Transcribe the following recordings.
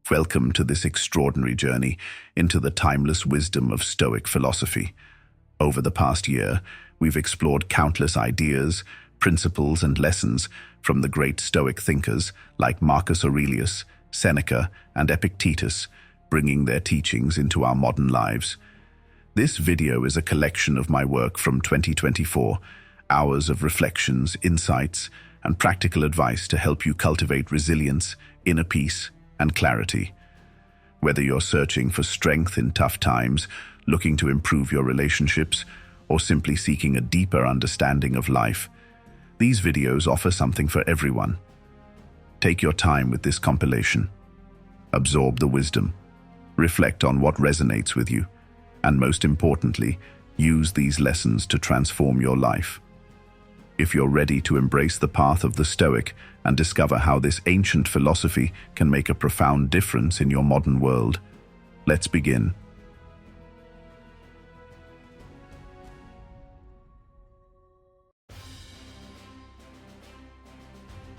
Welcome to this extraordinary journey into the timeless wisdom of Stoic philosophy. Over the past year, we've explored countless ideas, principles, and lessons from the great Stoic thinkers like Marcus Aurelius, Seneca, and Epictetus, bringing their teachings into our modern lives. This video is a collection of my work from 2024, hours of reflections, insights, and practical advice to help you cultivate resilience, inner peace, and clarity. Whether you're searching for strength in tough times, looking to improve your relationships, or simply seeking a deeper understanding of life, these videos offer something for everyone. Take your time with this compilation. Absorb the wisdom. Reflect on what resonates with you. And most importantly, use these lessons to transform your life. If you're ready to embrace the path of the Stoic and discover how this ancient philosophy can make a profound difference in your modern world, let's begin.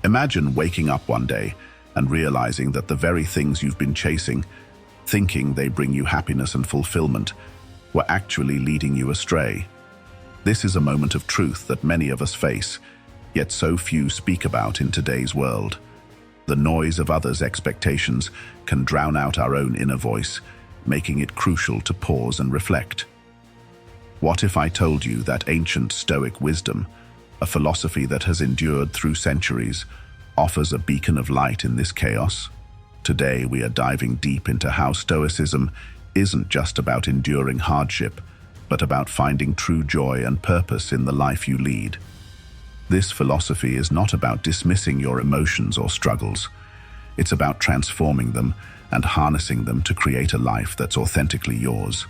Imagine waking up one day and realizing that the very things you've been chasing, thinking they bring you happiness and fulfillment, were actually leading you astray. This is a moment of truth that many of us face, yet so few speak about in today's world. The noise of others' expectations can drown out our own inner voice, making it crucial to pause and reflect. What if I told you that ancient Stoic wisdom, a philosophy that has endured through centuries, offers a beacon of light in this chaos? Today we are diving deep into how Stoicism isn't just about enduring hardship, but about finding true joy and purpose in the life you lead. This philosophy is not about dismissing your emotions or struggles. It's about transforming them and harnessing them to create a life that's authentically yours.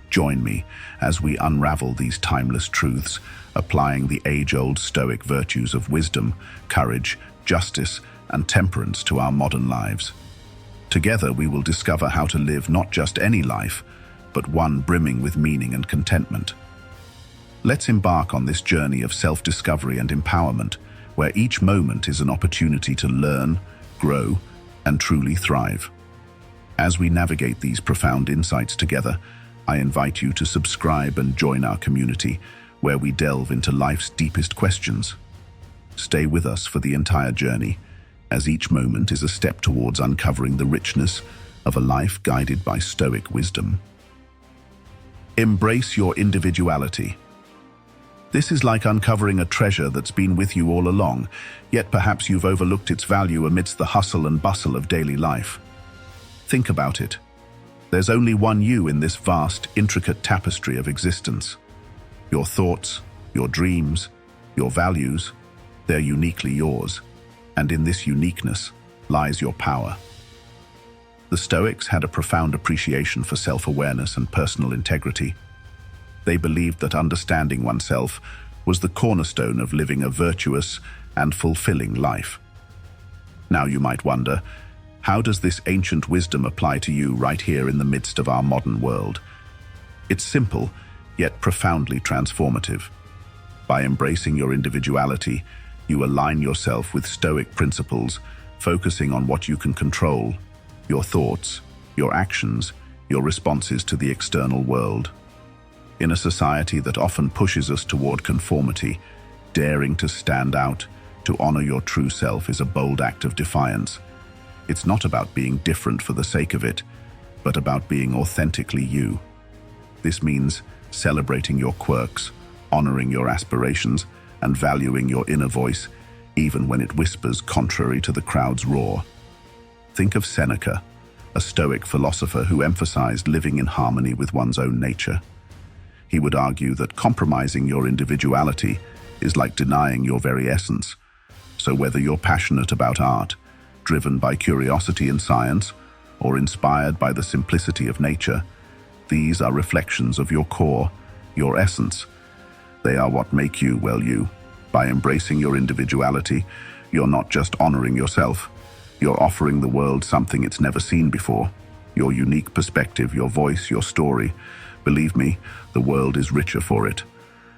Join me as we unravel these timeless truths, applying the age-old Stoic virtues of wisdom, courage, justice, and temperance to our modern lives. Together we will discover how to live not just any life, but one brimming with meaning and contentment. Let's embark on this journey of self-discovery and empowerment, where each moment is an opportunity to learn, grow, and truly thrive. As we navigate these profound insights together, I invite you to subscribe and join our community, where we delve into life's deepest questions. Stay with us for the entire journey, as each moment is a step towards uncovering the richness of a life guided by Stoic wisdom. Embrace your individuality. This is like uncovering a treasure that's been with you all along, yet perhaps you've overlooked its value amidst the hustle and bustle of daily life. Think about it. There's only one you in this vast, intricate tapestry of existence. Your thoughts, your dreams, your values, they're uniquely yours, and in this uniqueness lies your power. The Stoics had a profound appreciation for self-awareness and personal integrity. They believed that understanding oneself was the cornerstone of living a virtuous and fulfilling life. Now you might wonder, how does this ancient wisdom apply to you right here in the midst of our modern world? It's simple, yet profoundly transformative. By embracing your individuality, you align yourself with Stoic principles, focusing on what you can control: your thoughts, your actions, your responses to the external world. In a society that often pushes us toward conformity, daring to stand out, to honor your true self is a bold act of defiance. It's not about being different for the sake of it, but about being authentically you. This means celebrating your quirks, honoring your aspirations, and valuing your inner voice, even when it whispers contrary to the crowd's roar. Think of Seneca, a Stoic philosopher who emphasized living in harmony with one's own nature. He would argue that compromising your individuality is like denying your very essence. So whether you're passionate about art, driven by curiosity and science, or inspired by the simplicity of nature, these are reflections of your core, your essence. They are what make you, well, you. By embracing your individuality, you're not just honoring yourself. You're offering the world something it's never seen before. Your unique perspective, your voice, your story. Believe me, the world is richer for it.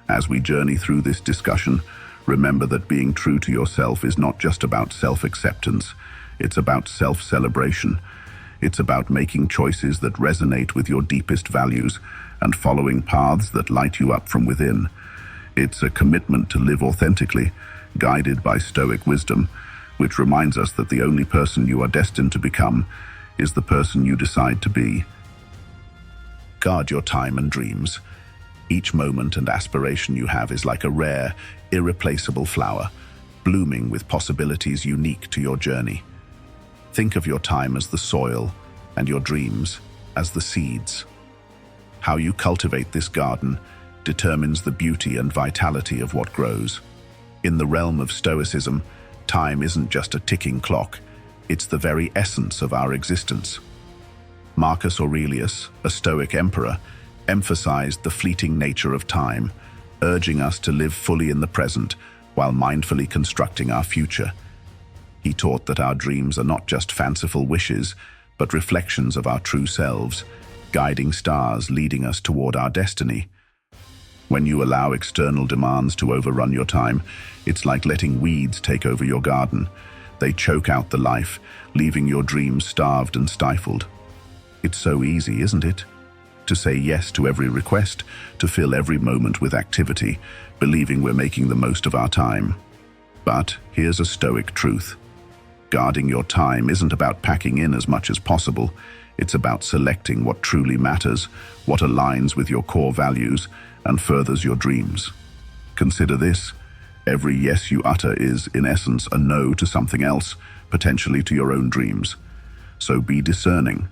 As we journey through this discussion, remember that being true to yourself is not just about self-acceptance. It's about self-celebration. It's about making choices that resonate with your deepest values and following paths that light you up from within. It's a commitment to live authentically, guided by Stoic wisdom, which reminds us that the only person you are destined to become is the person you decide to be. Guard your time and dreams. Each moment and aspiration you have is like a rare, irreplaceable flower, blooming with possibilities unique to your journey. Think of your time as the soil and your dreams as the seeds. How you cultivate this garden determines the beauty and vitality of what grows. In the realm of Stoicism, time isn't just a ticking clock, it's the very essence of our existence. Marcus Aurelius, a Stoic emperor, emphasized the fleeting nature of time, urging us to live fully in the present while mindfully constructing our future. He taught that our dreams are not just fanciful wishes, but reflections of our true selves, guiding stars leading us toward our destiny. When you allow external demands to overrun your time, it's like letting weeds take over your garden. They choke out the life, leaving your dreams starved and stifled. It's so easy, isn't it? To say yes to every request, to fill every moment with activity, believing we're making the most of our time. But here's a Stoic truth. Guarding your time isn't about packing in as much as possible. It's about selecting what truly matters, what aligns with your core values, and furthers your dreams. Consider this. Every yes you utter is, in essence, a no to something else, potentially to your own dreams. So be discerning.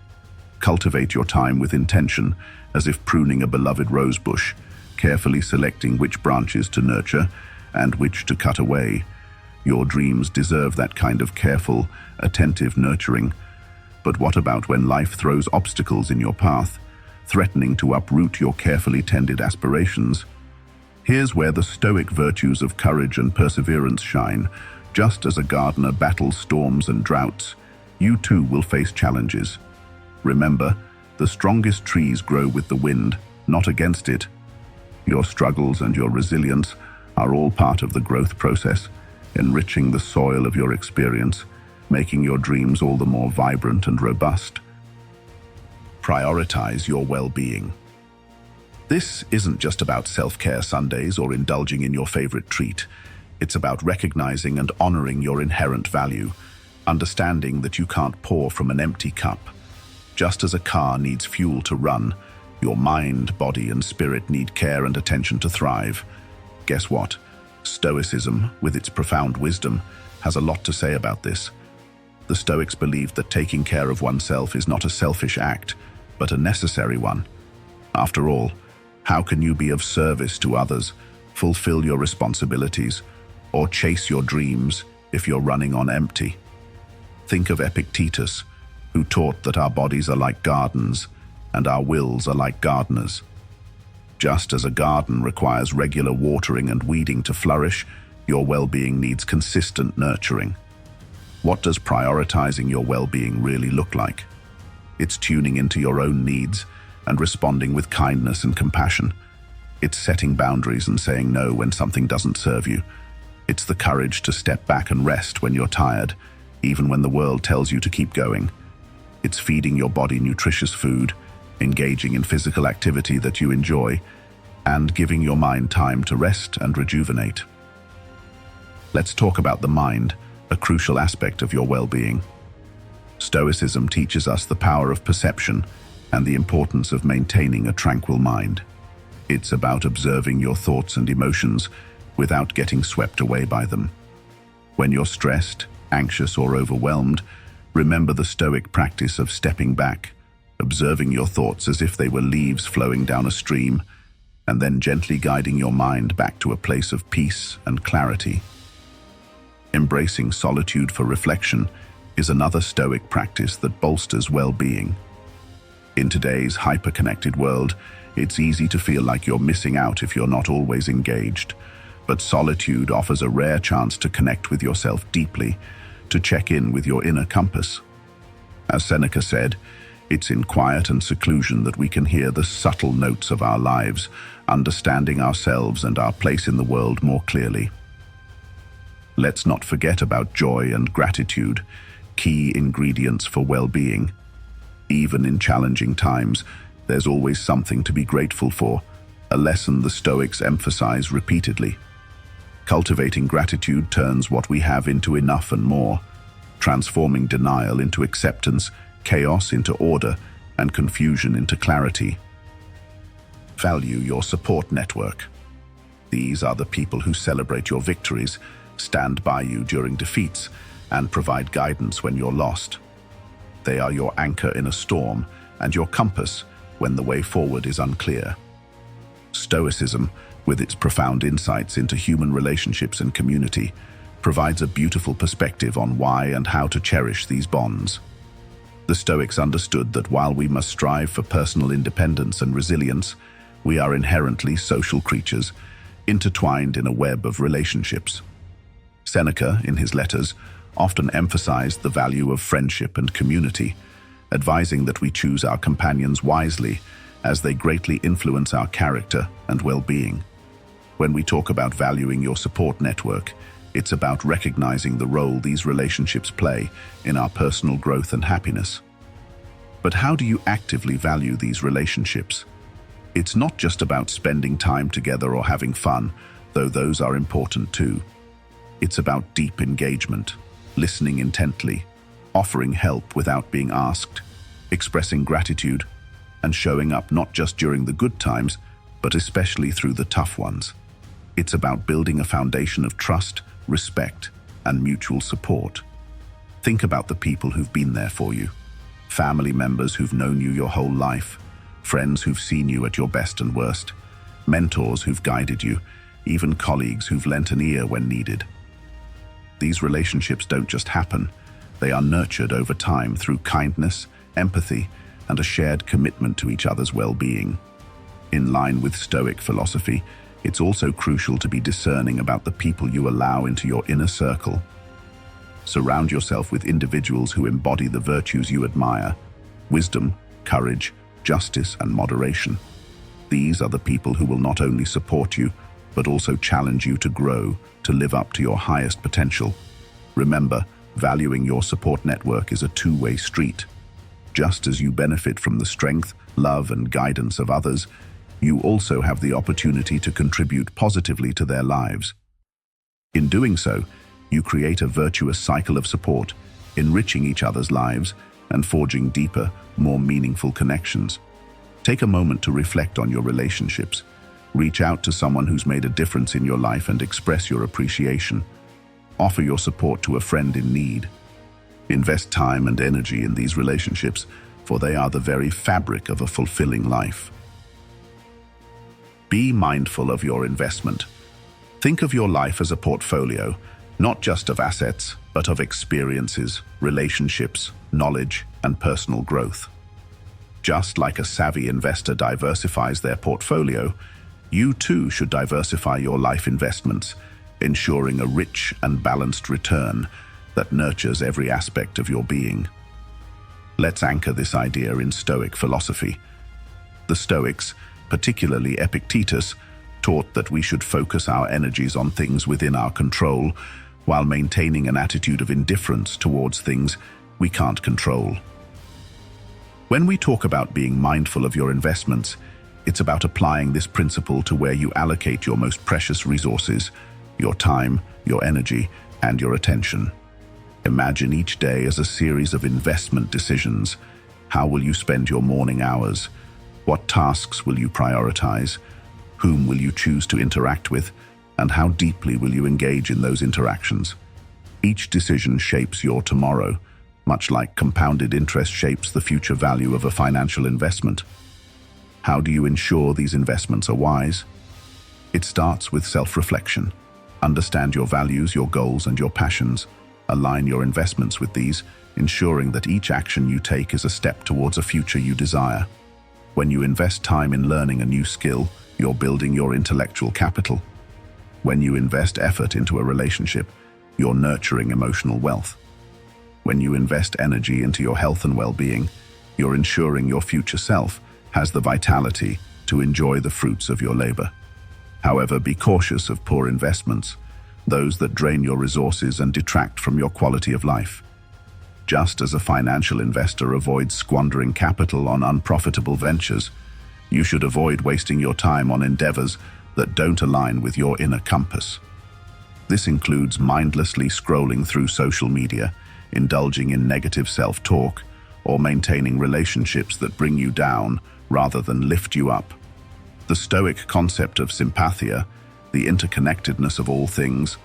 Cultivate your time with intention, as if pruning a beloved rosebush, carefully selecting which branches to nurture and which to cut away. Your dreams deserve that kind of careful, attentive nurturing. But what about when life throws obstacles in your path, threatening to uproot your carefully tended aspirations? Here's where the Stoic virtues of courage and perseverance shine. Just as a gardener battles storms and droughts, you too will face challenges. Remember, the strongest trees grow with the wind, not against it. Your struggles and your resilience are all part of the growth process, enriching the soil of your experience, making your dreams all the more vibrant and robust. Prioritize your well-being. This isn't just about self-care Sundays or indulging in your favorite treat. It's about recognizing and honoring your inherent value, understanding that you can't pour from an empty cup. Just as a car needs fuel to run, your mind, body, and spirit need care and attention to thrive. Guess what? Stoicism, with its profound wisdom, has a lot to say about this. The Stoics believed that taking care of oneself is not a selfish act, but a necessary one. After all, how can you be of service to others, fulfill your responsibilities, or chase your dreams if you're running on empty? Think of Epictetus, who taught that our bodies are like gardens and our wills are like gardeners. Just as a garden requires regular watering and weeding to flourish, your well-being needs consistent nurturing. What does prioritizing your well-being really look like? It's tuning into your own needs and responding with kindness and compassion. It's setting boundaries and saying no when something doesn't serve you. It's the courage to step back and rest when you're tired, even when the world tells you to keep going. It's feeding your body nutritious food, engaging in physical activity that you enjoy, and giving your mind time to rest and rejuvenate. Let's talk about the mind, a crucial aspect of your well-being. Stoicism teaches us the power of perception and the importance of maintaining a tranquil mind. It's about observing your thoughts and emotions without getting swept away by them. When you're stressed, anxious, or overwhelmed, remember the Stoic practice of stepping back, observing your thoughts as if they were leaves flowing down a stream, and then gently guiding your mind back to a place of peace and clarity. Embracing solitude for reflection is another Stoic practice that bolsters well-being. In today's hyper-connected world, it's easy to feel like you're missing out if you're not always engaged, but solitude offers a rare chance to connect with yourself deeply, to check in with your inner compass. As Seneca said, it's in quiet and seclusion that we can hear the subtle notes of our lives, understanding ourselves and our place in the world more clearly. Let's not forget about joy and gratitude, key ingredients for well-being. Even in challenging times, there's always something to be grateful for, a lesson the Stoics emphasize repeatedly. Cultivating gratitude turns what we have into enough and more, transforming denial into acceptance, chaos into order, and confusion into clarity. Value your support network. These are the people who celebrate your victories, stand by you during defeats, and provide guidance when you're lost. They are your anchor in a storm and your compass when the way forward is unclear. Stoicism, with its profound insights into human relationships and community, provides a beautiful perspective on why and how to cherish these bonds. The Stoics understood that while we must strive for personal independence and resilience, we are inherently social creatures, intertwined in a web of relationships. Seneca, in his letters, often emphasized the value of friendship and community, advising that we choose our companions wisely, as they greatly influence our character and well-being. When we talk about valuing your support network, it's about recognizing the role these relationships play in our personal growth and happiness. But how do you actively value these relationships? It's not just about spending time together or having fun, though those are important too. It's about deep engagement, listening intently, offering help without being asked, expressing gratitude, and showing up not just during the good times, but especially through the tough ones. It's about building a foundation of trust, respect, and mutual support. Think about the people who've been there for you. Family members who've known you your whole life, friends who've seen you at your best and worst, mentors who've guided you, even colleagues who've lent an ear when needed. These relationships don't just happen. They are nurtured over time through kindness, empathy, and a shared commitment to each other's well-being. In line with Stoic philosophy, it's also crucial to be discerning about the people you allow into your inner circle. Surround yourself with individuals who embody the virtues you admire: wisdom, courage, justice, and moderation. These are the people who will not only support you, but also challenge you to grow, to live up to your highest potential. Remember, valuing your support network is a two-way street. Just as you benefit from the strength, love, and guidance of others, you also have the opportunity to contribute positively to their lives. In doing so, you create a virtuous cycle of support, enriching each other's lives and forging deeper, more meaningful connections. Take a moment to reflect on your relationships. Reach out to someone who's made a difference in your life and express your appreciation. Offer your support to a friend in need. Invest time and energy in these relationships, for they are the very fabric of a fulfilling life. Be mindful of your investment. Think of your life as a portfolio, not just of assets, but of experiences, relationships, knowledge, and personal growth. Just like a savvy investor diversifies their portfolio, you too should diversify your life investments, ensuring a rich and balanced return that nurtures every aspect of your being. Let's anchor this idea in Stoic philosophy. The Stoics, particularly Epictetus, taught that we should focus our energies on things within our control, while maintaining an attitude of indifference towards things we can't control. When we talk about being mindful of your investments, it's about applying this principle to where you allocate your most precious resources: your time, your energy, and your attention. Imagine each day as a series of investment decisions. How will you spend your morning hours? What tasks will you prioritize? Whom will you choose to interact with? And how deeply will you engage in those interactions? Each decision shapes your tomorrow, much like compounded interest shapes the future value of a financial investment. How do you ensure these investments are wise? It starts with self-reflection. Understand your values, your goals, and your passions. Align your investments with these, ensuring that each action you take is a step towards a future you desire. When you invest time in learning a new skill, you're building your intellectual capital. When you invest effort into a relationship, you're nurturing emotional wealth. When you invest energy into your health and well-being, you're ensuring your future self has the vitality to enjoy the fruits of your labor. However, be cautious of poor investments, those that drain your resources and detract from your quality of life. Just as a financial investor avoids squandering capital on unprofitable ventures, you should avoid wasting your time on endeavors that don't align with your inner compass. This includes mindlessly scrolling through social media, indulging in negative self-talk, or maintaining relationships that bring you down rather than lift you up. The Stoic concept of sympathia, the interconnectedness of all things,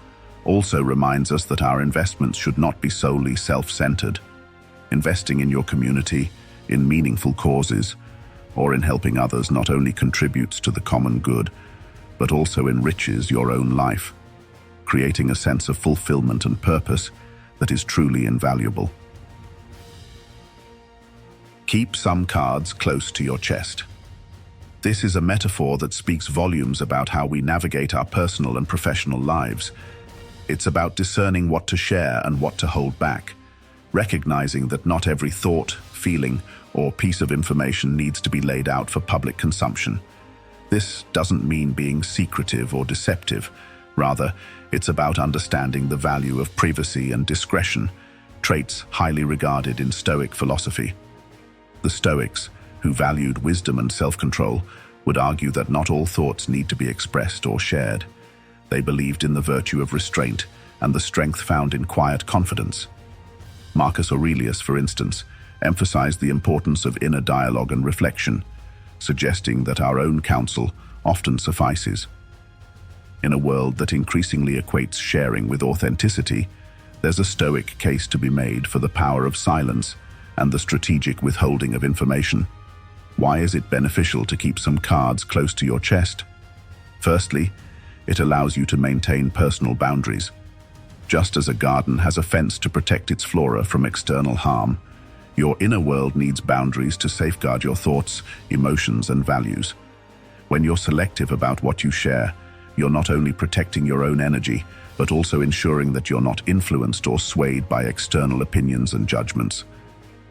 also reminds us that our investments should not be solely self-centered. Investing in your community, in meaningful causes, or in helping others not only contributes to the common good, but also enriches your own life, creating a sense of fulfillment and purpose that is truly invaluable. Keep some cards close to your chest. This is a metaphor that speaks volumes about how we navigate our personal and professional lives. It's about discerning what to share and what to hold back, recognizing that not every thought, feeling, or piece of information needs to be laid out for public consumption. This doesn't mean being secretive or deceptive. Rather, it's about understanding the value of privacy and discretion, traits highly regarded in Stoic philosophy. The Stoics, who valued wisdom and self-control, would argue that not all thoughts need to be expressed or shared. They believed in the virtue of restraint and the strength found in quiet confidence. Marcus Aurelius, for instance, emphasized the importance of inner dialogue and reflection, suggesting that our own counsel often suffices. In a world that increasingly equates sharing with authenticity, there's a Stoic case to be made for the power of silence and the strategic withholding of information. Why is it beneficial to keep some cards close to your chest? Firstly, it allows you to maintain personal boundaries. Just as a garden has a fence to protect its flora from external harm, your inner world needs boundaries to safeguard your thoughts, emotions, and values. When you're selective about what you share, you're not only protecting your own energy, but also ensuring that you're not influenced or swayed by external opinions and judgments.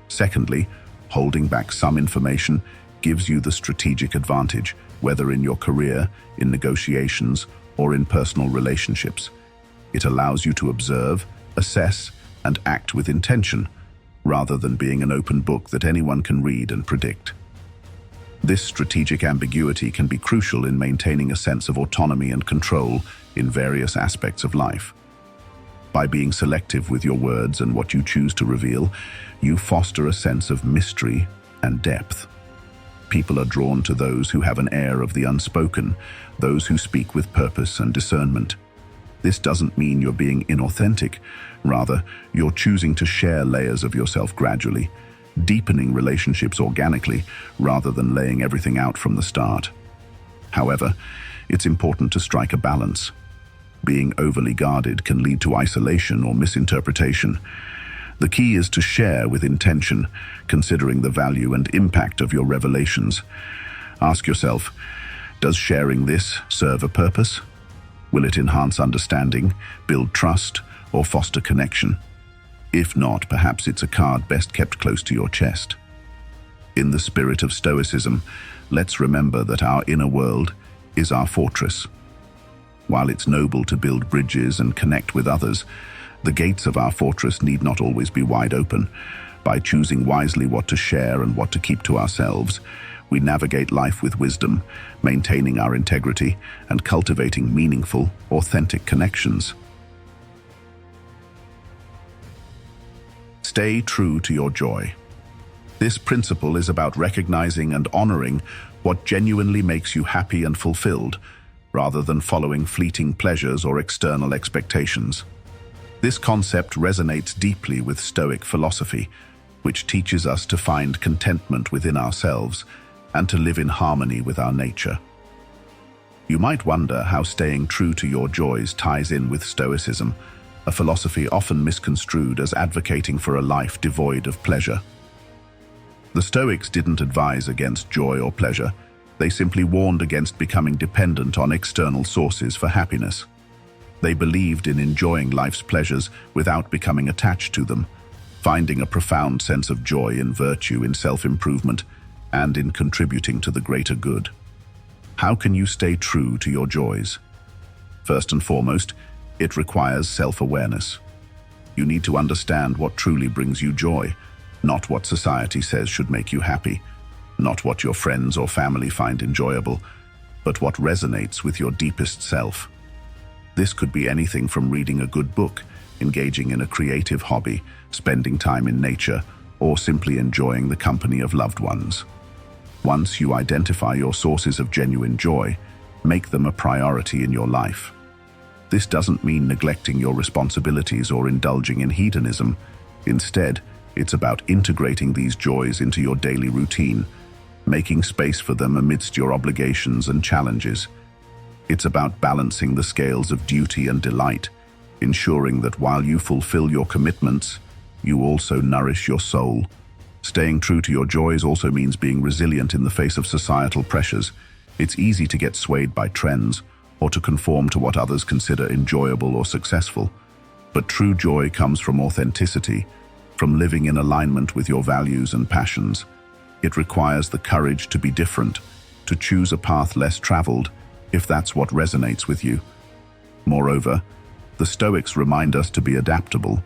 Secondly, holding back some information gives you the strategic advantage, whether in your career, in negotiations, or in personal relationships. It allows you to observe, assess, and act with intention, rather than being an open book that anyone can read and predict. This strategic ambiguity can be crucial in maintaining a sense of autonomy and control in various aspects of life. By being selective with your words and what you choose to reveal, you foster a sense of mystery and depth. People are drawn to those who have an air of the unspoken, those who speak with purpose and discernment. This doesn't mean you're being inauthentic. Rather, you're choosing to share layers of yourself gradually, deepening relationships organically rather than laying everything out from the start. However, it's important to strike a balance. Being overly guarded can lead to isolation or misinterpretation. The key is to share with intention, considering the value and impact of your revelations. Ask yourself, does sharing this serve a purpose? Will it enhance understanding, build trust, or foster connection? If not, perhaps it's a card best kept close to your chest. In the spirit of Stoicism, let's remember that our inner world is our fortress. While it's noble to build bridges and connect with others, the gates of our fortress need not always be wide open. By choosing wisely what to share and what to keep to ourselves, we navigate life with wisdom, maintaining our integrity and cultivating meaningful, authentic connections. Stay true to your joy. This principle is about recognizing and honoring what genuinely makes you happy and fulfilled, rather than following fleeting pleasures or external expectations. This concept resonates deeply with Stoic philosophy, which teaches us to find contentment within ourselves and to live in harmony with our nature. You might wonder how staying true to your joys ties in with Stoicism, a philosophy often misconstrued as advocating for a life devoid of pleasure. The Stoics didn't advise against joy or pleasure. They simply warned against becoming dependent on external sources for happiness. They believed in enjoying life's pleasures without becoming attached to them, finding a profound sense of joy in virtue, in self-improvement, and in contributing to the greater good. How can you stay true to your joys? First and foremost, it requires self-awareness. You need to understand what truly brings you joy, not what society says should make you happy, not what your friends or family find enjoyable, but what resonates with your deepest self. This could be anything from reading a good book, engaging in a creative hobby, spending time in nature, or simply enjoying the company of loved ones. Once you identify your sources of genuine joy, make them a priority in your life. This doesn't mean neglecting your responsibilities or indulging in hedonism. Instead, it's about integrating these joys into your daily routine, making space for them amidst your obligations and challenges. It's about balancing the scales of duty and delight, ensuring that while you fulfill your commitments, you also nourish your soul. Staying true to your joys also means being resilient in the face of societal pressures. It's easy to get swayed by trends or to conform to what others consider enjoyable or successful. But true joy comes from authenticity, from living in alignment with your values and passions. It requires the courage to be different, to choose a path less traveled, if that's what resonates with you. Moreover, the Stoics remind us to be adaptable,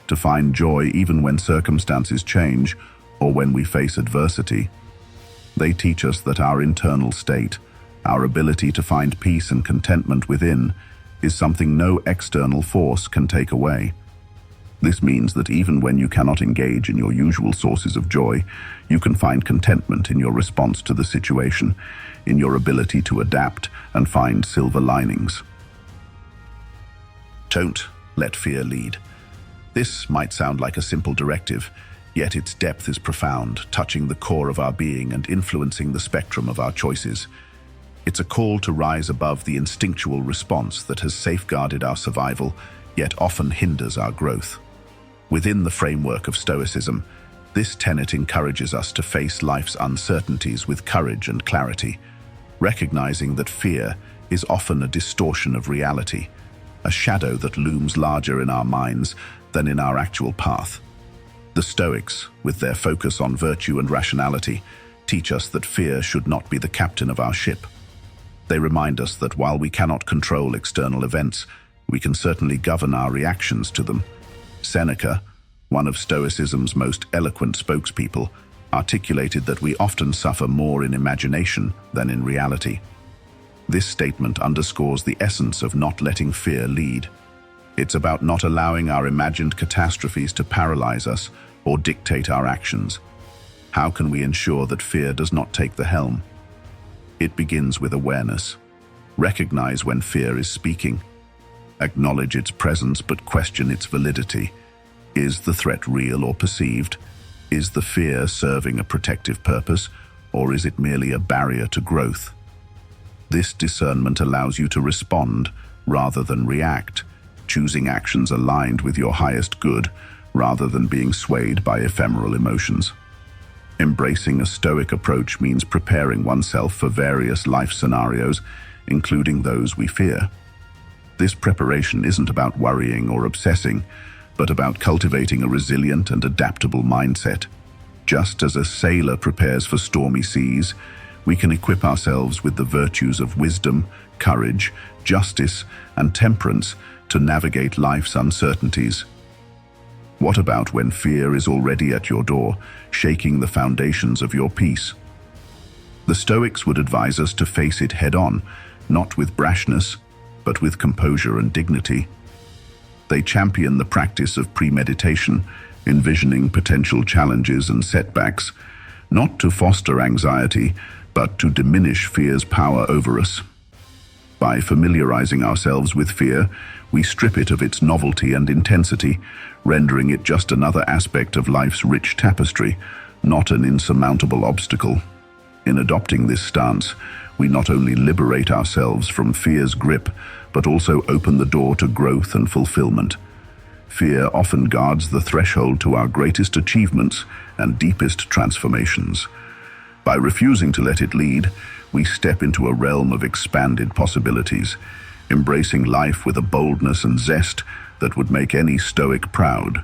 to find joy even when circumstances change or when we face adversity. They teach us that our internal state, our ability to find peace and contentment within, is something no external force can take away. This means that even when you cannot engage in your usual sources of joy, you can find contentment in your response to the situation, in your ability to adapt and find silver linings. Don't let fear lead. This might sound like a simple directive, yet its depth is profound, touching the core of our being and influencing the spectrum of our choices. It's a call to rise above the instinctual response that has safeguarded our survival, yet often hinders our growth. Within the framework of Stoicism, this tenet encourages us to face life's uncertainties with courage and clarity, recognizing that fear is often a distortion of reality, a shadow that looms larger in our minds than in our actual path. The Stoics, with their focus on virtue and rationality, teach us that fear should not be the captain of our ship. They remind us that while we cannot control external events, we can certainly govern our reactions to them. Seneca, one of Stoicism's most eloquent spokespeople, articulated that we often suffer more in imagination than in reality. This statement underscores the essence of not letting fear lead. It's about not allowing our imagined catastrophes to paralyze us or dictate our actions. How can we ensure that fear does not take the helm? It begins with awareness. Recognize when fear is speaking. Acknowledge its presence but question its validity. Is the threat real or perceived? Is the fear serving a protective purpose, or is it merely a barrier to growth? This discernment allows you to respond rather than react, choosing actions aligned with your highest good rather than being swayed by ephemeral emotions. Embracing a Stoic approach means preparing oneself for various life scenarios, including those we fear. This preparation isn't about worrying or obsessing, but about cultivating a resilient and adaptable mindset. Just as a sailor prepares for stormy seas, we can equip ourselves with the virtues of wisdom, courage, justice, and temperance to navigate life's uncertainties. What about when fear is already at your door, shaking the foundations of your peace? The Stoics would advise us to face it head-on, not with brashness, but with composure and dignity. They champion the practice of premeditation, envisioning potential challenges and setbacks, not to foster anxiety, but to diminish fear's power over us. By familiarizing ourselves with fear, we strip it of its novelty and intensity, rendering it just another aspect of life's rich tapestry, not an insurmountable obstacle. In adopting this stance, we not only liberate ourselves from fear's grip, but also open the door to growth and fulfillment. Fear often guards the threshold to our greatest achievements and deepest transformations. By refusing to let it lead, we step into a realm of expanded possibilities, embracing life with a boldness and zest that would make any Stoic proud.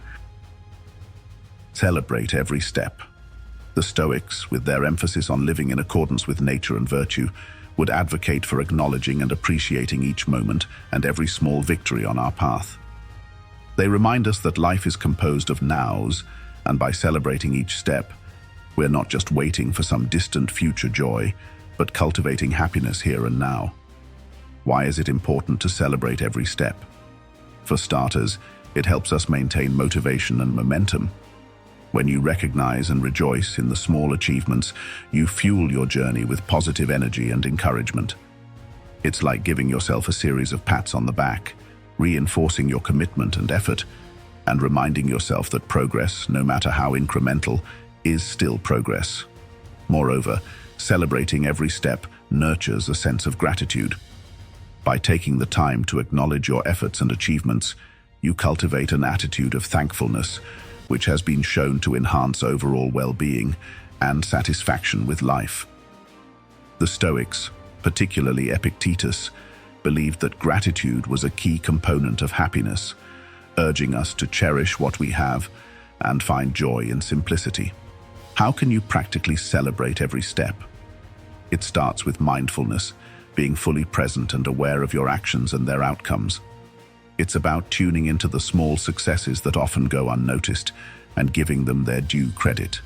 Celebrate every step. The Stoics, with their emphasis on living in accordance with nature and virtue, would advocate for acknowledging and appreciating each moment and every small victory on our path. They remind us that life is composed of nows, and by celebrating each step, we're not just waiting for some distant future joy, but cultivating happiness here and now. Why is it important to celebrate every step? For starters, it helps us maintain motivation and momentum. When you recognize and rejoice in the small achievements, you fuel your journey with positive energy and encouragement. It's like giving yourself a series of pats on the back, reinforcing your commitment and effort, and reminding yourself that progress, no matter how incremental, is still progress. Moreover, celebrating every step nurtures a sense of gratitude. By taking the time to acknowledge your efforts and achievements, you cultivate an attitude of thankfulness, which has been shown to enhance overall well-being and satisfaction with life. The Stoics, particularly Epictetus, believed that gratitude was a key component of happiness, urging us to cherish what we have and find joy in simplicity. How can you practically celebrate every step? It starts with mindfulness, being fully present and aware of your actions and their outcomes. It's about tuning into the small successes that often go unnoticed and giving them their due credit.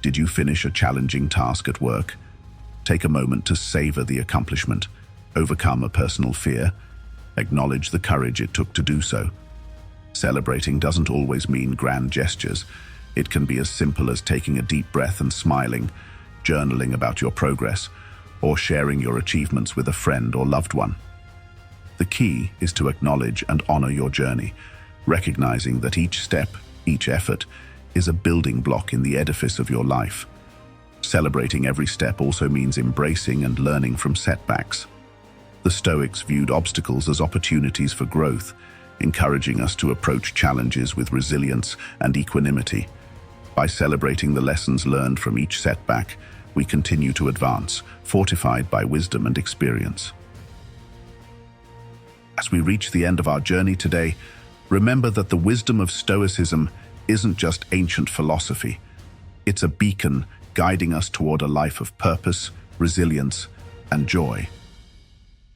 Did you finish a challenging task at work? Take a moment to savor the accomplishment, overcome a personal fear, acknowledge the courage it took to do so. Celebrating doesn't always mean grand gestures. It can be as simple as taking a deep breath and smiling, journaling about your progress, or sharing your achievements with a friend or loved one. The key is to acknowledge and honor your journey, recognizing that each step, each effort, is a building block in the edifice of your life. Celebrating every step also means embracing and learning from setbacks. The Stoics viewed obstacles as opportunities for growth, encouraging us to approach challenges with resilience and equanimity. By celebrating the lessons learned from each setback, we continue to advance, fortified by wisdom and experience. As we reach the end of our journey today, remember that the wisdom of Stoicism isn't just ancient philosophy. It's a beacon guiding us toward a life of purpose, resilience, and joy.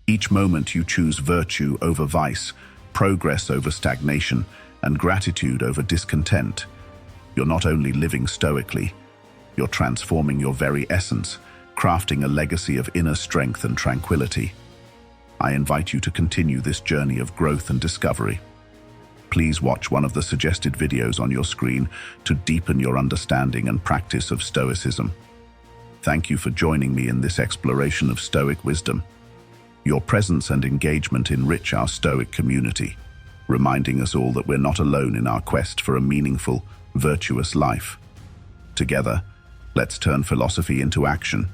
Each moment you choose virtue over vice, progress over stagnation, and gratitude over discontent, you're not only living stoically, you're transforming your very essence, crafting a legacy of inner strength and tranquility. I invite you to continue this journey of growth and discovery. Please watch one of the suggested videos on your screen to deepen your understanding and practice of Stoicism. Thank you for joining me in this exploration of Stoic wisdom. Your presence and engagement enrich our Stoic community, reminding us all that we're not alone in our quest for a meaningful, virtuous life. Together, let's turn philosophy into action,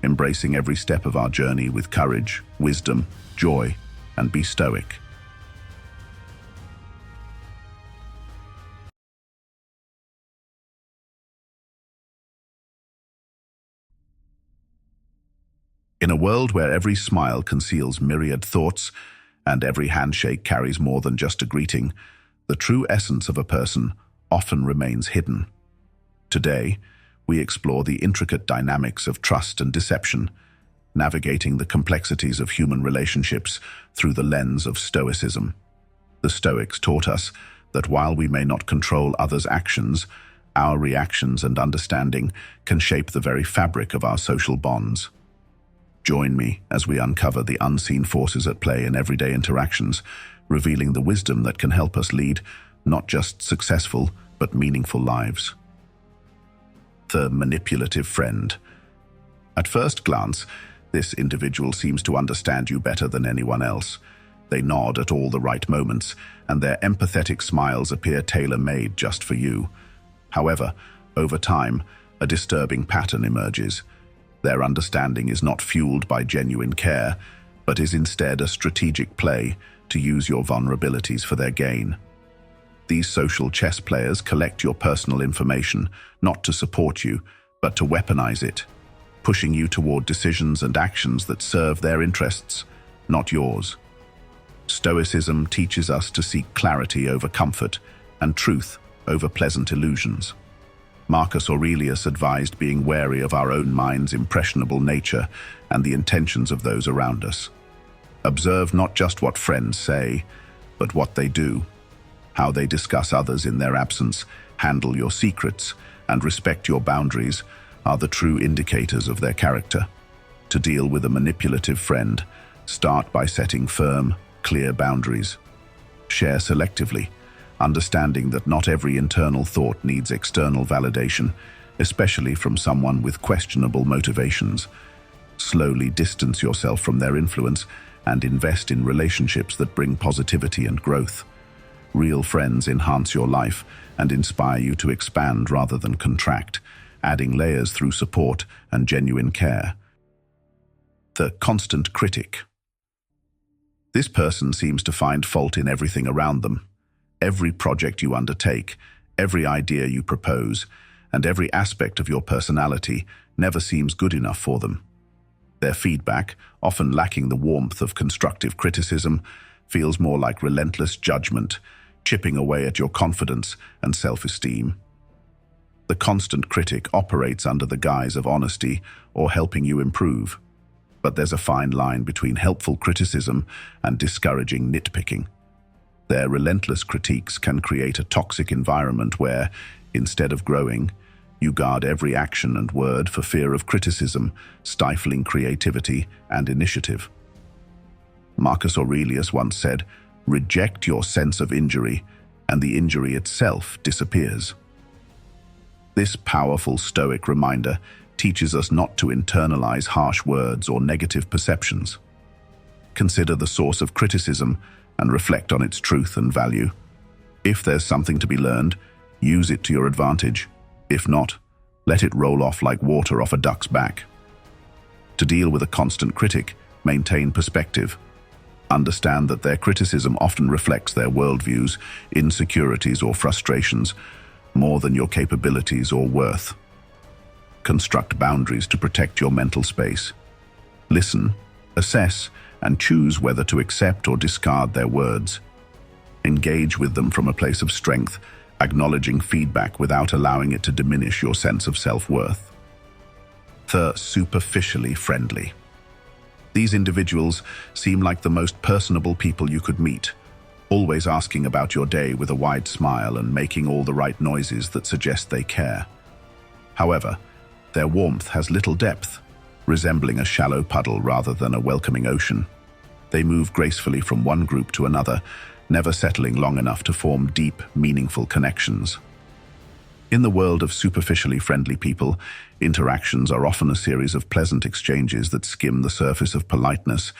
embracing every step of our journey with courage, wisdom, joy, and be stoic. In a world where every smile conceals myriad thoughts and every handshake carries more than just a greeting, the true essence of a person often remains hidden. Today, we explore the intricate dynamics of trust and deception, navigating the complexities of human relationships through the lens of Stoicism. The Stoics taught us that while we may not control others' actions, our reactions and understanding can shape the very fabric of our social bonds. Join me as we uncover the unseen forces at play in everyday interactions, revealing the wisdom that can help us lead not just successful, but meaningful lives. The manipulative friend. At first glance, this individual seems to understand you better than anyone else. They nod at all the right moments, and their empathetic smiles appear tailor-made just for you. However, over time, a disturbing pattern emerges. Their understanding is not fueled by genuine care, but is instead a strategic play to use your vulnerabilities for their gain. These social chess players collect your personal information, not to support you, but to weaponize it, pushing you toward decisions and actions that serve their interests, not yours. Stoicism teaches us to seek clarity over comfort and truth over pleasant illusions. Marcus Aurelius advised being wary of our own mind's impressionable nature and the intentions of those around us. Observe not just what friends say, but what they do. How they discuss others in their absence, handle your secrets, and respect your boundaries are the true indicators of their character. To deal with a manipulative friend, start by setting firm, clear boundaries. Share selectively, understanding that not every internal thought needs external validation, especially from someone with questionable motivations. Slowly distance yourself from their influence and invest in relationships that bring positivity and growth. Real friends enhance your life and inspire you to expand rather than contract, adding layers through support and genuine care. The constant critic. This person seems to find fault in everything around them. Every project you undertake, every idea you propose, and every aspect of your personality never seems good enough for them. Their feedback, often lacking the warmth of constructive criticism, feels more like relentless judgment, chipping away at your confidence and self-esteem. The constant critic operates under the guise of honesty or helping you improve. But there's a fine line between helpful criticism and discouraging nitpicking. Their relentless critiques can create a toxic environment where, instead of growing, you guard every action and word for fear of criticism, stifling creativity and initiative. Marcus Aurelius once said, "Reject your sense of injury, and the injury itself disappears." This powerful Stoic reminder teaches us not to internalize harsh words or negative perceptions. Consider the source of criticism and reflect on its truth and value. If there's something to be learned, use it to your advantage. If not, let it roll off like water off a duck's back. To deal with a constant critic, maintain perspective. Understand that their criticism often reflects their worldviews, insecurities, or frustrations, more than your capabilities or worth. Construct boundaries to protect your mental space. Listen, assess, and choose whether to accept or discard their words. Engage with them from a place of strength, acknowledging feedback without allowing it to diminish your sense of self-worth. The superficially friendly. These individuals seem like the most personable people you could meet, always asking about your day with a wide smile and making all the right noises that suggest they care. However, their warmth has little depth, resembling a shallow puddle rather than a welcoming ocean. They move gracefully from one group to another, never settling long enough to form deep, meaningful connections. In the world of superficially friendly people, interactions are often a series of pleasant exchanges that skim the surface of politeness,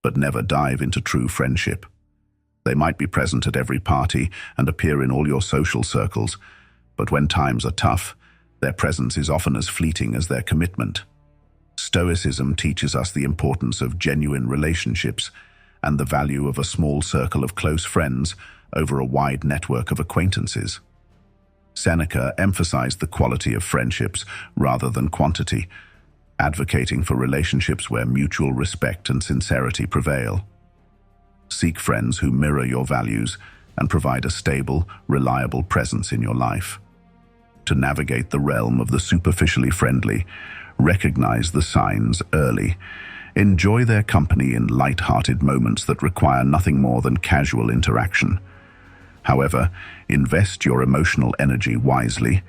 but never dive into true friendship. They might be present at every party and appear in all your social circles, but when times are tough, their presence is often as fleeting as their commitment. Stoicism teaches us the importance of genuine relationships and the value of a small circle of close friends over a wide network of acquaintances. Seneca emphasized the quality of friendships rather than quantity, advocating for relationships where mutual respect and sincerity prevail. Seek friends who mirror your values and provide a stable, reliable presence in your life. To navigate the realm of the superficially friendly, recognize the signs early. Enjoy their company in light-hearted moments that require nothing more than casual interaction. However, invest your emotional energy wisely.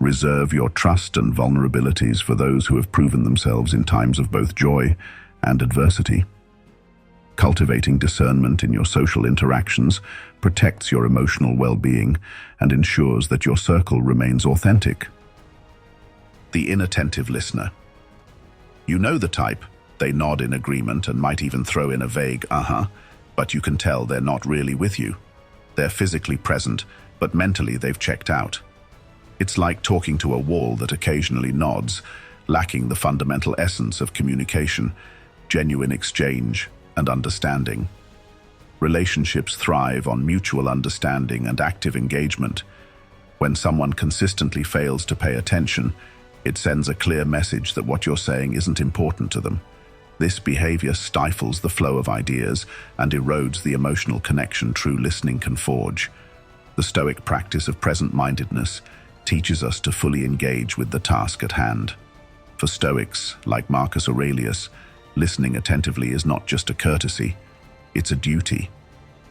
Reserve your trust and vulnerabilities for those who have proven themselves in times of both joy and adversity. Cultivating discernment in your social interactions protects your emotional well-being and ensures that your circle remains authentic. The inattentive listener. You know the type. They nod in agreement and might even throw in a vague but you can tell they're not really with you. They're physically present, but mentally they've checked out. It's like talking to a wall that occasionally nods, lacking the fundamental essence of communication, genuine exchange, and understanding. Relationships thrive on mutual understanding and active engagement. When someone consistently fails to pay attention, it sends a clear message that what you're saying isn't important to them. This behavior stifles the flow of ideas and erodes the emotional connection true listening can forge. The Stoic practice of present-mindedness teaches us to fully engage with the task at hand. For Stoics, like Marcus Aurelius, listening attentively is not just a courtesy, it's a duty.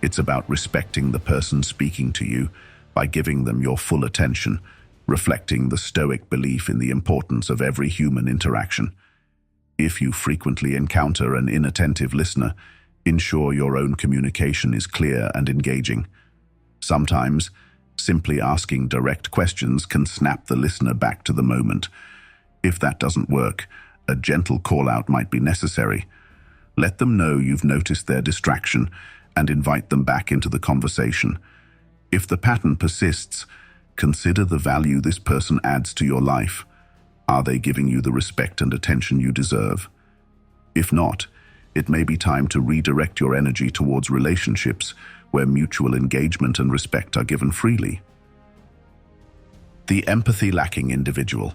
It's about respecting the person speaking to you by giving them your full attention, reflecting the Stoic belief in the importance of every human interaction. If you frequently encounter an inattentive listener, ensure your own communication is clear and engaging. Sometimes, simply asking direct questions can snap the listener back to the moment. If that doesn't work, a gentle call-out might be necessary. Let them know you've noticed their distraction and invite them back into the conversation. If the pattern persists, consider the value this person adds to your life. Are they giving you the respect and attention you deserve? If not, it may be time to redirect your energy towards relationships where mutual engagement and respect are given freely. The empathy-lacking individual.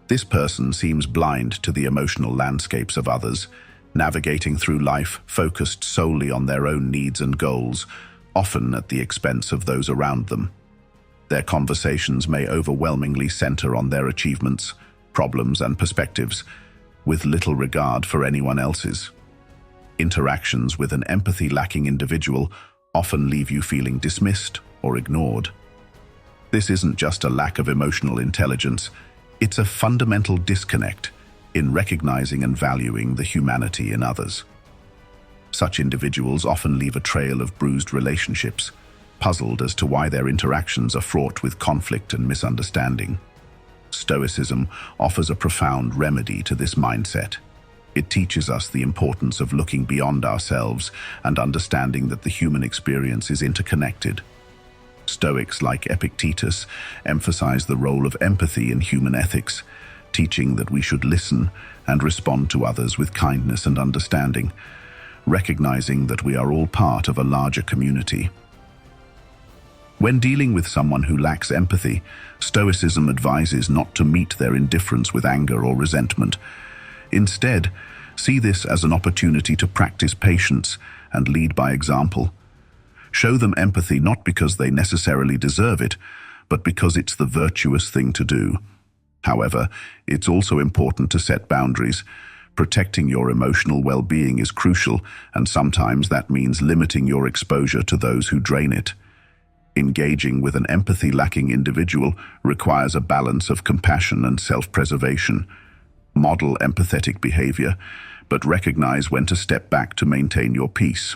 This person seems blind to the emotional landscapes of others, navigating through life focused solely on their own needs and goals, often at the expense of those around them. Their conversations may overwhelmingly center on their achievements, problems, and perspectives, with little regard for anyone else's. Interactions with an empathy-lacking individual often leave you feeling dismissed or ignored. This isn't just a lack of emotional intelligence, it's a fundamental disconnect in recognizing and valuing the humanity in others. Such individuals often leave a trail of bruised relationships, puzzled as to why their interactions are fraught with conflict and misunderstanding. Stoicism offers a profound remedy to this mindset. It teaches us the importance of looking beyond ourselves and understanding that the human experience is interconnected. Stoics like Epictetus emphasize the role of empathy in human ethics, teaching that we should listen and respond to others with kindness and understanding, recognizing that we are all part of a larger community. When dealing with someone who lacks empathy, Stoicism advises not to meet their indifference with anger or resentment. Instead, see this as an opportunity to practice patience and lead by example. Show them empathy not because they necessarily deserve it, but because it's the virtuous thing to do. However, it's also important to set boundaries. Protecting your emotional well-being is crucial, and sometimes that means limiting your exposure to those who drain it. Engaging with an empathy-lacking individual requires a balance of compassion and self-preservation. Model empathetic behavior, but recognize when to step back to maintain your peace.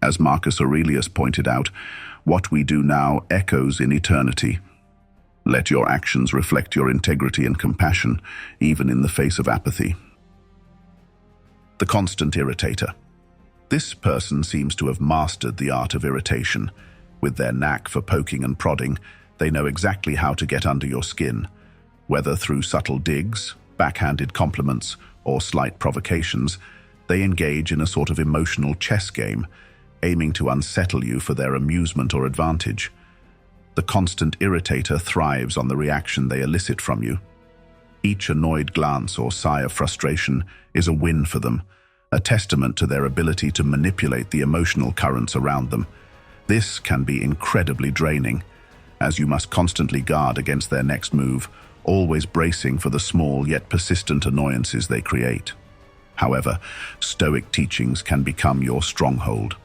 As Marcus Aurelius pointed out, what we do now echoes in eternity. Let your actions reflect your integrity and compassion, even in the face of apathy. The constant irritator. This person seems to have mastered the art of irritation. With their knack for poking and prodding, they know exactly how to get under your skin. Whether through subtle digs, backhanded compliments, or slight provocations, they engage in a sort of emotional chess game, aiming to unsettle you for their amusement or advantage. The constant irritator thrives on the reaction they elicit from you. Each annoyed glance or sigh of frustration is a win for them, a testament to their ability to manipulate the emotional currents around them. This can be incredibly draining, as you must constantly guard against their next move, always bracing for the small yet persistent annoyances they create. However, Stoic teachings can become your stronghold.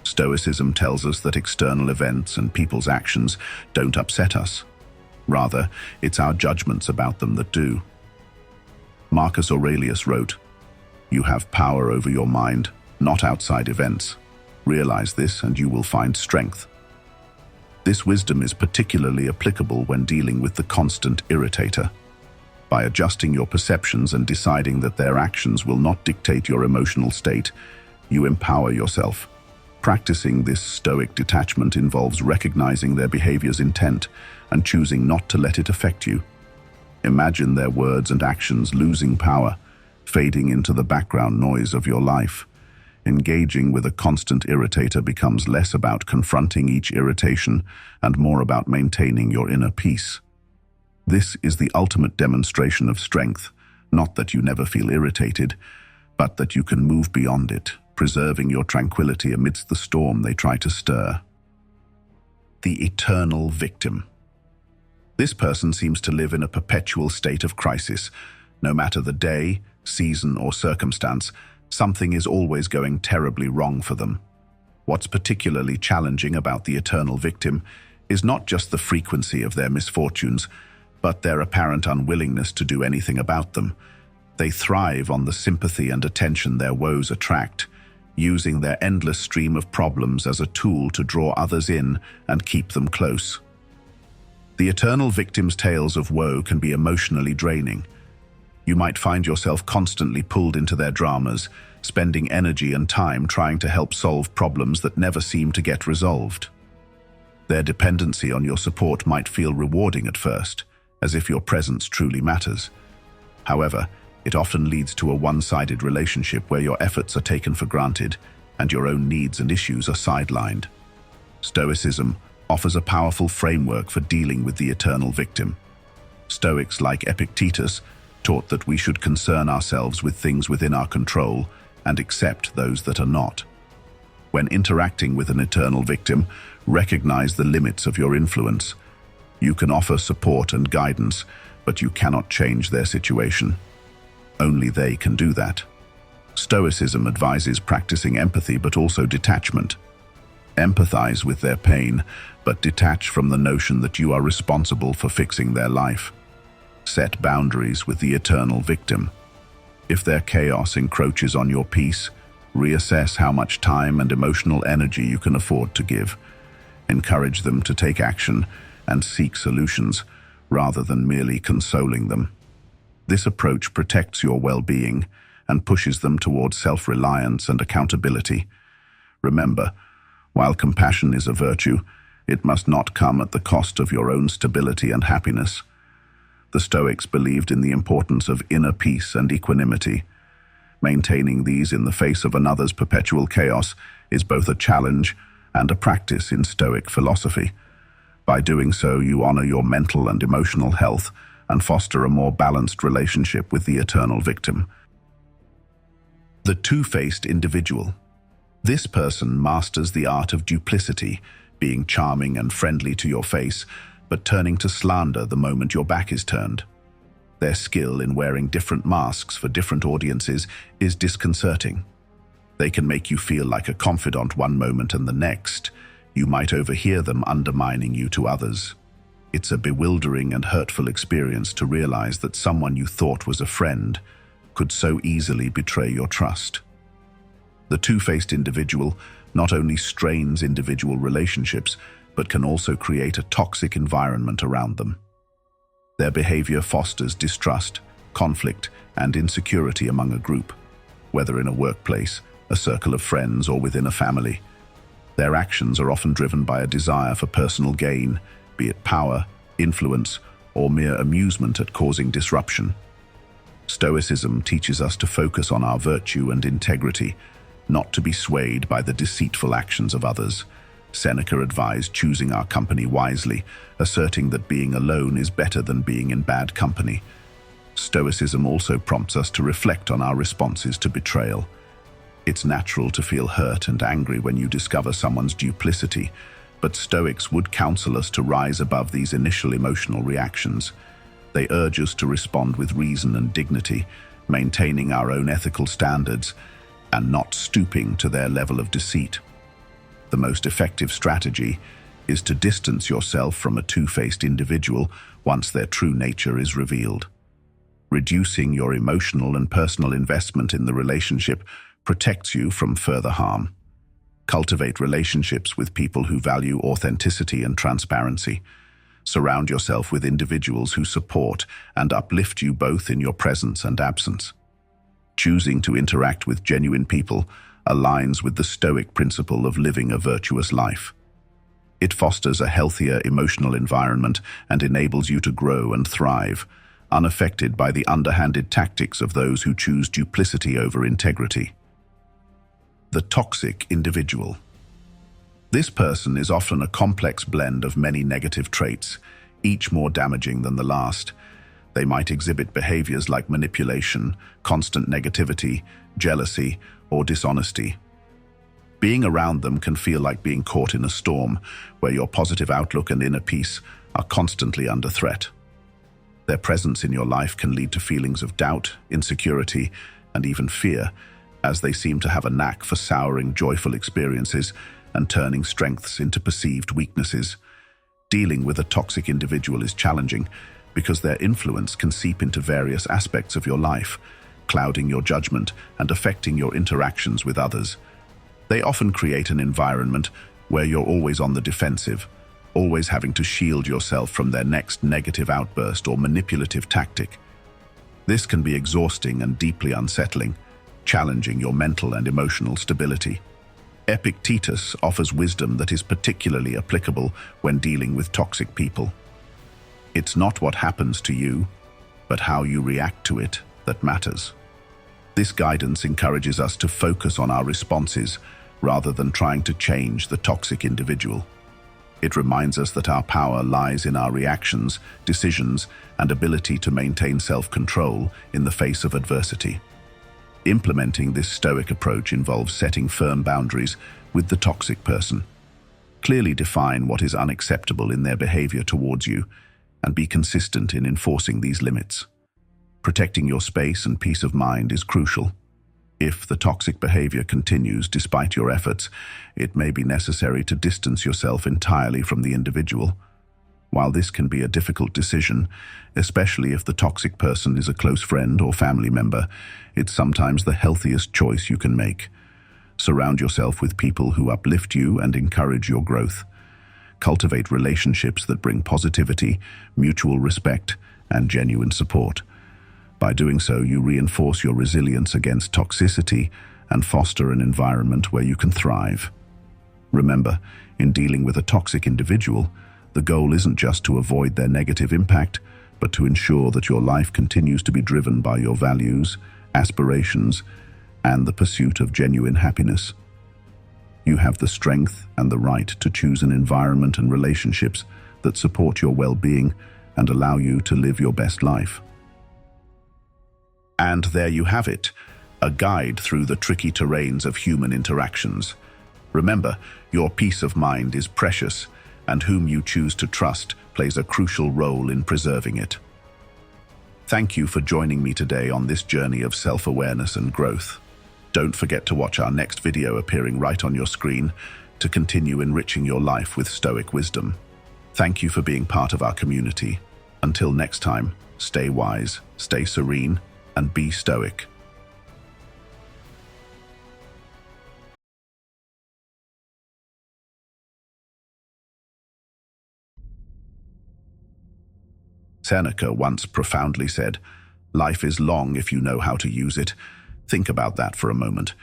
Stoicism tells us that external events and people's actions don't upset us. Rather, it's our judgments about them that do. Marcus Aurelius wrote, "You have power over your mind, not outside events. Realize this and you will find strength." This wisdom is particularly applicable when dealing with the constant irritator. By adjusting your perceptions and deciding that their actions will not dictate your emotional state, you empower yourself. Practicing this Stoic detachment involves recognizing their behavior's intent and choosing not to let it affect you. Imagine their words and actions losing power, fading into the background noise of your life. Engaging with a constant irritator becomes less about confronting each irritation and more about maintaining your inner peace. This is the ultimate demonstration of strength, not that you never feel irritated, but that you can move beyond it, preserving your tranquility amidst the storm they try to stir. The eternal victim. This person seems to live in a perpetual state of crisis. No matter the day, season, or circumstance, something is always going terribly wrong for them. What's particularly challenging about the eternal victim is not just the frequency of their misfortunes, but their apparent unwillingness to do anything about them. They thrive on the sympathy and attention their woes attract, using their endless stream of problems as a tool to draw others in and keep them close. The eternal victim's tales of woe can be emotionally draining. You might find yourself constantly pulled into their dramas, spending energy and time trying to help solve problems that never seem to get resolved. Their dependency on your support might feel rewarding at first, as if your presence truly matters. However, it often leads to a one-sided relationship where your efforts are taken for granted and your own needs and issues are sidelined. Stoicism offers a powerful framework for dealing with the eternal victim. Stoics like Epictetus taught that we should concern ourselves with things within our control and accept those that are not. When interacting with an eternal victim, recognize the limits of your influence. You can offer support and guidance, but you cannot change their situation. Only they can do that. Stoicism advises practicing empathy but also detachment. Empathize with their pain, but detach from the notion that you are responsible for fixing their life. Set boundaries with the eternal victim. If their chaos encroaches on your peace, reassess how much time and emotional energy you can afford to give. Encourage them to take action and seek solutions rather than merely consoling them. This approach protects your well-being and pushes them towards self-reliance and accountability. Remember, while compassion is a virtue, it must not come at the cost of your own stability and happiness. The Stoics believed in the importance of inner peace and equanimity. Maintaining these in the face of another's perpetual chaos is both a challenge and a practice in Stoic philosophy. By doing so, you honor your mental and emotional health and foster a more balanced relationship with the eternal victim. The two-faced individual. This person masters the art of duplicity, being charming and friendly to your face, but turning to slander the moment your back is turned. Their skill in wearing different masks for different audiences is disconcerting. They can make you feel like a confidant one moment and the next, you might overhear them undermining you to others. It's a bewildering and hurtful experience to realize that someone you thought was a friend could so easily betray your trust. The two-faced individual not only strains individual relationships, but can also create a toxic environment around them. Their behavior fosters distrust, conflict, and insecurity among a group, whether in a workplace, a circle of friends, or within a family. Their actions are often driven by a desire for personal gain, be it power, influence, or mere amusement at causing disruption. Stoicism teaches us to focus on our virtue and integrity, not to be swayed by the deceitful actions of others. Seneca advised choosing our company wisely, asserting that being alone is better than being in bad company. Stoicism also prompts us to reflect on our responses to betrayal. It's natural to feel hurt and angry when you discover someone's duplicity, but Stoics would counsel us to rise above these initial emotional reactions. They urge us to respond with reason and dignity, maintaining our own ethical standards and not stooping to their level of deceit. The most effective strategy is to distance yourself from a two-faced individual once their true nature is revealed. Reducing your emotional and personal investment in the relationship protects you from further harm. Cultivate relationships with people who value authenticity and transparency. Surround yourself with individuals who support and uplift you both in your presence and absence. Choosing to interact with genuine people aligns with the Stoic principle of living a virtuous life. It fosters a healthier emotional environment and enables you to grow and thrive, unaffected by the underhanded tactics of those who choose duplicity over integrity. The toxic individual. This person is often a complex blend of many negative traits, each more damaging than the last. They might exhibit behaviors like manipulation, constant negativity, jealousy, or dishonesty. Being around them can feel like being caught in a storm, where your positive outlook and inner peace are constantly under threat. Their presence in your life can lead to feelings of doubt, insecurity, and even fear, as they seem to have a knack for souring joyful experiences and turning strengths into perceived weaknesses. Dealing with a toxic individual is challenging because their influence can seep into various aspects of your life, clouding your judgment and affecting your interactions with others. They often create an environment where you're always on the defensive, always having to shield yourself from their next negative outburst or manipulative tactic. This can be exhausting and deeply unsettling, challenging your mental and emotional stability. Epictetus offers wisdom that is particularly applicable when dealing with toxic people. It's not what happens to you, but how you react to it that matters. This guidance encourages us to focus on our responses rather than trying to change the toxic individual. It reminds us that our power lies in our reactions, decisions, and ability to maintain self-control in the face of adversity. Implementing this Stoic approach involves setting firm boundaries with the toxic person. Clearly define what is unacceptable in their behavior towards you, and be consistent in enforcing these limits. Protecting your space and peace of mind is crucial. If the toxic behavior continues despite your efforts, it may be necessary to distance yourself entirely from the individual. While this can be a difficult decision, especially if the toxic person is a close friend or family member, it's sometimes the healthiest choice you can make. Surround yourself with people who uplift you and encourage your growth. Cultivate relationships that bring positivity, mutual respect, and genuine support. By doing so, you reinforce your resilience against toxicity and foster an environment where you can thrive. Remember, in dealing with a toxic individual, the goal isn't just to avoid their negative impact, but to ensure that your life continues to be driven by your values, aspirations, and the pursuit of genuine happiness. You have the strength and the right to choose an environment and relationships that support your well-being and allow you to live your best life. And there you have it, a guide through the tricky terrains of human interactions. Remember, your peace of mind is precious, and whom you choose to trust plays a crucial role in preserving it. Thank you for joining me today on this journey of self-awareness and growth. Don't forget to watch our next video appearing right on your screen to continue enriching your life with Stoic wisdom. Thank you for being part of our community. Until next time, stay wise, stay serene, and be Stoic. Seneca once profoundly said, "Life is long if you know how to use it." Think about that for a moment.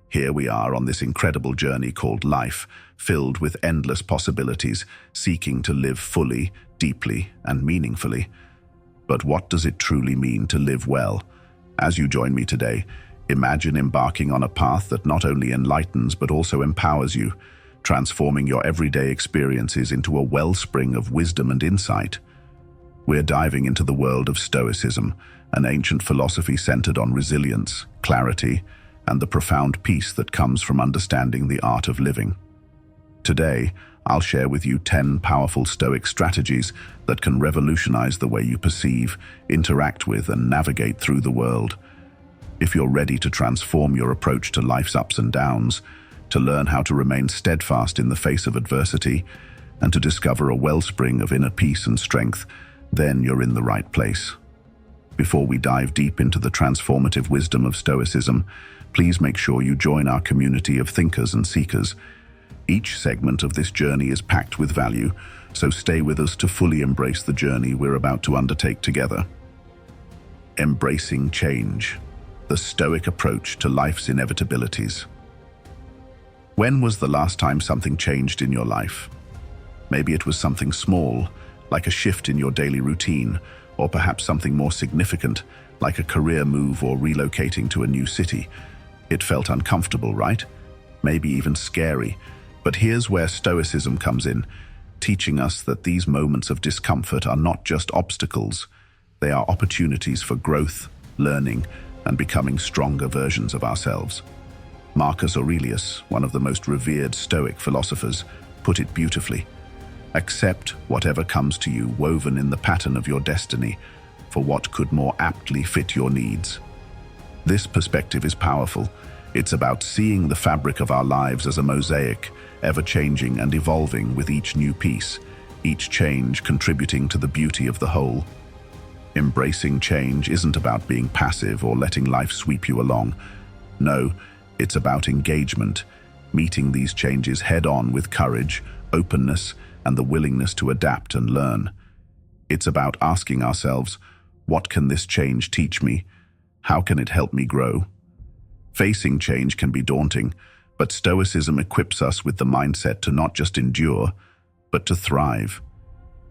Here we are on this incredible journey called life, filled with endless possibilities, seeking to live fully, deeply, and meaningfully. But what does it truly mean to live well? As you join me today, imagine embarking on a path that not only enlightens but also empowers you, transforming your everyday experiences into a wellspring of wisdom and insight. We're diving into the world of Stoicism, an ancient philosophy centered on resilience, clarity, and the profound peace that comes from understanding the art of living. Today, I'll share with you 10 powerful Stoic strategies that can revolutionize the way you perceive, interact with, and navigate through the world. If you're ready to transform your approach to life's ups and downs, to learn how to remain steadfast in the face of adversity, and to discover a wellspring of inner peace and strength, then you're in the right place. Before we dive deep into the transformative wisdom of Stoicism, please make sure you join our community of thinkers and seekers. Each segment of this journey is packed with value, so stay with us to fully embrace the journey we're about to undertake together. Embracing change, the Stoic approach to life's inevitabilities. When was the last time something changed in your life? Maybe it was something small, like a shift in your daily routine, or perhaps something more significant, like a career move or relocating to a new city. It felt uncomfortable, right? Maybe even scary. But here's where Stoicism comes in, teaching us that these moments of discomfort are not just obstacles. They are opportunities for growth, learning, and becoming stronger versions of ourselves. Marcus Aurelius, one of the most revered Stoic philosophers, put it beautifully. Accept whatever comes to you woven in the pattern of your destiny, for what could more aptly fit your needs. This perspective is powerful. It's about seeing the fabric of our lives as a mosaic, ever-changing and evolving with each new piece, each change contributing to the beauty of the whole. Embracing change isn't about being passive or letting life sweep you along. No, it's about engagement, meeting these changes head-on with courage, openness, and the willingness to adapt and learn. It's about asking ourselves, what can this change teach me? How can it help me grow? Facing change can be daunting, but Stoicism equips us with the mindset to not just endure, but to thrive.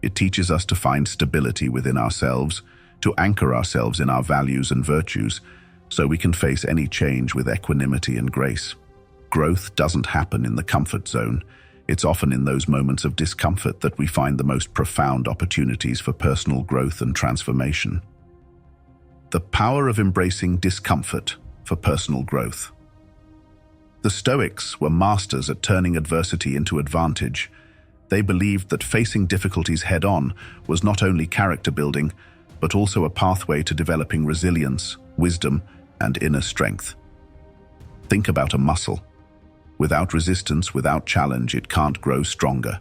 It teaches us to find stability within ourselves, to anchor ourselves in our values and virtues, so we can face any change with equanimity and grace. Growth doesn't happen in the comfort zone. It's often in those moments of discomfort that we find the most profound opportunities for personal growth and transformation. The power of embracing discomfort for personal growth. The Stoics were masters at turning adversity into advantage. They believed that facing difficulties head-on was not only character building, but also a pathway to developing resilience, wisdom, and inner strength. Think about a muscle. Without resistance, without challenge, it can't grow stronger.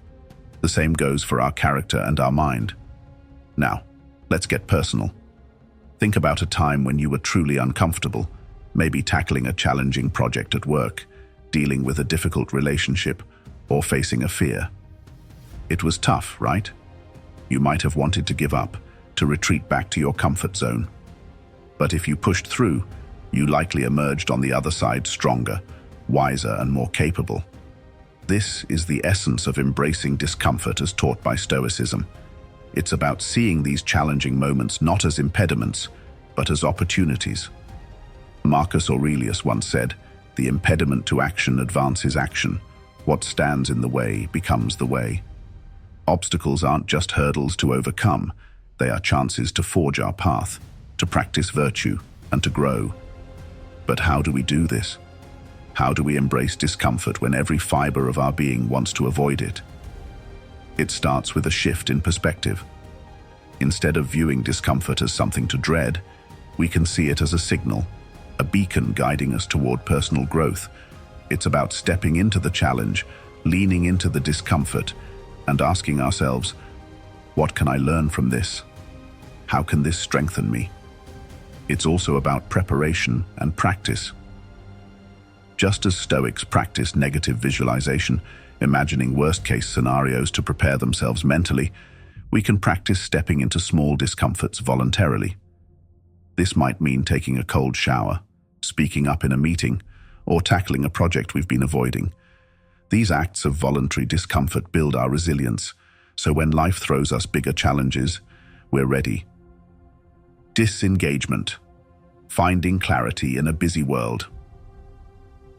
The same goes for our character and our mind. Now, let's get personal. Think about a time when you were truly uncomfortable, maybe tackling a challenging project at work, dealing with a difficult relationship, or facing a fear. It was tough, right? You might have wanted to give up, to retreat back to your comfort zone. But if you pushed through, you likely emerged on the other side stronger, wiser, and more capable. This is the essence of embracing discomfort as taught by Stoicism. It's about seeing these challenging moments not as impediments, but as opportunities. Marcus Aurelius once said, "The impediment to action advances action. What stands in the way becomes the way." Obstacles aren't just hurdles to overcome, they are chances to forge our path, to practice virtue, and to grow. But how do we do this? How do we embrace discomfort when every fiber of our being wants to avoid it? It starts with a shift in perspective. Instead of viewing discomfort as something to dread, we can see it as a signal, a beacon guiding us toward personal growth. It's about stepping into the challenge, leaning into the discomfort, and asking ourselves, what can I learn from this? How can this strengthen me? It's also about preparation and practice. Just as Stoics practiced negative visualization, imagining worst-case scenarios to prepare themselves mentally, we can practice stepping into small discomforts voluntarily. This might mean taking a cold shower, speaking up in a meeting, or tackling a project we've been avoiding. These acts of voluntary discomfort build our resilience, so when life throws us bigger challenges, we're ready. Disengagement. Finding clarity in a busy world.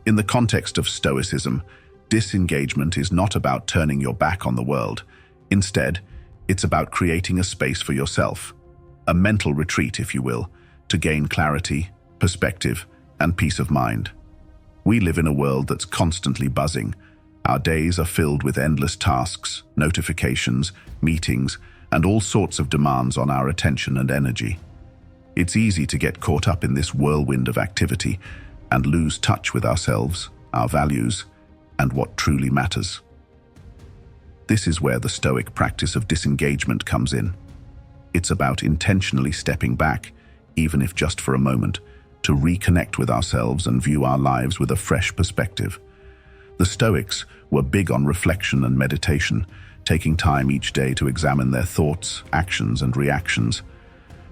In the context of Stoicism, disengagement is not about turning your back on the world. Instead, it's about creating a space for yourself, a mental retreat, if you will, to gain clarity, perspective, and peace of mind. We live in a world that's constantly buzzing. Our days are filled with endless tasks, notifications, meetings, and all sorts of demands on our attention and energy. It's easy to get caught up in this whirlwind of activity and lose touch with ourselves, our values, and what truly matters. This is where the Stoic practice of disengagement comes in. It's about intentionally stepping back, even if just for a moment, to reconnect with ourselves and view our lives with a fresh perspective. The Stoics were big on reflection and meditation, taking time each day to examine their thoughts, actions, and reactions.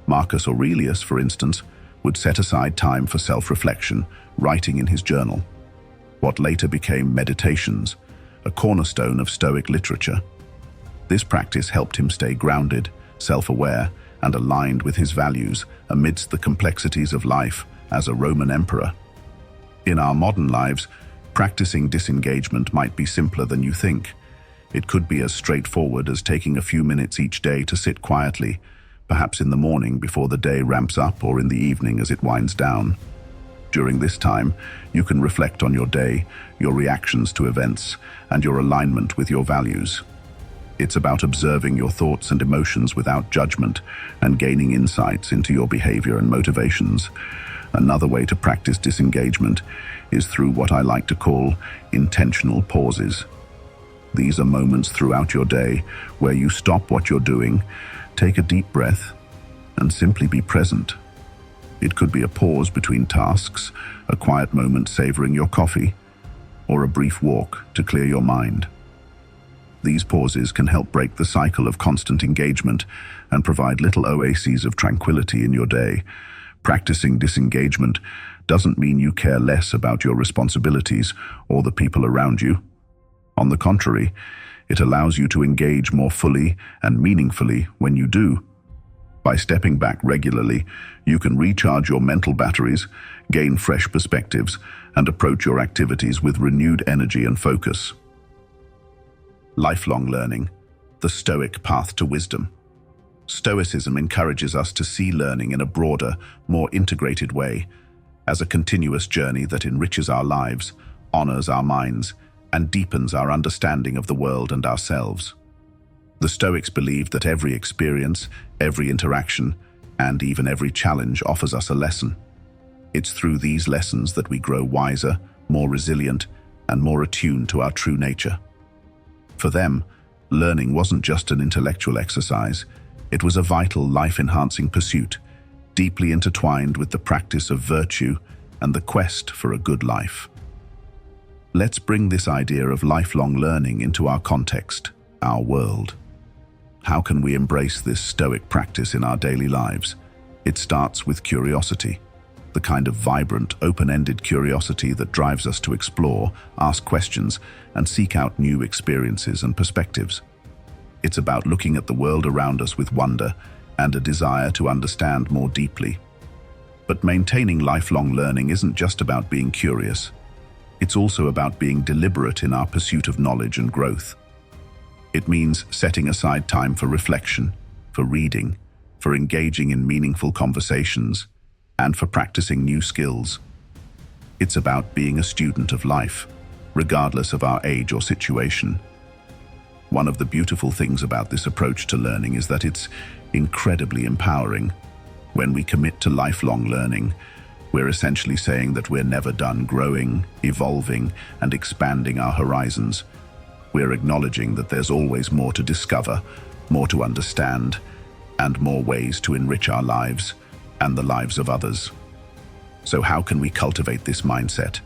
Marcus Aurelius, for instance, would set aside time for self-reflection, writing in his journal. What later became Meditations, a cornerstone of Stoic literature. This practice helped him stay grounded, self-aware, and aligned with his values amidst the complexities of life as a Roman emperor. In our modern lives, practicing disengagement might be simpler than you think. It could be as straightforward as taking a few minutes each day to sit quietly, perhaps in the morning before the day ramps up or in the evening as it winds down. During this time, you can reflect on your day, your reactions to events, and your alignment with your values. It's about observing your thoughts and emotions without judgment and gaining insights into your behavior and motivations. Another way to practice disengagement is through what I like to call intentional pauses. These are moments throughout your day where you stop what you're doing, take a deep breath, and simply be present. It could be a pause between tasks, a quiet moment savoring your coffee, or a brief walk to clear your mind. These pauses can help break the cycle of constant engagement and provide little oases of tranquility in your day. Practicing disengagement doesn't mean you care less about your responsibilities or the people around you. On the contrary, it allows you to engage more fully and meaningfully when you do. By stepping back regularly, you can recharge your mental batteries, gain fresh perspectives, and approach your activities with renewed energy and focus. Lifelong learning, the Stoic path to wisdom. Stoicism encourages us to see learning in a broader, more integrated way, as a continuous journey that enriches our lives, honors our minds, and deepens our understanding of the world and ourselves. The Stoics believed that every experience, every interaction, and even every challenge offers us a lesson. It's through these lessons that we grow wiser, more resilient, and more attuned to our true nature. For them, learning wasn't just an intellectual exercise, it was a vital, life-enhancing pursuit, deeply intertwined with the practice of virtue and the quest for a good life. Let's bring this idea of lifelong learning into our context, our world. How can we embrace this Stoic practice in our daily lives? It starts with curiosity, the kind of vibrant, open-ended curiosity that drives us to explore, ask questions, and seek out new experiences and perspectives. It's about looking at the world around us with wonder and a desire to understand more deeply. But maintaining lifelong learning isn't just about being curious. It's also about being deliberate in our pursuit of knowledge and growth. It means setting aside time for reflection, for reading, for engaging in meaningful conversations, and for practicing new skills. It's about being a student of life, regardless of our age or situation. One of the beautiful things about this approach to learning is that it's incredibly empowering. When we commit to lifelong learning, we're essentially saying that we're never done growing, evolving, and expanding our horizons. We're acknowledging that there's always more to discover, more to understand, and more ways to enrich our lives and the lives of others. So how can we cultivate this mindset?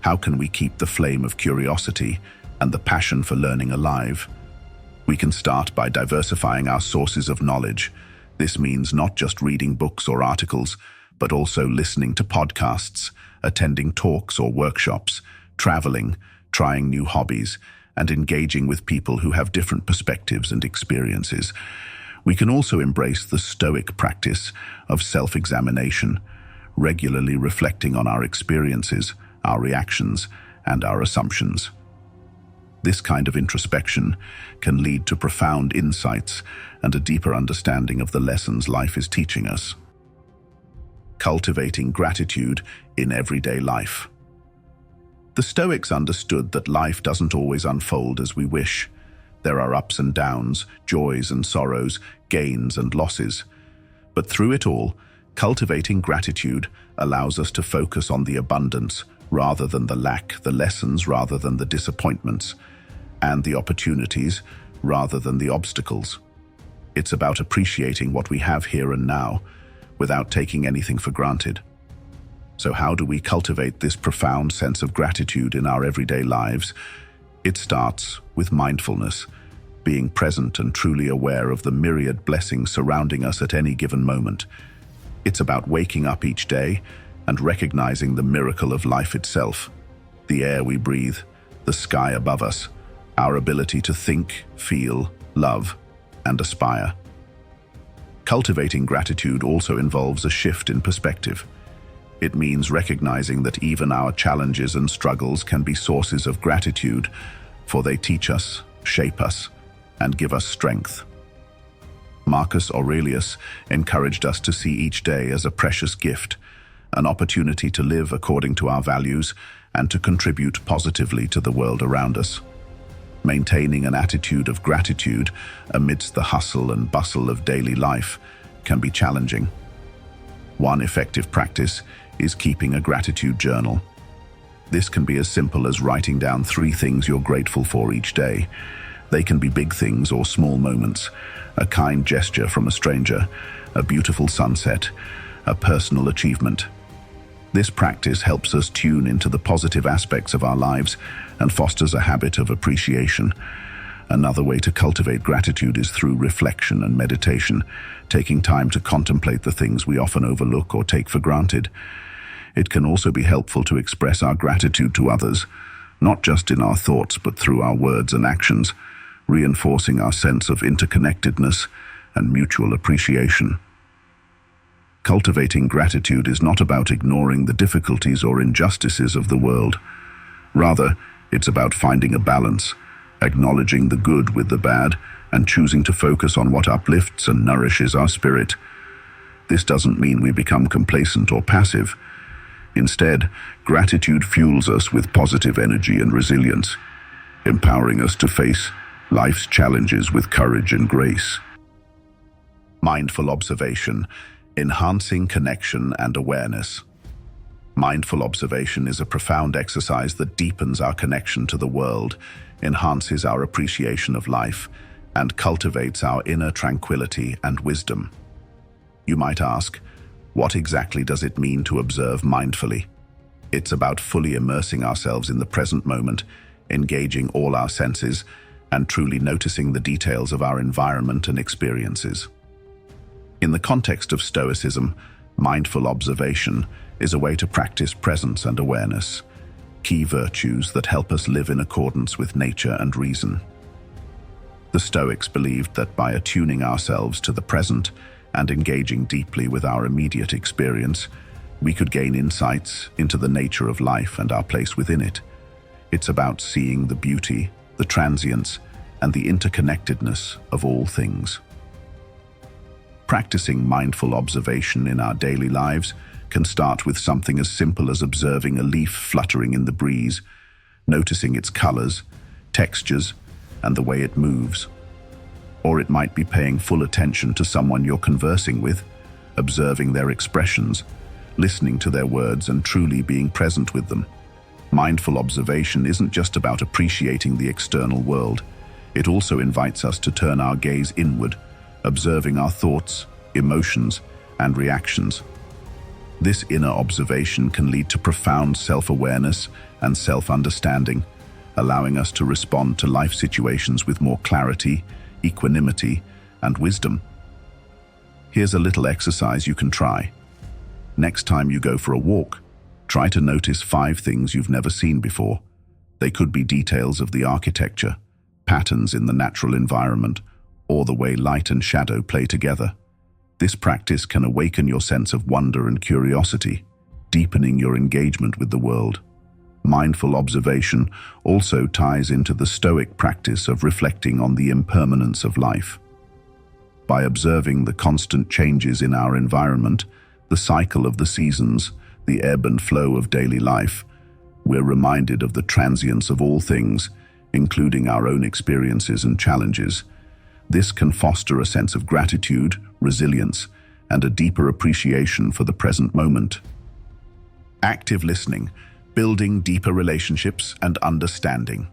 How can we keep the flame of curiosity and the passion for learning alive? We can start by diversifying our sources of knowledge. This means not just reading books or articles, but also listening to podcasts, attending talks or workshops, traveling, trying new hobbies, and engaging with people who have different perspectives and experiences. We can also embrace the Stoic practice of self-examination, regularly reflecting on our experiences, our reactions, and our assumptions. This kind of introspection can lead to profound insights and a deeper understanding of the lessons life is teaching us. Cultivating gratitude in everyday life. The Stoics understood that life doesn't always unfold as we wish. There are ups and downs, joys and sorrows, gains and losses. But through it all, cultivating gratitude allows us to focus on the abundance rather than the lack, the lessons rather than the disappointments, and the opportunities rather than the obstacles. It's about appreciating what we have here and now, without taking anything for granted. So how do we cultivate this profound sense of gratitude in our everyday lives? It starts with mindfulness, being present and truly aware of the myriad blessings surrounding us at any given moment. It's about waking up each day and recognizing the miracle of life itself, the air we breathe, the sky above us, our ability to think, feel, love, and aspire. Cultivating gratitude also involves a shift in perspective. It means recognizing that even our challenges and struggles can be sources of gratitude, for they teach us, shape us, and give us strength. Marcus Aurelius encouraged us to see each day as a precious gift, an opportunity to live according to our values and to contribute positively to the world around us. Maintaining an attitude of gratitude amidst the hustle and bustle of daily life can be challenging. One effective practice is keeping a gratitude journal. This can be as simple as writing down 3 things you're grateful for each day. They can be big things or small moments, a kind gesture from a stranger, a beautiful sunset, a personal achievement. This practice helps us tune into the positive aspects of our lives and fosters a habit of appreciation. Another way to cultivate gratitude is through reflection and meditation, taking time to contemplate the things we often overlook or take for granted. It can also be helpful to express our gratitude to others, not just in our thoughts but through our words and actions, reinforcing our sense of interconnectedness and mutual appreciation. Cultivating gratitude is not about ignoring the difficulties or injustices of the world. Rather, it's about finding a balance, acknowledging the good with the bad, and choosing to focus on what uplifts and nourishes our spirit. This doesn't mean we become complacent or passive. Instead, gratitude fuels us with positive energy and resilience, empowering us to face life's challenges with courage and grace. Mindful observation, enhancing connection and awareness. Mindful observation is a profound exercise that deepens our connection to the world, enhances our appreciation of life, and cultivates our inner tranquility and wisdom. You might ask, what exactly does it mean to observe mindfully? It's about fully immersing ourselves in the present moment, engaging all our senses, and truly noticing the details of our environment and experiences. In the context of Stoicism, mindful observation is a way to practice presence and awareness, key virtues that help us live in accordance with nature and reason. The Stoics believed that by attuning ourselves to the present and engaging deeply with our immediate experience, we could gain insights into the nature of life and our place within it. It's about seeing the beauty, the transience, and the interconnectedness of all things. Practicing mindful observation in our daily lives can start with something as simple as observing a leaf fluttering in the breeze, noticing its colors, textures, and the way it moves. Or it might be paying full attention to someone you're conversing with, observing their expressions, listening to their words, and truly being present with them. Mindful observation isn't just about appreciating the external world. It also invites us to turn our gaze inward, observing our thoughts, emotions, and reactions. This inner observation can lead to profound self-awareness and self-understanding, allowing us to respond to life situations with more clarity, equanimity, and wisdom. Here's a little exercise you can try. Next time you go for a walk, try to notice 5 things you've never seen before. They could be details of the architecture, patterns in the natural environment, or the way light and shadow play together. This practice can awaken your sense of wonder and curiosity, deepening your engagement with the world. Mindful observation also ties into the Stoic practice of reflecting on the impermanence of life. By observing the constant changes in our environment, the cycle of the seasons, the ebb and flow of daily life, we're reminded of the transience of all things, including our own experiences and challenges. This can foster a sense of gratitude, resilience, and a deeper appreciation for the present moment. Active listening, building deeper relationships and understanding.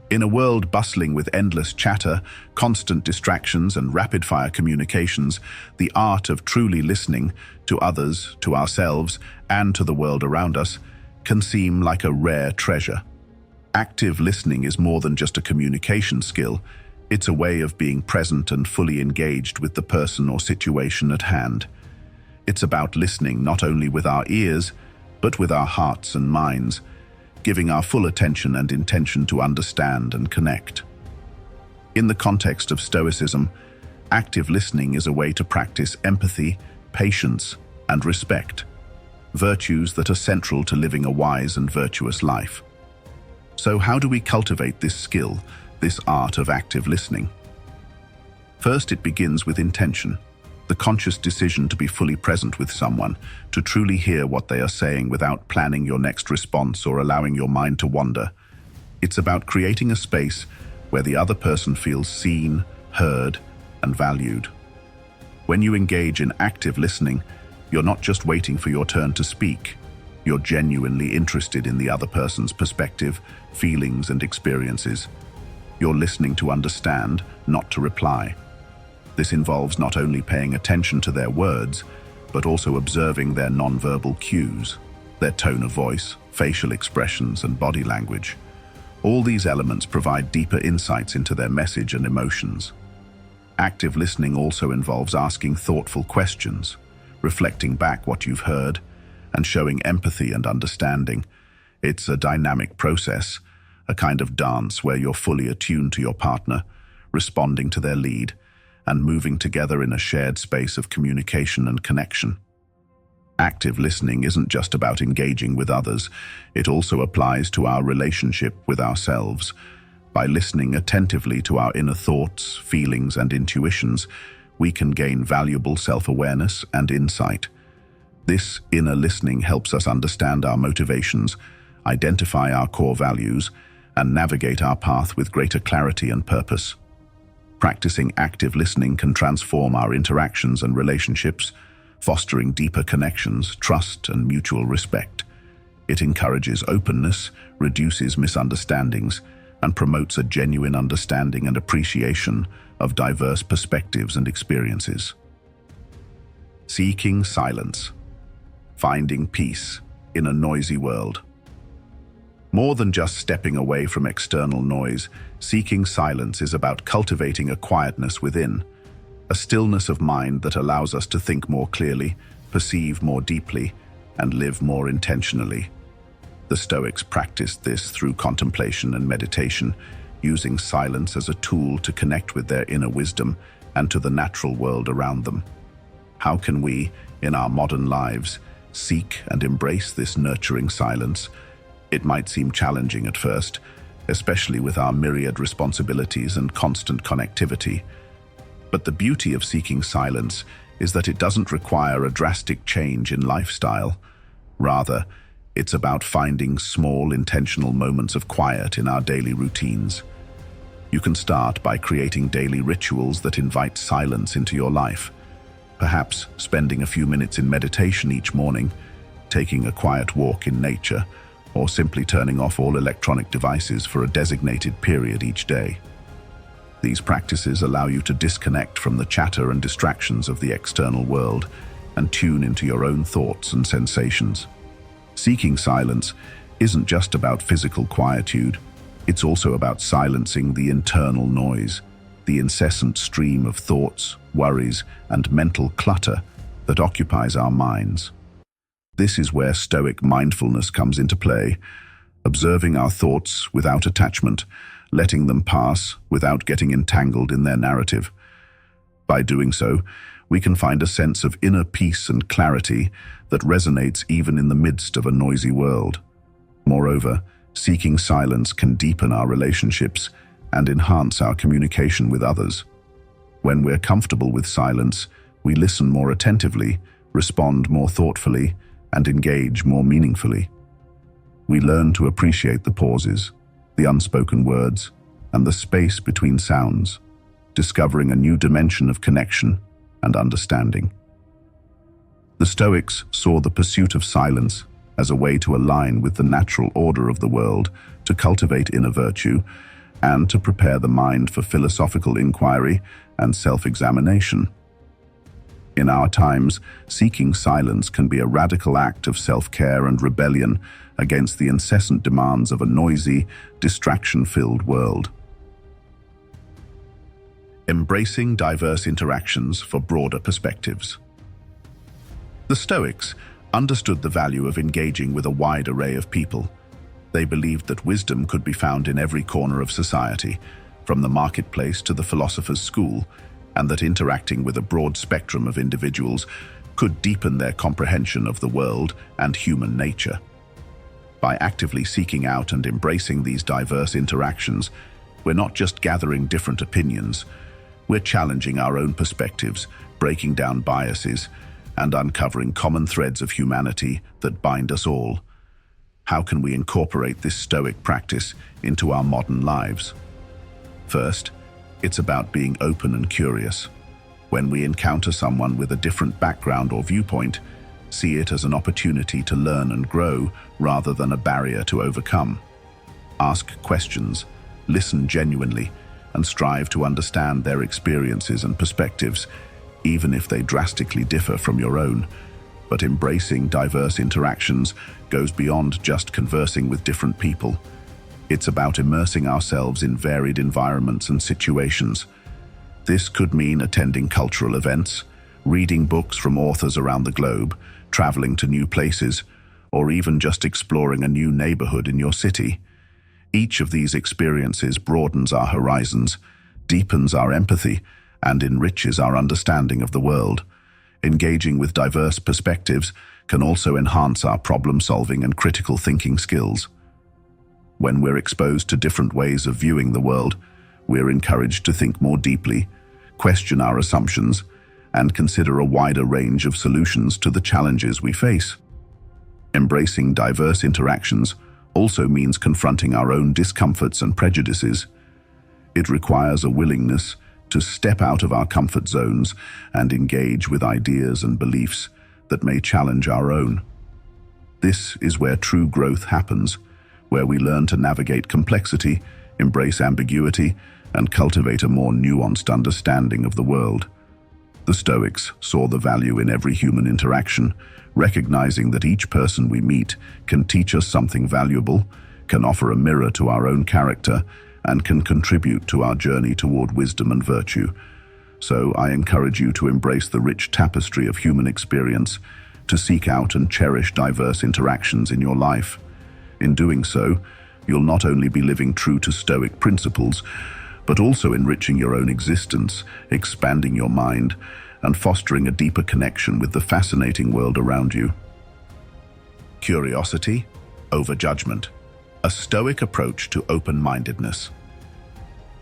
In a world bustling with endless chatter, constant distractions, and rapid-fire communications, the art of truly listening to others, to ourselves, and to the world around us can seem like a rare treasure. Active listening is more than just a communication skill. It's a way of being present and fully engaged with the person or situation at hand. It's about listening not only with our ears, but with our hearts and minds, giving our full attention and intention to understand and connect. In the context of Stoicism, active listening is a way to practice empathy, patience, and respect, virtues that are central to living a wise and virtuous life. So how do we cultivate this skill, this art of active listening? First, it begins with intention, the conscious decision to be fully present with someone, to truly hear what they are saying without planning your next response or allowing your mind to wander. It's about creating a space where the other person feels seen, heard, and valued. When you engage in active listening, You're not just waiting for your turn to speak. You're genuinely interested in the other person's perspective, feelings, and experiences. You're listening to understand, not to reply. This involves not only paying attention to their words, but also observing their nonverbal cues, their tone of voice, facial expressions, and body language. All these elements provide deeper insights into their message and emotions. Active listening also involves asking thoughtful questions, reflecting back what you've heard, and showing empathy and understanding. It's a dynamic process, a kind of dance where you're fully attuned to your partner, responding to their lead, and moving together in a shared space of communication and connection. Active listening isn't just about engaging with others, it also applies to our relationship with ourselves. By listening attentively to our inner thoughts, feelings, and intuitions, we can gain valuable self-awareness and insight. This inner listening helps us understand our motivations, identify our core values, and navigate our path with greater clarity and purpose. Practicing active listening can transform our interactions and relationships, fostering deeper connections, trust, and mutual respect. It encourages openness, reduces misunderstandings, and promotes a genuine understanding and appreciation of diverse perspectives and experiences. Seeking silence. Finding peace in a noisy world. More than just stepping away from external noise, seeking silence is about cultivating a quietness within, a stillness of mind that allows us to think more clearly, perceive more deeply, and live more intentionally. The Stoics practiced this through contemplation and meditation, using silence as a tool to connect with their inner wisdom and to the natural world around them. How can we, in our modern lives, seek and embrace this nurturing silence? It might seem challenging at first, especially with our myriad responsibilities and constant connectivity. But the beauty of seeking silence is that it doesn't require a drastic change in lifestyle. Rather, it's about finding small, intentional moments of quiet in our daily routines. You can start by creating daily rituals that invite silence into your life. Perhaps spending a few minutes in meditation each morning, taking a quiet walk in nature, or simply turning off all electronic devices for a designated period each day. These practices allow you to disconnect from the chatter and distractions of the external world and tune into your own thoughts and sensations. Seeking silence isn't just about physical quietude, it's also about silencing the internal noise, the incessant stream of thoughts, worries, and mental clutter that occupies our minds. This is where Stoic mindfulness comes into play, observing our thoughts without attachment, letting them pass without getting entangled in their narrative. By doing so, we can find a sense of inner peace and clarity that resonates even in the midst of a noisy world. Moreover, seeking silence can deepen our relationships and enhance our communication with others. When we're comfortable with silence, we listen more attentively, respond more thoughtfully, and engage more meaningfully. We learn to appreciate the pauses, the unspoken words, and the space between sounds, discovering a new dimension of connection and understanding. The Stoics saw the pursuit of silence as a way to align with the natural order of the world, to cultivate inner virtue, and to prepare the mind for philosophical inquiry and self-examination. In our times, seeking silence can be a radical act of self-care and rebellion against the incessant demands of a noisy, distraction-filled world. Embracing diverse interactions for broader perspectives. The Stoics understood the value of engaging with a wide array of people. They believed that wisdom could be found in every corner of society, from the marketplace to the philosopher's school, and that interacting with a broad spectrum of individuals could deepen their comprehension of the world and human nature. By actively seeking out and embracing these diverse interactions, we're not just gathering different opinions, we're challenging our own perspectives, breaking down biases, and uncovering common threads of humanity that bind us all. How can we incorporate this Stoic practice into our modern lives? First, it's about being open and curious. When we encounter someone with a different background or viewpoint, See it as an opportunity to learn and grow rather than a barrier to overcome. Ask questions, listen genuinely, and strive to understand their experiences and perspectives, even if they drastically differ from your own. But embracing diverse interactions goes beyond just conversing with different people. It's about immersing ourselves in varied environments and situations. This could mean attending cultural events, reading books from authors around the globe, traveling to new places, or even just exploring a new neighborhood in your city. Each of these experiences broadens our horizons, deepens our empathy, and enriches our understanding of the world. Engaging with diverse perspectives can also enhance our problem-solving and critical thinking skills. When we're exposed to different ways of viewing the world, we're encouraged to think more deeply, question our assumptions, and consider a wider range of solutions to the challenges we face. Embracing diverse interactions also means confronting our own discomforts and prejudices. It requires a willingness to step out of our comfort zones and engage with ideas and beliefs that may challenge our own. This is where true growth happens, where we learn to navigate complexity, embrace ambiguity, and cultivate a more nuanced understanding of the world. The Stoics saw the value in every human interaction, recognizing that each person we meet can teach us something valuable, can offer a mirror to our own character, and can contribute to our journey toward wisdom and virtue. So I encourage you to embrace the rich tapestry of human experience, to seek out and cherish diverse interactions in your life. In doing so, you'll not only be living true to Stoic principles, but also enriching your own existence, expanding your mind, and fostering a deeper connection with the fascinating world around you. Curiosity over judgment. A Stoic approach to open-mindedness.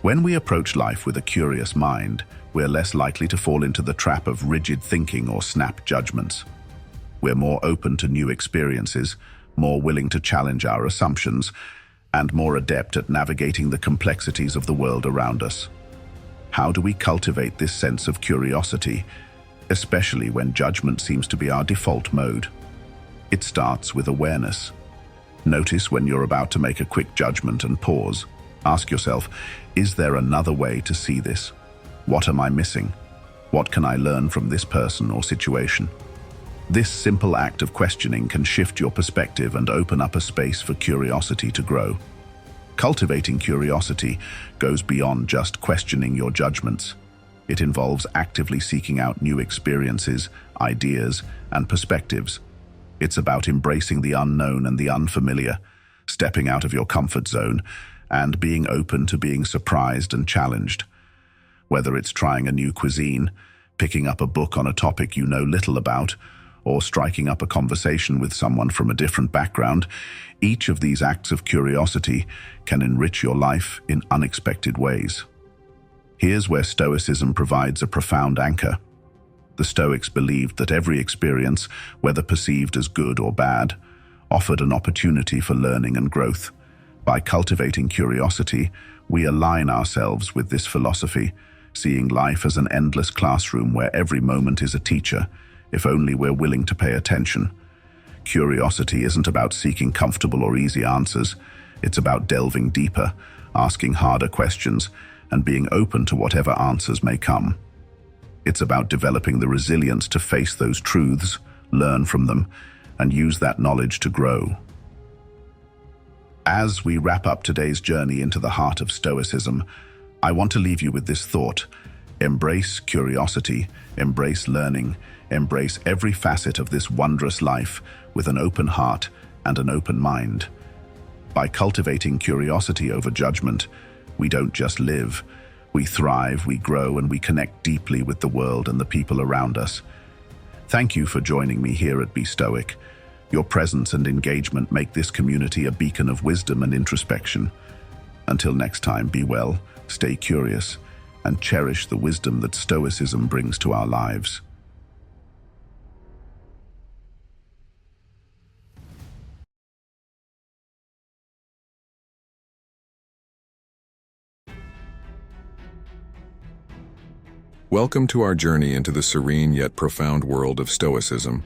When we approach life with a curious mind, we're less likely to fall into the trap of rigid thinking or snap judgments. We're more open to new experiences, more willing to challenge our assumptions, and more adept at navigating the complexities of the world around us. How do we cultivate this sense of curiosity, especially when judgment seems to be our default mode? It starts with awareness. Notice when you're about to make a quick judgment and pause. Ask yourself, is there another way to see this? What am I missing? What can I learn from this person or situation? This simple act of questioning can shift your perspective and open up a space for curiosity to grow. Cultivating curiosity goes beyond just questioning your judgments. It involves actively seeking out new experiences, ideas, and perspectives. It's about embracing the unknown and the unfamiliar, stepping out of your comfort zone, and being open to being surprised and challenged. Whether it's trying a new cuisine, picking up a book on a topic you know little about, or striking up a conversation with someone from a different background, each of these acts of curiosity can enrich your life in unexpected ways. Here's where Stoicism provides a profound anchor. The Stoics believed that every experience, whether perceived as good or bad, offered an opportunity for learning and growth. By cultivating curiosity, we align ourselves with this philosophy, seeing life as an endless classroom where every moment is a teacher, if only we're willing to pay attention. Curiosity isn't about seeking comfortable or easy answers. It's about delving deeper, asking harder questions, and being open to whatever answers may come. It's about developing the resilience to face those truths, learn from them, and use that knowledge to grow. As we wrap up today's journey into the heart of Stoicism, I want to leave you with this thought. Embrace curiosity, embrace learning, embrace every facet of this wondrous life with an open heart and an open mind. By cultivating curiosity over judgment, we don't just live. We thrive, we grow, and we connect deeply with the world and the people around us. Thank you for joining me here at Be Stoic. Your presence and engagement make this community a beacon of wisdom and introspection. Until next time, be well, stay curious, and cherish the wisdom that Stoicism brings to our lives. Welcome to our journey into the serene yet profound world of Stoicism,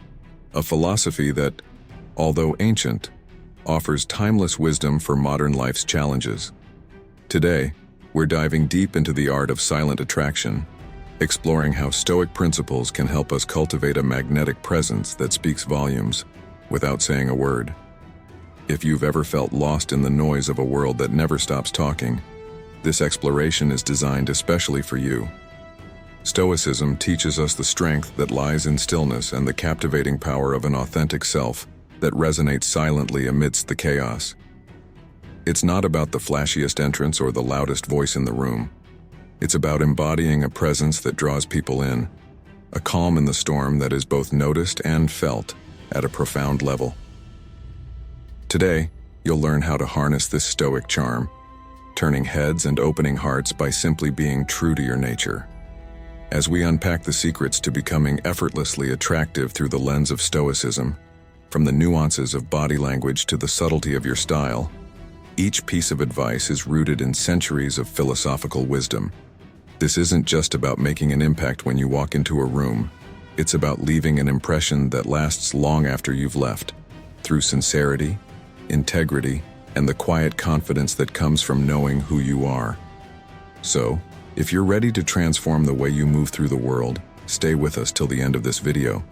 a philosophy that, although ancient, offers timeless wisdom for modern life's challenges. Today, we're diving deep into the art of silent attraction, exploring how Stoic principles can help us cultivate a magnetic presence that speaks volumes without saying a word. If you've ever felt lost in the noise of a world that never stops talking, this exploration is designed especially for you. Stoicism teaches us the strength that lies in stillness and the captivating power of an authentic self that resonates silently amidst the chaos. It's not about the flashiest entrance or the loudest voice in the room. It's about embodying a presence that draws people in, a calm in the storm that is both noticed and felt at a profound level. Today, you'll learn how to harness this Stoic charm, turning heads and opening hearts by simply being true to your nature. As we unpack the secrets to becoming effortlessly attractive through the lens of Stoicism, from the nuances of body language to the subtlety of your style, each piece of advice is rooted in centuries of philosophical wisdom. This isn't just about making an impact when you walk into a room. It's about leaving an impression that lasts long after you've left, through sincerity, integrity, and the quiet confidence that comes from knowing who you are. So, if you're ready to transform the way you move through the world, stay with us till the end of this video.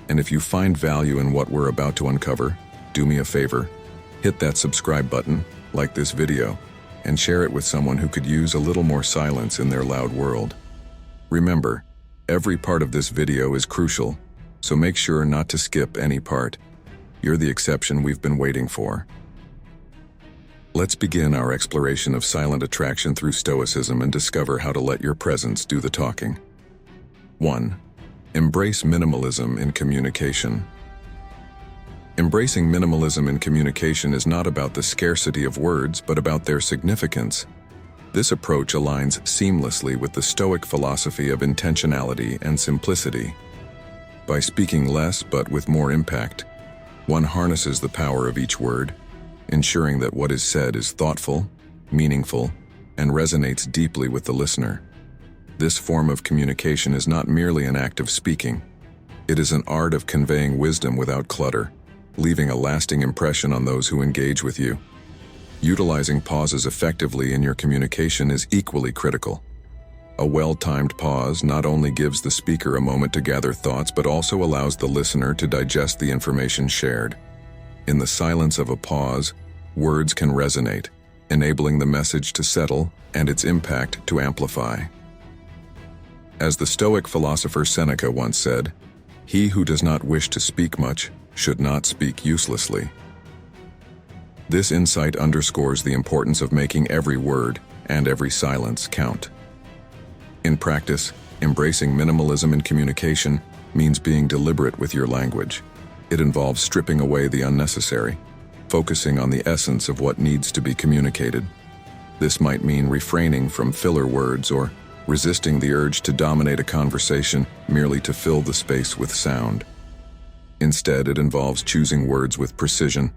And if you find value in what we're about to uncover, do me a favor, hit that subscribe button, like this video, and share it with someone who could use a little more silence in their loud world. Remember, every part of this video is crucial, so make sure not to skip any part. You're the exception we've been waiting for. Let's begin our exploration of silent attraction through Stoicism and discover how to let your presence do the talking. 1. Embrace minimalism in communication. Embracing minimalism in communication is not about the scarcity of words, but about their significance. This approach aligns seamlessly with the Stoic philosophy of intentionality and simplicity. By speaking less but with more impact, one harnesses the power of each word, ensuring that what is said is thoughtful, meaningful, and resonates deeply with the listener. This form of communication is not merely an act of speaking. It is an art of conveying wisdom without clutter, leaving a lasting impression on those who engage with you. Utilizing pauses effectively in your communication is equally critical. A well-timed pause not only gives the speaker a moment to gather thoughts, but also allows the listener to digest the information shared. In the silence of a pause, words can resonate, enabling the message to settle and its impact to amplify. As the Stoic philosopher Seneca once said, "He who does not wish to speak much should not speak uselessly." This insight underscores the importance of making every word and every silence count. In practice, embracing minimalism in communication means being deliberate with your language. It involves stripping away the unnecessary, focusing on the essence of what needs to be communicated. This might mean refraining from filler words or resisting the urge to dominate a conversation merely to fill the space with sound. Instead, it involves choosing words with precision,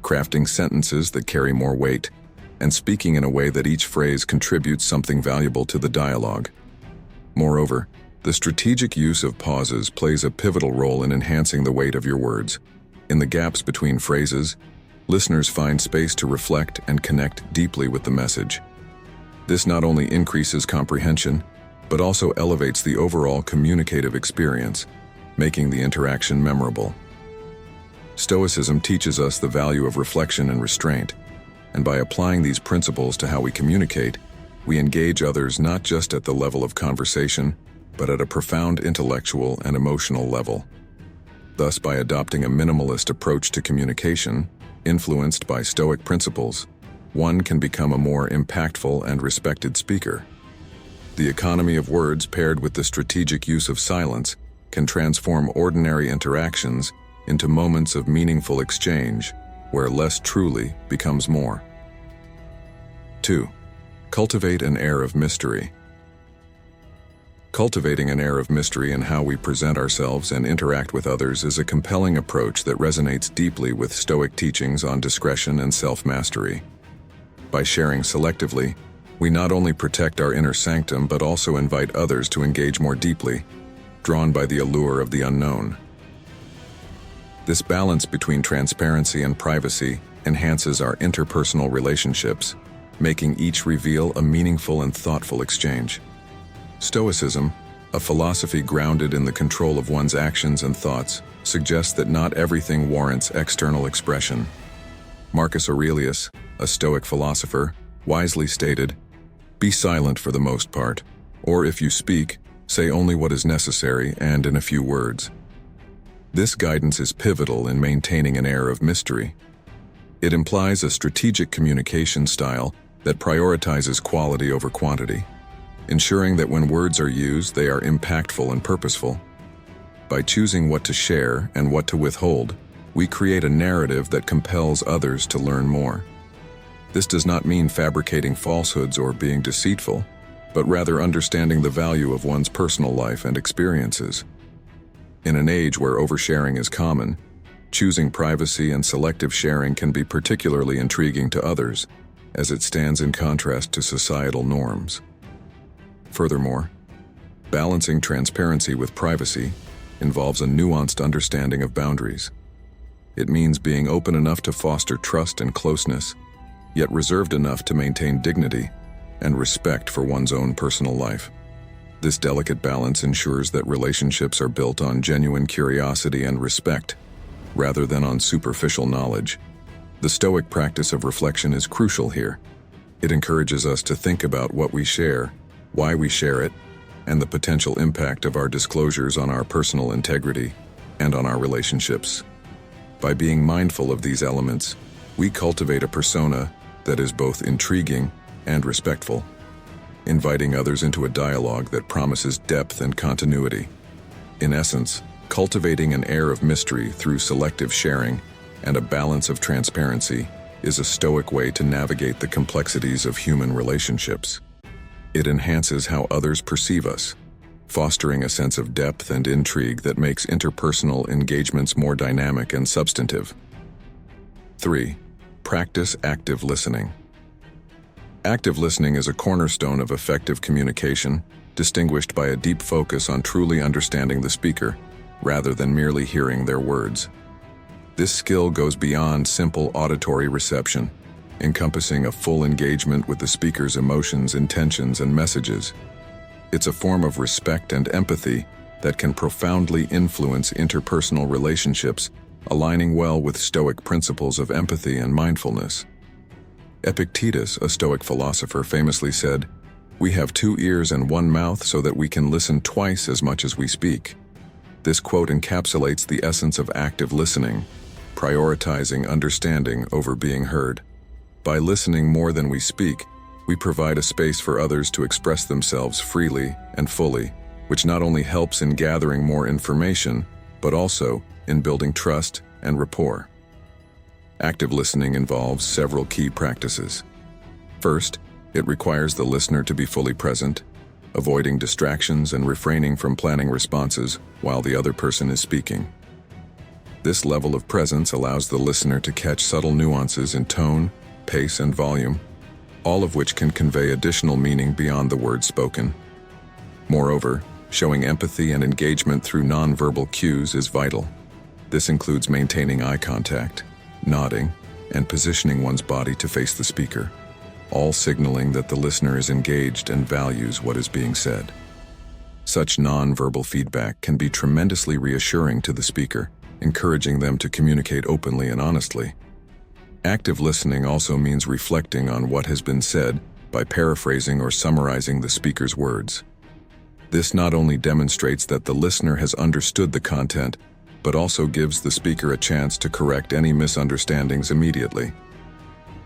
crafting sentences that carry more weight, and speaking in a way that each phrase contributes something valuable to the dialogue. Moreover, the strategic use of pauses plays a pivotal role in enhancing the weight of your words. In the gaps between phrases, listeners find space to reflect and connect deeply with the message. This not only increases comprehension, but also elevates the overall communicative experience, making the interaction memorable. Stoicism teaches us the value of reflection and restraint, and by applying these principles to how we communicate, we engage others not just at the level of conversation, but at a profound intellectual and emotional level. Thus, by adopting a minimalist approach to communication, influenced by Stoic principles, one can become a more impactful and respected speaker. The economy of words paired with the strategic use of silence can transform ordinary interactions into moments of meaningful exchange, where less truly becomes more. 2. Cultivate an air of mystery. Cultivating an air of mystery in how we present ourselves and interact with others is a compelling approach that resonates deeply with Stoic teachings on discretion and self-mastery. By sharing selectively, we not only protect our inner sanctum but also invite others to engage more deeply, drawn by the allure of the unknown. This balance between transparency and privacy enhances our interpersonal relationships, making each reveal a meaningful and thoughtful exchange. Stoicism, a philosophy grounded in the control of one's actions and thoughts, suggests that not everything warrants external expression. Marcus Aurelius, a Stoic philosopher, wisely stated, "Be silent for the most part, or if you speak, say only what is necessary and in a few words." This guidance is pivotal in maintaining an air of mystery. It implies a strategic communication style that prioritizes quality over quantity, ensuring that when words are used, they are impactful and purposeful. By choosing what to share and what to withhold, we create a narrative that compels others to learn more. This does not mean fabricating falsehoods or being deceitful, but rather understanding the value of one's personal life and experiences. In an age where oversharing is common, choosing privacy and selective sharing can be particularly intriguing to others, as it stands in contrast to societal norms. Furthermore, balancing transparency with privacy involves a nuanced understanding of boundaries. It means being open enough to foster trust and closeness, yet reserved enough to maintain dignity and respect for one's own personal life. This delicate balance ensures that relationships are built on genuine curiosity and respect, rather than on superficial knowledge. The Stoic practice of reflection is crucial here. It encourages us to think about what we share, why we share it, and the potential impact of our disclosures on our personal integrity and on our relationships. By being mindful of these elements, we cultivate a persona that is both intriguing and respectful, inviting others into a dialogue that promises depth and continuity. In essence, cultivating an air of mystery through selective sharing and a balance of transparency is a Stoic way to navigate the complexities of human relationships. It enhances how others perceive us, fostering a sense of depth and intrigue that makes interpersonal engagements more dynamic and substantive. 3. Practice active listening. Active listening is a cornerstone of effective communication, distinguished by a deep focus on truly understanding the speaker, rather than merely hearing their words. This skill goes beyond simple auditory reception, encompassing a full engagement with the speaker's emotions, intentions, and messages. It's a form of respect and empathy that can profoundly influence interpersonal relationships, aligning well with Stoic principles of empathy and mindfulness. Epictetus, a Stoic philosopher, famously said, "We have 2 ears and 1 mouth so that we can listen twice as much as we speak." This quote encapsulates the essence of active listening, prioritizing understanding over being heard. By listening more than we speak, we provide a space for others to express themselves freely and fully, which not only helps in gathering more information, but also in building trust and rapport. Active listening involves several key practices. First, it requires the listener to be fully present, avoiding distractions and refraining from planning responses while the other person is speaking. This level of presence allows the listener to catch subtle nuances in tone, pace, and volume, all of which can convey additional meaning beyond the words spoken. Moreover, showing empathy and engagement through nonverbal cues is vital. This includes maintaining eye contact, nodding, and positioning one's body to face the speaker, all signaling that the listener is engaged and values what is being said. Such nonverbal feedback can be tremendously reassuring to the speaker, encouraging them to communicate openly and honestly. Active listening also means reflecting on what has been said by paraphrasing or summarizing the speaker's words. This not only demonstrates that the listener has understood the content, but also gives the speaker a chance to correct any misunderstandings immediately.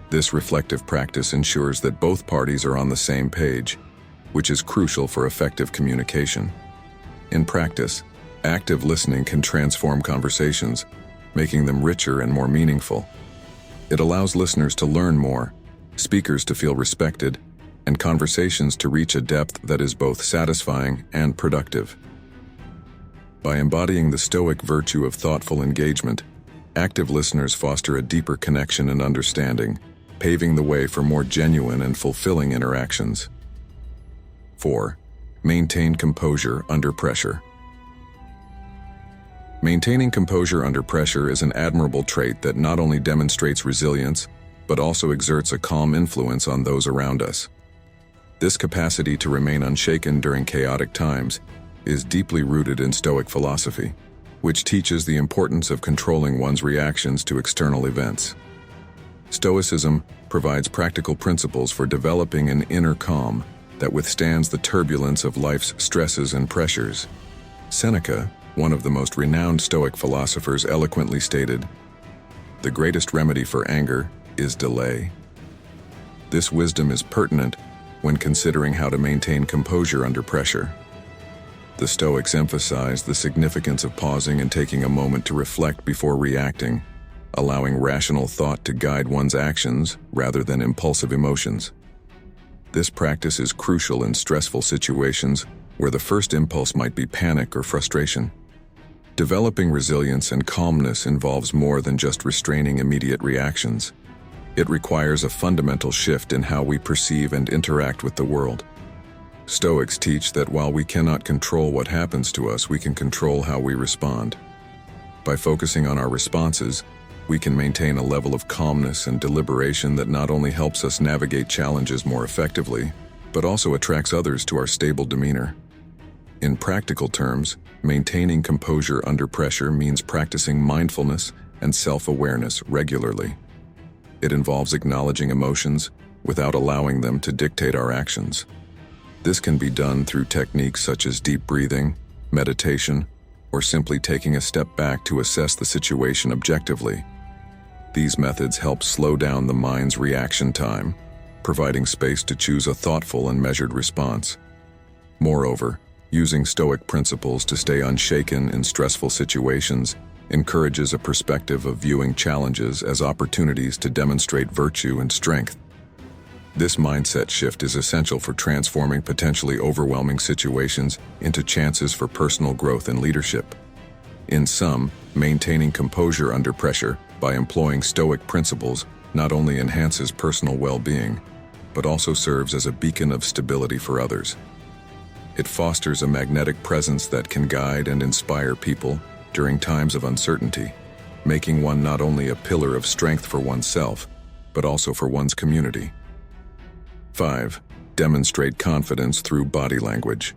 This reflective practice ensures that both parties are on the same page, which is crucial for effective communication. In practice, active listening can transform conversations, making them richer and more meaningful. It allows listeners to learn more, speakers to feel respected, and conversations to reach a depth that is both satisfying and productive. By embodying the Stoic virtue of thoughtful engagement, active listeners foster a deeper connection and understanding, paving the way for more genuine and fulfilling interactions. 4. Maintain composure under pressure. Maintaining composure under pressure is an admirable trait that not only demonstrates resilience, but also exerts a calm influence on those around us. This capacity to remain unshaken during chaotic times is deeply rooted in Stoic philosophy, which teaches the importance of controlling one's reactions to external events. Stoicism provides practical principles for developing an inner calm that withstands the turbulence of life's stresses and pressures. Seneca, one of the most renowned Stoic philosophers, eloquently stated, "The greatest remedy for anger is delay." This wisdom is pertinent when considering how to maintain composure under pressure. The Stoics emphasize the significance of pausing and taking a moment to reflect before reacting, allowing rational thought to guide one's actions rather than impulsive emotions. This practice is crucial in stressful situations where the first impulse might be panic or frustration. Developing resilience and calmness involves more than just restraining immediate reactions. It requires a fundamental shift in how we perceive and interact with the world. Stoics teach that while we cannot control what happens to us, we can control how we respond. By focusing on our responses, we can maintain a level of calmness and deliberation that not only helps us navigate challenges more effectively, but also attracts others to our stable demeanor. In practical terms, maintaining composure under pressure means practicing mindfulness and self-awareness regularly. It involves acknowledging emotions without allowing them to dictate our actions. This can be done through techniques such as deep breathing, meditation, or simply taking a step back to assess the situation objectively. These methods help slow down the mind's reaction time, providing space to choose a thoughtful and measured response. Moreover, using Stoic principles to stay unshaken in stressful situations encourages a perspective of viewing challenges as opportunities to demonstrate virtue and strength. This mindset shift is essential for transforming potentially overwhelming situations into chances for personal growth and leadership. In sum, maintaining composure under pressure by employing Stoic principles not only enhances personal well-being, but also serves as a beacon of stability for others. It fosters a magnetic presence that can guide and inspire people during times of uncertainty, making one not only a pillar of strength for oneself, but also for one's community. 5. Demonstrate confidence through body language.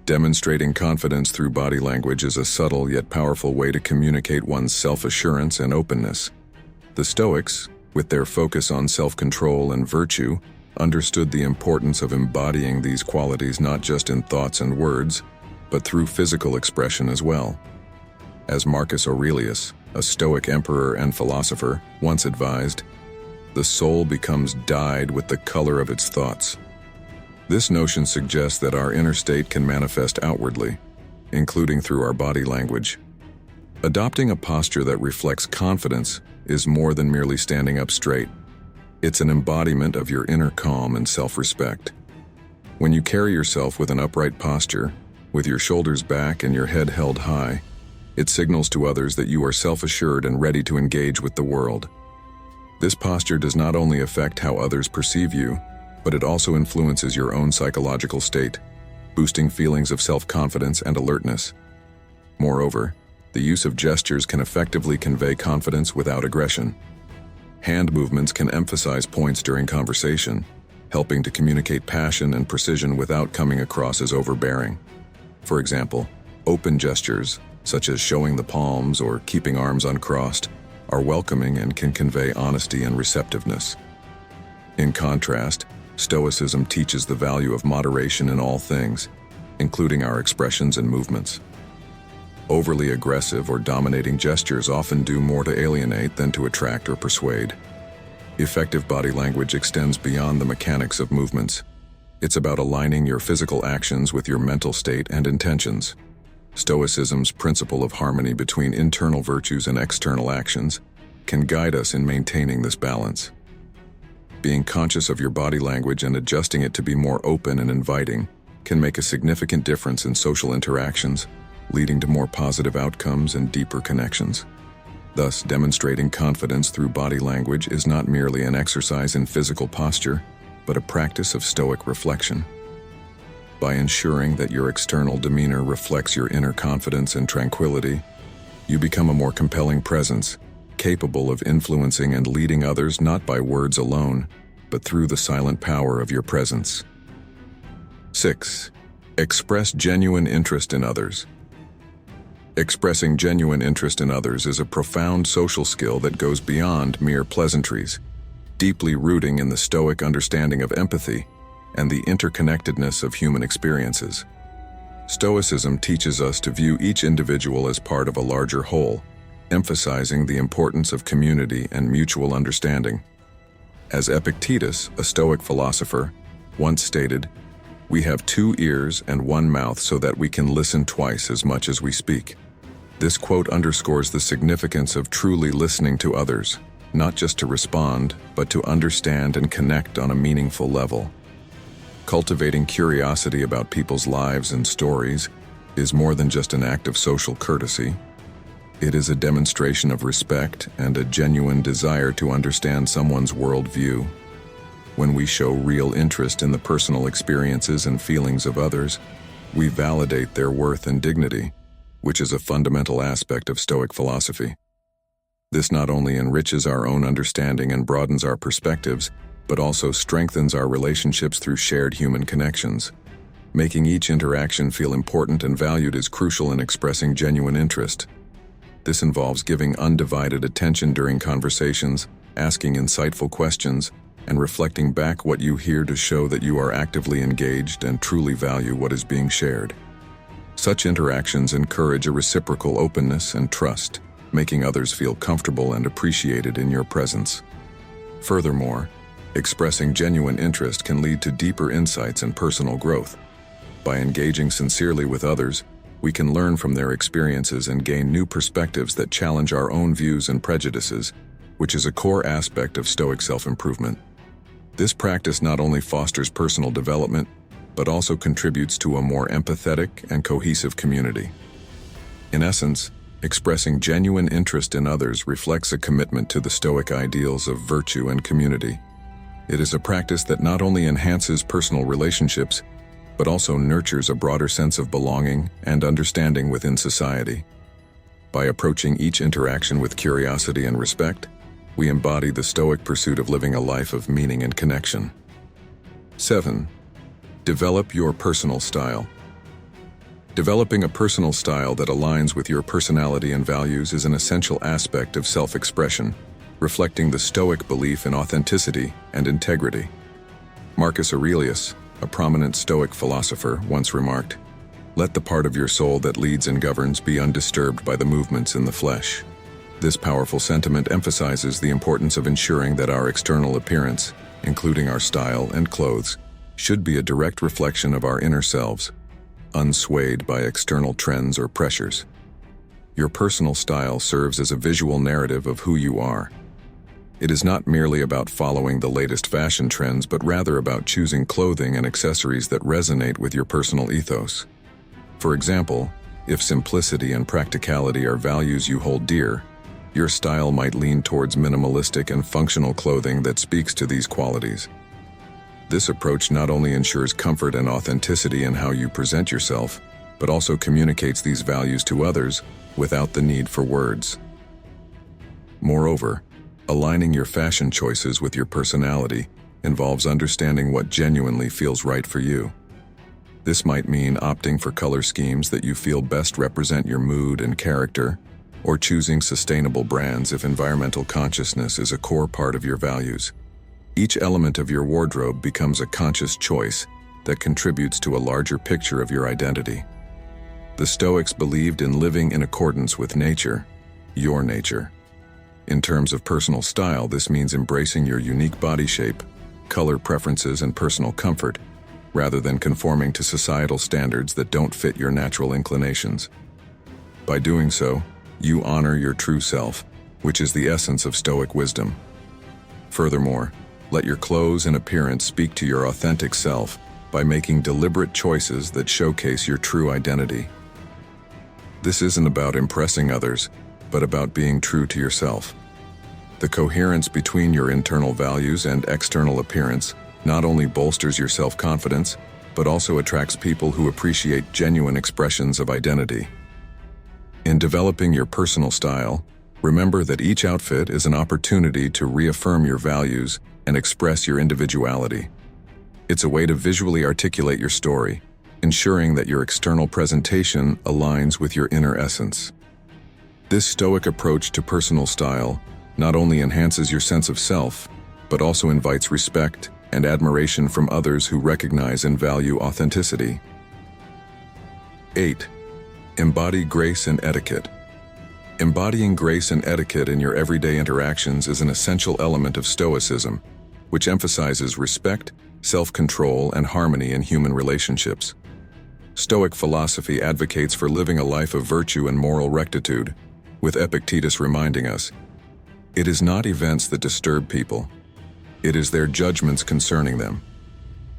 Demonstrating confidence through body language is a subtle yet powerful way to communicate one's self-assurance and openness. The Stoics, with their focus on self-control and virtue, understood the importance of embodying these qualities not just in thoughts and words, but through physical expression as well. As Marcus Aurelius, a Stoic emperor and philosopher, once advised, "The soul becomes dyed with the color of its thoughts." This notion suggests that our inner state can manifest outwardly, including through our body language. Adopting a posture that reflects confidence is more than merely standing up straight. It's an embodiment of your inner calm and self-respect. When you carry yourself with an upright posture, with your shoulders back and your head held high, it signals to others that you are self-assured and ready to engage with the world. This posture does not only affect how others perceive you, but it also influences your own psychological state, boosting feelings of self-confidence and alertness. Moreover, the use of gestures can effectively convey confidence without aggression. Hand movements can emphasize points during conversation, helping to communicate passion and precision without coming across as overbearing. For example, open gestures, such as showing the palms or keeping arms uncrossed, are welcoming and can convey honesty and receptiveness. In contrast, Stoicism teaches the value of moderation in all things, including our expressions and movements. Overly aggressive or dominating gestures often do more to alienate than to attract or persuade. Effective body language extends beyond the mechanics of movements. It's about aligning your physical actions with your mental state and intentions. Stoicism's principle of harmony between internal virtues and external actions can guide us in maintaining this balance. Being conscious of your body language and adjusting it to be more open and inviting can make a significant difference in social interactions, leading to more positive outcomes and deeper connections. Thus, demonstrating confidence through body language is not merely an exercise in physical posture, but a practice of Stoic reflection. By ensuring that your external demeanor reflects your inner confidence and tranquility, you become a more compelling presence, capable of influencing and leading others not by words alone, but through the silent power of your presence. 6. Express genuine interest in others. Expressing genuine interest in others is a profound social skill that goes beyond mere pleasantries, deeply rooting in the Stoic understanding of empathy and the interconnectedness of human experiences. Stoicism teaches us to view each individual as part of a larger whole, emphasizing the importance of community and mutual understanding. As Epictetus, a Stoic philosopher, once stated, "We have 2 ears and 1 mouth so that we can listen twice as much as we speak." This quote underscores the significance of truly listening to others, not just to respond, but to understand and connect on a meaningful level. Cultivating curiosity about people's lives and stories is more than just an act of social courtesy. It is a demonstration of respect and a genuine desire to understand someone's worldview. When we show real interest in the personal experiences and feelings of others, we validate their worth and dignity, which is a fundamental aspect of Stoic philosophy. This not only enriches our own understanding and broadens our perspectives, but also strengthens our relationships through shared human connections. Making each interaction feel important and valued is crucial in expressing genuine interest. This involves giving undivided attention during conversations, asking insightful questions, and reflecting back what you hear to show that you are actively engaged and truly value what is being shared. Such interactions encourage a reciprocal openness and trust, making others feel comfortable and appreciated in your presence. Furthermore, expressing genuine interest can lead to deeper insights and personal growth. By engaging sincerely with others, we can learn from their experiences and gain new perspectives that challenge our own views and prejudices, which is a core aspect of Stoic self-improvement. This practice not only fosters personal development, but also contributes to a more empathetic and cohesive community. In essence, expressing genuine interest in others reflects a commitment to the Stoic ideals of virtue and community. It is a practice that not only enhances personal relationships, but also nurtures a broader sense of belonging and understanding within society. By approaching each interaction with curiosity and respect, we embody the Stoic pursuit of living a life of meaning and connection. 7. Develop your personal style. Developing a personal style that aligns with your personality and values is an essential aspect of self-expression, reflecting the Stoic belief in authenticity and integrity. Marcus Aurelius, a prominent Stoic philosopher, once remarked, "Let the part of your soul that leads and governs be undisturbed by the movements in the flesh." This powerful sentiment emphasizes the importance of ensuring that our external appearance, including our style and clothes, should be a direct reflection of our inner selves, unswayed by external trends or pressures. Your personal style serves as a visual narrative of who you are. It is not merely about following the latest fashion trends, but rather about choosing clothing and accessories that resonate with your personal ethos. For example, if simplicity and practicality are values you hold dear, your style might lean towards minimalistic and functional clothing that speaks to these qualities. This approach not only ensures comfort and authenticity in how you present yourself, but also communicates these values to others without the need for words. Moreover, aligning your fashion choices with your personality involves understanding what genuinely feels right for you. This might mean opting for color schemes that you feel best represent your mood and character, or choosing sustainable brands if environmental consciousness is a core part of your values. Each element of your wardrobe becomes a conscious choice that contributes to a larger picture of your identity. The Stoics believed in living in accordance with nature, your nature. In terms of personal style, this means embracing your unique body shape, color preferences, and personal comfort, rather than conforming to societal standards that don't fit your natural inclinations. By doing so, you honor your true self, which is the essence of Stoic wisdom. Furthermore, let your clothes and appearance speak to your authentic self by making deliberate choices that showcase your true identity. This isn't about impressing others, but about being true to yourself. The coherence between your internal values and external appearance not only bolsters your self-confidence, but also attracts people who appreciate genuine expressions of identity. In developing your personal style, remember that each outfit is an opportunity to reaffirm your values and express your individuality. It's a way to visually articulate your story, ensuring that your external presentation aligns with your inner essence. This Stoic approach to personal style not only enhances your sense of self, but also invites respect and admiration from others who recognize and value authenticity. 8. Embody grace and etiquette. Embodying grace and etiquette in your everyday interactions is an essential element of Stoicism, which emphasizes respect, self-control, and harmony in human relationships. Stoic philosophy advocates for living a life of virtue and moral rectitude, with Epictetus reminding us, "It is not events that disturb people. It is their judgments concerning them."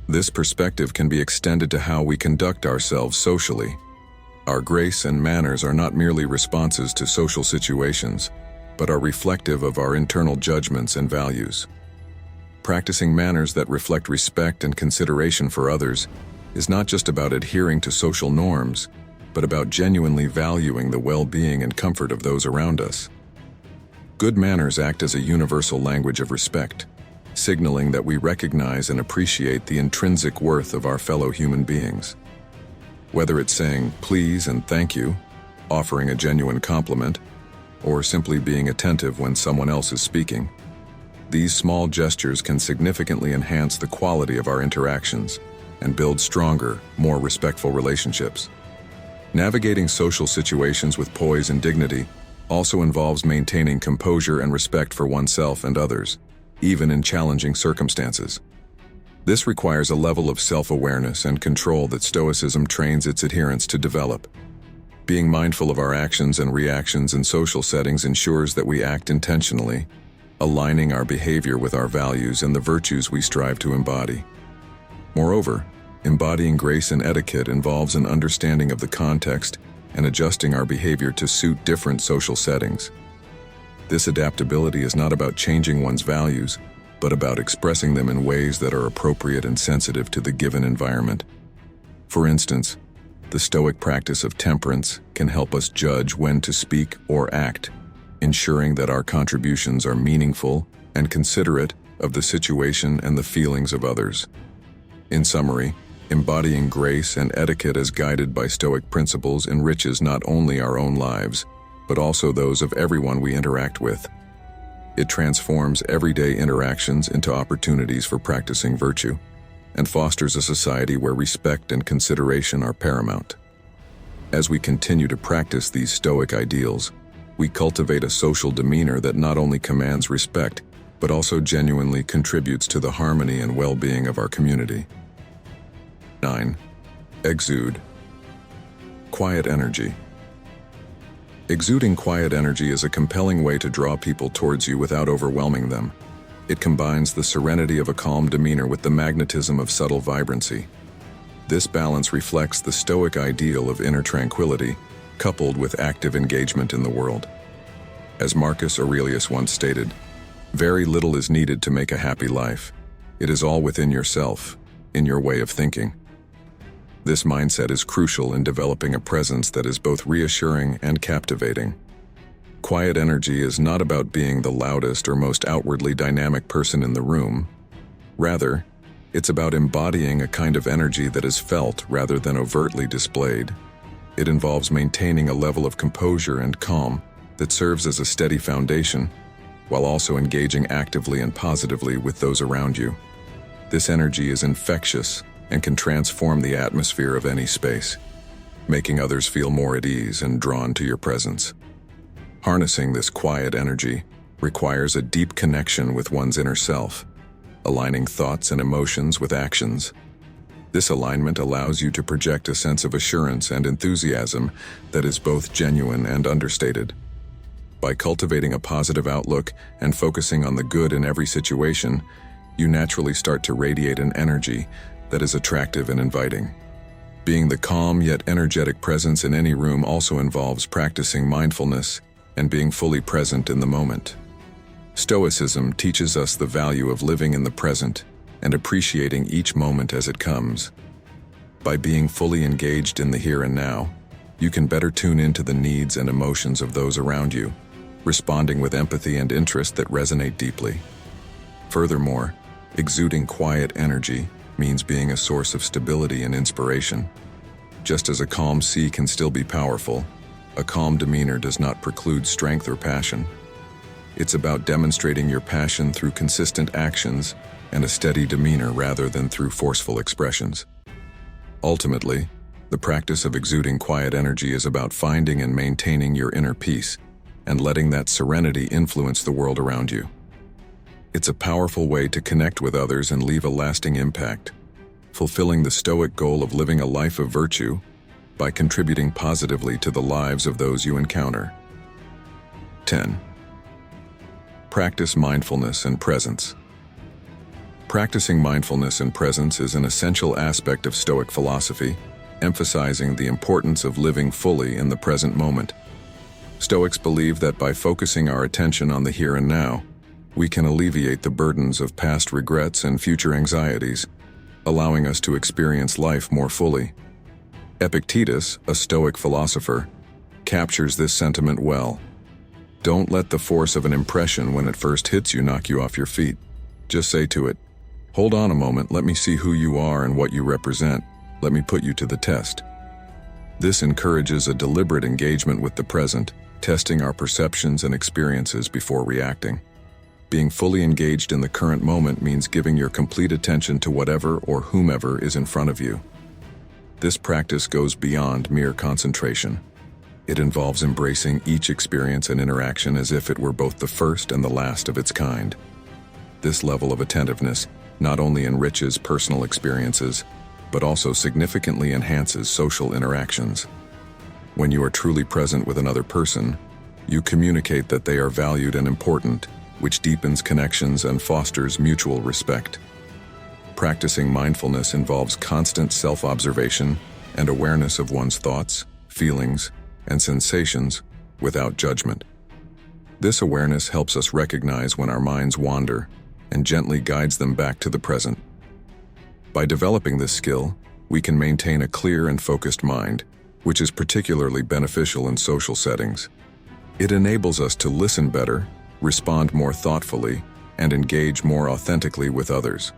This perspective can be extended to how we conduct ourselves socially. Our grace and manners are not merely responses to social situations, but are reflective of our internal judgments and values. Practicing manners that reflect respect and consideration for others is not just about adhering to social norms, but about genuinely valuing the well-being and comfort of those around us. Good manners act as a universal language of respect, signaling that we recognize and appreciate the intrinsic worth of our fellow human beings. Whether it's saying please and thank you, offering a genuine compliment, or simply being attentive when someone else is speaking, these small gestures can significantly enhance the quality of our interactions and build stronger, more respectful relationships. Navigating social situations with poise and dignity also involves maintaining composure and respect for oneself and others, even in challenging circumstances. This requires a level of self-awareness and control that Stoicism trains its adherents to develop. Being mindful of our actions and reactions in social settings ensures that we act intentionally, aligning our behavior with our values and the virtues we strive to embody. Moreover, embodying grace and etiquette involves an understanding of the context and adjusting our behavior to suit different social settings. This adaptability is not about changing one's values, but about expressing them in ways that are appropriate and sensitive to the given environment. For instance, the Stoic practice of temperance can help us judge when to speak or act, ensuring that our contributions are meaningful and considerate of the situation and the feelings of others. In summary, embodying grace and etiquette as guided by Stoic principles enriches not only our own lives, but also those of everyone we interact with. It transforms everyday interactions into opportunities for practicing virtue, and fosters a society where respect and consideration are paramount. As we continue to practice these Stoic ideals, we cultivate a social demeanor that not only commands respect, but also genuinely contributes to the harmony and well-being of our community. 9. Exude. Quiet energy. Exuding quiet energy is a compelling way to draw people towards you without overwhelming them. It combines the serenity of a calm demeanor with the magnetism of subtle vibrancy. This balance reflects the Stoic ideal of inner tranquility, coupled with active engagement in the world. As Marcus Aurelius once stated, "Very little is needed to make a happy life. It is all within yourself, in your way of thinking." This mindset is crucial in developing a presence that is both reassuring and captivating. Quiet energy is not about being the loudest or most outwardly dynamic person in the room. Rather, it's about embodying a kind of energy that is felt rather than overtly displayed. It involves maintaining a level of composure and calm that serves as a steady foundation, while also engaging actively and positively with those around you. This energy is infectious and can transform the atmosphere of any space, making others feel more at ease and drawn to your presence. Harnessing this quiet energy requires a deep connection with one's inner self, aligning thoughts and emotions with actions. This alignment allows you to project a sense of assurance and enthusiasm that is both genuine and understated. By cultivating a positive outlook and focusing on the good in every situation, you naturally start to radiate an energy that is attractive and inviting. Being the calm yet energetic presence in any room also involves practicing mindfulness and being fully present in the moment. Stoicism teaches us the value of living in the present and appreciating each moment as it comes. By being fully engaged in the here and now, you can better tune into the needs and emotions of those around you, responding with empathy and interest that resonate deeply. Furthermore, exuding quiet energy means being a source of stability and inspiration. Just as a calm sea can still be powerful, a calm demeanor does not preclude strength or passion. It's about demonstrating your passion through consistent actions and a steady demeanor rather than through forceful expressions. Ultimately, the practice of exuding quiet energy is about finding and maintaining your inner peace and letting that serenity influence the world around you. It's a powerful way to connect with others and leave a lasting impact, fulfilling the Stoic goal of living a life of virtue by contributing positively to the lives of those you encounter. 10. Practice mindfulness and presence. Practicing mindfulness and presence is an essential aspect of Stoic philosophy, emphasizing the importance of living fully in the present moment. Stoics believe that by focusing our attention on the here and now, we can alleviate the burdens of past regrets and future anxieties, allowing us to experience life more fully. Epictetus, a Stoic philosopher, captures this sentiment well. Don't let the force of an impression when it first hits you knock you off your feet. Just say to it, "Hold on a moment, let me see who you are and what you represent. Let me put you to the test." This encourages a deliberate engagement with the present, testing our perceptions and experiences before reacting. Being fully engaged in the current moment means giving your complete attention to whatever or whomever is in front of you. This practice goes beyond mere concentration. It involves embracing each experience and interaction as if it were both the first and the last of its kind. This level of attentiveness not only enriches personal experiences, but also significantly enhances social interactions. When you are truly present with another person, you communicate that they are valued and important, which deepens connections and fosters mutual respect. Practicing mindfulness involves constant self-observation and awareness of one's thoughts, feelings, and sensations without judgment. This awareness helps us recognize when our minds wander and gently guides them back to the present. By developing this skill, we can maintain a clear and focused mind, which is particularly beneficial in social settings. It enables us to listen better, respond more thoughtfully, and engage more authentically with others.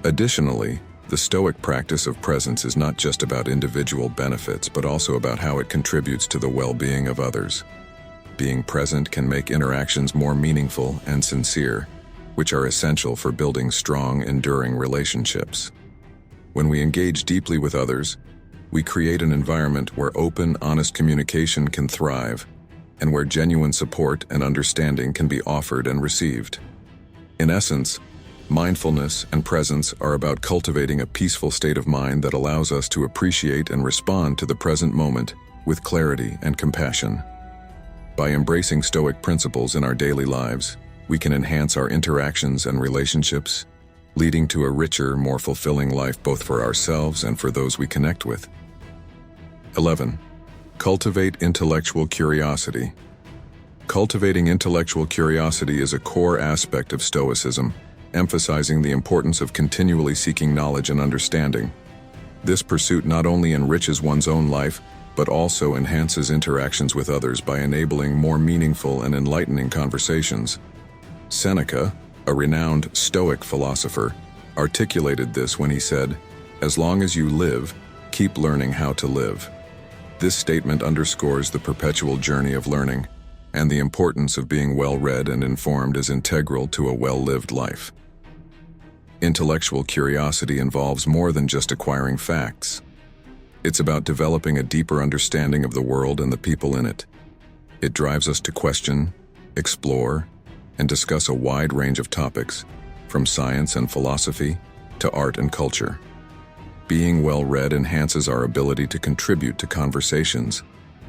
Additionally, the Stoic practice of presence is not just about individual benefits, but also about how it contributes to the well-being of others. Being present can make interactions more meaningful and sincere, which are essential for building strong, enduring relationships. When we engage deeply with others, we create an environment where open, honest communication can thrive, and where genuine support and understanding can be offered and received. In essence, mindfulness and presence are about cultivating a peaceful state of mind that allows us to appreciate and respond to the present moment with clarity and compassion. By embracing Stoic principles in our daily lives, we can enhance our interactions and relationships, leading to a richer, more fulfilling life both for ourselves and for those we connect with. 11. Cultivate intellectual curiosity. Cultivating intellectual curiosity is a core aspect of Stoicism, emphasizing the importance of continually seeking knowledge and understanding. This pursuit not only enriches one's own life, but also enhances interactions with others by enabling more meaningful and enlightening conversations. Seneca, a renowned Stoic philosopher, articulated this when he said, "As long as you live, keep learning how to live." This statement underscores the perpetual journey of learning, and the importance of being well-read and informed is integral to a well-lived life. Intellectual curiosity involves more than just acquiring facts. It's about developing a deeper understanding of the world and the people in it. It drives us to question, explore, and discuss a wide range of topics, from science and philosophy to art and culture. Being well-read enhances our ability to contribute to conversations,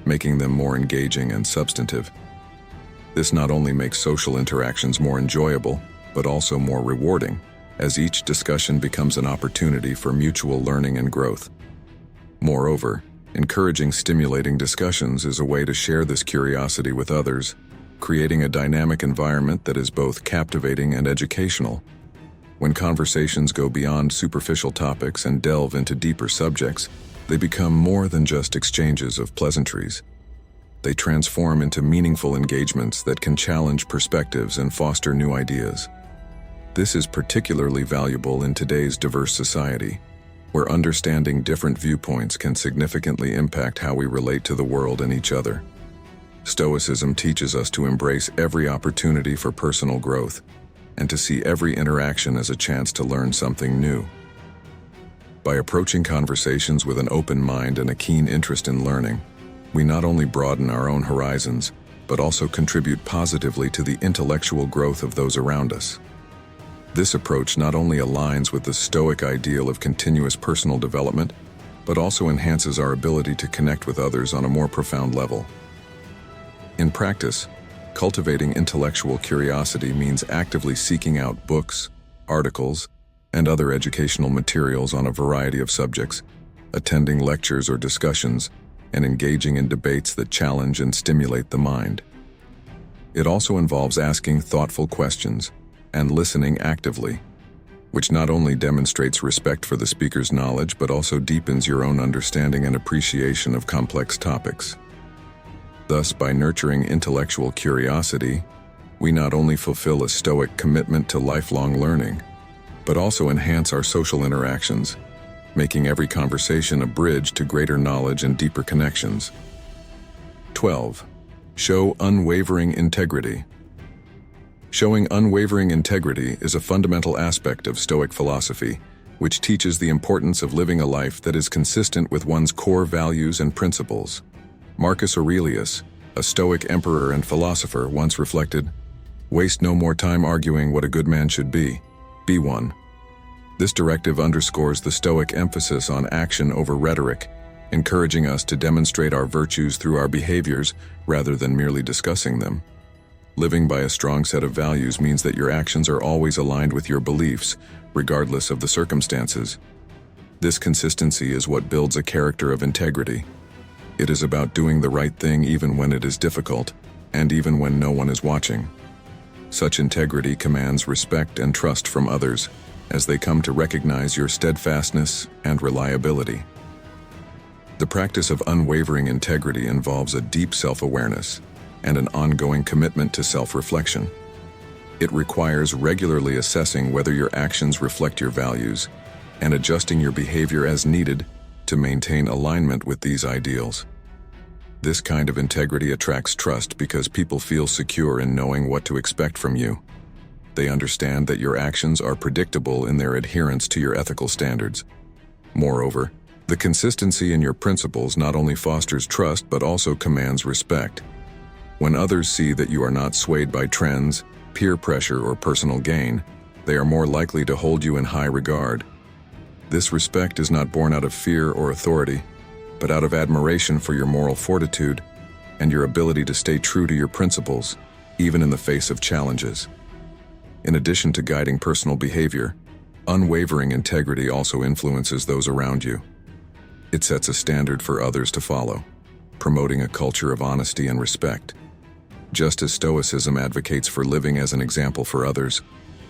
making them more engaging and substantive. This not only makes social interactions more enjoyable, but also more rewarding, as each discussion becomes an opportunity for mutual learning and growth. Moreover, encouraging stimulating discussions is a way to share this curiosity with others, creating a dynamic environment that is both captivating and educational. When conversations go beyond superficial topics and delve into deeper subjects, they become more than just exchanges of pleasantries. They transform into meaningful engagements that can challenge perspectives and foster new ideas. This is particularly valuable in today's diverse society, where understanding different viewpoints can significantly impact how we relate to the world and each other. Stoicism teaches us to embrace every opportunity for personal growth and to see every interaction as a chance to learn something new. By approaching conversations with an open mind and a keen interest in learning, we not only broaden our own horizons, but also contribute positively to the intellectual growth of those around us. This approach not only aligns with the Stoic ideal of continuous personal development, but also enhances our ability to connect with others on a more profound level. In practice, cultivating intellectual curiosity means actively seeking out books, articles, and other educational materials on a variety of subjects, attending lectures or discussions, and engaging in debates that challenge and stimulate the mind. It also involves asking thoughtful questions and listening actively, which not only demonstrates respect for the speaker's knowledge but also deepens your own understanding and appreciation of complex topics. Thus, by nurturing intellectual curiosity, we not only fulfill a Stoic commitment to lifelong learning, but also enhance our social interactions, making every conversation a bridge to greater knowledge and deeper connections. 12. Show unwavering integrity. Showing unwavering integrity is a fundamental aspect of Stoic philosophy, which teaches the importance of living a life that is consistent with one's core values and principles. Marcus Aurelius, a Stoic emperor and philosopher, once reflected, "Waste no more time arguing what a good man should be one." This directive underscores the Stoic emphasis on action over rhetoric, encouraging us to demonstrate our virtues through our behaviors rather than merely discussing them. Living by a strong set of values means that your actions are always aligned with your beliefs, regardless of the circumstances. This consistency is what builds a character of integrity. It is about doing the right thing even when it is difficult, and even when no one is watching. Such integrity commands respect and trust from others, as they come to recognize your steadfastness and reliability. The practice of unwavering integrity involves a deep self-awareness and an ongoing commitment to self-reflection. It requires regularly assessing whether your actions reflect your values and adjusting your behavior as needed to maintain alignment with these ideals. This kind of integrity attracts trust because people feel secure in knowing what to expect from you. They understand that your actions are predictable in their adherence to your ethical standards. Moreover, the consistency in your principles not only fosters trust but also commands respect. When others see that you are not swayed by trends, peer pressure, or personal gain, they are more likely to hold you in high regard. This respect is not born out of fear or authority, but out of admiration for your moral fortitude and your ability to stay true to your principles, even in the face of challenges. In addition to guiding personal behavior, unwavering integrity also influences those around you. It sets a standard for others to follow, promoting a culture of honesty and respect. Just as Stoicism advocates for living as an example for others,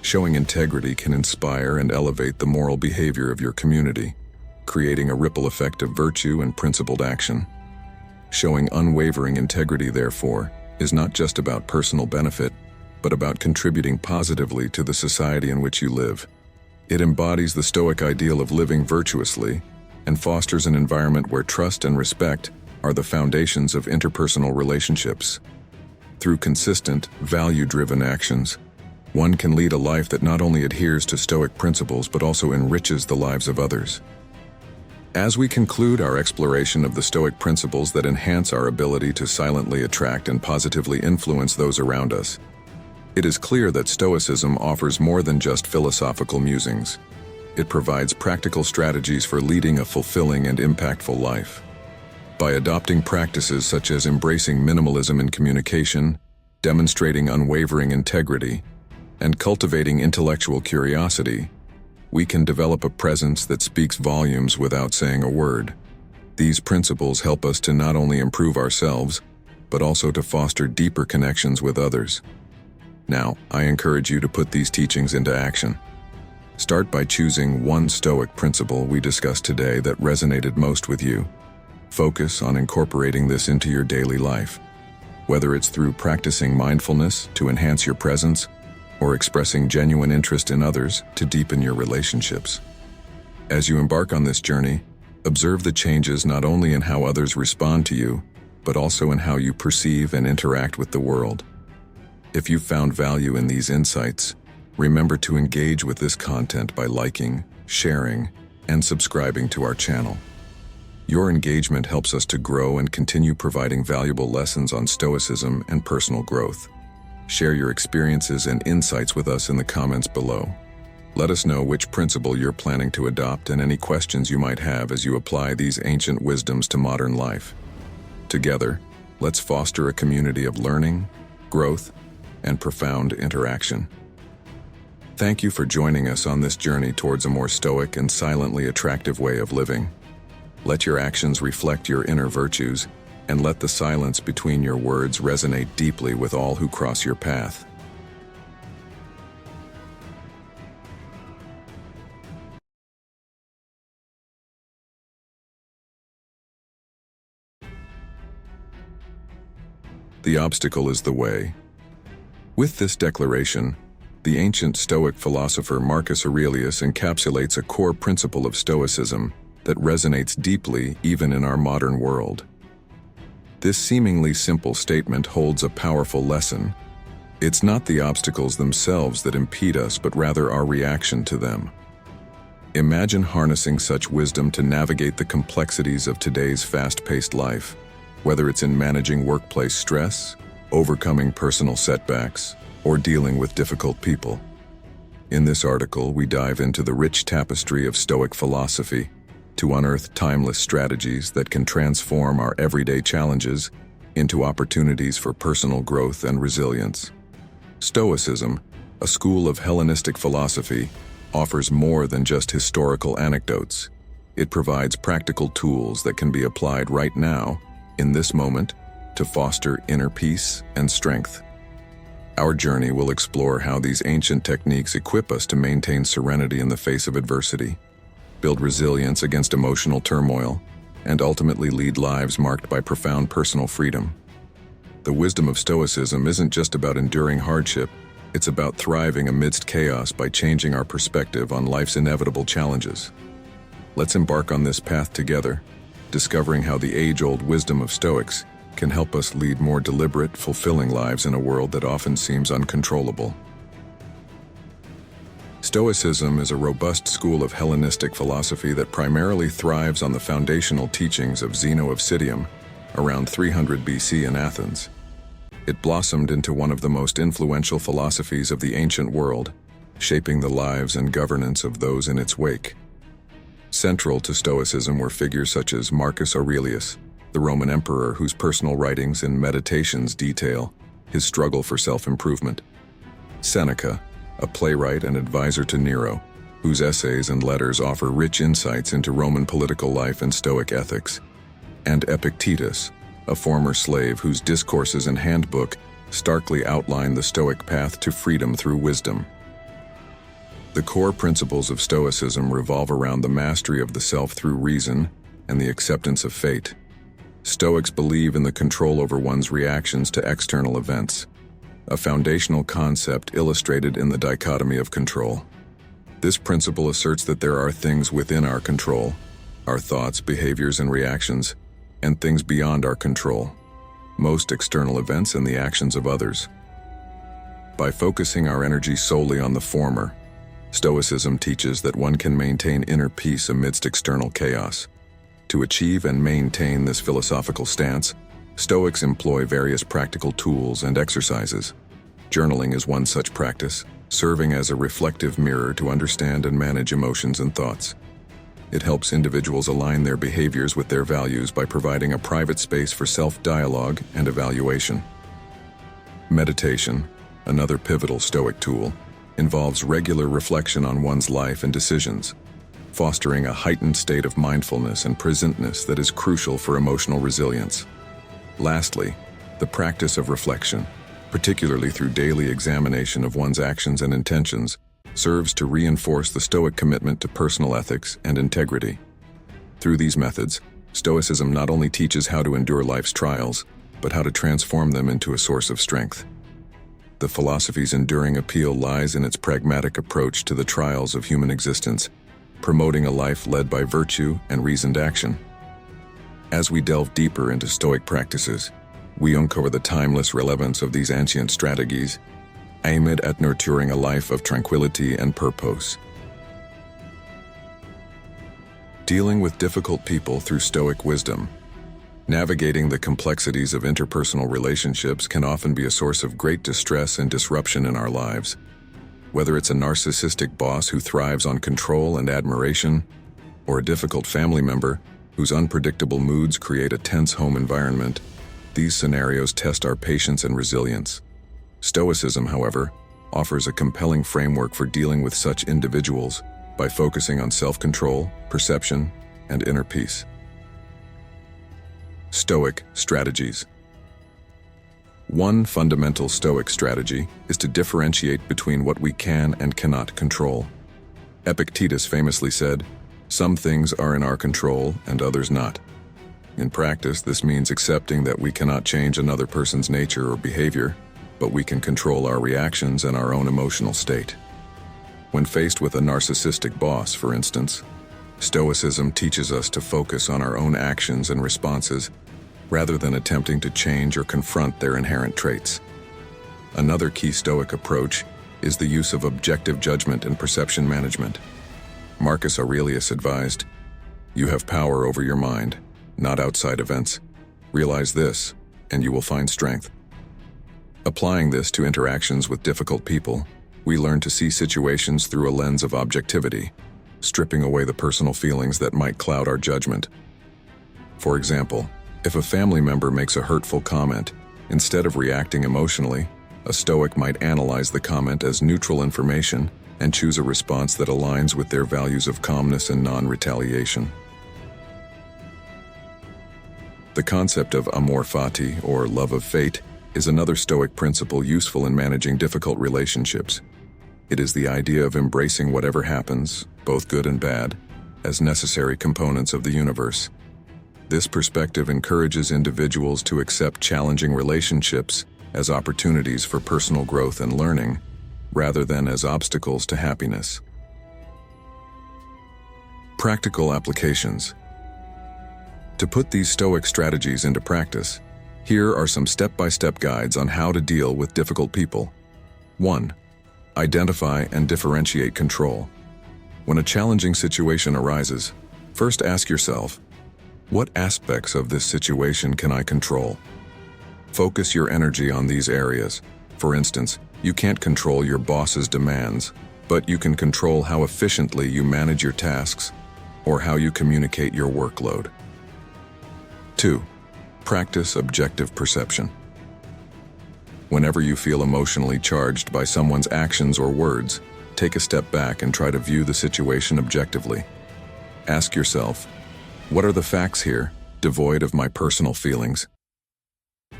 showing integrity can inspire and elevate the moral behavior of your community, creating a ripple effect of virtue and principled action. Showing unwavering integrity, therefore, is not just about personal benefit, but about contributing positively to the society in which you live. It embodies the Stoic ideal of living virtuously and fosters an environment where trust and respect are the foundations of interpersonal relationships. Through consistent, value-driven actions, one can lead a life that not only adheres to Stoic principles but also enriches the lives of others. As we conclude our exploration of the Stoic principles that enhance our ability to silently attract and positively influence those around us, it is clear that Stoicism offers more than just philosophical musings. It provides practical strategies for leading a fulfilling and impactful life. By adopting practices such as embracing minimalism in communication, demonstrating unwavering integrity, and cultivating intellectual curiosity, we can develop a presence that speaks volumes without saying a word. These principles help us to not only improve ourselves, but also to foster deeper connections with others. Now, I encourage you to put these teachings into action. Start by choosing one Stoic principle we discussed today that resonated most with you. Focus on incorporating this into your daily life, whether it's through practicing mindfulness to enhance your presence or expressing genuine interest in others to deepen your relationships. As you embark on this journey, observe the changes not only in how others respond to you, but also in how you perceive and interact with the world. If you've found value in these insights, remember to engage with this content by liking, sharing, and subscribing to our channel. Your engagement helps us to grow and continue providing valuable lessons on Stoicism and personal growth. Share your experiences and insights with us in the comments below. Let us know which principle you're planning to adopt and any questions you might have as you apply these ancient wisdoms to modern life. Together, let's foster a community of learning, growth, and profound interaction. Thank you for joining us on this journey towards a more stoic and silently attractive way of living. Let your actions reflect your inner virtues, and let the silence between your words resonate deeply with all who cross your path. The obstacle is the way. With this declaration, the ancient Stoic philosopher Marcus Aurelius encapsulates a core principle of Stoicism that resonates deeply even in our modern world. This seemingly simple statement holds a powerful lesson. It's not the obstacles themselves that impede us, but rather our reaction to them. Imagine harnessing such wisdom to navigate the complexities of today's fast-paced life, whether it's in managing workplace stress, overcoming personal setbacks, or dealing with difficult people. In this article, we dive into the rich tapestry of Stoic philosophy to unearth timeless strategies that can transform our everyday challenges into opportunities for personal growth and resilience. Stoicism, a school of Hellenistic philosophy, offers more than just historical anecdotes. It provides practical tools that can be applied right now, in this moment, to foster inner peace and strength. Our journey will explore how these ancient techniques equip us to maintain serenity in the face of adversity, build resilience against emotional turmoil, and ultimately lead lives marked by profound personal freedom. The wisdom of Stoicism isn't just about enduring hardship, it's about thriving amidst chaos by changing our perspective on life's inevitable challenges. Let's embark on this path together, discovering how the age-old wisdom of Stoics can help us lead more deliberate, fulfilling lives in a world that often seems uncontrollable. Stoicism is a robust school of Hellenistic philosophy that primarily thrives on the foundational teachings of Zeno of Citium around 300 BC in Athens. It blossomed into one of the most influential philosophies of the ancient world, shaping the lives and governance of those in its wake. Central to Stoicism were figures such as Marcus Aurelius, the Roman emperor whose personal writings and meditations detail his struggle for self-improvement; Seneca, a playwright and advisor to Nero, whose essays and letters offer rich insights into Roman political life and Stoic ethics; and Epictetus, a former slave whose discourses and handbook starkly outline the Stoic path to freedom through wisdom. The core principles of Stoicism revolve around the mastery of the self through reason and the acceptance of fate. Stoics believe in the control over one's reactions to external events, a foundational concept illustrated in the dichotomy of control. This principle asserts that there are things within our control, our thoughts, behaviors, and reactions, and things beyond our control, most external events and the actions of others. By focusing our energy solely on the former, Stoicism teaches that one can maintain inner peace amidst external chaos. To achieve and maintain this philosophical stance, Stoics employ various practical tools and exercises. Journaling is one such practice, serving as a reflective mirror to understand and manage emotions and thoughts. It helps individuals align their behaviors with their values by providing a private space for self-dialogue and evaluation. Meditation, another pivotal Stoic tool, involves regular reflection on one's life and decisions, fostering a heightened state of mindfulness and presentness that is crucial for emotional resilience. Lastly, the practice of reflection, particularly through daily examination of one's actions and intentions, serves to reinforce the Stoic commitment to personal ethics and integrity. Through these methods, Stoicism not only teaches how to endure life's trials, but how to transform them into a source of strength. The philosophy's enduring appeal lies in its pragmatic approach to the trials of human existence, promoting a life led by virtue and reasoned action. As we delve deeper into Stoic practices, we uncover the timeless relevance of these ancient strategies, aimed at nurturing a life of tranquility and purpose. Dealing with difficult people through Stoic wisdom. Navigating the complexities of interpersonal relationships can often be a source of great distress and disruption in our lives. Whether it's a narcissistic boss who thrives on control and admiration, or a difficult family member whose unpredictable moods create a tense home environment, these scenarios test our patience and resilience. Stoicism, however, offers a compelling framework for dealing with such individuals by focusing on self-control, perception, and inner peace. Stoic strategies. One fundamental Stoic strategy is to differentiate between what we can and cannot control. Epictetus famously said, "Some things are in our control and others not." In practice, this means accepting that we cannot change another person's nature or behavior, but we can control our reactions and our own emotional state. When faced with a narcissistic boss, for instance, Stoicism teaches us to focus on our own actions and responses rather than attempting to change or confront their inherent traits. Another key Stoic approach is the use of objective judgment and perception management. Marcus Aurelius advised, "You have power over your mind, not outside events. Realize this, and you will find strength." Applying this to interactions with difficult people, we learn to see situations through a lens of objectivity, stripping away the personal feelings that might cloud our judgment. For example, if a family member makes a hurtful comment, instead of reacting emotionally, a Stoic might analyze the comment as neutral information and choose a response that aligns with their values of calmness and non-retaliation. The concept of amor fati, or love of fate, is another Stoic principle useful in managing difficult relationships. It is the idea of embracing whatever happens, both good and bad, as necessary components of the universe. This perspective encourages individuals to accept challenging relationships as opportunities for personal growth and learning, rather than as obstacles to happiness. Practical applications. To put these Stoic strategies into practice, here are some step-by-step guides on how to deal with difficult people. 1. Identify and differentiate control. When a challenging situation arises, first ask yourself, what aspects of this situation can I control? Focus your energy on these areas. For instance, you can't control your boss's demands, but you can control how efficiently you manage your tasks or how you communicate your workload. 2. Practice objective perception. Whenever you feel emotionally charged by someone's actions or words, take a step back and try to view the situation objectively. Ask yourself, what are the facts here, devoid of my personal feelings?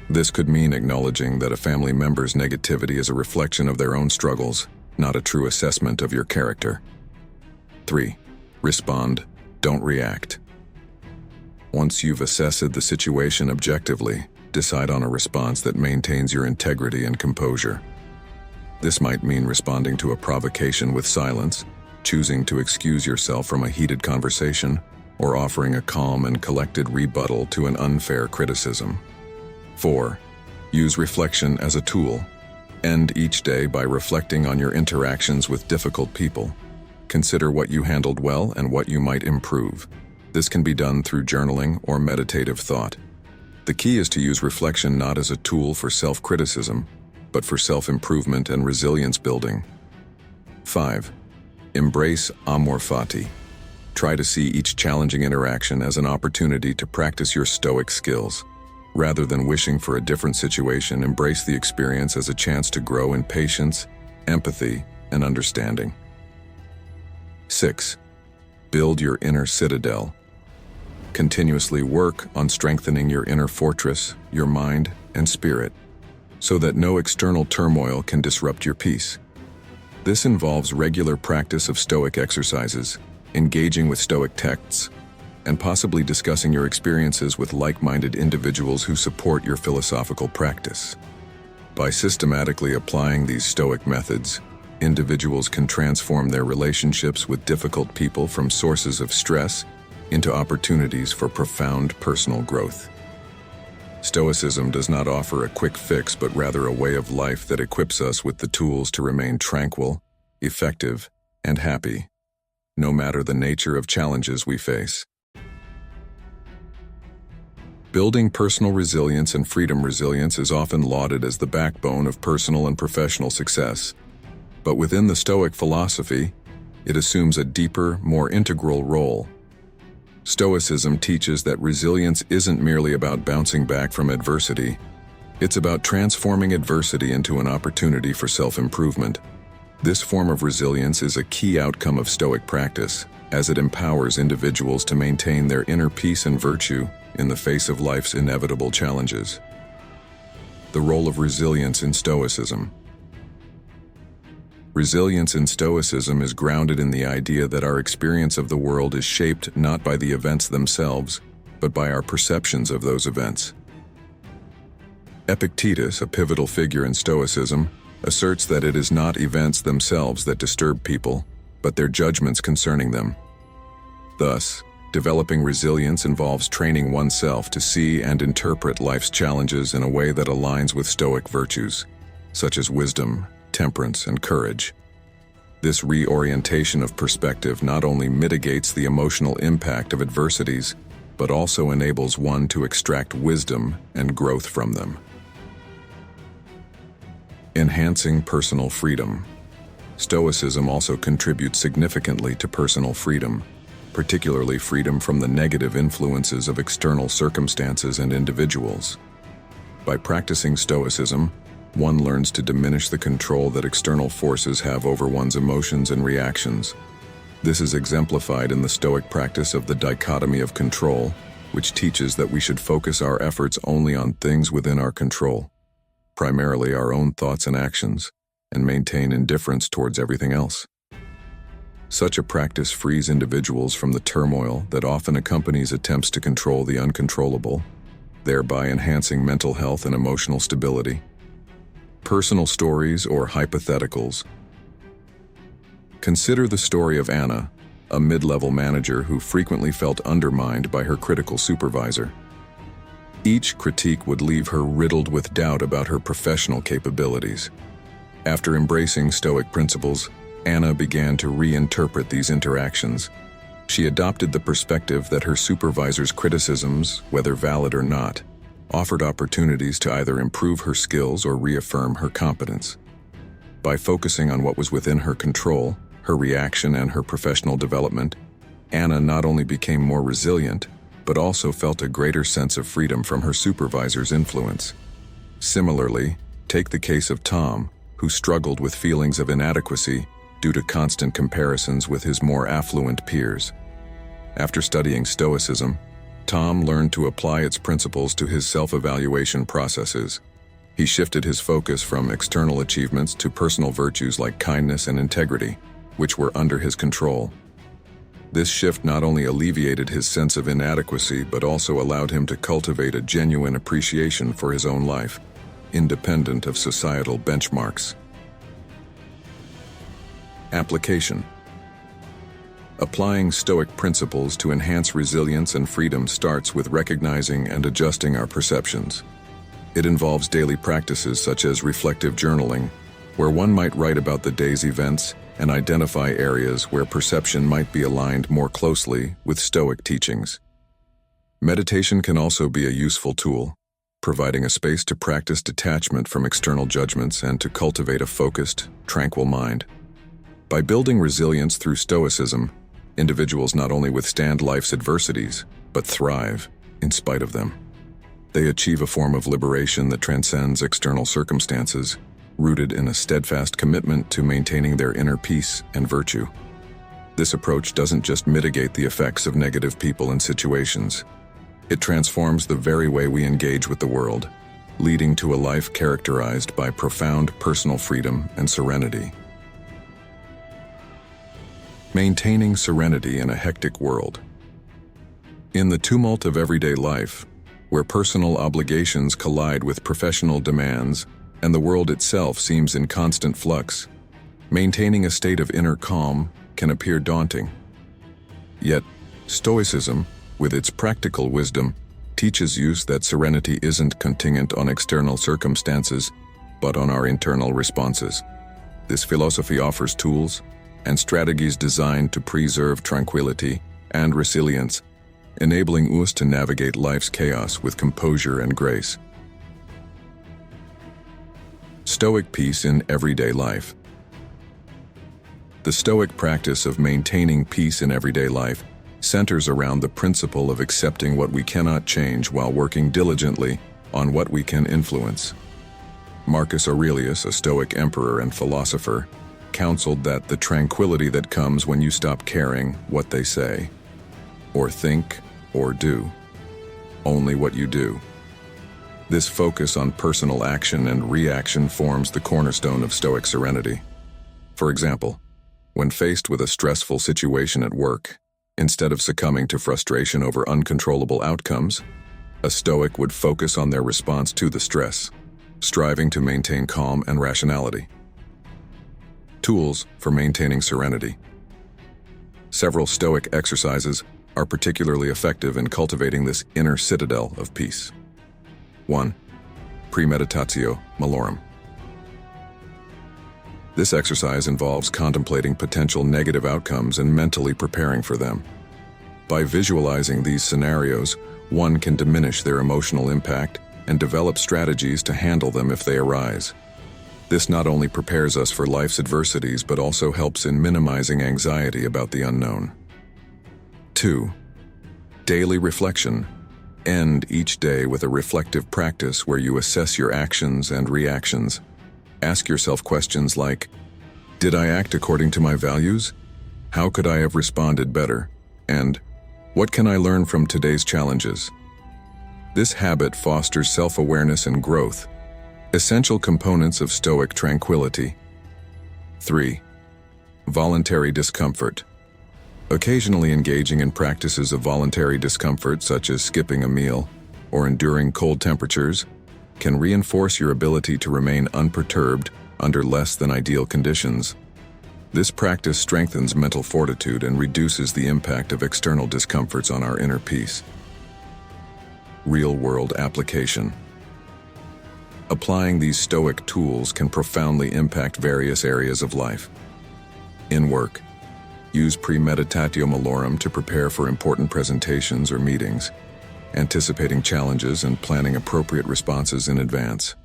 This could mean acknowledging that a family member's negativity is a reflection of their own struggles, not a true assessment of your character. 3. Respond, don't react. Once you've assessed the situation objectively, decide on a response that maintains your integrity and composure. This might mean responding to a provocation with silence, choosing to excuse yourself from a heated conversation, or offering a calm and collected rebuttal to an unfair criticism. 4. Use reflection as a tool. End each day by reflecting on your interactions with difficult people. Consider what you handled well and what you might improve. This can be done through journaling or meditative thought. The key is to use reflection not as a tool for self-criticism, but for self-improvement and resilience building. 5. Embrace amor fati. Try to see each challenging interaction as an opportunity to practice your Stoic skills. Rather than wishing for a different situation, embrace the experience as a chance to grow in patience, empathy, and understanding. 6. Build your inner citadel. Continuously work on strengthening your inner fortress, your mind and spirit, so that no external turmoil can disrupt your peace. This involves regular practice of Stoic exercises, engaging with Stoic texts, and possibly discussing your experiences with like-minded individuals who support your philosophical practice. By systematically applying these Stoic methods, individuals can transform their relationships with difficult people from sources of stress into opportunities for profound personal growth. Stoicism does not offer a quick fix, but rather a way of life that equips us with the tools to remain tranquil, effective, and happy, no matter the nature of challenges we face. Building personal resilience and freedom. Resilience is often lauded as the backbone of personal and professional success. But within the Stoic philosophy, it assumes a deeper, more integral role. Stoicism teaches that resilience isn't merely about bouncing back from adversity. It's about transforming adversity into an opportunity for self-improvement. This form of resilience is a key outcome of Stoic practice, as it empowers individuals to maintain their inner peace and virtue in the face of life's inevitable challenges. The role of resilience in Stoicism. Resilience in Stoicism is grounded in the idea that our experience of the world is shaped not by the events themselves, but by our perceptions of those events. Epictetus, a pivotal figure in Stoicism, asserts that it is not events themselves that disturb people, but their judgments concerning them. Thus, developing resilience involves training oneself to see and interpret life's challenges in a way that aligns with Stoic virtues, such as wisdom, temperance, and courage. This reorientation of perspective not only mitigates the emotional impact of adversities, but also enables one to extract wisdom and growth from them. Enhancing personal freedom. Stoicism also contributes significantly to personal freedom, particularly freedom from the negative influences of external circumstances and individuals. By practicing Stoicism, one learns to diminish the control that external forces have over one's emotions and reactions. This is exemplified in the Stoic practice of the dichotomy of control, which teaches that we should focus our efforts only on things within our control, primarily our own thoughts and actions, and maintain indifference towards everything else. Such a practice frees individuals from the turmoil that often accompanies attempts to control the uncontrollable, thereby enhancing mental health and emotional stability. Personal stories or hypotheticals. Consider the story of Anna, a mid-level manager who frequently felt undermined by her critical supervisor. Each critique would leave her riddled with doubt about her professional capabilities. After embracing Stoic principles, Anna began to reinterpret these interactions. She adopted the perspective that her supervisor's criticisms, whether valid or not, offered opportunities to either improve her skills or reaffirm her competence. By focusing on what was within her control, her reaction and her professional development, Anna not only became more resilient, but also felt a greater sense of freedom from her supervisor's influence. Similarly, take the case of Tom, who struggled with feelings of inadequacy due to constant comparisons with his more affluent peers. After studying Stoicism, Tom learned to apply its principles to his self-evaluation processes. He shifted his focus from external achievements to personal virtues like kindness and integrity, which were under his control. This shift not only alleviated his sense of inadequacy, but also allowed him to cultivate a genuine appreciation for his own life, independent of societal benchmarks. Application. Applying Stoic principles to enhance resilience and freedom starts with recognizing and adjusting our perceptions. It involves daily practices such as reflective journaling, where one might write about the day's events and identify areas where perception might be aligned more closely with Stoic teachings. Meditation can also be a useful tool, providing a space to practice detachment from external judgments and to cultivate a focused, tranquil mind. By building resilience through Stoicism, individuals not only withstand life's adversities, but thrive in spite of them. They achieve a form of liberation that transcends external circumstances, rooted in a steadfast commitment to maintaining their inner peace and virtue. This approach doesn't just mitigate the effects of negative people and situations. It transforms the very way we engage with the world, leading to a life characterized by profound personal freedom and serenity. Maintaining serenity in a hectic world. In the tumult of everyday life, where personal obligations collide with professional demands and the world itself seems in constant flux, maintaining a state of inner calm can appear daunting. Yet, Stoicism, with its practical wisdom, teaches you that serenity isn't contingent on external circumstances, but on our internal responses. This philosophy offers tools and strategies designed to preserve tranquility and resilience, enabling us to navigate life's chaos with composure and grace. Stoic peace in everyday life. The Stoic practice of maintaining peace in everyday life centers around the principle of accepting what we cannot change while working diligently on what we can influence. Marcus Aurelius, a Stoic emperor and philosopher, counseled that the tranquility that comes when you stop caring what they say, or think, or do, only what you do. This focus on personal action and reaction forms the cornerstone of Stoic serenity. For example, when faced with a stressful situation at work, instead of succumbing to frustration over uncontrollable outcomes, a Stoic would focus on their response to the stress, striving to maintain calm and rationality. Tools for maintaining serenity. Several Stoic exercises are particularly effective in cultivating this inner citadel of peace. 1. Premeditatio malorum. This exercise involves contemplating potential negative outcomes and mentally preparing for them. By visualizing these scenarios, one can diminish their emotional impact and develop strategies to handle them if they arise. This not only prepares us for life's adversities but also helps in minimizing anxiety about the unknown. 2. Daily reflection. End each day with a reflective practice where you assess your actions and reactions. Ask yourself questions like, did I act according to my values? How could I have responded better? And, what can I learn from today's challenges? This habit fosters self-awareness and growth, essential components of Stoic tranquility. 3. Voluntary discomfort. Occasionally engaging in practices of voluntary discomfort, such as skipping a meal or enduring cold temperatures, can reinforce your ability to remain unperturbed under less than ideal conditions. This practice strengthens mental fortitude and reduces the impact of external discomforts on our inner peace. Real-world application. Applying these Stoic tools can profoundly impact various areas of life. In work, use premeditatio malorum to prepare for important presentations or meetings, anticipating challenges and planning appropriate responses in advance.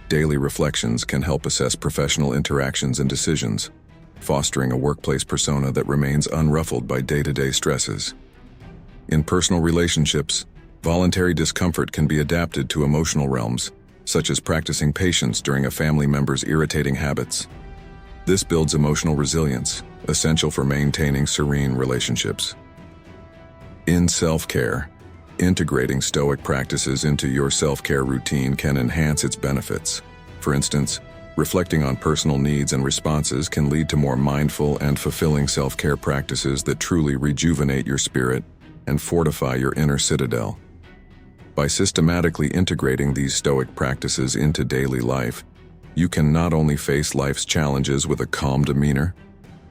Daily reflections can help assess professional interactions and decisions, fostering a workplace persona that remains unruffled by day-to-day stresses. In personal relationships, voluntary discomfort can be adapted to emotional realms, such as practicing patience during a family member's irritating habits. This builds emotional resilience, essential for maintaining serene relationships. In self-care, integrating Stoic practices into your self-care routine can enhance its benefits. For instance, reflecting on personal needs and responses can lead to more mindful and fulfilling self-care practices that truly rejuvenate your spirit and fortify your inner citadel. By systematically integrating these Stoic practices into daily life, you can not only face life's challenges with a calm demeanor,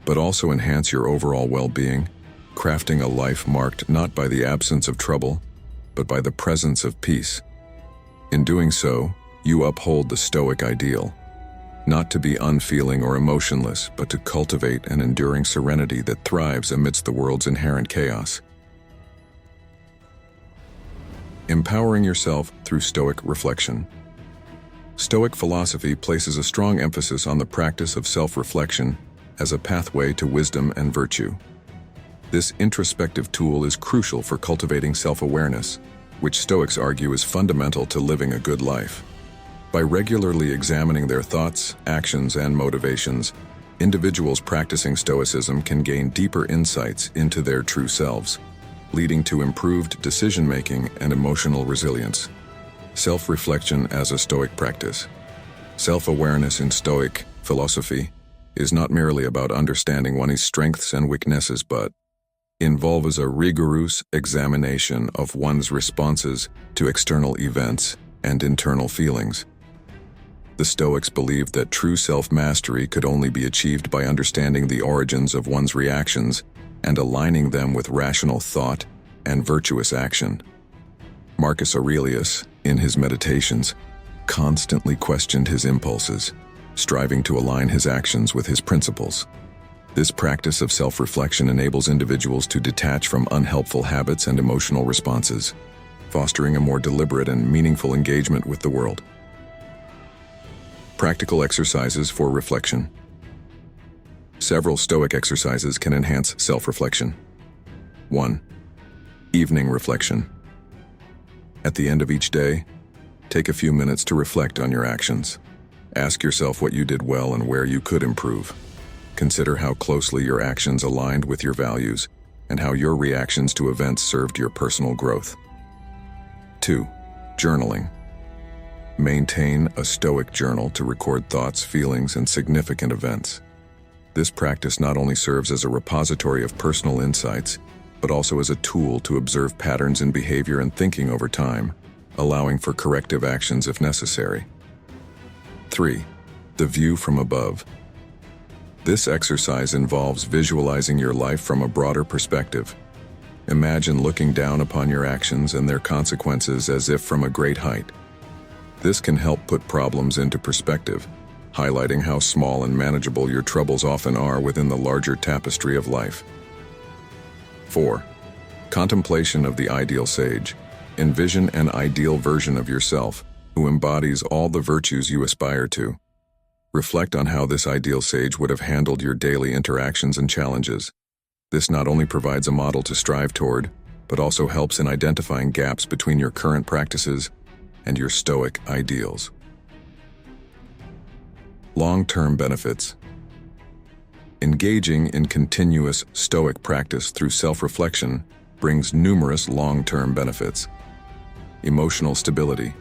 but also enhance your overall well-being, crafting a life marked not by the absence of trouble, but by the presence of peace. In doing so, you uphold the Stoic ideal, not to be unfeeling or emotionless, but to cultivate an enduring serenity that thrives amidst the world's inherent chaos. Empowering yourself through Stoic reflection. Stoic philosophy places a strong emphasis on the practice of self-reflection as a pathway to wisdom and virtue. This introspective tool is crucial for cultivating self-awareness, which Stoics argue is fundamental to living a good life. By regularly examining their thoughts, actions, and motivations, individuals practicing Stoicism can gain deeper insights into their true selves, leading to improved decision-making and emotional resilience. Self-reflection as a Stoic practice. Self-awareness in Stoic philosophy is not merely about understanding one's strengths and weaknesses, but involves a rigorous examination of one's responses to external events and internal feelings. The Stoics believed that true self-mastery could only be achieved by understanding the origins of one's reactions and aligning them with rational thought and virtuous action. Marcus Aurelius, in his Meditations, constantly questioned his impulses, striving to align his actions with his principles. This practice of self-reflection enables individuals to detach from unhelpful habits and emotional responses, fostering a more deliberate and meaningful engagement with the world. Practical exercises for reflection. Several Stoic exercises can enhance self-reflection. 1. Evening reflection. At the end of each day, take a few minutes to reflect on your actions. Ask yourself what you did well and where you could improve. Consider how closely your actions aligned with your values and how your reactions to events served your personal growth. 2. Journaling. Maintain a Stoic journal to record thoughts, feelings, and significant events. This practice not only serves as a repository of personal insights, but also as a tool to observe patterns in behavior and thinking over time, allowing for corrective actions if necessary. 3. The view from above. This exercise involves visualizing your life from a broader perspective. Imagine looking down upon your actions and their consequences as if from a great height. This can help put problems into perspective, highlighting how small and manageable your troubles often are within the larger tapestry of life. 4. Contemplation of the ideal sage. Envision an ideal version of yourself who embodies all the virtues you aspire to. Reflect on how this ideal sage would have handled your daily interactions and challenges. This not only provides a model to strive toward, but also helps in identifying gaps between your current practices and your Stoic ideals. Long-term benefits. Engaging in continuous Stoic practice through self-reflection brings numerous long-term benefits. Emotional stability.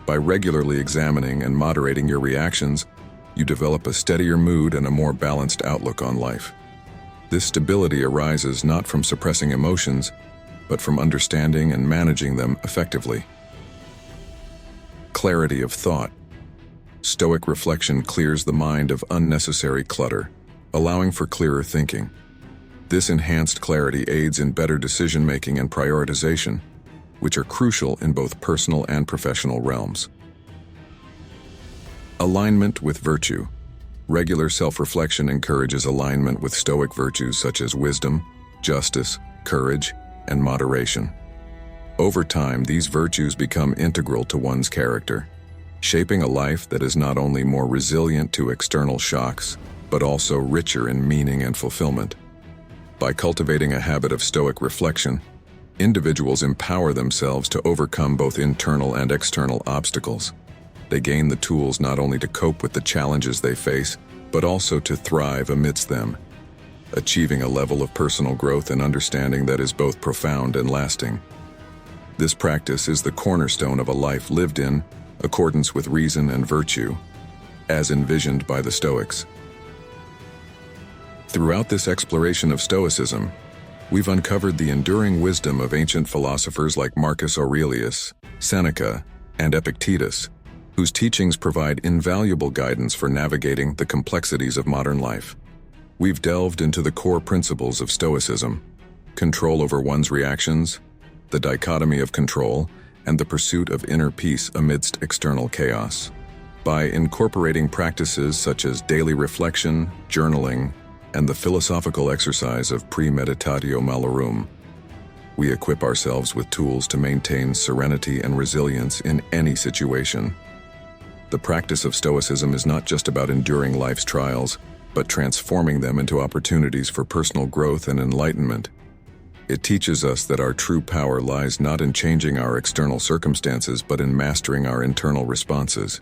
By regularly examining and moderating your reactions, you develop a steadier mood and a more balanced outlook on life. This stability arises not from suppressing emotions, but from understanding and managing them effectively. Clarity of thought. Stoic reflection clears the mind of unnecessary clutter, allowing for clearer thinking. This enhanced clarity aids in better decision-making and prioritization, which are crucial in both personal and professional realms. Alignment with virtue. Regular self-reflection encourages alignment with Stoic virtues such as wisdom, justice, courage, and moderation. Over time, these virtues become integral to one's character, shaping a life that is not only more resilient to external shocks, but also richer in meaning and fulfillment. By cultivating a habit of Stoic reflection, individuals empower themselves to overcome both internal and external obstacles. They gain the tools not only to cope with the challenges they face, but also to thrive amidst them, achieving a level of personal growth and understanding that is both profound and lasting. This practice is the cornerstone of a life lived in accordance with reason and virtue, as envisioned by the Stoics. Throughout this exploration of Stoicism, we've uncovered the enduring wisdom of ancient philosophers like Marcus Aurelius, Seneca, and Epictetus, whose teachings provide invaluable guidance for navigating the complexities of modern life. We've delved into the core principles of Stoicism: control over one's reactions, the dichotomy of control, and the pursuit of inner peace amidst external chaos. By incorporating practices such as daily reflection, journaling, and the philosophical exercise of premeditatio malorum, we equip ourselves with tools to maintain serenity and resilience in any situation. The practice of Stoicism is not just about enduring life's trials, but transforming them into opportunities for personal growth and enlightenment. It teaches us that our true power lies not in changing our external circumstances, but in mastering our internal responses.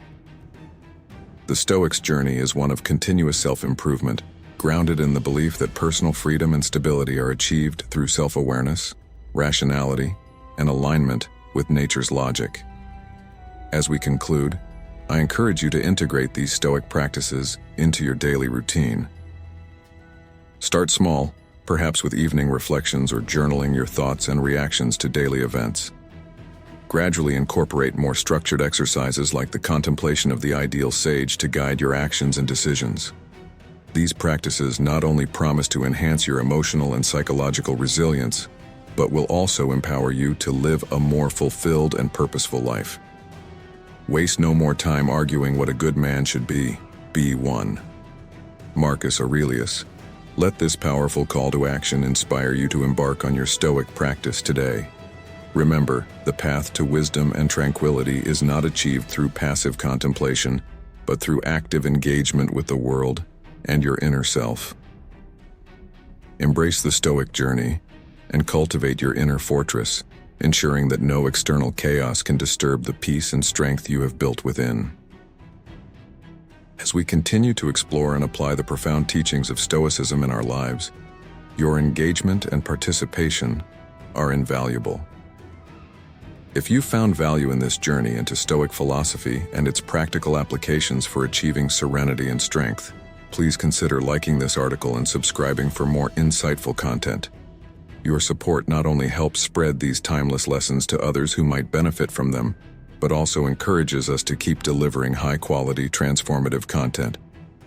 The Stoics' journey is one of continuous self-improvement, grounded in the belief that personal freedom and stability are achieved through self-awareness, rationality, and alignment with nature's logic. As we conclude, I encourage you to integrate these Stoic practices into your daily routine. Start small, perhaps with evening reflections or journaling your thoughts and reactions to daily events. Gradually incorporate more structured exercises like the contemplation of the ideal sage to guide your actions and decisions. These practices not only promise to enhance your emotional and psychological resilience, but will also empower you to live a more fulfilled and purposeful life. Waste no more time arguing what a good man should be. Be one. Marcus Aurelius. Let this powerful call to action inspire you to embark on your Stoic practice today. Remember, the path to wisdom and tranquility is not achieved through passive contemplation, but through active engagement with the world and your inner self. Embrace the Stoic journey and cultivate your inner fortress, ensuring that no external chaos can disturb the peace and strength you have built within. As we continue to explore and apply the profound teachings of Stoicism in our lives, your engagement and participation are invaluable. If you found value in this journey into Stoic philosophy and its practical applications for achieving serenity and strength, please consider liking this article and subscribing for more insightful content. Your support not only helps spread these timeless lessons to others who might benefit from them, but also encourages us to keep delivering high-quality, transformative content.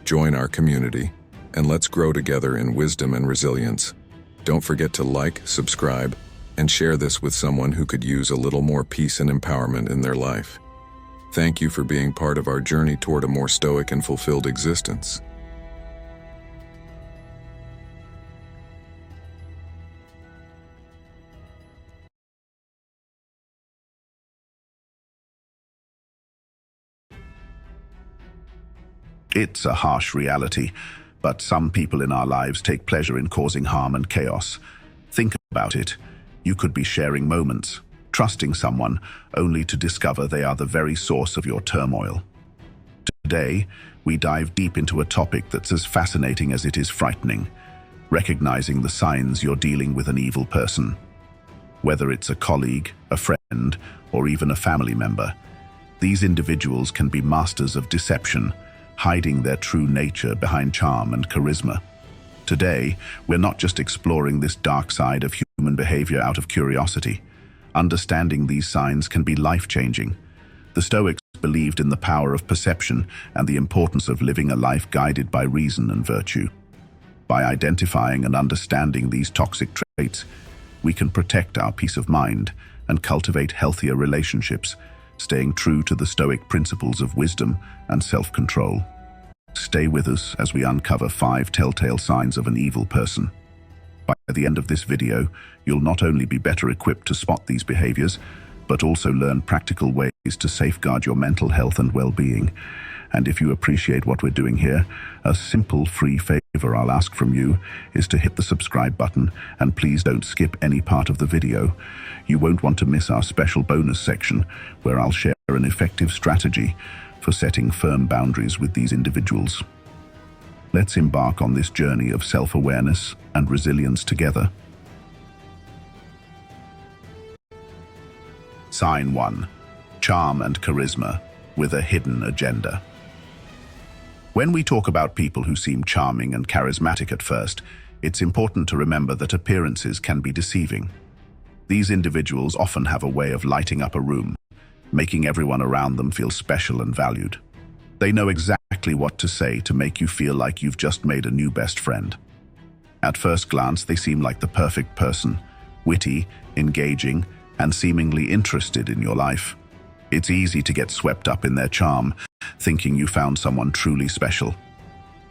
Join our community, and let's grow together in wisdom and resilience. Don't forget to like, subscribe, and share this with someone who could use a little more peace and empowerment in their life. Thank you for being part of our journey toward a more stoic and fulfilled existence. It's a harsh reality, but some people in our lives take pleasure in causing harm and chaos. Think about it. You could be sharing moments, trusting someone, only to discover they are the very source of your turmoil. Today, we dive deep into a topic that's as fascinating as it is frightening, recognizing the signs you're dealing with an evil person. Whether it's a colleague, a friend, or even a family member, these individuals can be masters of deception, hiding their true nature behind charm and charisma. Today, we're not just exploring this dark side of human behavior out of curiosity. Understanding these signs can be life-changing. The Stoics believed in the power of perception and the importance of living a life guided by reason and virtue. By identifying and understanding these toxic traits, we can protect our peace of mind and cultivate healthier relationships, staying true to the Stoic principles of wisdom and self-control. Stay with us as we uncover 5 telltale signs of an evil person. By the end of this video, you'll not only be better equipped to spot these behaviors, but also learn practical ways to safeguard your mental health and well-being. And if you appreciate what we're doing here, a simple free favor I'll ask from you is to hit the subscribe button, and please don't skip any part of the video. You won't want to miss our special bonus section, where I'll share an effective strategy for setting firm boundaries with these individuals. Let's embark on this journey of self-awareness and resilience together. Sign 1. Charm and charisma with a hidden agenda. When we talk about people who seem charming and charismatic at first, it's important to remember that appearances can be deceiving. These individuals often have a way of lighting up a room, making everyone around them feel special and valued. They know exactly what to say to make you feel like you've just made a new best friend. At first glance, they seem like the perfect person, witty, engaging, and seemingly interested in your life. It's easy to get swept up in their charm, thinking you found someone truly special.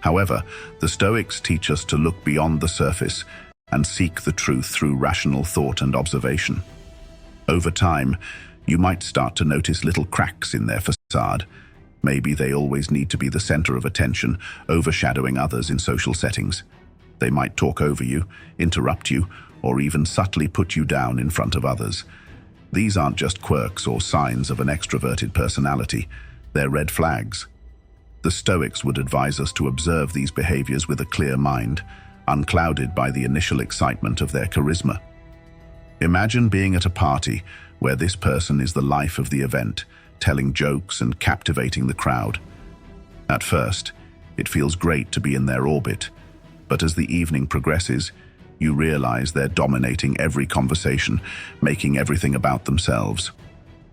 However, the Stoics teach us to look beyond the surface and seek the truth through rational thought and observation. Over time, you might start to notice little cracks in their facade. Maybe they always need to be the center of attention, overshadowing others in social settings. They might talk over you, interrupt you, or even subtly put you down in front of others. These aren't just quirks or signs of an extroverted personality. They're red flags. The Stoics would advise us to observe these behaviors with a clear mind, unclouded by the initial excitement of their charisma. Imagine being at a party where this person is the life of the event, telling jokes and captivating the crowd. At first, it feels great to be in their orbit, but as the evening progresses, you realize they're dominating every conversation, making everything about themselves.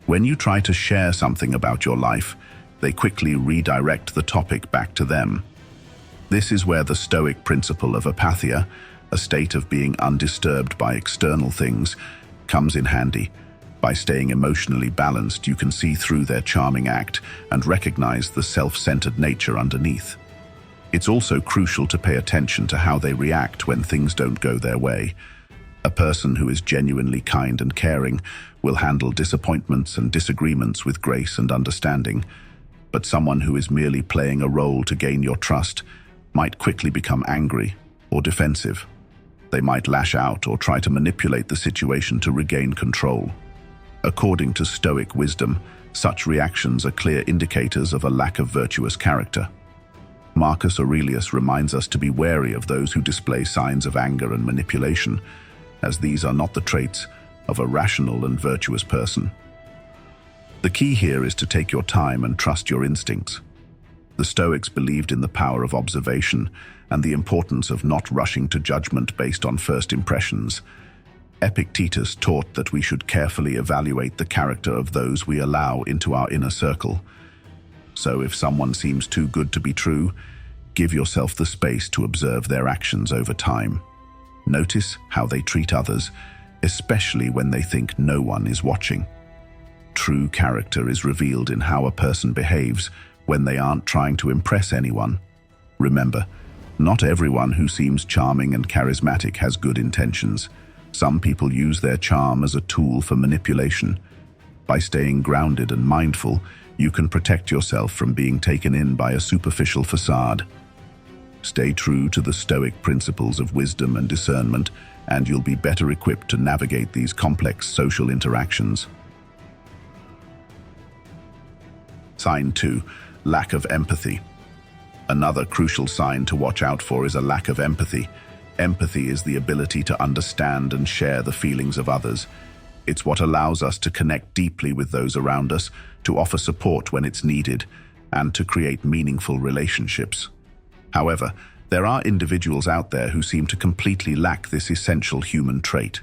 When you try to share something about your life, they quickly redirect the topic back to them. This is where the Stoic principle of apatheia, a state of being undisturbed by external things, comes in handy. By staying emotionally balanced, you can see through their charming act and recognize the self-centered nature underneath. It's also crucial to pay attention to how they react when things don't go their way. A person who is genuinely kind and caring will handle disappointments and disagreements with grace and understanding, but someone who is merely playing a role to gain your trust might quickly become angry or defensive. They might lash out or try to manipulate the situation to regain control. According to Stoic wisdom, such reactions are clear indicators of a lack of virtuous character. Marcus Aurelius reminds us to be wary of those who display signs of anger and manipulation, as these are not the traits of a rational and virtuous person. The key here is to take your time and trust your instincts. The Stoics believed in the power of observation and the importance of not rushing to judgment based on first impressions. Epictetus taught that we should carefully evaluate the character of those we allow into our inner circle. So if someone seems too good to be true, give yourself the space to observe their actions over time. Notice how they treat others, especially when they think no one is watching. True character is revealed in how a person behaves when they aren't trying to impress anyone. Remember, not everyone who seems charming and charismatic has good intentions. Some people use their charm as a tool for manipulation. By staying grounded and mindful, you can protect yourself from being taken in by a superficial facade. Stay true to the Stoic principles of wisdom and discernment, and you'll be better equipped to navigate these complex social interactions. Sign 2. Lack of empathy. Another crucial sign to watch out for is a lack of empathy. Empathy is the ability to understand and share the feelings of others. It's what allows us to connect deeply with those around us, to offer support when it's needed, and to create meaningful relationships. However, there are individuals out there who seem to completely lack this essential human trait.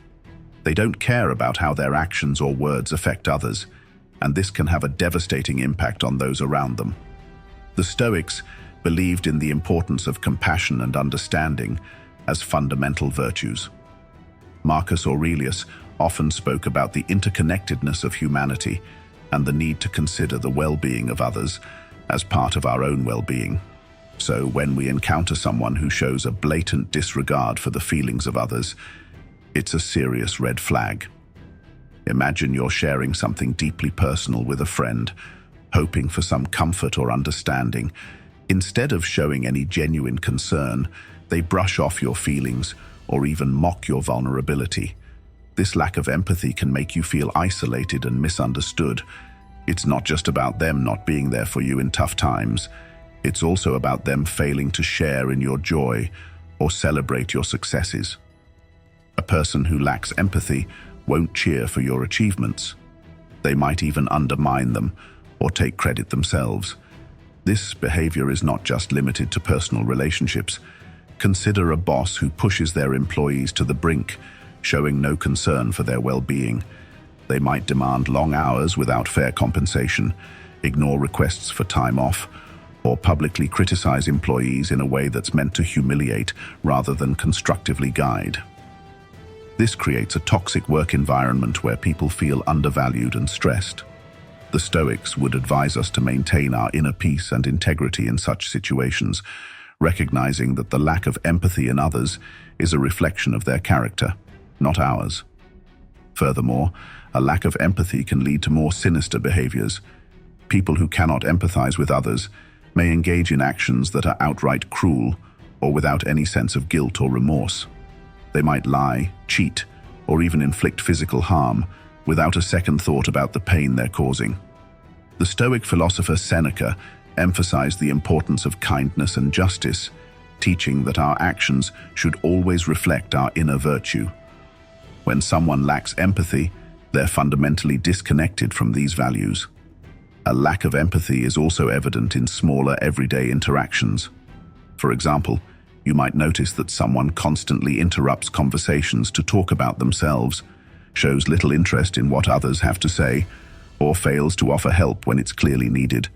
They don't care about how their actions or words affect others, and this can have a devastating impact on those around them. The Stoics believed in the importance of compassion and understanding as fundamental virtues. Marcus Aurelius often spoke about the interconnectedness of humanity and the need to consider the well-being of others as part of our own well-being. So when we encounter someone who shows a blatant disregard for the feelings of others, it's a serious red flag. Imagine you're sharing something deeply personal with a friend, hoping for some comfort or understanding. Instead of showing any genuine concern, they brush off your feelings or even mock your vulnerability. This lack of empathy can make you feel isolated and misunderstood. It's not just about them not being there for you in tough times. It's also about them failing to share in your joy or celebrate your successes. A person who lacks empathy won't cheer for your achievements. They might even undermine them or take credit themselves. This behavior is not just limited to personal relationships. Consider a boss who pushes their employees to the brink, showing no concern for their well-being. They might demand long hours without fair compensation, ignore requests for time off, or publicly criticize employees in a way that's meant to humiliate rather than constructively guide. This creates a toxic work environment where people feel undervalued and stressed. The Stoics would advise us to maintain our inner peace and integrity in such situations, recognizing that the lack of empathy in others is a reflection of their character, not ours. Furthermore, a lack of empathy can lead to more sinister behaviors. People who cannot empathize with others may engage in actions that are outright cruel or without any sense of guilt or remorse. They might lie, cheat, or even inflict physical harm without a second thought about the pain they're causing. The Stoic philosopher Seneca emphasized the importance of kindness and justice, teaching that our actions should always reflect our inner virtue. When someone lacks empathy, they're fundamentally disconnected from these values. A lack of empathy is also evident in smaller everyday interactions. For example, you might notice that someone constantly interrupts conversations to talk about themselves, shows little interest in what others have to say, or fails to offer help when it's clearly needed.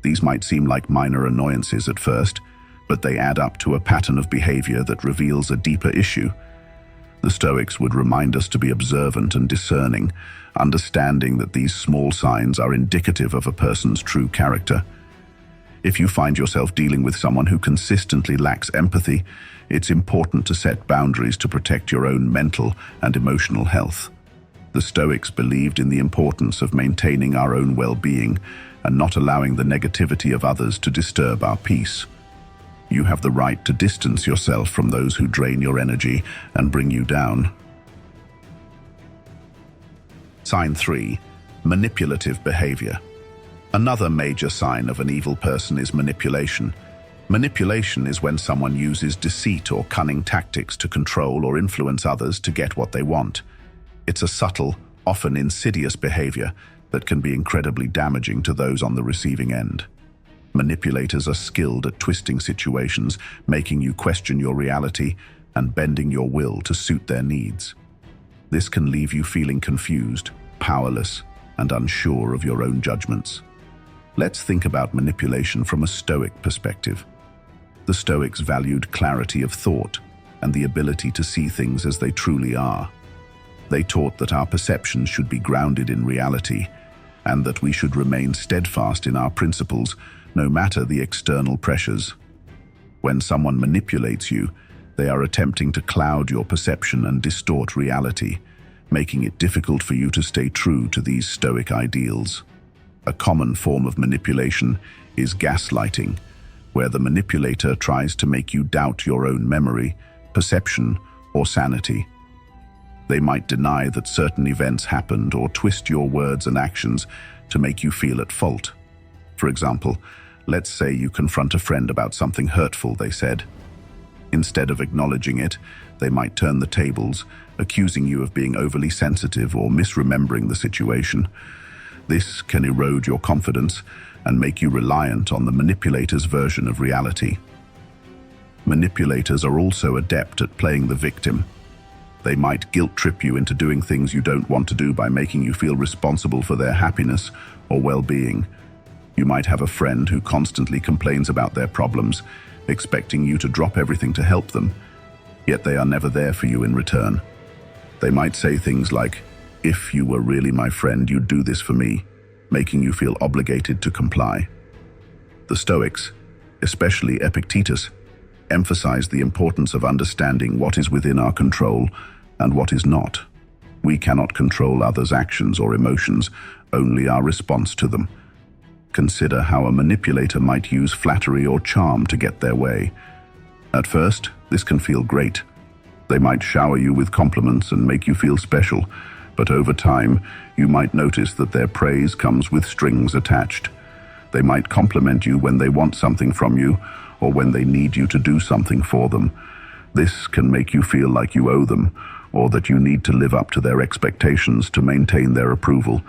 These might seem like minor annoyances at first, but they add up to a pattern of behavior that reveals a deeper issue. The Stoics would remind us to be observant and discerning, understanding that these small signs are indicative of a person's true character. If you find yourself dealing with someone who consistently lacks empathy, it's important to set boundaries to protect your own mental and emotional health. The Stoics believed in the importance of maintaining our own well-being and not allowing the negativity of others to disturb our peace. You have the right to distance yourself from those who drain your energy and bring you down. Sign 3. Manipulative behavior. Another major sign of an evil person is manipulation. Manipulation is when someone uses deceit or cunning tactics to control or influence others to get what they want. It's a subtle, often insidious behavior that can be incredibly damaging to those on the receiving end. Manipulators are skilled at twisting situations, making you question your reality and bending your will to suit their needs. This can leave you feeling confused, powerless, and unsure of your own judgments. Let's think about manipulation from a Stoic perspective. The Stoics valued clarity of thought and the ability to see things as they truly are. They taught that our perceptions should be grounded in reality and that we should remain steadfast in our principles no matter the external pressures. When someone manipulates you, they are attempting to cloud your perception and distort reality, making it difficult for you to stay true to these Stoic ideals. A common form of manipulation is gaslighting, where the manipulator tries to make you doubt your own memory, perception, or sanity. They might deny that certain events happened or twist your words and actions to make you feel at fault. For example, let's say you confront a friend about something hurtful they said. Instead of acknowledging it, they might turn the tables, accusing you of being overly sensitive or misremembering the situation. This can erode your confidence and make you reliant on the manipulator's version of reality. Manipulators are also adept at playing the victim. They might guilt-trip you into doing things you don't want to do by making you feel responsible for their happiness or well-being. You might have a friend who constantly complains about their problems, expecting you to drop everything to help them, yet they are never there for you in return. They might say things like, "If you were really my friend, you'd do this for me," making you feel obligated to comply. The Stoics, especially Epictetus, emphasized the importance of understanding what is within our control and what is not. We cannot control others' actions or emotions, only our response to them. Consider how a manipulator might use flattery or charm to get their way. At first, this can feel great. They might shower you with compliments and make you feel special, but over time, you might notice that their praise comes with strings attached. They might compliment you when they want something from you, or when they need you to do something for them. This can make you feel like you owe them, or that you need to live up to their expectations to maintain their approval.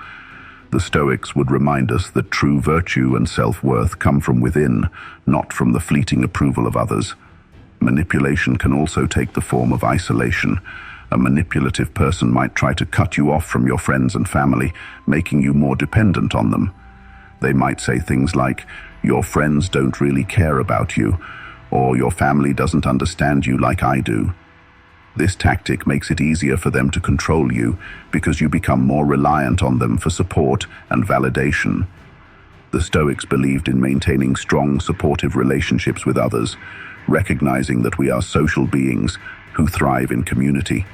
The Stoics would remind us that true virtue and self-worth come from within, not from the fleeting approval of others. Manipulation can also take the form of isolation. A manipulative person might try to cut you off from your friends and family, making you more dependent on them. They might say things like, "Your friends don't really care about you," or "Your family doesn't understand you like I do." This tactic makes it easier for them to control you because you become more reliant on them for support and validation. The Stoics believed in maintaining strong, supportive relationships with others, recognizing that we are social beings who thrive in community.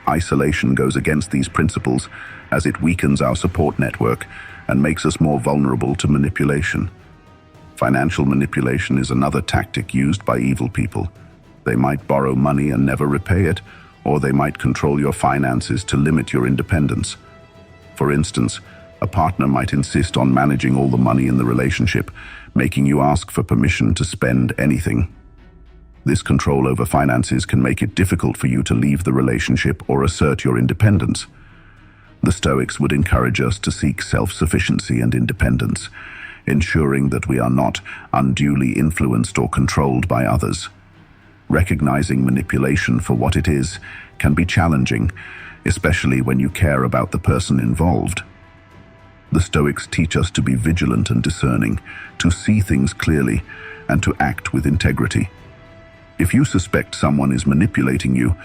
Isolation goes against these principles as it weakens our support network and makes us more vulnerable to manipulation. Financial manipulation is another tactic used by evil people. They might borrow money and never repay it, or they might control your finances to limit your independence. For instance, a partner might insist on managing all the money in the relationship, making you ask for permission to spend anything. This control over finances can make it difficult for you to leave the relationship or assert your independence. The Stoics would encourage us to seek self-sufficiency and independence, ensuring that we are not unduly influenced or controlled by others. Recognizing manipulation for what it is can be challenging, especially when you care about the person involved. The Stoics teach us to be vigilant and discerning, to see things clearly, and to act with integrity. If you suspect someone is manipulating you,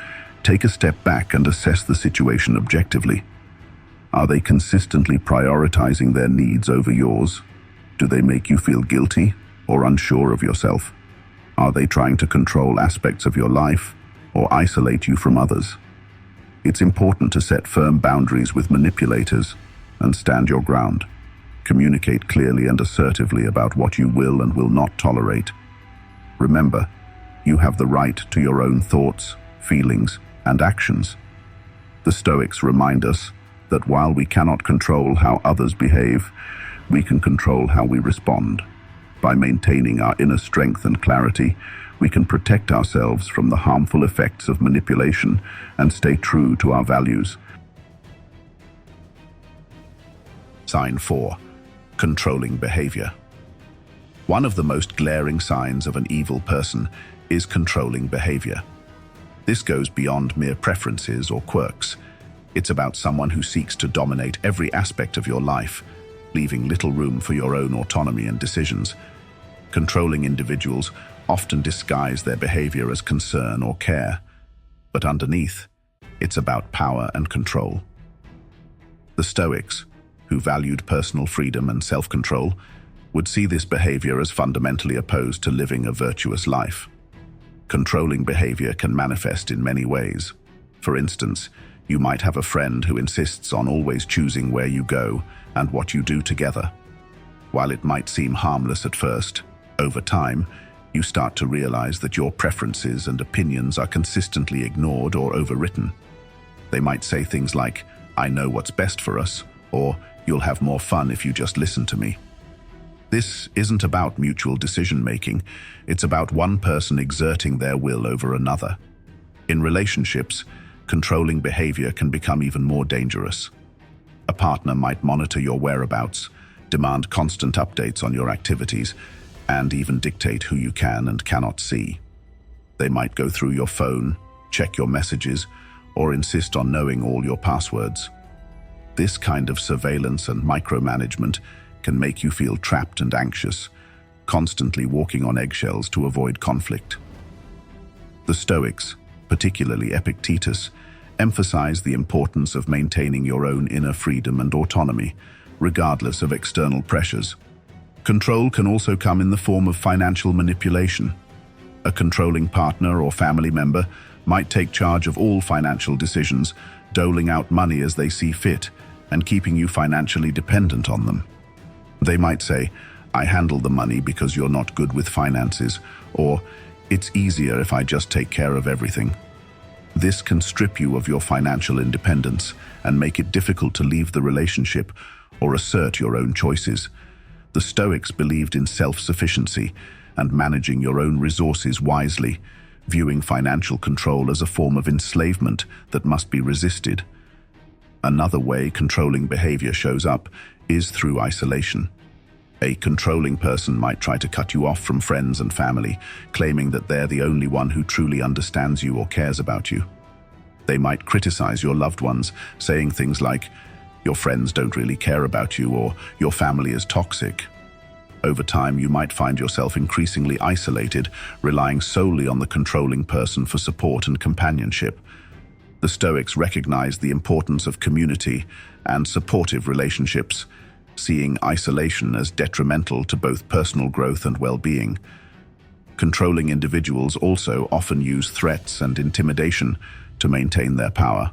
take a step back and assess the situation objectively. Are they consistently prioritizing their needs over yours? Do they make you feel guilty or unsure of yourself? Are they trying to control aspects of your life or isolate you from others? It's important to set firm boundaries with manipulators and stand your ground. Communicate clearly and assertively about what you will and will not tolerate. Remember, you have the right to your own thoughts, feelings, and actions. The Stoics remind us that while we cannot control how others behave, we can control how we respond. By maintaining our inner strength and clarity, we can protect ourselves from the harmful effects of manipulation and stay true to our values. Sign 4. Controlling behavior. One of the most glaring signs of an evil person is controlling behavior. This goes beyond mere preferences or quirks. It's about someone who seeks to dominate every aspect of your life, leaving little room for your own autonomy and decisions. Controlling individuals often disguise their behavior as concern or care, but underneath, it's about power and control. The Stoics, who valued personal freedom and self-control, would see this behavior as fundamentally opposed to living a virtuous life. Controlling behavior can manifest in many ways. For instance, you might have a friend who insists on always choosing where you go and what you do together. While it might seem harmless at first, over time, you start to realize that your preferences and opinions are consistently ignored or overwritten. They might say things like, "I know what's best for us," or "You'll have more fun if you just listen to me." This isn't about mutual decision-making. It's about one person exerting their will over another. In relationships, controlling behavior can become even more dangerous. A partner might monitor your whereabouts, demand constant updates on your activities, and even dictate who you can and cannot see. They might go through your phone, check your messages, or insist on knowing all your passwords. This kind of surveillance and micromanagement can make you feel trapped and anxious, constantly walking on eggshells to avoid conflict. The Stoics, particularly Epictetus, emphasize the importance of maintaining your own inner freedom and autonomy, regardless of external pressures. Control can also come in the form of financial manipulation. A controlling partner or family member might take charge of all financial decisions, doling out money as they see fit, and keeping you financially dependent on them. They might say, "I handle the money because you're not good with finances," or "It's easier if I just take care of everything." This can strip you of your financial independence and make it difficult to leave the relationship or assert your own choices. The Stoics believed in self-sufficiency and managing your own resources wisely, viewing financial control as a form of enslavement that must be resisted. Another way controlling behavior shows up is through isolation. A controlling person might try to cut you off from friends and family, claiming that they're the only one who truly understands you or cares about you. They might criticize your loved ones, saying things like, "Your friends don't really care about you," or "Your family is toxic." Over time, you might find yourself increasingly isolated, relying solely on the controlling person for support and companionship. The Stoics recognized the importance of community and supportive relationships, seeing isolation as detrimental to both personal growth and well-being. Controlling individuals also often use threats and intimidation to maintain their power.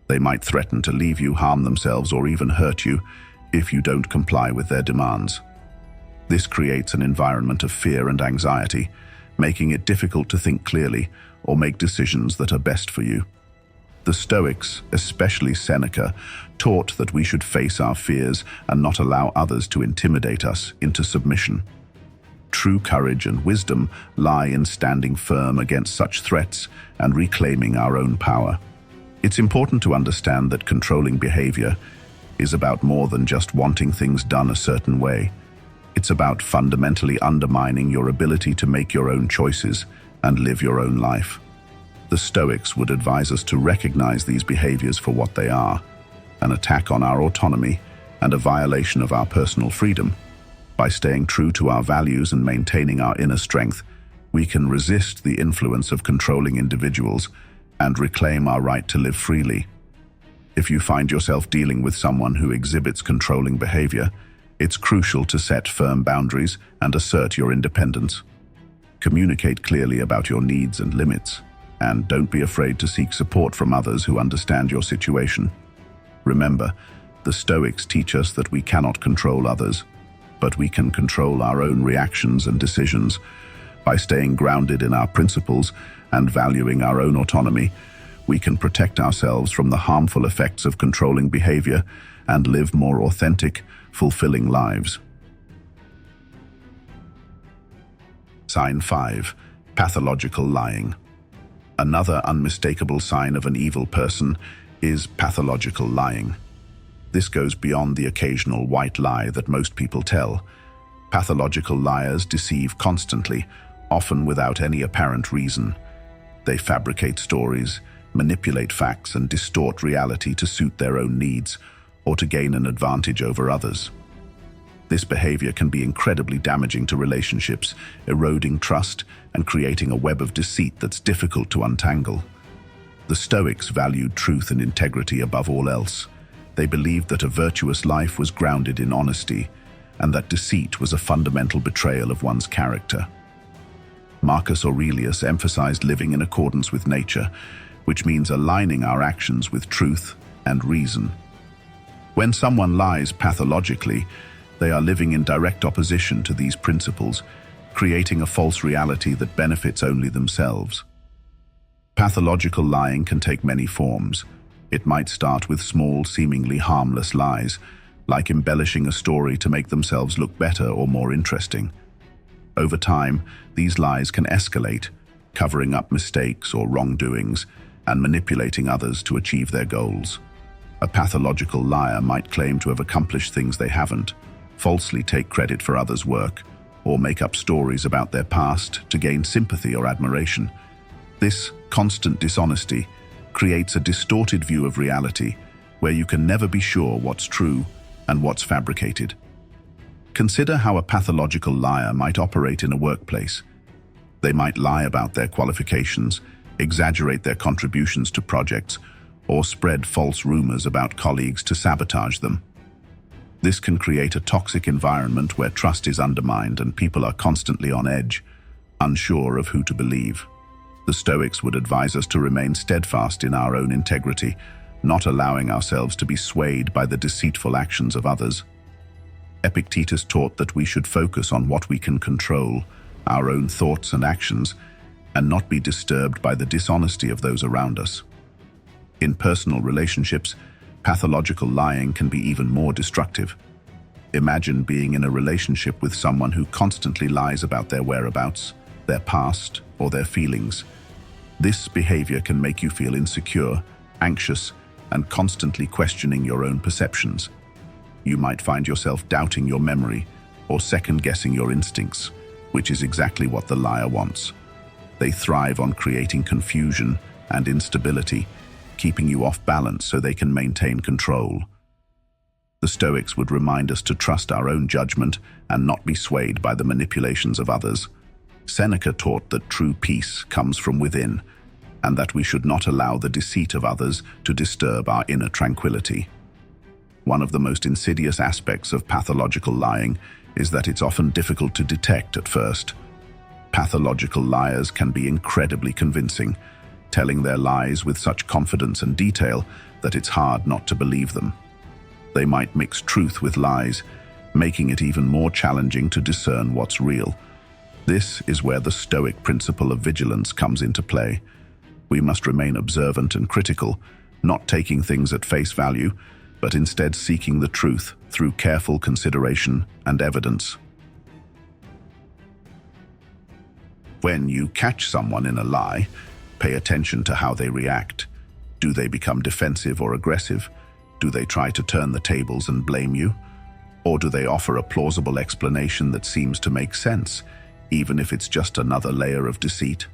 They might threaten to leave you, harm themselves, or even hurt you if you don't comply with their demands. This creates an environment of fear and anxiety, making it difficult to think clearly or make decisions that are best for you. The Stoics, especially Seneca, taught that we should face our fears and not allow others to intimidate us into submission. True courage and wisdom lie in standing firm against such threats and reclaiming our own power. It's important to understand that controlling behavior is about more than just wanting things done a certain way. It's about fundamentally undermining your ability to make your own choices and live your own life. The Stoics would advise us to recognize these behaviors for what they are, an attack on our autonomy and a violation of our personal freedom. By staying true to our values and maintaining our inner strength, we can resist the influence of controlling individuals and reclaim our right to live freely. If you find yourself dealing with someone who exhibits controlling behavior, it's crucial to set firm boundaries and assert your independence. Communicate clearly about your needs and limits, and don't be afraid to seek support from others who understand your situation. Remember, the Stoics teach us that we cannot control others, but we can control our own reactions and decisions. By staying grounded in our principles and valuing our own autonomy, we can protect ourselves from the harmful effects of controlling behavior and live more authentic, fulfilling lives. Sign 5. Pathological lying. Another unmistakable sign of an evil person is pathological lying. This goes beyond the occasional white lie that most people tell. Pathological liars deceive constantly, often without any apparent reason. They fabricate stories, manipulate facts, and distort reality to suit their own needs or to gain an advantage over others. This behavior can be incredibly damaging to relationships, eroding trust and creating a web of deceit that's difficult to untangle. The Stoics valued truth and integrity above all else. They believed that a virtuous life was grounded in honesty, and that deceit was a fundamental betrayal of one's character. Marcus Aurelius emphasized living in accordance with nature, which means aligning our actions with truth and reason. When someone lies pathologically, they are living in direct opposition to these principles, creating a false reality that benefits only themselves. Pathological lying can take many forms. It might start with small, seemingly harmless lies, like embellishing a story to make themselves look better or more interesting. Over time, these lies can escalate, covering up mistakes or wrongdoings and manipulating others to achieve their goals. A pathological liar might claim to have accomplished things they haven't, falsely take credit for others' work, or make up stories about their past to gain sympathy or admiration. This constant dishonesty creates a distorted view of reality, where you can never be sure what's true and what's fabricated. Consider how a pathological liar might operate in a workplace. They might lie about their qualifications, exaggerate their contributions to projects, or spread false rumors about colleagues to sabotage them. This can create a toxic environment where trust is undermined and people are constantly on edge, unsure of who to believe. The Stoics would advise us to remain steadfast in our own integrity, not allowing ourselves to be swayed by the deceitful actions of others. Epictetus taught that we should focus on what we can control, our own thoughts and actions, and not be disturbed by the dishonesty of those around us. In personal relationships, pathological lying can be even more destructive. Imagine being in a relationship with someone who constantly lies about their whereabouts, their past, or their feelings. This behavior can make you feel insecure, anxious, and constantly questioning your own perceptions. You might find yourself doubting your memory or second-guessing your instincts, which is exactly what the liar wants. They thrive on creating confusion and instability, keeping you off balance so they can maintain control. The Stoics would remind us to trust our own judgment and not be swayed by the manipulations of others. Seneca taught that true peace comes from within, and that we should not allow the deceit of others to disturb our inner tranquility. One of the most insidious aspects of pathological lying is that it's often difficult to detect at first. Pathological liars can be incredibly convincing, telling their lies with such confidence and detail that it's hard not to believe them. They might mix truth with lies, making it even more challenging to discern what's real. This is where the Stoic principle of vigilance comes into play. We must remain observant and critical, not taking things at face value, but instead seeking the truth through careful consideration and evidence. When you catch someone in a lie, pay attention to how they react. Do they become defensive or aggressive? Do they try to turn the tables and blame you? Or do they offer a plausible explanation that seems to make sense, even if it's just another layer of deceit?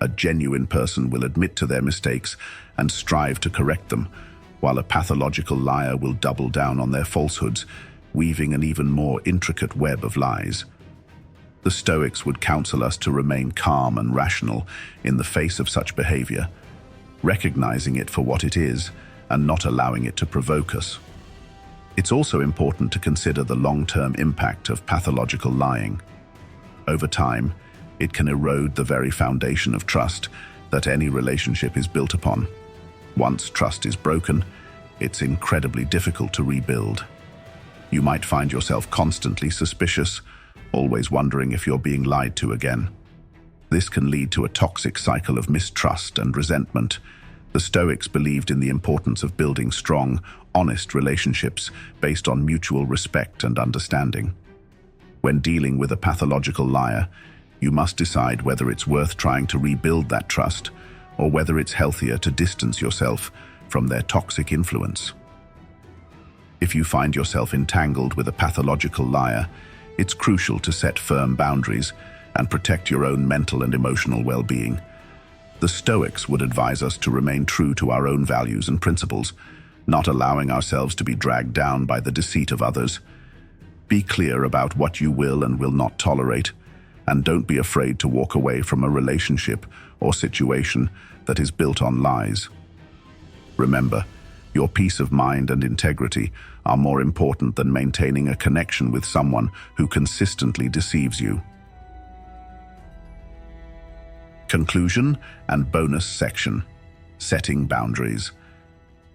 A genuine person will admit to their mistakes and strive to correct them, while a pathological liar will double down on their falsehoods, weaving an even more intricate web of lies. The Stoics would counsel us to remain calm and rational in the face of such behavior, recognizing it for what it is and not allowing it to provoke us. It's also important to consider the long-term impact of pathological lying. Over time, it can erode the very foundation of trust that any relationship is built upon. Once trust is broken, it's incredibly difficult to rebuild. You might find yourself constantly suspicious, always wondering if you're being lied to again. This can lead to a toxic cycle of mistrust and resentment. The Stoics believed in the importance of building strong, honest relationships based on mutual respect and understanding. When dealing with a pathological liar, you must decide whether it's worth trying to rebuild that trust or whether it's healthier to distance yourself from their toxic influence. If you find yourself entangled with a pathological liar, it's crucial to set firm boundaries and protect your own mental and emotional well-being. The Stoics would advise us to remain true to our own values and principles, not allowing ourselves to be dragged down by the deceit of others. Be clear about what you will and will not tolerate, and don't be afraid to walk away from a relationship or situation that is built on lies. Remember, your peace of mind and integrity are more important than maintaining a connection with someone who consistently deceives you. Conclusion and bonus section. Setting boundaries.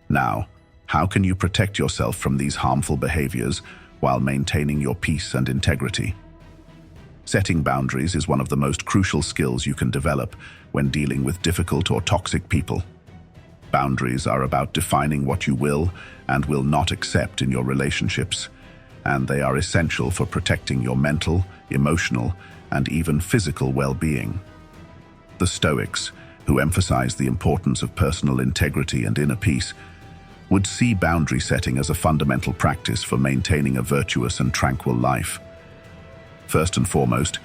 Now, how can you protect yourself from these harmful behaviors while maintaining your peace and integrity? Setting boundaries is one of the most crucial skills you can develop when dealing with difficult or toxic people. Boundaries are about defining what you will and will not accept in your relationships, and they are essential for protecting your mental, emotional, and even physical well-being. The Stoics, who emphasize the importance of personal integrity and inner peace, would see boundary setting as a fundamental practice for maintaining a virtuous and tranquil life. First and foremost,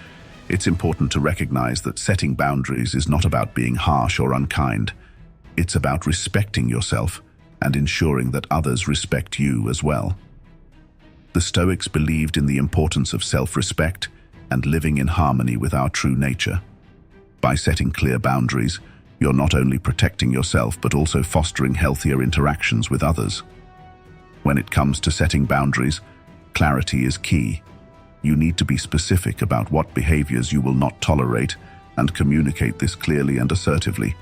it's important to recognize that setting boundaries is not about being harsh or unkind. It's about respecting yourself and ensuring that others respect you as well. The Stoics believed in the importance of self-respect and living in harmony with our true nature. By setting clear boundaries, you're not only protecting yourself but also fostering healthier interactions with others. When it comes to setting boundaries, clarity is key. You need to be specific about what behaviors you will not tolerate and communicate this clearly and assertively.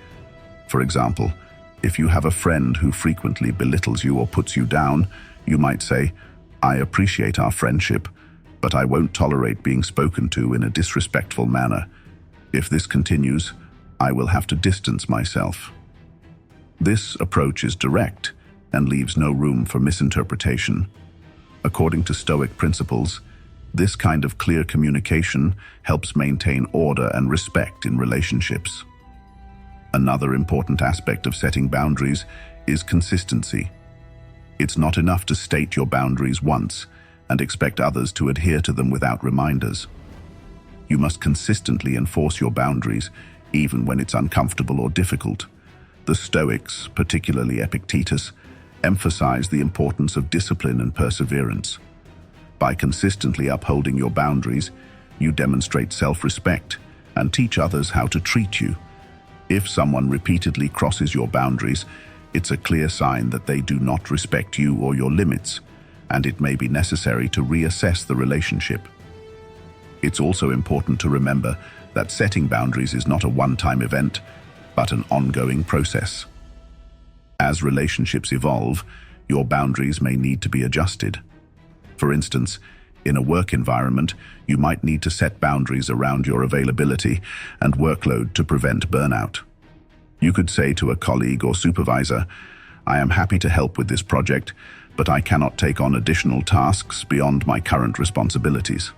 For example, if you have a friend who frequently belittles you or puts you down, you might say, "I appreciate our friendship, but I won't tolerate being spoken to in a disrespectful manner. If this continues, I will have to distance myself." This approach is direct and leaves no room for misinterpretation. According to Stoic principles, this kind of clear communication helps maintain order and respect in relationships. Another important aspect of setting boundaries is consistency. It's not enough to state your boundaries once and expect others to adhere to them without reminders. You must consistently enforce your boundaries, even when it's uncomfortable or difficult. The Stoics, particularly Epictetus, emphasize the importance of discipline and perseverance. By consistently upholding your boundaries, you demonstrate self-respect and teach others how to treat you. If someone repeatedly crosses your boundaries, it's a clear sign that they do not respect you or your limits, and it may be necessary to reassess the relationship. It's also important to remember that setting boundaries is not a one-time event, but an ongoing process. As relationships evolve, your boundaries may need to be adjusted. For instance, in a work environment, you might need to set boundaries around your availability and workload to prevent burnout. You could say to a colleague or supervisor, "I am happy to help with this project, but I cannot take on additional tasks beyond my current responsibilities."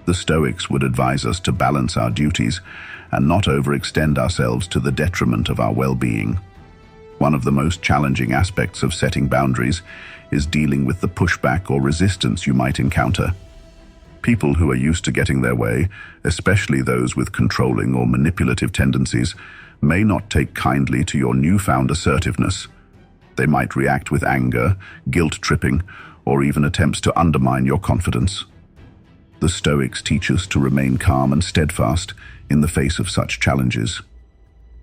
The Stoics would advise us to balance our duties and not overextend ourselves to the detriment of our well-being. One of the most challenging aspects of setting boundaries is dealing with the pushback or resistance you might encounter. People who are used to getting their way, especially those with controlling or manipulative tendencies, may not take kindly to your newfound assertiveness. They might react with anger, guilt-tripping, or even attempts to undermine your confidence. The Stoics teach us to remain calm and steadfast in the face of such challenges.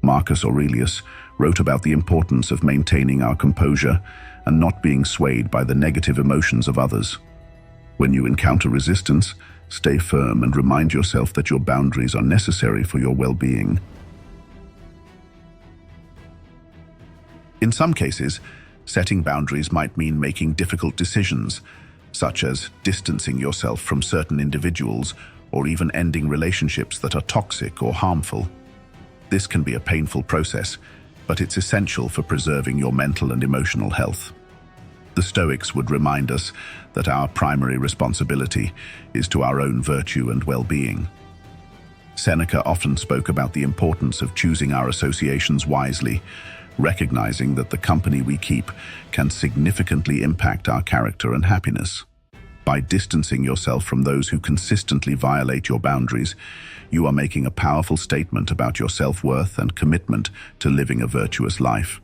Marcus Aurelius wrote about the importance of maintaining our composure and not being swayed by the negative emotions of others. When you encounter resistance, stay firm and remind yourself that your boundaries are necessary for your well-being. In some cases, setting boundaries might mean making difficult decisions, such as distancing yourself from certain individuals or even ending relationships that are toxic or harmful. This can be a painful process, but it's essential for preserving your mental and emotional health. The Stoics would remind us that our primary responsibility is to our own virtue and well-being. Seneca often spoke about the importance of choosing our associations wisely, recognizing that the company we keep can significantly impact our character and happiness. By distancing yourself from those who consistently violate your boundaries, you are making a powerful statement about your self-worth and commitment to living a virtuous life.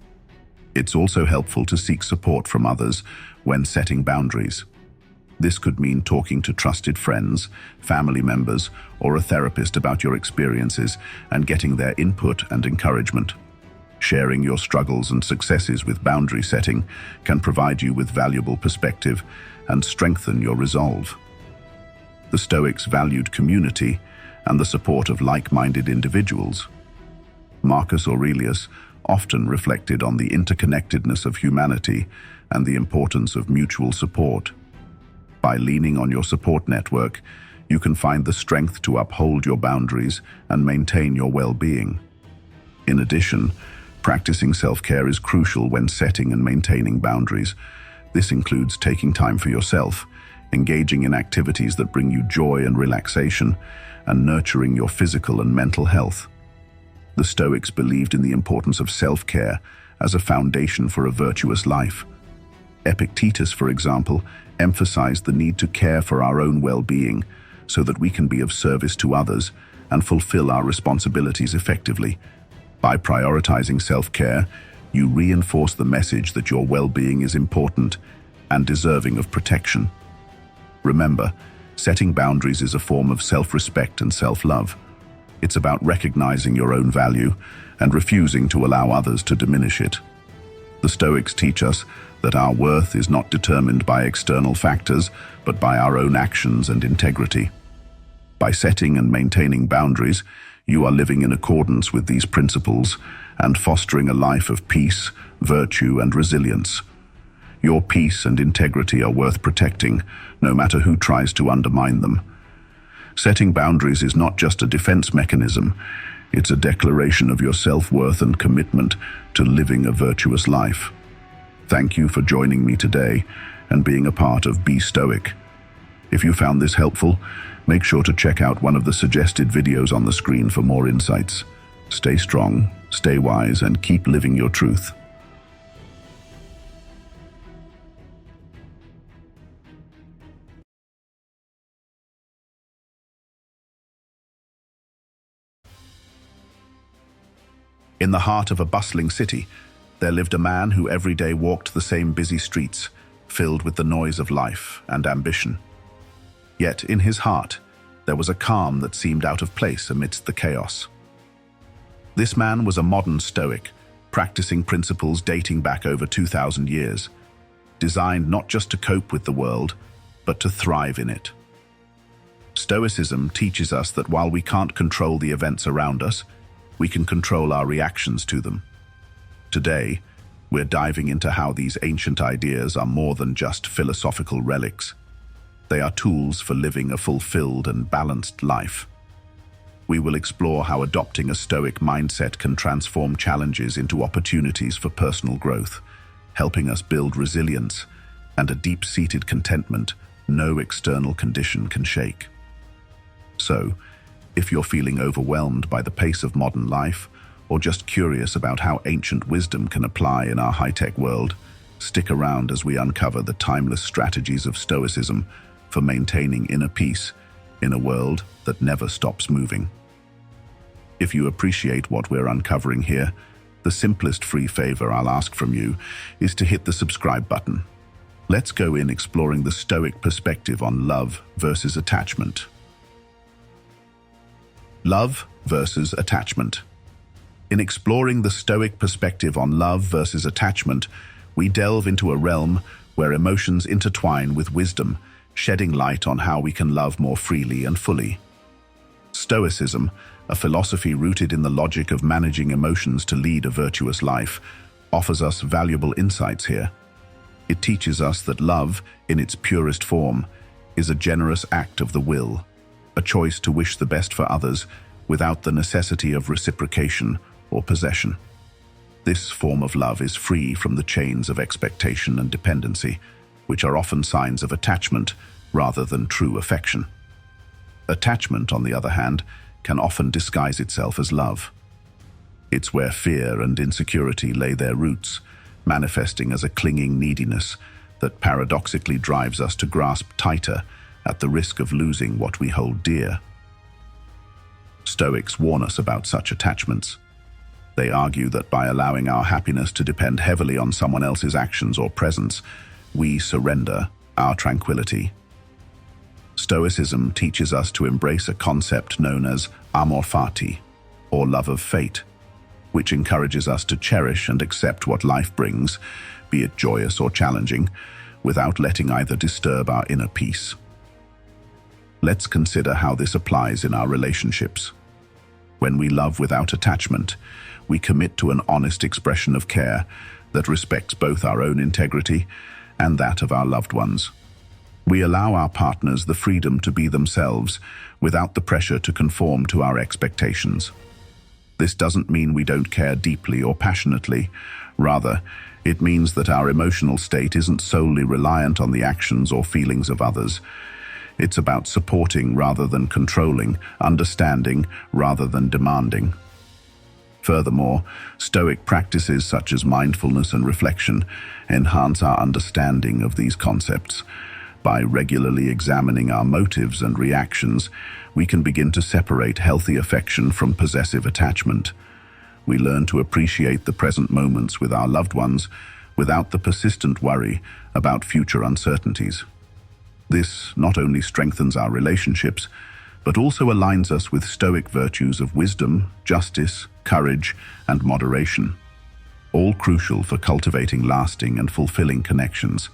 It's also helpful to seek support from others when setting boundaries. This could mean talking to trusted friends, family members, or a therapist about your experiences and getting their input and encouragement. Sharing your struggles and successes with boundary setting can provide you with valuable perspective and strengthen your resolve. The Stoics valued community and the support of like-minded individuals. Marcus Aurelius often reflected on the interconnectedness of humanity and the importance of mutual support. By leaning on your support network, you can find the strength to uphold your boundaries and maintain your well-being. In addition, practicing self-care is crucial when setting and maintaining boundaries. This includes taking time for yourself, engaging in activities that bring you joy and relaxation, and nurturing your physical and mental health. The Stoics believed in the importance of self-care as a foundation for a virtuous life. Epictetus, for example, emphasized the need to care for our own well-being so that we can be of service to others and fulfill our responsibilities effectively. By prioritizing self-care, you reinforce the message that your well-being is important and deserving of protection. Remember, setting boundaries is a form of self-respect and self-love. It's about recognizing your own value and refusing to allow others to diminish it. The Stoics teach us that our worth is not determined by external factors, but by our own actions and integrity. By setting and maintaining boundaries, you are living in accordance with these principles and fostering a life of peace, virtue, and resilience. Your peace and integrity are worth protecting, no matter who tries to undermine them. Setting boundaries is not just a defense mechanism, it's a declaration of your self-worth and commitment to living a virtuous life. Thank you for joining me today and being a part of Be Stoic. If you found this helpful, make sure to check out one of the suggested videos on the screen for more insights. Stay strong, stay wise, and keep living your truth. In the heart of a bustling city, there lived a man who every day walked the same busy streets, filled with the noise of life and ambition. Yet in his heart, there was a calm that seemed out of place amidst the chaos. This man was a modern Stoic, practicing principles dating back over 2,000 years, designed not just to cope with the world, but to thrive in it. Stoicism teaches us that while we can't control the events around us, we can control our reactions to them. Today, we're diving into how these ancient ideas are more than just philosophical relics. They are tools for living a fulfilled and balanced life. We will explore how adopting a Stoic mindset can transform challenges into opportunities for personal growth, helping us build resilience and a deep-seated contentment no external condition can shake. So, if you're feeling overwhelmed by the pace of modern life, or just curious about how ancient wisdom can apply in our high-tech world, stick around as we uncover the timeless strategies of Stoicism for maintaining inner peace in a world that never stops moving. If you appreciate what we're uncovering here, the simplest free favor I'll ask from you is to hit the subscribe button. Let's go in exploring the Stoic perspective on love versus attachment. Love versus attachment. In exploring the Stoic perspective on love versus attachment, we delve into a realm where emotions intertwine with wisdom, shedding light on how we can love more freely and fully. Stoicism, a philosophy rooted in the logic of managing emotions to lead a virtuous life, offers us valuable insights here. It teaches us that love, in its purest form, is a generous act of the will, a choice to wish the best for others without the necessity of reciprocation or possession. This form of love is free from the chains of expectation and dependency, which are often signs of attachment rather than true affection. Attachment, on the other hand, can often disguise itself as love. It's where fear and insecurity lay their roots, manifesting as a clinging neediness that paradoxically drives us to grasp tighter at the risk of losing what we hold dear. Stoics warn us about such attachments. They argue that by allowing our happiness to depend heavily on someone else's actions or presence, we surrender our tranquility. Stoicism teaches us to embrace a concept known as amor fati, or love of fate, which encourages us to cherish and accept what life brings, be it joyous or challenging, without letting either disturb our inner peace. Let's consider how this applies in our relationships. When we love without attachment, we commit to an honest expression of care that respects both our own integrity and that of our loved ones. We allow our partners the freedom to be themselves without the pressure to conform to our expectations. This doesn't mean we don't care deeply or passionately. Rather, it means that our emotional state isn't solely reliant on the actions or feelings of others. It's about supporting rather than controlling, understanding rather than demanding. Furthermore, Stoic practices such as mindfulness and reflection enhance our understanding of these concepts. By regularly examining our motives and reactions, we can begin to separate healthy affection from possessive attachment. We learn to appreciate the present moments with our loved ones without the persistent worry about future uncertainties. This not only strengthens our relationships, but also aligns us with Stoic virtues of wisdom, justice, courage, and moderation, all crucial for cultivating lasting and fulfilling connections.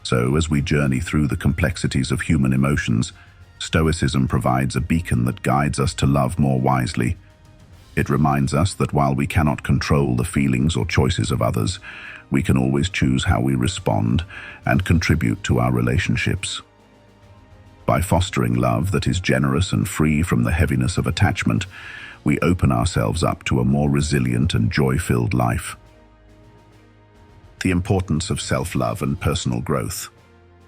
So, as we journey through the complexities of human emotions, Stoicism provides a beacon that guides us to love more wisely. It reminds us that while we cannot control the feelings or choices of others, we can always choose how we respond and contribute to our relationships. By fostering love that is generous and free from the heaviness of attachment, we open ourselves up to a more resilient and joy-filled life. The importance of self-love and personal growth.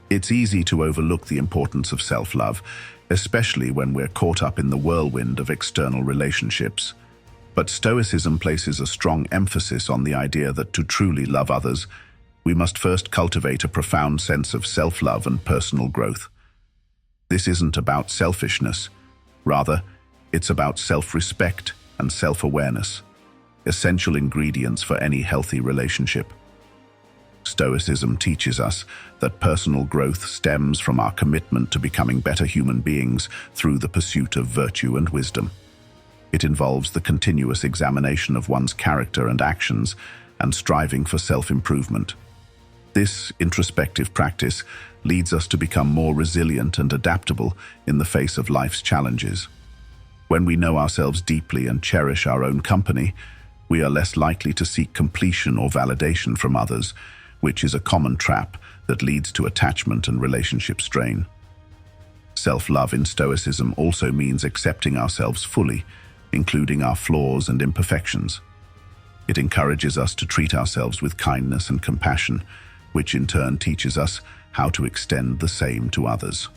It's easy to overlook the importance of self-love, especially when we're caught up in the whirlwind of external relationships. But Stoicism places a strong emphasis on the idea that to truly love others, we must first cultivate a profound sense of self-love and personal growth. This isn't about selfishness. Rather, it's about self-respect and self-awareness, essential ingredients for any healthy relationship. Stoicism teaches us that personal growth stems from our commitment to becoming better human beings through the pursuit of virtue and wisdom. It involves the continuous examination of one's character and actions and striving for self-improvement. This introspective practice leads us to become more resilient and adaptable in the face of life's challenges. When we know ourselves deeply and cherish our own company, we are less likely to seek completion or validation from others, which is a common trap that leads to attachment and relationship strain. Self-love in Stoicism also means accepting ourselves fully, including our flaws and imperfections. It encourages us to treat ourselves with kindness and compassion, which in turn teaches us how to extend the same to others.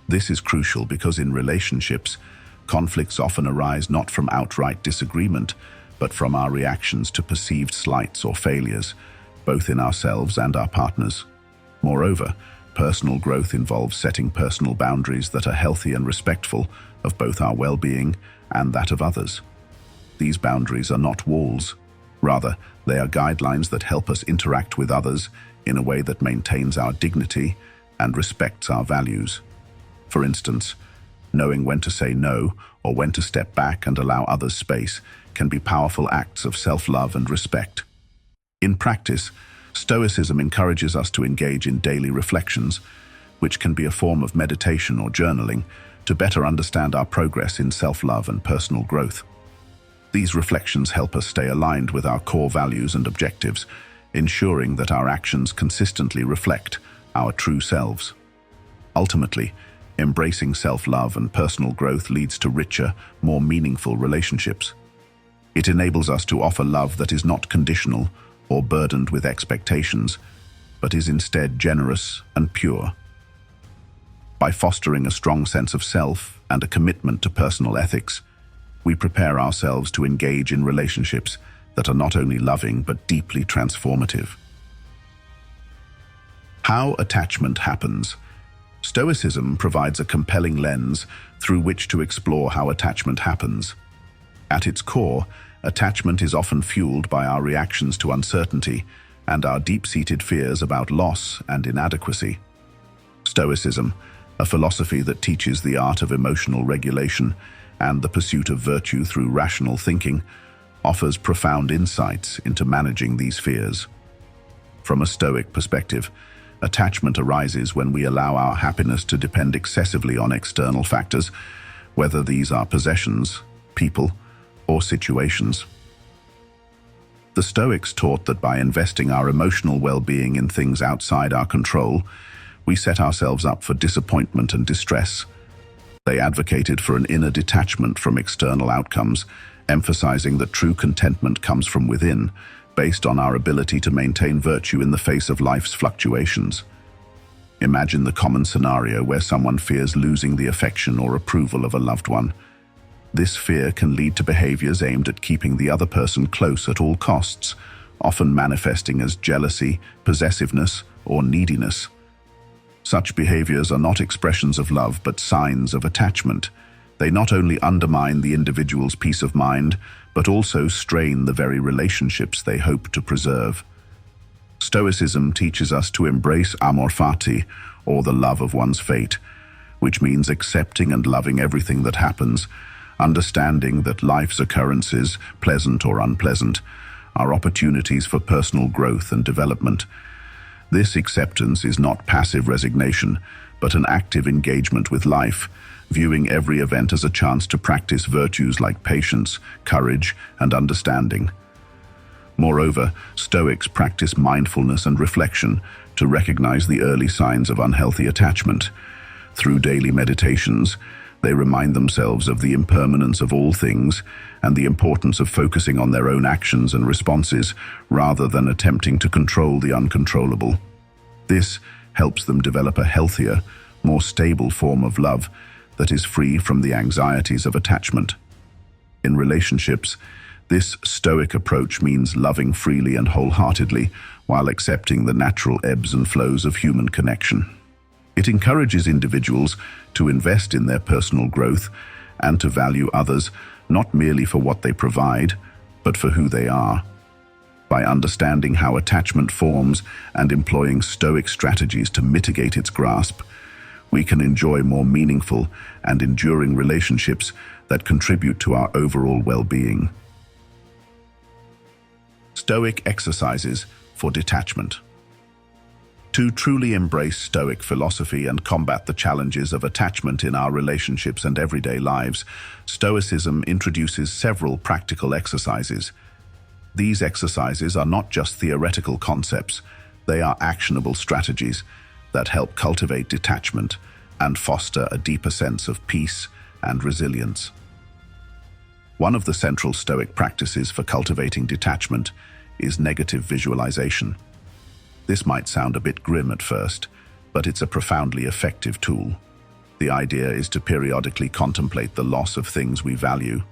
This is crucial because in relationships, Conflicts often arise not from outright disagreement, but from our reactions to perceived slights or failures, both in ourselves and our partners. Moreover, personal growth involves setting personal boundaries that are healthy and respectful of both our well-being and that of others. These boundaries are not walls. Rather, they are guidelines that help us interact with others in a way that maintains our dignity and respects our values. For instance, knowing when to say no or when to step back and allow others space can be powerful acts of self-love and respect. In practice, Stoicism encourages us to engage in daily reflections, which can be a form of meditation or journaling, to better understand our progress in self-love and personal growth. These reflections help us stay aligned with our core values and objectives, ensuring that our actions consistently reflect our true selves. Ultimately, embracing self-love and personal growth leads to richer, more meaningful relationships. It enables us to offer love that is not conditional or burdened with expectations, but is instead generous and pure. By fostering a strong sense of self and a commitment to personal ethics, we prepare ourselves to engage in relationships that are not only loving but deeply transformative. How attachment happens. Stoicism provides a compelling lens through which to explore how attachment happens. At its core, attachment is often fueled by our reactions to uncertainty and our deep-seated fears about loss and inadequacy. Stoicism, a philosophy that teaches the art of emotional regulation and the pursuit of virtue through rational thinking, offers profound insights into managing these fears. From a Stoic perspective, attachment arises when we allow our happiness to depend excessively on external factors, whether these are possessions, people, or situations. The Stoics taught that by investing our emotional well-being in things outside our control, we set ourselves up for disappointment and distress. They advocated for an inner detachment from external outcomes, emphasizing that true contentment comes from within, based on our ability to maintain virtue in the face of life's fluctuations. Imagine the common scenario where someone fears losing the affection or approval of a loved one. This fear can lead to behaviors aimed at keeping the other person close at all costs, often manifesting as jealousy, possessiveness, or neediness. Such behaviors are not expressions of love but signs of attachment. They not only undermine the individual's peace of mind, but also strain the very relationships they hope to preserve. Stoicism teaches us to embrace amor fati, or the love of one's fate, which means accepting and loving everything that happens, understanding that life's occurrences, pleasant or unpleasant, are opportunities for personal growth and development. This acceptance is not passive resignation, but an active engagement with life, viewing every event as a chance to practice virtues like patience, courage, and understanding. Moreover, Stoics practice mindfulness and reflection to recognize the early signs of unhealthy attachment. Through daily meditations, they remind themselves of the impermanence of all things and the importance of focusing on their own actions and responses rather than attempting to control the uncontrollable. This helps them develop a healthier, more stable form of love that is free from the anxieties of attachment. In relationships, this Stoic approach means loving freely and wholeheartedly while accepting the natural ebbs and flows of human connection. It encourages individuals to invest in their personal growth and to value others not merely for what they provide, but for who they are. By understanding how attachment forms and employing Stoic strategies to mitigate its grasp, we can enjoy more meaningful and enduring relationships that contribute to our overall well-being. Stoic exercises for detachment. To truly embrace Stoic philosophy and combat the challenges of attachment in our relationships and everyday lives, Stoicism introduces several practical exercises. These exercises are not just theoretical concepts, they are actionable strategies that help cultivate detachment and foster a deeper sense of peace and resilience. One of the central Stoic practices for cultivating detachment is negative visualization. This might sound a bit grim at first, but it's a profoundly effective tool. The idea is to periodically contemplate the loss of things we value.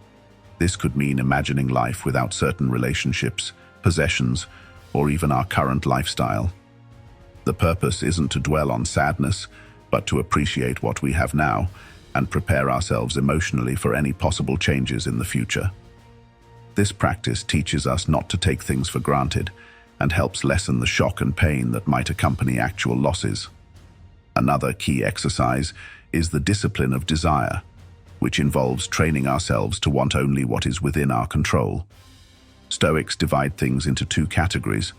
This could mean imagining life without certain relationships, possessions, or even our current lifestyle. The purpose isn't to dwell on sadness, but to appreciate what we have now and prepare ourselves emotionally for any possible changes in the future. This practice teaches us not to take things for granted and helps lessen the shock and pain that might accompany actual losses. Another key exercise is the discipline of desire, which involves training ourselves to want only what is within our control. Stoics divide things into two categories: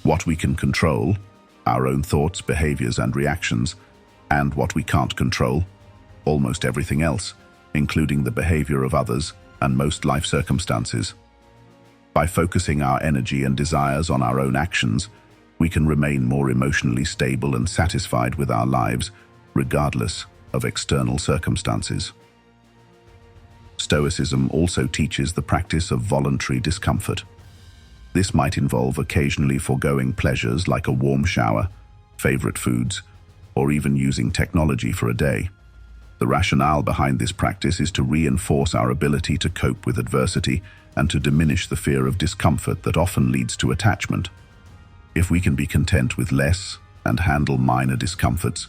what we can control, our own thoughts, behaviors, and reactions, and what we can't control, almost everything else, including the behavior of others and most life circumstances. By focusing our energy and desires on our own actions, we can remain more emotionally stable and satisfied with our lives, regardless of external circumstances. Stoicism also teaches the practice of voluntary discomfort. This might involve occasionally foregoing pleasures like a warm shower, favorite foods, or even using technology for a day. The rationale behind this practice is to reinforce our ability to cope with adversity and to diminish the fear of discomfort that often leads to attachment. If we can be content with less and handle minor discomforts,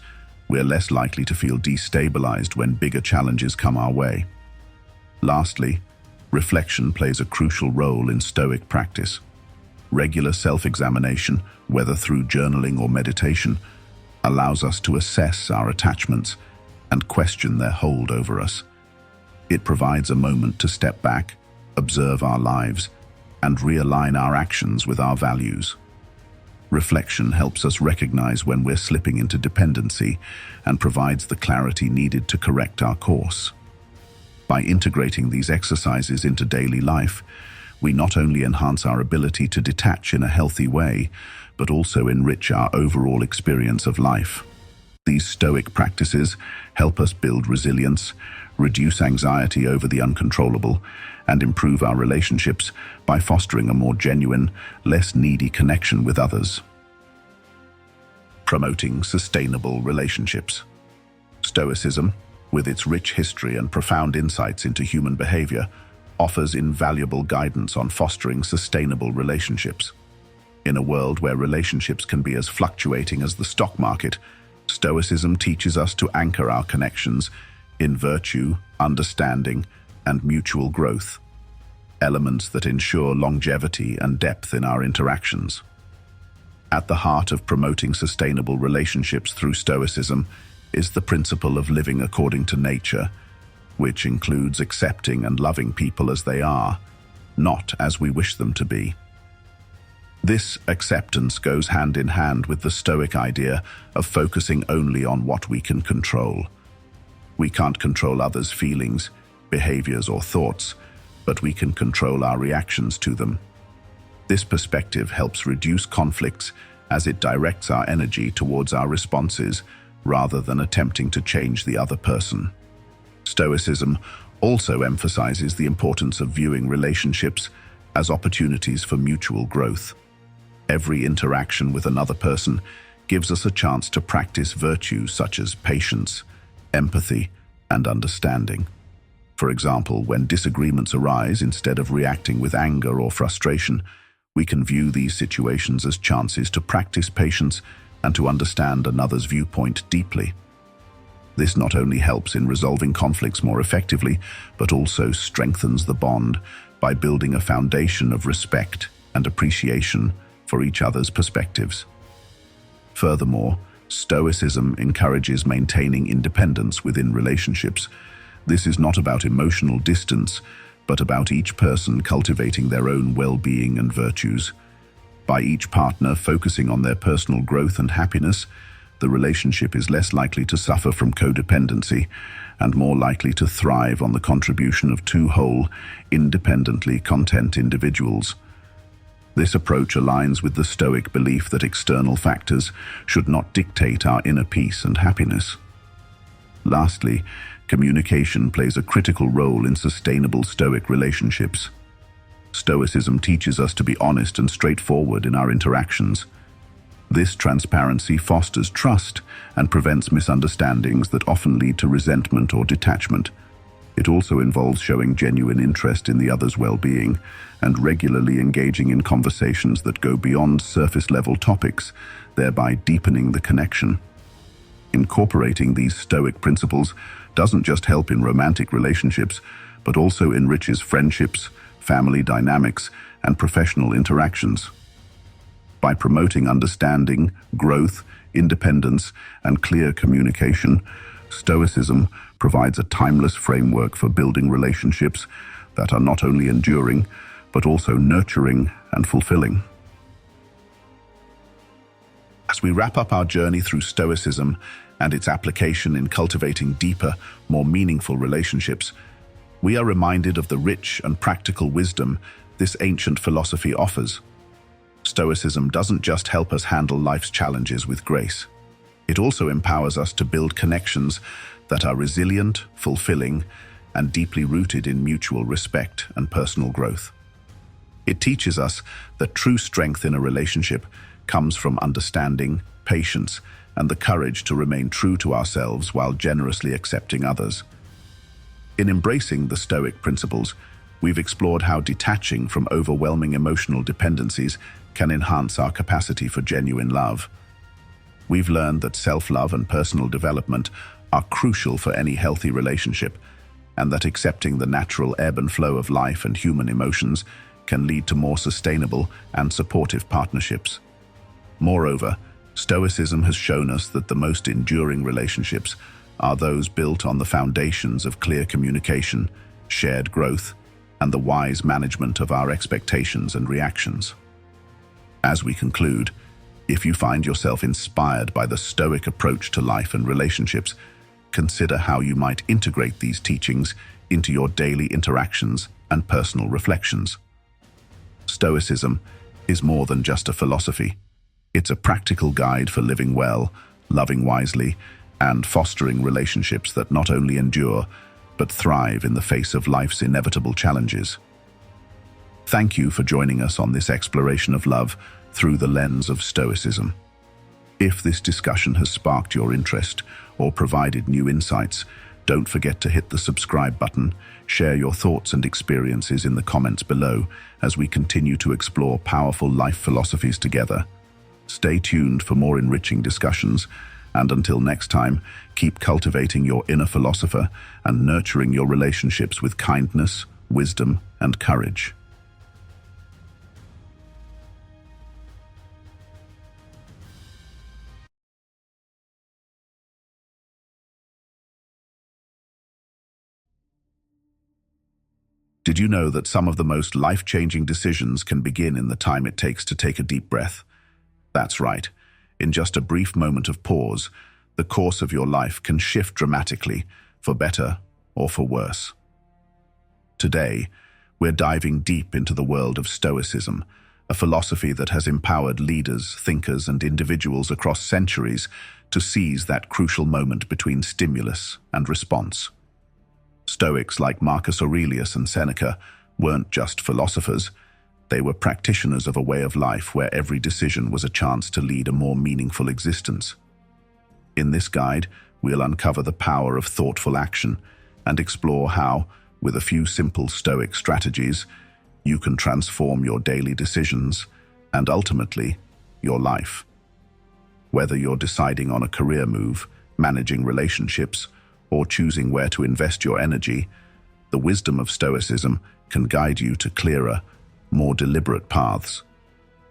we're less likely to feel destabilized when bigger challenges come our way. Lastly, reflection plays a crucial role in Stoic practice. Regular self-examination, whether through journaling or meditation, allows us to assess our attachments and question their hold over us. It provides a moment to step back, observe our lives, and realign our actions with our values. Reflection helps us recognize when we're slipping into dependency and provides the clarity needed to correct our course. By integrating these exercises into daily life, we not only enhance our ability to detach in a healthy way, but also enrich our overall experience of life. These Stoic practices help us build resilience, reduce anxiety over the uncontrollable, and improve our relationships by fostering a more genuine, less needy connection with others. Promoting sustainable relationships. Stoicism, with its rich history and profound insights into human behavior, offers invaluable guidance on fostering sustainable relationships. In a world where relationships can be as fluctuating as the stock market, Stoicism teaches us to anchor our connections in virtue, understanding, and mutual growth, elements that ensure longevity and depth in our interactions. At the heart of promoting sustainable relationships through Stoicism is the principle of living according to nature, which includes accepting and loving people as they are, not as we wish them to be. This acceptance goes hand in hand with the Stoic idea of focusing only on what we can control. We can't control others' feelings, behaviors, or thoughts, but we can control our reactions to them. This perspective helps reduce conflicts as it directs our energy towards our responses rather than attempting to change the other person. Stoicism also emphasizes the importance of viewing relationships as opportunities for mutual growth. Every interaction with another person gives us a chance to practice virtues such as patience, empathy, and understanding. For example, when disagreements arise, instead of reacting with anger or frustration, we can view these situations as chances to practice patience and to understand another's viewpoint deeply. This not only helps in resolving conflicts more effectively, but also strengthens the bond by building a foundation of respect and appreciation for each other's perspectives. Furthermore, Stoicism encourages maintaining independence within relationships. This is not about emotional distance, but about each person cultivating their own well-being and virtues. By each partner focusing on their personal growth and happiness, the relationship is less likely to suffer from codependency and more likely to thrive on the contribution of two whole, independently content individuals. This approach aligns with the Stoic belief that external factors should not dictate our inner peace and happiness. Lastly, communication plays a critical role in sustainable Stoic relationships. Stoicism teaches us to be honest and straightforward in our interactions. This transparency fosters trust and prevents misunderstandings that often lead to resentment or detachment. It also involves showing genuine interest in the other's well-being and regularly engaging in conversations that go beyond surface-level topics, thereby deepening the connection. Incorporating these Stoic principles doesn't just help in romantic relationships, but also enriches friendships, family dynamics, and professional interactions. By promoting understanding, growth, independence, and clear communication, Stoicism provides a timeless framework for building relationships that are not only enduring, but also nurturing and fulfilling. As we wrap up our journey through Stoicism and its application in cultivating deeper, more meaningful relationships, we are reminded of the rich and practical wisdom this ancient philosophy offers. Stoicism doesn't just help us handle life's challenges with grace. It also empowers us to build connections that are resilient, fulfilling, and deeply rooted in mutual respect and personal growth. It teaches us that true strength in a relationship comes from understanding, patience, and the courage to remain true to ourselves while generously accepting others. In embracing the Stoic principles, we've explored how detaching from overwhelming emotional dependencies can enhance our capacity for genuine love. We've learned that self-love and personal development are crucial for any healthy relationship, and that accepting the natural ebb and flow of life and human emotions can lead to more sustainable and supportive partnerships. Moreover, Stoicism has shown us that the most enduring relationships are those built on the foundations of clear communication, shared growth, and the wise management of our expectations and reactions. As we conclude, if you find yourself inspired by the Stoic approach to life and relationships, consider how you might integrate these teachings into your daily interactions and personal reflections. Stoicism is more than just a philosophy. It's a practical guide for living well, loving wisely, and fostering relationships that not only endure, but thrive in the face of life's inevitable challenges. Thank you for joining us on this exploration of love through the lens of Stoicism. If this discussion has sparked your interest or provided new insights, don't forget to hit the subscribe button, share your thoughts and experiences in the comments below as we continue to explore powerful life philosophies together. Stay tuned for more enriching discussions, and until next time, keep cultivating your inner philosopher and nurturing your relationships with kindness, wisdom, and courage. Did you know that some of the most life-changing decisions can begin in the time it takes to take a deep breath? That's right. In just a brief moment of pause, the course of your life can shift dramatically, for better or for worse. Today, we're diving deep into the world of Stoicism, a philosophy that has empowered leaders, thinkers, and individuals across centuries to seize that crucial moment between stimulus and response. Stoics like Marcus Aurelius and Seneca weren't just philosophers. They were practitioners of a way of life where every decision was a chance to lead a more meaningful existence. In this guide, we'll uncover the power of thoughtful action and explore how, with a few simple Stoic strategies, you can transform your daily decisions and ultimately, your life. Whether you're deciding on a career move, managing relationships, or choosing where to invest your energy, the wisdom of Stoicism can guide you to clearer, more deliberate paths.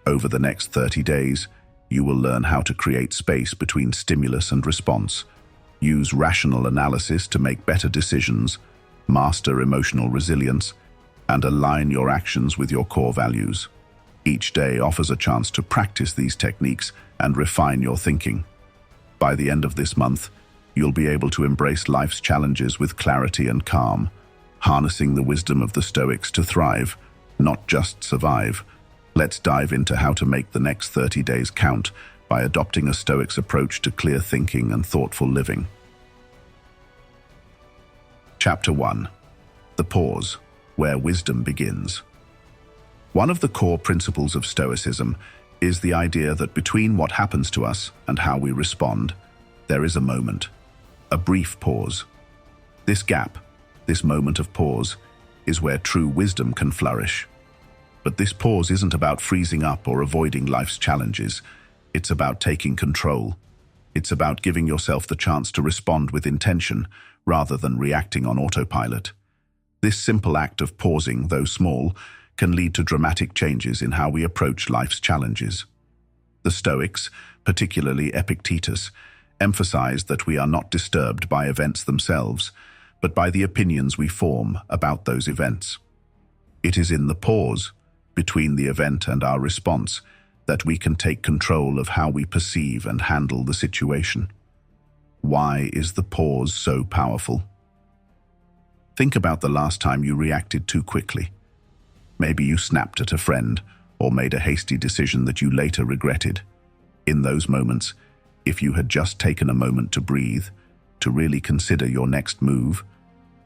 Over the next 30 days, you will learn how to create space between stimulus and response, use rational analysis to make better decisions, master emotional resilience, and align your actions with your core values. Each day offers a chance to practice these techniques and refine your thinking. By the end of this month, you'll be able to embrace life's challenges with clarity and calm, harnessing the wisdom of the Stoics to thrive, not just survive. Let's dive into how to make the next 30 days count by adopting a Stoic's approach to clear thinking and thoughtful living. Chapter 1. The Pause, where wisdom begins. One of the core principles of Stoicism is the idea that between what happens to us and how we respond, there is a moment, a brief pause. This gap, this moment of pause, is where true wisdom can flourish. But this pause isn't about freezing up or avoiding life's challenges. It's about taking control. It's about giving yourself the chance to respond with intention rather than reacting on autopilot. This simple act of pausing, though small, can lead to dramatic changes in how we approach life's challenges. The Stoics, particularly Epictetus, emphasized that we are not disturbed by events themselves, but by the opinions we form about those events. It is in the pause between the event and our response that we can take control of how we perceive and handle the situation. Why is the pause so powerful? Think about the last time you reacted too quickly. Maybe you snapped at a friend or made a hasty decision that you later regretted. In those moments, if you had just taken a moment to breathe, to really consider your next move,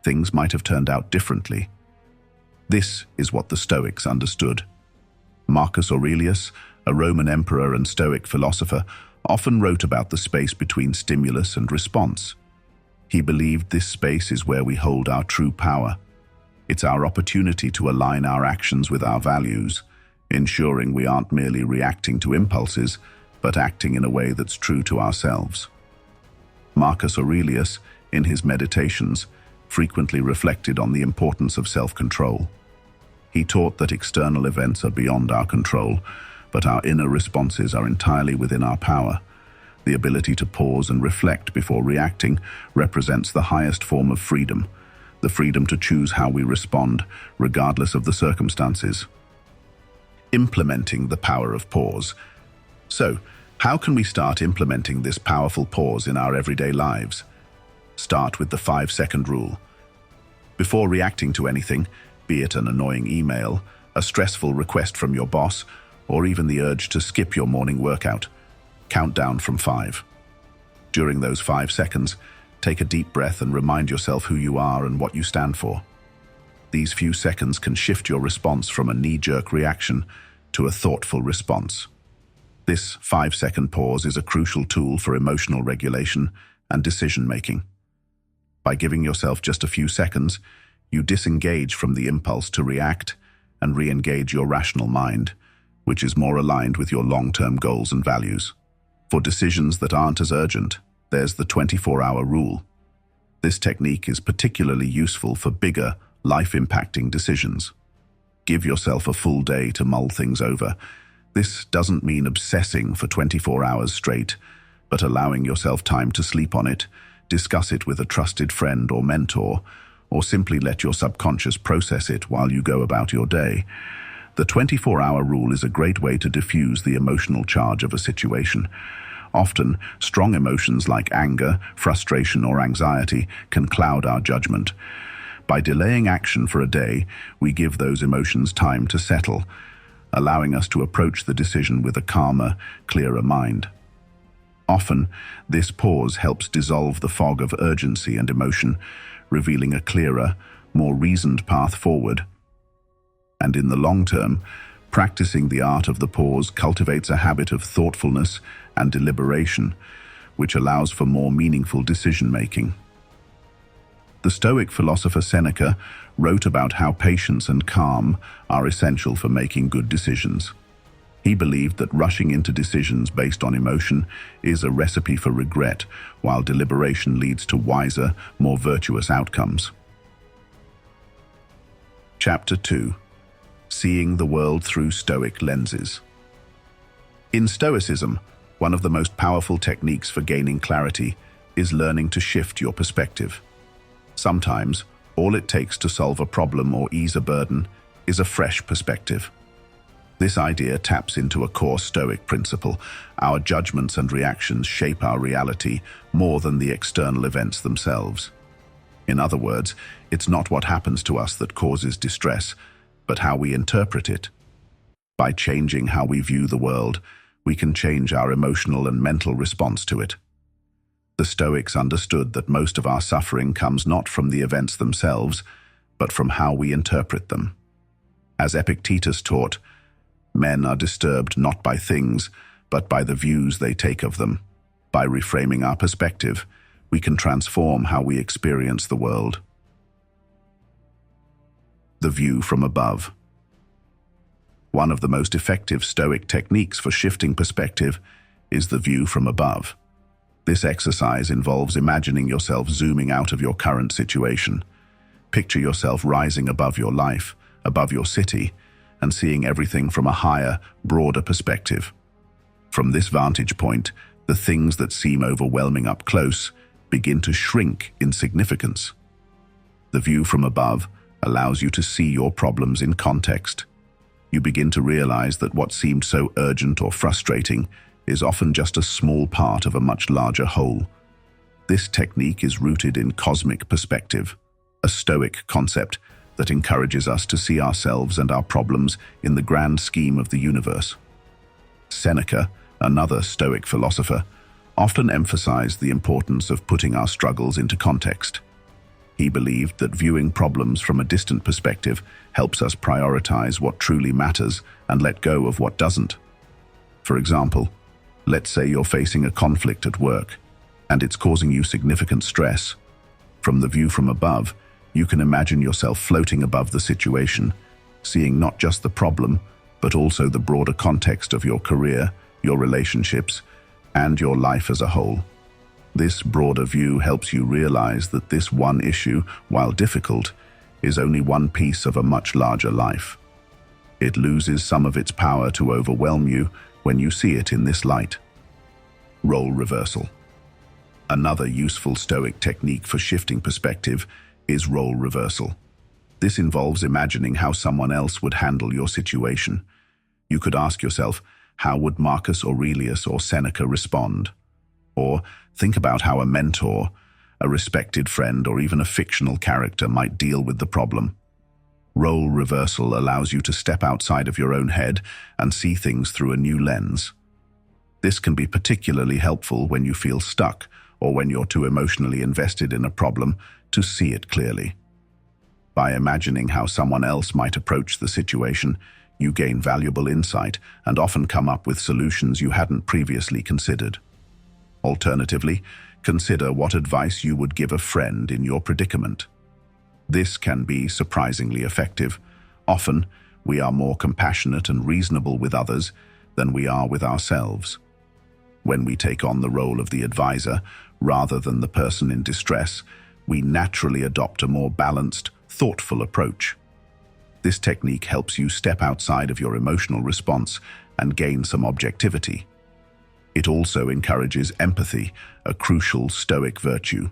things might have turned out differently. This is what the Stoics understood. Marcus Aurelius, a Roman emperor and Stoic philosopher, often wrote about the space between stimulus and response. He believed this space is where we hold our true power. It's our opportunity to align our actions with our values, ensuring we aren't merely reacting to impulses, but acting in a way that's true to ourselves. Marcus Aurelius, in his meditations, frequently reflected on the importance of self-control. He taught that external events are beyond our control, but our inner responses are entirely within our power. The ability to pause and reflect before reacting represents the highest form of freedom, the freedom to choose how we respond, regardless of the circumstances. Implementing the power of pause. So, how can we start implementing this powerful pause in our everyday lives? Start with the 5-second rule. Before reacting to anything, be it an annoying email, a stressful request from your boss, or even the urge to skip your morning workout, count down from 5. During those 5 seconds, take a deep breath and remind yourself who you are and what you stand for. These few seconds can shift your response from a knee-jerk reaction to a thoughtful response. This 5-second pause is a crucial tool for emotional regulation and decision-making. By giving yourself just a few seconds, you disengage from the impulse to react and re-engage your rational mind, which is more aligned with your long-term goals and values. For decisions that aren't as urgent, there's the 24-hour rule. This technique is particularly useful for bigger, life-impacting decisions. Give yourself a full day to mull things over. This doesn't mean obsessing for 24 hours straight, but allowing yourself time to sleep on it, discuss it with a trusted friend or mentor, or simply let your subconscious process it while you go about your day. The 24-hour rule is a great way to diffuse the emotional charge of a situation. Often, strong emotions like anger, frustration, or anxiety can cloud our judgment. By delaying action for a day, we give those emotions time to settle, allowing us to approach the decision with a calmer, clearer mind. Often, this pause helps dissolve the fog of urgency and emotion, revealing a clearer, more reasoned path forward. And in the long term, practicing the art of the pause cultivates a habit of thoughtfulness and deliberation, which allows for more meaningful decision-making. The Stoic philosopher Seneca wrote about how patience and calm are essential for making good decisions. He believed that rushing into decisions based on emotion is a recipe for regret, while deliberation leads to wiser, more virtuous outcomes. Chapter 2. Seeing the world through Stoic lenses. In Stoicism, one of the most powerful techniques for gaining clarity is learning to shift your perspective. Sometimes, all it takes to solve a problem or ease a burden is a fresh perspective. This idea taps into a core Stoic principle. Our judgments and reactions shape our reality more than the external events themselves. In other words, it's not what happens to us that causes distress, but how we interpret it. By changing how we view the world, we can change our emotional and mental response to it. The Stoics understood that most of our suffering comes not from the events themselves, but from how we interpret them. As Epictetus taught, Men are disturbed not by things, but by the views they take of them. By reframing our perspective, we can transform how we experience the world. The view from above. One of the most effective Stoic techniques for shifting perspective is the view from above. This exercise involves imagining yourself zooming out of your current situation. Picture yourself rising above your life, above your city, and seeing everything from a higher, broader perspective. From this vantage point, the things that seem overwhelming up close begin to shrink in significance. The view from above allows you to see your problems in context. You begin to realize that what seemed so urgent or frustrating is often just a small part of a much larger whole. This technique is rooted in cosmic perspective, a Stoic concept that encourages us to see ourselves and our problems in the grand scheme of the universe. Seneca, another Stoic philosopher, often emphasized the importance of putting our struggles into context. He believed that viewing problems from a distant perspective helps us prioritize what truly matters and let go of what doesn't. For example, let's say you're facing a conflict at work, and it's causing you significant stress. From the view from above, you can imagine yourself floating above the situation, seeing not just the problem, but also the broader context of your career, your relationships, and your life as a whole. This broader view helps you realize that this one issue, while difficult, is only one piece of a much larger life. It loses some of its power to overwhelm you when you see it in this light. Role reversal. Another useful Stoic technique for shifting perspective is role reversal. This involves imagining how someone else would handle your situation. You could ask yourself, how would Marcus Aurelius or Seneca respond? Or think about how a mentor, a respected friend, or even a fictional character might deal with the problem. Role reversal allows you to step outside of your own head and see things through a new lens. This can be particularly helpful when you feel stuck or when you're too emotionally invested in a problem to see it clearly. By imagining how someone else might approach the situation, you gain valuable insight and often come up with solutions you hadn't previously considered. Alternatively, consider what advice you would give a friend in your predicament. This can be surprisingly effective. Often, we are more compassionate and reasonable with others than we are with ourselves. When we take on the role of the advisor rather than the person in distress, we naturally adopt a more balanced, thoughtful approach. This technique helps you step outside of your emotional response and gain some objectivity. It also encourages empathy, a crucial Stoic virtue.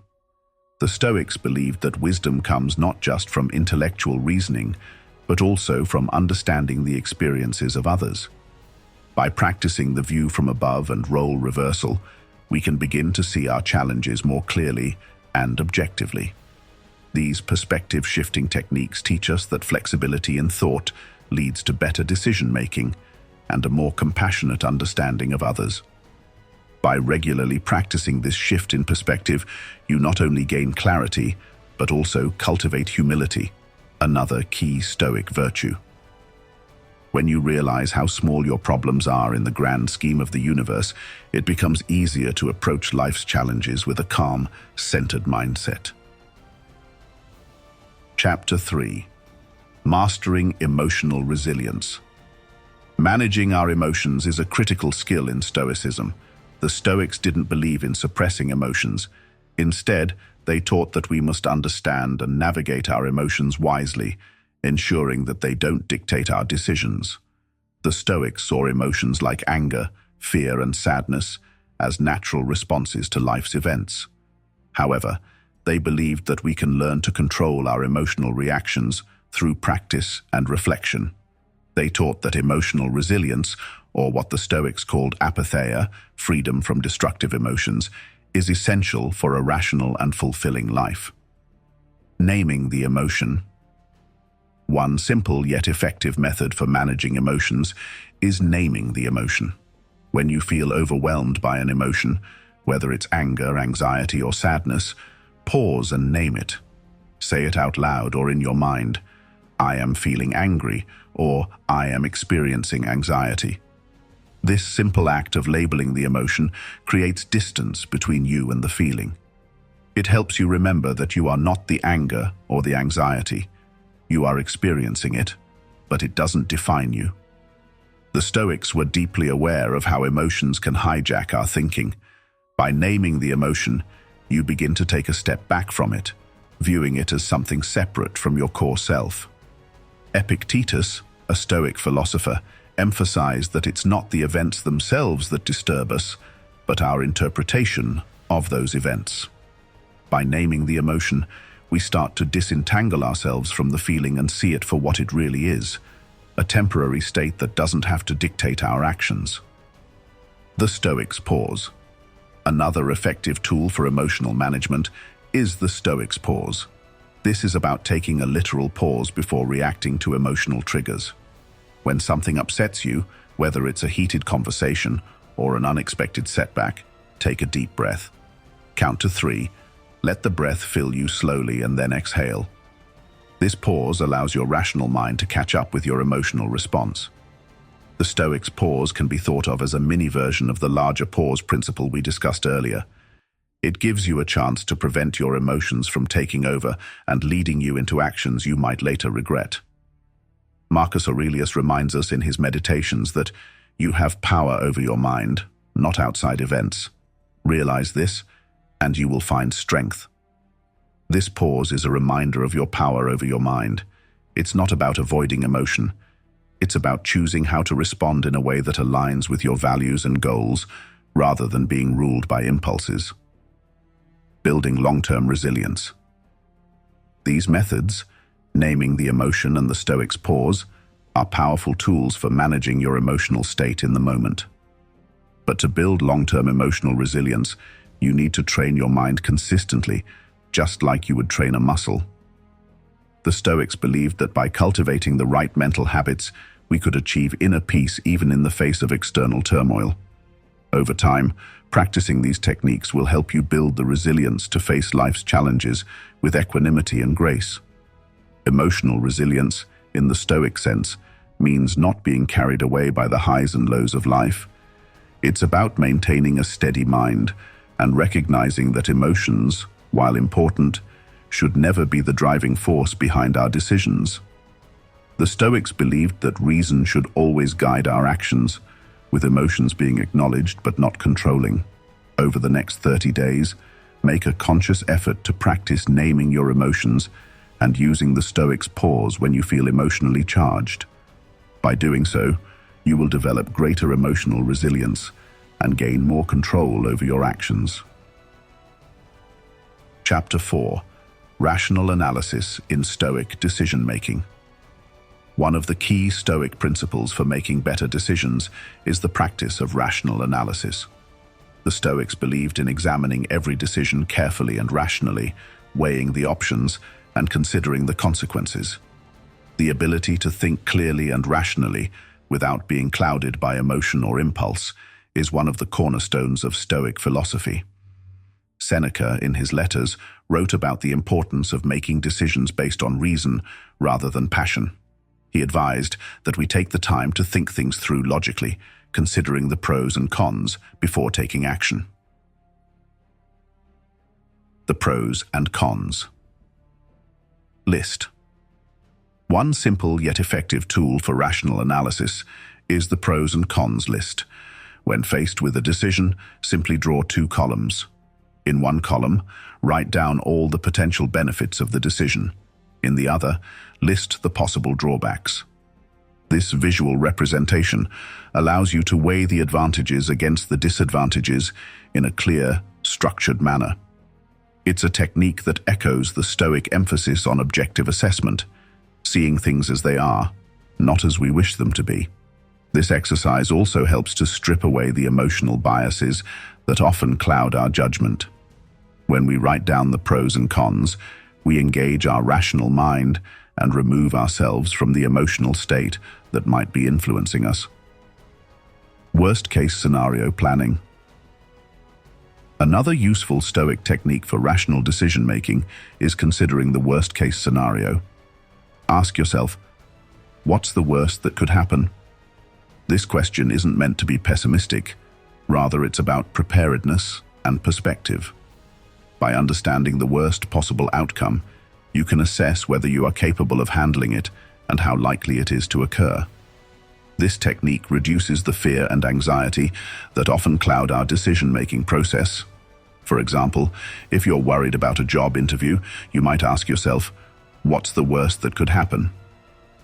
The Stoics believed that wisdom comes not just from intellectual reasoning, but also from understanding the experiences of others. By practicing the view from above and role reversal, we can begin to see our challenges more clearly and objectively. These perspective-shifting techniques teach us that flexibility in thought leads to better decision-making and a more compassionate understanding of others. By regularly practicing this shift in perspective, you not only gain clarity, but also cultivate humility, another key Stoic virtue. When you realize how small your problems are in the grand scheme of the universe, it becomes easier to approach life's challenges with a calm, centered mindset. Chapter 3. Mastering Emotional Resilience. Managing our emotions is a critical skill in Stoicism. The Stoics didn't believe in suppressing emotions. Instead, they taught that we must understand and navigate our emotions wisely, ensuring that they don't dictate our decisions. The Stoics saw emotions like anger, fear, and sadness as natural responses to life's events. However, they believed that we can learn to control our emotional reactions through practice and reflection. They taught that emotional resilience, or what the Stoics called apatheia, freedom from destructive emotions, is essential for a rational and fulfilling life. Naming the emotion. One simple yet effective method for managing emotions is naming the emotion. When you feel overwhelmed by an emotion, whether it's anger, anxiety, or sadness, pause and name it. Say it out loud or in your mind. "I am feeling angry," or "I am experiencing anxiety." This simple act of labeling the emotion creates distance between you and the feeling. It helps you remember that you are not the anger or the anxiety. You are experiencing it, but it doesn't define you. The Stoics were deeply aware of how emotions can hijack our thinking. By naming the emotion, you begin to take a step back from it, viewing it as something separate from your core self. Epictetus, a Stoic philosopher, emphasized that it's not the events themselves that disturb us, but our interpretation of those events. By naming the emotion, we start to disentangle ourselves from the feeling and see it for what it really is, a temporary state that doesn't have to dictate our actions. The Stoics pause. Another effective tool for emotional management is the Stoics pause. This is about taking a literal pause before reacting to emotional triggers. When something upsets you, whether it's a heated conversation or an unexpected setback, take a deep breath. Count to 3. Let the breath fill you slowly and then exhale. This pause allows your rational mind to catch up with your emotional response. The Stoics' pause can be thought of as a mini version of the larger pause principle we discussed earlier. It gives you a chance to prevent your emotions from taking over and leading you into actions you might later regret. Marcus Aurelius reminds us in his Meditations that you have power over your mind, not outside events. Realize this, and you will find strength. This pause is a reminder of your power over your mind. It's not about avoiding emotion. It's about choosing how to respond in a way that aligns with your values and goals, rather than being ruled by impulses. Building long-term resilience. These methods, naming the emotion and the Stoics' pause, are powerful tools for managing your emotional state in the moment. But to build long-term emotional resilience, you need to train your mind consistently, just like you would train a muscle. The Stoics believed that by cultivating the right mental habits, we could achieve inner peace even in the face of external turmoil. Over time, practicing these techniques will help you build the resilience to face life's challenges with equanimity and grace. Emotional resilience, in the Stoic sense, means not being carried away by the highs and lows of life. It's about maintaining a steady mind and recognizing that emotions, while important, should never be the driving force behind our decisions. The Stoics believed that reason should always guide our actions, with emotions being acknowledged but not controlling. Over the next 30 days, make a conscious effort to practice naming your emotions and using the Stoics' pause when you feel emotionally charged. By doing so, you will develop greater emotional resilience and gain more control over your actions. Chapter 4. Rational Analysis in Stoic Decision-Making. One of the key Stoic principles for making better decisions is the practice of rational analysis. The Stoics believed in examining every decision carefully and rationally, weighing the options and considering the consequences. The ability to think clearly and rationally without being clouded by emotion or impulse is one of the cornerstones of Stoic philosophy. Seneca, in his letters, wrote about the importance of making decisions based on reason rather than passion. He advised that we take the time to think things through logically, considering the pros and cons before taking action. The pros and cons. List. One simple yet effective tool for rational analysis is the pros and cons list. When faced with a decision, simply draw 2 columns. In one column, write down all the potential benefits of the decision. In the other, list the possible drawbacks. This visual representation allows you to weigh the advantages against the disadvantages in a clear, structured manner. It's a technique that echoes the Stoic emphasis on objective assessment, seeing things as they are, not as we wish them to be. This exercise also helps to strip away the emotional biases that often cloud our judgment. When we write down the pros and cons, we engage our rational mind and remove ourselves from the emotional state that might be influencing us. Worst-case scenario planning. Another useful Stoic technique for rational decision-making is considering the worst-case scenario. Ask yourself, what's the worst that could happen? This question isn't meant to be pessimistic. Rather, it's about preparedness and perspective. By understanding the worst possible outcome, you can assess whether you are capable of handling it and how likely it is to occur. This technique reduces the fear and anxiety that often cloud our decision-making process. For example, if you're worried about a job interview, you might ask yourself, what's the worst that could happen?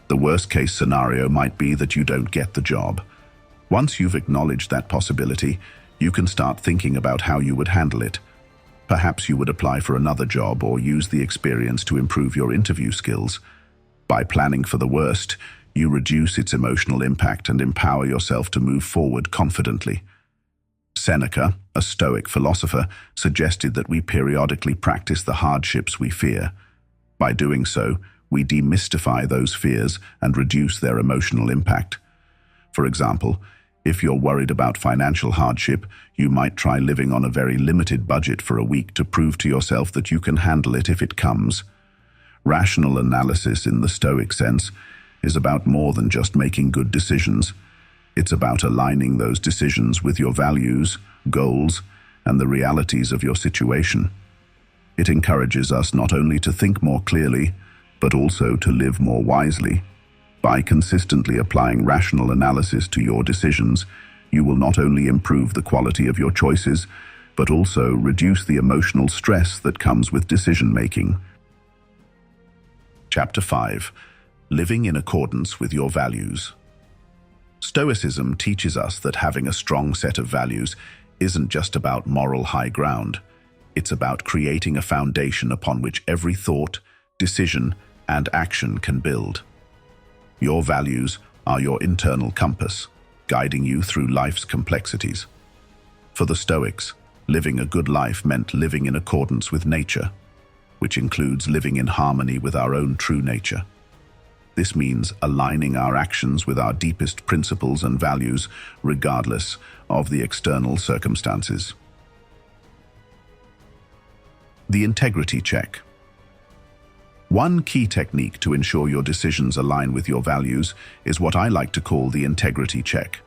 The worst-case scenario might be that you don't get the job. Once you've acknowledged that possibility, you can start thinking about how you would handle it. Perhaps you would apply for another job or use the experience to improve your interview skills. By planning for the worst, you reduce its emotional impact and empower yourself to move forward confidently. Seneca, a Stoic philosopher, suggested that we periodically practice the hardships we fear. By doing so, we demystify those fears and reduce their emotional impact. For example, if you're worried about financial hardship, you might try living on a very limited budget for a week to prove to yourself that you can handle it if it comes. Rational analysis in the Stoic sense is about more than just making good decisions. It's about aligning those decisions with your values, goals, and the realities of your situation. It encourages us not only to think more clearly, but also to live more wisely. By consistently applying rational analysis to your decisions, you will not only improve the quality of your choices, but also reduce the emotional stress that comes with decision-making. Chapter 5. Living in accordance with your values. Stoicism teaches us that having a strong set of values isn't just about moral high ground. It's about creating a foundation upon which every thought, decision, and action can build. Your values are your internal compass, guiding you through life's complexities. For the Stoics, living a good life meant living in accordance with nature, which includes living in harmony with our own true nature. This means aligning our actions with our deepest principles and values, regardless of the external circumstances. The integrity check. One key technique to ensure your decisions align with your values is what I like to call the integrity check.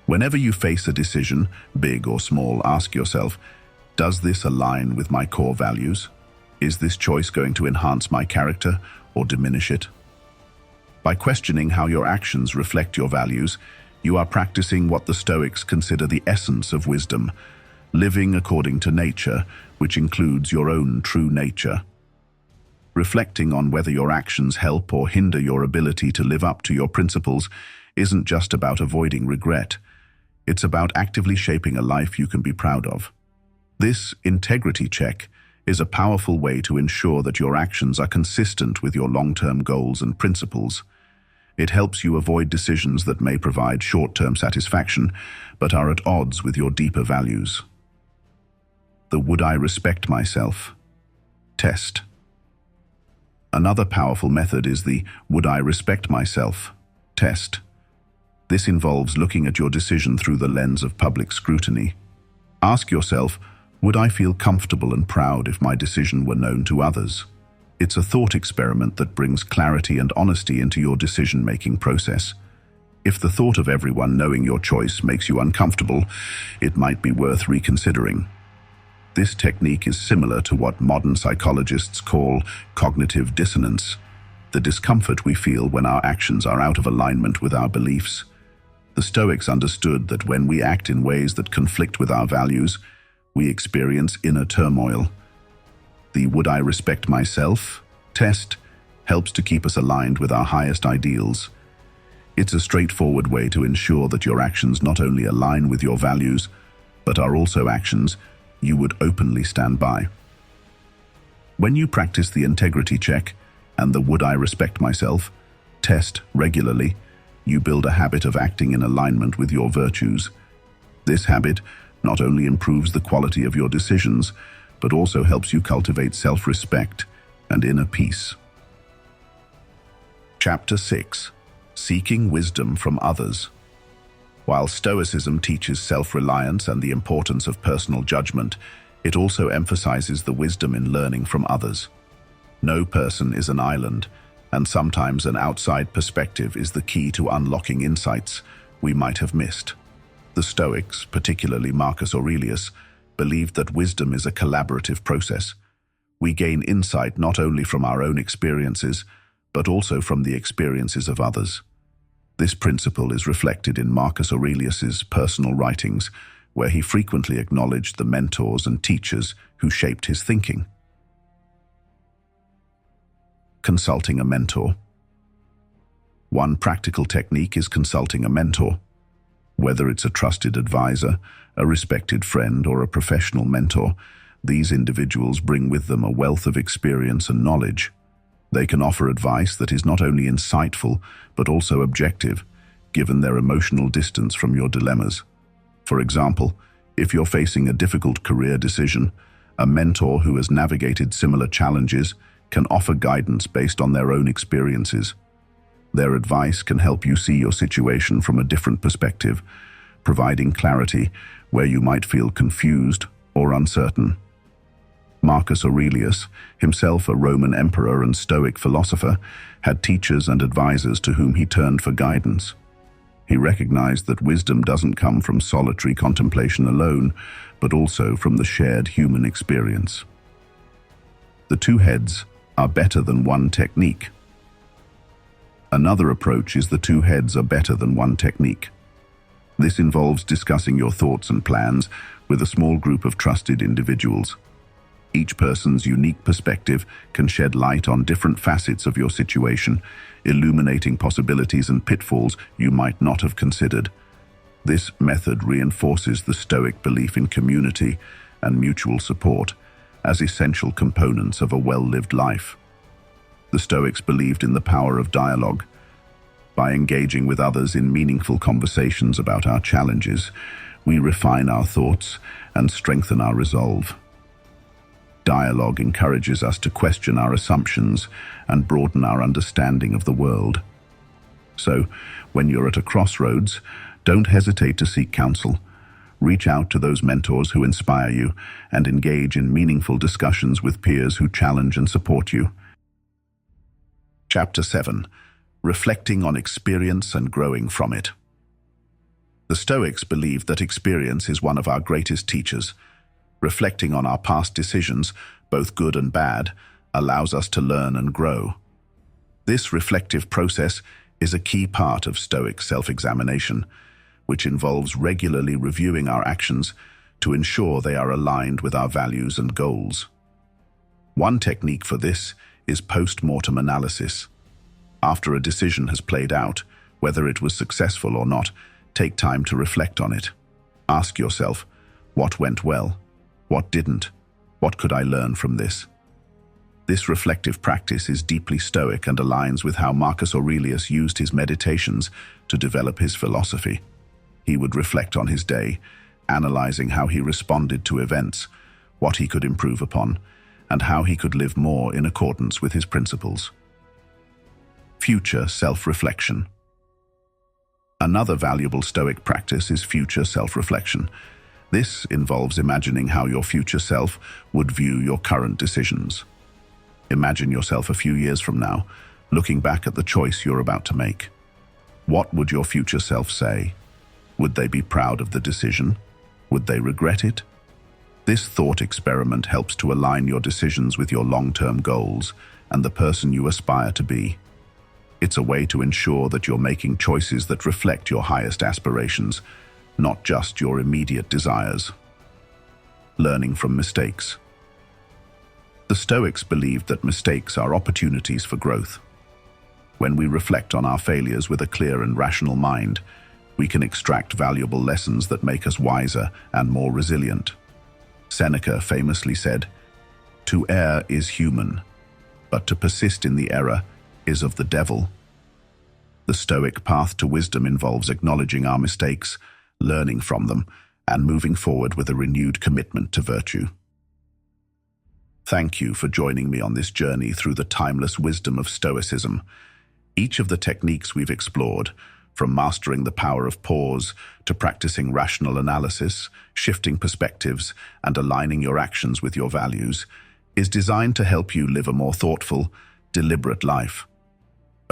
Whenever you face a decision, big or small, ask yourself, does this align with my core values? Is this choice going to enhance my character or diminish it? By questioning how your actions reflect your values, you are practicing what the Stoics consider the essence of wisdom, living according to nature, which includes your own true nature. Reflecting on whether your actions help or hinder your ability to live up to your principles isn't just about avoiding regret. It's about actively shaping a life you can be proud of. This integrity check is a powerful way to ensure that your actions are consistent with your long-term goals and principles. It helps you avoid decisions that may provide short-term satisfaction, but are at odds with your deeper values. The would I respect myself test. Another powerful method is the would I respect myself test. This involves looking at your decision through the lens of public scrutiny. Ask yourself, would I feel comfortable and proud if my decision were known to others? It's a thought experiment that brings clarity and honesty into your decision-making process. If the thought of everyone knowing your choice makes you uncomfortable, it might be worth reconsidering. This technique is similar to what modern psychologists call cognitive dissonance, the discomfort we feel when our actions are out of alignment with our beliefs. The Stoics understood that when we act in ways that conflict with our values, we experience inner turmoil. The would I respect myself test helps to keep us aligned with our highest ideals. It's a straightforward way to ensure that your actions not only align with your values, but are also actions you would openly stand by. When you practice the integrity check and the would I respect myself test regularly, you build a habit of acting in alignment with your virtues. This habit not only improves the quality of your decisions, but also helps you cultivate self-respect and inner peace. Chapter 6. Seeking wisdom from others. While Stoicism teaches self-reliance and the importance of personal judgment, it also emphasizes the wisdom in learning from others. No person is an island, and sometimes an outside perspective is the key to unlocking insights we might have missed. The Stoics, particularly Marcus Aurelius, believed that wisdom is a collaborative process. We gain insight not only from our own experiences, but also from the experiences of others. This principle is reflected in Marcus Aurelius's personal writings, where he frequently acknowledged the mentors and teachers who shaped his thinking. Consulting a mentor. One practical technique is consulting a mentor. Whether it's a trusted advisor, a respected friend, or a professional mentor, these individuals bring with them a wealth of experience and knowledge. They can offer advice that is not only insightful, but also objective, given their emotional distance from your dilemmas. For example, if you're facing a difficult career decision, a mentor who has navigated similar challenges can offer guidance based on their own experiences. Their advice can help you see your situation from a different perspective, providing clarity where you might feel confused or uncertain. Marcus Aurelius, himself a Roman emperor and Stoic philosopher, had teachers and advisors to whom he turned for guidance. He recognized that wisdom doesn't come from solitary contemplation alone, but also from the shared human experience. The two heads are better than one technique. Another approach is the two heads are better than one technique. This involves discussing your thoughts and plans with a small group of trusted individuals. Each person's unique perspective can shed light on different facets of your situation, illuminating possibilities and pitfalls you might not have considered. This method reinforces the Stoic belief in community and mutual support as essential components of a well-lived life. The Stoics believed in the power of dialogue. By engaging with others in meaningful conversations about our challenges, we refine our thoughts and strengthen our resolve. Dialogue encourages us to question our assumptions and broaden our understanding of the world. So, when you're at a crossroads, don't hesitate to seek counsel. Reach out to those mentors who inspire you and engage in meaningful discussions with peers who challenge and support you. Chapter 7. Reflecting on experience and growing from it. The Stoics believed that experience is one of our greatest teachers. Reflecting on our past decisions, both good and bad, allows us to learn and grow. This reflective process is a key part of Stoic self-examination, which involves regularly reviewing our actions to ensure they are aligned with our values and goals. One technique for this is post-mortem analysis. After a decision has played out, whether it was successful or not, take time to reflect on it. Ask yourself, what went well? What didn't? What could I learn from this? This reflective practice is deeply Stoic and aligns with how Marcus Aurelius used his meditations to develop his philosophy. He would reflect on his day, analyzing how he responded to events, what he could improve upon, and how he could live more in accordance with his principles. Future self-reflection. Another valuable Stoic practice is future self-reflection. This involves imagining how your future self would view your current decisions. Imagine yourself a few years from now, looking back at the choice you're about to make. What would your future self say? Would they be proud of the decision? Would they regret it? This thought experiment helps to align your decisions with your long-term goals and the person you aspire to be. It's a way to ensure that you're making choices that reflect your highest aspirations, not just your immediate desires. Learning from mistakes. The Stoics believed that mistakes are opportunities for growth. When we reflect on our failures with a clear and rational mind, we can extract valuable lessons that make us wiser and more resilient. Seneca famously said, "To err is human, but to persist in the error is of the devil." The Stoic path to wisdom involves acknowledging our mistakes, learning from them, and moving forward with a renewed commitment to virtue. Thank you for joining me on this journey through the timeless wisdom of Stoicism. Each of the techniques we've explored, from mastering the power of pause to practicing rational analysis, shifting perspectives, and aligning your actions with your values, is designed to help you live a more thoughtful, deliberate life.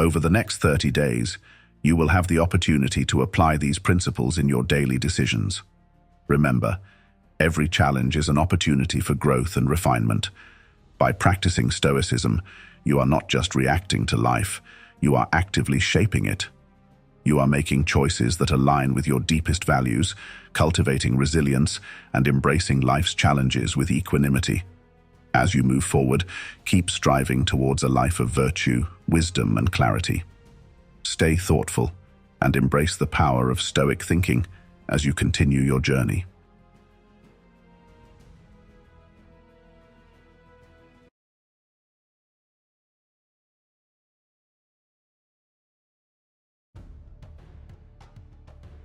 Over the next 30 days, you will have the opportunity to apply these principles in your daily decisions. Remember, every challenge is an opportunity for growth and refinement. By practicing Stoicism, you are not just reacting to life, you are actively shaping it. You are making choices that align with your deepest values, cultivating resilience, and embracing life's challenges with equanimity. As you move forward, keep striving towards a life of virtue, wisdom, and clarity. Stay thoughtful and embrace the power of Stoic thinking as you continue your journey.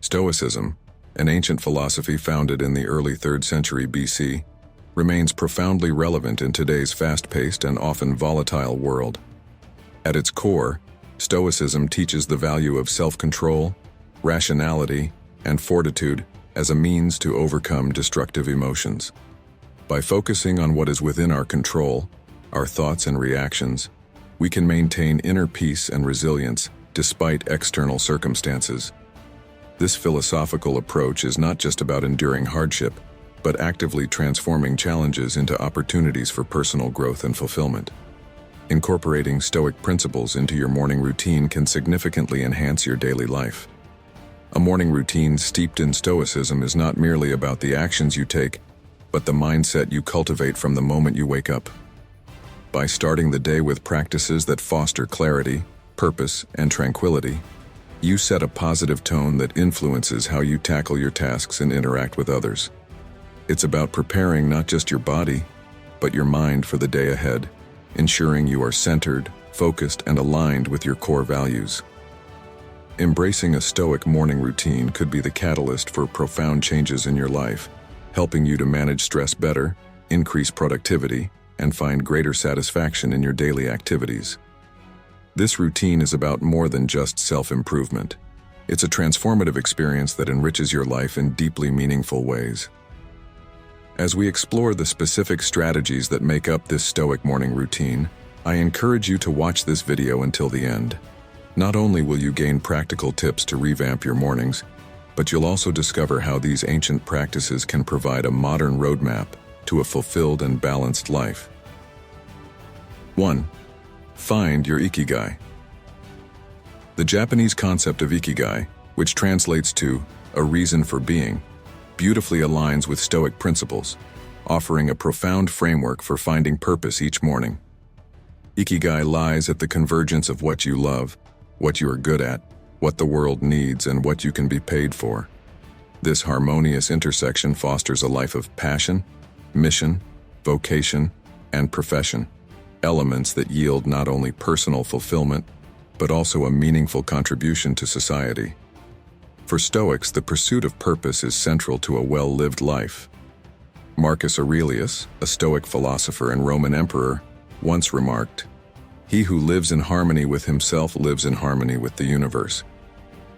Stoicism, an ancient philosophy founded in the early 3rd century BC, remains profoundly relevant in today's fast-paced and often volatile world. At its core, Stoicism teaches the value of self-control, rationality, and fortitude as a means to overcome destructive emotions. By focusing on what is within our control, our thoughts and reactions, we can maintain inner peace and resilience despite external circumstances. This philosophical approach is not just about enduring hardship, but actively transforming challenges into opportunities for personal growth and fulfillment. Incorporating Stoic principles into your morning routine can significantly enhance your daily life. A morning routine steeped in Stoicism is not merely about the actions you take, but the mindset you cultivate from the moment you wake up. By starting the day with practices that foster clarity, purpose, and tranquility, you set a positive tone that influences how you tackle your tasks and interact with others. It's about preparing not just your body, but your mind for the day ahead, ensuring you are centered, focused, and aligned with your core values. Embracing a Stoic morning routine could be the catalyst for profound changes in your life, helping you to manage stress better, increase productivity, and find greater satisfaction in your daily activities. This routine is about more than just self-improvement. It's a transformative experience that enriches your life in deeply meaningful ways. As we explore the specific strategies that make up this Stoic morning routine, I encourage you to watch this video until the end. Not only will you gain practical tips to revamp your mornings, but you'll also discover how these ancient practices can provide a modern roadmap to a fulfilled and balanced life. 1. Find your ikigai. The Japanese concept of ikigai, which translates to a reason for being, beautifully aligns with Stoic principles, offering a profound framework for finding purpose each morning. Ikigai lies at the convergence of what you love, what you are good at, what the world needs, and what you can be paid for. This harmonious intersection fosters a life of passion, mission, vocation, and profession, elements that yield not only personal fulfillment, but also a meaningful contribution to society. For Stoics, the pursuit of purpose is central to a well-lived life. Marcus Aurelius, a Stoic philosopher and Roman emperor, once remarked, "He who lives in harmony with himself lives in harmony with the universe."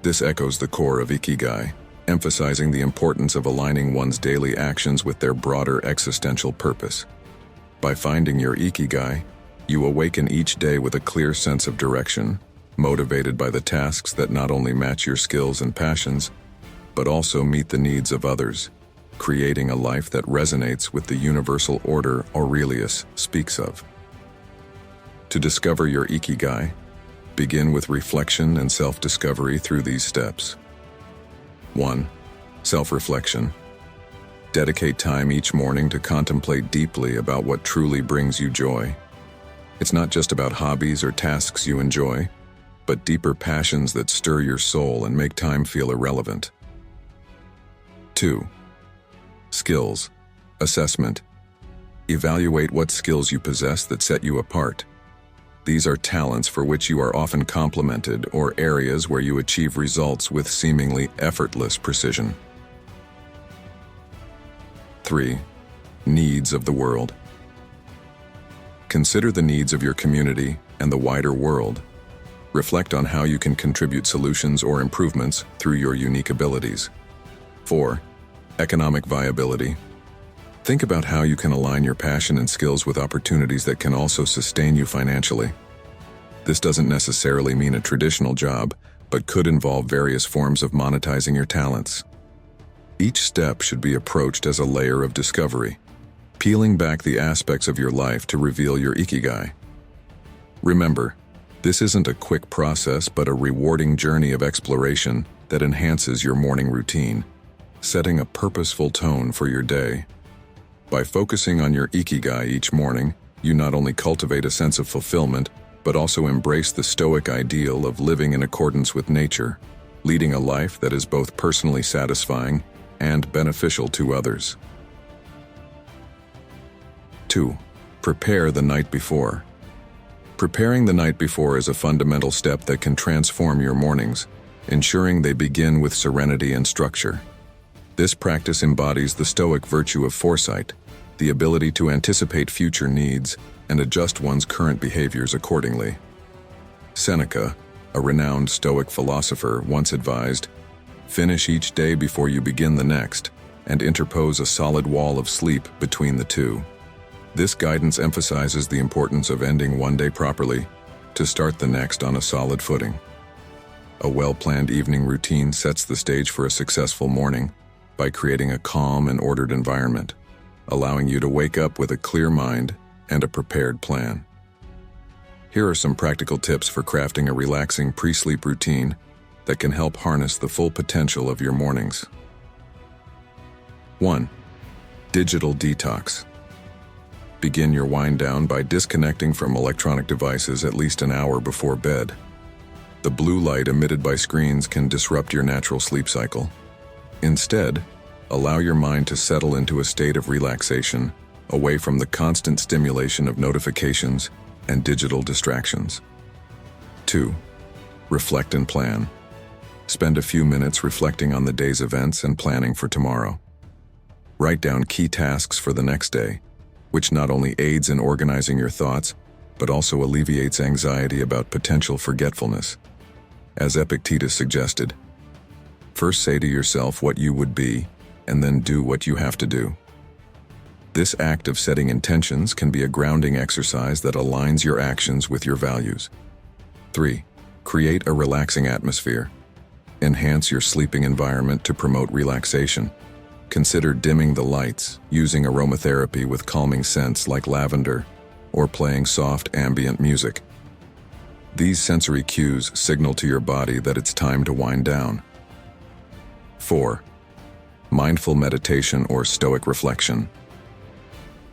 This echoes the core of ikigai, emphasizing the importance of aligning one's daily actions with their broader existential purpose. By finding your ikigai, you awaken each day with a clear sense of direction, motivated by the tasks that not only match your skills and passions, but also meet the needs of others, creating a life that resonates with the universal order Aurelius speaks of. To discover your ikigai, begin with reflection and self-discovery through these steps. 1. Self-reflection. Dedicate time each morning to contemplate deeply about what truly brings you joy. It's not just about hobbies or tasks you enjoy, but deeper passions that stir your soul and make time feel irrelevant. 2. Skills. Assessment. Evaluate what skills you possess that set you apart. These are talents for which you are often complimented or areas where you achieve results with seemingly effortless precision. 3. Needs of the world. Consider the needs of your community and the wider world. Reflect on how you can contribute solutions or improvements through your unique abilities. 4. Economic viability. Think about how you can align your passion and skills with opportunities that can also sustain you financially. This doesn't necessarily mean a traditional job, but could involve various forms of monetizing your talents. Each step should be approached as a layer of discovery, peeling back the aspects of your life to reveal your ikigai. Remember, this isn't a quick process but a rewarding journey of exploration that enhances your morning routine, setting a purposeful tone for your day. By focusing on your ikigai each morning, you not only cultivate a sense of fulfillment, but also embrace the Stoic ideal of living in accordance with nature, leading a life that is both personally satisfying and beneficial to others. 2. Prepare the night before. Preparing the night before is a fundamental step that can transform your mornings, ensuring they begin with serenity and structure. This practice embodies the Stoic virtue of foresight, the ability to anticipate future needs and adjust one's current behaviors accordingly. Seneca, a renowned Stoic philosopher, once advised, "Finish each day before you begin the next, and interpose a solid wall of sleep between the two." This guidance emphasizes the importance of ending one day properly to start the next on a solid footing. A well-planned evening routine sets the stage for a successful morning by creating a calm and ordered environment, allowing you to wake up with a clear mind and a prepared plan. Here are some practical tips for crafting a relaxing pre-sleep routine that can help harness the full potential of your mornings. 1. Digital detox. Begin your wind down by disconnecting from electronic devices at least an hour before bed. The blue light emitted by screens can disrupt your natural sleep cycle. Instead, allow your mind to settle into a state of relaxation, away from the constant stimulation of notifications and digital distractions. 2. Reflect and plan. Spend a few minutes reflecting on the day's events and planning for tomorrow. Write down key tasks for the next day, which not only aids in organizing your thoughts, but also alleviates anxiety about potential forgetfulness. As Epictetus suggested, first say to yourself what you would be, and then do what you have to do. This act of setting intentions can be a grounding exercise that aligns your actions with your values. 3. Create a relaxing atmosphere. Enhance your sleeping environment to promote relaxation. Consider dimming the lights, using aromatherapy with calming scents like lavender, or playing soft ambient music. These sensory cues signal to your body that it's time to wind down. 4. Mindful meditation or Stoic reflection.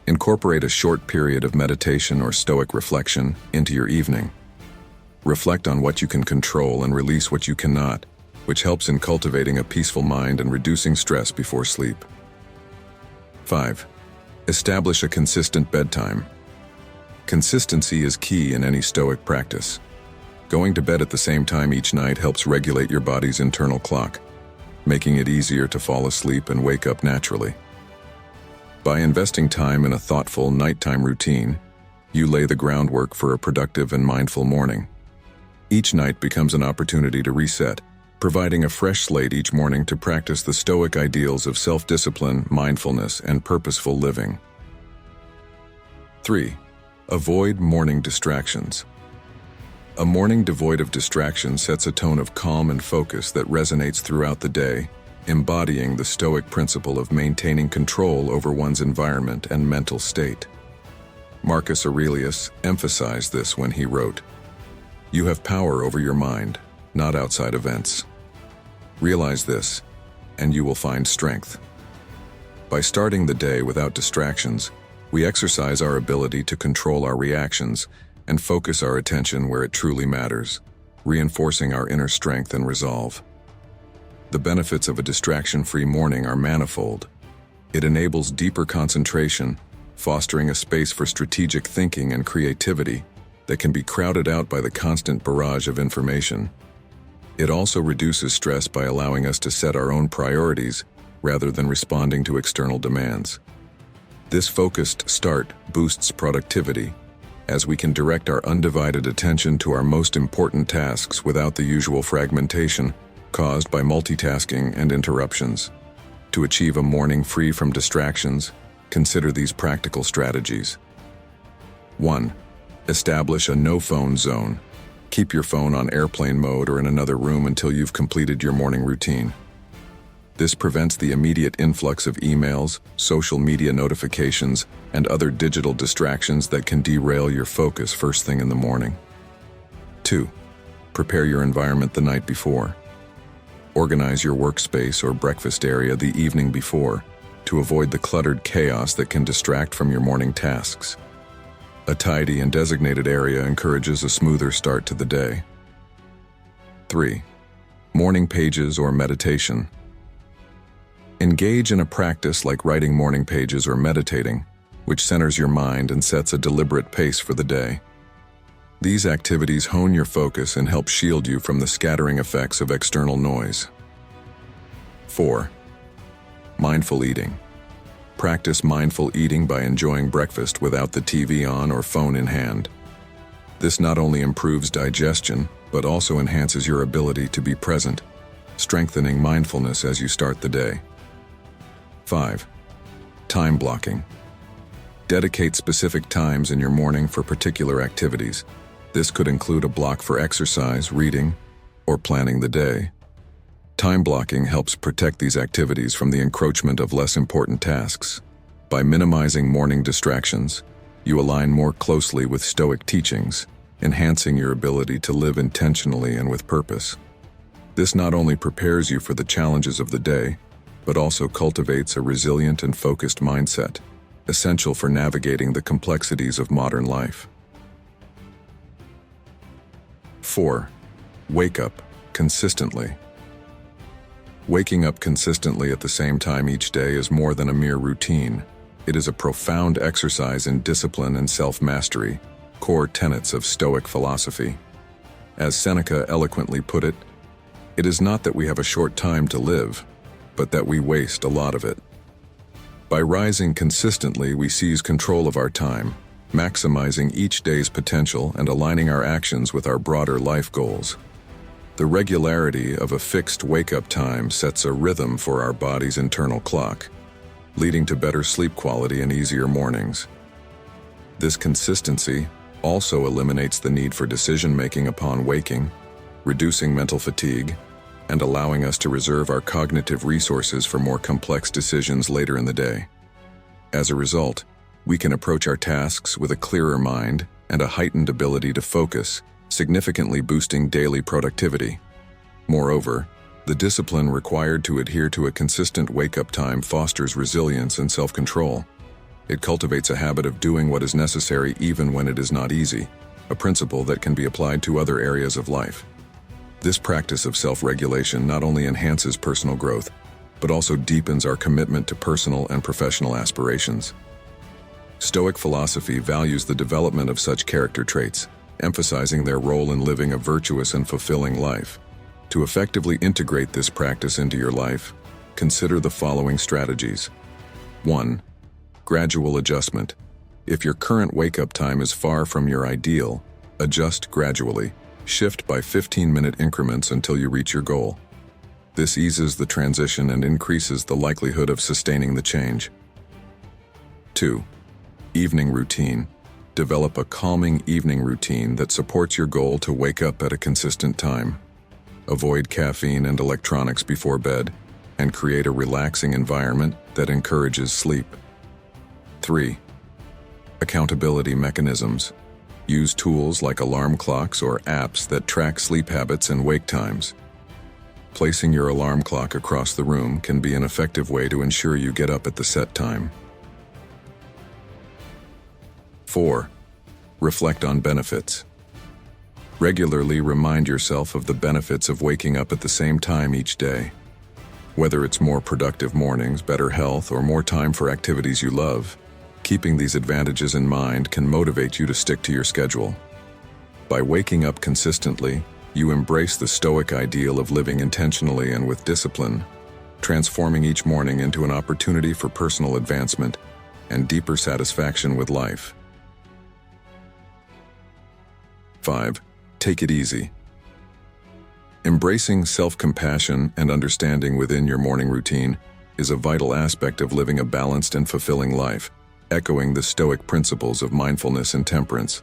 Incorporate a short period of meditation or Stoic reflection into your evening. Reflect on what you can control and release what you cannot, which helps in cultivating a peaceful mind and reducing stress before sleep. 5. Establish a consistent bedtime. Consistency is key in any Stoic practice. Going to bed at the same time each night helps regulate your body's internal clock, making it easier to fall asleep and wake up naturally. By investing time in a thoughtful nighttime routine, you lay the groundwork for a productive and mindful morning. Each night becomes an opportunity to reset, providing a fresh slate each morning to practice the Stoic ideals of self-discipline, mindfulness, and purposeful living. 3. Avoid morning distractions. A morning devoid of distraction sets a tone of calm and focus that resonates throughout the day, embodying the Stoic principle of maintaining control over one's environment and mental state. Marcus Aurelius emphasized this when he wrote, "You have power over your mind, not outside events. Realize this, and you will find strength." By starting the day without distractions, we exercise our ability to control our reactions and focus our attention where it truly matters, reinforcing our inner strength and resolve. The benefits of a distraction-free morning are manifold. It enables deeper concentration, fostering a space for strategic thinking and creativity that can be crowded out by the constant barrage of information. It also reduces stress by allowing us to set our own priorities rather than responding to external demands. This focused start boosts productivity, as we can direct our undivided attention to our most important tasks without the usual fragmentation caused by multitasking and interruptions. To achieve a morning free from distractions, consider these practical strategies. 1. Establish a no-phone zone. Keep your phone on airplane mode or in another room until you've completed your morning routine. This prevents the immediate influx of emails, social media notifications, and other digital distractions that can derail your focus first thing in the morning. 2. Prepare your environment the night before. Organize your workspace or breakfast area the evening before to avoid the cluttered chaos that can distract from your morning tasks. A tidy and designated area encourages a smoother start to the day. 3. Morning pages or meditation. Engage in a practice like writing morning pages or meditating, which centers your mind and sets a deliberate pace for the day. These activities hone your focus and help shield you from the scattering effects of external noise. 4. Mindful eating. Practice mindful eating by enjoying breakfast without the TV on or phone in hand. This not only improves digestion, but also enhances your ability to be present, strengthening mindfulness as you start the day. 5. Time blocking. Dedicate specific times in your morning for particular activities. This could include a block for exercise, reading, or planning the day. Time blocking helps protect these activities from the encroachment of less important tasks. By minimizing morning distractions, you align more closely with Stoic teachings, enhancing your ability to live intentionally and with purpose. This not only prepares you for the challenges of the day, but also cultivates a resilient and focused mindset, essential for navigating the complexities of modern life. 4. Wake up consistently. Waking up consistently at the same time each day is more than a mere routine. It is a profound exercise in discipline and self-mastery, core tenets of Stoic philosophy. As Seneca eloquently put it, "It is not that we have a short time to live, but that we waste a lot of it." By rising consistently, we seize control of our time, maximizing each day's potential and aligning our actions with our broader life goals. The regularity of a fixed wake-up time sets a rhythm for our body's internal clock, leading to better sleep quality and easier mornings. This consistency also eliminates the need for decision-making upon waking, reducing mental fatigue, and allowing us to reserve our cognitive resources for more complex decisions later in the day. As a result, we can approach our tasks with a clearer mind and a heightened ability to focus, significantly boosting daily productivity. Moreover, the discipline required to adhere to a consistent wake-up time fosters resilience and self-control. It cultivates a habit of doing what is necessary even when it is not easy, a principle that can be applied to other areas of life. This practice of self-regulation not only enhances personal growth, but also deepens our commitment to personal and professional aspirations. Stoic philosophy values the development of such character traits, emphasizing their role in living a virtuous and fulfilling life. To effectively integrate this practice into your life, consider the following strategies. 1. Gradual adjustment. If your current wake-up time is far from your ideal, adjust gradually. Shift by 15-minute increments until you reach your goal. This eases the transition and increases the likelihood of sustaining the change. 2. Evening routine. Develop a calming evening routine that supports your goal to wake up at a consistent time. Avoid caffeine and electronics before bed, and create a relaxing environment that encourages sleep. 3. Accountability mechanisms. Use tools like alarm clocks or apps that track sleep habits and wake times. Placing your alarm clock across the room can be an effective way to ensure you get up at the set time. 4. Reflect on benefits. Regularly remind yourself of the benefits of waking up at the same time each day. Whether it's more productive mornings, better health, or more time for activities you love, keeping these advantages in mind can motivate you to stick to your schedule. By waking up consistently, you embrace the Stoic ideal of living intentionally and with discipline, transforming each morning into an opportunity for personal advancement and deeper satisfaction with life. 5. Take it easy. Embracing self-compassion and understanding within your morning routine is a vital aspect of living a balanced and fulfilling life, echoing the Stoic principles of mindfulness and temperance.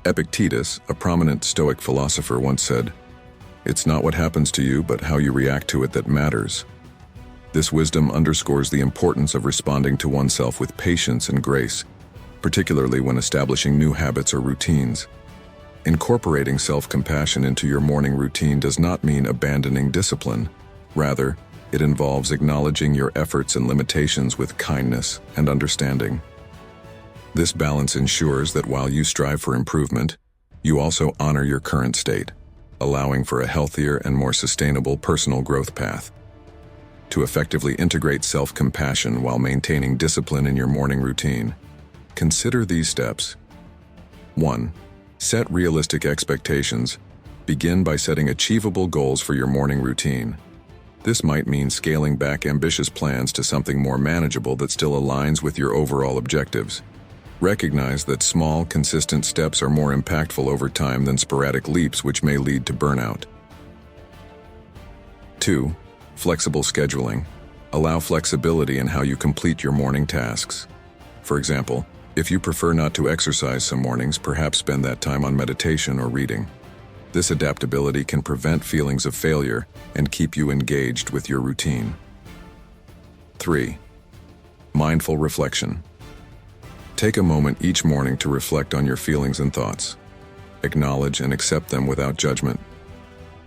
Epictetus, a prominent Stoic philosopher, once said, "It's not what happens to you, but how you react to it that matters." This wisdom underscores the importance of responding to oneself with patience and grace, particularly when establishing new habits or routines. Incorporating self-compassion into your morning routine does not mean abandoning discipline. Rather, it involves acknowledging your efforts and limitations with kindness and understanding. This balance ensures that while you strive for improvement, you also honor your current state, allowing for a healthier and more sustainable personal growth path. To effectively integrate self-compassion while maintaining discipline in your morning routine, consider these steps. 1. Set realistic expectations. Begin by setting achievable goals for your morning routine. This might mean scaling back ambitious plans to something more manageable that still aligns with your overall objectives. Recognize that small, consistent steps are more impactful over time than sporadic leaps, which may lead to burnout. 2. Flexible scheduling. Allow flexibility in how you complete your morning tasks. For example, if you prefer not to exercise some mornings, perhaps spend that time on meditation or reading. This adaptability can prevent feelings of failure and keep you engaged with your routine. 3. Mindful reflection. Take a moment each morning to reflect on your feelings and thoughts. Acknowledge and accept them without judgment.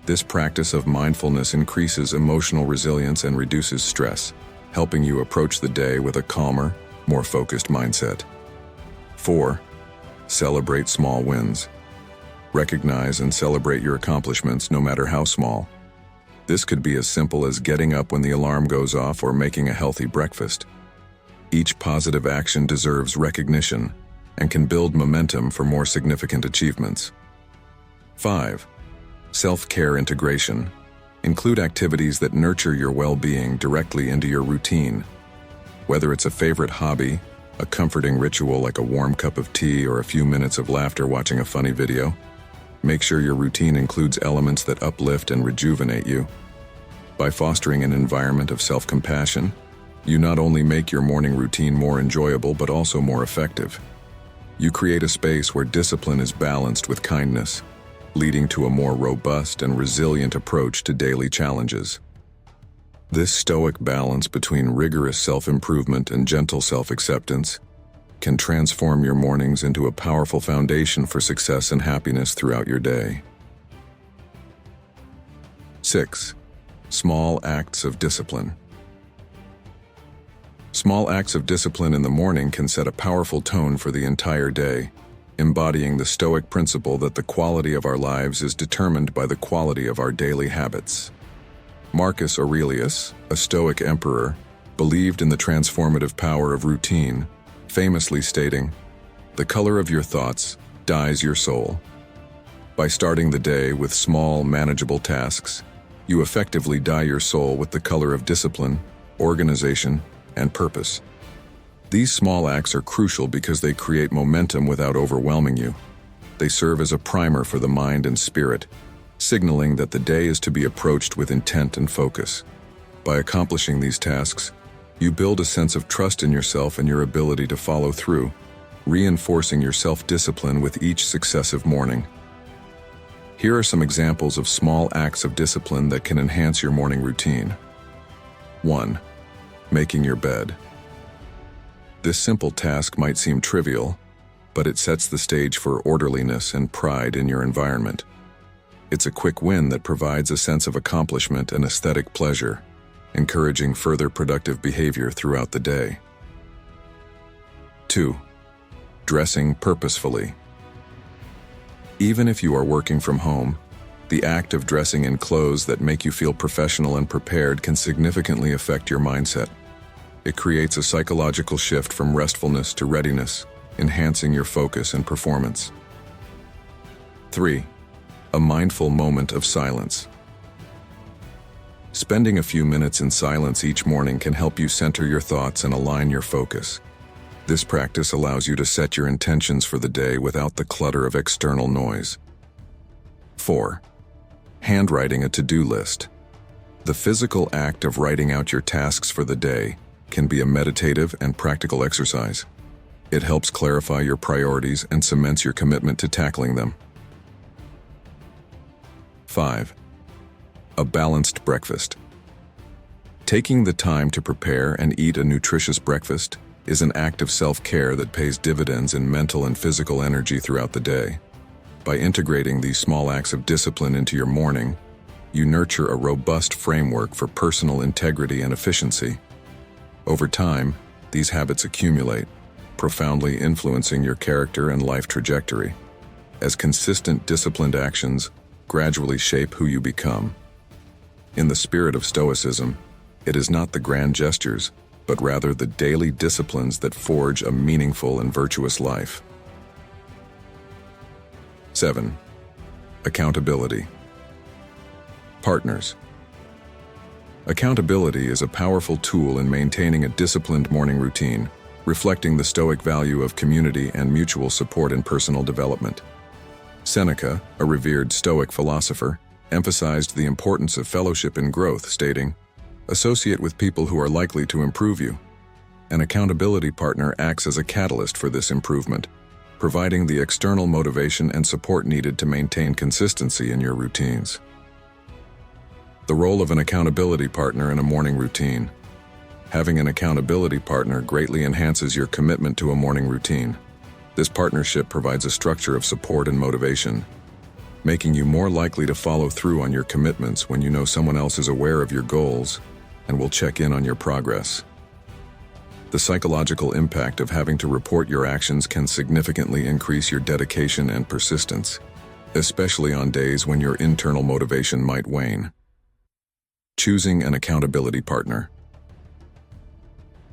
This practice of mindfulness increases emotional resilience and reduces stress, helping you approach the day with a calmer, more focused mindset. 4. Celebrate small wins. Recognize and celebrate your accomplishments, no matter how small. This could be as simple as getting up when the alarm goes off or making a healthy breakfast. Each positive action deserves recognition and can build momentum for more significant achievements. 5. Self-care integration. Include activities that nurture your well-being directly into your routine. Whether it's a favorite hobby, a comforting ritual like a warm cup of tea, or a few minutes of laughter watching a funny video, make sure your routine includes elements that uplift and rejuvenate you. By fostering an environment of self-compassion, you not only make your morning routine more enjoyable but also more effective. You create a space where discipline is balanced with kindness, leading to a more robust and resilient approach to daily challenges. This stoic balance between rigorous self-improvement and gentle self-acceptance can transform your mornings into a powerful foundation for success and happiness throughout your day. 6. Small acts of discipline. Small acts of discipline in the morning can set a powerful tone for the entire day, embodying the Stoic principle that the quality of our lives is determined by the quality of our daily habits. Marcus Aurelius, a Stoic emperor, believed in the transformative power of routine, famously stating, "The color of your thoughts dyes your soul." By starting the day with small, manageable tasks, you effectively dye your soul with the color of discipline, organization, and purpose. These small acts are crucial because they create momentum without overwhelming you. They serve as a primer for the mind and spirit, signaling that the day is to be approached with intent and focus. By accomplishing these tasks, you build a sense of trust in yourself and your ability to follow through, reinforcing your self-discipline with each successive morning. Here are some examples of small acts of discipline that can enhance your morning routine. 1. Making your bed. This simple task might seem trivial, but it sets the stage for orderliness and pride in your environment. It's a quick win that provides a sense of accomplishment and aesthetic pleasure, encouraging further productive behavior throughout the day. 2. Dressing purposefully. Even if you are working from home, the act of dressing in clothes that make you feel professional and prepared can significantly affect your mindset. It creates a psychological shift from restfulness to readiness, enhancing your focus and performance. 3. A mindful moment of silence. Spending a few minutes in silence each morning can help you center your thoughts and align your focus. This practice allows you to set your intentions for the day without the clutter of external noise. 4. Handwriting a to-do list. The physical act of writing out your tasks for the day can be a meditative and practical exercise. It helps clarify your priorities and cements your commitment to tackling them. 5. A balanced breakfast. Taking the time to prepare and eat a nutritious breakfast is an act of self-care that pays dividends in mental and physical energy throughout the day. By integrating these small acts of discipline into your morning, you nurture a robust framework for personal integrity and efficiency. Over time, these habits accumulate, profoundly influencing your character and life trajectory, as consistent, disciplined actions gradually shape who you become. In the spirit of Stoicism, it is not the grand gestures, but rather the daily disciplines that forge a meaningful and virtuous life. 7. Accountability. Partners. Accountability is a powerful tool in maintaining a disciplined morning routine, reflecting the Stoic value of community and mutual support in personal development. Seneca, a revered Stoic philosopher, emphasized the importance of fellowship and growth, stating, "Associate with people who are likely to improve you." An accountability partner acts as a catalyst for this improvement, providing the external motivation and support needed to maintain consistency in your routines. The role of an accountability partner in a morning routine. Having an accountability partner greatly enhances your commitment to a morning routine. This partnership provides a structure of support and motivation, making you more likely to follow through on your commitments when you know someone else is aware of your goals and will check in on your progress. The psychological impact of having to report your actions can significantly increase your dedication and persistence, especially on days when your internal motivation might wane. Choosing an accountability partner.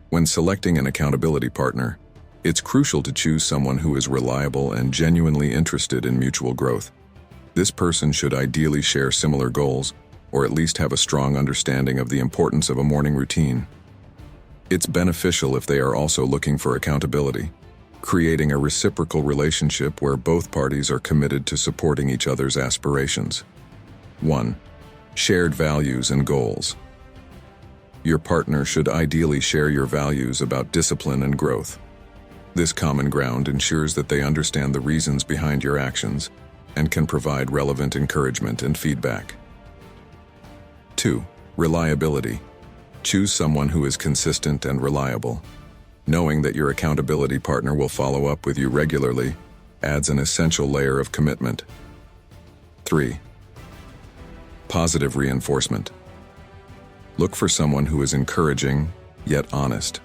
When selecting an accountability partner, it's crucial to choose someone who is reliable and genuinely interested in mutual growth. This person should ideally share similar goals, or at least have a strong understanding of the importance of a morning routine. It's beneficial if they are also looking for accountability, creating a reciprocal relationship where both parties are committed to supporting each other's aspirations. 1. Shared values and goals. Your partner should ideally share your values about discipline and growth. This common ground ensures that they understand the reasons behind your actions and can provide relevant encouragement and feedback. 2. Reliability. Choose someone who is consistent and reliable. Knowing that your accountability partner will follow up with you regularly adds an essential layer of commitment. 3. Positive reinforcement. Look for someone who is encouraging, yet honest.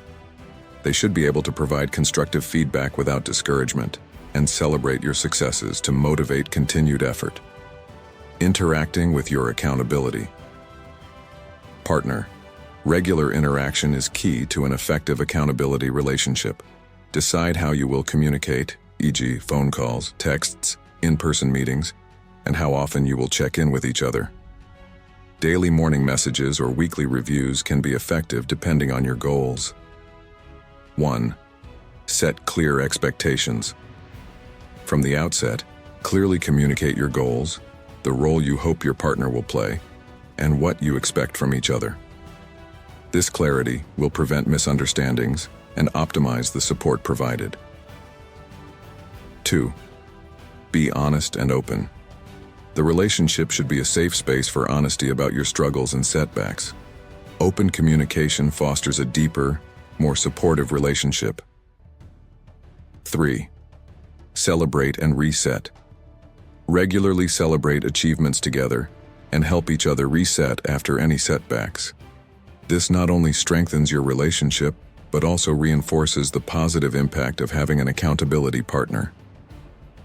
They should be able to provide constructive feedback without discouragement and celebrate your successes to motivate continued effort. Interacting with your accountability partner. Regular interaction is key to an effective accountability relationship. Decide how you will communicate, e.g., phone calls, texts, in-person meetings, and how often you will check in with each other. Daily morning messages or weekly reviews can be effective depending on your goals. 1. Set clear expectations. From the outset, clearly communicate your goals, the role you hope your partner will play, and what you expect from each other. This clarity will prevent misunderstandings and optimize the support provided. 2. Be honest and open. The relationship should be a safe space for honesty about your struggles and setbacks. Open communication fosters a deeper, more supportive relationship. 3. Celebrate and reset. Regularly celebrate achievements together and help each other reset after any setbacks. This not only strengthens your relationship, but also reinforces the positive impact of having an accountability partner.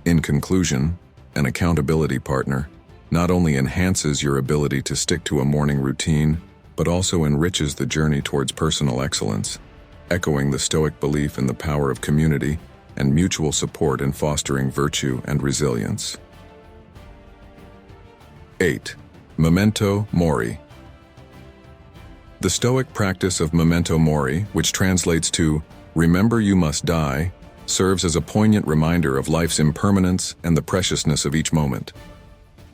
In conclusion, an accountability partner not only enhances your ability to stick to a morning routine, but also enriches the journey towards personal excellence, echoing the Stoic belief in the power of community and mutual support in fostering virtue and resilience. 8. Memento mori. The Stoic practice of memento mori, which translates to "remember you must die," serves as a poignant reminder of life's impermanence and the preciousness of each moment.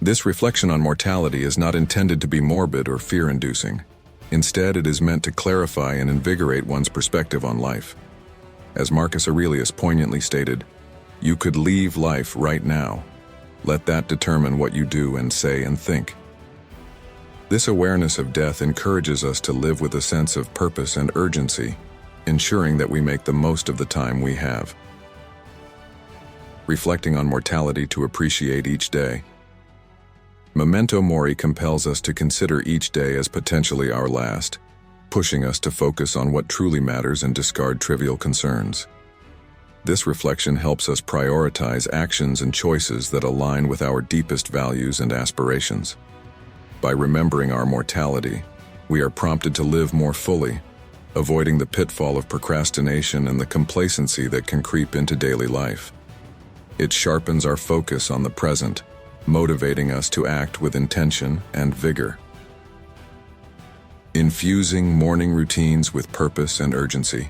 This reflection on mortality is not intended to be morbid or fear-inducing. Instead, it is meant to clarify and invigorate one's perspective on life. As Marcus Aurelius poignantly stated, "You could leave life right now. Let that determine what you do and say and think." This awareness of death encourages us to live with a sense of purpose and urgency, ensuring that we make the most of the time we have. Reflecting on mortality to appreciate each day. Memento mori compels us to consider each day as potentially our last, pushing us to focus on what truly matters and discard trivial concerns. This reflection helps us prioritize actions and choices that align with our deepest values and aspirations. By remembering our mortality, we are prompted to live more fully, avoiding the pitfall of procrastination and the complacency that can creep into daily life. It sharpens our focus on the present, motivating us to act with intention and vigor. Infusing morning routines with purpose and urgency.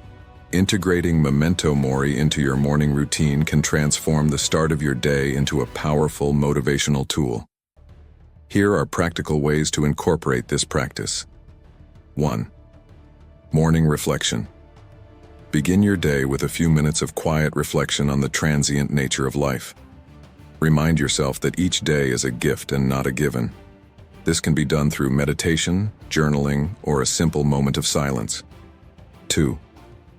Integrating memento mori into your morning routine can transform the start of your day into a powerful motivational tool. Here are practical ways to incorporate this practice. 1. Morning reflection. Begin your day with a few minutes of quiet reflection on the transient nature of life. Remind yourself that each day is a gift and not a given. This can be done through meditation, journaling, or a simple moment of silence. 2.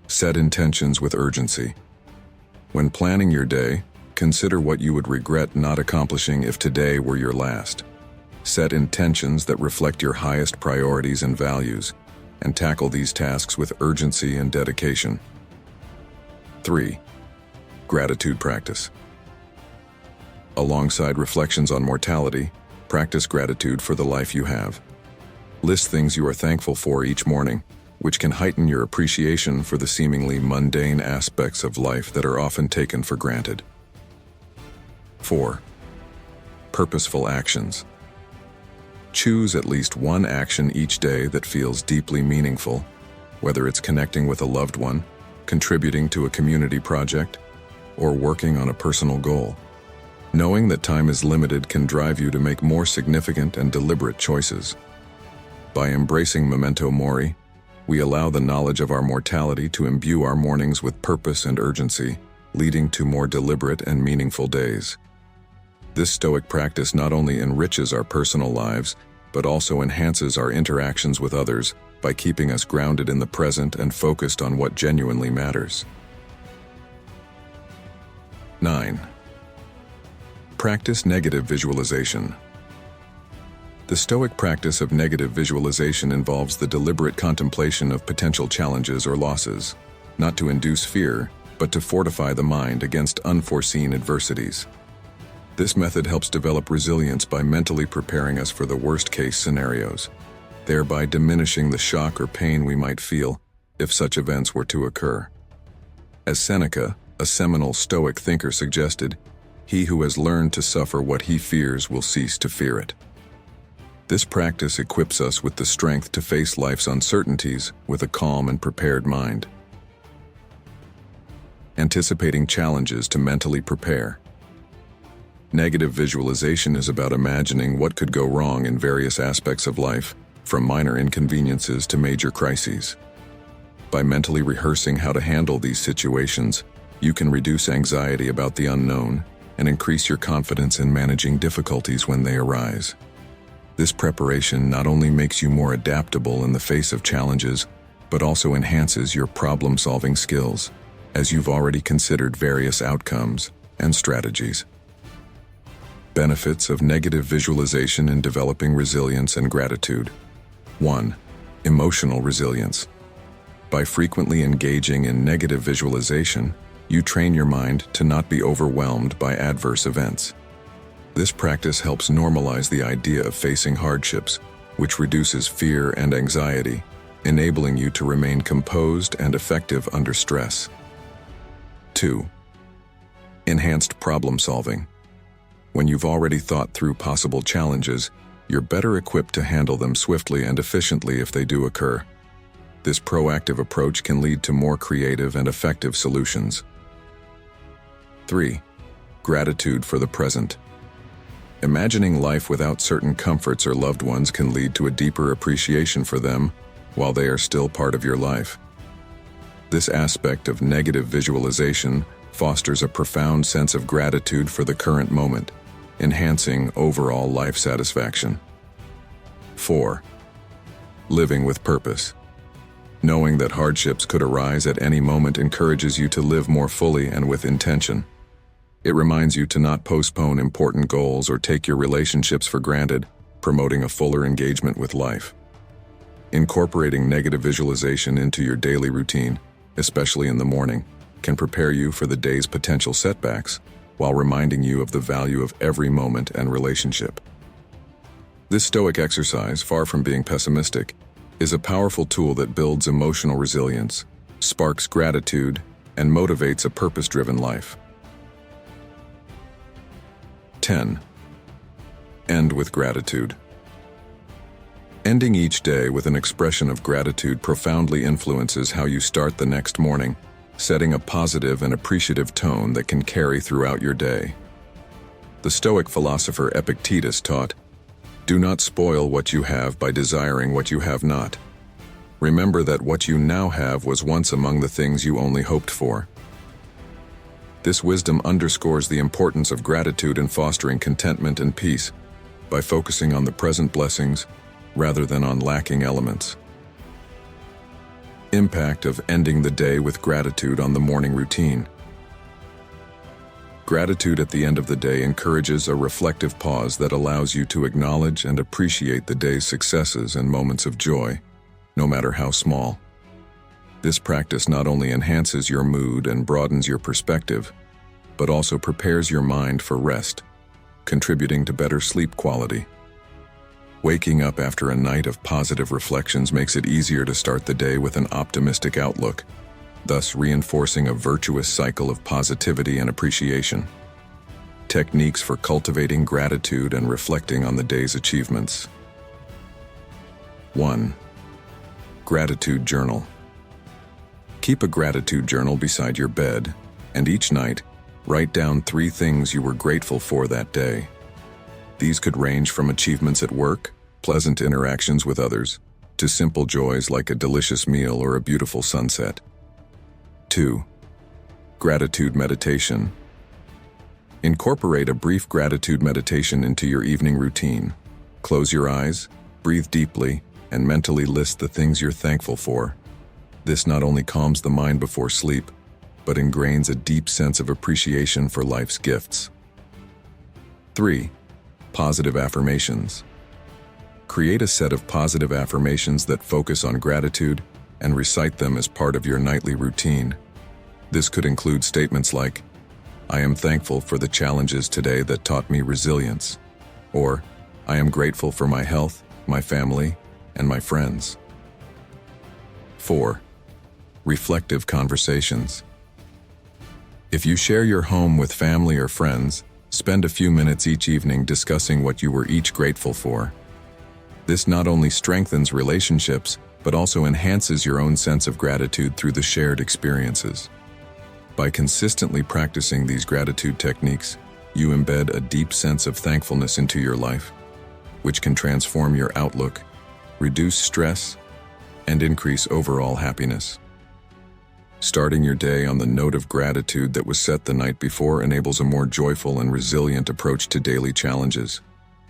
Set intentions with urgency. When planning your day, consider what you would regret not accomplishing if today were your last. Set intentions that reflect your highest priorities and values, and tackle these tasks with urgency and dedication. 3. Gratitude practice. Alongside reflections on mortality, practice gratitude for the life you have. List things you are thankful for each morning, which can heighten your appreciation for the seemingly mundane aspects of life that are often taken for granted. 4. Purposeful actions. Choose at least one action each day that feels deeply meaningful, whether it's connecting with a loved one, contributing to a community project, or working on a personal goal. Knowing that time is limited can drive you to make more significant and deliberate choices. By embracing memento mori, we allow the knowledge of our mortality to imbue our mornings with purpose and urgency, leading to more deliberate and meaningful days. This Stoic practice not only enriches our personal lives, but also enhances our interactions with others by keeping us grounded in the present and focused on what genuinely matters. 9. Practice negative visualization. The Stoic practice of negative visualization involves the deliberate contemplation of potential challenges or losses, not to induce fear, but to fortify the mind against unforeseen adversities. This method helps develop resilience by mentally preparing us for the worst-case scenarios, thereby diminishing the shock or pain we might feel if such events were to occur. As Seneca, a seminal Stoic thinker, suggested, "He who has learned to suffer what he fears will cease to fear it." This practice equips us with the strength to face life's uncertainties with a calm and prepared mind. Anticipating challenges to mentally prepare. Negative visualization is about imagining what could go wrong in various aspects of life, from minor inconveniences to major crises. By mentally rehearsing how to handle these situations, you can reduce anxiety about the unknown and increase your confidence in managing difficulties when they arise. This preparation not only makes you more adaptable in the face of challenges, but also enhances your problem-solving skills, as you've already considered various outcomes and strategies. Benefits of negative visualization in developing resilience and gratitude. 1. Emotional resilience. By frequently engaging in negative visualization, you train your mind to not be overwhelmed by adverse events. This practice helps normalize the idea of facing hardships, which reduces fear and anxiety, enabling you to remain composed and effective under stress. 2. Enhanced problem solving. When you've already thought through possible challenges, you're better equipped to handle them swiftly and efficiently if they do occur. This proactive approach can lead to more creative and effective solutions. 3. Gratitude for the present. Imagining life without certain comforts or loved ones can lead to a deeper appreciation for them while they are still part of your life. This aspect of negative visualization fosters a profound sense of gratitude for the current moment, enhancing overall life satisfaction. 4. Living with purpose. Knowing that hardships could arise at any moment encourages you to live more fully and with intention. It reminds you to not postpone important goals or take your relationships for granted, promoting a fuller engagement with life. Incorporating negative visualization into your daily routine, especially in the morning, can prepare you for the day's potential setbacks while reminding you of the value of every moment and relationship. This Stoic exercise, far from being pessimistic, is a powerful tool that builds emotional resilience, sparks gratitude, and motivates a purpose-driven life. 10. End with gratitude. Ending each day with an expression of gratitude profoundly influences how you start the next morning, setting a positive and appreciative tone that can carry throughout your day. The Stoic philosopher Epictetus taught, "Do not spoil what you have by desiring what you have not. Remember that what you now have was once among the things you only hoped for." This wisdom underscores the importance of gratitude in fostering contentment and peace by focusing on the present blessings rather than on lacking elements. Impact of ending the day with gratitude on the morning routine. Gratitude at the end of the day encourages a reflective pause that allows you to acknowledge and appreciate the day's successes and moments of joy, no matter how small. This practice not only enhances your mood and broadens your perspective, but also prepares your mind for rest, contributing to better sleep quality. Waking up after a night of positive reflections makes it easier to start the day with an optimistic outlook, thus reinforcing a virtuous cycle of positivity and appreciation. Techniques for cultivating gratitude and reflecting on the day's achievements. 1. Gratitude journal. Keep a gratitude journal beside your bed, and each night, write down 3 things you were grateful for that day. These could range from achievements at work, pleasant interactions with others, to simple joys like a delicious meal or a beautiful sunset. 2. Gratitude meditation. Incorporate a brief gratitude meditation into your evening routine. Close your eyes, breathe deeply, and mentally list the things you're thankful for. This not only calms the mind before sleep, but ingrains a deep sense of appreciation for life's gifts. 3. Positive affirmations. Create a set of positive affirmations that focus on gratitude and recite them as part of your nightly routine. This could include statements like, "I am thankful for the challenges today that taught me resilience," or "I am grateful for my health, my family, and my friends." 4. Reflective conversations. If you share your home with family or friends, spend a few minutes each evening discussing what you were each grateful for. This not only strengthens relationships, but also enhances your own sense of gratitude through the shared experiences. By consistently practicing these gratitude techniques, you embed a deep sense of thankfulness into your life, which can transform your outlook, reduce stress, and increase overall happiness. Starting your day on the note of gratitude that was set the night before enables a more joyful and resilient approach to daily challenges,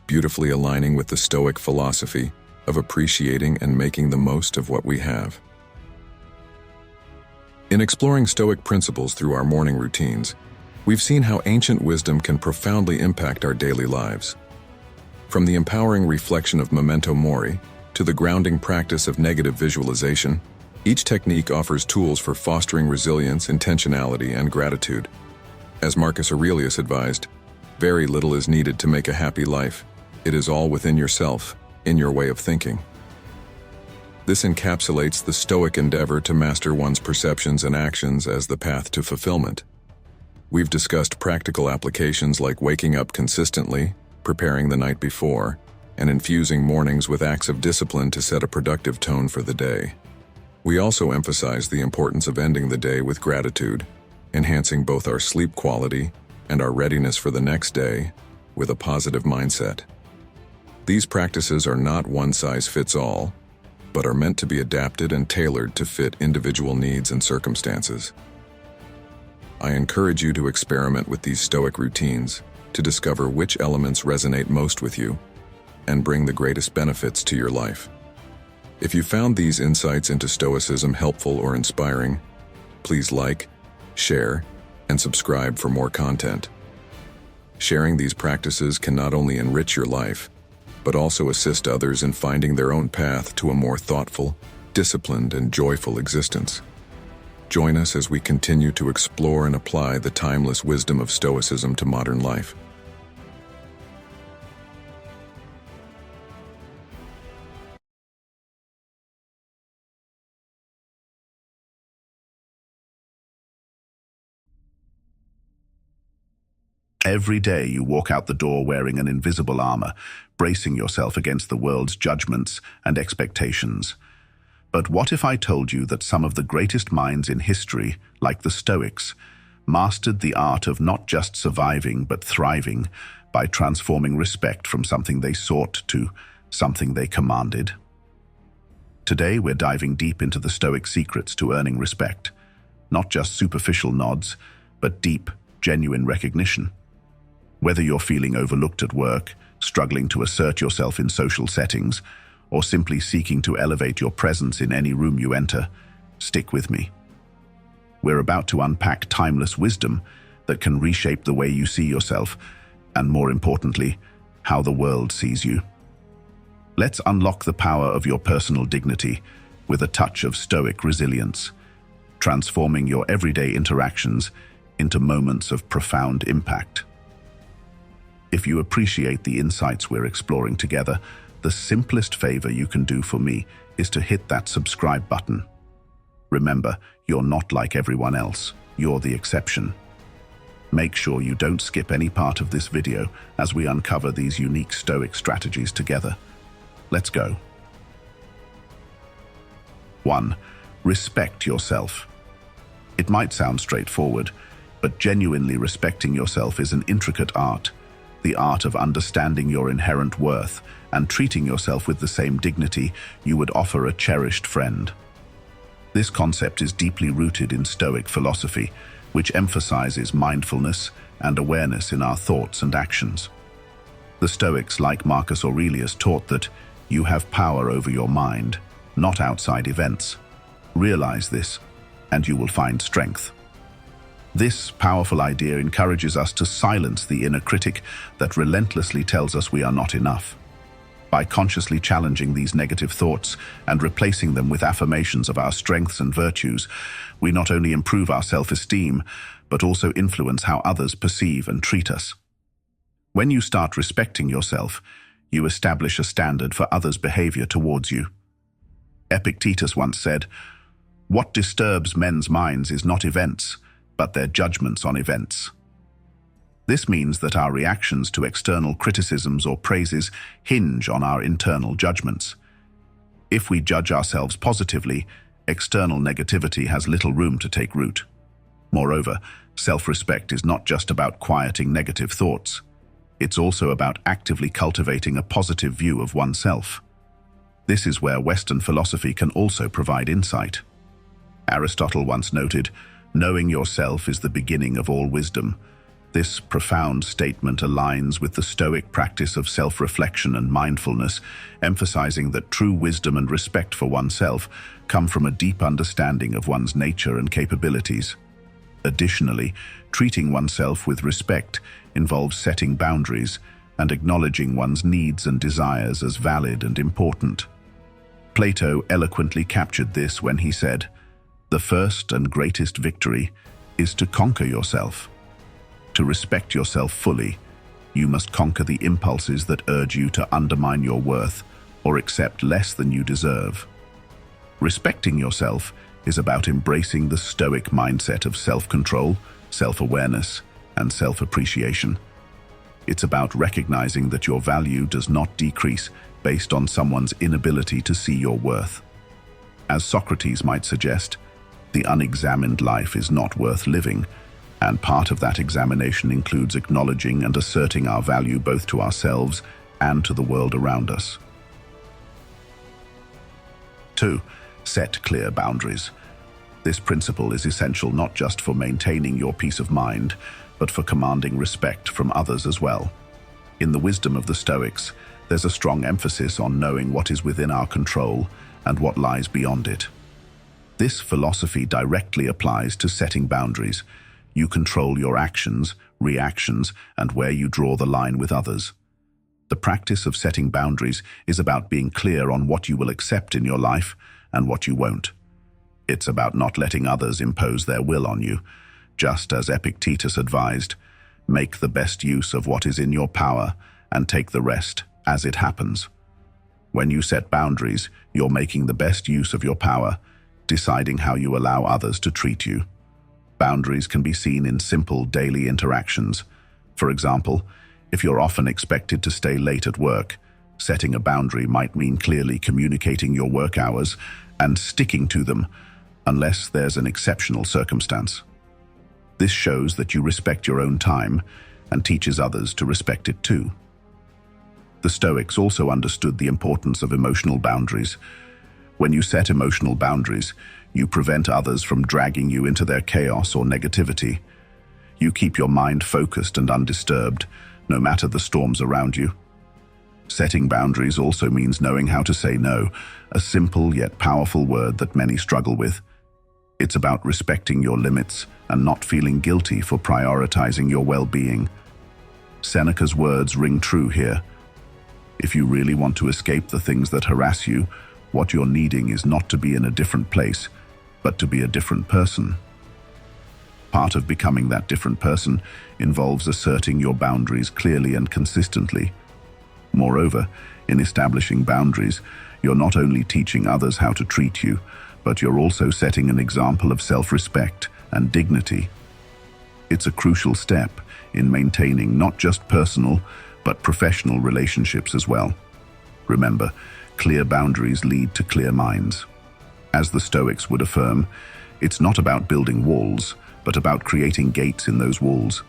beautifully aligning with the Stoic philosophy of appreciating and making the most of what we have. In exploring Stoic principles through our morning routines, we've seen how ancient wisdom can profoundly impact our daily lives. From the empowering reflection of memento mori to the grounding practice of negative visualization, each technique offers tools for fostering resilience, intentionality, and gratitude. As Marcus Aurelius advised, very little is needed to make a happy life. It is all within yourself, in your way of thinking. This encapsulates the Stoic endeavor to master one's perceptions and actions as the path to fulfillment. We've discussed practical applications like waking up consistently, preparing the night before, and infusing mornings with acts of discipline to set a productive tone for the day. We also emphasize the importance of ending the day with gratitude, enhancing both our sleep quality and our readiness for the next day with a positive mindset. These practices are not one-size-fits-all, but are meant to be adapted and tailored to fit individual needs and circumstances. I encourage you to experiment with these Stoic routines to discover which elements resonate most with you and bring the greatest benefits to your life. If you found these insights into Stoicism helpful or inspiring, please like, share, and subscribe for more content. Sharing these practices can not only enrich your life, but also assist others in finding their own path to a more thoughtful, disciplined, and joyful existence. Join us as we continue to explore and apply the timeless wisdom of Stoicism to modern life. Every day you walk out the door wearing an invisible armor, bracing yourself against the world's judgments and expectations. But what if I told you that some of the greatest minds in history, like the Stoics, mastered the art of not just surviving but thriving by transforming respect from something they sought to something they commanded? Today we're diving deep into the Stoic secrets to earning respect, not just superficial nods, but deep, genuine recognition. Whether you're feeling overlooked at work, struggling to assert yourself in social settings, or simply seeking to elevate your presence in any room you enter, stick with me. We're about to unpack timeless wisdom that can reshape the way you see yourself, and more importantly, how the world sees you. Let's unlock the power of your personal dignity with a touch of Stoic resilience, transforming your everyday interactions into moments of profound impact. If you appreciate the insights we're exploring together, the simplest favor you can do for me is to hit that subscribe button. Remember, you're not like everyone else. You're the exception. Make sure you don't skip any part of this video as we uncover these unique Stoic strategies together. Let's go. 1. Respect yourself. It might sound straightforward, but genuinely respecting yourself is an intricate art. The art of understanding your inherent worth and treating yourself with the same dignity you would offer a cherished friend. This concept is deeply rooted in Stoic philosophy, which emphasizes mindfulness and awareness in our thoughts and actions. The Stoics, like Marcus Aurelius, taught that you have power over your mind, not outside events. Realize this, and you will find strength. This powerful idea encourages us to silence the inner critic that relentlessly tells us we are not enough. By consciously challenging these negative thoughts and replacing them with affirmations of our strengths and virtues, we not only improve our self-esteem, but also influence how others perceive and treat us. When you start respecting yourself, you establish a standard for others' behavior towards you. Epictetus once said, "What disturbs men's minds is not events, but their judgments on events." This means that our reactions to external criticisms or praises hinge on our internal judgments. If we judge ourselves positively, external negativity has little room to take root. Moreover, self-respect is not just about quieting negative thoughts. It's also about actively cultivating a positive view of oneself. This is where Western philosophy can also provide insight. Aristotle once noted, "Knowing yourself is the beginning of all wisdom." This profound statement aligns with the Stoic practice of self-reflection and mindfulness, emphasizing that true wisdom and respect for oneself come from a deep understanding of one's nature and capabilities. Additionally, treating oneself with respect involves setting boundaries and acknowledging one's needs and desires as valid and important. Plato eloquently captured this when he said, "The first and greatest victory is to conquer yourself." To respect yourself fully, you must conquer the impulses that urge you to undermine your worth or accept less than you deserve. Respecting yourself is about embracing the Stoic mindset of self-control, self-awareness, and self-appreciation. It's about recognizing that your value does not decrease based on someone's inability to see your worth. As Socrates might suggest, the unexamined life is not worth living, and part of that examination includes acknowledging and asserting our value both to ourselves and to the world around us. 2. Set clear boundaries. This principle is essential not just for maintaining your peace of mind, but for commanding respect from others as well. In the wisdom of the Stoics, there's a strong emphasis on knowing what is within our control and what lies beyond it. This philosophy directly applies to setting boundaries. You control your actions, reactions, and where you draw the line with others. The practice of setting boundaries is about being clear on what you will accept in your life and what you won't. It's about not letting others impose their will on you. Just as Epictetus advised, make the best use of what is in your power and take the rest as it happens. When you set boundaries, you're making the best use of your power, deciding how you allow others to treat you. Boundaries can be seen in simple daily interactions. For example, if you're often expected to stay late at work, setting a boundary might mean clearly communicating your work hours and sticking to them, unless there's an exceptional circumstance. This shows that you respect your own time and teaches others to respect it too. The Stoics also understood the importance of emotional boundaries. When you set emotional boundaries, you prevent others from dragging you into their chaos or negativity. You keep your mind focused and undisturbed, no matter the storms around you. Setting boundaries also means knowing how to say no, a simple yet powerful word that many struggle with. It's about respecting your limits and not feeling guilty for prioritizing your well-being. Seneca's words ring true here. If you really want to escape the things that harass you, what you're needing is not to be in a different place, but to be a different person. Part of becoming that different person involves asserting your boundaries clearly and consistently. Moreover, in establishing boundaries, you're not only teaching others how to treat you, but you're also setting an example of self-respect and dignity. It's a crucial step in maintaining not just personal, but professional relationships as well. Remember, clear boundaries lead to clear minds. As the Stoics would affirm, it's not about building walls, but about creating gates in those walls.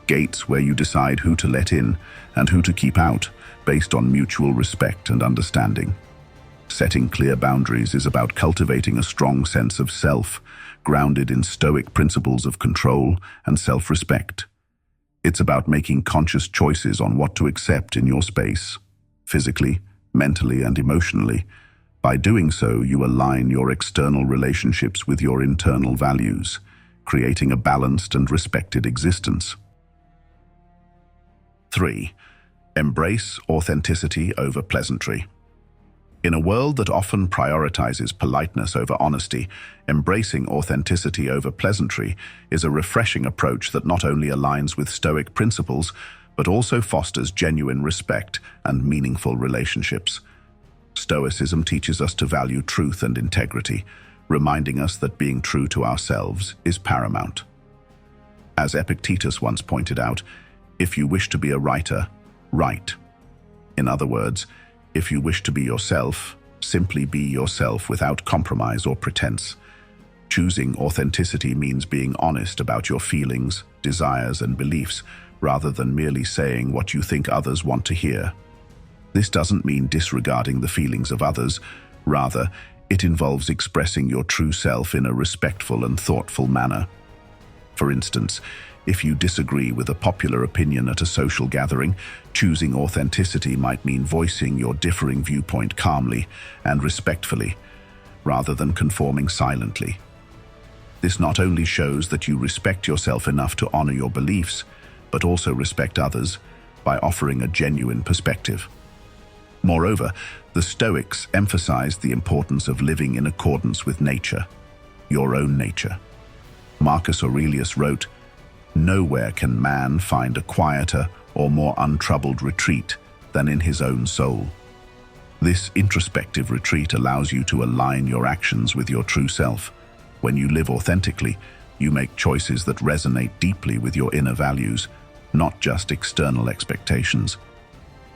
Gates where you decide who to let in and who to keep out, based on mutual respect and understanding. Setting clear boundaries is about cultivating a strong sense of self, grounded in Stoic principles of control and self-respect. It's about making conscious choices on what to accept in your space, physically, mentally, and emotionally. By doing so, you align your external relationships with your internal values, creating a balanced and respected existence. 3. Embrace authenticity over pleasantry. In a world that often prioritizes politeness over honesty, embracing authenticity over pleasantry is a refreshing approach that not only aligns with Stoic principles, but also fosters genuine respect and meaningful relationships. Stoicism teaches us to value truth and integrity, reminding us that being true to ourselves is paramount. As Epictetus once pointed out, if you wish to be a writer, write. In other words, if you wish to be yourself, simply be yourself without compromise or pretense. Choosing authenticity means being honest about your feelings, desires, and beliefs, rather than merely saying what you think others want to hear. This doesn't mean disregarding the feelings of others. Rather, it involves expressing your true self in a respectful and thoughtful manner. For instance, if you disagree with a popular opinion at a social gathering, choosing authenticity might mean voicing your differing viewpoint calmly and respectfully, rather than conforming silently. This not only shows that you respect yourself enough to honor your beliefs, but also respect others by offering a genuine perspective. Moreover, the Stoics emphasized the importance of living in accordance with nature, your own nature. Marcus Aurelius wrote, "Nowhere can man find a quieter or more untroubled retreat than in his own soul." This introspective retreat allows you to align your actions with your true self. When you live authentically, you make choices that resonate deeply with your inner values, not just external expectations.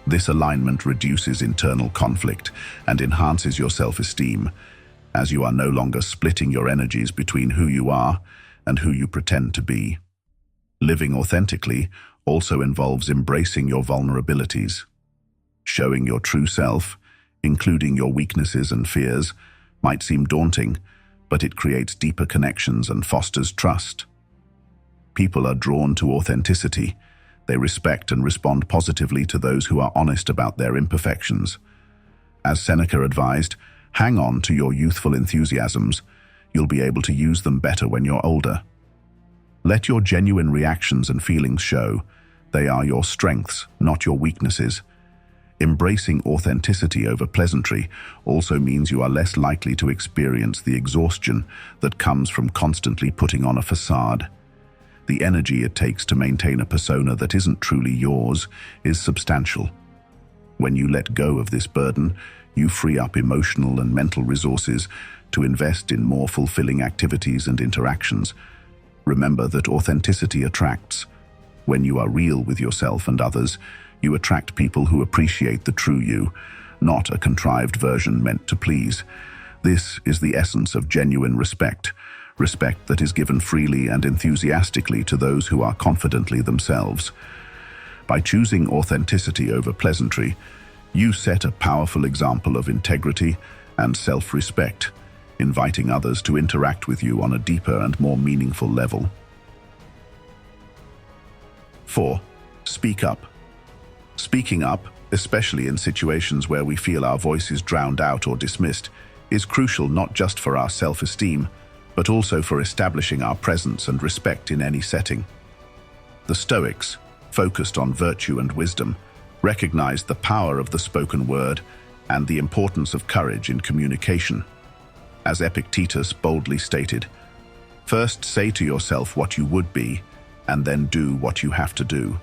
This alignment reduces internal conflict and enhances your self-esteem, as you are no longer splitting your energies between who you are and who you pretend to be. Living authentically also involves embracing your vulnerabilities. Showing your true self, including your weaknesses and fears, might seem daunting, but it creates deeper connections and fosters trust. People are drawn to authenticity. They respect and respond positively to those who are honest about their imperfections. As Seneca advised, hang on to your youthful enthusiasms. You'll be able to use them better when you're older. Let your genuine reactions and feelings show. They are your strengths, not your weaknesses. Embracing authenticity over pleasantry also means you are less likely to experience the exhaustion that comes from constantly putting on a facade. The energy it takes to maintain a persona that isn't truly yours is substantial. When you let go of this burden, you free up emotional and mental resources to invest in more fulfilling activities and interactions. Remember that authenticity attracts. When you are real with yourself and others, you attract people who appreciate the true you, not a contrived version meant to please. This is the essence of genuine respect, respect that is given freely and enthusiastically to those who are confidently themselves. By choosing authenticity over pleasantry, you set a powerful example of integrity and self-respect, inviting others to interact with you on a deeper and more meaningful level. 4. Speak up. Speaking up, especially in situations where we feel our voice is drowned out or dismissed, is crucial not just for our self-esteem, but also for establishing our presence and respect in any setting. The Stoics, focused on virtue and wisdom, recognized the power of the spoken word and the importance of courage in communication. As Epictetus boldly stated, "First say to yourself what you would be, and then do what you have to do."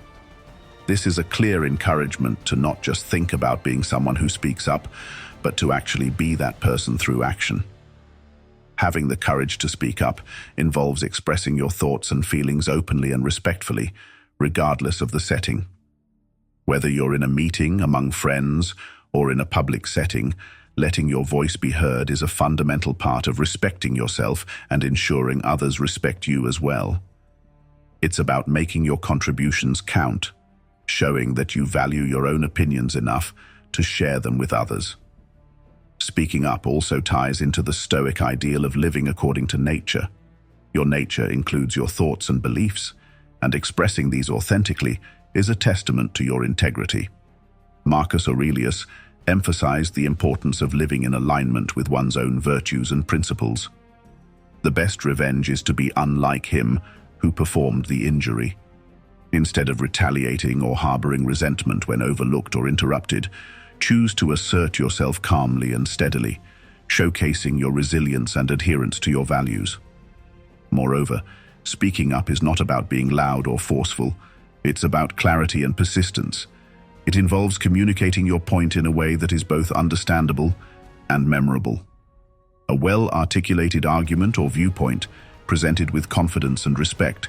This is a clear encouragement to not just think about being someone who speaks up, but to actually be that person through action. Having the courage to speak up involves expressing your thoughts and feelings openly and respectfully, regardless of the setting. Whether you're in a meeting, among friends, or in a public setting, letting your voice be heard is a fundamental part of respecting yourself and ensuring others respect you as well. It's about making your contributions count, showing that you value your own opinions enough to share them with others. Speaking up also ties into the Stoic ideal of living according to nature. Your nature includes your thoughts and beliefs, and expressing these authentically is a testament to your integrity. Marcus Aurelius emphasized the importance of living in alignment with one's own virtues and principles. The best revenge is to be unlike him who performed the injury. Instead of retaliating or harboring resentment when overlooked or interrupted, choose to assert yourself calmly and steadily, showcasing your resilience and adherence to your values. Moreover, speaking up is not about being loud or forceful. It's about clarity and persistence. It involves communicating your point in a way that is both understandable and memorable. A well-articulated argument or viewpoint, presented with confidence and respect,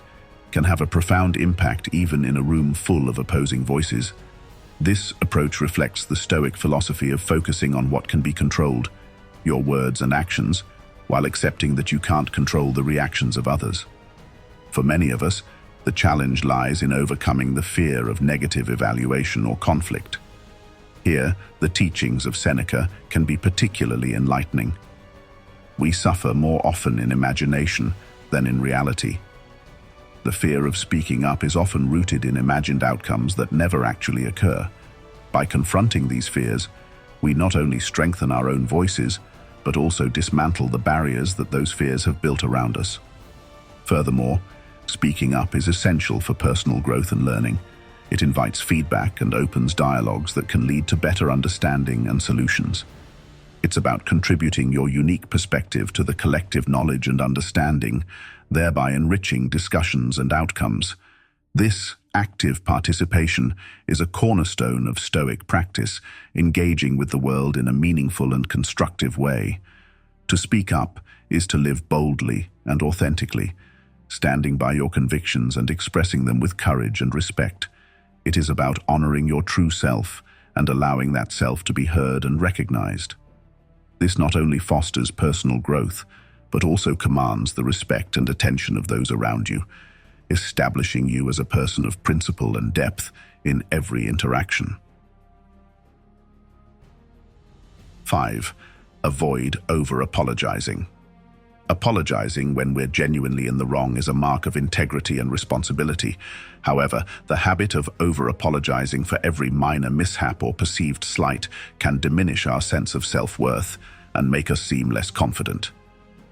can have a profound impact even in a room full of opposing voices. This approach reflects the Stoic philosophy of focusing on what can be controlled, your words and actions, while accepting that you can't control the reactions of others. For many of us, the challenge lies in overcoming the fear of negative evaluation or conflict. Here, the teachings of Seneca can be particularly enlightening. We suffer more often in imagination than in reality. The fear of speaking up is often rooted in imagined outcomes that never actually occur. By confronting these fears, we not only strengthen our own voices, but also dismantle the barriers that those fears have built around us. Furthermore, speaking up is essential for personal growth and learning. It invites feedback and opens dialogues that can lead to better understanding and solutions. It's about contributing your unique perspective to the collective knowledge and understanding, thereby enriching discussions and outcomes. This active participation is a cornerstone of Stoic practice, engaging with the world in a meaningful and constructive way. To speak up is to live boldly and authentically, standing by your convictions and expressing them with courage and respect. It is about honoring your true self and allowing that self to be heard and recognized. This not only fosters personal growth, but also commands the respect and attention of those around you, establishing you as a person of principle and depth in every interaction. 5. Avoid over-apologizing. Apologizing when we're genuinely in the wrong is a mark of integrity and responsibility. However, the habit of over-apologizing for every minor mishap or perceived slight can diminish our sense of self-worth and make us seem less confident.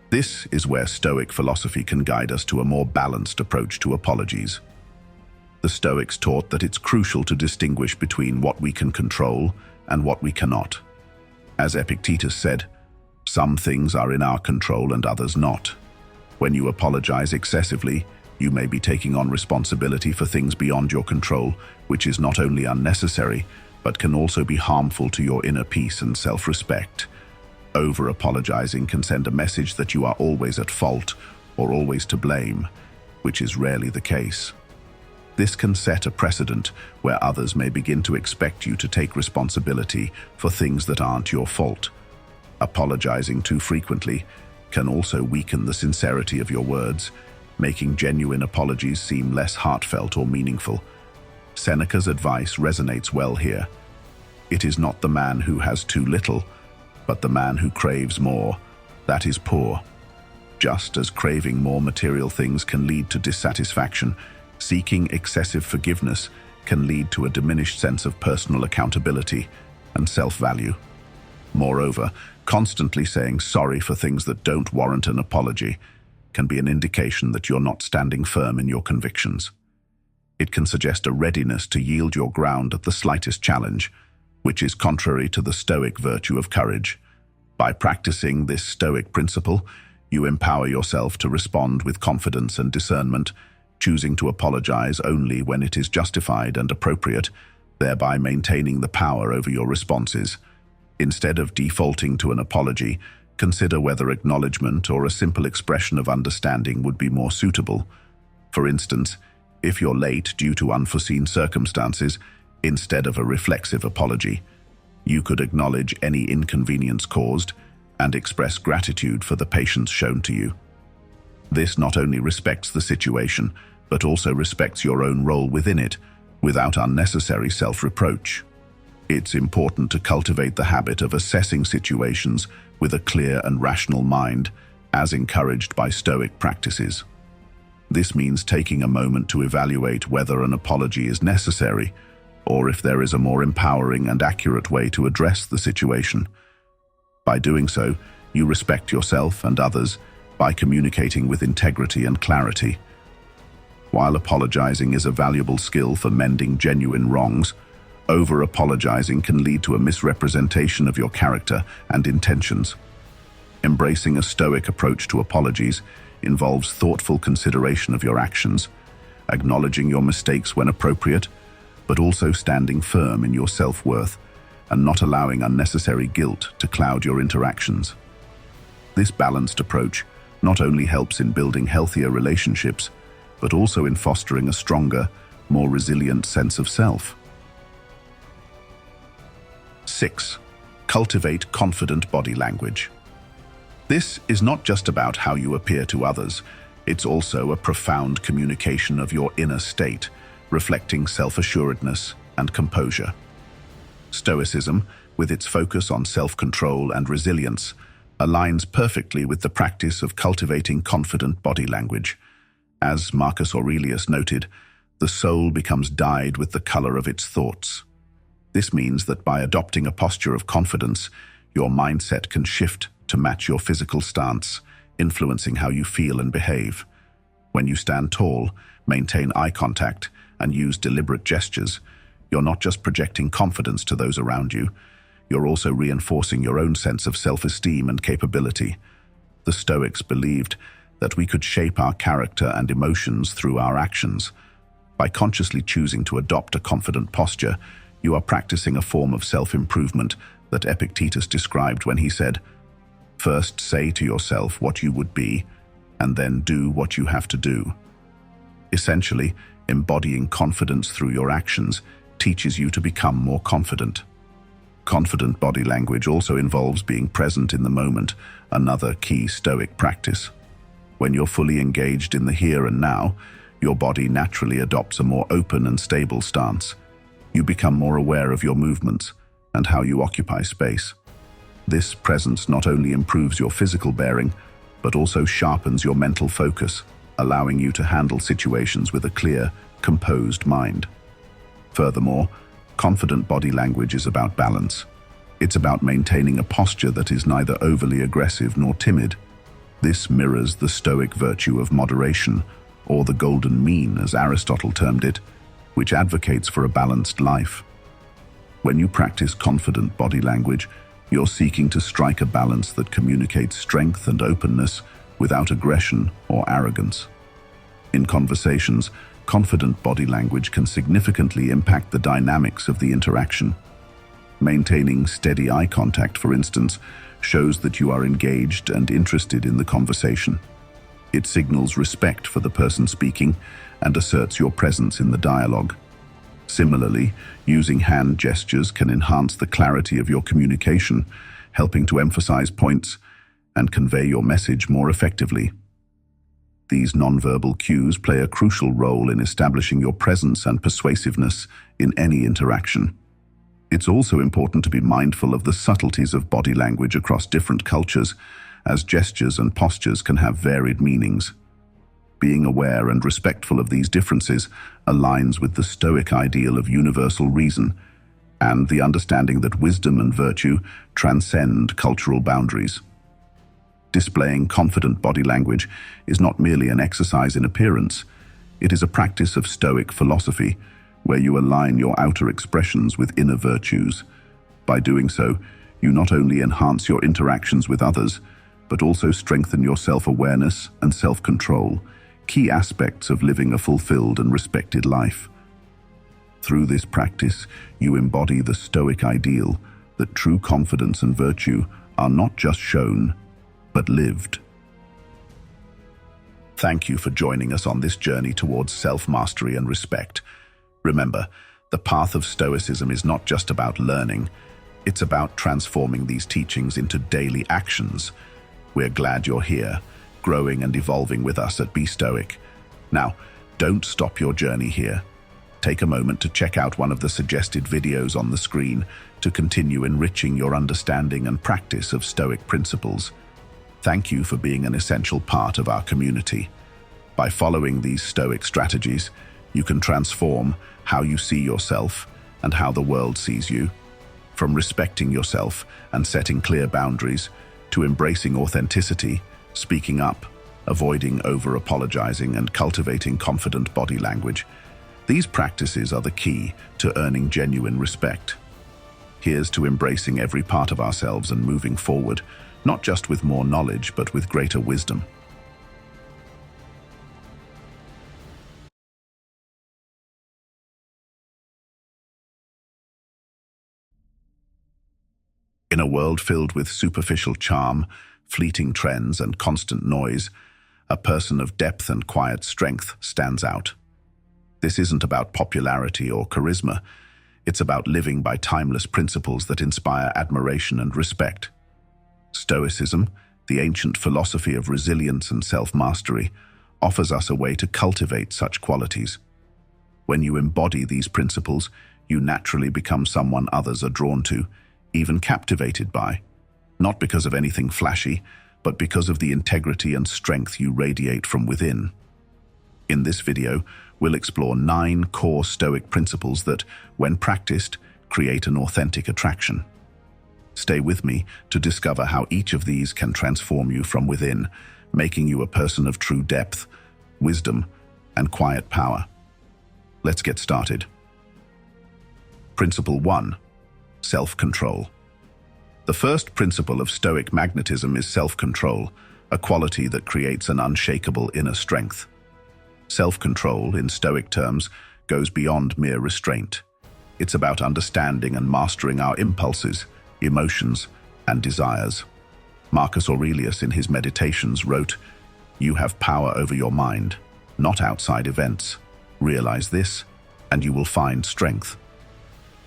This is where Stoic philosophy can guide us to a more balanced approach to apologies. The Stoics taught that it's crucial to distinguish between what we can control and what we cannot. As Epictetus said, some things are in our control and others not. When you apologize excessively, you may be taking on responsibility for things beyond your control, which is not only unnecessary, but can also be harmful to your inner peace and self-respect. Over-apologizing can send a message that you are always at fault or always to blame, which is rarely the case. This can set a precedent where others may begin to expect you to take responsibility for things that aren't your fault. Apologizing too frequently can also weaken the sincerity of your words, making genuine apologies seem less heartfelt or meaningful. Seneca's advice resonates well here. It is not the man who has too little, but the man who craves more, that is poor. Just as craving more material things can lead to dissatisfaction, seeking excessive forgiveness can lead to a diminished sense of personal accountability and self-value. Moreover, constantly saying sorry for things that don't warrant an apology can be an indication that you're not standing firm in your convictions. It can suggest a readiness to yield your ground at the slightest challenge, which is contrary to the Stoic virtue of courage. By practicing this Stoic principle, you empower yourself to respond with confidence and discernment, choosing to apologize only when it is justified and appropriate, thereby maintaining the power over your responses. Instead of defaulting to an apology, consider whether acknowledgement or a simple expression of understanding would be more suitable. For instance, if you're late due to unforeseen circumstances, instead of a reflexive apology, you could acknowledge any inconvenience caused and express gratitude for the patience shown to you. This not only respects the situation, but also respects your own role within it, without unnecessary self-reproach. It's important to cultivate the habit of assessing situations with a clear and rational mind, as encouraged by Stoic practices. This means taking a moment to evaluate whether an apology is necessary, or if there is a more empowering and accurate way to address the situation. By doing so, you respect yourself and others by communicating with integrity and clarity. While apologizing is a valuable skill for mending genuine wrongs, over-apologizing can lead to a misrepresentation of your character and intentions. Embracing a Stoic approach to apologies involves thoughtful consideration of your actions, acknowledging your mistakes when appropriate, but also standing firm in your self-worth and not allowing unnecessary guilt to cloud your interactions. This balanced approach not only helps in building healthier relationships, but also in fostering a stronger, more resilient sense of self. 6. Cultivate confident body language. This is not just about how you appear to others, it's also a profound communication of your inner state, reflecting self-assuredness and composure. Stoicism, with its focus on self-control and resilience, aligns perfectly with the practice of cultivating confident body language. As Marcus Aurelius noted, the soul becomes dyed with the color of its thoughts. This means that by adopting a posture of confidence, your mindset can shift to match your physical stance, influencing how you feel and behave. When you stand tall, maintain eye contact, and use deliberate gestures, you're not just projecting confidence to those around you, you're also reinforcing your own sense of self-esteem and capability. The Stoics believed that we could shape our character and emotions through our actions. By consciously choosing to adopt a confident posture, you are practicing a form of self-improvement that Epictetus described when he said, "First say to yourself what you would be, and then do what you have to do." Essentially, embodying confidence through your actions teaches you to become more confident. Confident body language also involves being present in the moment, another key Stoic practice. When you're fully engaged in the here and now, your body naturally adopts a more open and stable stance. You become more aware of your movements and how you occupy space. This presence not only improves your physical bearing, but also sharpens your mental focus, allowing you to handle situations with a clear, composed mind. Furthermore, confident body language is about balance. It's about maintaining a posture that is neither overly aggressive nor timid. This mirrors the Stoic virtue of moderation, or the golden mean as Aristotle termed it, which advocates for a balanced life. When you practice confident body language, you're seeking to strike a balance that communicates strength and openness without aggression or arrogance. In conversations, confident body language can significantly impact the dynamics of the interaction. Maintaining steady eye contact, for instance, shows that you are engaged and interested in the conversation. It signals respect for the person speaking and asserts your presence in the dialogue. Similarly, using hand gestures can enhance the clarity of your communication, helping to emphasize points and convey your message more effectively. These nonverbal cues play a crucial role in establishing your presence and persuasiveness in any interaction. It's also important to be mindful of the subtleties of body language across different cultures, as gestures and postures can have varied meanings. Being aware and respectful of these differences aligns with the Stoic ideal of universal reason and the understanding that wisdom and virtue transcend cultural boundaries. Displaying confident body language is not merely an exercise in appearance, it is a practice of Stoic philosophy where you align your outer expressions with inner virtues. By doing so, you not only enhance your interactions with others, but also strengthen your self-awareness and self-control, key aspects of living a fulfilled and respected life. Through this practice, you embody the Stoic ideal that true confidence and virtue are not just shown, but lived. Thank you for joining us on this journey towards self-mastery and respect. Remember, the path of Stoicism is not just about learning, it's about transforming these teachings into daily actions. We're glad you're here, growing and evolving with us at Be Stoic. Now, don't stop your journey here. Take a moment to check out one of the suggested videos on the screen to continue enriching your understanding and practice of Stoic principles. Thank you for being an essential part of our community. By following these Stoic strategies, you can transform how you see yourself and how the world sees you. From respecting yourself and setting clear boundaries, to embracing authenticity, speaking up, avoiding over-apologizing, and cultivating confident body language. These practices are the key to earning genuine respect. Here's to embracing every part of ourselves and moving forward, not just with more knowledge, but with greater wisdom. In a world filled with superficial charm, fleeting trends, and constant noise, a person of depth and quiet strength stands out. This isn't about popularity or charisma. It's about living by timeless principles that inspire admiration and respect. Stoicism, the ancient philosophy of resilience and self-mastery, offers us a way to cultivate such qualities. When you embody these principles, you naturally become someone others are drawn to, even captivated by, not because of anything flashy, but because of the integrity and strength you radiate from within. In this video, we'll explore 9 core Stoic principles that, when practiced, create an authentic attraction. Stay with me to discover how each of these can transform you from within, making you a person of true depth, wisdom, and quiet power. Let's get started. Principle 1. Self-control. The first principle of Stoic magnetism is self-control, a quality that creates an unshakable inner strength. Self-control, in Stoic terms, goes beyond mere restraint. It's about understanding and mastering our impulses, emotions, and desires. Marcus Aurelius, in his Meditations, wrote, "You have power over your mind, not outside events. Realize this, and you will find strength."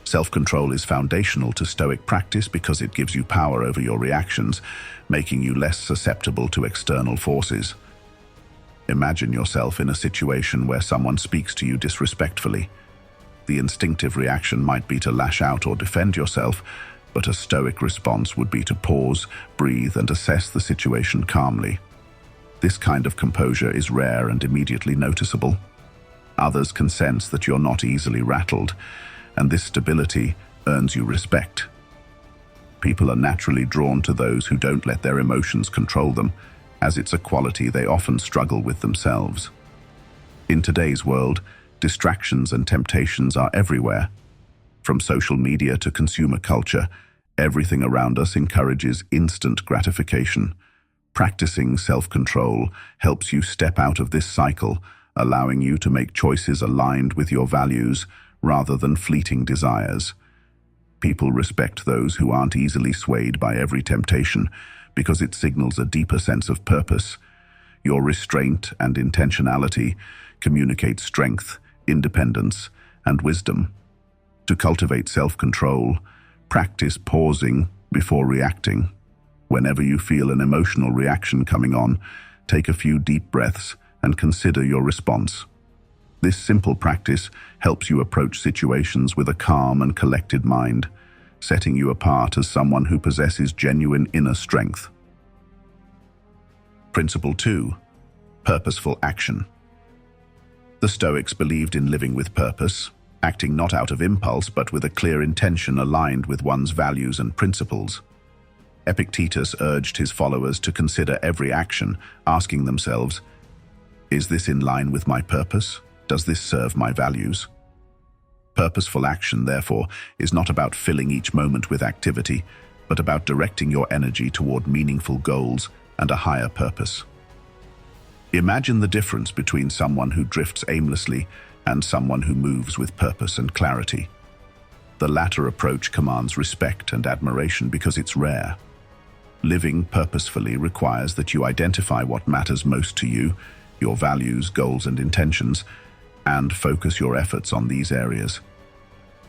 Self-control is foundational to Stoic practice because it gives you power over your reactions, making you less susceptible to external forces. Imagine yourself in a situation where someone speaks to you disrespectfully. The instinctive reaction might be to lash out or defend yourself, but a Stoic response would be to pause, breathe, and assess the situation calmly. This kind of composure is rare and immediately noticeable. Others can sense that you're not easily rattled, and this stability earns you respect. People are naturally drawn to those who don't let their emotions control them, as it's a quality they often struggle with themselves. In today's world, distractions and temptations are everywhere. From social media to consumer culture, everything around us encourages instant gratification. Practicing self-control helps you step out of this cycle, allowing you to make choices aligned with your values rather than fleeting desires. People respect those who aren't easily swayed by every temptation because it signals a deeper sense of purpose. Your restraint and intentionality communicate strength, independence, and wisdom. To cultivate self-control, practice pausing before reacting. Whenever you feel an emotional reaction coming on, take a few deep breaths and consider your response. This simple practice helps you approach situations with a calm and collected mind, setting you apart as someone who possesses genuine inner strength. Principle 2. Purposeful action. The Stoics believed in living with purpose, acting not out of impulse but with a clear intention aligned with one's values and principles. Epictetus urged his followers to consider every action, asking themselves, "Is this in line with my purpose? Does this serve my values?" Purposeful action, therefore, is not about filling each moment with activity, but about directing your energy toward meaningful goals and a higher purpose. Imagine the difference between someone who drifts aimlessly and someone who moves with purpose and clarity. The latter approach commands respect and admiration because it's rare. Living purposefully requires that you identify what matters most to you, your values, goals, and intentions, and focus your efforts on these areas.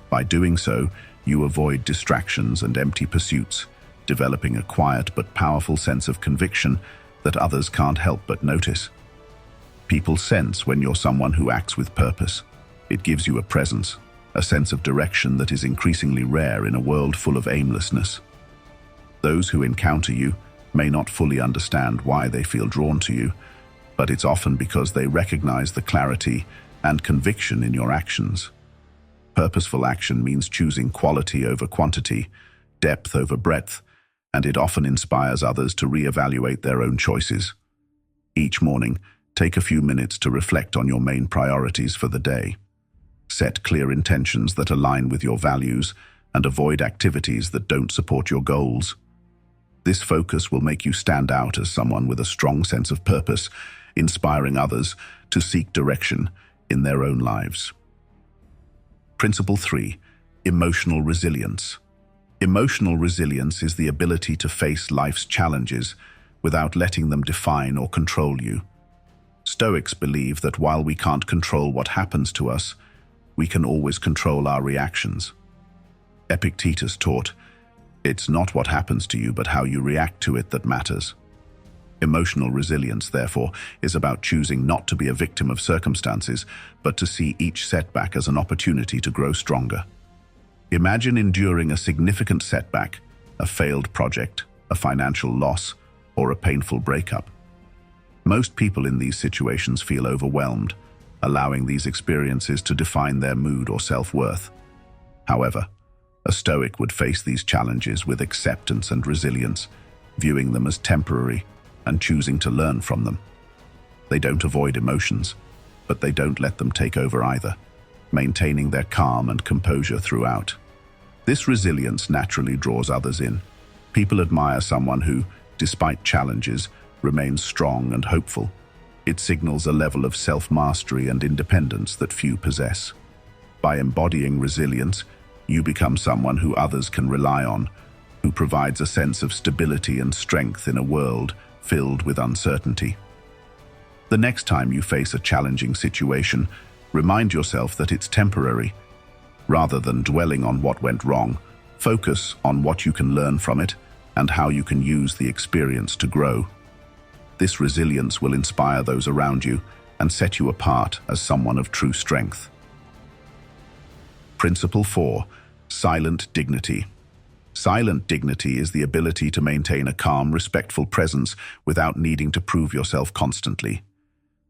By doing so, you avoid distractions and empty pursuits, developing a quiet but powerful sense of conviction that others can't help but notice. People sense when you're someone who acts with purpose. It gives you a presence, a sense of direction that is increasingly rare in a world full of aimlessness. Those who encounter you may not fully understand why they feel drawn to you, but it's often because they recognize the clarity and conviction in your actions. Purposeful action means choosing quality over quantity, depth over breadth, and it often inspires others to reevaluate their own choices. Each morning, take a few minutes to reflect on your main priorities for the day. Set clear intentions that align with your values and avoid activities that don't support your goals. This focus will make you stand out as someone with a strong sense of purpose, inspiring others to seek direction in their own lives. Principle 3. Emotional resilience. Emotional resilience is the ability to face life's challenges without letting them define or control you. Stoics believe that while we can't control what happens to us, we can always control our reactions. Epictetus taught, "It's not what happens to you, but how you react to it that matters." Emotional resilience, therefore, is about choosing not to be a victim of circumstances, but to see each setback as an opportunity to grow stronger. Imagine enduring a significant setback, a failed project, a financial loss, or a painful breakup. Most people in these situations feel overwhelmed, allowing these experiences to define their mood or self-worth. However, a Stoic would face these challenges with acceptance and resilience, viewing them as temporary and choosing to learn from them. They don't avoid emotions, but they don't let them take over either, maintaining their calm and composure throughout. This resilience naturally draws others in. People admire someone who, despite challenges, remains strong and hopeful. It signals a level of self-mastery and independence that few possess. By embodying resilience, you become someone who others can rely on, who provides a sense of stability and strength in a world filled with uncertainty. The next time you face a challenging situation, remind yourself that it's temporary. Rather than dwelling on what went wrong, focus on what you can learn from it and how you can use the experience to grow. This resilience will inspire those around you and set you apart as someone of true strength. Principle 4. Silent dignity. Silent dignity is the ability to maintain a calm, respectful presence without needing to prove yourself constantly.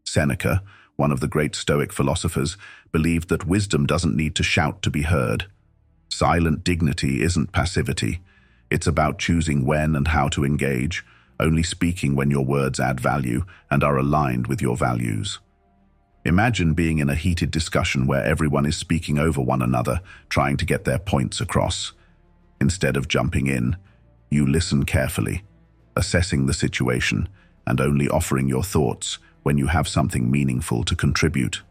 Seneca, one of the great Stoic philosophers, believed that wisdom doesn't need to shout to be heard. Silent dignity isn't passivity. It's about choosing when and how to engage, only speaking when your words add value and are aligned with your values. Imagine being in a heated discussion where everyone is speaking over one another, trying to get their points across. Instead of jumping in, you listen carefully, assessing the situation and only offering your thoughts when you have something meaningful to contribute.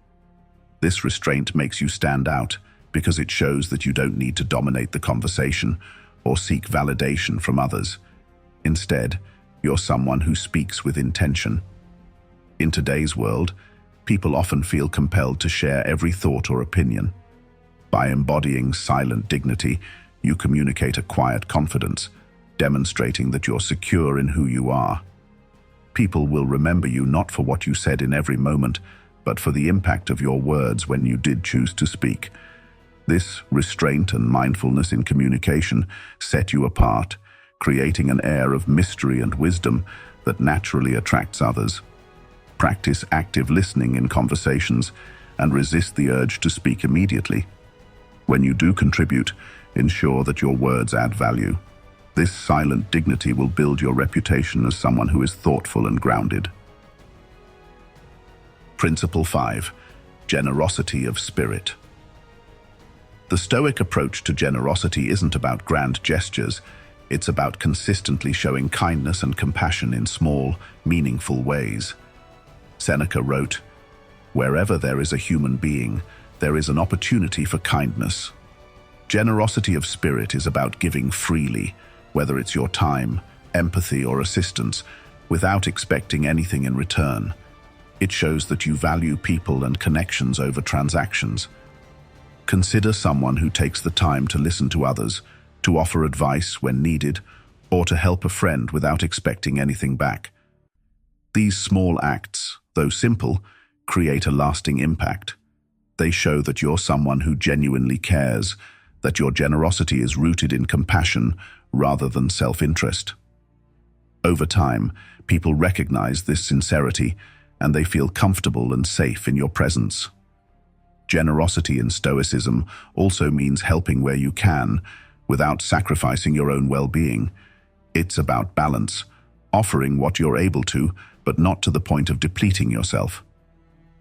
This restraint makes you stand out because it shows that you don't need to dominate the conversation or seek validation from others. Instead, you're someone who speaks with intention. In today's world, people often feel compelled to share every thought or opinion. By embodying silent dignity, you communicate a quiet confidence, demonstrating that you're secure in who you are. People will remember you not for what you said in every moment, but for the impact of your words when you did choose to speak. This restraint and mindfulness in communication set you apart, creating an air of mystery and wisdom that naturally attracts others. Practice active listening in conversations and resist the urge to speak immediately. When you do contribute, ensure that your words add value. This silent dignity will build your reputation as someone who is thoughtful and grounded. Principle 5. Generosity of spirit. The Stoic approach to generosity isn't about grand gestures. It's about consistently showing kindness and compassion in small, meaningful ways. Seneca wrote, "Wherever there is a human being, there is an opportunity for kindness." Generosity of spirit is about giving freely, whether it's your time, empathy, or assistance, without expecting anything in return. It shows that you value people and connections over transactions. Consider someone who takes the time to listen to others, to offer advice when needed, or to help a friend without expecting anything back. These small acts, though simple, create a lasting impact. They show that you're someone who genuinely cares, that your generosity is rooted in compassion rather than self-interest. Over time, people recognize this sincerity and they feel comfortable and safe in your presence. Generosity in Stoicism also means helping where you can, without sacrificing your own well-being. It's about balance, offering what you're able to, but not to the point of depleting yourself.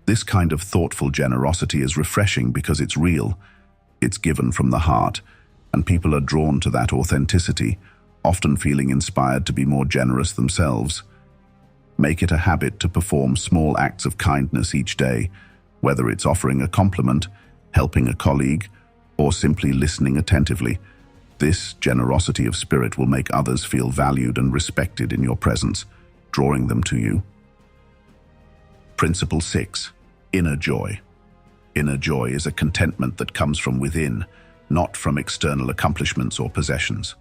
This kind of thoughtful generosity is refreshing because it's real. It's given from the heart, and people are drawn to that authenticity, often feeling inspired to be more generous themselves. Make it a habit to perform small acts of kindness each day, whether it's offering a compliment, helping a colleague, or simply listening attentively. This generosity of spirit will make others feel valued and respected in your presence, drawing them to you. Principle 6. Inner joy. Inner joy is a contentment that comes from within, not from external accomplishments or possessions.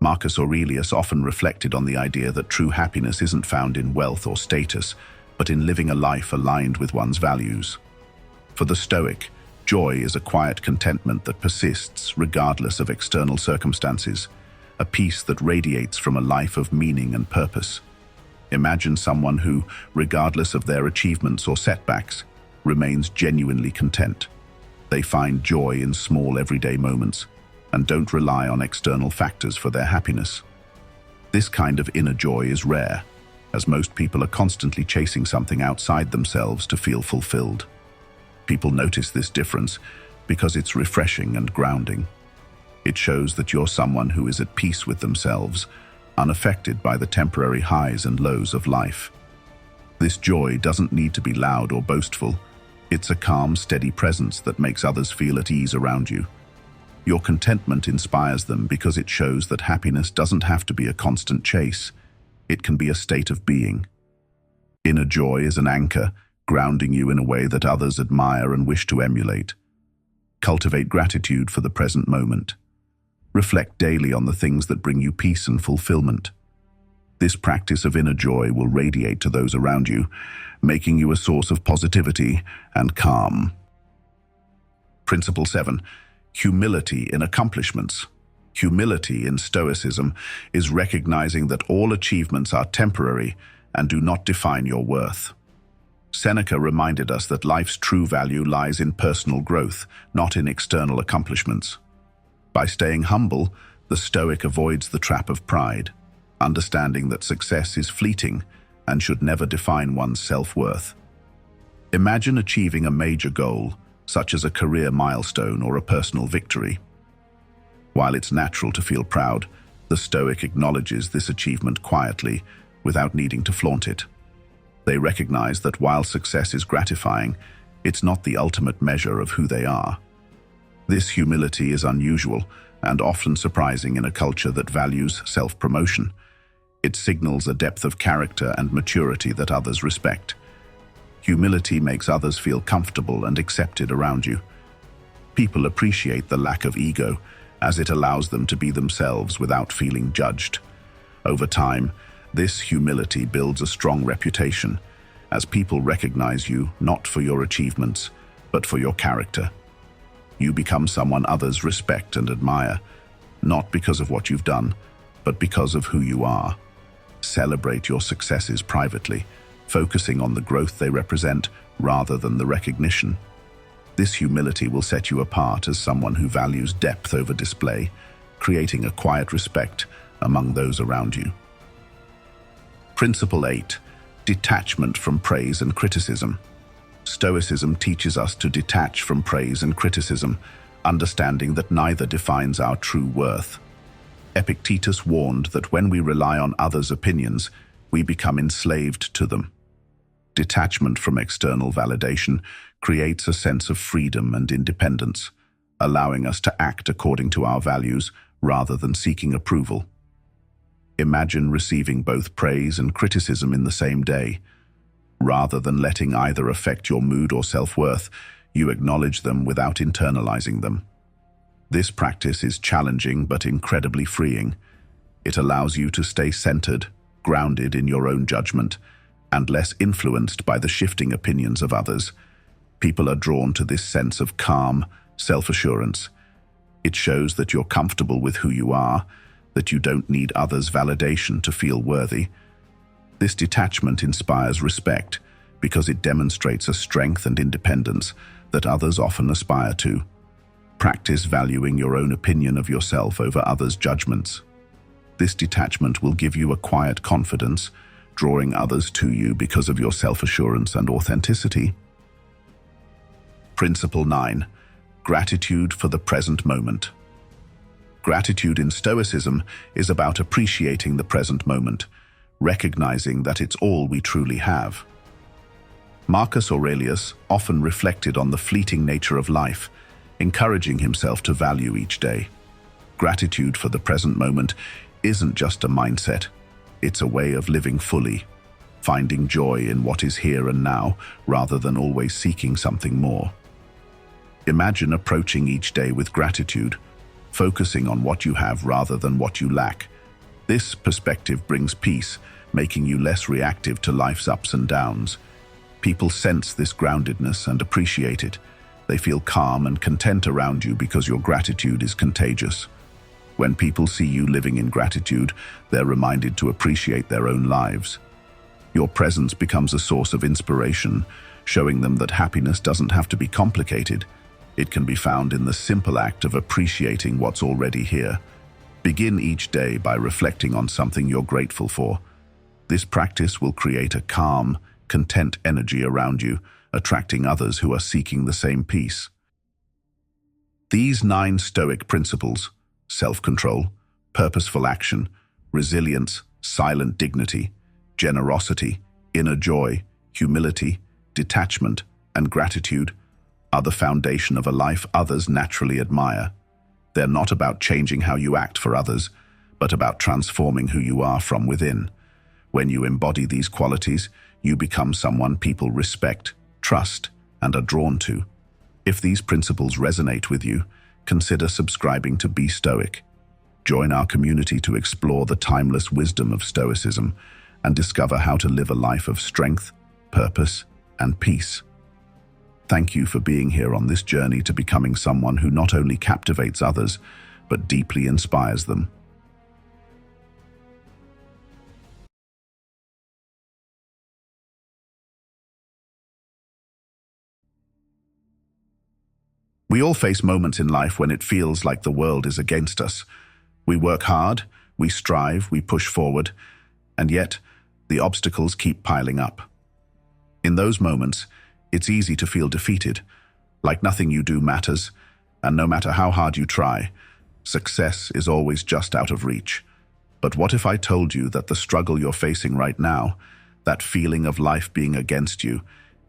Marcus Aurelius often reflected on the idea that true happiness isn't found in wealth or status, but in living a life aligned with one's values. For the Stoic, joy is a quiet contentment that persists regardless of external circumstances, a peace that radiates from a life of meaning and purpose. Imagine someone who, regardless of their achievements or setbacks, remains genuinely content. They find joy in small everyday moments and don't rely on external factors for their happiness. This kind of inner joy is rare, as most people are constantly chasing something outside themselves to feel fulfilled. People notice this difference because it's refreshing and grounding. It shows that you're someone who is at peace with themselves, unaffected by the temporary highs and lows of life. This joy doesn't need to be loud or boastful. It's a calm, steady presence that makes others feel at ease around you. Your contentment inspires them because it shows that happiness doesn't have to be a constant chase. It can be a state of being. Inner joy is an anchor, grounding you in a way that others admire and wish to emulate. Cultivate gratitude for the present moment. Reflect daily on the things that bring you peace and fulfillment. This practice of inner joy will radiate to those around you, making you a source of positivity and calm. Principle 7. Humility in accomplishments. Humility in Stoicism is recognizing that all achievements are temporary and do not define your worth. Seneca reminded us that life's true value lies in personal growth, not in external accomplishments. By staying humble, the Stoic avoids the trap of pride, understanding that success is fleeting and should never define one's self-worth. Imagine achieving a major goal, such as a career milestone or a personal victory. While it's natural to feel proud, the Stoic acknowledges this achievement quietly, without needing to flaunt it. They recognize that while success is gratifying, it's not the ultimate measure of who they are. This humility is unusual and often surprising in a culture that values self-promotion. It signals a depth of character and maturity that others respect. Humility makes others feel comfortable and accepted around you. People appreciate the lack of ego, as it allows them to be themselves without feeling judged. Over time, this humility builds a strong reputation, as people recognize you not for your achievements, but for your character. You become someone others respect and admire, not because of what you've done, but because of who you are. Celebrate your successes privately, focusing on the growth they represent rather than the recognition. This humility will set you apart as someone who values depth over display, creating a quiet respect among those around you. Principle 8. Detachment from praise and criticism. Stoicism teaches us to detach from praise and criticism, understanding that neither defines our true worth. Epictetus warned that when we rely on others' opinions, we become enslaved to them. Detachment from external validation creates a sense of freedom and independence, allowing us to act according to our values rather than seeking approval. Imagine receiving both praise and criticism in the same day. Rather than letting either affect your mood or self-worth, you acknowledge them without internalizing them. This practice is challenging but incredibly freeing. It allows you to stay centered, grounded in your own judgment, and less influenced by the shifting opinions of others. People are drawn to this sense of calm, self-assurance. It shows that you're comfortable with who you are, that you don't need others' validation to feel worthy. This detachment inspires respect because it demonstrates a strength and independence that others often aspire to. Practice valuing your own opinion of yourself over others' judgments. This detachment will give you a quiet confidence, drawing others to you because of your self-assurance and authenticity. Principle 9. Gratitude for the present moment. Gratitude in Stoicism is about appreciating the present moment, recognizing that it's all we truly have. Marcus Aurelius often reflected on the fleeting nature of life, encouraging himself to value each day. Gratitude for the present moment isn't just a mindset, it's a way of living fully, finding joy in what is here and now rather than always seeking something more. Imagine approaching each day with gratitude, focusing on what you have rather than what you lack. This perspective brings peace, making you less reactive to life's ups and downs. People sense this groundedness and appreciate it. They feel calm and content around you because your gratitude is contagious. When people see you living in gratitude, they're reminded to appreciate their own lives. Your presence becomes a source of inspiration, showing them that happiness doesn't have to be complicated. It can be found in the simple act of appreciating what's already here. Begin each day by reflecting on something you're grateful for. This practice will create a calm, content energy around you, attracting others who are seeking the same peace. These 9 Stoic principles, self-control, purposeful action, resilience, silent dignity, generosity, inner joy, humility, detachment, and gratitude, are the foundation of a life others naturally admire. They're not about changing how you act for others, but about transforming who you are from within. When you embody these qualities, you become someone people respect, trust, and are drawn to. If these principles resonate with you, consider subscribing to Be Stoic. Join our community to explore the timeless wisdom of Stoicism and discover how to live a life of strength, purpose, and peace. Thank you for being here on this journey to becoming someone who not only captivates others, but deeply inspires them. We all face moments in life when it feels like the world is against us. We work hard, we strive, we push forward, and yet the obstacles keep piling up. In those moments, it's easy to feel defeated, like nothing you do matters, and no matter how hard you try, success is always just out of reach. But what if I told you that the struggle you're facing right now, that feeling of life being against you,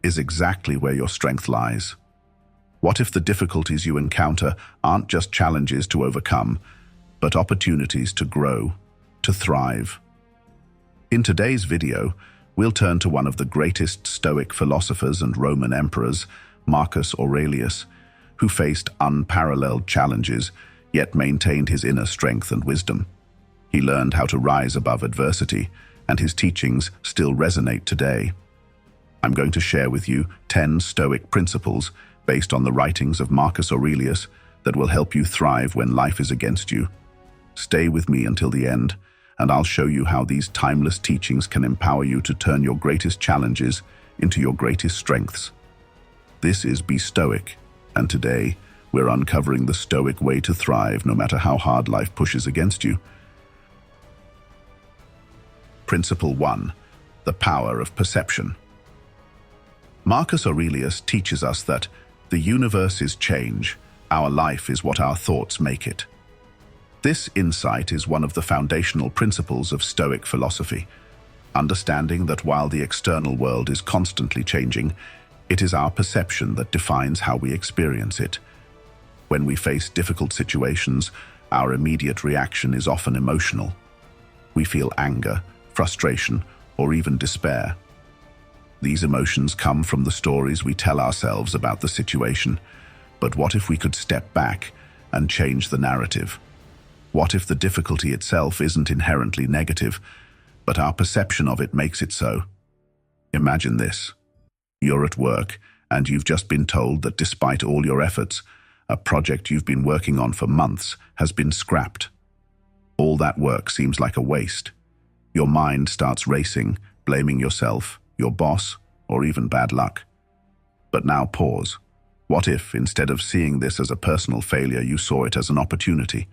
is exactly where your strength lies? What if the difficulties you encounter aren't just challenges to overcome, but opportunities to grow, to thrive? In today's video, we'll turn to one of the greatest Stoic philosophers and Roman emperors, Marcus Aurelius, who faced unparalleled challenges, yet maintained his inner strength and wisdom. He learned how to rise above adversity, and his teachings still resonate today. I'm going to share with you 10 Stoic principles based on the writings of Marcus Aurelius that will help you thrive when life is against you. Stay with me until the end, and I'll show you how these timeless teachings can empower you to turn your greatest challenges into your greatest strengths. This is Be Stoic, and today we're uncovering the Stoic way to thrive no matter how hard life pushes against you. Principle 1. The power of perception. Marcus Aurelius teaches us that the universe is change, our life is what our thoughts make it. This insight is one of the foundational principles of Stoic philosophy, understanding that while the external world is constantly changing, it is our perception that defines how we experience it. When we face difficult situations, our immediate reaction is often emotional. We feel anger, frustration, or even despair. These emotions come from the stories we tell ourselves about the situation. But what if we could step back and change the narrative? What if the difficulty itself isn't inherently negative, but our perception of it makes it so? Imagine this. You're at work, and you've just been told that despite all your efforts, a project you've been working on for months has been scrapped. All that work seems like a waste. Your mind starts racing, blaming yourself, your boss, or even bad luck. But now pause. What if, instead of seeing this as a personal failure, you saw it as an opportunity?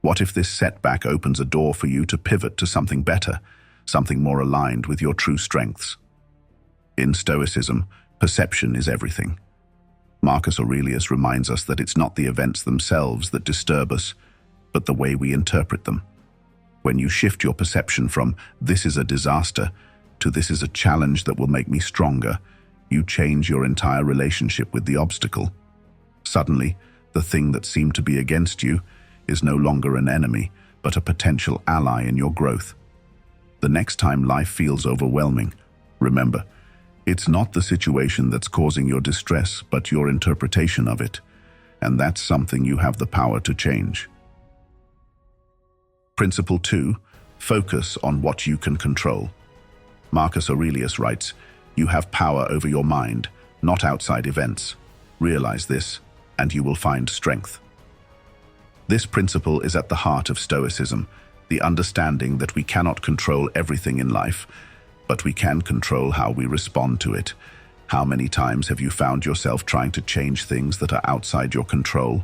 What if this setback opens a door for you to pivot to something better, something more aligned with your true strengths? In Stoicism, perception is everything. Marcus Aurelius reminds us that it's not the events themselves that disturb us, but the way we interpret them. When you shift your perception from "this is a disaster" to "this is a challenge that will make me stronger," you change your entire relationship with the obstacle. Suddenly, the thing that seemed to be against you is no longer an enemy, but a potential ally in your growth. The next time life feels overwhelming, remember, it's not the situation that's causing your distress, but your interpretation of it, and that's something you have the power to change. Principle 2. Focus on what you can control. Marcus Aurelius writes, "You have power over your mind, not outside events. Realize this, and you will find strength." This principle is at the heart of Stoicism, the understanding that we cannot control everything in life, but we can control how we respond to it. How many times have you found yourself trying to change things that are outside your control?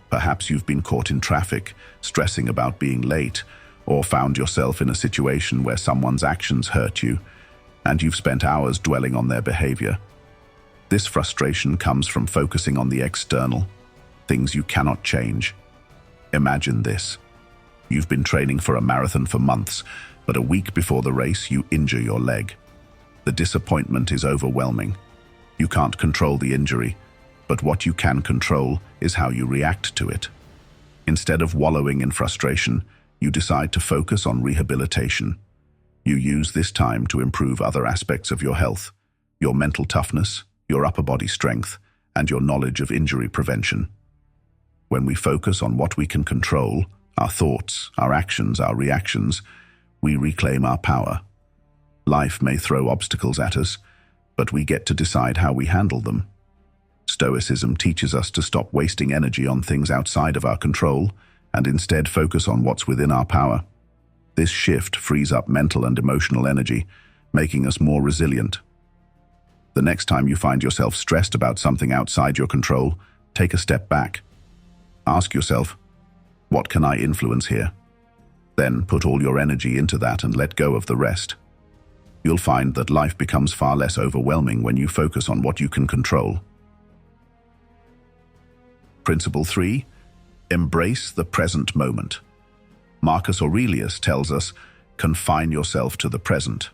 Perhaps you've been caught in traffic, stressing about being late, or found yourself in a situation where someone's actions hurt you, and you've spent hours dwelling on their behavior. This frustration comes from focusing on the external, things you cannot change. Imagine this. You've been training for a marathon for months, but a week before the race, you injure your leg. The disappointment is overwhelming. You can't control the injury, but what you can control is how you react to it. Instead of wallowing in frustration, you decide to focus on rehabilitation. You use this time to improve other aspects of your health, your mental toughness, your upper body strength, and your knowledge of injury prevention. When we focus on what we can control, our thoughts, our actions, our reactions, we reclaim our power. Life may throw obstacles at us, but we get to decide how we handle them. Stoicism teaches us to stop wasting energy on things outside of our control and instead focus on what's within our power. This shift frees up mental and emotional energy, making us more resilient. The next time you find yourself stressed about something outside your control, take a step back. Ask yourself, what can I influence here? Then put all your energy into that and let go of the rest. You'll find that life becomes far less overwhelming when you focus on what you can control. Principle 3. Embrace the present moment. Marcus Aurelius tells us, confine yourself to the present.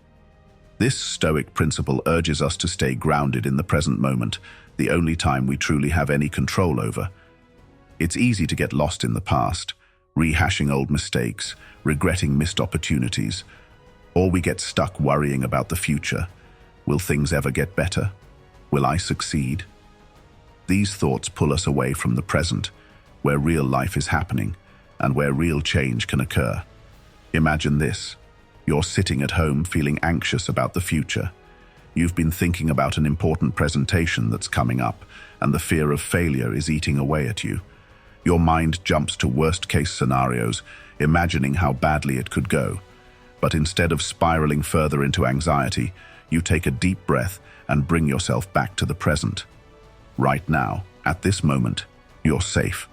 This Stoic principle urges us to stay grounded in the present moment, the only time we truly have any control over. It's easy to get lost in the past, rehashing old mistakes, regretting missed opportunities, or we get stuck worrying about the future. Will things ever get better? Will I succeed? These thoughts pull us away from the present, where real life is happening, and where real change can occur. Imagine this. You're sitting at home feeling anxious about the future. You've been thinking about an important presentation that's coming up, and the fear of failure is eating away at you. Your mind jumps to worst-case scenarios, imagining how badly it could go. But instead of spiraling further into anxiety, you take a deep breath and bring yourself back to the present. Right now, at this moment, you're safe.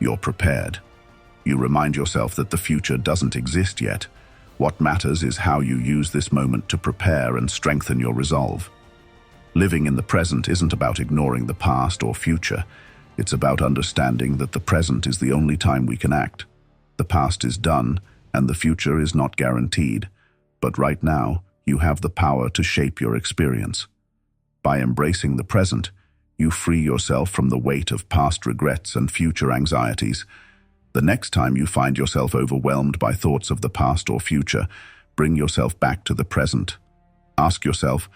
You're prepared. You remind yourself that the future doesn't exist yet. What matters is how you use this moment to prepare and strengthen your resolve. Living in the present isn't about ignoring the past or future. It's about understanding that the present is the only time we can act. The past is done, and the future is not guaranteed. But right now, you have the power to shape your experience. By embracing the present, you free yourself from the weight of past regrets and future anxieties. The next time you find yourself overwhelmed by thoughts of the past or future, bring yourself back to the present. Ask yourself,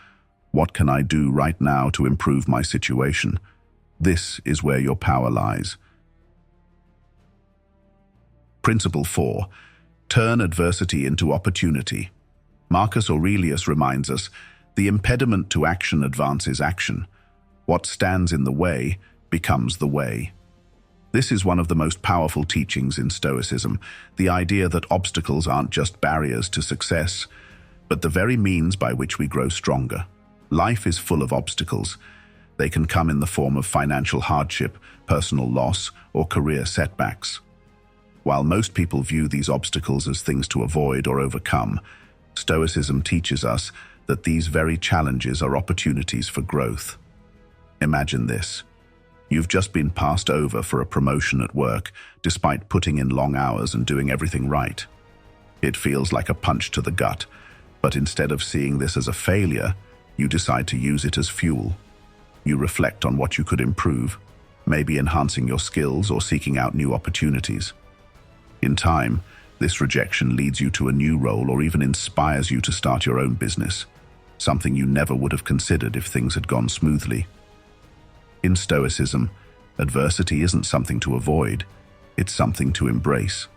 what can I do right now to improve my situation? This is where your power lies. Principle 4. Turn adversity into opportunity. Marcus Aurelius reminds us, the impediment to action advances action. What stands in the way becomes the way. This is one of the most powerful teachings in Stoicism, the idea that obstacles aren't just barriers to success, but the very means by which we grow stronger. Life is full of obstacles. They can come in the form of financial hardship, personal loss, or career setbacks. While most people view these obstacles as things to avoid or overcome, Stoicism teaches us that these very challenges are opportunities for growth. Imagine this. You've just been passed over for a promotion at work, despite putting in long hours and doing everything right. It feels like a punch to the gut, but instead of seeing this as a failure, you decide to use it as fuel. You reflect on what you could improve, maybe enhancing your skills or seeking out new opportunities. In time, this rejection leads you to a new role or even inspires you to start your own business, something you never would have considered if things had gone smoothly. In Stoicism, adversity isn't something to avoid, it's something to embrace.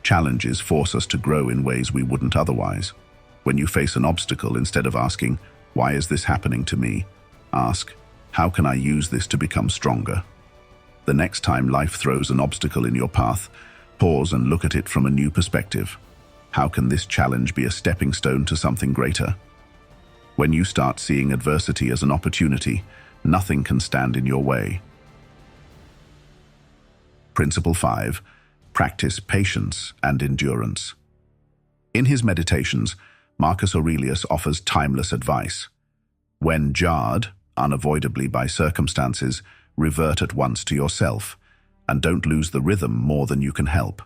Challenges force us to grow in ways we wouldn't otherwise. When you face an obstacle, instead of asking, "Why is this happening to me?" ask, "How can I use this to become stronger?" The next time life throws an obstacle in your path, pause and look at it from a new perspective. How can this challenge be a stepping stone to something greater? When you start seeing adversity as an opportunity, nothing can stand in your way. Principle 5. Practice patience and endurance. In his meditations, Marcus Aurelius offers timeless advice. When jarred, unavoidably by circumstances, revert at once to yourself, and don't lose the rhythm more than you can help.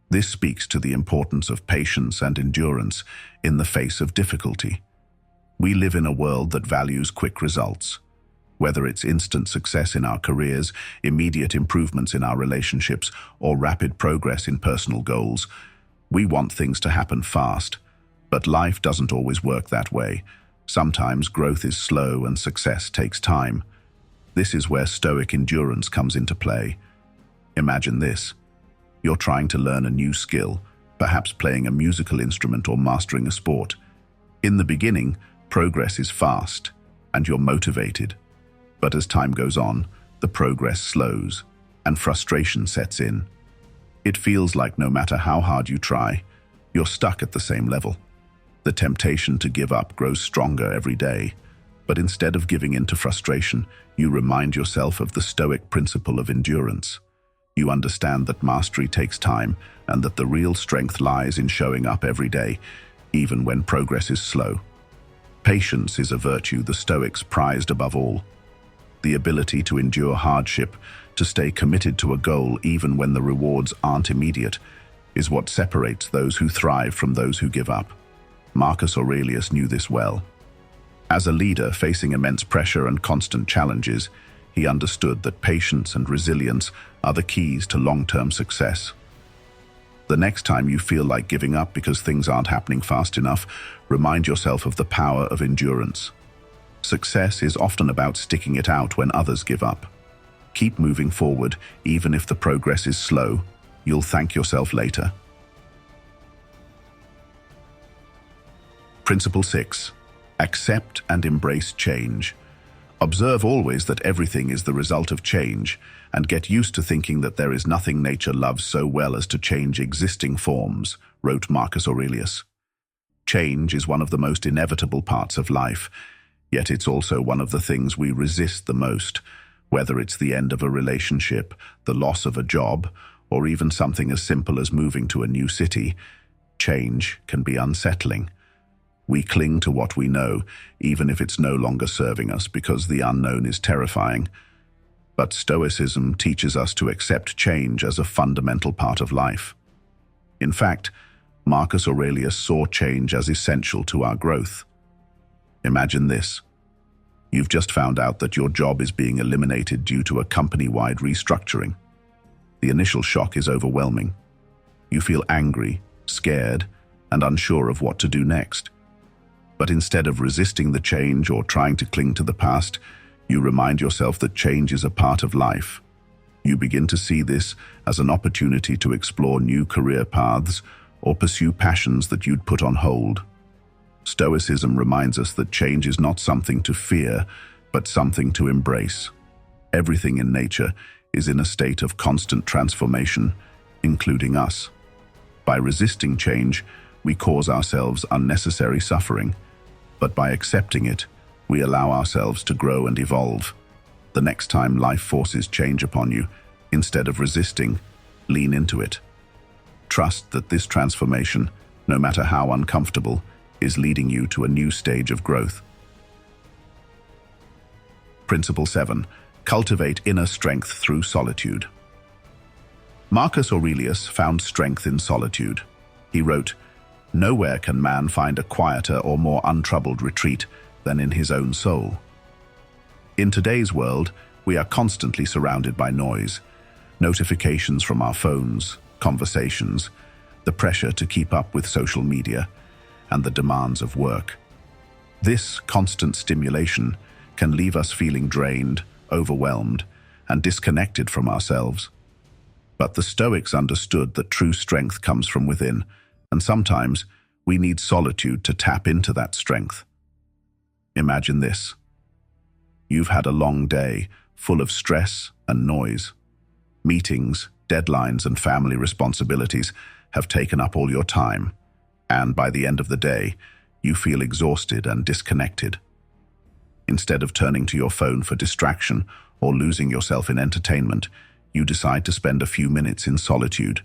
This speaks to the importance of patience and endurance in the face of difficulty. We live in a world that values quick results. Whether it's instant success in our careers, immediate improvements in our relationships, or rapid progress in personal goals, we want things to happen fast. But life doesn't always work that way. Sometimes growth is slow and success takes time. This is where Stoic endurance comes into play. Imagine this. You're trying to learn a new skill, perhaps playing a musical instrument or mastering a sport. In the beginning, progress is fast, and you're motivated. But as time goes on, the progress slows, and frustration sets in. It feels like no matter how hard you try, you're stuck at the same level. The temptation to give up grows stronger every day, but instead of giving in to frustration, you remind yourself of the Stoic principle of endurance. You understand that mastery takes time and that the real strength lies in showing up every day, even when progress is slow. Patience is a virtue the Stoics prized above all. The ability to endure hardship, to stay committed to a goal even when the rewards aren't immediate, is what separates those who thrive from those who give up. Marcus Aurelius knew this well. As a leader facing immense pressure and constant challenges, he understood that patience and resilience are the keys to long-term success. The next time you feel like giving up because things aren't happening fast enough, remind yourself of the power of endurance. Success is often about sticking it out when others give up. Keep moving forward, even if the progress is slow. You'll thank yourself later. Principle 6. Accept and embrace change. Observe always that everything is the result of change, and get used to thinking that there is nothing nature loves so well as to change existing forms, wrote Marcus Aurelius. Change is one of the most inevitable parts of life, yet it's also one of the things we resist the most, whether it's the end of a relationship, the loss of a job, or even something as simple as moving to a new city. Change can be unsettling. We cling to what we know, even if it's no longer serving us, because the unknown is terrifying. But Stoicism teaches us to accept change as a fundamental part of life. In fact, Marcus Aurelius saw change as essential to our growth. Imagine this. You've just found out that your job is being eliminated due to a company-wide restructuring. The initial shock is overwhelming. You feel angry, scared, and unsure of what to do next. But instead of resisting the change or trying to cling to the past, you remind yourself that change is a part of life. You begin to see this as an opportunity to explore new career paths or pursue passions that you'd put on hold. Stoicism reminds us that change is not something to fear, but something to embrace. Everything in nature is in a state of constant transformation, including us. By resisting change, we cause ourselves unnecessary suffering, but by accepting it, we allow ourselves to grow and evolve. The next time life forces change upon you, instead of resisting, lean into it. Trust that this transformation, no matter how uncomfortable, is leading you to a new stage of growth. Principle 7. Cultivate inner strength through solitude. Marcus Aurelius found strength in solitude. He wrote, "Nowhere can man find a quieter or more untroubled retreat than in his own soul." In today's world, we are constantly surrounded by noise, notifications from our phones, conversations, the pressure to keep up with social media, and the demands of work. This constant stimulation can leave us feeling drained, overwhelmed, and disconnected from ourselves. But the Stoics understood that true strength comes from within, and sometimes we need solitude to tap into that strength. Imagine this. You've had a long day, full of stress and noise. Meetings, deadlines, and family responsibilities have taken up all your time, and by the end of the day, you feel exhausted and disconnected. Instead of turning to your phone for distraction or losing yourself in entertainment, you decide to spend a few minutes in solitude.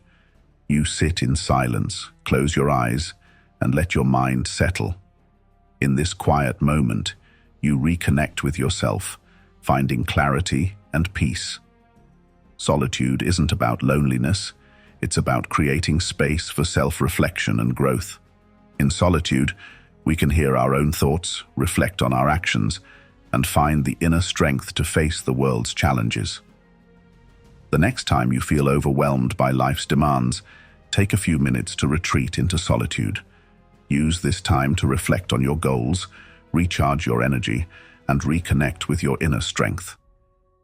You sit in silence, close your eyes, and let your mind settle. In this quiet moment, you reconnect with yourself, finding clarity and peace. Solitude isn't about loneliness, it's about creating space for self-reflection and growth. In solitude, we can hear our own thoughts, reflect on our actions, and find the inner strength to face the world's challenges. The next time you feel overwhelmed by life's demands, take a few minutes to retreat into solitude. Use this time to reflect on your goals, recharge your energy, and reconnect with your inner strength.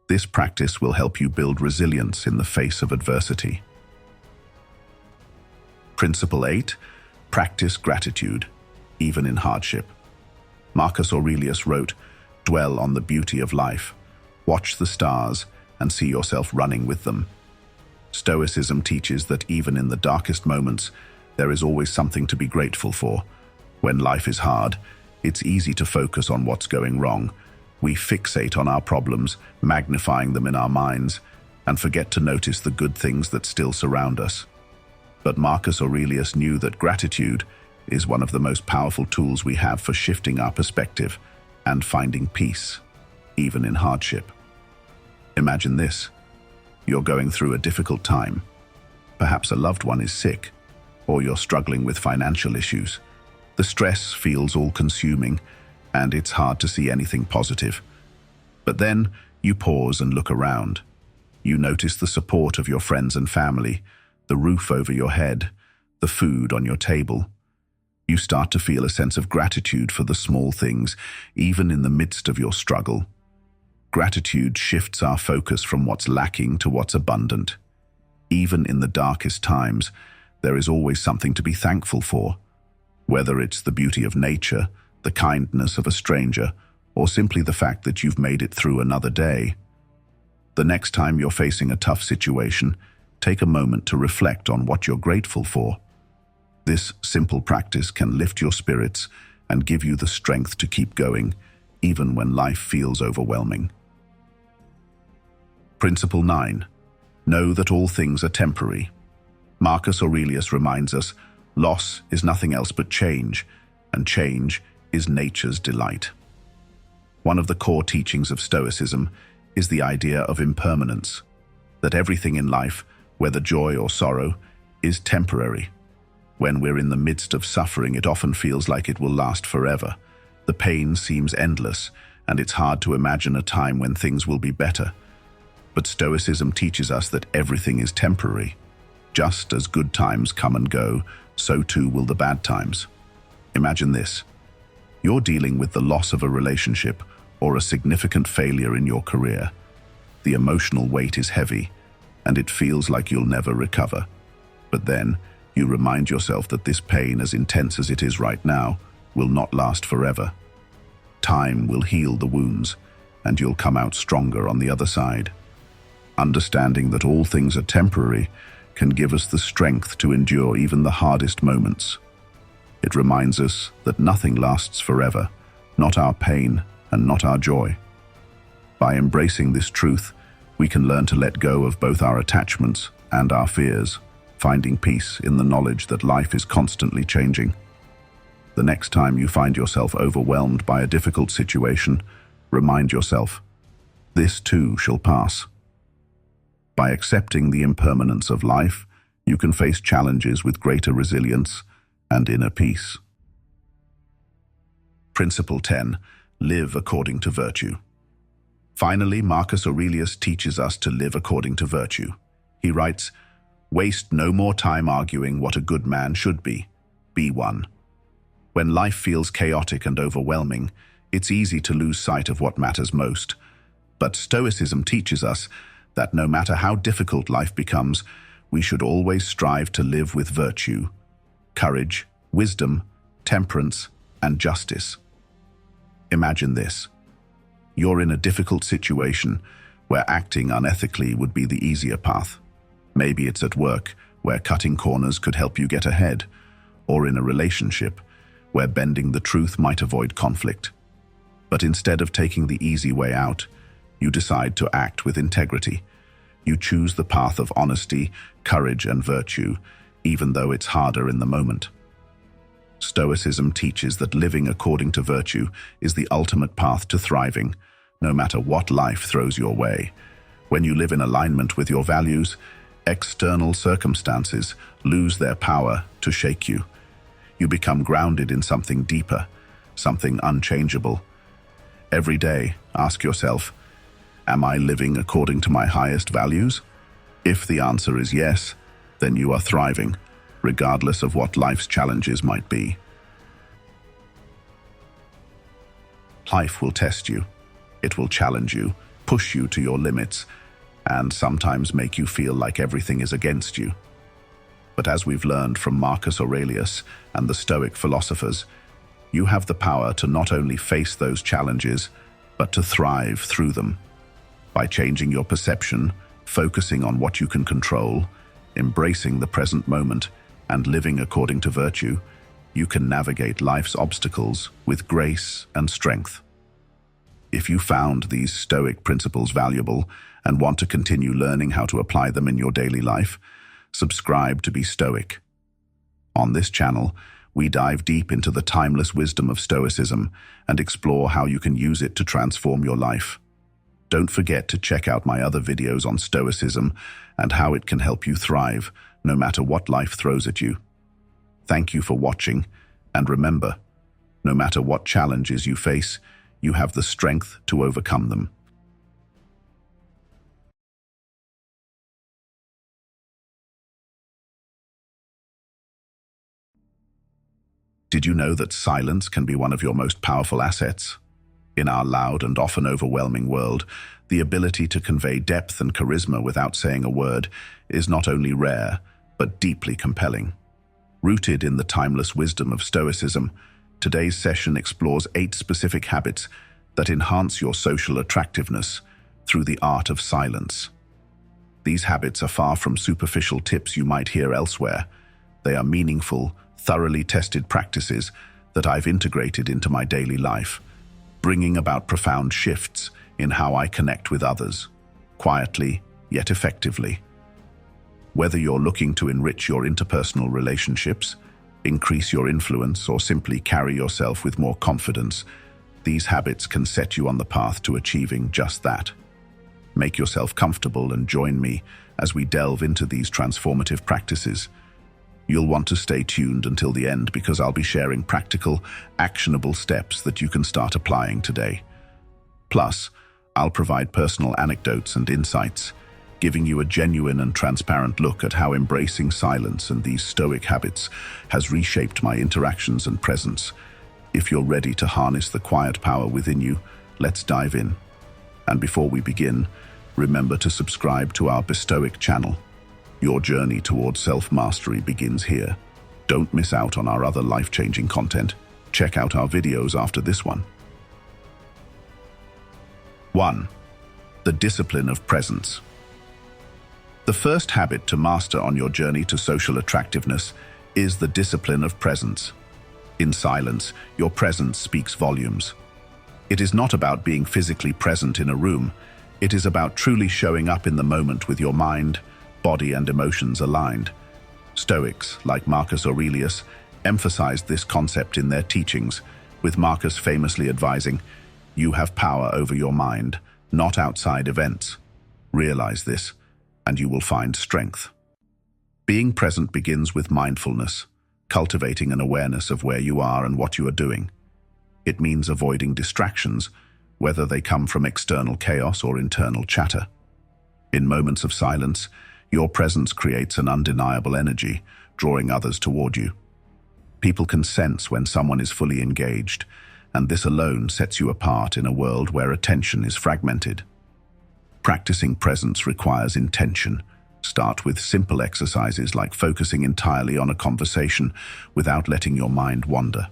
This practice will help you build resilience in the face of adversity. Principle 8. Practice gratitude, even in hardship. Marcus Aurelius wrote, "Dwell on the beauty of life. Watch the stars and see yourself running with them." Stoicism teaches that even in the darkest moments, there is always something to be grateful for. When life is hard, it's easy to focus on what's going wrong. We fixate on our problems, magnifying them in our minds, and forget to notice the good things that still surround us. But Marcus Aurelius knew that gratitude is one of the most powerful tools we have for shifting our perspective and finding peace, even in hardship. Imagine this. You're going through a difficult time. Perhaps a loved one is sick, or you're struggling with financial issues. The stress feels all-consuming, and it's hard to see anything positive. But then you pause and look around. You notice the support of your friends and family, the roof over your head, the food on your table. You start to feel a sense of gratitude for the small things, even in the midst of your struggle. Gratitude shifts our focus from what's lacking to what's abundant. Even in the darkest times, there is always something to be thankful for. Whether it's the beauty of nature, the kindness of a stranger, or simply the fact that you've made it through another day. The next time you're facing a tough situation, take a moment to reflect on what you're grateful for. This simple practice can lift your spirits and give you the strength to keep going, even when life feels overwhelming. Principle 9. Know that all things are temporary. Marcus Aurelius reminds us, loss is nothing else but change, and change is nature's delight. One of the core teachings of Stoicism is the idea of impermanence, that everything in life, whether joy or sorrow, is temporary. When we're in the midst of suffering, it often feels like it will last forever. The pain seems endless, and it's hard to imagine a time when things will be better. But Stoicism teaches us that everything is temporary. Just as good times come and go, so too will the bad times. Imagine this. You're dealing with the loss of a relationship or a significant failure in your career. The emotional weight is heavy, and it feels like you'll never recover. But then, you remind yourself that this pain, as intense as it is right now, will not last forever. Time will heal the wounds, and you'll come out stronger on the other side. Understanding that all things are temporary can give us the strength to endure even the hardest moments. It reminds us that nothing lasts forever, not our pain and not our joy. By embracing this truth, we can learn to let go of both our attachments and our fears, finding peace in the knowledge that life is constantly changing. The next time you find yourself overwhelmed by a difficult situation, remind yourself, this too shall pass. By accepting the impermanence of life, you can face challenges with greater resilience and inner peace. Principle 10. Live according to virtue. Finally, Marcus Aurelius teaches us to live according to virtue. He writes, "Waste no more time arguing what a good man should be. Be one." When life feels chaotic and overwhelming, it's easy to lose sight of what matters most. But Stoicism teaches us that no matter how difficult life becomes, we should always strive to live with virtue, courage, wisdom, temperance, and justice. Imagine this. You're in a difficult situation where acting unethically would be the easier path. Maybe it's at work, where cutting corners could help you get ahead, or in a relationship, where bending the truth might avoid conflict. But instead of taking the easy way out, you decide to act with integrity. You choose the path of honesty, courage, and virtue, even though it's harder in the moment. Stoicism teaches that living according to virtue is the ultimate path to thriving, no matter what life throws your way. When you live in alignment with your values, external circumstances lose their power to shake you. You become grounded in something deeper, something unchangeable. Every day, ask yourself, am I living according to my highest values? If the answer is yes, then you are thriving, regardless of what life's challenges might be. Life will test you. It will challenge you, push you to your limits, and sometimes make you feel like everything is against you. But as we've learned from Marcus Aurelius and the Stoic philosophers, you have the power to not only face those challenges, but to thrive through them. By changing your perception, focusing on what you can control, embracing the present moment, and living according to virtue, you can navigate life's obstacles with grace and strength. If you found these Stoic principles valuable and want to continue learning how to apply them in your daily life, subscribe to Be Stoic. On this channel, we dive deep into the timeless wisdom of Stoicism and explore how you can use it to transform your life. Don't forget to check out my other videos on Stoicism and how it can help you thrive, no matter what life throws at you. Thank you for watching, and remember, no matter what challenges you face, you have the strength to overcome them. Did you know that silence can be one of your most powerful assets? In our loud and often overwhelming world, the ability to convey depth and charisma without saying a word is not only rare, but deeply compelling. Rooted in the timeless wisdom of Stoicism, today's session explores 8 specific habits that enhance your social attractiveness through the art of silence. These habits are far from superficial tips you might hear elsewhere. They are meaningful, thoroughly tested practices that I've integrated into my daily life, bringing about profound shifts in how I connect with others, quietly yet effectively. Whether you're looking to enrich your interpersonal relationships, increase your influence, or simply carry yourself with more confidence, these habits can set you on the path to achieving just that. Make yourself comfortable and join me as we delve into these transformative practices. You'll want to stay tuned until the end because I'll be sharing practical, actionable steps that you can start applying today. Plus, I'll provide personal anecdotes and insights, giving you a genuine and transparent look at how embracing silence and these Stoic habits has reshaped my interactions and presence. If you're ready to harness the quiet power within you, let's dive in. And before we begin, remember to subscribe to our Be Stoic channel. Your journey towards self-mastery begins here. Don't miss out on our other life-changing content. Check out our videos after this one. 1. The discipline of presence. The first habit to master on your journey to social attractiveness is the discipline of presence. In silence, your presence speaks volumes. It is not about being physically present in a room. It is about truly showing up in the moment with your mind, body, and emotions aligned. Stoics, like Marcus Aurelius, emphasized this concept in their teachings, with Marcus famously advising, "You have power over your mind, not outside events. Realize this, and you will find strength." Being present begins with mindfulness, cultivating an awareness of where you are and what you are doing. It means avoiding distractions, whether they come from external chaos or internal chatter. In moments of silence, your presence creates an undeniable energy, drawing others toward you. People can sense when someone is fully engaged, and this alone sets you apart in a world where attention is fragmented. Practicing presence requires intention. Start with simple exercises like focusing entirely on a conversation without letting your mind wander.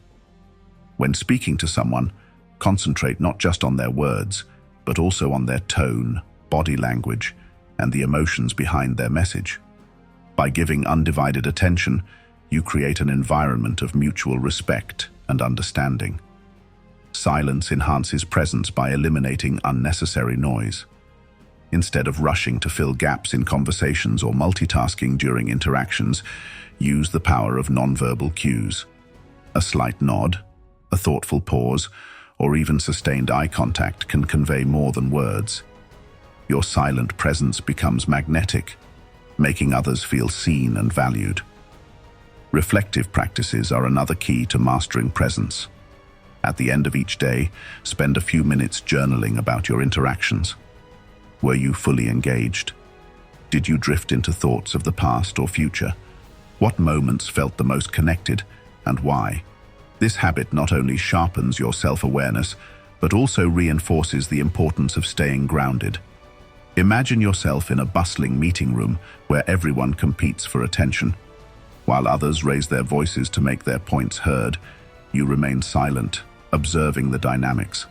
When speaking to someone, concentrate not just on their words, but also on their tone, body language, and the emotions behind their message. By giving undivided attention, you create an environment of mutual respect and understanding. Silence enhances presence by eliminating unnecessary noise. Instead of rushing to fill gaps in conversations or multitasking during interactions, use the power of nonverbal cues. A slight nod, a thoughtful pause, or even sustained eye contact can convey more than words. Your silent presence becomes magnetic, making others feel seen and valued. Reflective practices are another key to mastering presence. At the end of each day, spend a few minutes journaling about your interactions. Were you fully engaged? Did you drift into thoughts of the past or future? What moments felt the most connected, and why? This habit not only sharpens your self-awareness, but also reinforces the importance of staying grounded. Imagine yourself in a bustling meeting room where everyone competes for attention. While others raise their voices to make their points heard, you remain silent, observing the dynamics.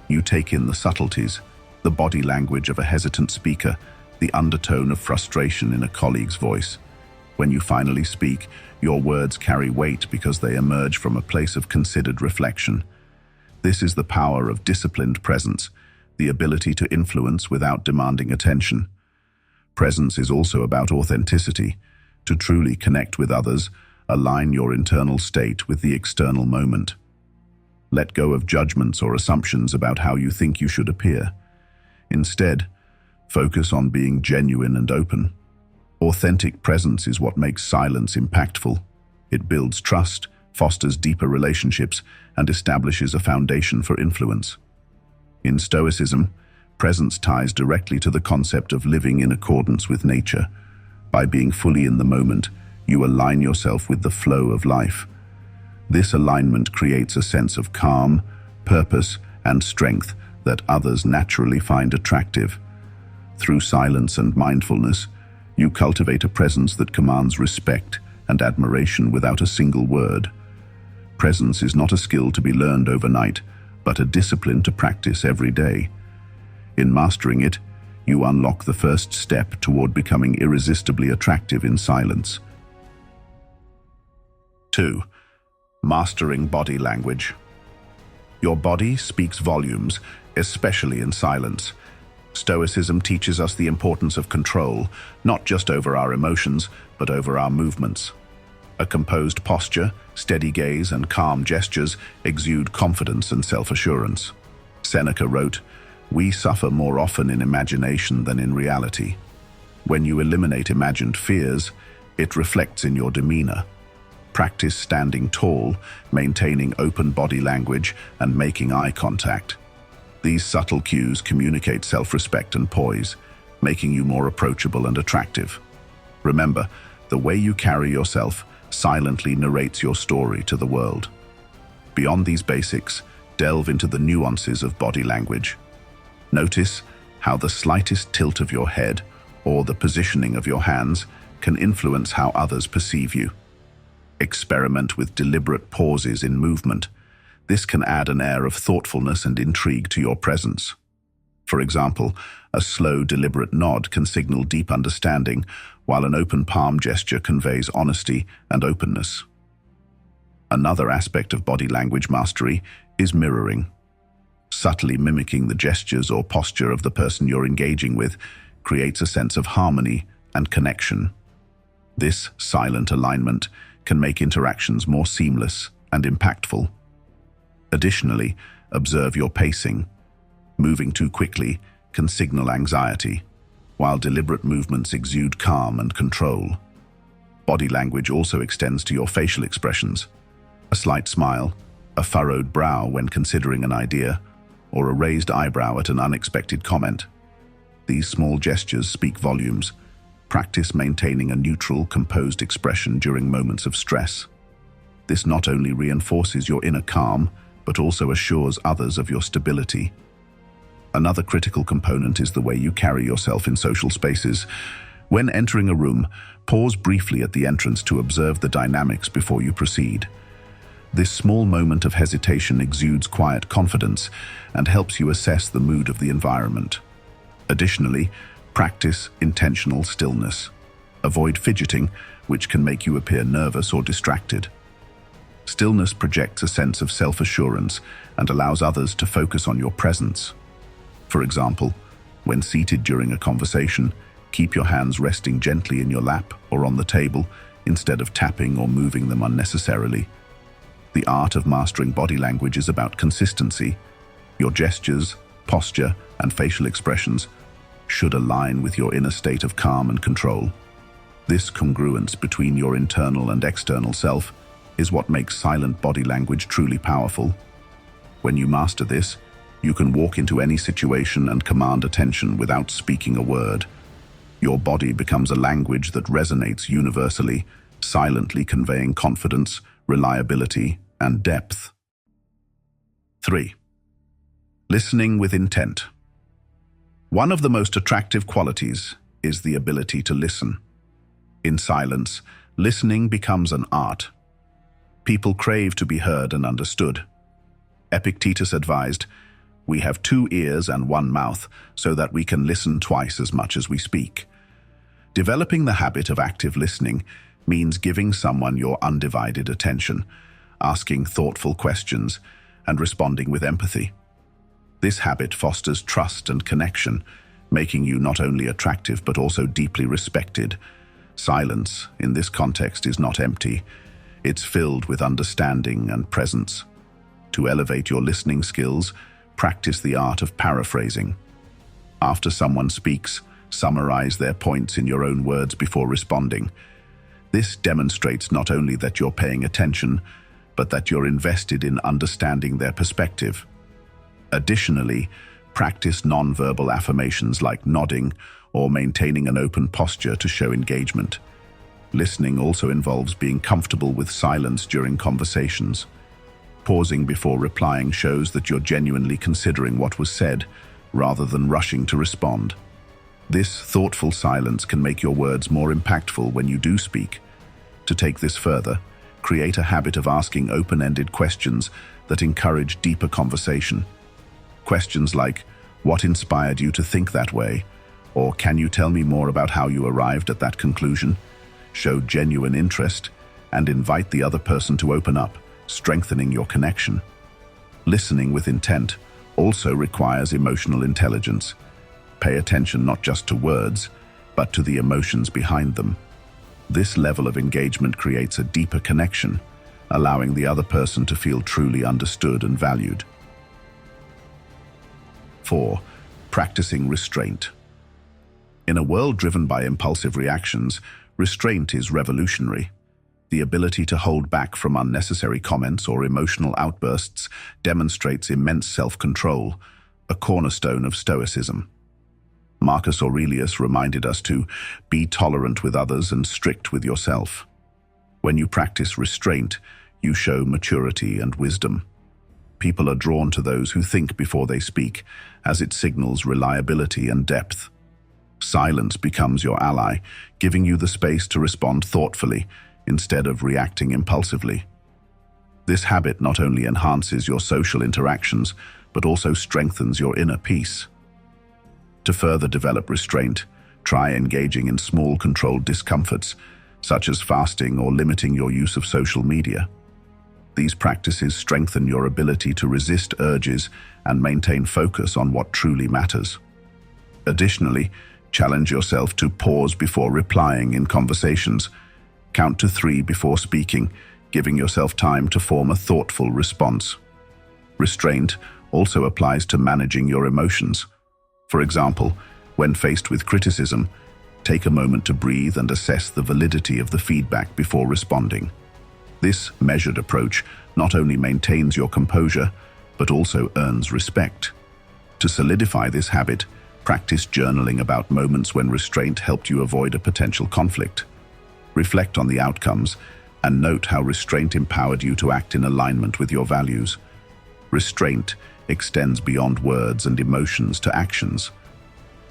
You take in the subtleties, the body language of a hesitant speaker, the undertone of frustration in a colleague's voice. When you finally speak, your words carry weight because they emerge from a place of considered reflection. This is the power of disciplined presence, the ability to influence without demanding attention. Presence is also about authenticity. To truly connect with others, align your internal state with the external moment. Let go of judgments or assumptions about how you think you should appear. Instead, focus on being genuine and open. Authentic presence is what makes silence impactful. It builds trust, fosters deeper relationships, and establishes a foundation for influence. In Stoicism, presence ties directly to the concept of living in accordance with nature. By being fully in the moment, you align yourself with the flow of life. This alignment creates a sense of calm, purpose, and strength that others naturally find attractive. Through silence and mindfulness, you cultivate a presence that commands respect and admiration without a single word. Presence is not a skill to be learned overnight, but a discipline to practice every day. In mastering it, you unlock the first step toward becoming irresistibly attractive in silence. 2. Mastering body language. Your body speaks volumes, especially in silence. Stoicism teaches us the importance of control, not just over our emotions, but over our movements. A composed posture, steady gaze, and calm gestures exude confidence and self-assurance. Seneca wrote, "We suffer more often in imagination than in reality." When you eliminate imagined fears, it reflects in your demeanor. Practice standing tall, maintaining open body language, and making eye contact. These subtle cues communicate self-respect and poise, making you more approachable and attractive. Remember, the way you carry yourself silently narrates your story to the world. Beyond these basics, delve into the nuances of body language. Notice how the slightest tilt of your head or the positioning of your hands can influence how others perceive you. Experiment with deliberate pauses in movement. This can add an air of thoughtfulness and intrigue to your presence. For example, a slow, deliberate nod can signal deep understanding, while an open palm gesture conveys honesty and openness. Another aspect of body language mastery is mirroring. Subtly mimicking the gestures or posture of the person you're engaging with creates a sense of harmony and connection. This silent alignment can make interactions more seamless and impactful. Additionally, observe your pacing. Moving too quickly can signal anxiety, while deliberate movements exude calm and control. Body language also extends to your facial expressions. A slight smile, a furrowed brow when considering an idea, or a raised eyebrow at an unexpected comment. These small gestures speak volumes. Practice maintaining a neutral, composed expression during moments of stress. This not only reinforces your inner calm, but also assures others of your stability. Another critical component is the way you carry yourself in social spaces. When entering a room, pause briefly at the entrance to observe the dynamics before you proceed. This small moment of hesitation exudes quiet confidence and helps you assess the mood of the environment. Additionally, practice intentional stillness. Avoid fidgeting, which can make you appear nervous or distracted. Stillness projects a sense of self-assurance and allows others to focus on your presence. For example, when seated during a conversation, keep your hands resting gently in your lap or on the table instead of tapping or moving them unnecessarily. The art of mastering body language is about consistency. Your gestures, posture, and facial expressions should align with your inner state of calm and control. This congruence between your internal and external self is what makes silent body language truly powerful. When you master this, you can walk into any situation and command attention without speaking a word. Your body becomes a language that resonates universally, silently conveying confidence, reliability, and depth. 3. Listening with intent. One of the most attractive qualities is the ability to listen. In silence, listening becomes an art. People crave to be heard and understood. Epictetus advised, We have 2 ears and 1 mouth so that we can listen twice as much as we speak. Developing the habit of active listening means giving someone your undivided attention, asking thoughtful questions, and responding with empathy. This habit fosters trust and connection, making you not only attractive but also deeply respected. Silence, in this context, is not empty. It's filled with understanding and presence. To elevate your listening skills, practice the art of paraphrasing. After someone speaks, summarize their points in your own words before responding. This demonstrates not only that you're paying attention, but that you're invested in understanding their perspective. Additionally, practice non-verbal affirmations like nodding or maintaining an open posture to show engagement. Listening also involves being comfortable with silence during conversations. Pausing before replying shows that you're genuinely considering what was said, rather than rushing to respond. This thoughtful silence can make your words more impactful when you do speak. To take this further, create a habit of asking open-ended questions that encourage deeper conversation. Questions like, "What inspired you to think that way?" or "Can you tell me more about how you arrived at that conclusion?" show genuine interest and invite the other person to open up, strengthening your connection. Listening with intent also requires emotional intelligence. Pay attention not just to words, but to the emotions behind them. This level of engagement creates a deeper connection, allowing the other person to feel truly understood and valued. 4. Practicing restraint. In a world driven by impulsive reactions, restraint is revolutionary. The ability to hold back from unnecessary comments or emotional outbursts demonstrates immense self-control, a cornerstone of Stoicism. Marcus Aurelius reminded us to be tolerant with others and strict with yourself. When you practice restraint, you show maturity and wisdom. People are drawn to those who think before they speak, as it signals reliability and depth. Silence becomes your ally, giving you the space to respond thoughtfully instead of reacting impulsively. This habit not only enhances your social interactions, but also strengthens your inner peace. To further develop restraint, try engaging in small controlled discomforts, such as fasting or limiting your use of social media. These practices strengthen your ability to resist urges and maintain focus on what truly matters. Additionally, challenge yourself to pause before replying in conversations. Count to 3 before speaking, giving yourself time to form a thoughtful response. Restraint also applies to managing your emotions. For example, when faced with criticism, take a moment to breathe and assess the validity of the feedback before responding. This measured approach not only maintains your composure, but also earns respect. To solidify this habit, practice journaling about moments when restraint helped you avoid a potential conflict. Reflect on the outcomes and note how restraint empowered you to act in alignment with your values. Restraint extends beyond words and emotions to actions.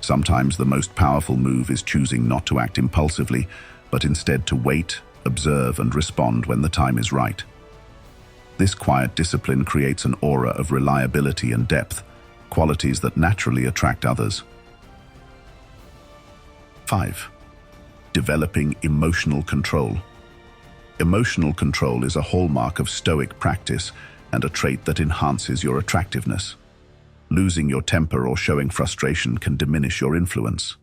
Sometimes the most powerful move is choosing not to act impulsively, but instead to wait, observe, and respond when the time is right. This quiet discipline creates an aura of reliability and depth, qualities that naturally attract others. 5. Developing emotional control. Emotional control is a hallmark of Stoic practice and a trait that enhances your attractiveness. Losing your temper or showing frustration can diminish your influence.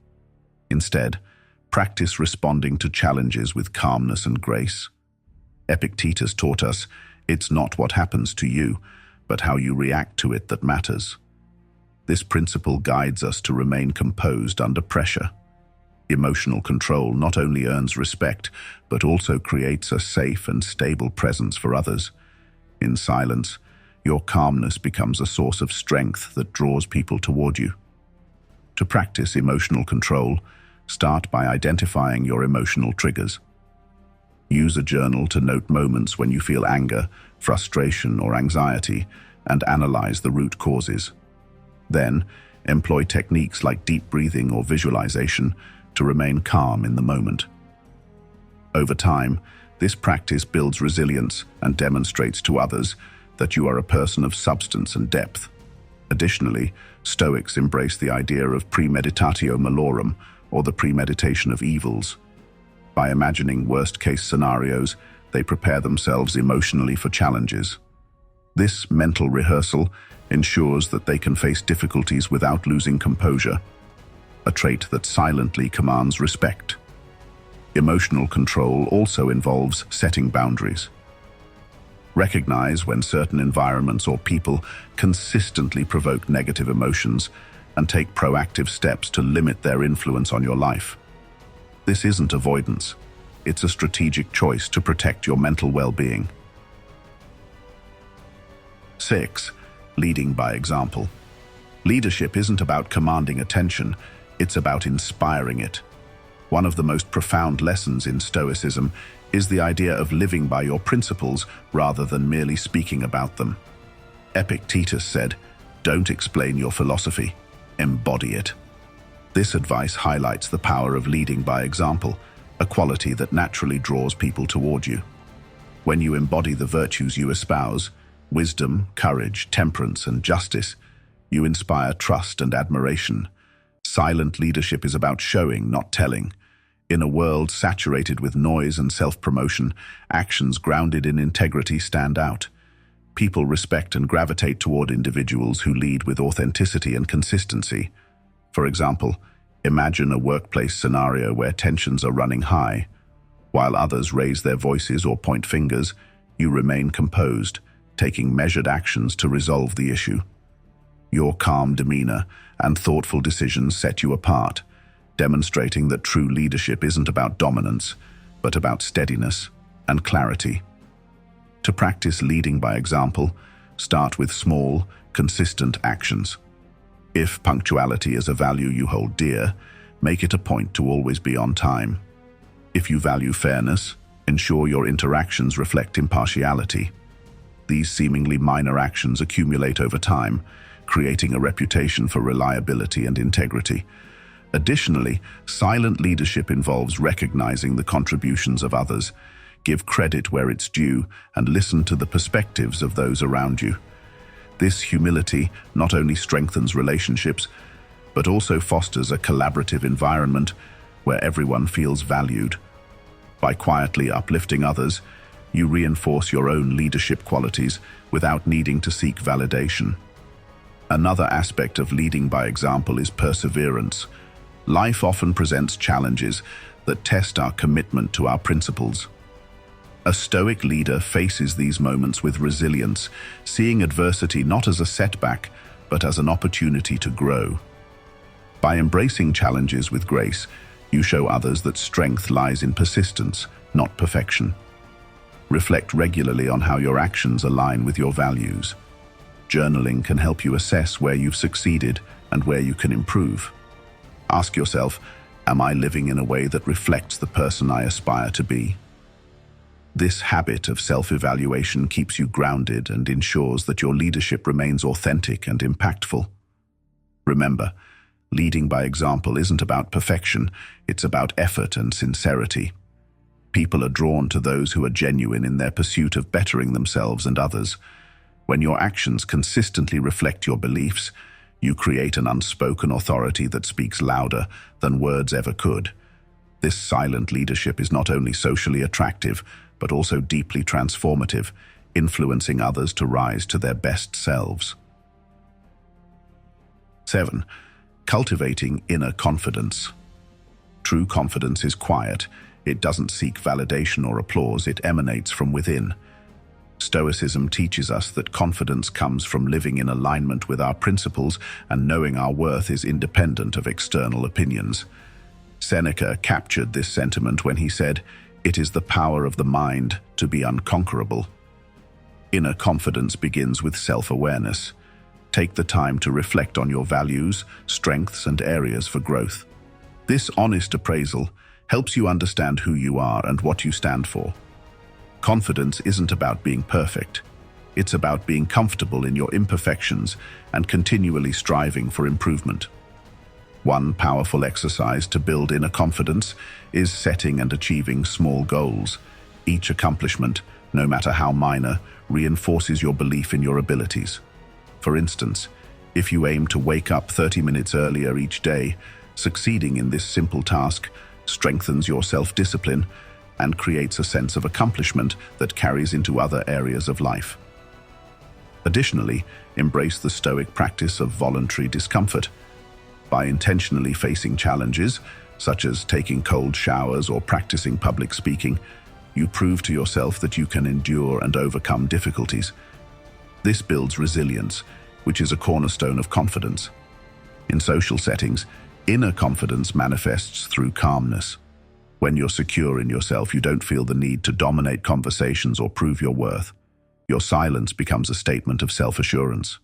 Instead, practice responding to challenges with calmness and grace. Epictetus taught us, it's not what happens to you, but how you react to it that matters. This principle guides us to remain composed under pressure. Emotional control not only earns respect, but also creates a safe and stable presence for others. In silence, your calmness becomes a source of strength that draws people toward you. To practice emotional control, start by identifying your emotional triggers. Use a journal to note moments when you feel anger, frustration, or anxiety, and analyze the root causes. Then, employ techniques like deep breathing or visualization to remain calm in the moment. Over time, this practice builds resilience and demonstrates to others that you are a person of substance and depth. Additionally, Stoics embrace the idea of premeditatio malorum, or the premeditation of evils. By imagining worst-case scenarios, they prepare themselves emotionally for challenges. This mental rehearsal ensures that they can face difficulties without losing composure, a trait that silently commands respect. Emotional control also involves setting boundaries. Recognize when certain environments or people consistently provoke negative emotions and take proactive steps to limit their influence on your life. This isn't avoidance. It's a strategic choice to protect your mental well-being. 6. Leading by example. Leadership isn't about commanding attention, it's about inspiring it. One of the most profound lessons in Stoicism is the idea of living by your principles rather than merely speaking about them. Epictetus said, "Don't explain your philosophy, embody it." This advice highlights the power of leading by example, a quality that naturally draws people toward you. When you embody the virtues you espouse, wisdom, courage, temperance, and justice, you inspire trust and admiration. Silent leadership is about showing, not telling. In a world saturated with noise and self-promotion, actions grounded in integrity stand out. People respect and gravitate toward individuals who lead with authenticity and consistency. For example, imagine a workplace scenario where tensions are running high. While others raise their voices or point fingers, you remain composed, taking measured actions to resolve the issue. Your calm demeanor and thoughtful decisions set you apart, demonstrating that true leadership isn't about dominance, but about steadiness and clarity. To practice leading by example, start with small, consistent actions. If punctuality is a value you hold dear, make it a point to always be on time. If you value fairness, ensure your interactions reflect impartiality. These seemingly minor actions accumulate over time, creating a reputation for reliability and integrity. Additionally, silent leadership involves recognizing the contributions of others. Give credit where it's due and listen to the perspectives of those around you. This humility not only strengthens relationships, but also fosters a collaborative environment where everyone feels valued. By quietly uplifting others, you reinforce your own leadership qualities without needing to seek validation. Another aspect of leading by example is perseverance. Life often presents challenges that test our commitment to our principles. A Stoic leader faces these moments with resilience, seeing adversity not as a setback, but as an opportunity to grow. By embracing challenges with grace, you show others that strength lies in persistence, not perfection. Reflect regularly on how your actions align with your values. Journaling can help you assess where you've succeeded and where you can improve. Ask yourself, am I living in a way that reflects the person I aspire to be? This habit of self-evaluation keeps you grounded and ensures that your leadership remains authentic and impactful. Remember, leading by example isn't about perfection, it's about effort and sincerity. People are drawn to those who are genuine in their pursuit of bettering themselves and others. When your actions consistently reflect your beliefs, you create an unspoken authority that speaks louder than words ever could. This silent leadership is not only socially attractive, but also deeply transformative, influencing others to rise to their best selves. 7. Cultivating inner confidence. True confidence is quiet. It doesn't seek validation or applause, it emanates from within. Stoicism teaches us that confidence comes from living in alignment with our principles and knowing our worth is independent of external opinions. Seneca captured this sentiment when he said, "It is the power of the mind to be unconquerable." Inner confidence begins with self-awareness. Take the time to reflect on your values, strengths, and areas for growth. This honest appraisal helps you understand who you are and what you stand for. Confidence isn't about being perfect. It's about being comfortable in your imperfections and continually striving for improvement. One powerful exercise to build inner confidence is setting and achieving small goals. Each accomplishment, no matter how minor, reinforces your belief in your abilities. For instance, If you aim to wake up 30 minutes earlier each day, succeeding in this simple task strengthens your self-discipline and creates a sense of accomplishment that carries into other areas of life. Additionally, embrace the Stoic practice of voluntary discomfort. By intentionally facing challenges, such as taking cold showers or practicing public speaking, you prove to yourself that you can endure and overcome difficulties. This builds resilience, which is a cornerstone of confidence. In social settings, inner confidence manifests through calmness. When you're secure in yourself, you don't feel the need to dominate conversations or prove your worth. Your silence becomes a statement of self-assurance.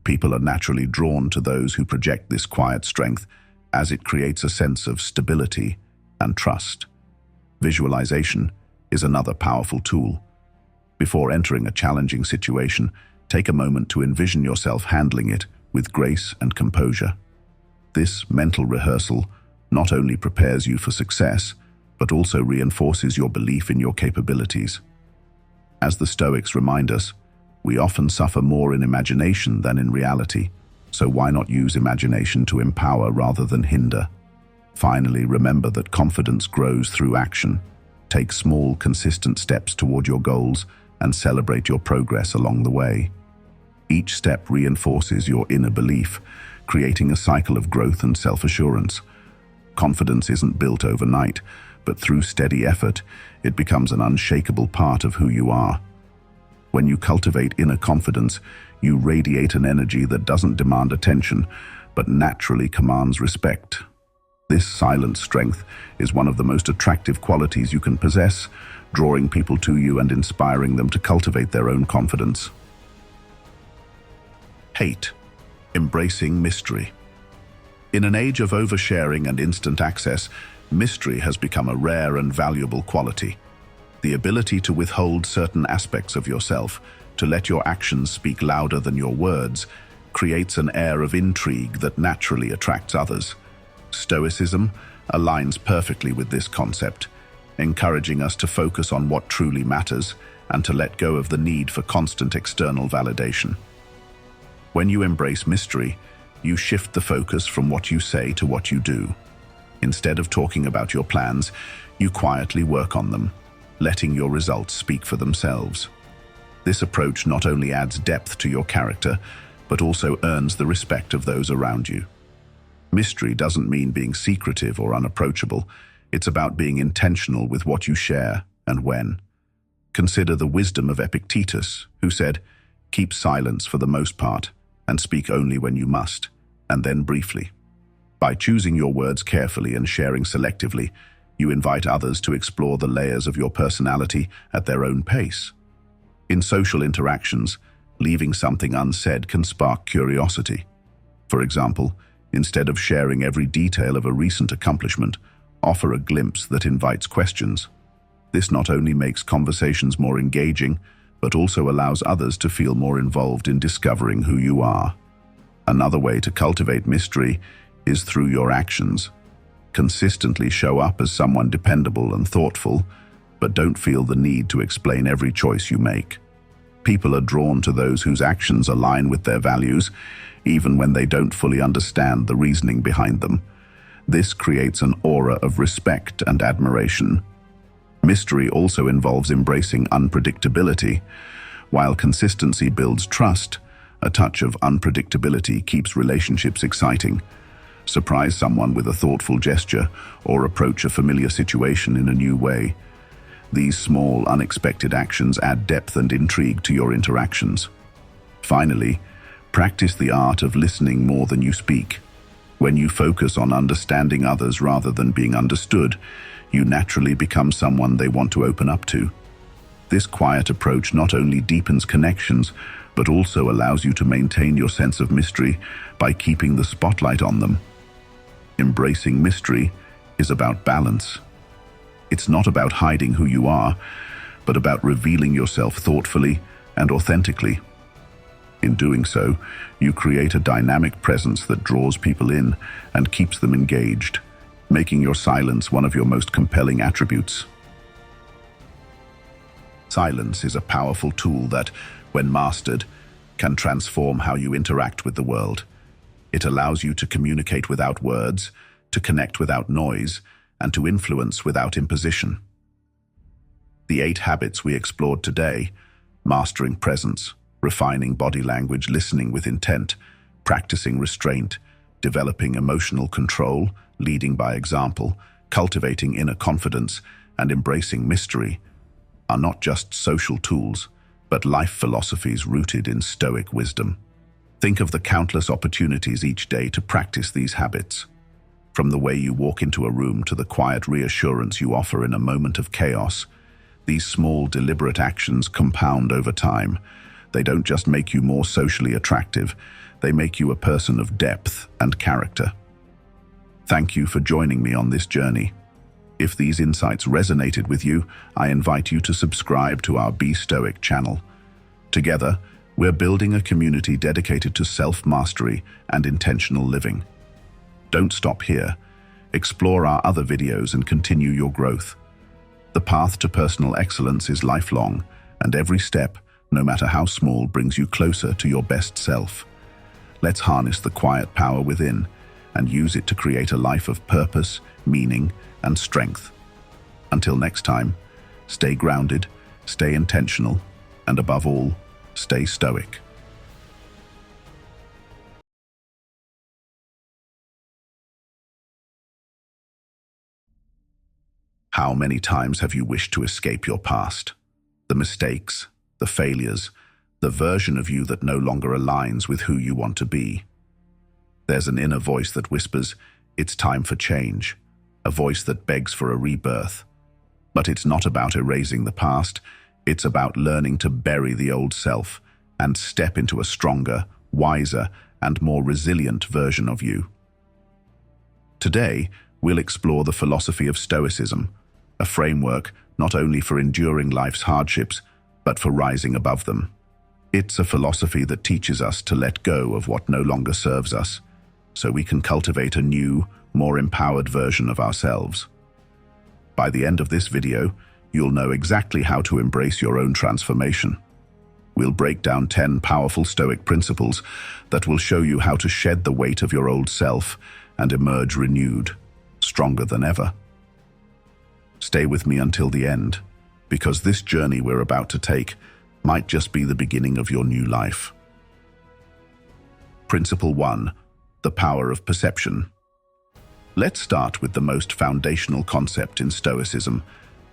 People are naturally drawn to those who project this quiet strength, as it creates a sense of stability and trust. Visualization is another powerful tool. Before entering a challenging situation, take a moment to envision yourself handling it with grace and composure. This mental rehearsal not only prepares you for success, but also reinforces your belief in your capabilities. As the Stoics remind us, we often suffer more in imagination than in reality, so why not use imagination to empower rather than hinder? Finally, remember that confidence grows through action. Take small, consistent steps toward your goals and celebrate your progress along the way. Each step reinforces your inner belief, creating a cycle of growth and self-assurance. Confidence isn't built overnight, but through steady effort, it becomes an unshakable part of who you are. When you cultivate inner confidence, you radiate an energy that doesn't demand attention, but naturally commands respect. This silent strength is one of the most attractive qualities you can possess, drawing people to you and inspiring them to cultivate their own confidence. Hate. Embracing mystery. In an age of oversharing and instant access, mystery has become a rare and valuable quality. The ability to withhold certain aspects of yourself, to let your actions speak louder than your words, creates an air of intrigue that naturally attracts others. Stoicism aligns perfectly with this concept, encouraging us to focus on what truly matters and to let go of the need for constant external validation. When you embrace mystery, you shift the focus from what you say to what you do. Instead of talking about your plans, you quietly work on them, letting your results speak for themselves. This approach not only adds depth to your character, but also earns the respect of those around you. Mystery doesn't mean being secretive or unapproachable. It's about being intentional with what you share and when. Consider the wisdom of Epictetus, who said, "Keep silence for the most part, and speak only when you must, and then briefly." By choosing your words carefully and sharing selectively, you invite others to explore the layers of your personality at their own pace. In social interactions, leaving something unsaid can spark curiosity. For example, instead of sharing every detail of a recent accomplishment, offer a glimpse that invites questions. This not only makes conversations more engaging, but also allows others to feel more involved in discovering who you are. Another way to cultivate mystery is through your actions. Consistently show up as someone dependable and thoughtful, but don't feel the need to explain every choice you make. People are drawn to those whose actions align with their values, even when they don't fully understand the reasoning behind them. This creates an aura of respect and admiration. Mystery also involves embracing unpredictability. While consistency builds trust, a touch of unpredictability keeps relationships exciting. Surprise someone with a thoughtful gesture or approach a familiar situation in a new way. These small, unexpected actions add depth and intrigue to your interactions. Finally, practice the art of listening more than you speak. When you focus on understanding others rather than being understood, you naturally become someone they want to open up to. This quiet approach not only deepens connections, but also allows you to maintain your sense of mystery by keeping the spotlight on them. Embracing mystery is about balance. It's not about hiding who you are, but about revealing yourself thoughtfully and authentically. In doing so, you create a dynamic presence that draws people in and keeps them engaged, making your silence one of your most compelling attributes. Silence is a powerful tool that, when mastered, can transform how you interact with the world. It allows you to communicate without words, to connect without noise, and to influence without imposition. The 8 habits we explored today, mastering presence, refining body language, listening with intent, practicing restraint, developing emotional control, leading by example, cultivating inner confidence, and embracing mystery, are not just social tools, but life philosophies rooted in Stoic wisdom. Think of the countless opportunities each day to practice these habits. From the way you walk into a room to the quiet reassurance you offer in a moment of chaos, these small, deliberate actions compound over time. They don't just make you more socially attractive, they make you a person of depth and character. Thank you for joining me on this journey. If these insights resonated with you, I invite you to subscribe to our Be Stoic channel. Together, we're building a community dedicated to self-mastery and intentional living. Don't stop here. Explore our other videos and continue your growth. The path to personal excellence is lifelong, and every step, no matter how small, brings you closer to your best self. Let's harness the quiet power within and use it to create a life of purpose, meaning, and strength. Until next time, stay grounded, stay intentional, and above all, stay stoic. How many times have you wished to escape your past? The mistakes, the failures, the version of you that no longer aligns with who you want to be. There's an inner voice that whispers, "It's time for change," a voice that begs for a rebirth. But it's not about erasing the past, it's about learning to bury the old self and step into a stronger, wiser, and more resilient version of you. Today, we'll explore the philosophy of Stoicism, a framework not only for enduring life's hardships, but for rising above them. It's a philosophy that teaches us to let go of what no longer serves us, so we can cultivate a new, more empowered version of ourselves. By the end of this video, you'll know exactly how to embrace your own transformation. We'll break down 10 powerful Stoic principles that will show you how to shed the weight of your old self and emerge renewed, stronger than ever. Stay with me until the end, because this journey we're about to take might just be the beginning of your new life. Principle 1. The power of perception. Let's start with the most foundational concept in Stoicism,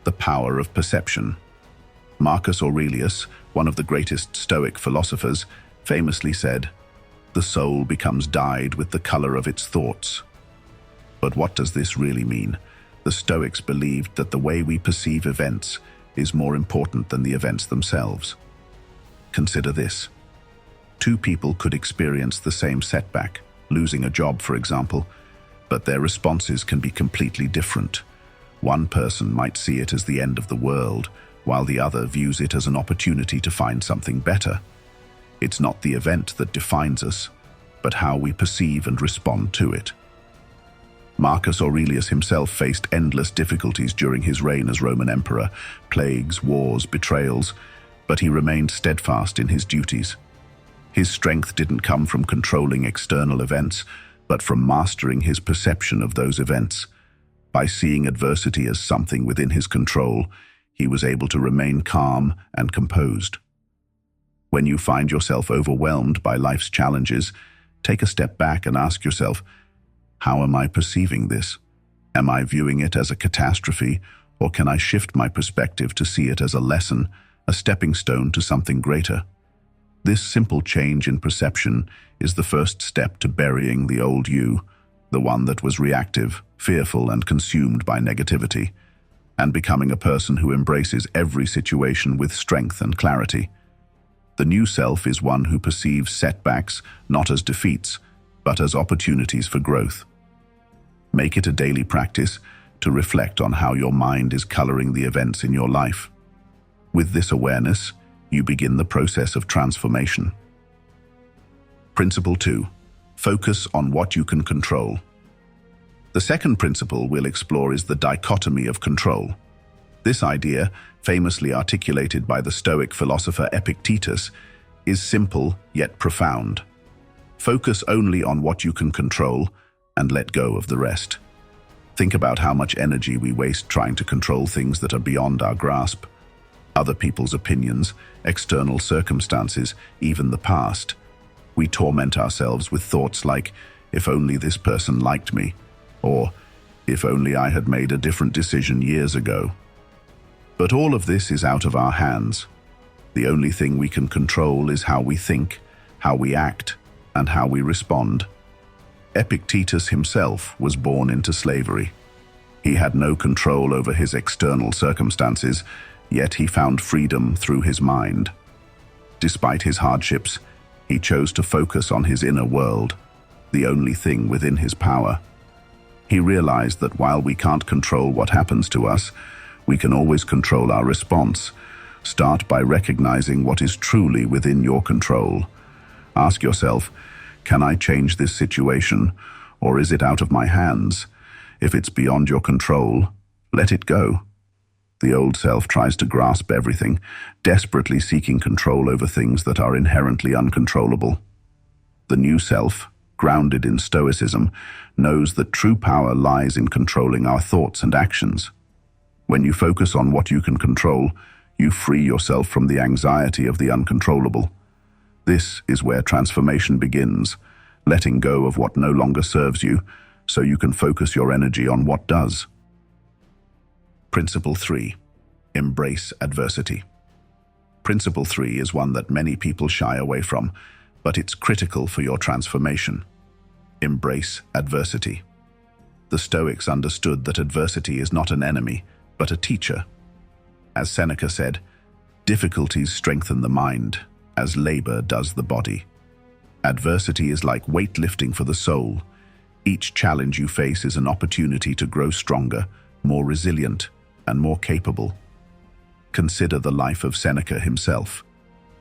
the power of perception. Marcus Aurelius, one of the greatest Stoic philosophers, famously said, "The soul becomes dyed with the color of its thoughts." But what does this really mean? The Stoics believed that the way we perceive events is more important than the events themselves. Consider this. 2 people could experience the same setback, losing a job, for example, but their responses can be completely different. One person might see it as the end of the world, while the other views it as an opportunity to find something better. It's not the event that defines us, but how we perceive and respond to it. Marcus Aurelius himself faced endless difficulties during his reign as Roman emperor, plagues, wars, betrayals, but he remained steadfast in his duties. His strength didn't come from controlling external events, but from mastering his perception of those events. By seeing adversity as something within his control, he was able to remain calm and composed. When you find yourself overwhelmed by life's challenges, take a step back and ask yourself, how am I perceiving this? Am I viewing it as a catastrophe, or can I shift my perspective to see it as a lesson, a stepping stone to something greater? This simple change in perception is the first step to burying the old you, the one that was reactive, fearful, and consumed by negativity, and becoming a person who embraces every situation with strength and clarity. The new self is one who perceives setbacks not as defeats, but as opportunities for growth. Make it a daily practice to reflect on how your mind is coloring the events in your life. With this awareness, you begin the process of transformation. Principle 2. Focus on what you can control. The second principle we'll explore is the dichotomy of control. This idea, famously articulated by the Stoic philosopher Epictetus, is simple yet profound. Focus only on what you can control and let go of the rest. Think about how much energy we waste trying to control things that are beyond our grasp. Other people's opinions, external circumstances, even the past. We torment ourselves with thoughts like, if only this person liked me, or if only I had made a different decision years ago. But all of this is out of our hands. The only thing we can control is how we think, how we act, and how we respond. Epictetus himself was born into slavery. He had no control over his external circumstances, yet he found freedom through his mind. Despite his hardships, he chose to focus on his inner world, the only thing within his power. He realized that while we can't control what happens to us, we can always control our response. Start by recognizing what is truly within your control. Ask yourself, can I change this situation, or is it out of my hands? If it's beyond your control, let it go. The old self tries to grasp everything, desperately seeking control over things that are inherently uncontrollable. The new self, grounded in Stoicism, knows that true power lies in controlling our thoughts and actions. When you focus on what you can control, you free yourself from the anxiety of the uncontrollable. This is where transformation begins, letting go of what no longer serves you, so you can focus your energy on what does. Principle 3. Embrace adversity. Principle 3 is one that many people shy away from, but it's critical for your transformation. Embrace adversity. The Stoics understood that adversity is not an enemy, but a teacher. As Seneca said, difficulties strengthen the mind, as labor does the body. Adversity is like weightlifting for the soul. Each challenge you face is an opportunity to grow stronger, more resilient, and more capable. Consider the life of Seneca himself.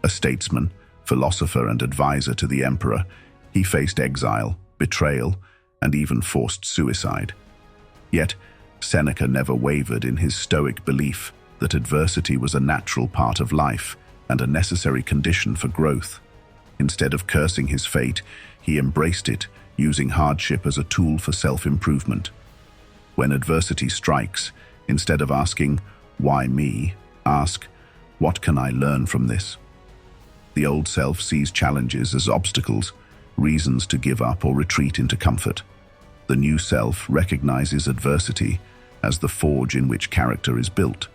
A statesman, philosopher, and advisor to the emperor, he faced exile, betrayal, and even forced suicide. Yet, Seneca never wavered in his Stoic belief that adversity was a natural part of life and a necessary condition for growth. Instead of cursing his fate, he embraced it, using hardship as a tool for self-improvement. When adversity strikes, instead of asking, "Why me?" ask, "What can I learn from this?" The old self sees challenges as obstacles, reasons to give up or retreat into comfort. The new self recognizes adversity as the forge in which character is built.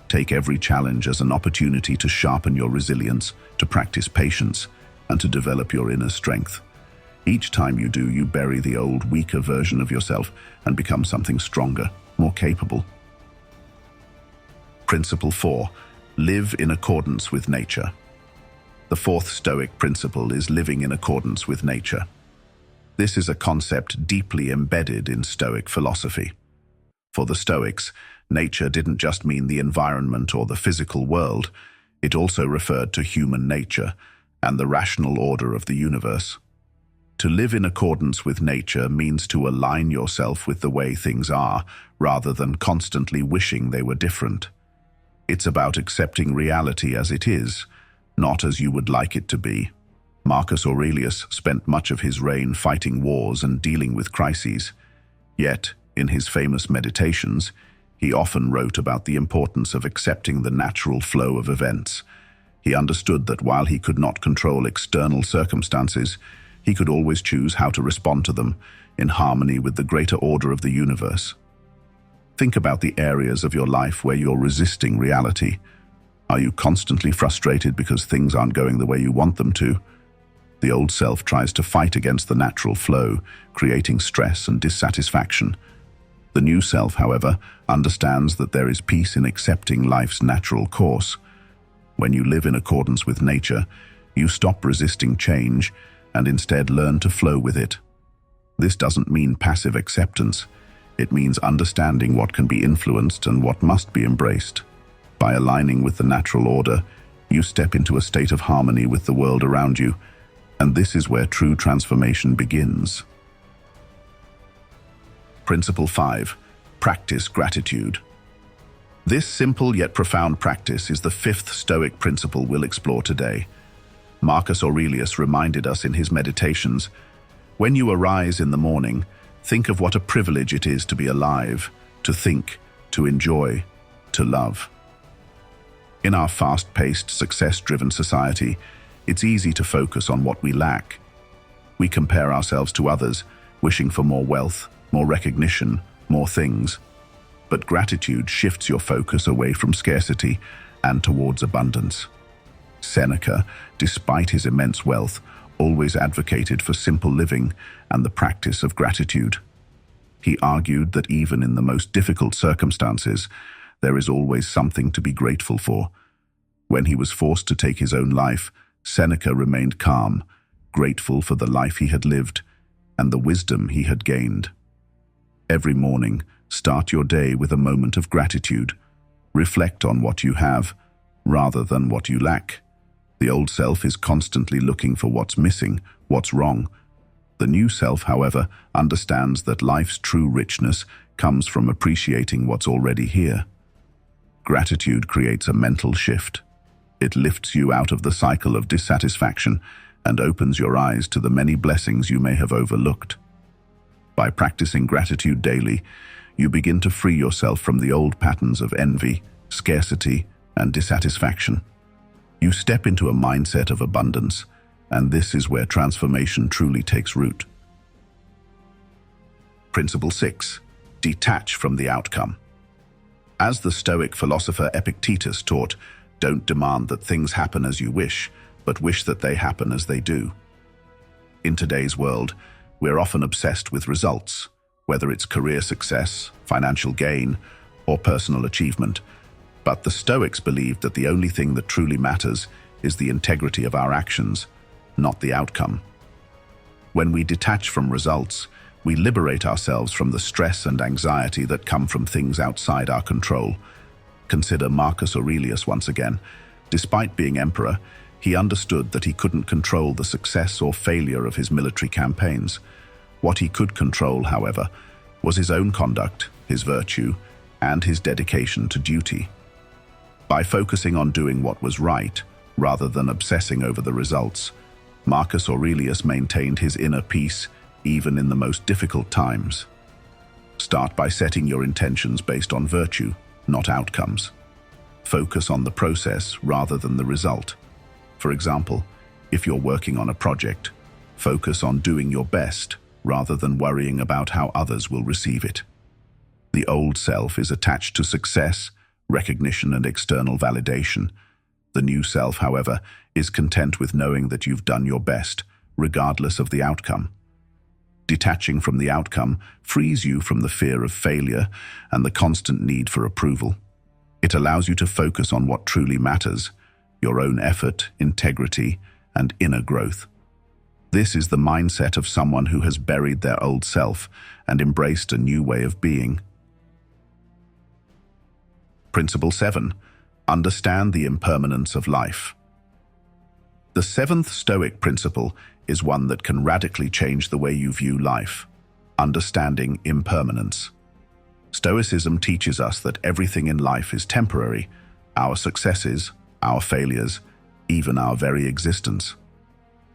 Take every challenge as an opportunity to sharpen your resilience, to practice patience, and to develop your inner strength. Each time you do, you bury the old, weaker version of yourself and become something stronger, more capable. Principle 4. Live in accordance with nature. The fourth Stoic principle is living in accordance with nature. This is a concept deeply embedded in Stoic philosophy. For the Stoics, nature didn't just mean the environment or the physical world, it also referred to human nature and the rational order of the universe. To live in accordance with nature means to align yourself with the way things are, rather than constantly wishing they were different. It's about accepting reality as it is, not as you would like it to be. Marcus Aurelius spent much of his reign fighting wars and dealing with crises. Yet, in his famous Meditations, he often wrote about the importance of accepting the natural flow of events. He understood that while he could not control external circumstances, he could always choose how to respond to them, in harmony with the greater order of the universe. Think about the areas of your life where you're resisting reality. Are you constantly frustrated because things aren't going the way you want them to? The old self tries to fight against the natural flow, creating stress and dissatisfaction. The new self, however, understands that there is peace in accepting life's natural course. When you live in accordance with nature, you stop resisting change and instead learn to flow with it. This doesn't mean passive acceptance. It means understanding what can be influenced and what must be embraced. By aligning with the natural order, you step into a state of harmony with the world around you, and this is where true transformation begins. Principle 5. Practice gratitude. This simple yet profound practice is the fifth Stoic principle we'll explore today. Marcus Aurelius reminded us in his Meditations, "When you arise in the morning, think of what a privilege it is to be alive, to think, to enjoy, to love." In our fast-paced, success-driven society, it's easy to focus on what we lack. We compare ourselves to others, wishing for more wealth, more recognition, more things. But gratitude shifts your focus away from scarcity and towards abundance. Seneca, despite his immense wealth, always advocated for simple living and the practice of gratitude. He argued that even in the most difficult circumstances, there is always something to be grateful for. When he was forced to take his own life, Seneca remained calm, grateful for the life he had lived and the wisdom he had gained. Every morning, start your day with a moment of gratitude. Reflect on what you have, rather than what you lack. The old self is constantly looking for what's missing, what's wrong. The new self, however, understands that life's true richness comes from appreciating what's already here. Gratitude creates a mental shift. It lifts you out of the cycle of dissatisfaction and opens your eyes to the many blessings you may have overlooked. By practicing gratitude daily, you begin to free yourself from the old patterns of envy, scarcity, and dissatisfaction. You step into a mindset of abundance, and this is where transformation truly takes root. Principle 6. Detach from the outcome. As the Stoic philosopher Epictetus taught, don't demand that things happen as you wish, but wish that they happen as they do. In today's world, we're often obsessed with results, whether it's career success, financial gain, or personal achievement. But the Stoics believed that the only thing that truly matters is the integrity of our actions, not the outcome. When we detach from results, we liberate ourselves from the stress and anxiety that come from things outside our control. Consider Marcus Aurelius once again. Despite being emperor, he understood that he couldn't control the success or failure of his military campaigns. What he could control, however, was his own conduct, his virtue, and his dedication to duty. By focusing on doing what was right, rather than obsessing over the results, Marcus Aurelius maintained his inner peace even in the most difficult times. Start by setting your intentions based on virtue, not outcomes. Focus on the process rather than the result. For example, if you're working on a project, focus on doing your best rather than worrying about how others will receive it. The old self is attached to success, recognition, and external validation. The new self, however, is content with knowing that you've done your best, regardless of the outcome. Detaching from the outcome frees you from the fear of failure and the constant need for approval. It allows you to focus on what truly matters, your own effort, integrity, and inner growth. This is the mindset of someone who has buried their old self and embraced a new way of being. Principle 7. Understand the impermanence of life. The seventh Stoic principle is one that can radically change the way you view life: understanding impermanence. Stoicism teaches us that everything in life is temporary, our successes, our failures, even our very existence.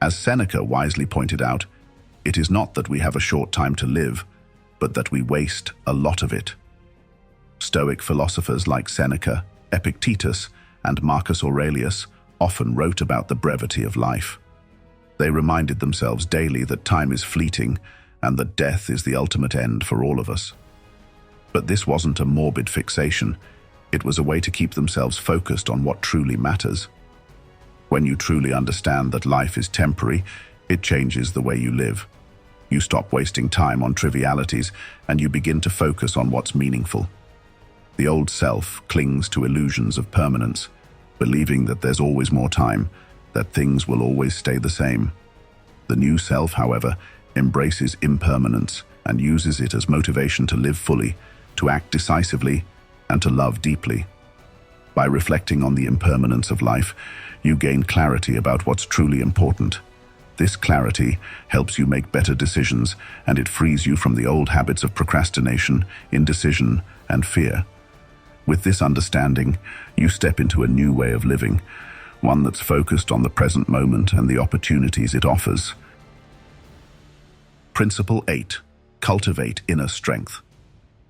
As Seneca wisely pointed out, it is not that we have a short time to live, but that we waste a lot of it. Stoic philosophers like Seneca, Epictetus, and Marcus Aurelius often wrote about the brevity of life. They reminded themselves daily that time is fleeting and that death is the ultimate end for all of us. But this wasn't a morbid fixation. It was a way to keep themselves focused on what truly matters. When you truly understand that life is temporary, it changes the way you live. You stop wasting time on trivialities and you begin to focus on what's meaningful. The old self clings to illusions of permanence, believing that there's always more time, that things will always stay the same. The new self, however, embraces impermanence and uses it as motivation to live fully, to act decisively, and to love deeply. By reflecting on the impermanence of life, you gain clarity about what's truly important. This clarity helps you make better decisions, and it frees you from the old habits of procrastination, indecision, and fear. With this understanding, you step into a new way of living, one that's focused on the present moment and the opportunities it offers. Principle 8. Cultivate inner strength.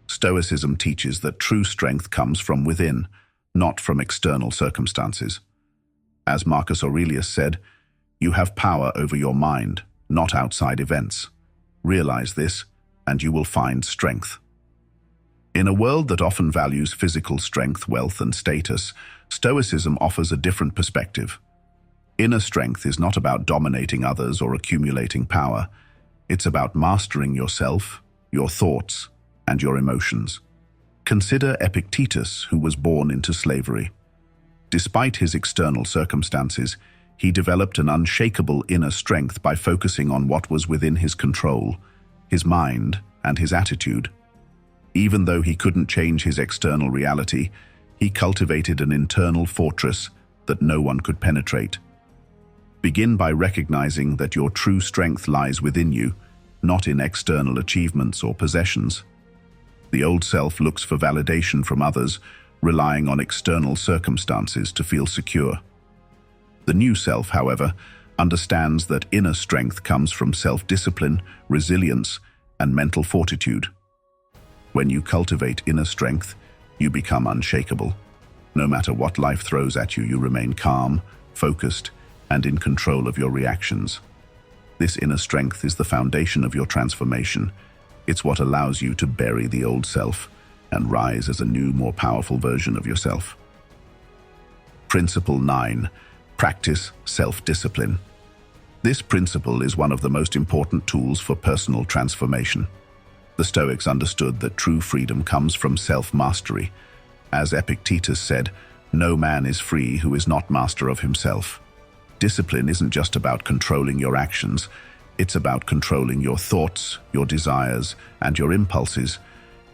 Stoicism teaches that true strength comes from within, not from external circumstances. As Marcus Aurelius said, "You have power over your mind, not outside events. Realize this, and you will find strength." In a world that often values physical strength, wealth, and status, Stoicism offers a different perspective. Inner strength is not about dominating others or accumulating power. It's about mastering yourself, your thoughts, and your emotions. Consider Epictetus, who was born into slavery. Despite his external circumstances, he developed an unshakable inner strength by focusing on what was within his control, his mind, and his attitude. Even though he couldn't change his external reality, he cultivated an internal fortress that no one could penetrate. Begin by recognizing that your true strength lies within you, not in external achievements or possessions. The old self looks for validation from others, relying on external circumstances to feel secure. The new self, however, understands that inner strength comes from self-discipline, resilience, and mental fortitude. When you cultivate inner strength, you become unshakable. No matter what life throws at you, you remain calm, focused, and in control of your reactions. This inner strength is the foundation of your transformation. It's what allows you to bury the old self and rise as a new, more powerful version of yourself. Principle 9. Practice self-discipline. This principle is one of the most important tools for personal transformation. The Stoics understood that true freedom comes from self-mastery. As Epictetus said, "No man is free who is not master of himself." Discipline isn't just about controlling your actions, it's about controlling your thoughts, your desires, and your impulses.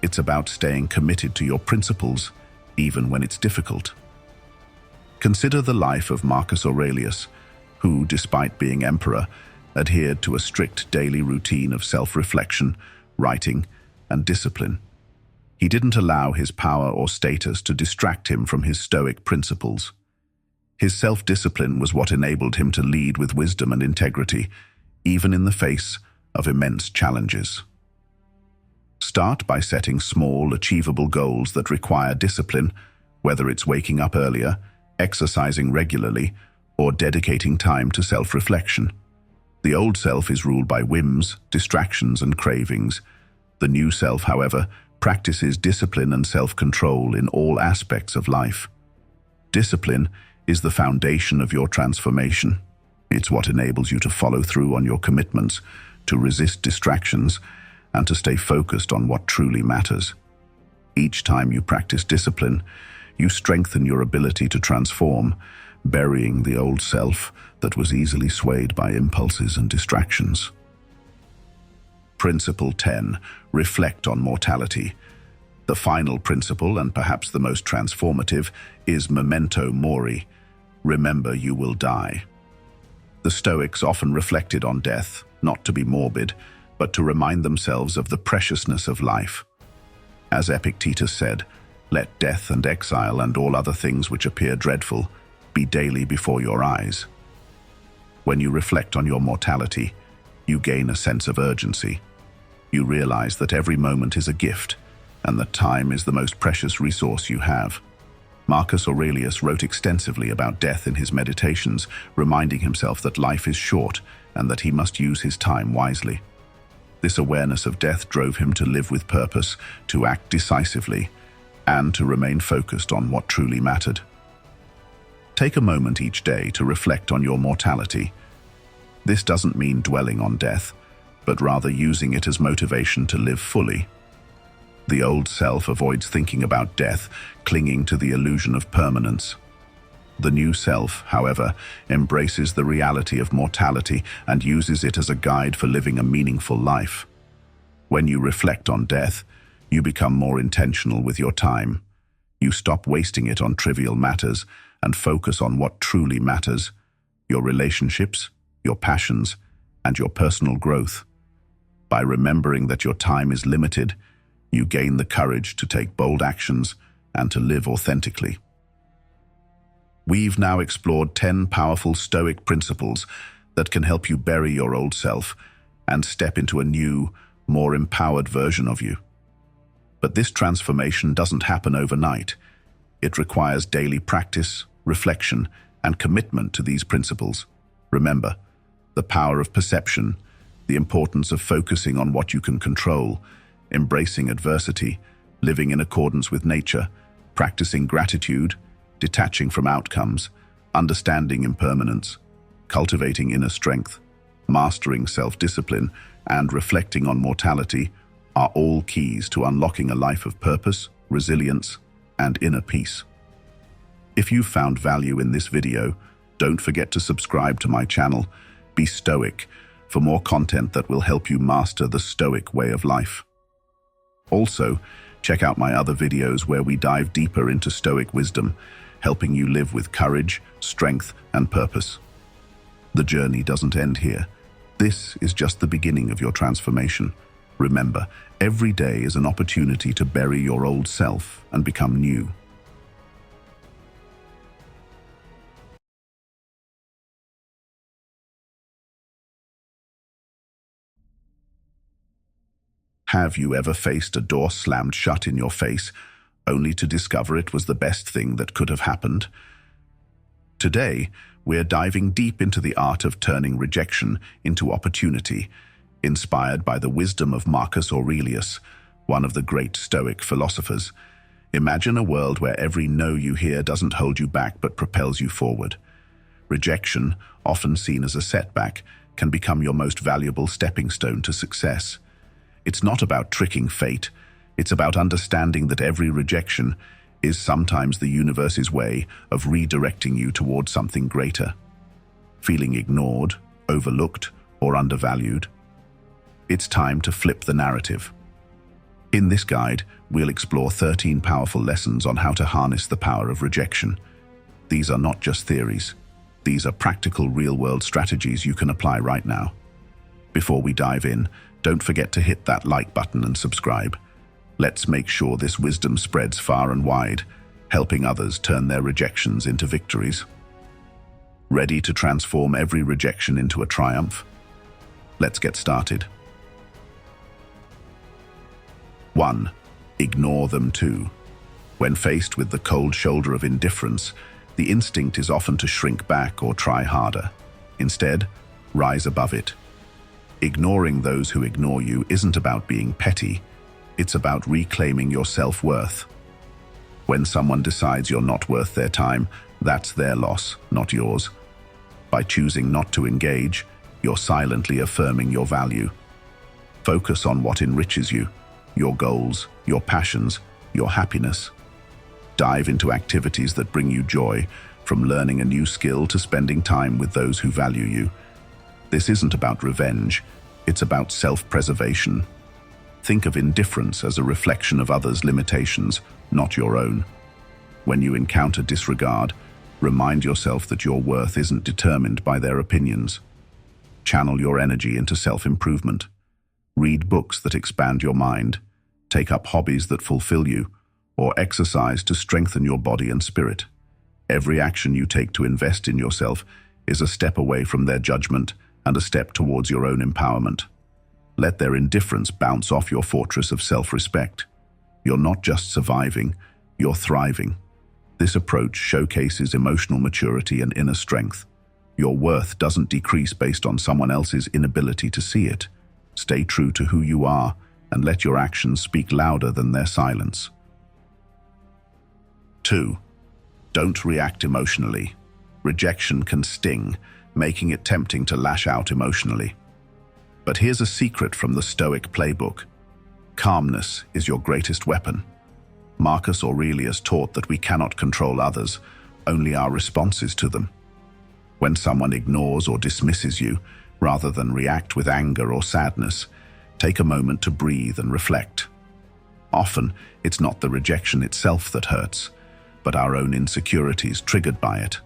It's about staying committed to your principles, even when it's difficult. Consider the life of Marcus Aurelius, who, despite being emperor, adhered to a strict daily routine of self-reflection, writing, and discipline. He didn't allow his power or status to distract him from his Stoic principles. His self-discipline was what enabled him to lead with wisdom and integrity, even in the face of immense challenges. Start by setting small, achievable goals that require discipline, whether it's waking up earlier, exercising regularly, or dedicating time to self-reflection. The old self is ruled by whims, distractions, and cravings. The new self, however, practices discipline and self-control in all aspects of life. Discipline is the foundation of your transformation. It's what enables you to follow through on your commitments, to resist distractions, and to stay focused on what truly matters. Each time you practice discipline, you strengthen your ability to transform, burying the old self that was easily swayed by impulses and distractions. Principle 10. Reflect on mortality. The final principle, and perhaps the most transformative, is memento mori. Remember, you will die. The Stoics often reflected on death, not to be morbid, but to remind themselves of the preciousness of life. As Epictetus said, "Let death and exile and all other things which appear dreadful be daily before your eyes." When you reflect on your mortality, you gain a sense of urgency. You realize that every moment is a gift, and that time is the most precious resource you have. Marcus Aurelius wrote extensively about death in his Meditations, reminding himself that life is short and that he must use his time wisely. This awareness of death drove him to live with purpose, to act decisively, and to remain focused on what truly mattered. Take a moment each day to reflect on your mortality. This doesn't mean dwelling on death, but rather using it as motivation to live fully. The old self avoids thinking about death, clinging to the illusion of permanence. The new self, however, embraces the reality of mortality and uses it as a guide for living a meaningful life. When you reflect on death, you become more intentional with your time. You stop wasting it on trivial matters and focus on what truly matters: your relationships, your passions, and your personal growth. By remembering that your time is limited, you gain the courage to take bold actions and to live authentically. We've now explored 10 powerful Stoic principles that can help you bury your old self and step into a new, more empowered version of you. But this transformation doesn't happen overnight. It requires daily practice, reflection, and commitment to these principles. Remember, the power of perception, the importance of focusing on what you can control, embracing adversity, living in accordance with nature, practicing gratitude, detaching from outcomes, understanding impermanence, cultivating inner strength, mastering self-discipline, and reflecting on mortality are all keys to unlocking a life of purpose, resilience, and inner peace. If you've found value in this video, don't forget to subscribe to my channel, Be Stoic, for more content that will help you master the Stoic way of life. Also, check out my other videos where we dive deeper into Stoic wisdom, helping you live with courage, strength, and purpose. The journey doesn't end here. This is just the beginning of your transformation. Remember, every day is an opportunity to bury your old self and become new. Have you ever faced a door slammed shut in your face, only to discover it was the best thing that could have happened? Today, we're diving deep into the art of turning rejection into opportunity, inspired by the wisdom of Marcus Aurelius, one of the great Stoic philosophers. Imagine a world where every no you hear doesn't hold you back but propels you forward. Rejection, often seen as a setback, can become your most valuable stepping stone to success. It's not about tricking fate. It's about understanding that every rejection is sometimes the universe's way of redirecting you towards something greater. Feeling ignored, overlooked, or undervalued? It's time to flip the narrative. In this guide, we'll explore 13 powerful lessons on how to harness the power of rejection. These are not just theories. These are practical, real-world strategies you can apply right now. Before we dive in, don't forget to hit that like button and subscribe. Let's make sure this wisdom spreads far and wide, helping others turn their rejections into victories. Ready to transform every rejection into a triumph? Let's get started. 1. Ignore them too. When faced with the cold shoulder of indifference, the instinct is often to shrink back or try harder. Instead, rise above it. Ignoring those who ignore you isn't about being petty. It's about reclaiming your self-worth. When someone decides you're not worth their time, that's their loss, not yours. By choosing not to engage, you're silently affirming your value. Focus on what enriches you, your goals, your passions, your happiness. Dive into activities that bring you joy, from learning a new skill to spending time with those who value you. This isn't about revenge, it's about self-preservation. Think of indifference as a reflection of others' limitations, not your own. When you encounter disregard, remind yourself that your worth isn't determined by their opinions. Channel your energy into self-improvement. Read books that expand your mind, take up hobbies that fulfill you, or exercise to strengthen your body and spirit. Every action you take to invest in yourself is a step away from their judgment and a step towards your own empowerment. Let their indifference bounce off your fortress of self-respect. You're not just surviving, you're thriving. This approach showcases emotional maturity and inner strength. Your worth doesn't decrease based on someone else's inability to see it. Stay true to who you are and let your actions speak louder than their silence. 2. Don't react emotionally. Rejection can sting, making it tempting to lash out emotionally. But here's a secret from the Stoic playbook. Calmness is your greatest weapon. Marcus Aurelius taught that we cannot control others, only our responses to them. When someone ignores or dismisses you, rather than react with anger or sadness, take a moment to breathe and reflect. Often, it's not the rejection itself that hurts, but our own insecurities triggered by it.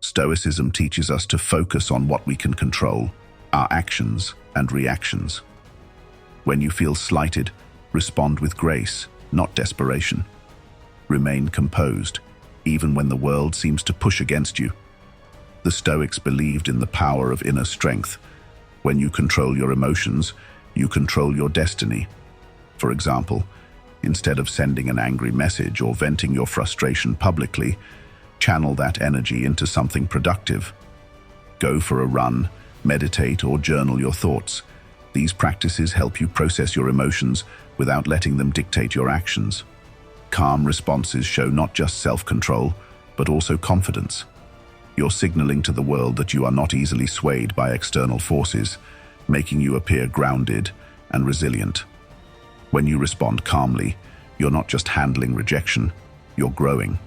Stoicism teaches us to focus on what we can control, our actions and reactions. When you feel slighted, respond with grace, not desperation. Remain composed. even when the world seems to push against you. The Stoics believed in the power of inner strength. When you control your emotions, you control your destiny. For example, instead of sending an angry message or venting your frustration publicly, channel that energy into something productive. Go for a run, meditate, or journal your thoughts. These practices help you process your emotions without letting them dictate your actions. Calm responses show not just self-control, but also confidence. You're signaling to the world that you are not easily swayed by external forces, making you appear grounded and resilient. When you respond calmly, you're not just handling rejection, you're growing.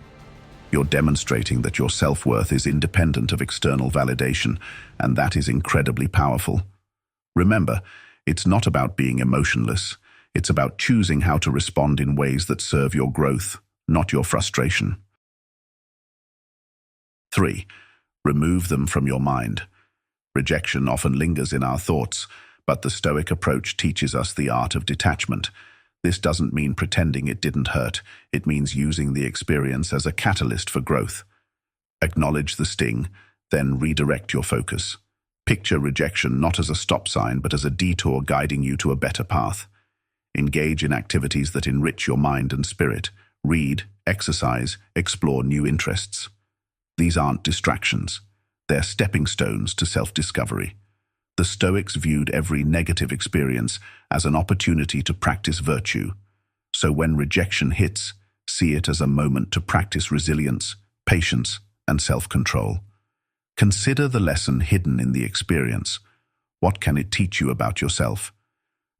You're demonstrating that your self-worth is independent of external validation, and that is incredibly powerful. Remember, it's not about being emotionless. It's about choosing how to respond in ways that serve your growth, not your frustration. 3. Remove them from your mind. Rejection often lingers in our thoughts, but the Stoic approach teaches us the art of detachment. This doesn't mean pretending it didn't hurt. It means using the experience as a catalyst for growth. Acknowledge the sting, then redirect your focus. Picture rejection not as a stop sign, but as a detour guiding you to a better path. Engage in activities that enrich your mind and spirit. Read, exercise, explore new interests. These aren't distractions. They're stepping stones to self-discovery. The Stoics viewed every negative experience as an opportunity to practice virtue. So when rejection hits, see it as a moment to practice resilience, patience, and self-control. Consider the lesson hidden in the experience. What can it teach you about yourself?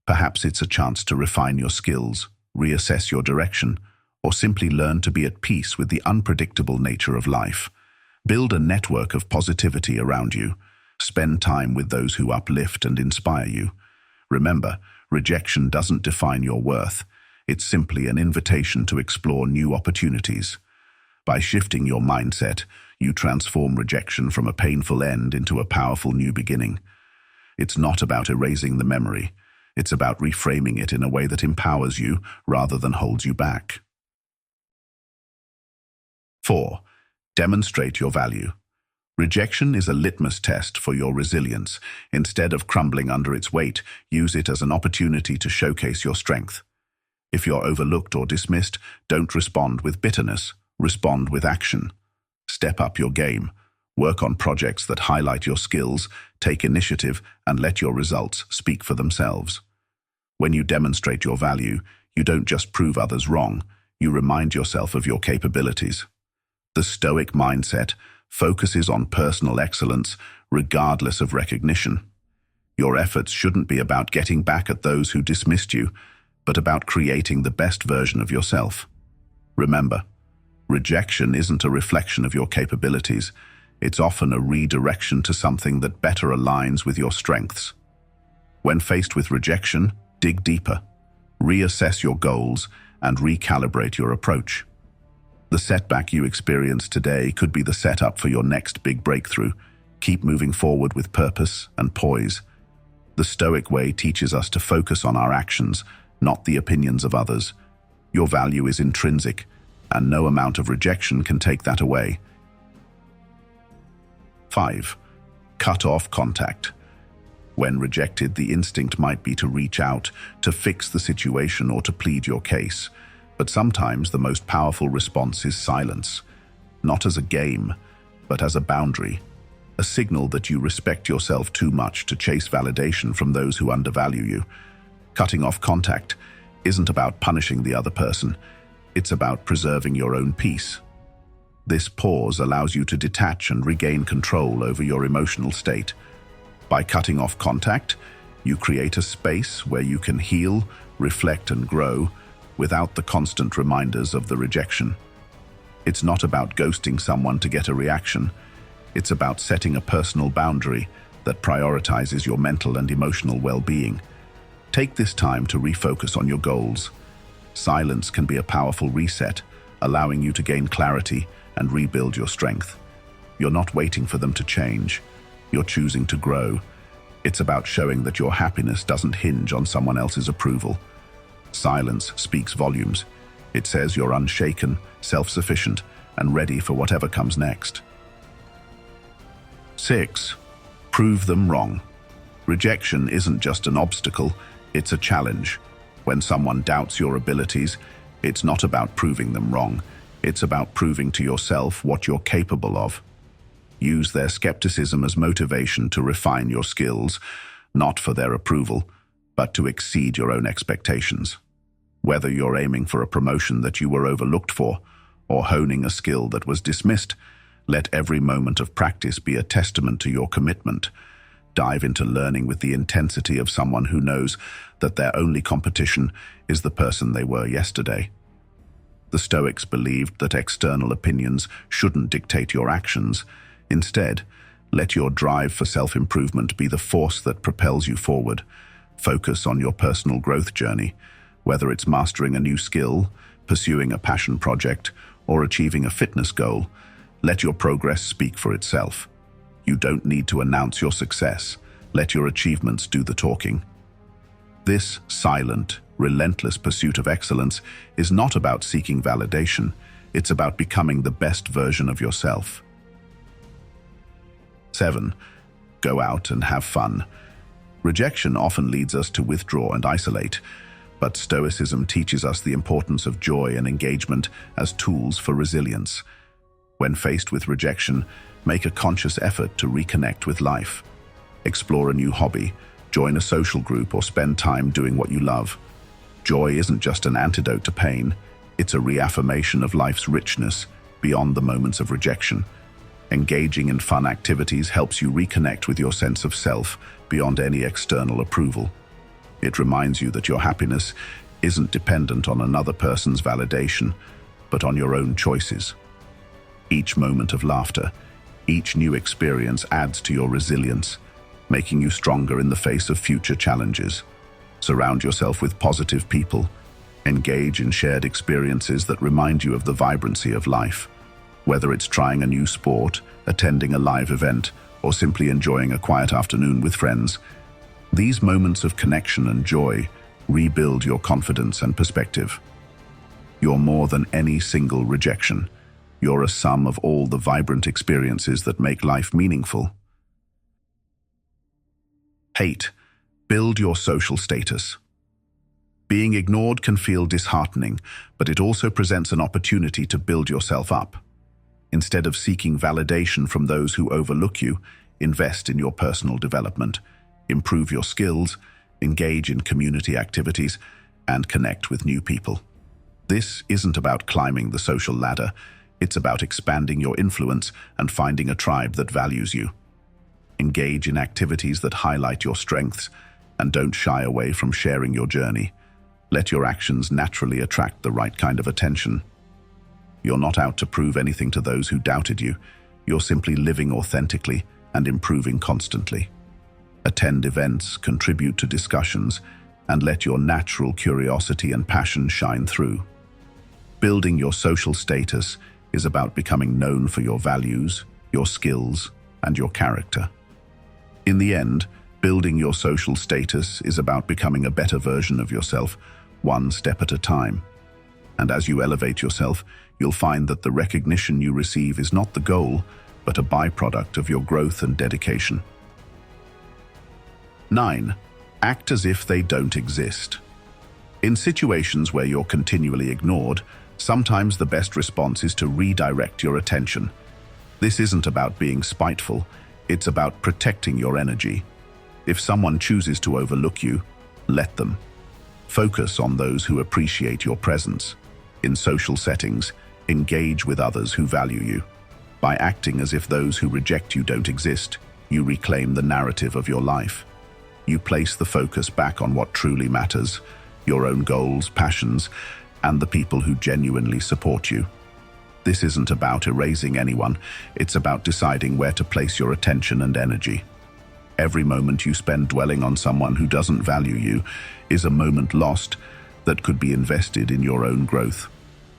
Perhaps it's a chance to refine your skills, reassess your direction, or simply learn to be at peace with the unpredictable nature of life. Build a network of positivity around you. Spend time with those who uplift and inspire you. Remember, rejection doesn't define your worth. It's simply an invitation to explore new opportunities. By shifting your mindset, you transform rejection from a painful end into a powerful new beginning. It's not about erasing the memory. It's about reframing it in a way that empowers you rather than holds you back. 4. Demonstrate your value. Rejection is a litmus test for your resilience. Instead of crumbling under its weight, use it as an opportunity to showcase your strength. If you're overlooked or dismissed, don't respond with bitterness. Respond with action. Step up your game. Work on projects that highlight your skills, take initiative, and let your results speak for themselves. When you demonstrate your value, you don't just prove others wrong, you remind yourself of your capabilities. The Stoic mindset focuses on personal excellence regardless of recognition. Your efforts shouldn't be about getting back at those who dismissed you, but about creating the best version of yourself. Remember, rejection isn't a reflection of your capabilities. It's often a redirection to something that better aligns with your strengths. When faced with rejection, dig deeper. Reassess your goals and recalibrate your approach. The setback you experience today could be the setup for your next big breakthrough. Keep moving forward with purpose and poise. The Stoic way teaches us to focus on our actions, not the opinions of others. Your value is intrinsic, and no amount of rejection can take that away. 5. Cut off contact. When rejected, the instinct might be to reach out, to fix the situation, or to plead your case. But sometimes the most powerful response is silence, not as a game, but as a boundary, a signal that you respect yourself too much to chase validation from those who undervalue you. Cutting off contact isn't about punishing the other person, it's about preserving your own peace. This pause allows you to detach and regain control over your emotional state. By cutting off contact, you create a space where you can heal, reflect, and grow without the constant reminders of the rejection. It's not about ghosting someone to get a reaction. It's about setting a personal boundary that prioritizes your mental and emotional well-being. Take this time to refocus on your goals. Silence can be a powerful reset, allowing you to gain clarity and rebuild your strength. You're not waiting for them to change. You're choosing to grow. It's about showing that your happiness doesn't hinge on someone else's approval. Silence speaks volumes. It says you're unshaken, self-sufficient, and ready for whatever comes next. 6. Prove them wrong. Rejection isn't just an obstacle, it's a challenge. When someone doubts your abilities, it's not about proving them wrong. It's about proving to yourself what you're capable of. Use their skepticism as motivation to refine your skills, not for their approval, but to exceed your own expectations. Whether you're aiming for a promotion that you were overlooked for, or honing a skill that was dismissed, let every moment of practice be a testament to your commitment. Dive into learning with the intensity of someone who knows that their only competition is the person they were yesterday. The Stoics believed that external opinions shouldn't dictate your actions. Instead, let your drive for self-improvement be the force that propels you forward. Focus on your personal growth journey, whether it's mastering a new skill, pursuing a passion project, or achieving a fitness goal. Let your progress speak for itself. You don't need to announce your success. Let your achievements do the talking. This silent, relentless pursuit of excellence is not about seeking validation. It's about becoming the best version of yourself. 7. Go out and have fun. Rejection often leads us to withdraw and isolate, but Stoicism teaches us the importance of joy and engagement as tools for resilience. When faced with rejection, make a conscious effort to reconnect with life. Explore a new hobby, join a social group, or spend time doing what you love. Joy isn't just an antidote to pain, it's a reaffirmation of life's richness beyond the moments of rejection. Engaging in fun activities helps you reconnect with your sense of self beyond any external approval. It reminds you that your happiness isn't dependent on another person's validation, but on your own choices. Each moment of laughter, each new experience adds to your resilience, making you stronger in the face of future challenges. Surround yourself with positive people. Engage in shared experiences that remind you of the vibrancy of life. Whether it's trying a new sport, attending a live event, or simply enjoying a quiet afternoon with friends, these moments of connection and joy rebuild your confidence and perspective. You're more than any single rejection. You're a sum of all the vibrant experiences that make life meaningful. 8. Build your social status. Being ignored can feel disheartening, but it also presents an opportunity to build yourself up. Instead of seeking validation from those who overlook you, invest in your personal development, improve your skills, engage in community activities, and connect with new people. This isn't about climbing the social ladder. It's about expanding your influence and finding a tribe that values you. Engage in activities that highlight your strengths, and don't shy away from sharing your journey. Let your actions naturally attract the right kind of attention. You're not out to prove anything to those who doubted you. You're simply living authentically and improving constantly. Attend events, contribute to discussions, and let your natural curiosity and passion shine through. Building your social status is about becoming known for your values, your skills, and your character. In the end, building your social status is about becoming a better version of yourself, one step at a time. And as you elevate yourself, you'll find that the recognition you receive is not the goal, but a byproduct of your growth and dedication. 9. Act as if they don't exist. In situations where you're continually ignored, sometimes the best response is to redirect your attention. This isn't about being spiteful, it's about protecting your energy. If someone chooses to overlook you, let them. Focus on those who appreciate your presence. In social settings, engage with others who value you. By acting as if those who reject you don't exist, you reclaim the narrative of your life. You place the focus back on what truly matters, your own goals, passions, and the people who genuinely support you. This isn't about erasing anyone, it's about deciding where to place your attention and energy. Every moment you spend dwelling on someone who doesn't value you is a moment lost that could be invested in your own growth.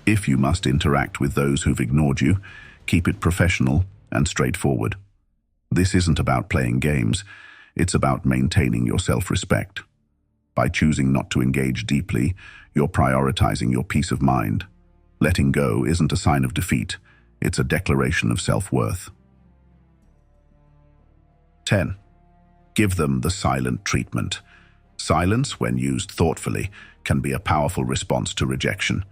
If you must interact with those who've ignored you, keep it professional and straightforward. This isn't about playing games, it's about maintaining your self-respect. By choosing not to engage deeply, you're prioritizing your peace of mind. Letting go isn't a sign of defeat, It's a declaration of self-worth. 10. Give them the silent treatment. Silence, when used thoughtfully, can be a powerful response to rejection.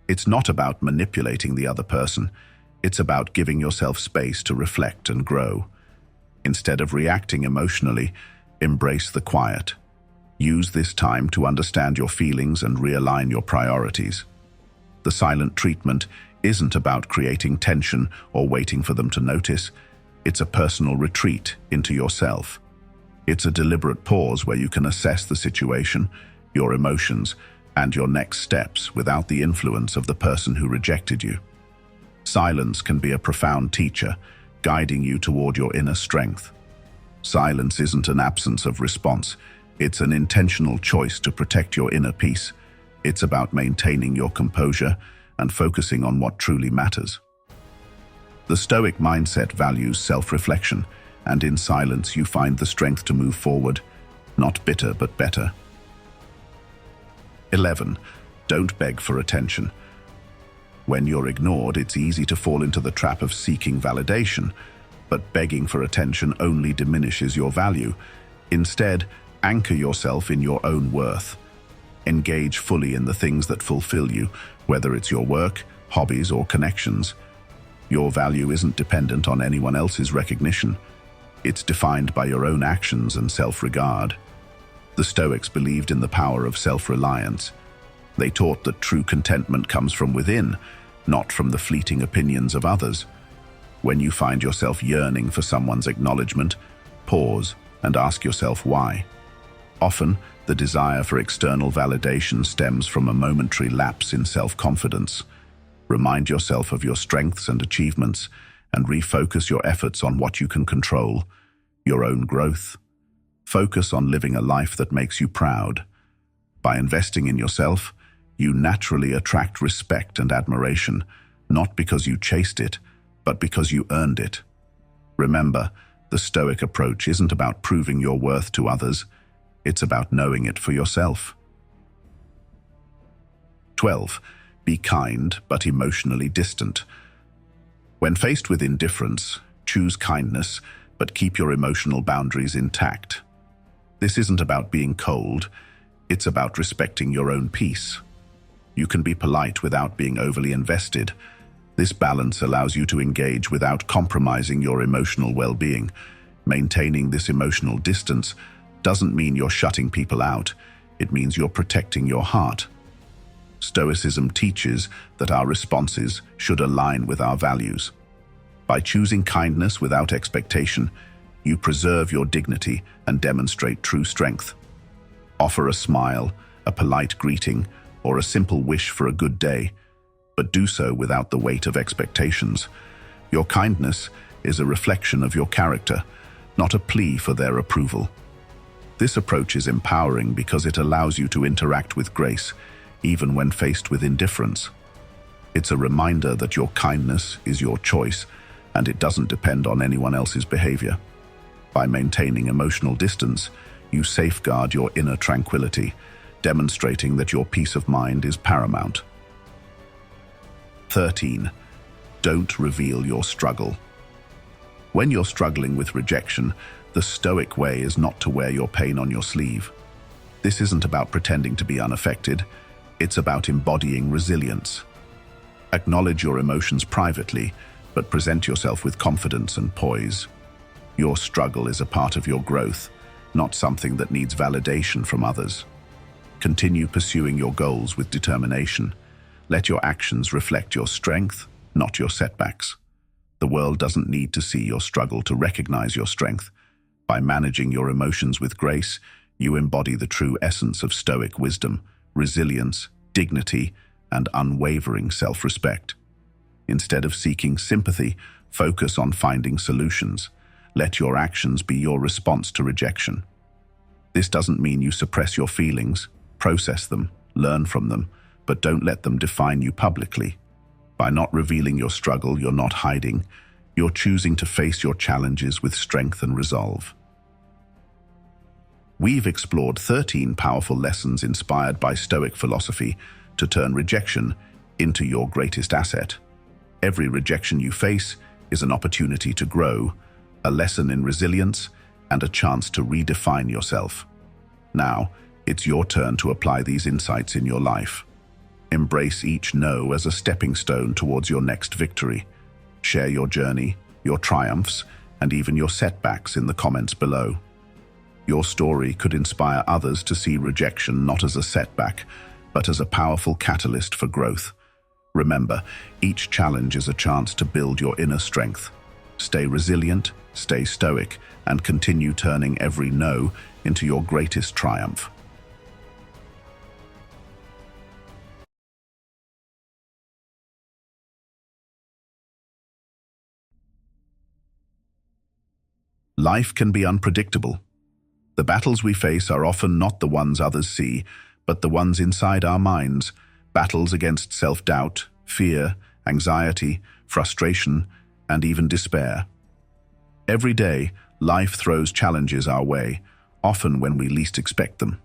It's not about manipulating the other person. It's about giving yourself space to reflect and grow. Instead of reacting emotionally, embrace the quiet. Use this time to understand your feelings and realign your priorities. The silent treatment isn't about creating tension or waiting for them to notice. It's a personal retreat into yourself. It's a deliberate pause where you can assess the situation, your emotions, and your next steps without the influence of the person who rejected you. Silence can be a profound teacher, guiding you toward your inner strength. Silence isn't an absence of response. It's an intentional choice to protect your inner peace. It's about maintaining your composure and focusing on what truly matters. The Stoic mindset values self-reflection, and in silence you find the strength to move forward, not bitter but better. 11. Don't beg for attention. When you're ignored, it's easy to fall into the trap of seeking validation, but begging for attention only diminishes your value. Instead, anchor yourself in your own worth. Engage fully in the things that fulfill you, whether it's your work, hobbies, or connections. Your value isn't dependent on anyone else's recognition. It's defined by your own actions and self-regard. The Stoics believed in the power of self-reliance. They taught that true contentment comes from within, not from the fleeting opinions of others. When you find yourself yearning for someone's acknowledgement, pause and ask yourself why. Often, the desire for external validation stems from a momentary lapse in self-confidence. Remind yourself of your strengths and achievements, and refocus your efforts on what you can control, your own growth. Focus on living a life that makes you proud. By investing in yourself, you naturally attract respect and admiration, not because you chased it, but because you earned it. Remember, the Stoic approach isn't about proving your worth to others. It's about knowing it for yourself. 12. Be kind but emotionally distant. When faced with indifference, choose kindness, but keep your emotional boundaries intact. This isn't about being cold. It's about respecting your own peace. You can be polite without being overly invested. This balance allows you to engage without compromising your emotional well-being. Maintaining this emotional distance doesn't mean you're shutting people out. It means you're protecting your heart. Stoicism teaches that our responses should align with our values. By choosing kindness without expectation, you preserve your dignity and demonstrate true strength. Offer a smile, a polite greeting, or a simple wish for a good day, but do so without the weight of expectations. Your kindness is a reflection of your character, not a plea for their approval. This approach is empowering because it allows you to interact with grace, even when faced with indifference. It's a reminder that your kindness is your choice, and it doesn't depend on anyone else's behavior. By maintaining emotional distance, you safeguard your inner tranquility, demonstrating that your peace of mind is paramount. 13. Don't reveal your struggle. When you're struggling with rejection, the Stoic way is not to wear your pain on your sleeve. This isn't about pretending to be unaffected. It's about embodying resilience. Acknowledge your emotions privately, but present yourself with confidence and poise. Your struggle is a part of your growth, not something that needs validation from others. Continue pursuing your goals with determination. Let your actions reflect your strength, not your setbacks. The world doesn't need to see your struggle to recognize your strength. By managing your emotions with grace, you embody the true essence of Stoic wisdom, resilience, dignity, and unwavering self-respect. Instead of seeking sympathy, focus on finding solutions. Let your actions be your response to rejection. This doesn't mean you suppress your feelings. Process them, learn from them, but don't let them define you publicly. By not revealing your struggle, you're not hiding. You're choosing to face your challenges with strength and resolve. We've explored 13 powerful lessons inspired by Stoic philosophy to turn rejection into your greatest asset. Every rejection you face is an opportunity to grow, a lesson in resilience, and a chance to redefine yourself. Now, it's your turn to apply these insights in your life. Embrace each no as a stepping stone towards your next victory. Share your journey, your triumphs, and even your setbacks in the comments below. Your story could inspire others to see rejection not as a setback, but as a powerful catalyst for growth. Remember, each challenge is a chance to build your inner strength. Stay resilient, stay stoic, and continue turning every no into your greatest triumph. Life can be unpredictable. The battles we face are often not the ones others see, but the ones inside our minds, battles against self-doubt, fear, anxiety, frustration, and even despair. Every day, life throws challenges our way, often when we least expect them.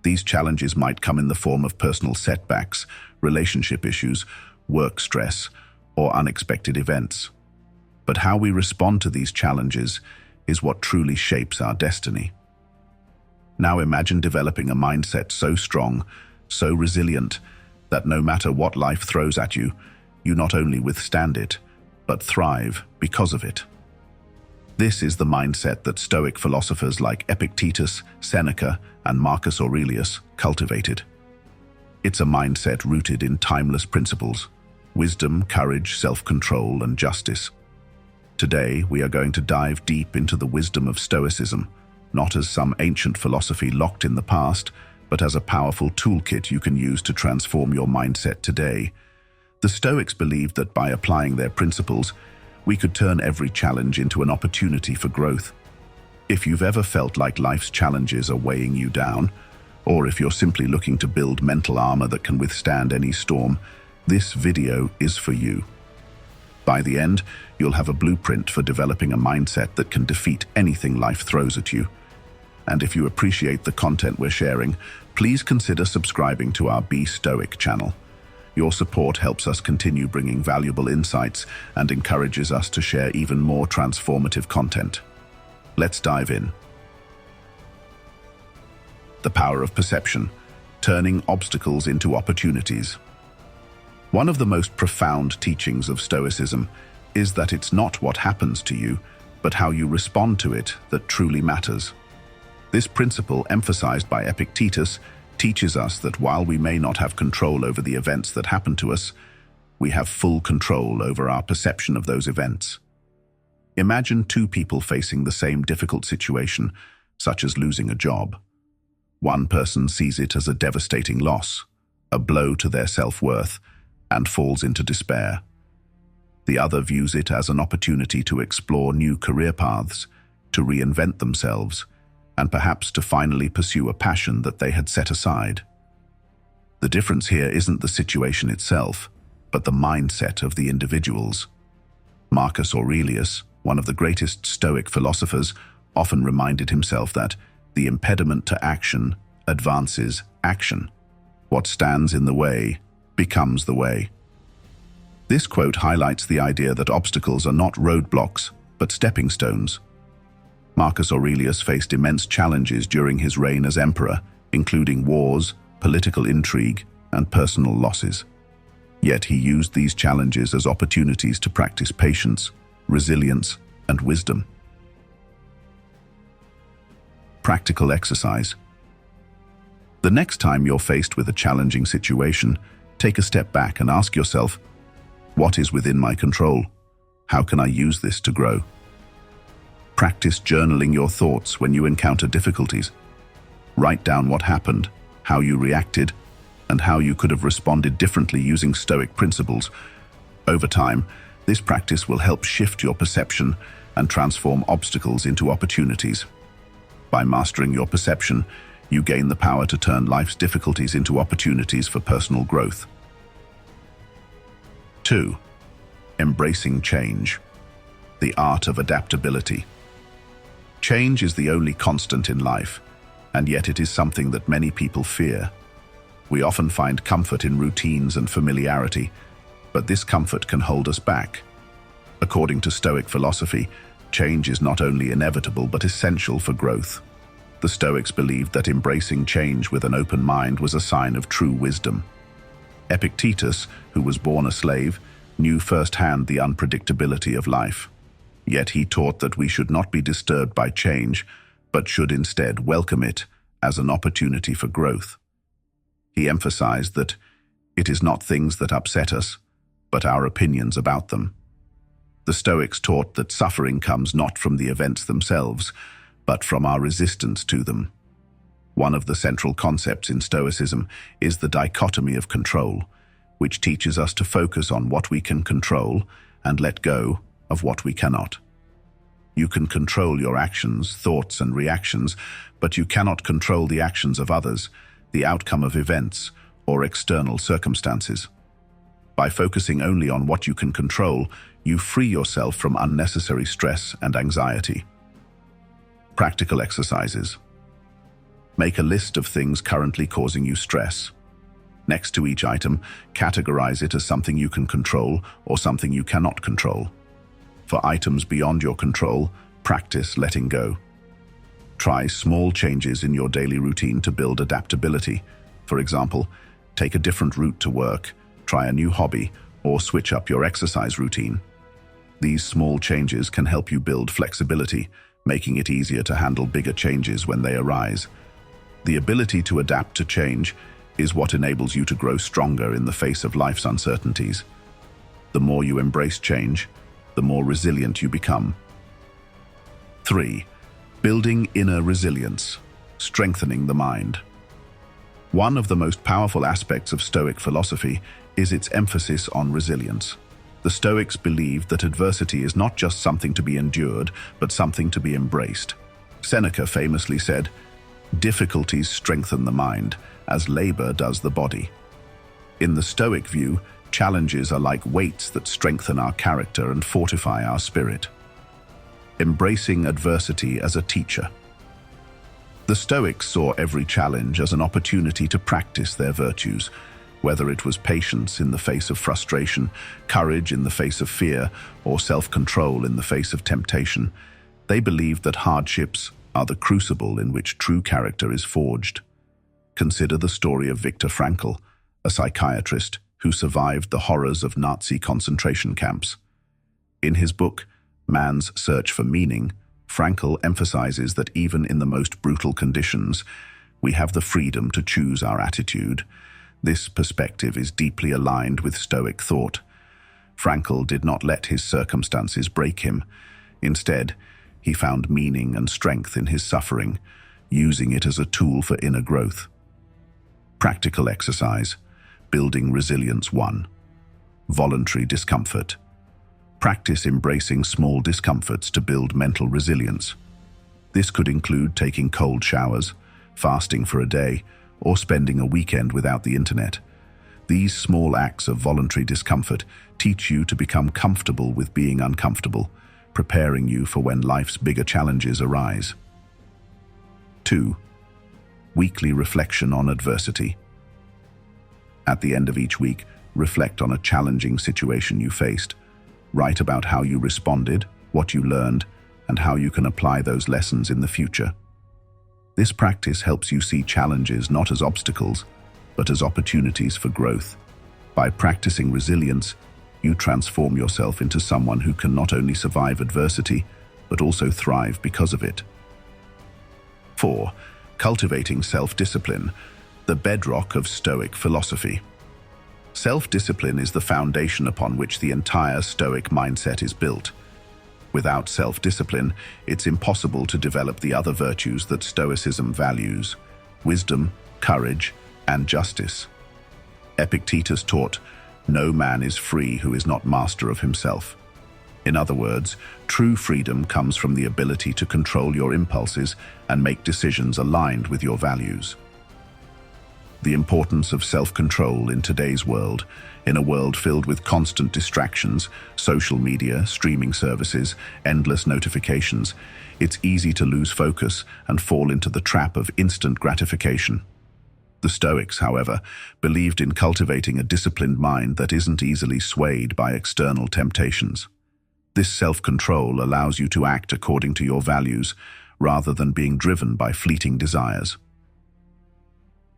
These challenges might come in the form of personal setbacks, relationship issues, work stress, or unexpected events. But how we respond to these challenges is what truly shapes our destiny. Now imagine developing a mindset so strong, so resilient, that no matter what life throws at you, you not only withstand it, but thrive because of it. This is the mindset that Stoic philosophers like Epictetus, Seneca, and Marcus Aurelius cultivated. It's a mindset rooted in timeless principles: wisdom, courage, self-control, and justice. Today, we are going to dive deep into the wisdom of Stoicism, not as some ancient philosophy locked in the past, but as a powerful toolkit you can use to transform your mindset today. The Stoics believed that by applying their principles, we could turn every challenge into an opportunity for growth. If you've ever felt like life's challenges are weighing you down, or if you're simply looking to build mental armor that can withstand any storm, this video is for you. By the end, you'll have a blueprint for developing a mindset that can defeat anything life throws at you. And if you appreciate the content we're sharing, please consider subscribing to our Be Stoic channel. Your support helps us continue bringing valuable insights and encourages us to share even more transformative content. Let's dive in. The power of perception, turning obstacles into opportunities. One of the most profound teachings of Stoicism is that it's not what happens to you, but how you respond to it that truly matters. This principle, emphasized by Epictetus, teaches us that while we may not have control over the events that happen to us, we have full control over our perception of those events. Imagine two people facing the same difficult situation, such as losing a job. One person sees it as a devastating loss, a blow to their self-worth, and falls into despair. The other views it as an opportunity to explore new career paths, to reinvent themselves, and perhaps to finally pursue a passion that they had set aside. The difference here isn't the situation itself, but the mindset of the individuals. Marcus Aurelius, one of the greatest Stoic philosophers, often reminded himself that the impediment to action advances action. What stands in the way becomes the way. This quote highlights the idea that obstacles are not roadblocks, but stepping stones. Marcus Aurelius faced immense challenges during his reign as emperor, including wars, political intrigue, and personal losses. Yet he used these challenges as opportunities to practice patience, resilience, and wisdom. Practical exercise. The next time you're faced with a challenging situation, take a step back and ask yourself, what is within my control? How can I use this to grow? Practice journaling your thoughts when you encounter difficulties. Write down what happened, how you reacted, and how you could have responded differently using Stoic principles. Over time, this practice will help shift your perception and transform obstacles into opportunities. By mastering your perception, you gain the power to turn life's difficulties into opportunities for personal growth. 2. Embracing change. The art of adaptability. Change is the only constant in life, and yet it is something that many people fear. We often find comfort in routines and familiarity, But this comfort can hold us back. According to Stoic philosophy, change is not only inevitable but essential for growth. The Stoics believed that embracing change with an open mind was a sign of true wisdom. Epictetus, who was born a slave, knew firsthand the unpredictability of life. Yet he taught that we should not be disturbed by change, but should instead welcome it as an opportunity for growth. He emphasized that it is not things that upset us, but our opinions about them. The Stoics taught that suffering comes not from the events themselves, but from our resistance to them. One of the central concepts in Stoicism is the dichotomy of control, which teaches us to focus on what we can control and let go of what we cannot. You can control your actions, thoughts, and reactions, but you cannot control the actions of others, the outcome of events, or external circumstances. By focusing only on what you can control, you free yourself from unnecessary stress and anxiety. Practical exercises. Make a list of things currently causing you stress. Next to each item, categorize it as something you can control or something you cannot control. For items beyond your control, practice letting go. Try small changes in your daily routine to build adaptability. For example, take a different route to work, try a new hobby, or switch up your exercise routine. These small changes can help you build flexibility, making it easier to handle bigger changes when they arise. The ability to adapt to change is what enables you to grow stronger in the face of life's uncertainties. The more you embrace change, the more resilient you become. 3. Building inner resilience, strengthening the mind. One of the most powerful aspects of Stoic philosophy is its emphasis on resilience. The Stoics believed that adversity is not just something to be endured, but something to be embraced. Seneca famously said, "Difficulties strengthen the mind, as labor does the body." In the Stoic view, challenges are like weights that strengthen our character and fortify our spirit. Embracing adversity as a teacher. The Stoics saw every challenge as an opportunity to practice their virtues, whether it was patience in the face of frustration, courage in the face of fear, or self-control in the face of temptation. They believed that hardships are the crucible in which true character is forged. Consider the story of Viktor Frankl, a psychiatrist who survived the horrors of Nazi concentration camps. In his book, Man's Search for Meaning, Frankl emphasizes that even in the most brutal conditions, we have the freedom to choose our attitude. This perspective is deeply aligned with Stoic thought. Frankl did not let his circumstances break him. Instead, he found meaning and strength in his suffering, using it as a tool for inner growth. Practical exercise. Building resilience 1. Voluntary discomfort. Practice embracing small discomforts to build mental resilience. This could include taking cold showers, fasting for a day, or spending a weekend without the internet. These small acts of voluntary discomfort teach you to become comfortable with being uncomfortable, preparing you for when life's bigger challenges arise. 2. Weekly reflection on adversity. At the end of each week, reflect on a challenging situation you faced. Write about how you responded, what you learned, and how you can apply those lessons in the future. This practice helps you see challenges not as obstacles, but as opportunities for growth. By practicing resilience, you transform yourself into someone who can not only survive adversity, but also thrive because of it. 4. Cultivating self-discipline, the bedrock of Stoic philosophy. Self-discipline is the foundation upon which the entire Stoic mindset is built. Without self-discipline, it's impossible to develop the other virtues that Stoicism values: wisdom, courage, and justice. Epictetus taught, "No man is free who is not master of himself." In other words, true freedom comes from the ability to control your impulses and make decisions aligned with your values. The importance of self-control in today's world, in a world filled with constant distractions, social media, streaming services, endless notifications, it's easy to lose focus and fall into the trap of instant gratification. The Stoics, however, believed in cultivating a disciplined mind that isn't easily swayed by external temptations. This self-control allows you to act according to your values rather than being driven by fleeting desires.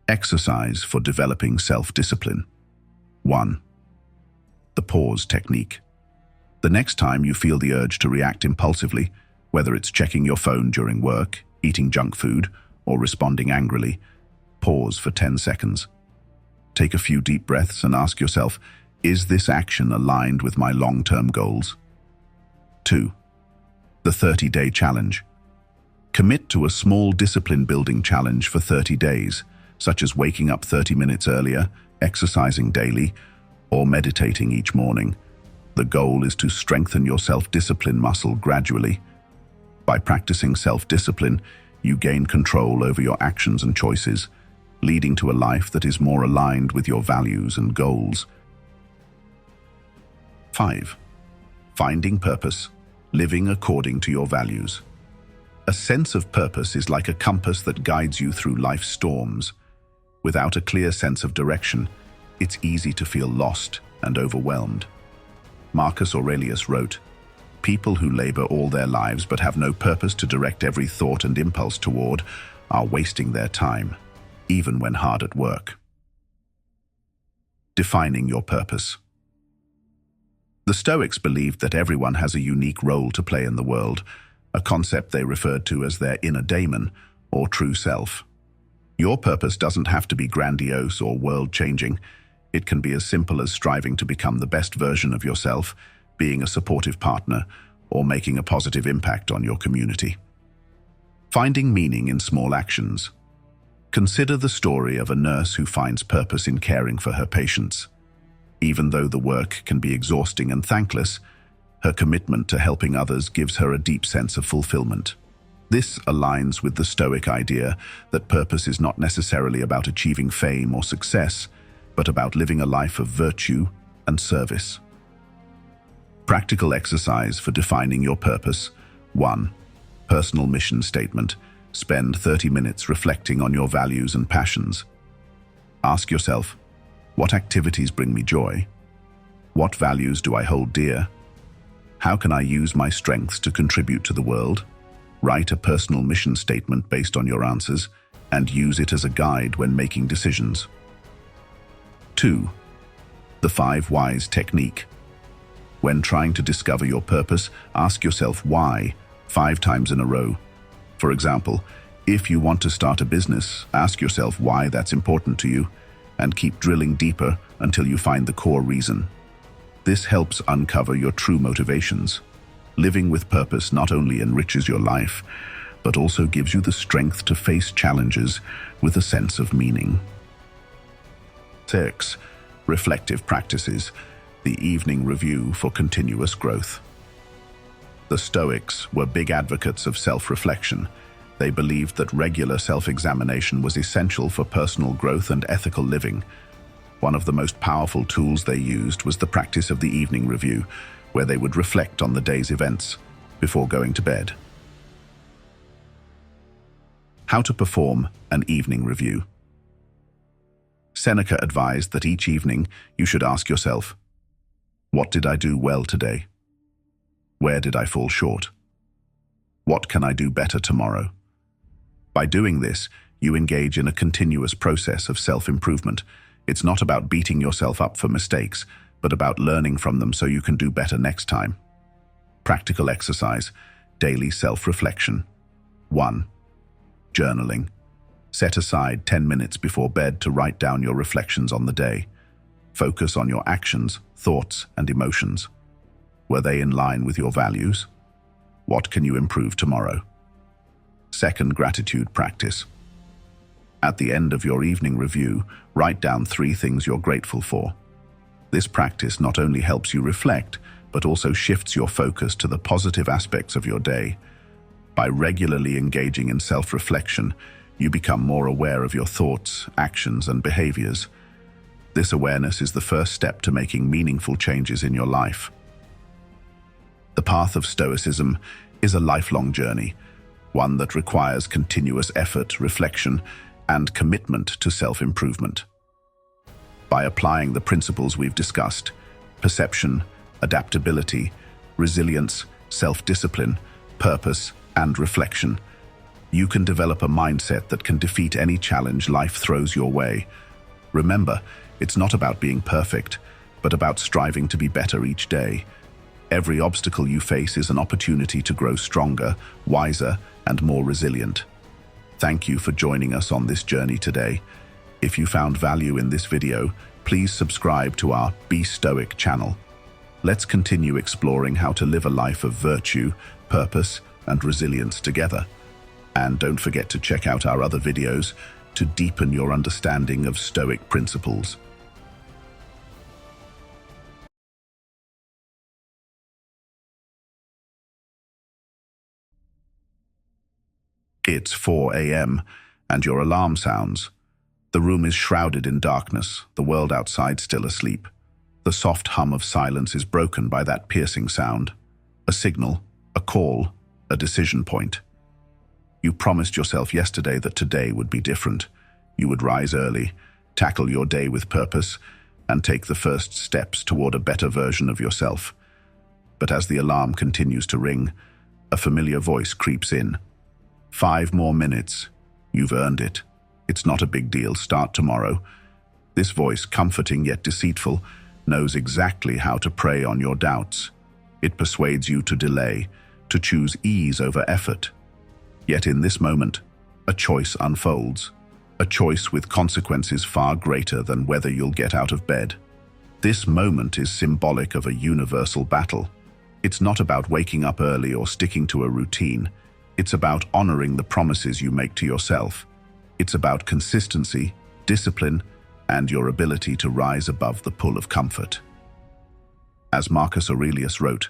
Exercise for developing self-discipline. 1. The pause technique. The next time you feel the urge to react impulsively, whether it's checking your phone during work, eating junk food, or responding angrily, pause for 10 seconds. Take a few deep breaths and ask yourself, is this action aligned with my long-term goals? 2. The 30-day challenge. Commit to a small discipline-building challenge for 30 days, such as waking up 30 minutes earlier, exercising daily, or meditating each morning. The goal is to strengthen your self-discipline muscle gradually. By practicing self-discipline, you gain control over your actions and choices, leading to a life that is more aligned with your values and goals. 5. Finding purpose, living according to your values. A sense of purpose is like a compass that guides you through life's storms. Without a clear sense of direction, it's easy to feel lost and overwhelmed. Marcus Aurelius wrote, "People who labor all their lives but have no purpose to direct every thought and impulse toward are wasting their time, even when hard at work." Defining your purpose. The Stoics believed that everyone has a unique role to play in the world, a concept they referred to as their inner daemon, or true self. Your purpose doesn't have to be grandiose or world-changing. It can be as simple as striving to become the best version of yourself, being a supportive partner, or making a positive impact on your community. Finding meaning in small actions. Consider the story of a nurse who finds purpose in caring for her patients. Even though the work can be exhausting and thankless, her commitment to helping others gives her a deep sense of fulfillment. This aligns with the Stoic idea that purpose is not necessarily about achieving fame or success, but about living a life of virtue and service. Practical exercise for defining your purpose. 1. Personal mission statement. Spend 30 minutes reflecting on your values and passions. Ask yourself, what activities bring me joy? What values do I hold dear? How can I use my strengths to contribute to the world? Write a personal mission statement based on your answers and use it as a guide when making decisions. 2. The 5 whys technique. When trying to discover your purpose, ask yourself why 5 times in a row. For example, if you want to start a business, ask yourself why that's important to you and keep drilling deeper until you find the core reason. This helps uncover your true motivations. Living with purpose not only enriches your life, but also gives you the strength to face challenges with a sense of meaning. 6. Reflective practices. The evening review for continuous growth. The Stoics were big advocates of self-reflection. They believed that regular self-examination was essential for personal growth and ethical living. One of the most powerful tools they used was the practice of the evening review, where they would reflect on the day's events before going to bed. How to perform an evening review. Seneca advised that each evening you should ask yourself, what did I do well today? Where did I fall short? What can I do better tomorrow? By doing this, you engage in a continuous process of self-improvement. It's not about beating yourself up for mistakes, but about learning from them so you can do better next time. Practical exercise, daily self-reflection. 1. Journaling. Set aside 10 minutes before bed to write down your reflections on the day. Focus on your actions, thoughts, and emotions. Were they in line with your values? What can you improve tomorrow? 2nd, gratitude practice. At the end of your evening review, write down 3 things you're grateful for. This practice not only helps you reflect, but also shifts your focus to the positive aspects of your day. By regularly engaging in self-reflection, you become more aware of your thoughts, actions, and behaviors. This awareness is the first step to making meaningful changes in your life. The path of Stoicism is a lifelong journey, one that requires continuous effort, reflection, and commitment to self-improvement. By applying the principles we've discussed, perception, adaptability, resilience, self-discipline, purpose, and reflection, you can develop a mindset that can defeat any challenge life throws your way. Remember, it's not about being perfect, but about striving to be better each day. Every obstacle you face is an opportunity to grow stronger, wiser, and more resilient. Thank you for joining us on this journey today. If you found value in this video, please subscribe to our Be Stoic channel. Let's continue exploring how to live a life of virtue, purpose, and resilience together. And don't forget to check out our other videos to deepen your understanding of Stoic principles. It's 4 a.m. and your alarm sounds. The room is shrouded in darkness, the world outside still asleep. The soft hum of silence is broken by that piercing sound. A signal, a call, a decision point. You promised yourself yesterday that today would be different. You would rise early, tackle your day with purpose, and take the first steps toward a better version of yourself. But as the alarm continues to ring, a familiar voice creeps in. 5 more minutes. You've earned it. It's not a big deal. Start tomorrow. This voice, comforting yet deceitful, knows exactly how to prey on your doubts. It persuades you to delay, to choose ease over effort. Yet in this moment, a choice unfolds. A choice with consequences far greater than whether you'll get out of bed. This moment is symbolic of a universal battle. It's not about waking up early or sticking to a routine. It's about honoring the promises you make to yourself. It's about consistency, discipline, and your ability to rise above the pull of comfort. As Marcus Aurelius wrote,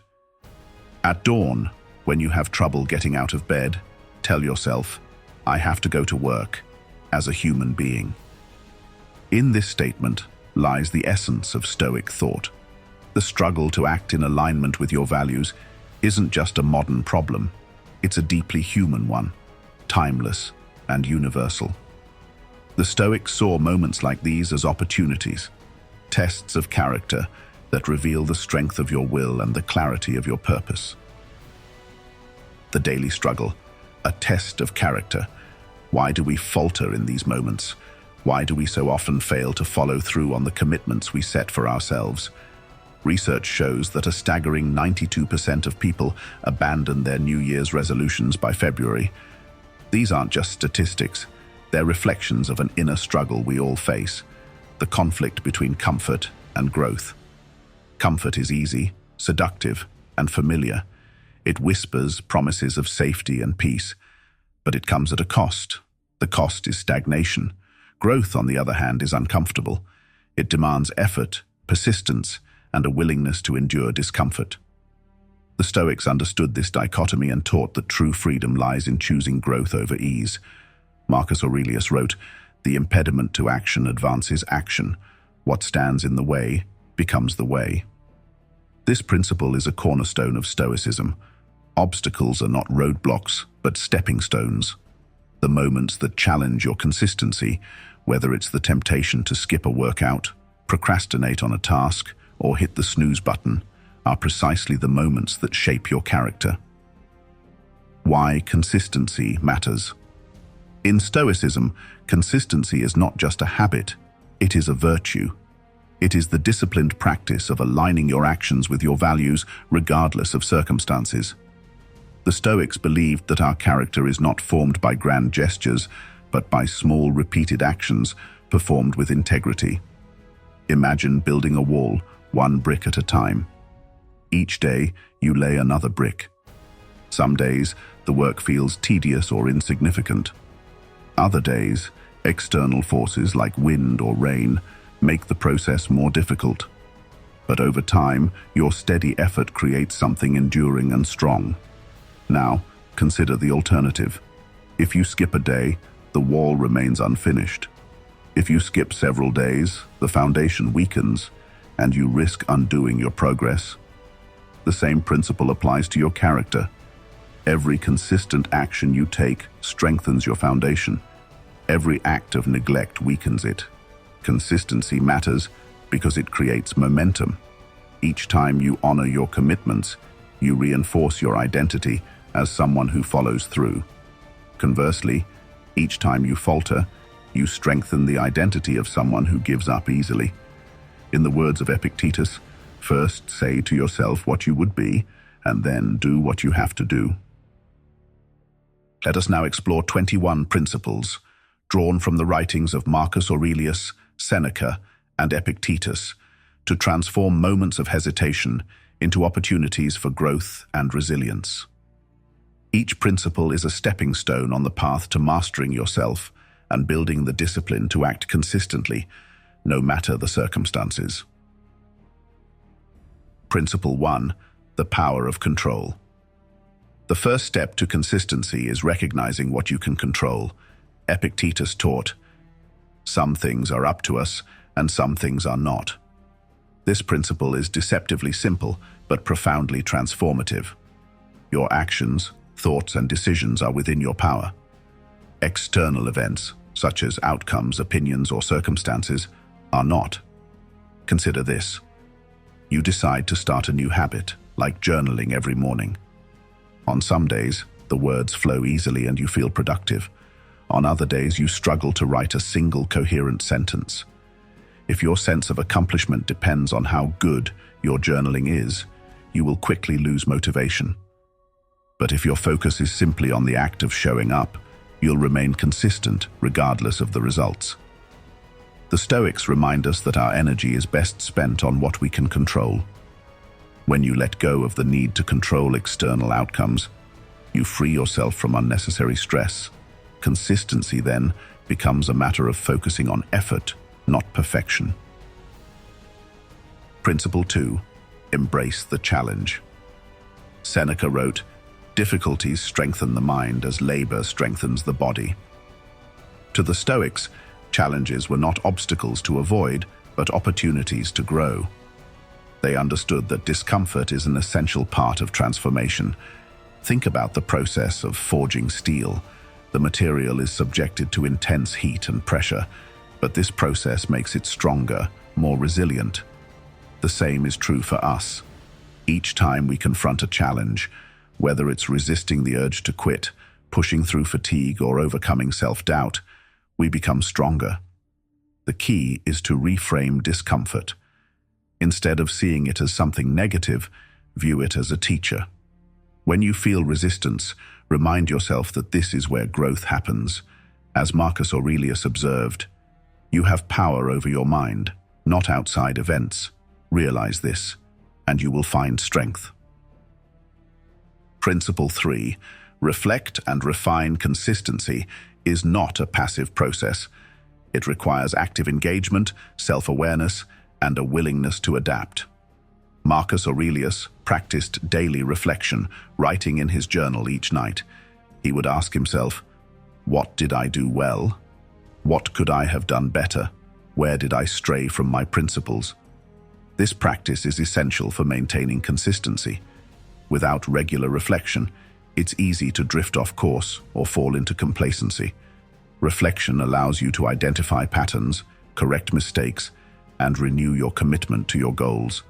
"At dawn, when you have trouble getting out of bed, tell yourself, I have to go to work as a human being." In this statement lies the essence of Stoic thought. The struggle to act in alignment with your values isn't just a modern problem. It's a deeply human one, timeless and universal. The Stoics saw moments like these as opportunities, tests of character that reveal the strength of your will and the clarity of your purpose. The daily struggle, a test of character. Why do we falter in these moments? Why do we so often fail to follow through on the commitments we set for ourselves? Research shows that a staggering 92% of people abandon their New Year's resolutions by February. These aren't just statistics, they're reflections of an inner struggle we all face, the conflict between comfort and growth. Comfort is easy, seductive, and familiar. It whispers promises of safety and peace, but it comes at a cost. The cost is stagnation. Growth, on the other hand, is uncomfortable. It demands effort, persistence, and a willingness to endure discomfort. The Stoics understood this dichotomy and taught that true freedom lies in choosing growth over ease. Marcus Aurelius wrote, "The impediment to action advances action. What stands in the way becomes the way." This principle is a cornerstone of Stoicism. Obstacles are not roadblocks, but stepping stones. The moments that challenge your consistency, whether it's the temptation to skip a workout, procrastinate on a task, or hit the snooze button, are precisely the moments that shape your character. Why consistency matters. In Stoicism, consistency is not just a habit, it is a virtue. It is the disciplined practice of aligning your actions with your values regardless of circumstances. The Stoics believed that our character is not formed by grand gestures, but by small repeated actions performed with integrity. Imagine building a wall, one brick at a time. Each day, you lay another brick. Some days, the work feels tedious or insignificant. Other days, external forces like wind or rain make the process more difficult. But over time, your steady effort creates something enduring and strong. Now, consider the alternative. If you skip a day, the wall remains unfinished. If you skip several days, the foundation weakens, and you risk undoing your progress. The same principle applies to your character. Every consistent action you take strengthens your foundation. Every act of neglect weakens it. Consistency matters because it creates momentum. Each time you honor your commitments, you reinforce your identity as someone who follows through. Conversely, each time you falter, you strengthen the identity of someone who gives up easily. In the words of Epictetus, first say to yourself what you would be, and then do what you have to do. Let us now explore 21 principles drawn from the writings of Marcus Aurelius, Seneca, and Epictetus to transform moments of hesitation into opportunities for growth and resilience. Each principle is a stepping stone on the path to mastering yourself and building the discipline to act consistently, no matter the circumstances. Principle 1. The power of control. The first step to consistency is recognizing what you can control. Epictetus taught, "Some things are up to us, and some things are not." This principle is deceptively simple, but profoundly transformative. Your actions, thoughts, and decisions are within your power. External events, such as outcomes, opinions, or circumstances, are not. Consider this. You decide to start a new habit, like journaling every morning. On some days, the words flow easily and you feel productive. On other days, you struggle to write a single coherent sentence. If your sense of accomplishment depends on how good your journaling is, you will quickly lose motivation. But if your focus is simply on the act of showing up, you'll remain consistent regardless of the results. The Stoics remind us that our energy is best spent on what we can control. When you let go of the need to control external outcomes, you free yourself from unnecessary stress. Consistency then becomes a matter of focusing on effort, not perfection. Principle 2. Embrace the challenge. Seneca wrote, "Difficulties strengthen the mind as labor strengthens the body." To the Stoics, challenges were not obstacles to avoid, but opportunities to grow. They understood that discomfort is an essential part of transformation. Think about the process of forging steel. The material is subjected to intense heat and pressure, but this process makes it stronger, more resilient. The same is true for us. Each time we confront a challenge, whether it's resisting the urge to quit, pushing through fatigue, or overcoming self-doubt, we become stronger. The key is to reframe discomfort. Instead of seeing it as something negative, view it as a teacher. When you feel resistance, remind yourself that this is where growth happens. As Marcus Aurelius observed, "You have power over your mind, not outside events. Realize this, and you will find strength." Principle 3. Reflect and refine. Consistency is not a passive process. It requires active engagement, self-awareness, and a willingness to adapt. Marcus Aurelius practiced daily reflection, writing in his journal each night. He would ask himself, "What did I do well? What could I have done better? Where did I stray from my principles?" This practice is essential for maintaining consistency. Without regular reflection, it's easy to drift off course or fall into complacency. Reflection allows you to identify patterns, correct mistakes, and renew your commitment to your goals.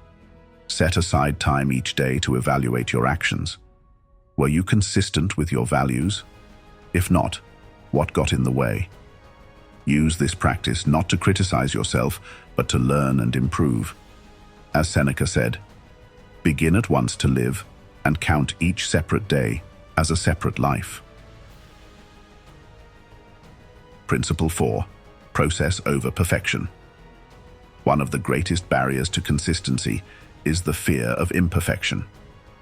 Set aside time each day to evaluate your actions. Were you consistent with your values? If not, what got in the way? Use this practice not to criticize yourself, but to learn and improve. As Seneca said, "Begin at once to live, and count each separate day as a separate life." Principle 4. Process over perfection. One of the greatest barriers to consistency is the fear of imperfection.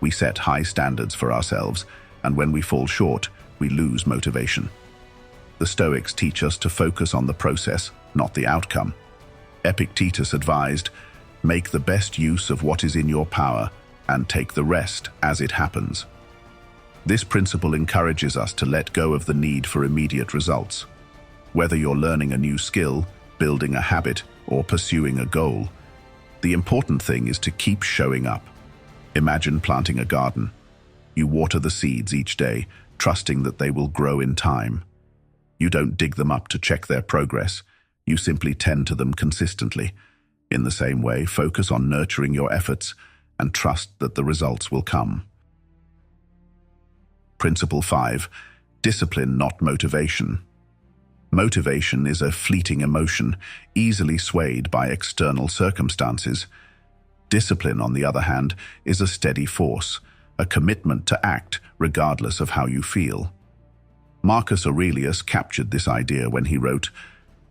We set high standards for ourselves, and when we fall short, we lose motivation. The Stoics teach us to focus on the process, not the outcome. Epictetus advised, "Make the best use of what is in your power, and take the rest as it happens." This principle encourages us to let go of the need for immediate results. Whether you're learning a new skill, building a habit, or pursuing a goal, the important thing is to keep showing up. Imagine planting a garden. You water the seeds each day, trusting that they will grow in time. You don't dig them up to check their progress. You simply tend to them consistently. In the same way, focus on nurturing your efforts and trust that the results will come. Principle 5. Discipline, not motivation. Motivation is a fleeting emotion, easily swayed by external circumstances. Discipline, on the other hand, is a steady force, a commitment to act regardless of how you feel. Marcus Aurelius captured this idea when he wrote,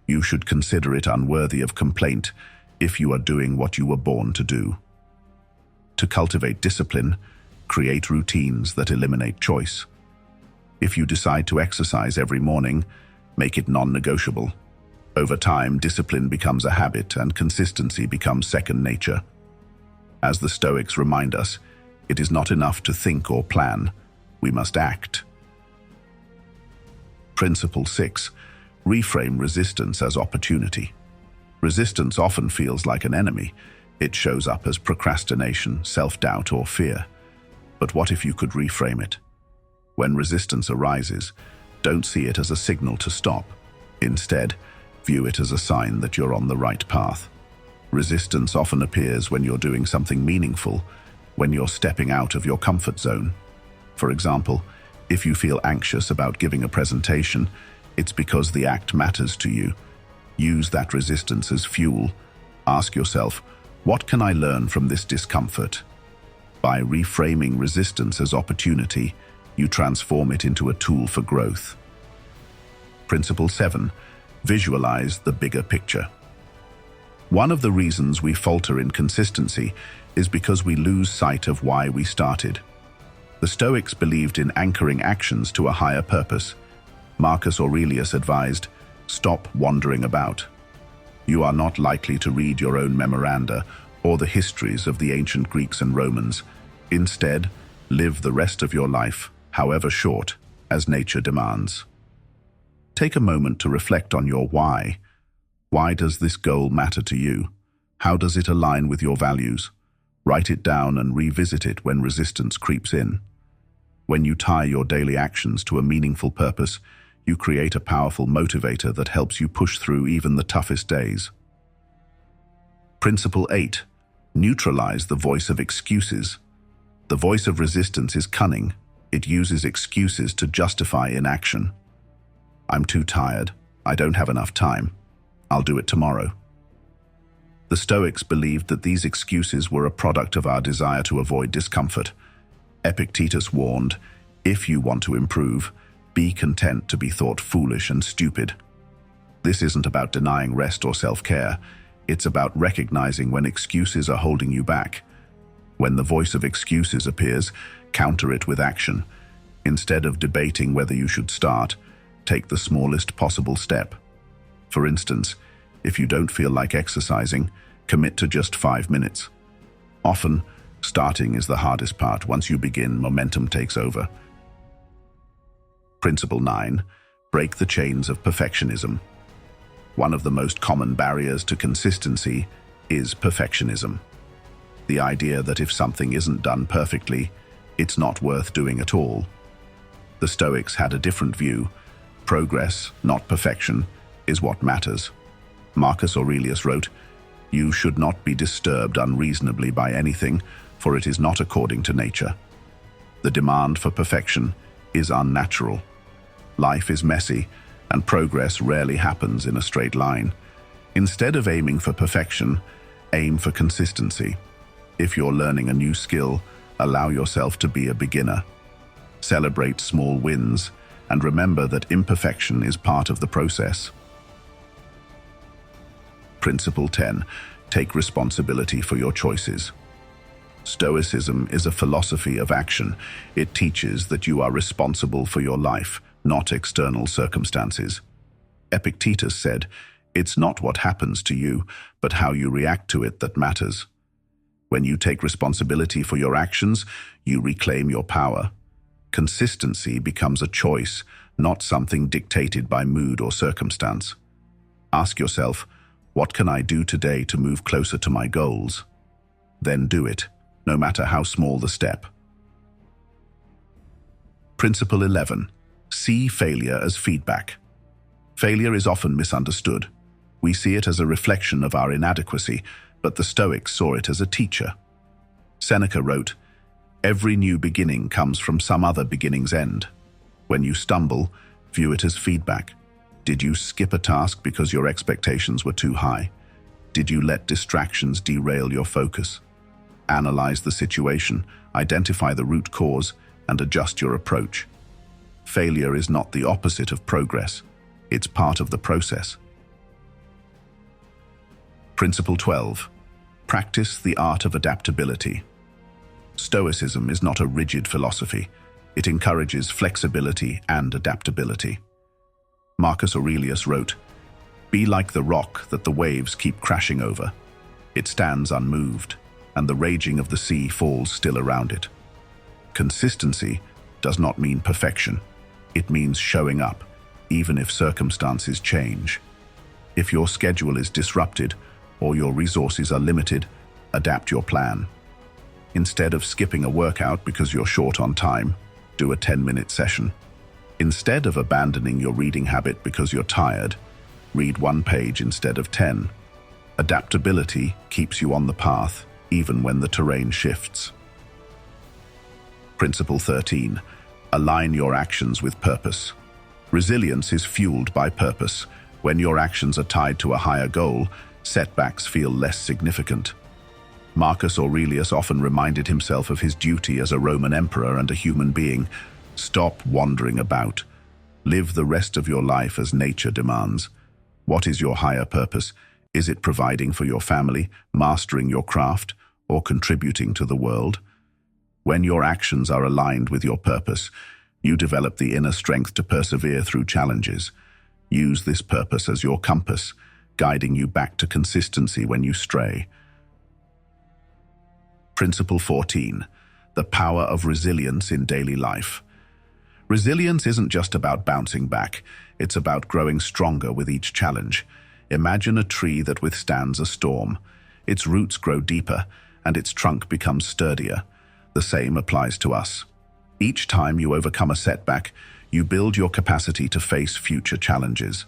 "You should consider it unworthy of complaint if you are doing what you were born to do." To cultivate discipline, create routines that eliminate choice. If you decide to exercise every morning, make it non-negotiable. Over time, discipline becomes a habit and consistency becomes second nature. As the Stoics remind us, it is not enough to think or plan, we must act. Principle 6. Reframe resistance as opportunity. Resistance often feels like an enemy. It shows up as procrastination, self-doubt, or fear. But what if you could reframe it? When resistance arises, don't see it as a signal to stop. Instead, view it as a sign that you're on the right path. Resistance often appears when you're doing something meaningful, when you're stepping out of your comfort zone. For example, if you feel anxious about giving a presentation, it's because the act matters to you. Use that resistance as fuel. Ask yourself, what can I learn from this discomfort? By reframing resistance as opportunity, you transform it into a tool for growth. Principle 7. Visualize the bigger picture. One of the reasons we falter in consistency is because we lose sight of why we started. The Stoics believed in anchoring actions to a higher purpose. Marcus Aurelius advised, "Stop wandering about." You are not likely to read your own memoranda or the histories of the ancient Greeks and Romans. Instead, live the rest of your life, however short, as nature demands. Take a moment to reflect on your why. Why does this goal matter to you? How does it align with your values? Write it down and revisit it when resistance creeps in. When you tie your daily actions to a meaningful purpose, you create a powerful motivator that helps you push through even the toughest days. Principle 8. Neutralize the voice of excuses. The voice of resistance is cunning. It uses excuses to justify inaction. I'm too tired. I don't have enough time. I'll do it tomorrow. The Stoics believed that these excuses were a product of our desire to avoid discomfort. Epictetus warned, if you want to improve, be content to be thought foolish and stupid. This isn't about denying rest or self-care. It's about recognizing when excuses are holding you back. When the voice of excuses appears, counter it with action. Instead of debating whether you should start, take the smallest possible step. For instance, if you don't feel like exercising, commit to just 5 minutes. Often, starting is the hardest part. Once you begin, momentum takes over. Principle 9. Break the chains of perfectionism. One of the most common barriers to consistency is perfectionism. The idea that if something isn't done perfectly, it's not worth doing at all. The Stoics had a different view. Progress, not perfection, is what matters. Marcus Aurelius wrote, "You should not be disturbed unreasonably by anything, for it is not according to nature." The demand for perfection is unnatural. Life is messy, and progress rarely happens in a straight line. Instead of aiming for perfection, aim for consistency. If you're learning a new skill, allow yourself to be a beginner. Celebrate small wins, and remember that imperfection is part of the process. Principle 10. Take responsibility for your choices. Stoicism is a philosophy of action. It teaches that you are responsible for your life, not external circumstances. Epictetus said, "It's not what happens to you, but how you react to it that matters." When you take responsibility for your actions, you reclaim your power. Consistency becomes a choice, not something dictated by mood or circumstance. Ask yourself, what can I do today to move closer to my goals? Then do it, no matter how small the step. Principle 11. See failure as feedback. Failure is often misunderstood. We see it as a reflection of our inadequacy, but the Stoics saw it as a teacher. Seneca wrote, "Every new beginning comes from some other beginning's end. When you stumble, view it as feedback. Did you skip a task because your expectations were too high? Did you let distractions derail your focus? Analyze the situation, identify the root cause, and adjust your approach. Failure is not the opposite of progress. It's part of the process." Principle 12. Practice the art of adaptability. Stoicism is not a rigid philosophy. It encourages flexibility and adaptability. Marcus Aurelius wrote, "Be like the rock that the waves keep crashing over. It stands unmoved, and the raging of the sea falls still around it." Consistency does not mean perfection. It means showing up, even if circumstances change. If your schedule is disrupted or your resources are limited, adapt your plan. Instead of skipping a workout because you're short on time, do a 10-minute session. Instead of abandoning your reading habit because you're tired, read 1 page instead of 10. Adaptability keeps you on the path, even when the terrain shifts. Principle 13. Align your actions with purpose. Resilience is fueled by purpose. When your actions are tied to a higher goal, setbacks feel less significant. Marcus Aurelius often reminded himself of his duty as a Roman emperor and a human being. Stop wandering about. Live the rest of your life as nature demands. What is your higher purpose? Is it providing for your family, mastering your craft, or contributing to the world? When your actions are aligned with your purpose, you develop the inner strength to persevere through challenges. Use this purpose as your compass, guiding you back to consistency when you stray. Principle 14. The power of resilience in daily life. Resilience isn't just about bouncing back. It's about growing stronger with each challenge. Imagine a tree that withstands a storm. Its roots grow deeper, and its trunk becomes sturdier. The same applies to us. Each time you overcome a setback, you build your capacity to face future challenges.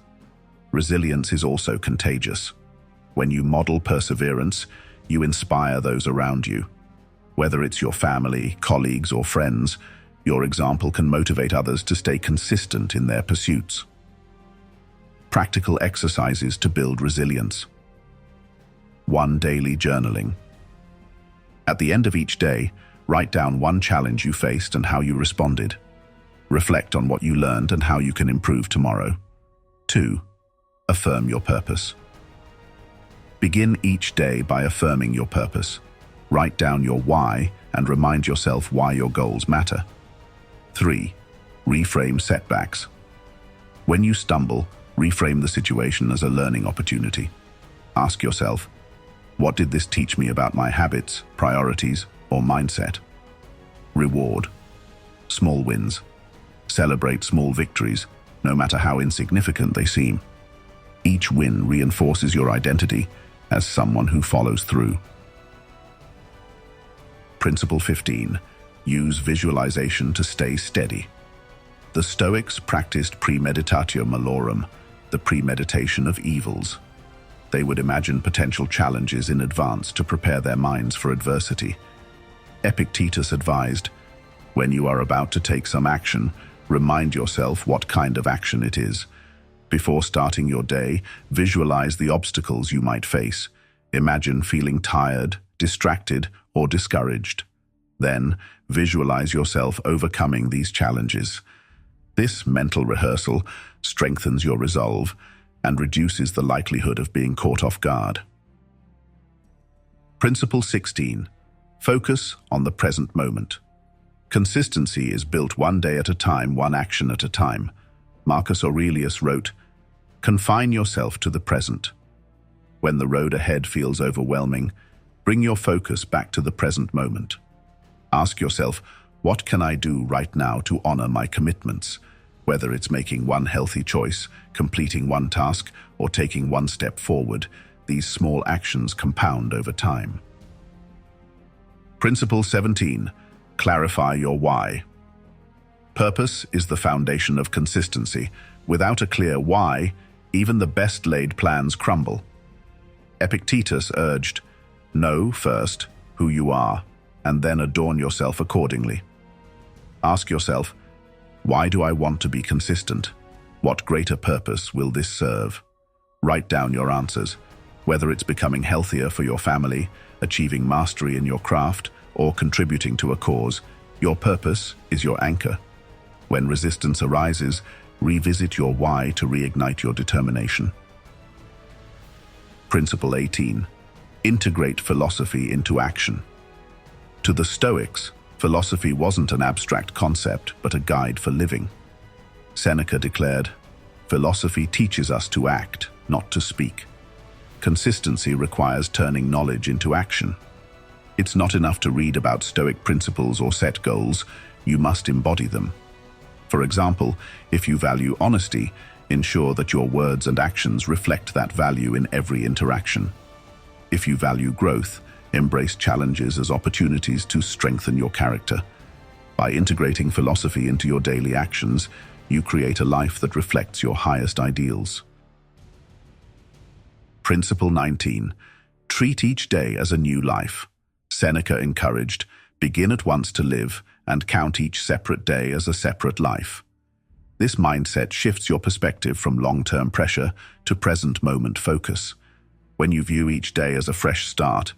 Resilience is also contagious. When you model perseverance, you inspire those around you. Whether it's your family, colleagues, or friends, your example can motivate others to stay consistent in their pursuits. Practical exercises to build resilience. 1. Daily journaling. At the end of each day, write down one challenge you faced and how you responded. Reflect on what you learned and how you can improve tomorrow. 2. Affirm your purpose. Begin each day by affirming your purpose. Write down your why and remind yourself why your goals matter. 3. Reframe setbacks. When you stumble, reframe the situation as a learning opportunity. Ask yourself, what did this teach me about my habits, priorities, or mindset? Reward. Small wins. Celebrate small victories, no matter how insignificant they seem. Each win reinforces your identity as someone who follows through. Principle 15. Use visualization to stay steady. The Stoics practiced premeditatio malorum, the premeditation of evils. They would imagine potential challenges in advance to prepare their minds for adversity. Epictetus advised, when you are about to take some action, remind yourself what kind of action it is. Before starting your day, visualize the obstacles you might face. Imagine feeling tired, distracted, or discouraged. Then, visualize yourself overcoming these challenges. This mental rehearsal strengthens your resolve and reduces the likelihood of being caught off guard. Principle 16. Focus on the present moment. Consistency is built one day at a time, one action at a time. Marcus Aurelius wrote, "Confine yourself to the present. When the road ahead feels overwhelming, bring your focus back to the present moment. Ask yourself, what can I do right now to honor my commitments? Whether it's making one healthy choice, completing one task, or taking one step forward, these small actions compound over time." Principle 17. Clarify your why. Purpose is the foundation of consistency, Without a clear why, even the best-laid plans crumble. Epictetus urged, "Know first who you are, and then adorn yourself accordingly." Ask yourself, why do I want to be consistent? What greater purpose will this serve? Write down your answers, whether it's becoming healthier for your family, achieving mastery in your craft, or contributing to a cause. Your purpose is your anchor. When resistance arises, revisit your why to reignite your determination. Principle 18. Integrate philosophy into action. To the Stoics, philosophy wasn't an abstract concept, but a guide for living. Seneca declared, "Philosophy teaches us to act, not to speak." Consistency requires turning knowledge into action. It's not enough to read about Stoic principles or set goals, you must embody them. For example, if you value honesty, ensure that your words and actions reflect that value in every interaction. If you value growth, embrace challenges as opportunities to strengthen your character. By integrating philosophy into your daily actions, you create a life that reflects your highest ideals. Principle 19. Treat each day as a new life. Seneca encouraged, begin at once to live and count each separate day as a separate life. This mindset shifts your perspective from long-term pressure to present-moment focus. When you view each day as a fresh start,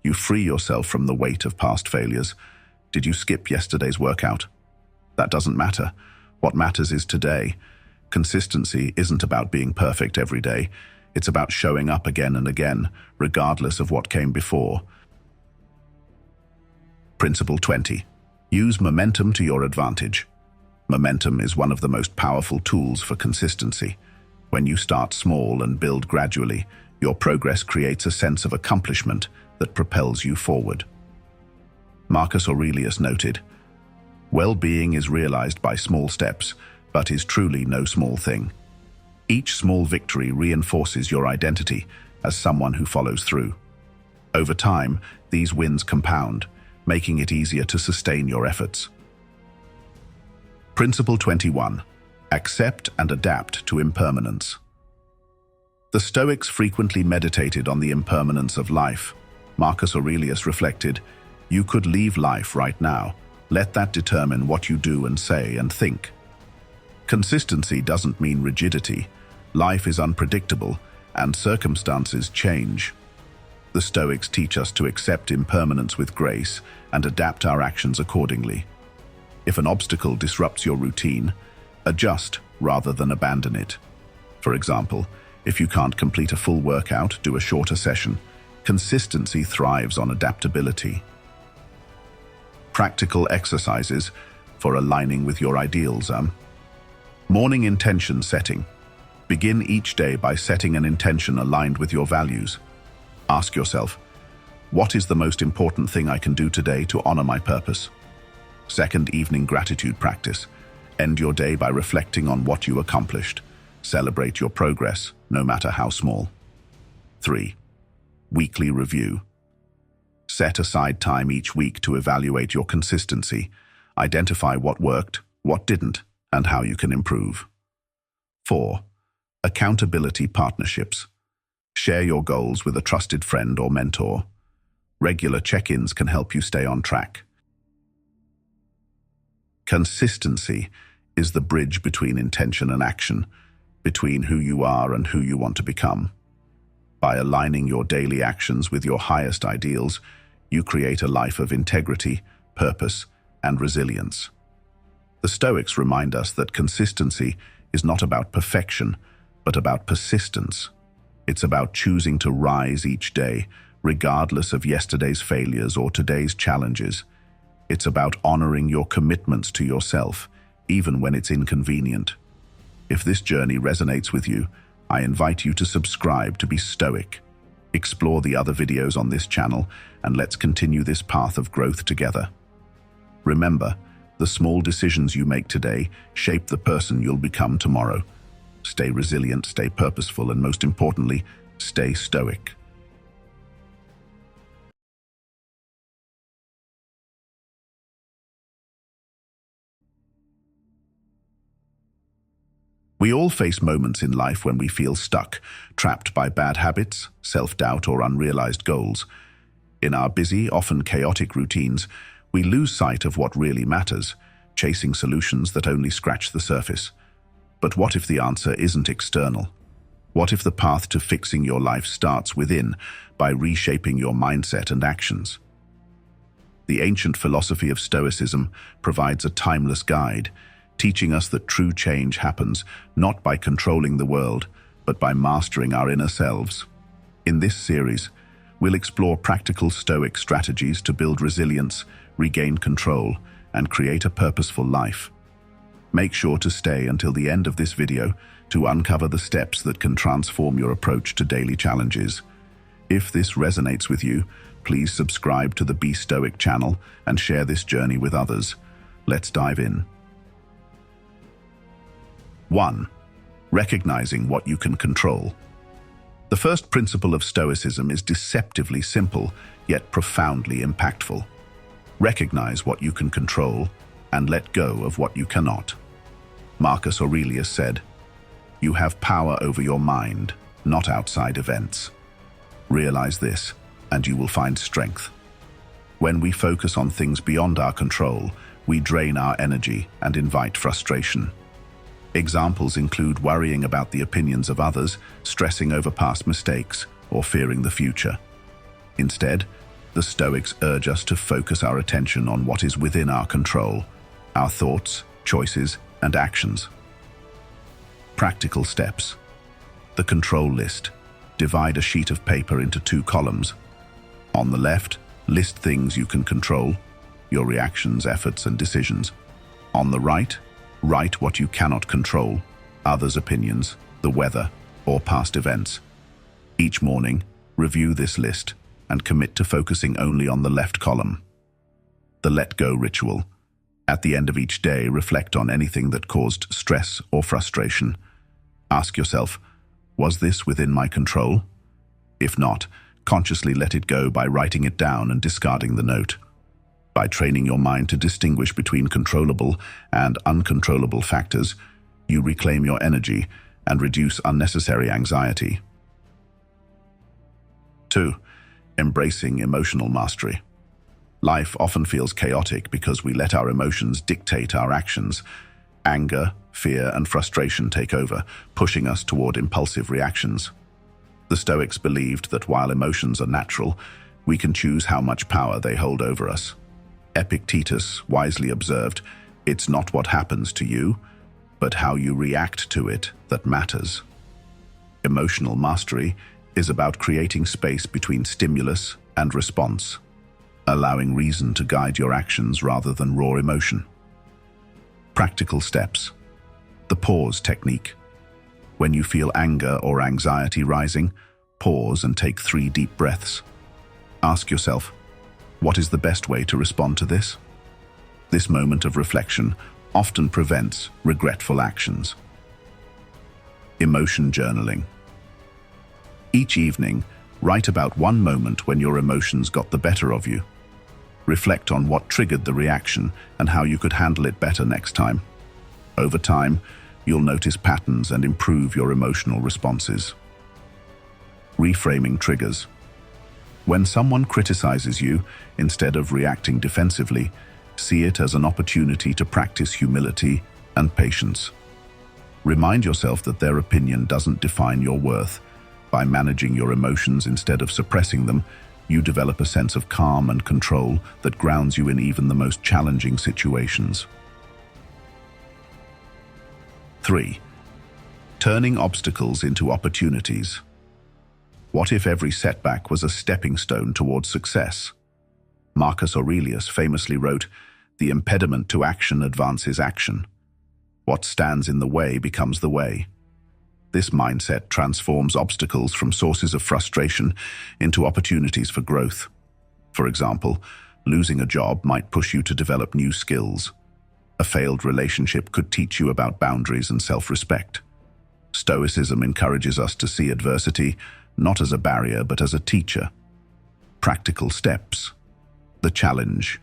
you free yourself from the weight of past failures. Did you skip yesterday's workout? That doesn't matter. What matters is today. Consistency isn't about being perfect every day. It's about showing up again and again, regardless of what came before. Principle 20. Use momentum to your advantage. Momentum is one of the most powerful tools for consistency. When you start small and build gradually, your progress creates a sense of accomplishment that propels you forward. Marcus Aurelius noted, "Well-being is realized by small steps, but is truly no small thing." Each small victory reinforces your identity as someone who follows through. Over time, these wins compound, making it easier to sustain your efforts. Principle 21. Accept and adapt to impermanence. The Stoics frequently meditated on the impermanence of life. Marcus Aurelius reflected, "You could leave life right now. Let that determine what you do and say and think." Consistency doesn't mean rigidity. Life is unpredictable, and circumstances change. The Stoics teach us to accept impermanence with grace and adapt our actions accordingly. If an obstacle disrupts your routine, adjust rather than abandon it. For example, if you can't complete a full workout, do a shorter session. Consistency thrives on adaptability. Practical exercises for aligning with your ideals. Morning intention setting. Begin each day by setting an intention aligned with your values. Ask yourself, what is the most important thing I can do today to honor my purpose? Second, evening gratitude practice. End your day by reflecting on what you accomplished. Celebrate your progress, no matter how small. 3. Weekly review. Set aside time each week to evaluate your consistency. Identify what worked, what didn't, and how you can improve. 4. Accountability partnerships. Share your goals with a trusted friend or mentor. Regular check-ins can help you stay on track. Consistency is the bridge between intention and action, between who you are and who you want to become. By aligning your daily actions with your highest ideals, you create a life of integrity, purpose, and resilience. The Stoics remind us that consistency is not about perfection, but about persistence. It's about choosing to rise each day, regardless of yesterday's failures or today's challenges. It's about honoring your commitments to yourself, even when it's inconvenient. If this journey resonates with you, I invite you to subscribe to be Stoic. Explore the other videos on this channel, and let's continue this path of growth together. Remember, the small decisions you make today shape the person you'll become tomorrow. Stay resilient, stay purposeful, and most importantly, stay stoic. We all face moments in life when we feel stuck, trapped by bad habits, self-doubt, or unrealized goals. In our busy, often chaotic routines, we lose sight of what really matters, chasing solutions that only scratch the surface. But what if the answer isn't external? What if the path to fixing your life starts within, by reshaping your mindset and actions? The ancient philosophy of Stoicism provides a timeless guide, teaching us that true change happens not by controlling the world, but by mastering our inner selves. In this series, we'll explore practical Stoic strategies to build resilience, regain control, and create a purposeful life. Make sure to stay until the end of this video to uncover the steps that can transform your approach to daily challenges. If this resonates with you, please subscribe to the Be Stoic channel and share this journey with others. Let's dive in. 1. Recognizing what you can control. The first principle of Stoicism is deceptively simple, yet profoundly impactful. Recognize what you can control and let go of what you cannot. Marcus Aurelius said, "You have power over your mind, not outside events." Realize this, and you will find strength. When we focus on things beyond our control, we drain our energy and invite frustration. Examples include worrying about the opinions of others, stressing over past mistakes, or fearing the future. Instead, the Stoics urge us to focus our attention on what is within our control, our thoughts, choices, and actions. Practical steps. The control list. Divide a sheet of paper into 2 columns. On the left, list things you can control, your reactions, efforts, and decisions. On the right, write what you cannot control, others' opinions, the weather, or past events. Each morning, review this list and commit to focusing only on the left column. The let go ritual. At the end of each day, reflect on anything that caused stress or frustration. Ask yourself, was this within my control? If not, consciously let it go by writing it down and discarding the note. By training your mind to distinguish between controllable and uncontrollable factors, you reclaim your energy and reduce unnecessary anxiety. 2. Embracing emotional mastery. Life often feels chaotic because we let our emotions dictate our actions. Anger, fear, and frustration take over, pushing us toward impulsive reactions. The Stoics believed that while emotions are natural, we can choose how much power they hold over us. Epictetus wisely observed, "It's not what happens to you, but how you react to it that matters." Emotional mastery is about creating space between stimulus and response, allowing reason to guide your actions rather than raw emotion. Practical steps. The pause technique. When you feel anger or anxiety rising, pause and take 3 deep breaths. Ask yourself, what is the best way to respond to this? This moment of reflection often prevents regretful actions. Emotion journaling. Each evening, write about one moment when your emotions got the better of you. Reflect on what triggered the reaction and how you could handle it better next time. Over time, you'll notice patterns and improve your emotional responses. Reframing triggers. When someone criticizes you, instead of reacting defensively, see it as an opportunity to practice humility and patience. Remind yourself that their opinion doesn't define your worth. By managing your emotions instead of suppressing them, you develop a sense of calm and control that grounds you in even the most challenging situations. 3. Turning obstacles into opportunities. What if every setback was a stepping stone towards success? Marcus Aurelius famously wrote, "The impediment to action advances action. What stands in the way becomes the way." This mindset transforms obstacles from sources of frustration into opportunities for growth. For example, losing a job might push you to develop new skills. A failed relationship could teach you about boundaries and self-respect. Stoicism encourages us to see adversity not as a barrier but as a teacher. Practical steps. The challenge.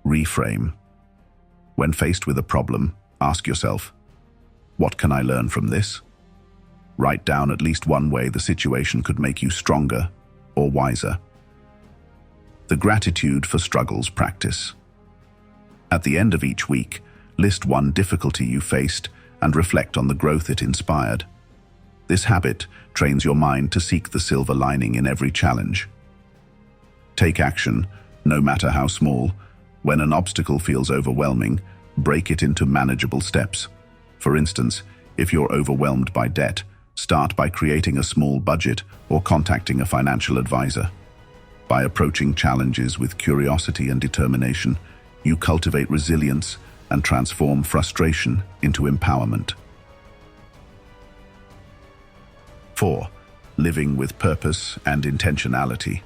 Reframe. When faced with a problem, ask yourself, What can I learn from this? Write down at least one way the situation could make you stronger or wiser. The gratitude for struggles practice. At the end of each week, list one difficulty you faced and reflect on the growth it inspired. This habit trains your mind to seek the silver lining in every challenge. Take action, no matter how small. When an obstacle feels overwhelming, break it into manageable steps. For instance, if you're overwhelmed by debt, start by creating a small budget or contacting a financial advisor. By approaching challenges with curiosity and determination, you cultivate resilience and transform frustration into empowerment. 4. Living with purpose and intentionality.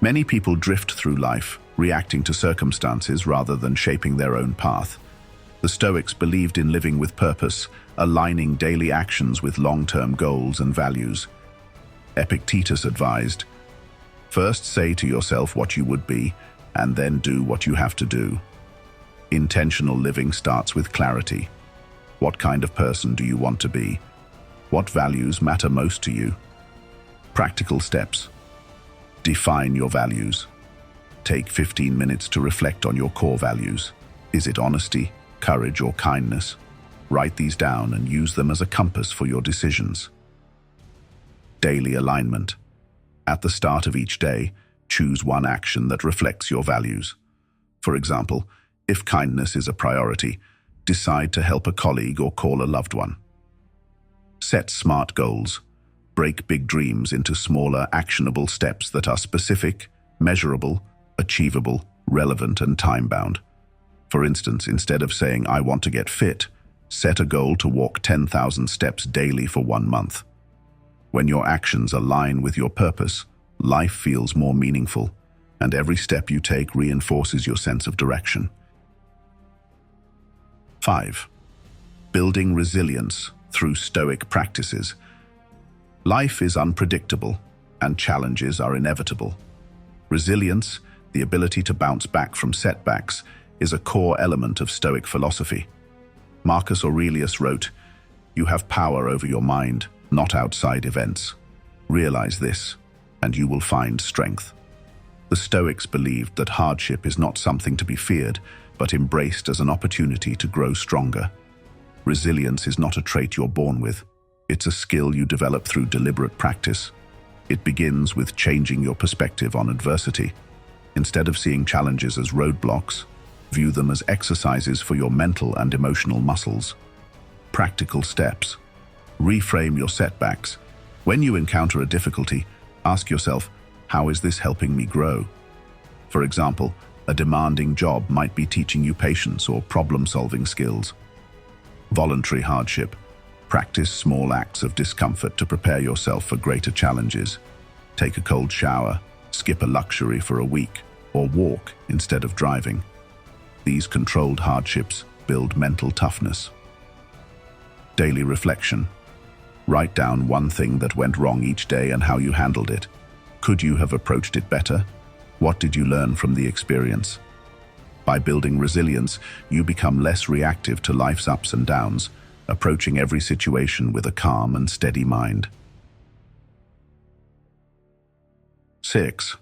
Many people drift through life, reacting to circumstances rather than shaping their own path. The Stoics believed in living with purpose, aligning daily actions with long-term goals and values. Epictetus advised, "First say to yourself what you would be, and then do what you have to do." Intentional living starts with clarity. What kind of person do you want to be? What values matter most to you? Practical steps. Define your values. Take 15 minutes to reflect on your core values. Is it honesty, courage, or kindness? Write these down and use them as a compass for your decisions. Daily alignment. At the start of each day, choose one action that reflects your values. For example, if kindness is a priority, decide to help a colleague or call a loved one. Set smart goals. Break big dreams into smaller, actionable steps that are specific, measurable, achievable, relevant, and time-bound. For instance, instead of saying, "I want to get fit," set a goal to walk 10,000 steps daily for 1 month. When your actions align with your purpose, life feels more meaningful, and every step you take reinforces your sense of direction. 5. Building resilience through Stoic practices. Life is unpredictable, and challenges are inevitable. Resilience, the ability to bounce back from setbacks, is a core element of Stoic philosophy. Marcus Aurelius wrote, "You have power over your mind, not outside events. Realize this, and you will find strength." The Stoics believed that hardship is not something to be feared, but embraced as an opportunity to grow stronger. Resilience is not a trait you're born with. It's a skill you develop through deliberate practice. It begins with changing your perspective on adversity. Instead of seeing challenges as roadblocks, view them as exercises for your mental and emotional muscles. Practical steps. Reframe your setbacks. When you encounter a difficulty, ask yourself, how is this helping me grow? For example, a demanding job might be teaching you patience or problem-solving skills. Voluntary hardship. Practice small acts of discomfort to prepare yourself for greater challenges. Take a cold shower, skip a luxury for a week, or walk instead of driving. These controlled hardships build mental toughness. Daily reflection. Write down one thing that went wrong each day and how you handled it. Could you have approached it better? What did you learn from the experience? By building resilience, you become less reactive to life's ups and downs, approaching every situation with a calm and steady mind. 6.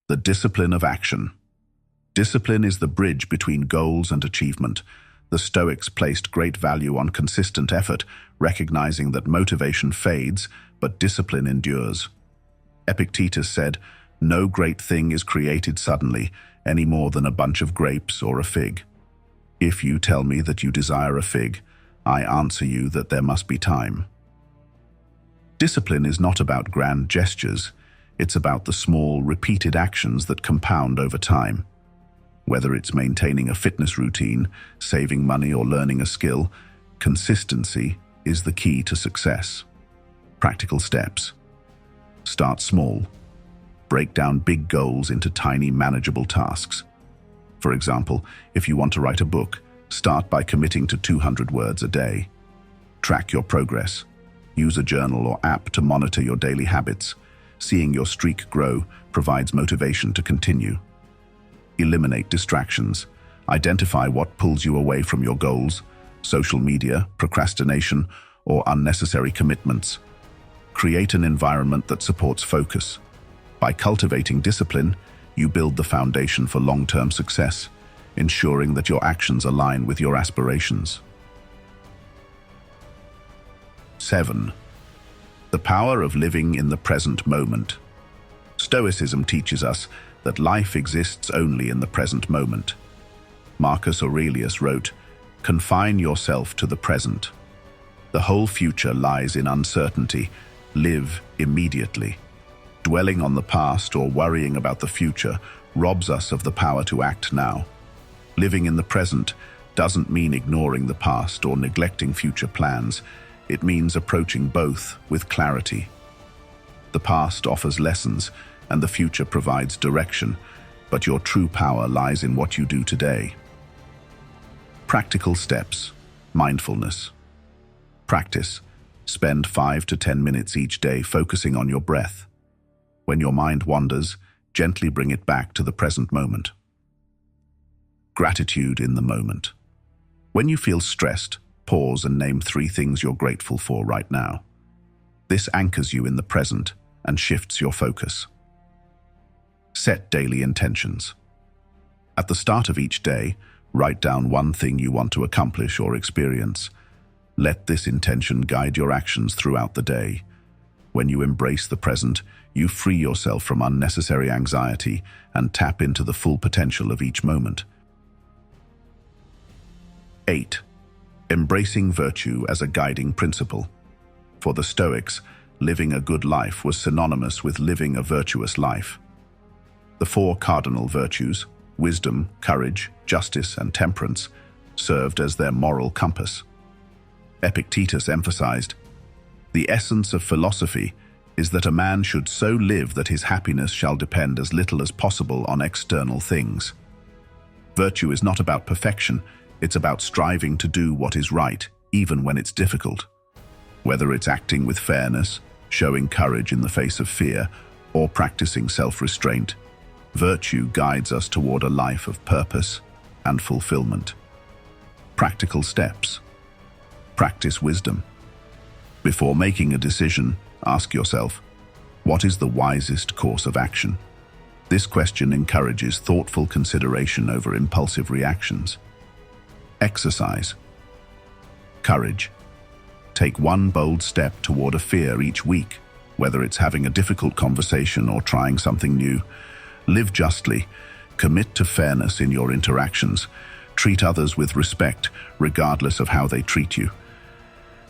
The discipline of action. Discipline is the bridge between goals and achievement. The Stoics placed great value on consistent effort, recognizing that motivation fades, but discipline endures. Epictetus said, "No great thing is created suddenly, any more than a bunch of grapes or a fig. If you tell me that you desire a fig, I answer you that there must be time." Discipline is not about grand gestures. It's about the small, repeated actions that compound over time. Whether it's maintaining a fitness routine, saving money, or learning a skill, consistency is the key to success. Practical steps. Start small. Break down big goals into tiny, manageable tasks. For example, if you want to write a book, start by committing to 200 words a day. Track your progress. Use a journal or app to monitor your daily habits. Seeing your streak grow provides motivation to continue. Eliminate distractions. Identify what pulls you away from your goals. social media, procrastination, or unnecessary commitments. Create an environment that supports focus. By cultivating discipline, you build the foundation for long-term success, ensuring that your actions align with your aspirations. 7. The power of living in the present moment. Stoicism teaches us that life exists only in the present moment. Marcus Aurelius wrote, "Confine yourself to the present. The whole future lies in uncertainty. Live immediately." Dwelling on the past or worrying about the future robs us of the power to act now. Living in the present doesn't mean ignoring the past or neglecting future plans. It means approaching both with clarity. The past offers lessons, and the future provides direction, but your true power lies in what you do today. Practical steps. Mindfulness. Practice. Spend 5 to 10 minutes each day focusing on your breath. When your mind wanders, gently bring it back to the present moment. Gratitude in the moment. When you feel stressed, pause and name 3 things you're grateful for right now. This anchors you in the present and shifts your focus. Set daily intentions. At the start of each day, write down 1 thing you want to accomplish or experience. Let this intention guide your actions throughout the day. When you embrace the present, you free yourself from unnecessary anxiety and tap into the full potential of each moment. 8. Embracing virtue as a guiding principle. For the Stoics, living a good life was synonymous with living a virtuous life. The 4 cardinal virtues, wisdom, courage, justice, and temperance, served as their moral compass. Epictetus emphasized, "The essence of philosophy is that a man should so live that his happiness shall depend as little as possible on external things." Virtue is not about perfection, it's about striving to do what is right, even when it's difficult. Whether it's acting with fairness, showing courage in the face of fear, or practicing self-restraint, virtue guides us toward a life of purpose and fulfillment. Practical steps. Practice wisdom. Before making a decision, ask yourself, what is the wisest course of action? This question encourages thoughtful consideration over impulsive reactions. Exercise. Courage. Take 1 bold step toward a fear each week, whether it's having a difficult conversation or trying something new. Live justly. Commit to fairness in your interactions. Treat others with respect, regardless of how they treat you.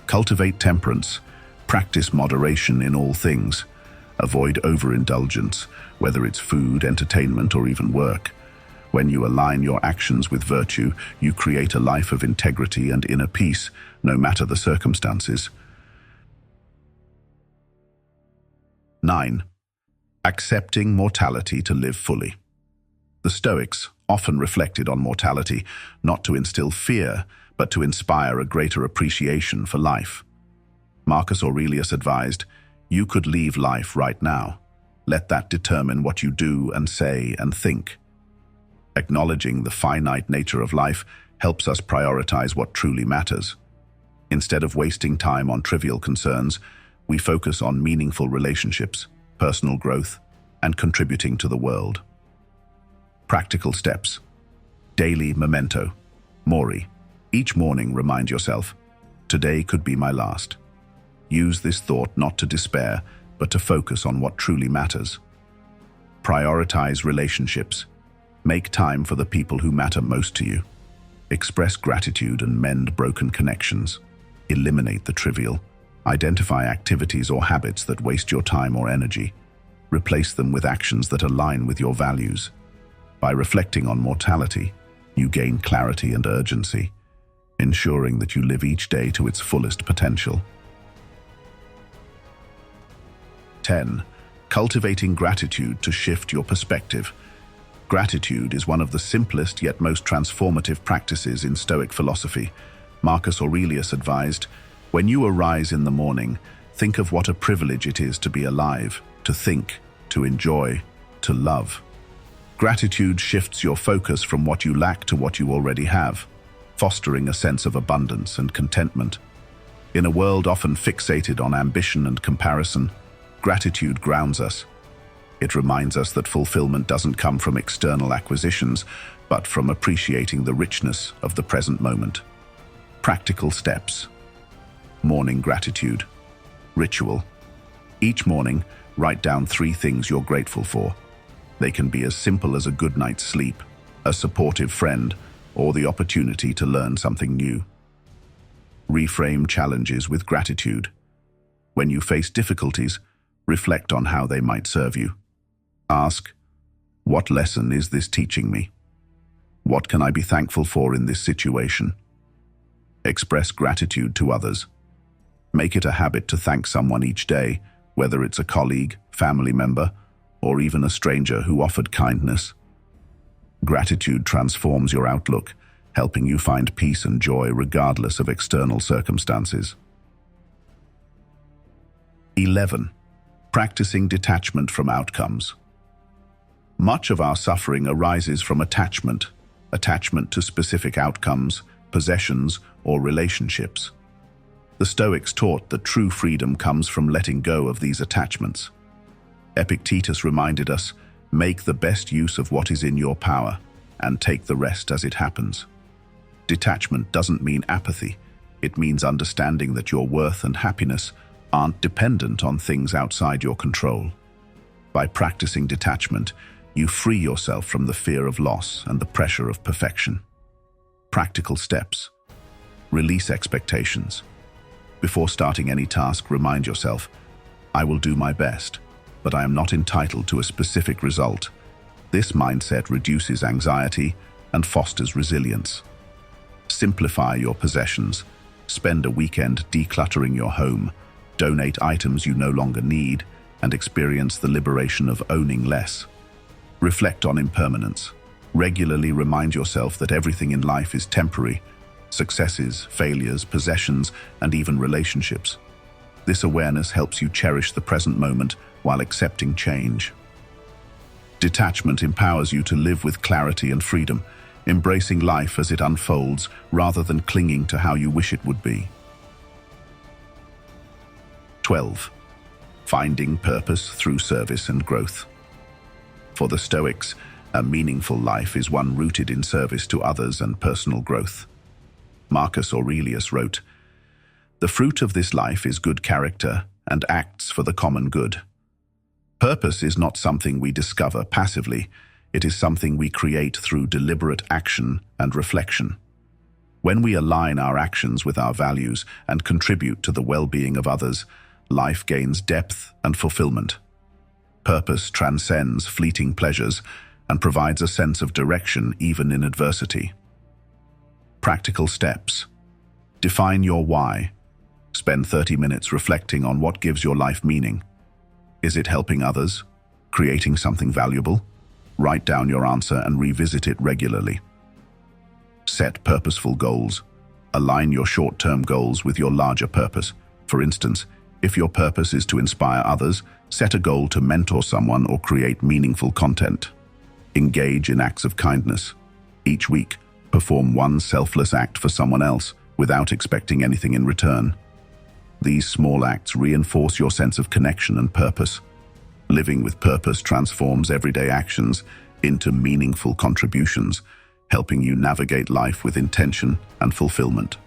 Cultivate temperance. Practice moderation in all things. Avoid overindulgence, whether it's food, entertainment, or even work. When you align your actions with virtue, you create a life of integrity and inner peace, no matter the circumstances. 9. Accepting mortality to live fully. The Stoics often reflected on mortality, not to instill fear, but to inspire a greater appreciation for life. Marcus Aurelius advised, "You could leave life right now. Let that determine what you do and say and think." Acknowledging the finite nature of life helps us prioritize what truly matters. Instead of wasting time on trivial concerns, we focus on meaningful relationships, personal growth, and contributing to the world. Practical steps. Daily memento. Mori. Each morning remind yourself, today could be my last. Use this thought not to despair, but to focus on what truly matters. Prioritize relationships. Make time for the people who matter most to you. Express gratitude and mend broken connections. Eliminate the trivial. Identify activities or habits that waste your time or energy. Replace them with actions that align with your values. By reflecting on mortality, you gain clarity and urgency, ensuring that you live each day to its fullest potential. 10. Cultivating gratitude to shift your perspective. Gratitude is one of the simplest yet most transformative practices in Stoic philosophy. Marcus Aurelius advised, "When you arise in the morning, think of what a privilege it is to be alive, to think, to enjoy, to love." Gratitude shifts your focus from what you lack to what you already have. fostering a sense of abundance and contentment. In a world often fixated on ambition and comparison, gratitude grounds us. It reminds us that fulfillment doesn't come from external acquisitions, but from appreciating the richness of the present moment. Practical steps. Morning gratitude. Ritual. Each morning, write down 3 things you're grateful for. They can be as simple as a good night's sleep, a supportive friend, or the opportunity to learn something new. Reframe challenges with gratitude. When you face difficulties, reflect on how they might serve you. Ask, what lesson is this teaching me? What can I be thankful for in this situation? Express gratitude to others. Make it a habit to thank someone each day, whether it's a colleague, family member, or even a stranger who offered kindness. Gratitude transforms your outlook, helping you find peace and joy regardless of external circumstances. 11. Practicing detachment from outcomes. Much of our suffering arises from attachment to specific outcomes, possessions, or relationships. The Stoics taught that true freedom comes from letting go of these attachments. Epictetus reminded us, make the best use of what is in your power, and take the rest as it happens. Detachment doesn't mean apathy. It means understanding that your worth and happiness aren't dependent on things outside your control. By practicing detachment, you free yourself from the fear of loss and the pressure of perfection. Practical steps. Release expectations. Before starting any task, remind yourself, I will do my best, but I am not entitled to a specific result. This mindset reduces anxiety and fosters resilience. Simplify your possessions. Spend a weekend decluttering your home, donate items you no longer need, and experience the liberation of owning less. Reflect on impermanence. Regularly remind yourself that everything in life is temporary: successes, failures, possessions, and even relationships. This awareness helps you cherish the present moment while accepting change. Detachment empowers you to live with clarity and freedom, embracing life as it unfolds rather than clinging to how you wish it would be. 12. Finding purpose through service and growth. For the Stoics, a meaningful life is one rooted in service to others and personal growth. Marcus Aurelius wrote, "The fruit of this life is good character and acts for the common good." Purpose is not something we discover passively. It is something we create through deliberate action and reflection. When we align our actions with our values and contribute to the well-being of others, life gains depth and fulfillment. Purpose transcends fleeting pleasures and provides a sense of direction even in adversity. Practical steps. Define your why. Spend 30 minutes reflecting on what gives your life meaning. Is it helping others? Creating something valuable? Write down your answer and revisit it regularly. Set purposeful goals. Align your short-term goals with your larger purpose. For instance, if your purpose is to inspire others, set a goal to mentor someone or create meaningful content. Engage in acts of kindness. Each week, perform one selfless act for someone else without expecting anything in return. These small acts reinforce your sense of connection and purpose. Living with purpose transforms everyday actions into meaningful contributions, helping you navigate life with intention and fulfillment.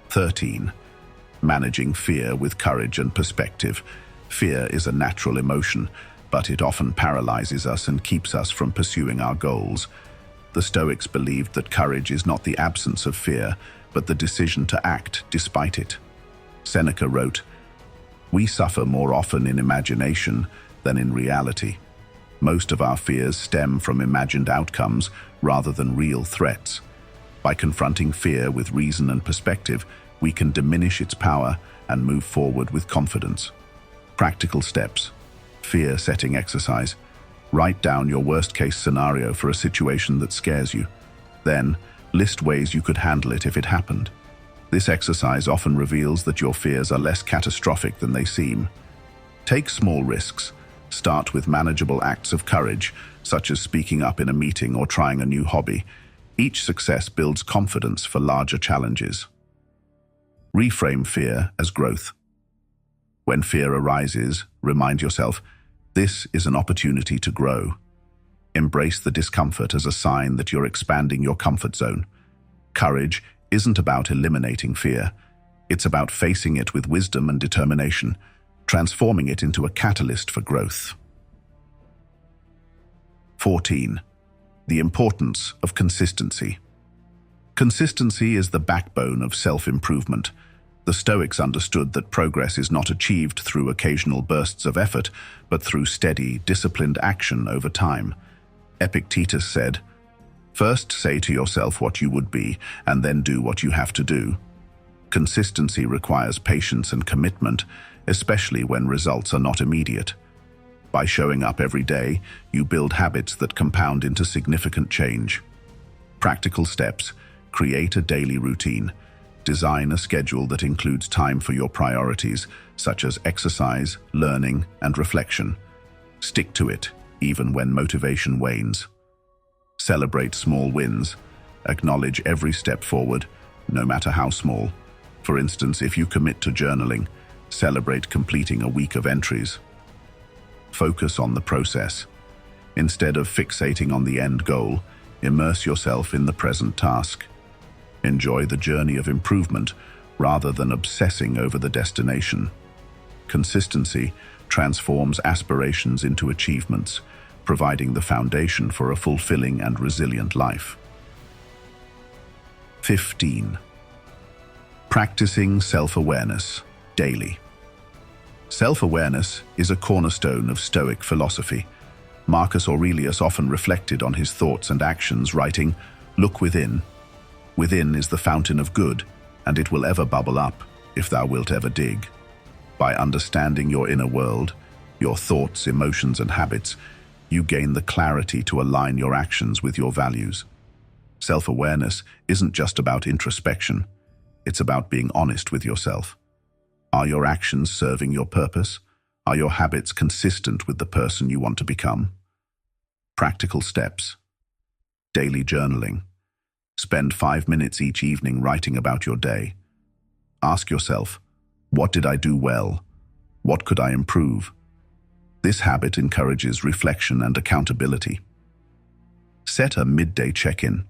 13. Managing fear with courage and perspective. Fear is a natural emotion, but it often paralyzes us and keeps us from pursuing our goals. The Stoics believed that courage is not the absence of fear, but the decision to act despite it. Seneca wrote, "We suffer more often in imagination than in reality." Most of our fears stem from imagined outcomes rather than real threats. By confronting fear with reason and perspective, we can diminish its power and move forward with confidence. Practical steps. Fear-setting exercise. Write down your worst-case scenario for a situation that scares you. Then, list ways you could handle it if it happened. This exercise often reveals that your fears are less catastrophic than they seem. Take small risks. Start with manageable acts of courage, such as speaking up in a meeting or trying a new hobby. Each success builds confidence for larger challenges. Reframe fear as growth. When fear arises, remind yourself, this is an opportunity to grow. Embrace the discomfort as a sign that you're expanding your comfort zone. Courage isn't about eliminating fear. It's about facing it with wisdom and determination, transforming it into a catalyst for growth. 14. The importance of consistency. Consistency is the backbone of self-improvement. The Stoics understood that progress is not achieved through occasional bursts of effort, but through steady, disciplined action over time. Epictetus said, "First say to yourself what you would be, and then do what you have to do." Consistency requires patience and commitment, especially when results are not immediate. By showing up every day, you build habits that compound into significant change. Practical steps: create a daily routine. Design a schedule that includes time for your priorities, such as exercise, learning, and reflection. Stick to it, even when motivation wanes. Celebrate small wins. Acknowledge every step forward, no matter how small. For instance, if you commit to journaling, celebrate completing a week of entries. Focus on the process. Instead of fixating on the end goal, immerse yourself in the present task. Enjoy the journey of improvement rather than obsessing over the destination. Consistency transforms aspirations into achievements, providing the foundation for a fulfilling and resilient life. 15. Practicing self-awareness daily. Self-awareness is a cornerstone of Stoic philosophy. Marcus Aurelius often reflected on his thoughts and actions, writing, "Look within. Within is the fountain of good, and it will ever bubble up, if thou wilt ever dig." By understanding your inner world, your thoughts, emotions, and habits, you gain the clarity to align your actions with your values. Self-awareness isn't just about introspection. It's about being honest with yourself. Are your actions serving your purpose? Are your habits consistent with the person you want to become? Practical steps. Daily journaling. Spend 5 minutes each evening writing about your day. Ask yourself, what did I do well? What could I improve? This habit encourages reflection and accountability. Set a midday check-in.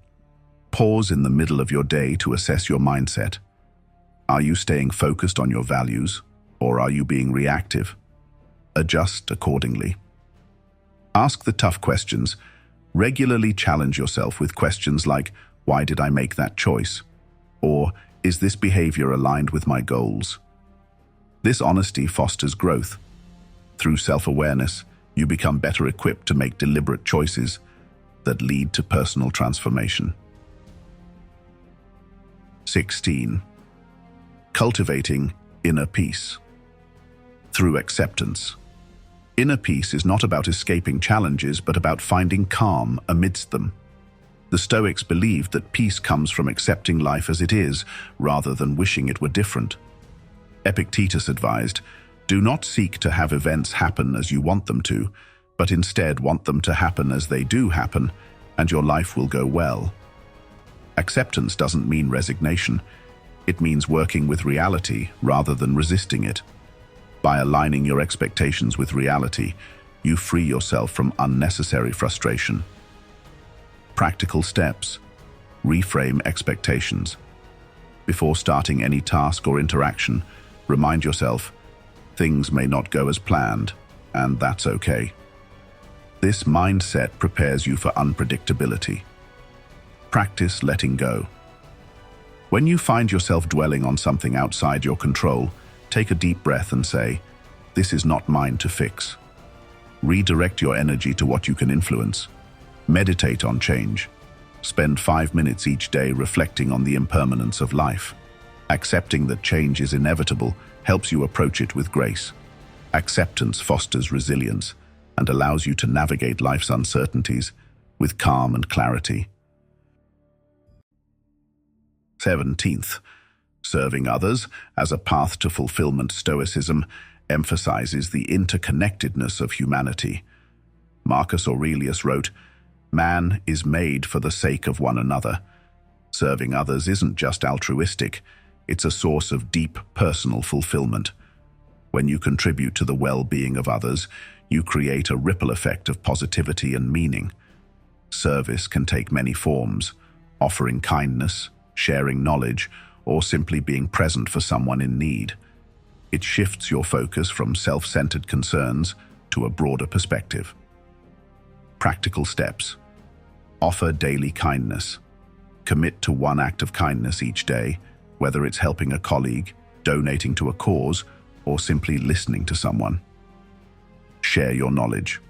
Pause in the middle of your day to assess your mindset. Are you staying focused on your values, or are you being reactive? Adjust accordingly. Ask the tough questions. Regularly challenge yourself with questions like, why did I make that choice? Or, is this behavior aligned with my goals? This honesty fosters growth. Through self-awareness, you become better equipped to make deliberate choices that lead to personal transformation. 16. Cultivating inner peace. Through acceptance. Inner peace is not about escaping challenges, but about finding calm amidst them. The Stoics believed that peace comes from accepting life as it is, rather than wishing it were different. Epictetus advised, do not seek to have events happen as you want them to, but instead want them to happen as they do happen, and your life will go well. Acceptance doesn't mean resignation. It means working with reality rather than resisting it. By aligning your expectations with reality, you free yourself from unnecessary frustration. Practical steps. Reframe expectations. Before starting any task or interaction, remind yourself, things may not go as planned, and that's okay. This mindset prepares you for unpredictability. Practice letting go. When you find yourself dwelling on something outside your control, take a deep breath and say, this is not mine to fix. Redirect your energy to what you can influence. Meditate on change. Spend 5 minutes each day reflecting on the impermanence of life. Accepting that change is inevitable helps you approach it with grace. Acceptance fosters resilience and allows you to navigate life's uncertainties with calm and clarity. 17th, serving others as a path to fulfillment. Stoicism emphasizes the interconnectedness of humanity. Marcus Aurelius wrote, Man is made for the sake of one another. Serving others isn't just altruistic, it's a source of deep personal fulfillment. When you contribute to the well-being of others, you create a ripple effect of positivity and meaning. Service can take many forms: offering kindness, sharing knowledge, or simply being present for someone in need. It shifts your focus from self-centered concerns to a broader perspective. Practical steps. Offer daily kindness. Commit to one act of kindness each day, whether it's helping a colleague, donating to a cause, or simply listening to someone. Share your knowledge.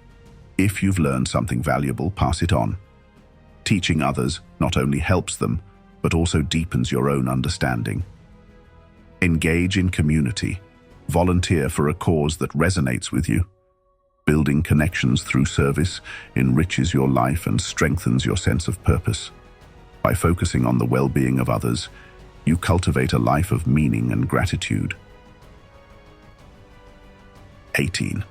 If you've learned something valuable, pass it on. Teaching others not only helps them, but also deepens your own understanding. Engage in community. Volunteer for a cause that resonates with you. Building connections through service enriches your life and strengthens your sense of purpose. By focusing on the well-being of others, you cultivate a life of meaning and gratitude. 18.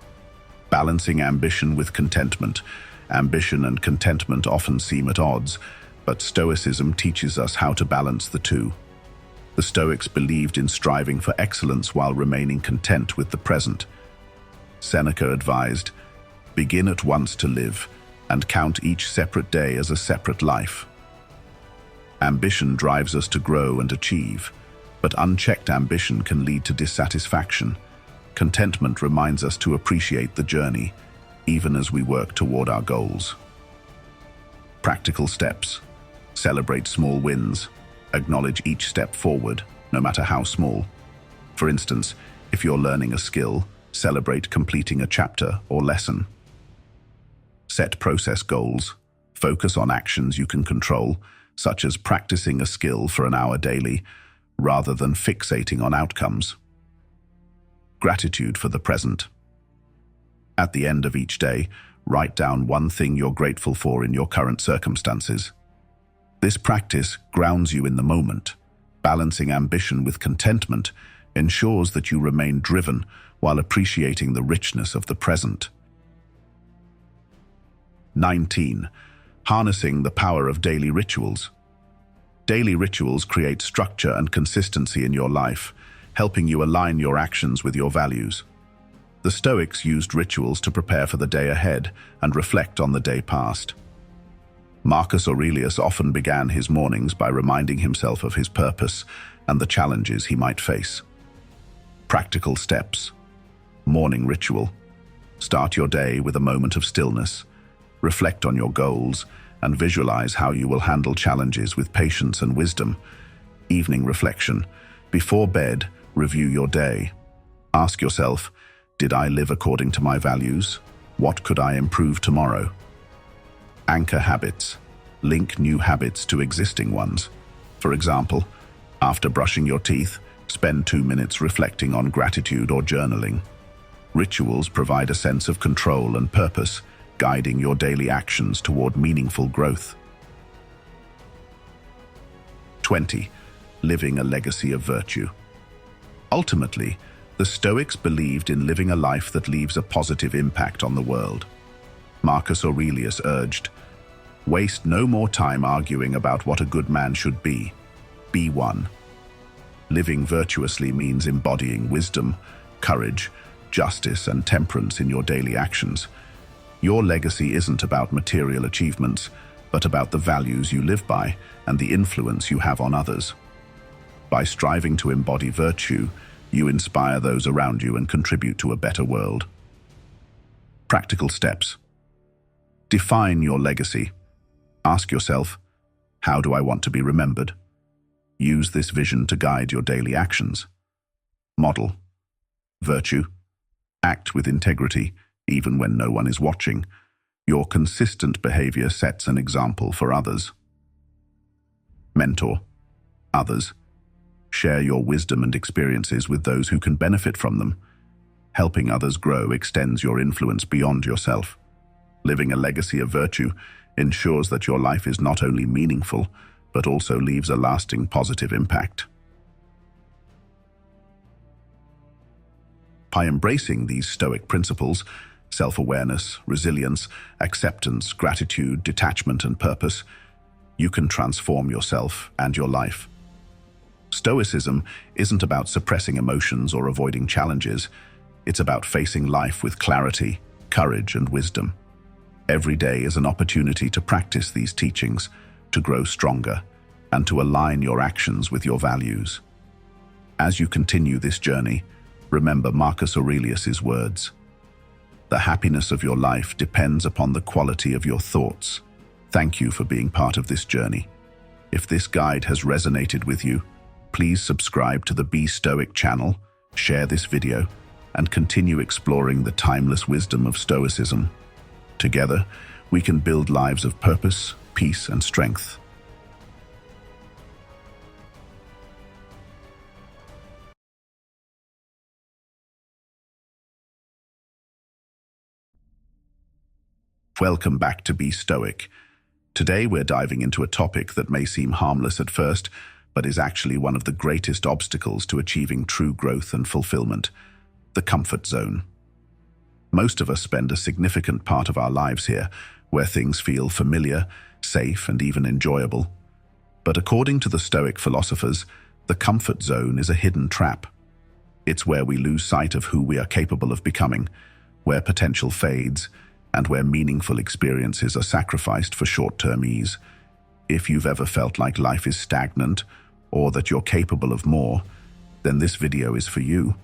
Balancing ambition with contentment. Ambition and contentment often seem at odds, but Stoicism teaches us how to balance the two. The Stoics believed in striving for excellence while remaining content with the present. Seneca advised, "Begin at once to live, and count each separate day as a separate life." Ambition drives us to grow and achieve, but unchecked ambition can lead to dissatisfaction. Contentment reminds us to appreciate the journey, even as we work toward our goals. Practical steps. Celebrate small wins. Acknowledge each step forward, no matter how small. For instance, if you're learning a skill, celebrate completing a chapter or lesson. Set process goals. Focus on actions you can control, such as practicing a skill for an hour daily, rather than fixating on outcomes. Gratitude for the present. At the end of each day, write down one thing you're grateful for in your current circumstances. This practice grounds you in the moment. Balancing ambition with contentment ensures that you remain driven while appreciating the richness of the present. 19. Harnessing the power of daily rituals. Daily rituals create structure and consistency in your life, helping you align your actions with your values. The Stoics used rituals to prepare for the day ahead and reflect on the day past. Marcus Aurelius often began his mornings by reminding himself of his purpose and the challenges he might face. Practical steps. Morning ritual. Start your day with a moment of stillness. Reflect on your goals and visualize how you will handle challenges with patience and wisdom. Evening reflection. Before bed, review your day. Ask yourself, did I live according to my values? What could I improve tomorrow? Anchor habits. Link new habits to existing ones. For example, after brushing your teeth, spend 2 minutes reflecting on gratitude or journaling. Rituals provide a sense of control and purpose, guiding your daily actions toward meaningful growth. 20. Living a legacy of virtue. Ultimately, the Stoics believed in living a life that leaves a positive impact on the world. Marcus Aurelius urged, "Waste no more time arguing about what a good man should be. Be one." Living virtuously means embodying wisdom, courage, justice, and temperance in your daily actions. Your legacy isn't about material achievements, but about the values you live by and the influence you have on others. By striving to embody virtue, you inspire those around you and contribute to a better world. Practical steps. Define your legacy. Ask yourself, how do I want to be remembered? Use this vision to guide your daily actions. Model. Virtue. Act with integrity, even when no one is watching. Your consistent behavior sets an example for others. Mentor. Others. Share your wisdom and experiences with those who can benefit from them. Helping others grow extends your influence beyond yourself. Living a legacy of virtue ensures that your life is not only meaningful, but also leaves a lasting positive impact. By embracing these Stoic principles, self-awareness, resilience, acceptance, gratitude, detachment, and purpose, you can transform yourself and your life. Stoicism isn't about suppressing emotions or avoiding challenges. It's about facing life with clarity, courage, and wisdom. Every day is an opportunity to practice these teachings, to grow stronger, and to align your actions with your values. As you continue this journey, remember Marcus Aurelius's words: "The happiness of your life depends upon the quality of your thoughts." Thank you for being part of this journey. If this guide has resonated with you, please subscribe to the Be Stoic channel, share this video, and continue exploring the timeless wisdom of Stoicism. Together, we can build lives of purpose, peace, and strength. Welcome back to Be Stoic. Today we're diving into a topic that may seem harmless at first, but is actually one of the greatest obstacles to achieving true growth and fulfillment: the comfort zone. Most of us spend a significant part of our lives here, where things feel familiar, safe, and even enjoyable. But according to the Stoic philosophers, the comfort zone is a hidden trap. It's where we lose sight of who we are capable of becoming, where potential fades, and where meaningful experiences are sacrificed for short-term ease. If you've ever felt like life is stagnant, or that you're capable of more, then this video is for you.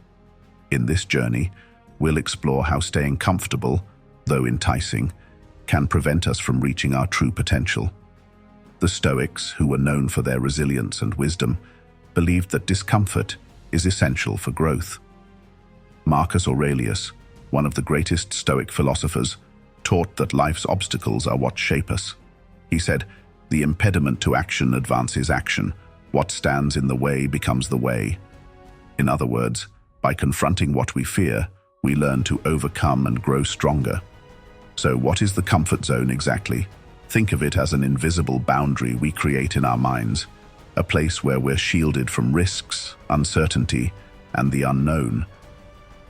In this journey, we'll explore how staying comfortable, though enticing, can prevent us from reaching our true potential. The Stoics, who were known for their resilience and wisdom, believed that discomfort is essential for growth. Marcus Aurelius, one of the greatest Stoic philosophers, taught that life's obstacles are what shape us. He said, "The impediment to action advances action. What stands in the way becomes the way." In other words, by confronting what we fear, we learn to overcome and grow stronger. So what is the comfort zone exactly? Think of it as an invisible boundary we create in our minds, a place where we're shielded from risks, uncertainty, and the unknown.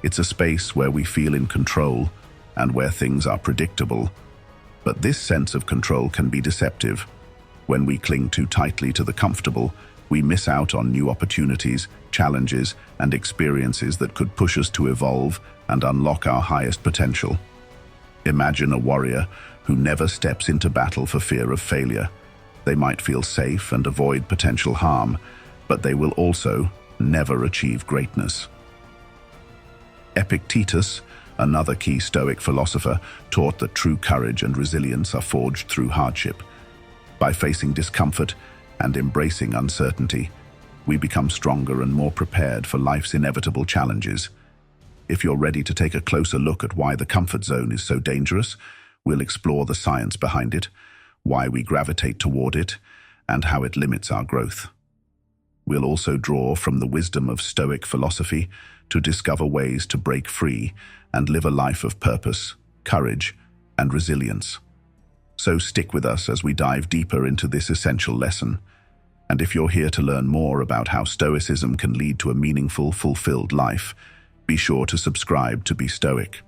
It's a space where we feel in control and where things are predictable. But this sense of control can be deceptive. When we cling too tightly to the comfortable, we miss out on new opportunities, challenges, and experiences that could push us to evolve and unlock our highest potential. Imagine a warrior who never steps into battle for fear of failure. They might feel safe and avoid potential harm, but they will also never achieve greatness. Epictetus, another key Stoic philosopher, taught that true courage and resilience are forged through hardship. By facing discomfort and embracing uncertainty, we become stronger and more prepared for life's inevitable challenges. If you're ready to take a closer look at why the comfort zone is so dangerous, we'll explore the science behind it, why we gravitate toward it, and how it limits our growth. We'll also draw from the wisdom of Stoic philosophy to discover ways to break free and live a life of purpose, courage, and resilience. So stick with us as we dive deeper into this essential lesson. And if you're here to learn more about how Stoicism can lead to a meaningful, fulfilled life, be sure to subscribe to Be Stoic.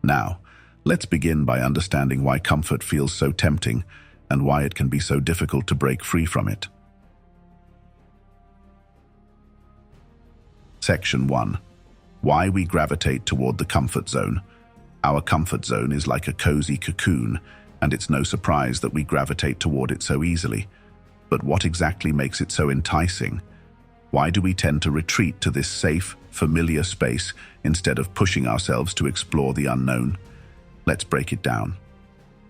Now, let's begin by understanding why comfort feels so tempting and why it can be so difficult to break free from it. Section 1. Why we gravitate toward the comfort zone. Our comfort zone is like a cozy cocoon, and it's no surprise that we gravitate toward it so easily. But what exactly makes it so enticing? Why do we tend to retreat to this safe, familiar space instead of pushing ourselves to explore the unknown? Let's break it down.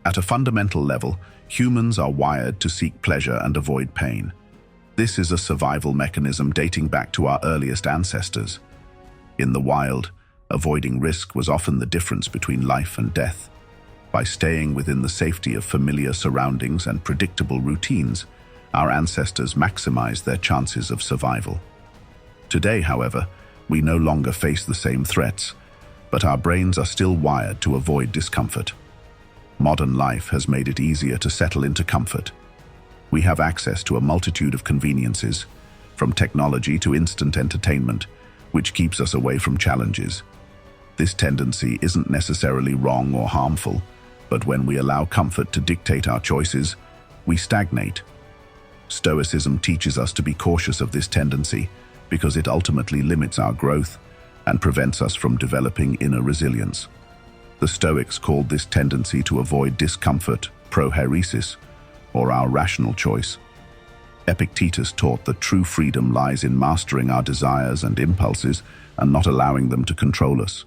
At a fundamental level, humans are wired to seek pleasure and avoid pain. This is a survival mechanism dating back to our earliest ancestors. In the wild, avoiding risk was often the difference between life and death. By staying within the safety of familiar surroundings and predictable routines, our ancestors maximized their chances of survival. Today, however, we no longer face the same threats, but our brains are still wired to avoid discomfort. Modern life has made it easier to settle into comfort. We have access to a multitude of conveniences, from technology to instant entertainment, which keeps us away from challenges. This tendency isn't necessarily wrong or harmful, but when we allow comfort to dictate our choices, we stagnate. Stoicism teaches us to be cautious of this tendency because it ultimately limits our growth and prevents us from developing inner resilience. The Stoics called this tendency to avoid discomfort prohairesis, or our rational choice. Epictetus taught that true freedom lies in mastering our desires and impulses and not allowing them to control us.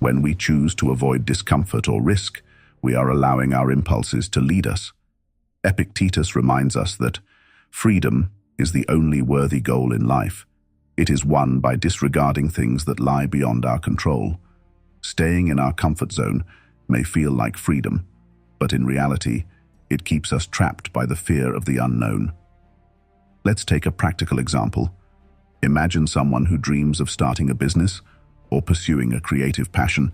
When we choose to avoid discomfort or risk, we are allowing our impulses to lead us. Epictetus reminds us that freedom is the only worthy goal in life. It is won by disregarding things that lie beyond our control. Staying in our comfort zone may feel like freedom, but in reality, it keeps us trapped by the fear of the unknown. Let's take a practical example. Imagine someone who dreams of starting a business or pursuing a creative passion,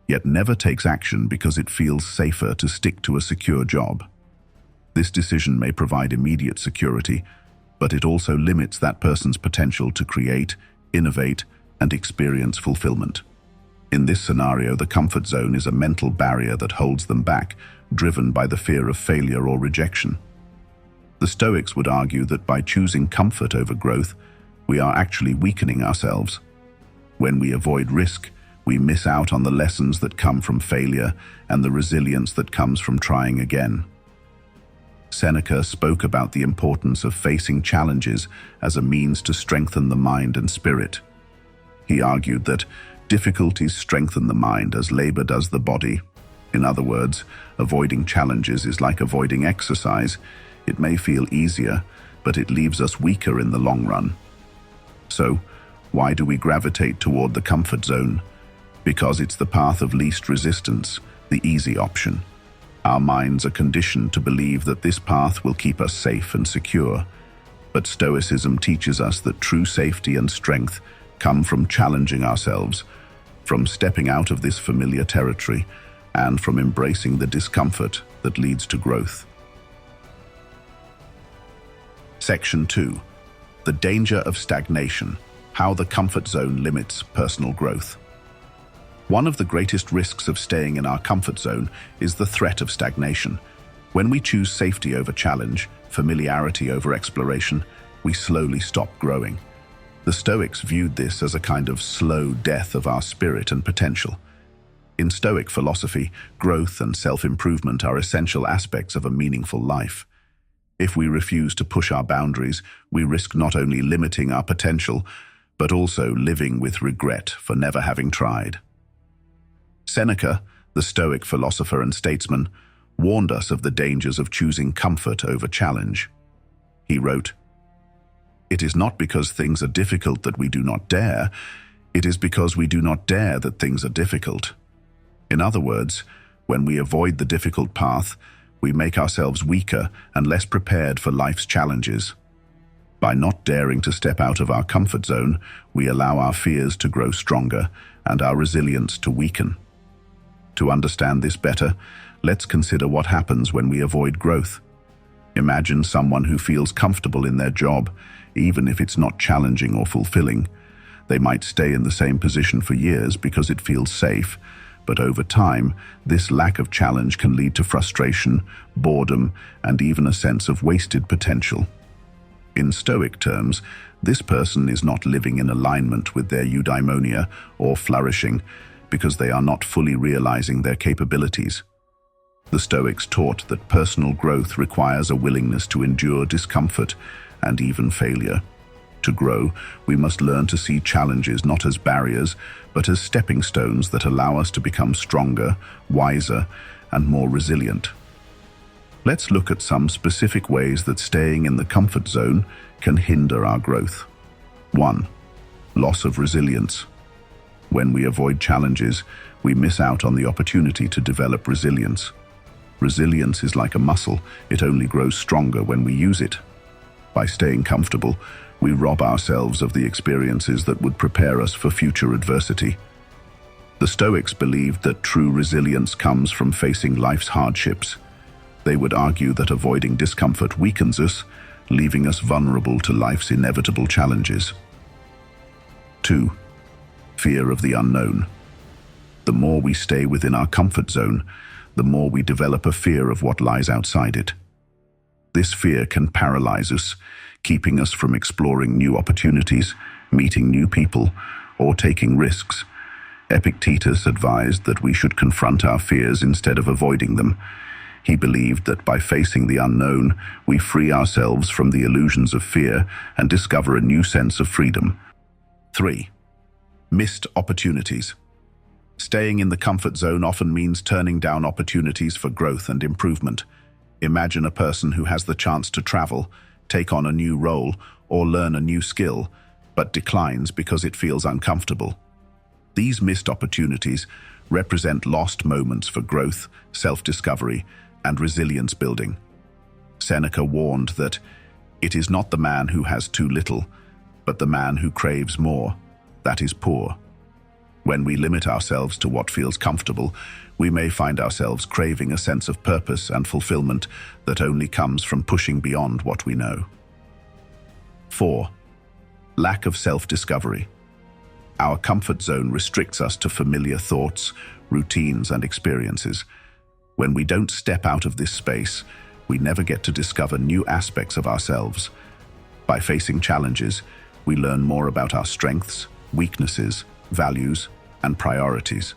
yet never takes action because it feels safer to stick to a secure job. This decision may provide immediate security, but it also limits that person's potential to create, innovate, and experience fulfillment. In this scenario, the comfort zone is a mental barrier that holds them back, driven by the fear of failure or rejection. The Stoics would argue that by choosing comfort over growth, we are actually weakening ourselves. When we avoid risk, we miss out on the lessons that come from failure and the resilience that comes from trying again. Seneca spoke about the importance of facing challenges as a means to strengthen the mind and spirit. He argued that difficulties strengthen the mind as labor does the body. In other words, avoiding challenges is like avoiding exercise. It may feel easier, but it leaves us weaker in the long run. So, why do we gravitate toward the comfort zone? Because it's the path of least resistance, the easy option. Our minds are conditioned to believe that this path will keep us safe and secure. But Stoicism teaches us that true safety and strength come from challenging ourselves, from stepping out of this familiar territory, and from embracing the discomfort that leads to growth. Section 2. The danger of stagnation. How the comfort zone limits personal growth. One of the greatest risks of staying in our comfort zone is the threat of stagnation. When we choose safety over challenge, familiarity over exploration, we slowly stop growing. The Stoics viewed this as a kind of slow death of our spirit and potential. In Stoic philosophy, growth and self-improvement are essential aspects of a meaningful life. If we refuse to push our boundaries, we risk not only limiting our potential, but also living with regret for never having tried. Seneca, the Stoic philosopher and statesman, warned us of the dangers of choosing comfort over challenge. He wrote, "It is not because things are difficult that we do not dare. It is because we do not dare that things are difficult." In other words, when we avoid the difficult path, we make ourselves weaker and less prepared for life's challenges. By not daring to step out of our comfort zone, we allow our fears to grow stronger and our resilience to weaken. To understand this better, let's consider what happens when we avoid growth. Imagine someone who feels comfortable in their job, even if it's not challenging or fulfilling. They might stay in the same position for years because it feels safe, but over time, this lack of challenge can lead to frustration, boredom, and even a sense of wasted potential. In Stoic terms, this person is not living in alignment with their eudaimonia or flourishing because they are not fully realizing their capabilities. The Stoics taught that personal growth requires a willingness to endure discomfort and even failure. To grow, we must learn to see challenges not as barriers, but as stepping stones that allow us to become stronger, wiser, and more resilient. Let's look at some specific ways that staying in the comfort zone can hinder our growth. 1. Loss of resilience. When we avoid challenges, we miss out on the opportunity to develop resilience. Resilience is like a muscle, it only grows stronger when we use it. By staying comfortable, we rob ourselves of the experiences that would prepare us for future adversity. The Stoics believed that true resilience comes from facing life's hardships. They would argue that avoiding discomfort weakens us, leaving us vulnerable to life's inevitable challenges. 2. Fear of the unknown. The more we stay within our comfort zone, the more we develop a fear of what lies outside it. This fear can paralyze us, keeping us from exploring new opportunities, meeting new people, or taking risks. Epictetus advised that we should confront our fears instead of avoiding them. He believed that by facing the unknown, we free ourselves from the illusions of fear and discover a new sense of freedom. 3. Missed opportunities. Staying in the comfort zone often means turning down opportunities for growth and improvement. Imagine a person who has the chance to travel, take on a new role, or learn a new skill, but declines because it feels uncomfortable. These missed opportunities represent lost moments for growth, self-discovery, and resilience building. Seneca warned that it is not the man who has too little, but the man who craves more, that is poor. When we limit ourselves to what feels comfortable, we may find ourselves craving a sense of purpose and fulfillment that only comes from pushing beyond what we know. 4. Lack of self-discovery. Our comfort zone restricts us to familiar thoughts, routines, and experiences. When we don't step out of this space, we never get to discover new aspects of ourselves. By facing challenges, we learn more about our strengths, weaknesses, values, and priorities.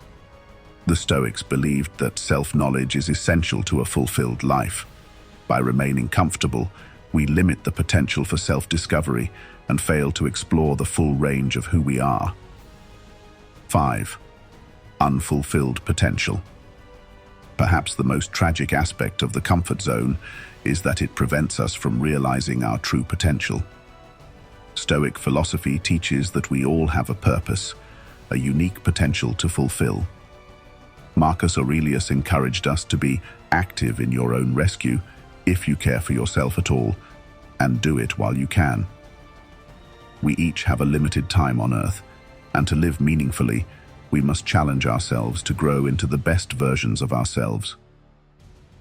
The Stoics believed that self-knowledge is essential to a fulfilled life. By remaining comfortable, we limit the potential for self-discovery and fail to explore the full range of who we are. 5. Unfulfilled potential. Perhaps the most tragic aspect of the comfort zone is that it prevents us from realizing our true potential. Stoic philosophy teaches that we all have a purpose, a unique potential to fulfill. Marcus Aurelius encouraged us to be active in your own rescue, if you care for yourself at all, and do it while you can. We each have a limited time on earth, and to live meaningfully, we must challenge ourselves to grow into the best versions of ourselves.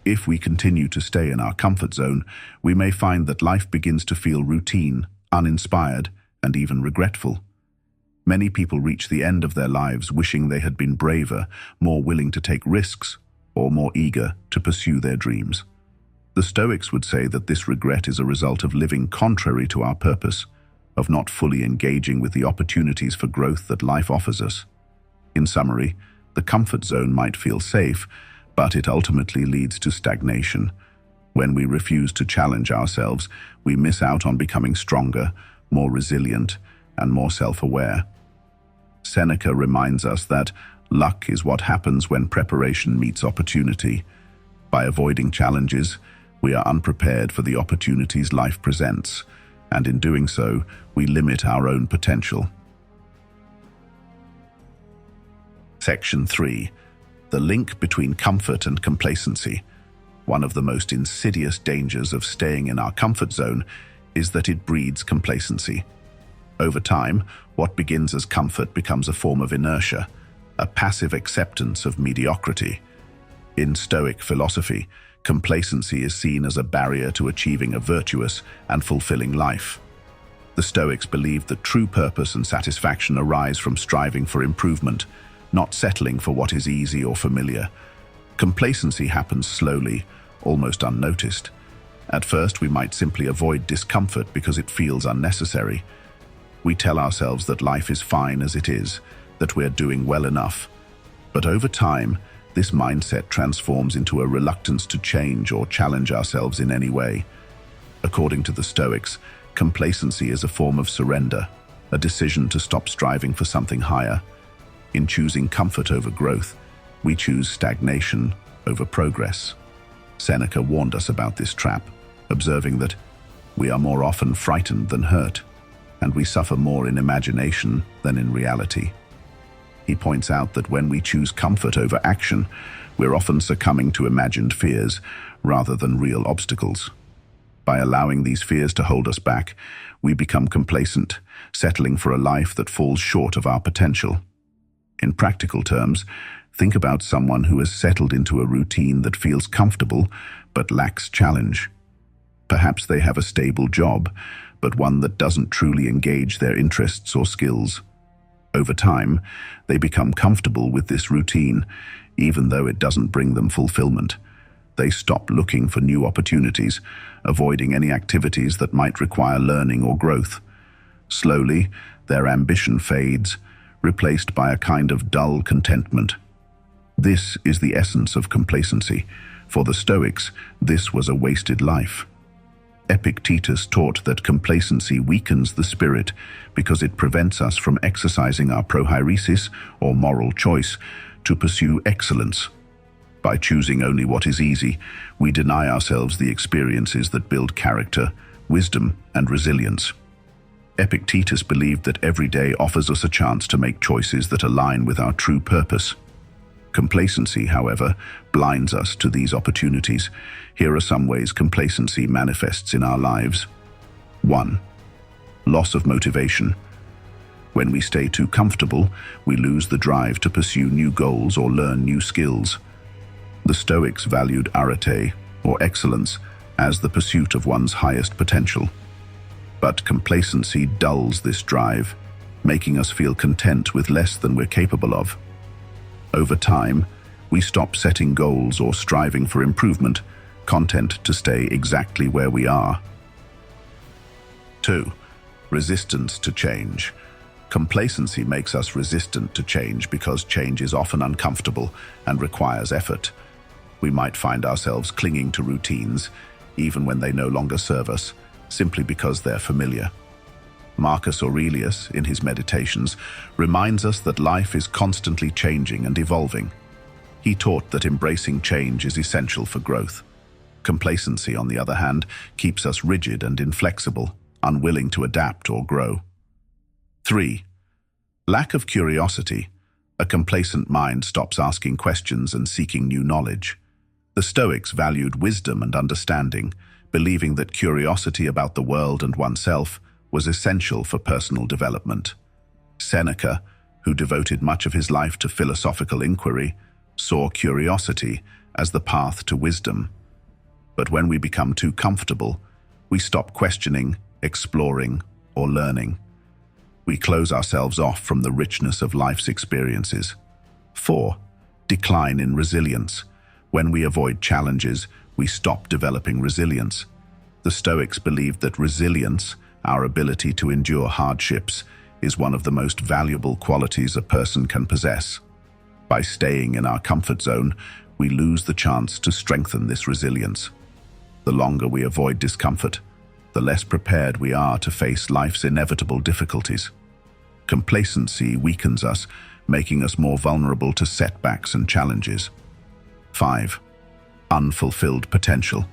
If we continue to stay in our comfort zone, we may find that life begins to feel routine, uninspired, and even regretful. Many people reach the end of their lives wishing they had been braver, more willing to take risks, or more eager to pursue their dreams. The Stoics would say that this regret is a result of living contrary to our purpose, of not fully engaging with the opportunities for growth that life offers us. In summary, the comfort zone might feel safe, but it ultimately leads to stagnation. When we refuse to challenge ourselves, we miss out on becoming stronger, more resilient, and more self-aware. Seneca reminds us that luck is what happens when preparation meets opportunity. By avoiding challenges, we are unprepared for the opportunities life presents, and in doing so, we limit our own potential. Section 3. The link between comfort and complacency. One of the most insidious dangers of staying in our comfort zone is that it breeds complacency. Over time, what begins as comfort becomes a form of inertia, a passive acceptance of mediocrity. In Stoic philosophy, complacency is seen as a barrier to achieving a virtuous and fulfilling life. The Stoics believed that true purpose and satisfaction arise from striving for improvement, not settling for what is easy or familiar. Complacency happens slowly, almost unnoticed. At first, we might simply avoid discomfort because it feels unnecessary. We tell ourselves that life is fine as it is, that we're doing well enough. But over time, this mindset transforms into a reluctance to change or challenge ourselves in any way. According to the Stoics, complacency is a form of surrender, a decision to stop striving for something higher. In choosing comfort over growth, we choose stagnation over progress. Seneca warned us about this trap, observing that we are more often frightened than hurt, and we suffer more in imagination than in reality. He points out that when we choose comfort over action, we're often succumbing to imagined fears rather than real obstacles. By allowing these fears to hold us back, we become complacent, settling for a life that falls short of our potential. In practical terms, think about someone who has settled into a routine that feels comfortable but lacks challenge. Perhaps they have a stable job, but one that doesn't truly engage their interests or skills. Over time, they become comfortable with this routine, even though it doesn't bring them fulfillment. They stop looking for new opportunities, avoiding any activities that might require learning or growth. Slowly, their ambition fades, replaced by a kind of dull contentment. This is the essence of complacency. For the Stoics, this was a wasted life. Epictetus taught that complacency weakens the spirit because it prevents us from exercising our prohairesis, or moral choice, to pursue excellence. By choosing only what is easy, we deny ourselves the experiences that build character, wisdom, and resilience. Epictetus believed that every day offers us a chance to make choices that align with our true purpose. Complacency, however, blinds us to these opportunities. Here are some ways complacency manifests in our lives. 1. Loss of motivation. When we stay too comfortable, we lose the drive to pursue new goals or learn new skills. The Stoics valued arete, or excellence, as the pursuit of one's highest potential. But complacency dulls this drive, making us feel content with less than we're capable of. Over time, we stop setting goals or striving for improvement, content to stay exactly where we are. 2. Resistance to change. Complacency makes us resistant to change because change is often uncomfortable and requires effort. We might find ourselves clinging to routines, even when they no longer serve us, simply because they're familiar. Marcus Aurelius, in his Meditations, reminds us that life is constantly changing and evolving. He taught that embracing change is essential for growth. Complacency, on the other hand, keeps us rigid and inflexible, unwilling to adapt or grow. 3. Lack of curiosity. A complacent mind stops asking questions and seeking new knowledge. The Stoics valued wisdom and understanding, believing that curiosity about the world and oneself was essential for personal development. Seneca, who devoted much of his life to philosophical inquiry, saw curiosity as the path to wisdom. But when we become too comfortable, we stop questioning, exploring, or learning. We close ourselves off from the richness of life's experiences. 4. Decline in resilience. When we avoid challenges, we stop developing resilience. The Stoics believed that resilience, our ability to endure hardships, is one of the most valuable qualities a person can possess. By staying in our comfort zone, we lose the chance to strengthen this resilience. The longer we avoid discomfort, the less prepared we are to face life's inevitable difficulties. Complacency weakens us, making us more vulnerable to setbacks and challenges. 5. Unfulfilled potential.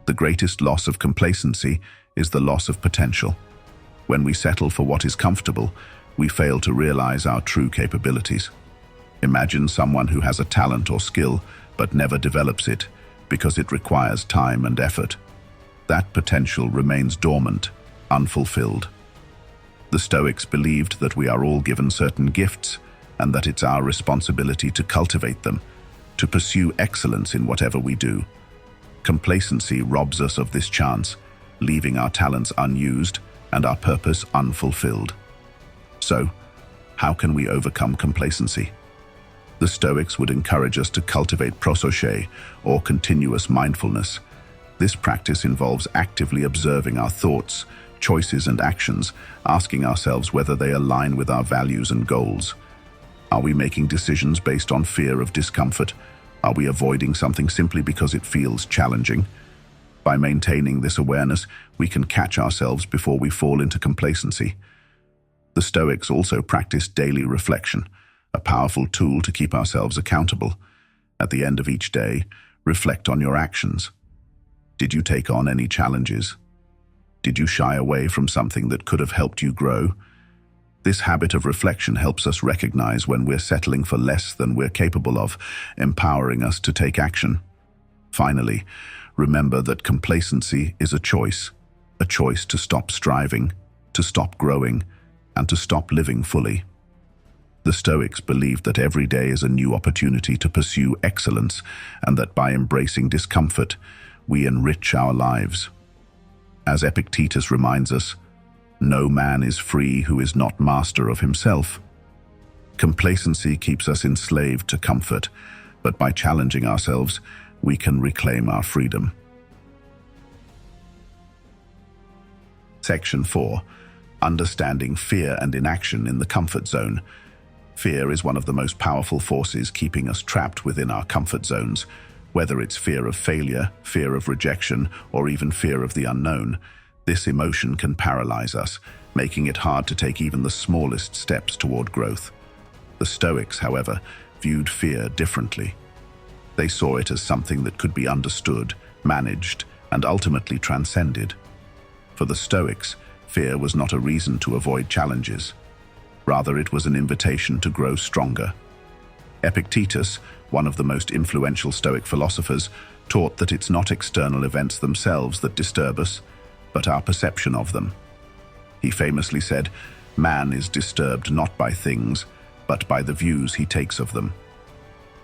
The greatest loss of complacency is the loss of potential. When we settle for what is comfortable, we fail to realize our true capabilities. Imagine someone who has a talent or skill but never develops it because it requires time and effort. That potential remains dormant, unfulfilled. The Stoics believed that we are all given certain gifts and that it's our responsibility to cultivate them, to pursue excellence in whatever we do. Complacency robs us of this chance, leaving our talents unused and our purpose unfulfilled. So, how can we overcome complacency? The Stoics would encourage us to cultivate prososche, or continuous mindfulness. This practice involves actively observing our thoughts, choices, and actions, asking ourselves whether they align with our values and goals. Are we making decisions based on fear of discomfort? Are we avoiding something simply because it feels challenging? By maintaining this awareness, we can catch ourselves before we fall into complacency. The Stoics also practiced daily reflection, a powerful tool to keep ourselves accountable. At the end of each day, reflect on your actions. Did you take on any challenges? Did you shy away from something that could have helped you grow? This habit of reflection helps us recognize when we're settling for less than we're capable of, empowering us to take action. Finally, remember that complacency is a choice to stop striving, to stop growing, and to stop living fully. The Stoics believed that every day is a new opportunity to pursue excellence, and that by embracing discomfort, we enrich our lives. As Epictetus reminds us, no man is free who is not master of himself. Complacency keeps us enslaved to comfort, but by challenging ourselves, we can reclaim our freedom. Section 4. Understanding fear and inaction in the comfort zone. Fear is one of the most powerful forces keeping us trapped within our comfort zones. Whether it's fear of failure, fear of rejection, or even fear of the unknown, this emotion can paralyze us, making it hard to take even the smallest steps toward growth. The Stoics, however, viewed fear differently. They saw it as something that could be understood, managed, and ultimately transcended. For the Stoics, fear was not a reason to avoid challenges. Rather, it was an invitation to grow stronger. Epictetus, one of the most influential Stoic philosophers, taught that it's not external events themselves that disturb us, but our perception of them. He famously said, "Man is disturbed not by things, but by the views he takes of them."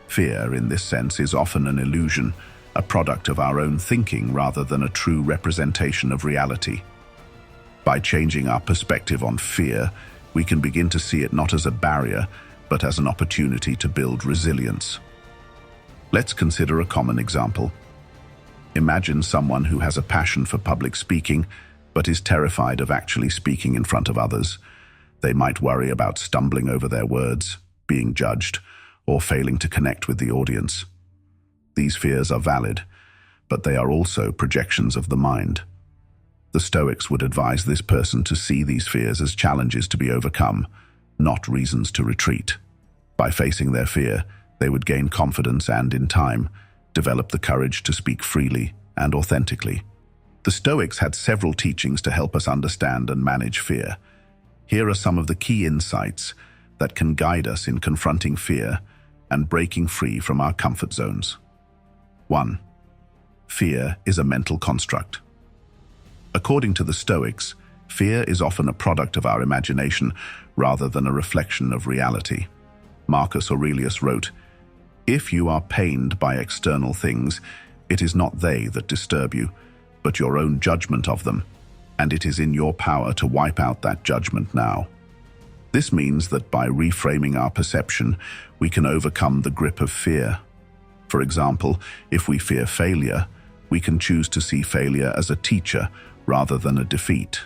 Fear, in this sense, is often an illusion, a product of our own thinking rather than a true representation of reality. By changing our perspective on fear, we can begin to see it not as a barrier, but as an opportunity to build resilience. Let's consider a common example. Imagine someone who has a passion for public speaking, but is terrified of actually speaking in front of others. They might worry about stumbling over their words, being judged, or failing to connect with the audience. These fears are valid, but they are also projections of the mind. The Stoics would advise this person to see these fears as challenges to be overcome, not reasons to retreat. By facing their fear, they would gain confidence and, in time, develop the courage to speak freely and authentically. The Stoics had several teachings to help us understand and manage fear. Here are some of the key insights that can guide us in confronting fear and breaking free from our comfort zones. 1. Fear is a mental construct. According to the Stoics, fear is often a product of our imagination rather than a reflection of reality. Marcus Aurelius wrote, "If you are pained by external things, it is not they that disturb you, but your own judgment of them, and it is in your power to wipe out that judgment now." This means that by reframing our perception, we can overcome the grip of fear. For example, if we fear failure, we can choose to see failure as a teacher rather than a defeat.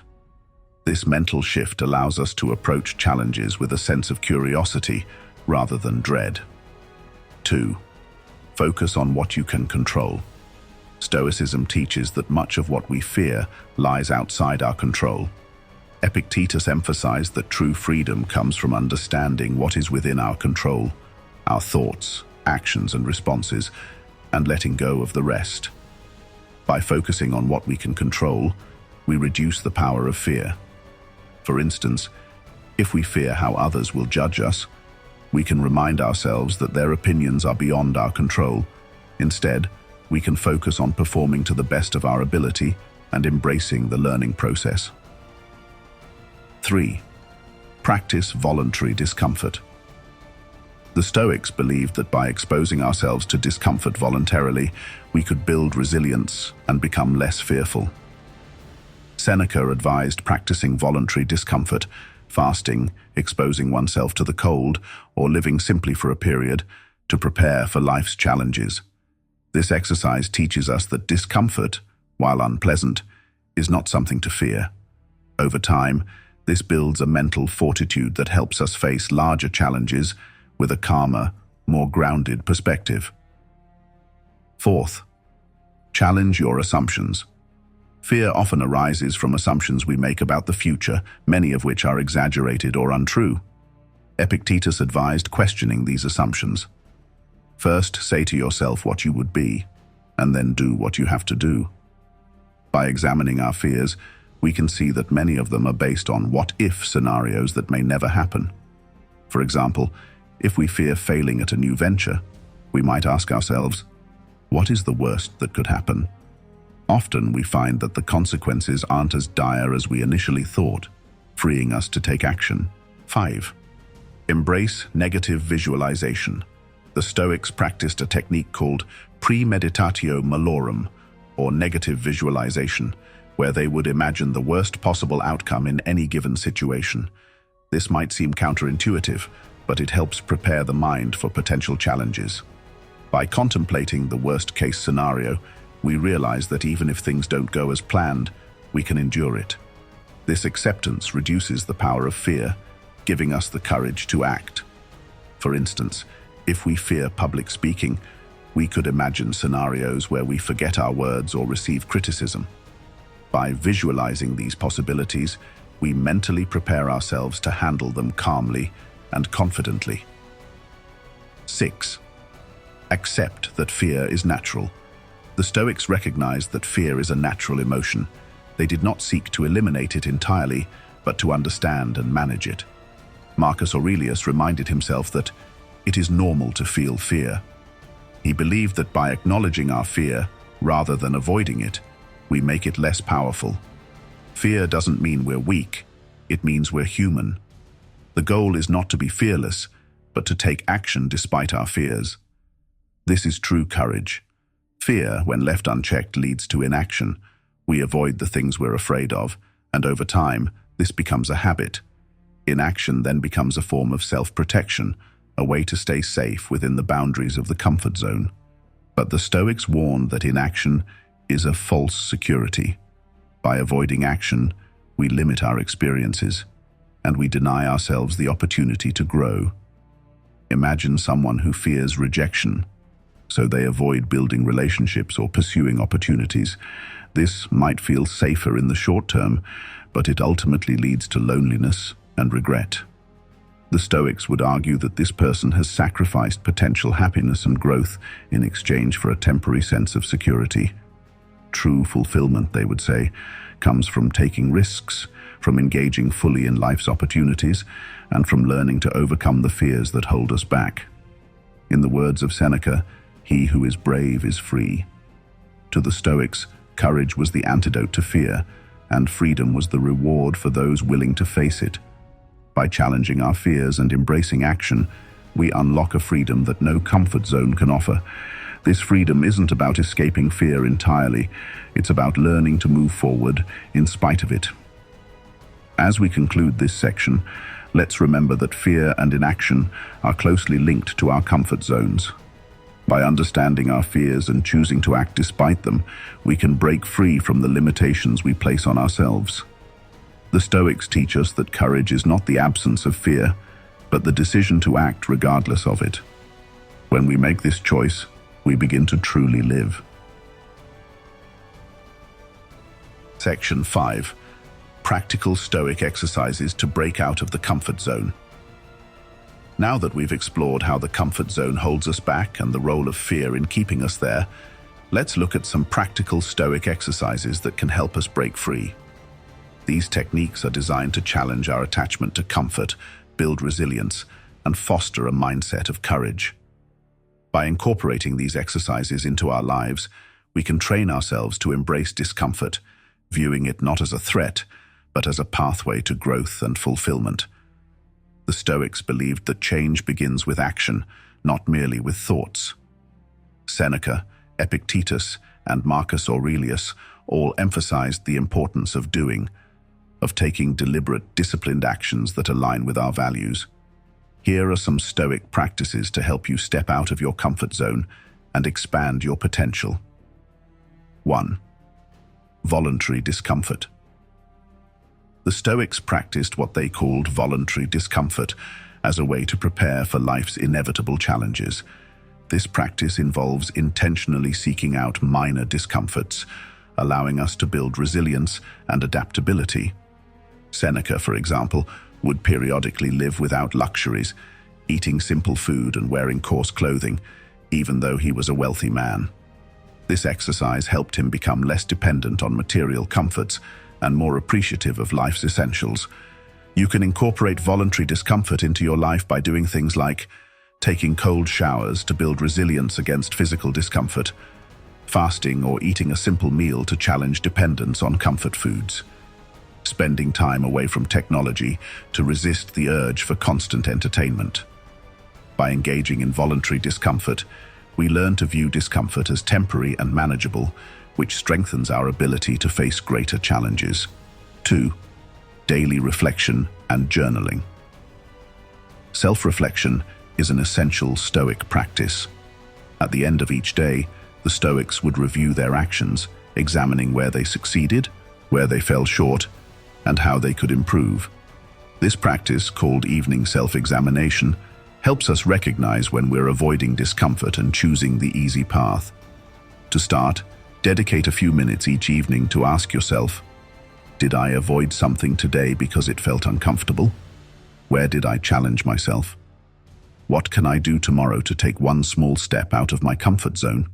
This mental shift allows us to approach challenges with a sense of curiosity rather than dread. 2. Focus on what you can control. Stoicism teaches that much of what we fear lies outside our control. Epictetus emphasized that true freedom comes from understanding what is within our control, our thoughts, actions, and responses, and letting go of the rest. By focusing on what we can control, we reduce the power of fear. For instance, if we fear how others will judge us, we can remind ourselves that their opinions are beyond our control. Instead, we can focus on performing to the best of our ability and embracing the learning process. 3. Practice voluntary discomfort. The Stoics believed that by exposing ourselves to discomfort voluntarily, we could build resilience and become less fearful. Seneca advised practicing voluntary discomfort, fasting, exposing oneself to the cold, or living simply for a period to prepare for life's challenges. This exercise teaches us that discomfort, while unpleasant, is not something to fear. Over time, this builds a mental fortitude that helps us face larger challenges with a calmer, more grounded perspective. 4th, challenge your assumptions. Fear often arises from assumptions we make about the future, many of which are exaggerated or untrue. Epictetus advised questioning these assumptions. First, say to yourself what you would be, and then do what you have to do. By examining our fears, we can see that many of them are based on what-if scenarios that may never happen. For example, if we fear failing at a new venture, we might ask ourselves, what is the worst that could happen? Often we find that the consequences aren't as dire as we initially thought, freeing us to take action. 5. Embrace negative visualization. The Stoics practiced a technique called premeditatio malorum, or negative visualization, where they would imagine the worst possible outcome in any given situation. This might seem counterintuitive, but it helps prepare the mind for potential challenges. By contemplating the worst-case scenario, we realize that even if things don't go as planned, we can endure it. This acceptance reduces the power of fear, giving us the courage to act. For instance, if we fear public speaking, we could imagine scenarios where we forget our words or receive criticism. By visualizing these possibilities, we mentally prepare ourselves to handle them calmly and confidently. 6. Accept that fear is natural. The Stoics recognized that fear is a natural emotion. They did not seek to eliminate it entirely, but to understand and manage it. Marcus Aurelius reminded himself that it is normal to feel fear. He believed that by acknowledging our fear, rather than avoiding it, we make it less powerful. Fear doesn't mean we're weak, it means we're human. The goal is not to be fearless, but to take action despite our fears. This is true courage. Fear, when left unchecked, leads to inaction. We avoid the things we're afraid of, and over time, this becomes a habit. Inaction then becomes a form of self-protection, a way to stay safe within the boundaries of the comfort zone. But the Stoics warned that inaction is a false security. By avoiding action, we limit our experiences, and we deny ourselves the opportunity to grow. Imagine someone who fears rejection, so they avoid building relationships or pursuing opportunities. This might feel safer in the short term, but it ultimately leads to loneliness and regret. The Stoics would argue that this person has sacrificed potential happiness and growth in exchange for a temporary sense of security. True fulfillment, they would say, comes from taking risks, from engaging fully in life's opportunities, and from learning to overcome the fears that hold us back. In the words of Seneca, "He who is brave is free." To the Stoics, courage was the antidote to fear, and freedom was the reward for those willing to face it. By challenging our fears and embracing action, we unlock a freedom that no comfort zone can offer. This freedom isn't about escaping fear entirely, it's about learning to move forward in spite of it. As we conclude this section, let's remember that fear and inaction are closely linked to our comfort zones. By understanding our fears and choosing to act despite them, we can break free from the limitations we place on ourselves. The Stoics teach us that courage is not the absence of fear, but the decision to act regardless of it. When we make this choice, we begin to truly live. Section 5. Practical Stoic exercises to break out of the comfort zone. Now that we've explored how the comfort zone holds us back and the role of fear in keeping us there, let's look at some practical Stoic exercises that can help us break free. These techniques are designed to challenge our attachment to comfort, build resilience, and foster a mindset of courage. By incorporating these exercises into our lives, we can train ourselves to embrace discomfort, viewing it not as a threat, but as a pathway to growth and fulfillment. The Stoics believed that change begins with action, not merely with thoughts. Seneca, Epictetus, and Marcus Aurelius all emphasized the importance of doing, of taking deliberate, disciplined actions that align with our values. Here are some Stoic practices to help you step out of your comfort zone and expand your potential. 1. Voluntary discomfort. The Stoics practiced what they called voluntary discomfort as a way to prepare for life's inevitable challenges. This practice involves intentionally seeking out minor discomforts, allowing us to build resilience and adaptability. Seneca, for example, would periodically live without luxuries, eating simple food and wearing coarse clothing, even though he was a wealthy man. This exercise helped him become less dependent on material comforts and more appreciative of life's essentials. You can incorporate voluntary discomfort into your life by doing things like taking cold showers to build resilience against physical discomfort, fasting or eating a simple meal to challenge dependence on comfort foods, spending time away from technology to resist the urge for constant entertainment. By engaging in voluntary discomfort, we learn to view discomfort as temporary and manageable, which strengthens our ability to face greater challenges. 2. Daily reflection and journaling. Self-reflection is an essential Stoic practice. At the end of each day, the Stoics would review their actions, examining where they succeeded, where they fell short, and how they could improve. This practice, called evening self-examination, helps us recognize when we're avoiding discomfort and choosing the easy path. To start, dedicate a few minutes each evening to ask yourself, did I avoid something today because it felt uncomfortable? Where did I challenge myself? What can I do tomorrow to take one small step out of my comfort zone?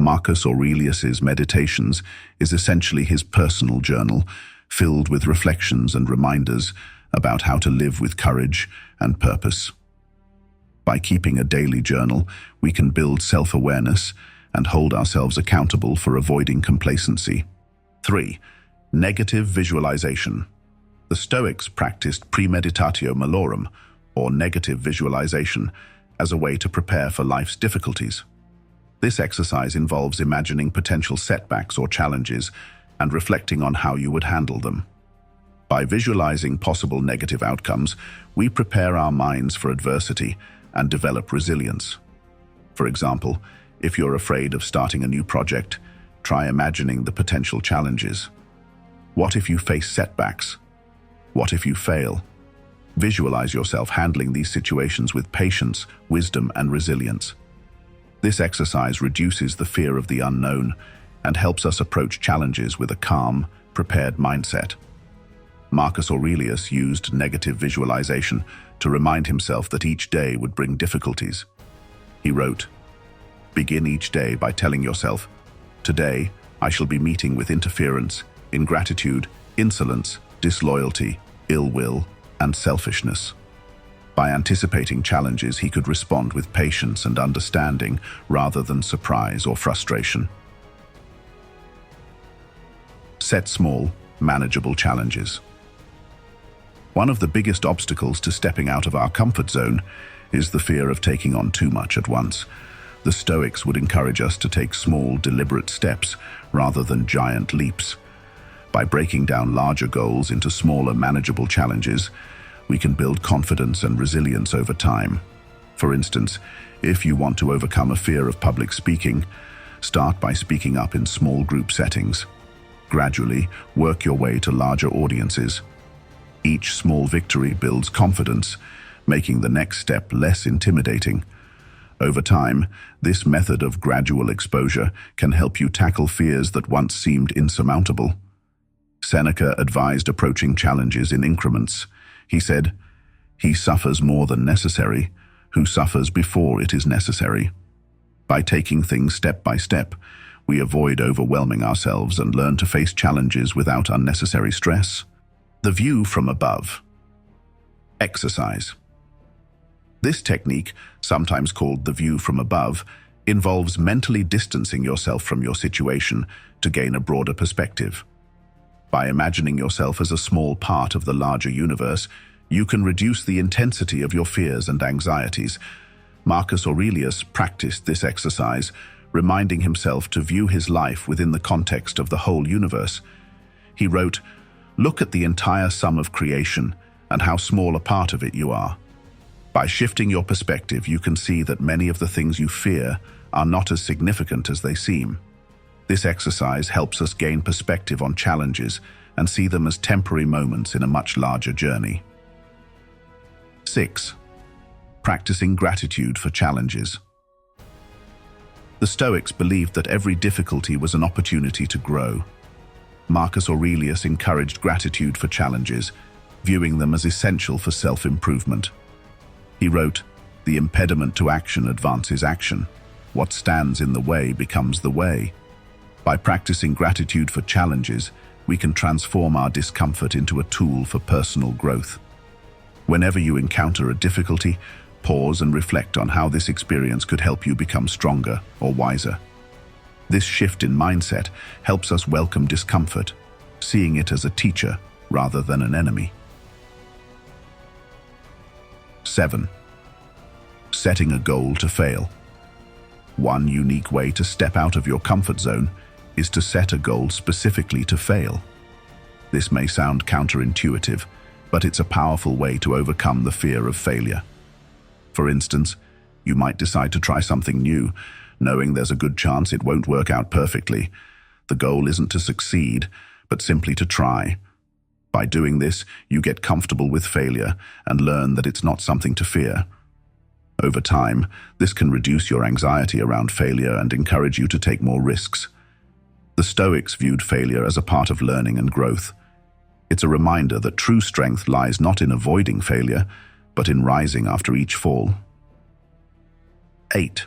Marcus Aurelius's Meditations is essentially his personal journal, filled with reflections and reminders about how to live with courage and purpose. By keeping a daily journal, we can build self-awareness and hold ourselves accountable for avoiding complacency. 3. Negative visualization. The Stoics practiced premeditatio malorum, or negative visualization, as a way to prepare for life's difficulties. This exercise involves imagining potential setbacks or challenges and reflecting on how you would handle them. By visualizing possible negative outcomes, we prepare our minds for adversity and develop resilience. For example, if you're afraid of starting a new project, try imagining the potential challenges. What if you face setbacks? What if you fail? Visualize yourself handling these situations with patience, wisdom, and resilience. This exercise reduces the fear of the unknown and helps us approach challenges with a calm, prepared mindset. Marcus Aurelius used negative visualization to remind himself that each day would bring difficulties. He wrote, "Begin each day by telling yourself, 'Today, I shall be meeting with interference, ingratitude, insolence, disloyalty, ill will, and selfishness.'" By anticipating challenges, he could respond with patience and understanding rather than surprise or frustration. Set small, manageable challenges. One of the biggest obstacles to stepping out of our comfort zone is the fear of taking on too much at once. The Stoics would encourage us to take small, deliberate steps rather than giant leaps. By breaking down larger goals into smaller, manageable challenges, we can build confidence and resilience over time. For instance, if you want to overcome a fear of public speaking, start by speaking up in small group settings. Gradually, work your way to larger audiences. Each small victory builds confidence, making the next step less intimidating. Over time, this method of gradual exposure can help you tackle fears that once seemed insurmountable. Seneca advised approaching challenges in increments. He said, "He suffers more than necessary, who suffers before it is necessary." By taking things step by step, we avoid overwhelming ourselves and learn to face challenges without unnecessary stress. The view from above. Exercise. This technique, sometimes called the view from above, involves mentally distancing yourself from your situation to gain a broader perspective. By imagining yourself as a small part of the larger universe, you can reduce the intensity of your fears and anxieties. Marcus Aurelius practiced this exercise, reminding himself to view his life within the context of the whole universe. He wrote, "Look at the entire sum of creation and how small a part of it you are. By shifting your perspective, you can see that many of the things you fear are not as significant as they seem." This exercise helps us gain perspective on challenges and see them as temporary moments in a much larger journey. 6. Practicing gratitude for challenges. The Stoics believed that every difficulty was an opportunity to grow. Marcus Aurelius encouraged gratitude for challenges, viewing them as essential for self-improvement. He wrote, "The impediment to action advances action. What stands in the way becomes the way." By practicing gratitude for challenges, we can transform our discomfort into a tool for personal growth. Whenever you encounter a difficulty, pause and reflect on how this experience could help you become stronger or wiser. This shift in mindset helps us welcome discomfort, seeing it as a teacher rather than an enemy. 7. Setting a goal to fail. One unique way to step out of your comfort zone is to set a goal specifically to fail. This may sound counterintuitive, but it's a powerful way to overcome the fear of failure. For instance, you might decide to try something new, knowing there's a good chance it won't work out perfectly. The goal isn't to succeed, but simply to try. By doing this, you get comfortable with failure and learn that it's not something to fear. Over time, this can reduce your anxiety around failure and encourage you to take more risks. The Stoics viewed failure as a part of learning and growth. It's a reminder that true strength lies not in avoiding failure, but in rising after each fall. 8.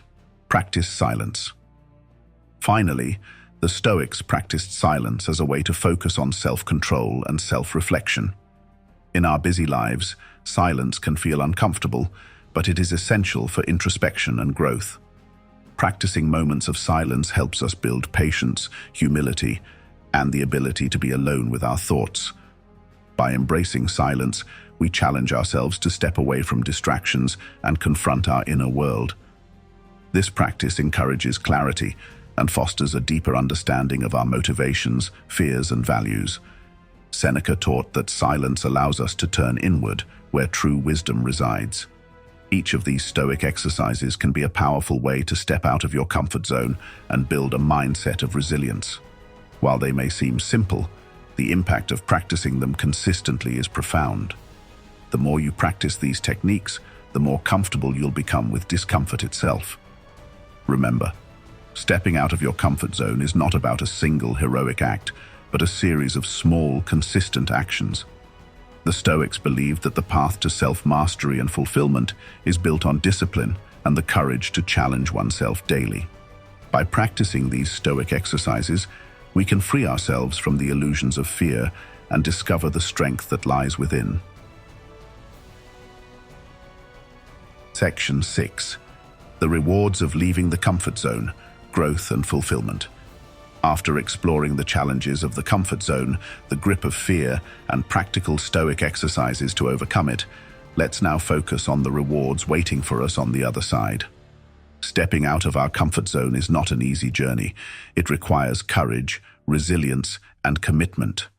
Practice silence. Finally, the Stoics practiced silence as a way to focus on self-control and self-reflection. In our busy lives, silence can feel uncomfortable, but it is essential for introspection and growth. Practicing moments of silence helps us build patience, humility, and the ability to be alone with our thoughts. By embracing silence, we challenge ourselves to step away from distractions and confront our inner world. This practice encourages clarity and fosters a deeper understanding of our motivations, fears, and values. Seneca taught that silence allows us to turn inward, where true wisdom resides. Each of these Stoic exercises can be a powerful way to step out of your comfort zone and build a mindset of resilience. While they may seem simple, the impact of practicing them consistently is profound. The more you practice these techniques, the more comfortable you'll become with discomfort itself. Remember, stepping out of your comfort zone is not about a single heroic act, but a series of small, consistent actions. The Stoics believed that the path to self-mastery and fulfillment is built on discipline and the courage to challenge oneself daily. By practicing these Stoic exercises, we can free ourselves from the illusions of fear and discover the strength that lies within. Section 6. The rewards of leaving the comfort zone, growth and fulfillment. After exploring the challenges of the comfort zone, the grip of fear, and practical Stoic exercises to overcome it, let's now focus on the rewards waiting for us on the other side. Stepping out of our comfort zone is not an easy journey. It requires courage, resilience, and commitment.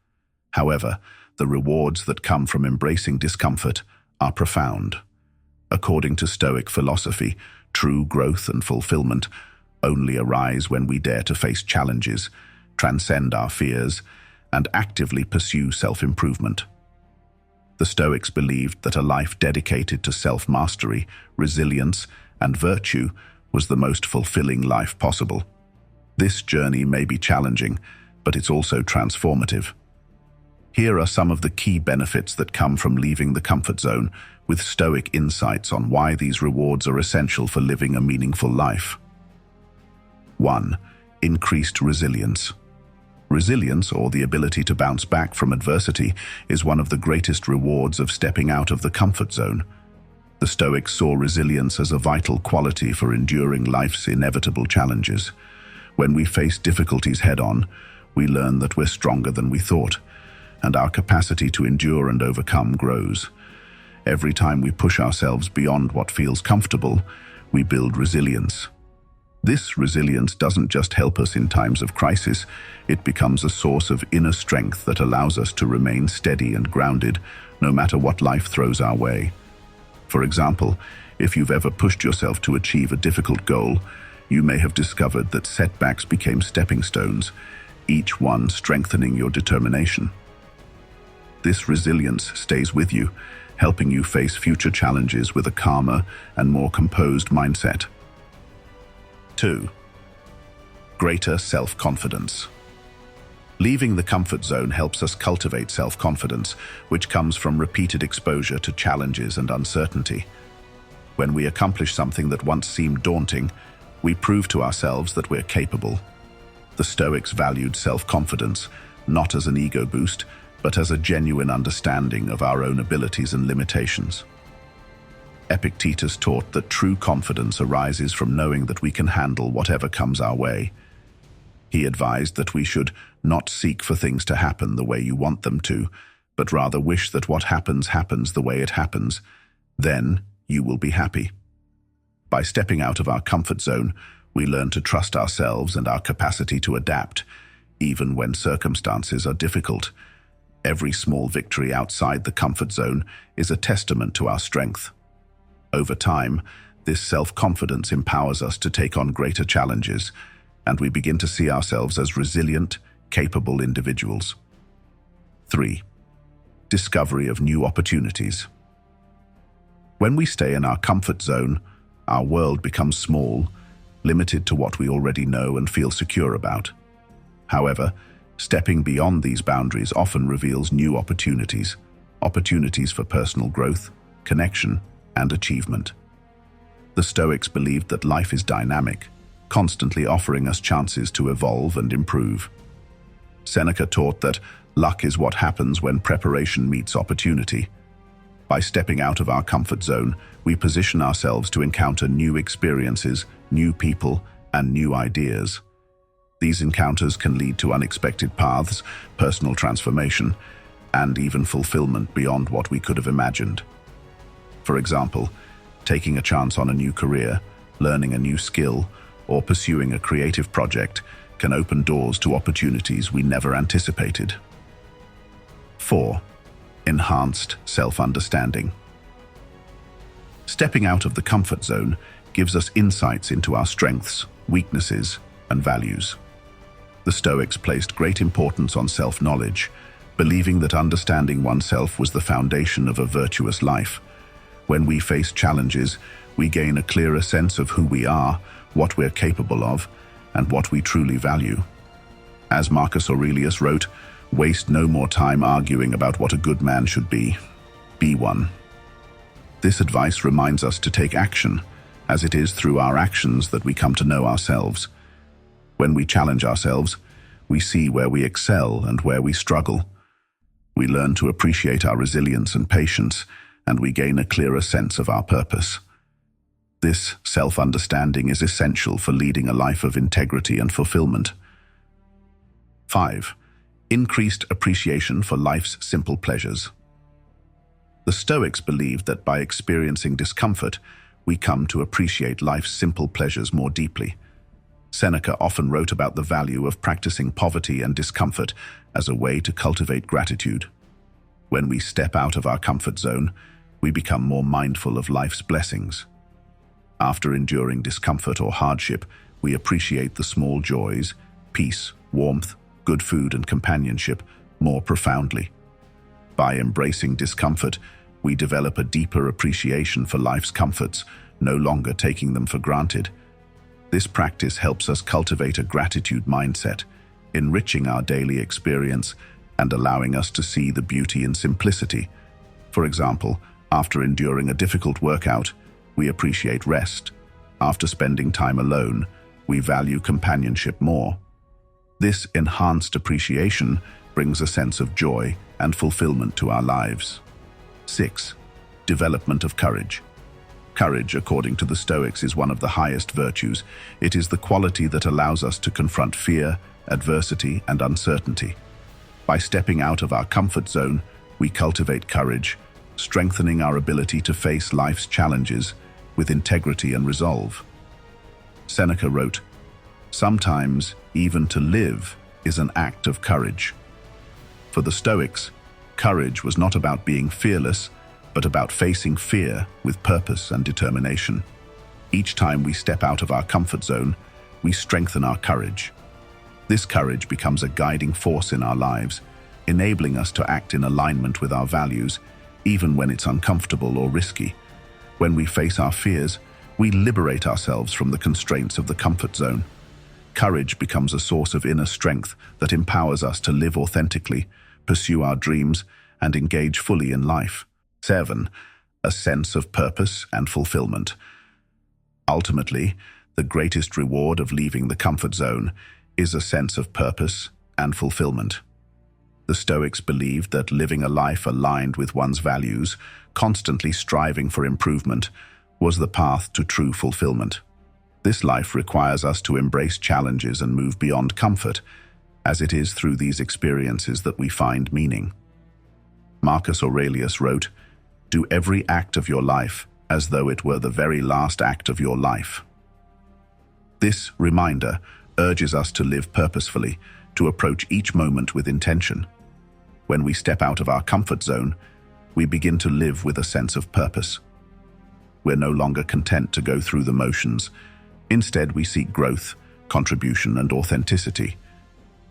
However, the rewards that come from embracing discomfort are profound. According to Stoic philosophy, true growth and fulfillment only arise when we dare to face challenges, transcend our fears, and actively pursue self-improvement. The Stoics believed that a life dedicated to self-mastery, resilience, and virtue was the most fulfilling life possible. This journey may be challenging, but it's also transformative. Here are some of the key benefits that come from leaving the comfort zone, with Stoic insights on why these rewards are essential for living a meaningful life. 1. Increased resilience. Resilience, or the ability to bounce back from adversity, is one of the greatest rewards of stepping out of the comfort zone. The Stoics saw resilience as a vital quality for enduring life's inevitable challenges. When we face difficulties head-on, we learn that we're stronger than we thought, and our capacity to endure and overcome grows. Every time we push ourselves beyond what feels comfortable, we build resilience. This resilience doesn't just help us in times of crisis, it becomes a source of inner strength that allows us to remain steady and grounded, no matter what life throws our way. For example, if you've ever pushed yourself to achieve a difficult goal, you may have discovered that setbacks became stepping stones, each one strengthening your determination. This resilience stays with you, helping you face future challenges with a calmer and more composed mindset. 2. Greater self-confidence. Leaving the comfort zone helps us cultivate self-confidence, which comes from repeated exposure to challenges and uncertainty. When we accomplish something that once seemed daunting, we prove to ourselves that we're capable. The Stoics valued self-confidence, not as an ego boost, but as a genuine understanding of our own abilities and limitations. Epictetus taught that true confidence arises from knowing that we can handle whatever comes our way. He advised that we should not seek for things to happen the way you want them to, but rather wish that what happens happens the way it happens. Then you will be happy. By stepping out of our comfort zone, we learn to trust ourselves and our capacity to adapt, even when circumstances are difficult. Every small victory outside the comfort zone is a testament to our strength. Over time, this self-confidence empowers us to take on greater challenges, and we begin to see ourselves as resilient, capable individuals. 3. Discovery of new opportunities. When we stay in our comfort zone, our world becomes small, limited to what we already know and feel secure about. However, stepping beyond these boundaries often reveals new opportunities for personal growth, connection, and achievement. The Stoics believed that life is dynamic, constantly offering us chances to evolve and improve. Seneca taught that luck is what happens when preparation meets opportunity. By stepping out of our comfort zone, we position ourselves to encounter new experiences, new people, and new ideas. These encounters can lead to unexpected paths, personal transformation, and even fulfillment beyond what we could have imagined. For example, taking a chance on a new career, learning a new skill, or pursuing a creative project can open doors to opportunities we never anticipated. 4. Enhanced self-understanding. Stepping out of the comfort zone gives us insights into our strengths, weaknesses, and values. The Stoics placed great importance on self-knowledge, believing that understanding oneself was the foundation of a virtuous life. When we face challenges, we gain a clearer sense of who we are, what we're capable of, and what we truly value. As Marcus Aurelius wrote, "Waste no more time arguing about what a good man should be. Be one." This advice reminds us to take action, as it is through our actions that we come to know ourselves. When we challenge ourselves, we see where we excel and where we struggle. We learn to appreciate our resilience and patience, and we gain a clearer sense of our purpose. This self-understanding is essential for leading a life of integrity and fulfillment. 5. Increased appreciation for life's simple pleasures. The Stoics believed that by experiencing discomfort, we come to appreciate life's simple pleasures more deeply. Seneca often wrote about the value of practicing poverty and discomfort as a way to cultivate gratitude. When we step out of our comfort zone, we become more mindful of life's blessings. After enduring discomfort or hardship, we appreciate the small joys, peace, warmth, good food, and companionship more profoundly. By embracing discomfort, we develop a deeper appreciation for life's comforts, no longer taking them for granted. This practice helps us cultivate a gratitude mindset, enriching our daily experience and allowing us to see the beauty in simplicity. For example, after enduring a difficult workout, we appreciate rest. After spending time alone, we value companionship more. This enhanced appreciation brings a sense of joy and fulfillment to our lives. 6. Development of courage. Courage, according to the Stoics, is one of the highest virtues. It is the quality that allows us to confront fear, adversity, and uncertainty. By stepping out of our comfort zone, we cultivate courage, strengthening our ability to face life's challenges with integrity and resolve. Seneca wrote, "Sometimes, even to live is an act of courage." For the Stoics, courage was not about being fearless, but about facing fear with purpose and determination. Each time we step out of our comfort zone, we strengthen our courage. This courage becomes a guiding force in our lives, enabling us to act in alignment with our values, even when it's uncomfortable or risky. When we face our fears, we liberate ourselves from the constraints of the comfort zone. Courage becomes a source of inner strength that empowers us to live authentically, pursue our dreams, and engage fully in life. 7. A sense of purpose and fulfillment. Ultimately, the greatest reward of leaving the comfort zone is a sense of purpose and fulfillment. The Stoics believed that living a life aligned with one's values, constantly striving for improvement, was the path to true fulfillment. This life requires us to embrace challenges and move beyond comfort, as it is through these experiences that we find meaning. Marcus Aurelius wrote, "Do every act of your life as though it were the very last act of your life." This reminder urges us to live purposefully, to approach each moment with intention. When we step out of our comfort zone, we begin to live with a sense of purpose. We're no longer content to go through the motions. Instead, we seek growth, contribution, and authenticity.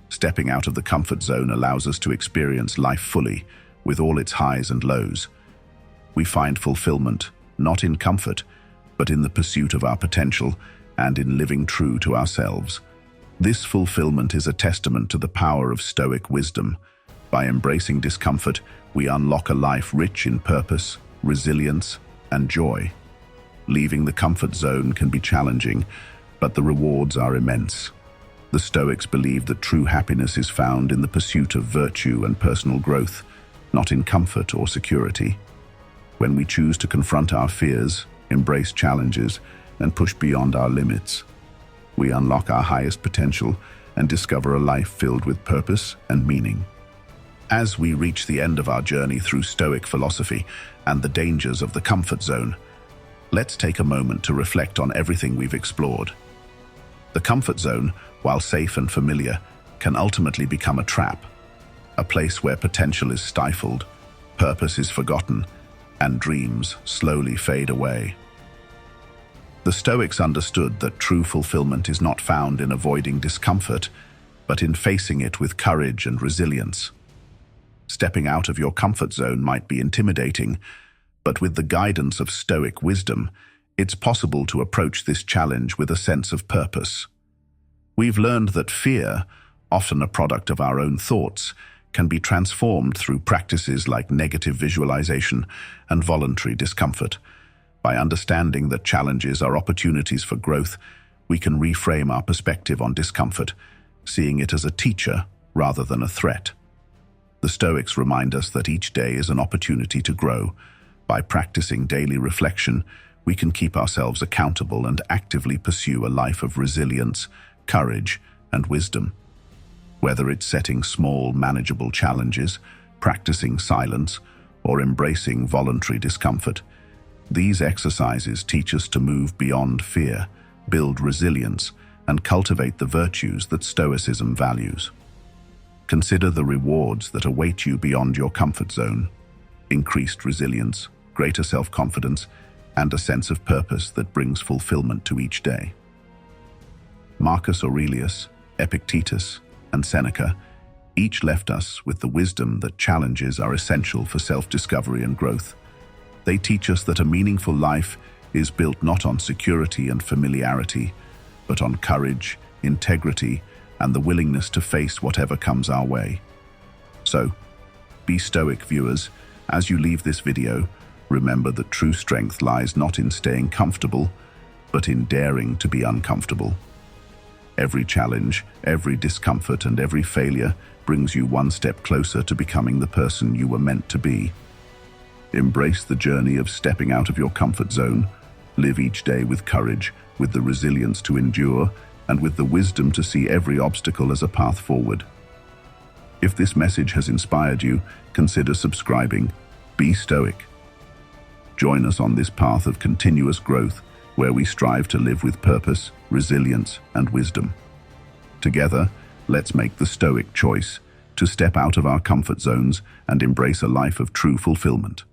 Stepping out of the comfort zone allows us to experience life fully, with all its highs and lows. We find fulfillment, not in comfort, but in the pursuit of our potential and in living true to ourselves. This fulfillment is a testament to the power of Stoic wisdom. By embracing discomfort, we unlock a life rich in purpose, resilience, and joy. Leaving the comfort zone can be challenging, but the rewards are immense. The Stoics believe that true happiness is found in the pursuit of virtue and personal growth, not in comfort or security. When we choose to confront our fears, embrace challenges, and push beyond our limits, we unlock our highest potential and discover a life filled with purpose and meaning. As we reach the end of our journey through Stoic philosophy and the dangers of the comfort zone, let's take a moment to reflect on everything we've explored. The comfort zone, while safe and familiar, can ultimately become a trap, a place where potential is stifled, purpose is forgotten, and dreams slowly fade away. The Stoics understood that true fulfillment is not found in avoiding discomfort, but in facing it with courage and resilience. Stepping out of your comfort zone might be intimidating, but with the guidance of Stoic wisdom, it's possible to approach this challenge with a sense of purpose. We've learned that fear, often a product of our own thoughts, can be transformed through practices like negative visualization and voluntary discomfort. By understanding that challenges are opportunities for growth, we can reframe our perspective on discomfort, seeing it as a teacher rather than a threat. The Stoics remind us that each day is an opportunity to grow. By practicing daily reflection, we can keep ourselves accountable and actively pursue a life of resilience, courage, and wisdom. Whether it's setting small, manageable challenges, practicing silence, or embracing voluntary discomfort, these exercises teach us to move beyond fear, build resilience, and cultivate the virtues that Stoicism values. Consider the rewards that await you beyond your comfort zone: increased resilience, greater self-confidence, and a sense of purpose that brings fulfillment to each day. Marcus Aurelius, Epictetus, and Seneca each left us with the wisdom that challenges are essential for self-discovery and growth. They teach us that a meaningful life is built not on security and familiarity, but on courage, integrity, and the willingness to face whatever comes our way. So, be Stoic, viewers. As you leave this video, remember that true strength lies not in staying comfortable, but in daring to be uncomfortable. Every challenge, every discomfort, and every failure brings you one step closer to becoming the person you were meant to be. Embrace the journey of stepping out of your comfort zone. Live each day with courage, with the resilience to endure, and with the wisdom to see every obstacle as a path forward. If this message has inspired you, consider subscribing. Be Stoic. Join us on this path of continuous growth, where we strive to live with purpose, resilience, and wisdom. Together, let's make the Stoic choice to step out of our comfort zones and embrace a life of true fulfillment.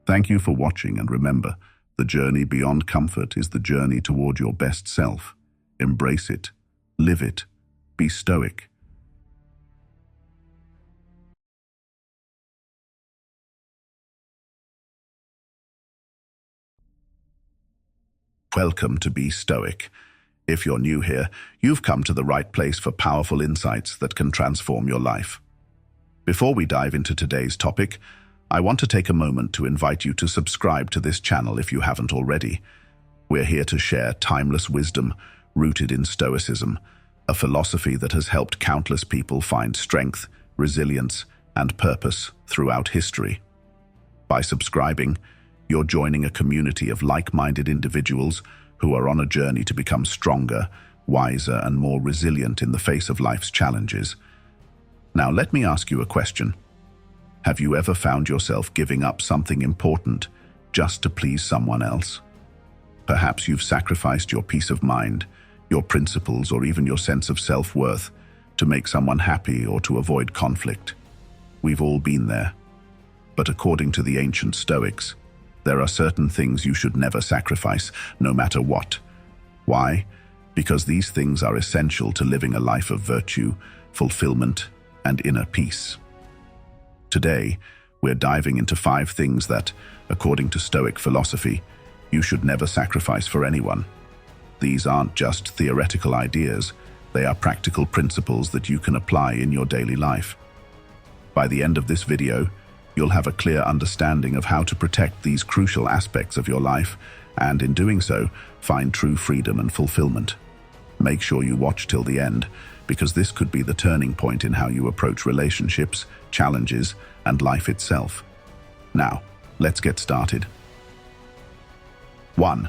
Thank you for watching, and remember, the journey beyond comfort is the journey toward your best self. Embrace it, live it, be Stoic. Welcome to Be Stoic. If you're new here, you've come to the right place for powerful insights that can transform your life. Before we dive into today's topic, I want to take a moment to invite you to subscribe to this channel if you haven't already. We're here to share timeless wisdom rooted in Stoicism, a philosophy that has helped countless people find strength, resilience, and purpose throughout history. By subscribing, you're joining a community of like-minded individuals who are on a journey to become stronger, wiser, and more resilient in the face of life's challenges. Now, let me ask you a question. Have you ever found yourself giving up something important just to please someone else? Perhaps you've sacrificed your peace of mind, your principles, or even your sense of self-worth to make someone happy or to avoid conflict. We've all been there. But according to the ancient Stoics, there are certain things you should never sacrifice, no matter what. Why? Because these things are essential to living a life of virtue, fulfillment, and inner peace. Today, we're diving into 5 things that, according to Stoic philosophy, you should never sacrifice for anyone. These aren't just theoretical ideas, they are practical principles that you can apply in your daily life. By the end of this video, you'll have a clear understanding of how to protect these crucial aspects of your life, and in doing so, find true freedom and fulfillment. Make sure you watch till the end, because this could be the turning point in how you approach relationships, challenges, and life itself. Now, let's get started. 1.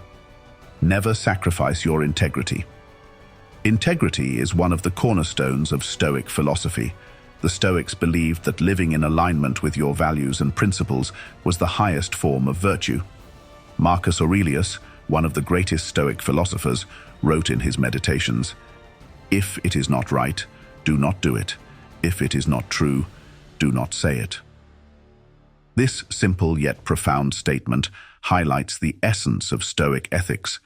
Never sacrifice your integrity. Integrity is one of the cornerstones of Stoic philosophy. The Stoics believed that living in alignment with your values and principles was the highest form of virtue. Marcus Aurelius, one of the greatest Stoic philosophers, wrote in his Meditations, "If it is not right, do not do it. If it is not true, do not say it." This simple yet profound statement highlights the essence of Stoic ethics,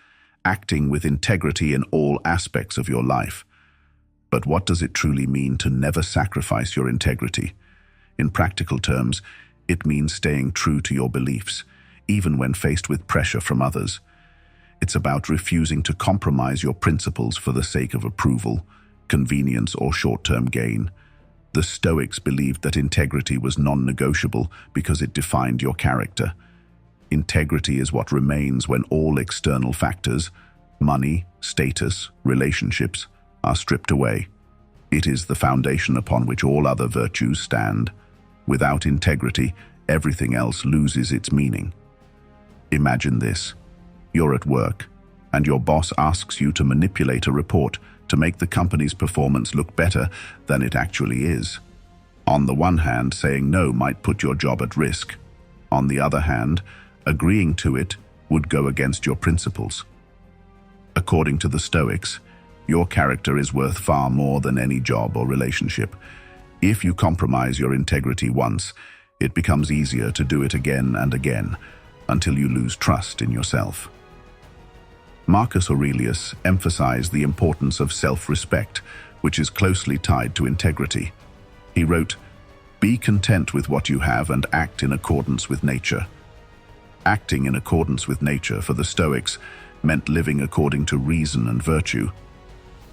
acting with integrity in all aspects of your life. But what does it truly mean to never sacrifice your integrity? In practical terms, it means staying true to your beliefs, even when faced with pressure from others. It's about refusing to compromise your principles for the sake of approval, convenience, or short-term gain. The Stoics believed that integrity was non-negotiable because it defined your character. Integrity is what remains when all external factors, money, status, relationships, are stripped away. It is the foundation upon which all other virtues stand. Without integrity, everything else loses its meaning. Imagine this. You're at work, and your boss asks you to manipulate a report to make the company's performance look better than it actually is. On the one hand, saying no might put your job at risk. On the other hand, agreeing to it would go against your principles. According to the Stoics, your character is worth far more than any job or relationship. If you compromise your integrity once, it becomes easier to do it again and again, until you lose trust in yourself. Marcus Aurelius emphasized the importance of self-respect, which is closely tied to integrity. He wrote, "Be content with what you have and act in accordance with nature." Acting in accordance with nature for the Stoics meant living according to reason and virtue.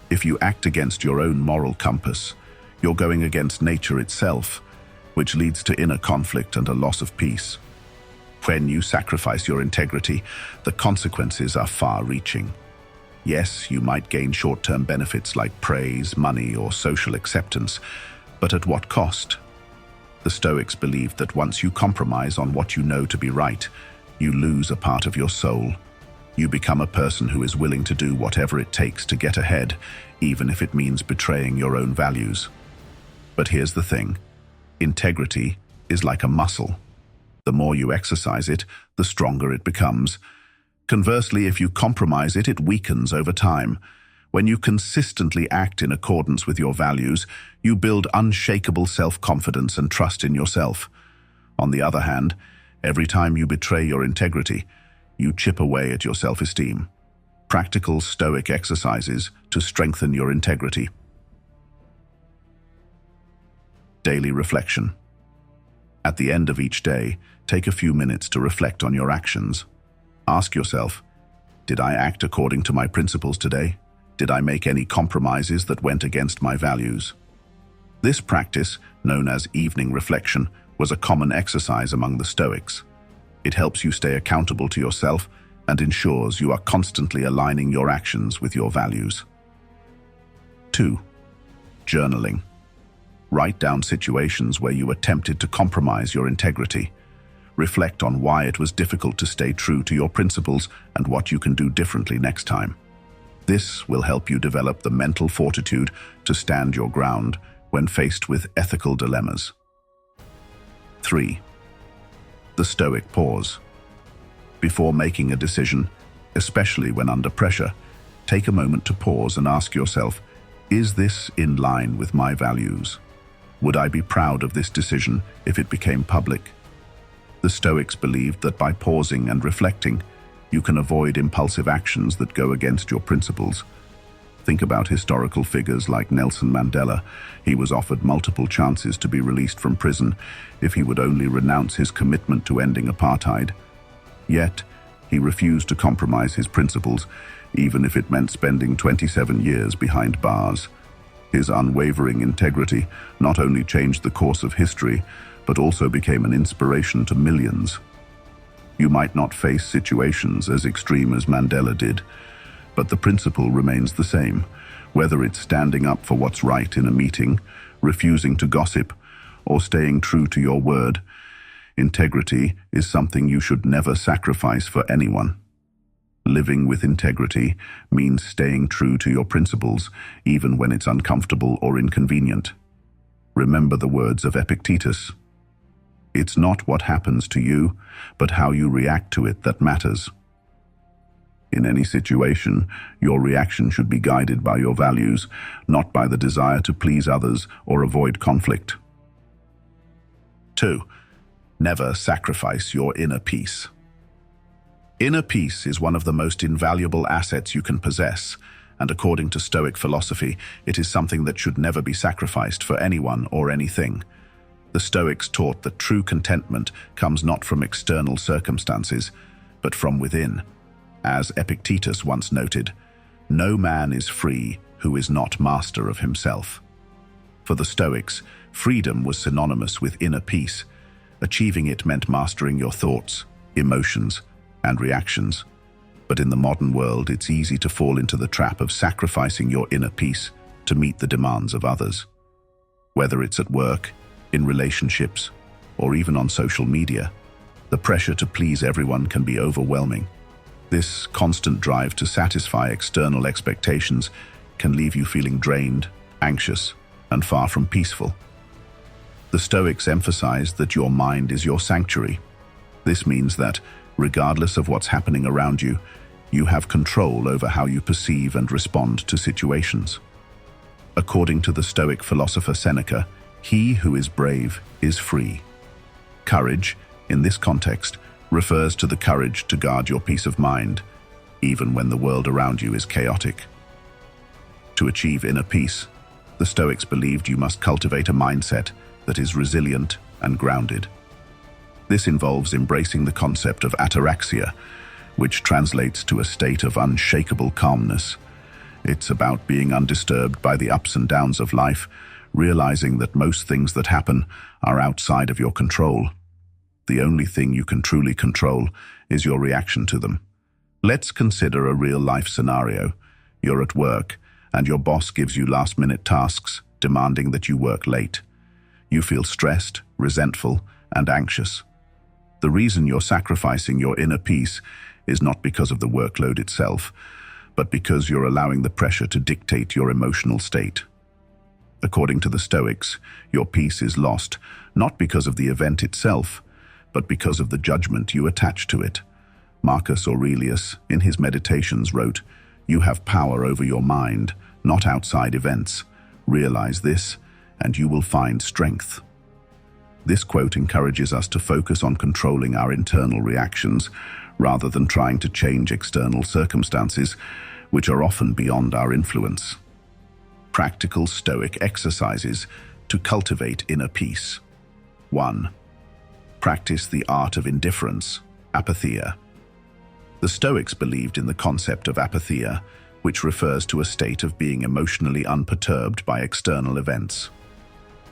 If you act against your own moral compass, you're going against nature itself, which leads to inner conflict and a loss of peace. When you sacrifice your integrity, the consequences are far-reaching. Yes, you might gain short-term benefits like praise, money, or social acceptance, but at what cost? The Stoics believed that once you compromise on what you know to be right, you lose a part of your soul. You become a person who is willing to do whatever it takes to get ahead, even if it means betraying your own values. But here's the thing. Integrity is like a muscle. The more you exercise it, the stronger it becomes. Conversely, if you compromise it, it weakens over time. When you consistently act in accordance with your values, you build unshakable self-confidence and trust in yourself. On the other hand, every time you betray your integrity, you chip away at your self-esteem. Practical Stoic exercises to strengthen your integrity. Daily reflection. At the end of each day, take a few minutes to reflect on your actions. Ask yourself, did I act according to my principles today? Did I make any compromises that went against my values? This practice, known as evening reflection, was a common exercise among the Stoics. It helps you stay accountable to yourself and ensures you are constantly aligning your actions with your values. 2. Journaling. Write down situations where you attempted to compromise your integrity. Reflect on why it was difficult to stay true to your principles and what you can do differently next time. This will help you develop the mental fortitude to stand your ground when faced with ethical dilemmas. 3. The Stoic pause. Before making a decision, especially when under pressure, take a moment to pause and ask yourself, is this in line with my values? Would I be proud of this decision if it became public? The Stoics believed that by pausing and reflecting, you can avoid impulsive actions that go against your principles. Think about historical figures like Nelson Mandela. He was offered multiple chances to be released from prison if he would only renounce his commitment to ending apartheid. Yet, he refused to compromise his principles, even if it meant spending 27 years behind bars. His unwavering integrity not only changed the course of history, but also became an inspiration to millions. You might not face situations as extreme as Mandela did, but the principle remains the same, whether it's standing up for what's right in a meeting, refusing to gossip, or staying true to your word. Integrity is something you should never sacrifice for anyone. Living with integrity means staying true to your principles, even when it's uncomfortable or inconvenient. Remember the words of Epictetus. It's not what happens to you, but how you react to it that matters. In any situation, your reaction should be guided by your values, not by the desire to please others or avoid conflict. 2. Never sacrifice your inner peace. Inner peace is one of the most invaluable assets you can possess, and according to Stoic philosophy, it is something that should never be sacrificed for anyone or anything. The Stoics taught that true contentment comes not from external circumstances, but from within. As Epictetus once noted, "No man is free who is not master of himself." For the Stoics, freedom was synonymous with inner peace. Achieving it meant mastering your thoughts, emotions, and reactions. But in the modern world, it's easy to fall into the trap of sacrificing your inner peace to meet the demands of others. Whether it's at work, in relationships, or even on social media, the pressure to please everyone can be overwhelming. This constant drive to satisfy external expectations can leave you feeling drained, anxious, and far from peaceful. The Stoics emphasized that your mind is your sanctuary. This means that, regardless of what's happening around you, you have control over how you perceive and respond to situations. According to the Stoic philosopher Seneca, he who is brave is free. Courage, in this context, refers to the courage to guard your peace of mind, even when the world around you is chaotic. To achieve inner peace, the Stoics believed you must cultivate a mindset that is resilient and grounded. This involves embracing the concept of ataraxia, which translates to a state of unshakable calmness. It's about being undisturbed by the ups and downs of life, realizing that most things that happen are outside of your control. The only thing you can truly control is your reaction to them. Let's consider a real-life scenario. You're at work, and your boss gives you last-minute tasks, demanding that you work late. You feel stressed, resentful, and anxious. The reason you're sacrificing your inner peace is not because of the workload itself, but because you're allowing the pressure to dictate your emotional state. According to the Stoics, your peace is lost, not because of the event itself, but because of the judgment you attach to it. Marcus Aurelius, in his Meditations, wrote, "You have power over your mind, not outside events. Realize this, and you will find strength." This quote encourages us to focus on controlling our internal reactions, rather than trying to change external circumstances, which are often beyond our influence. Practical Stoic exercises to cultivate inner peace. 1. Practice the art of indifference, apatheia. The Stoics believed in the concept of apatheia, which refers to a state of being emotionally unperturbed by external events.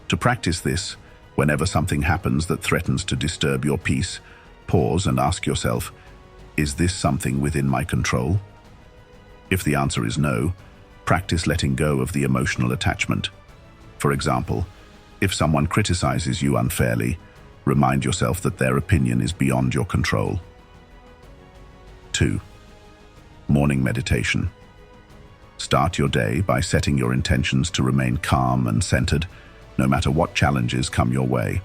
To practice this, whenever something happens that threatens to disturb your peace, pause and ask yourself, is this something within my control? If the answer is no, practice letting go of the emotional attachment. For example, if someone criticizes you unfairly, remind yourself that their opinion is beyond your control. 2. Morning meditation. Start your day by setting your intentions to remain calm and centered, no matter what challenges come your way.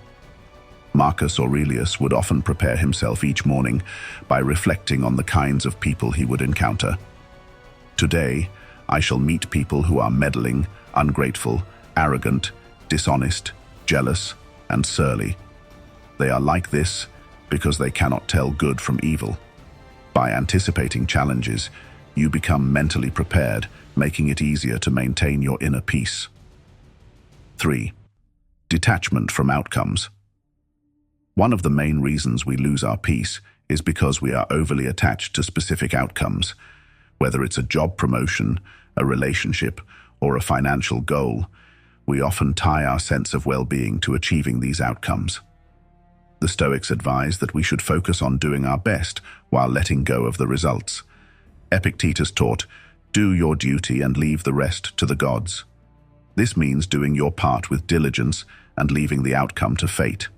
Marcus Aurelius would often prepare himself each morning by reflecting on the kinds of people he would encounter. Today, I shall meet people who are meddling, ungrateful, arrogant, dishonest, jealous, and surly. They are like this because they cannot tell good from evil. By anticipating challenges, you become mentally prepared, making it easier to maintain your inner peace. 3. Detachment from outcomes. One of the main reasons we lose our peace is because we are overly attached to specific outcomes. Whether it's a job promotion, a relationship, or a financial goal, we often tie our sense of well-being to achieving these outcomes. The Stoics advise that we should focus on doing our best while letting go of the results. Epictetus taught, "Do your duty and leave the rest to the gods." This means doing your part with diligence and leaving the outcome to fate.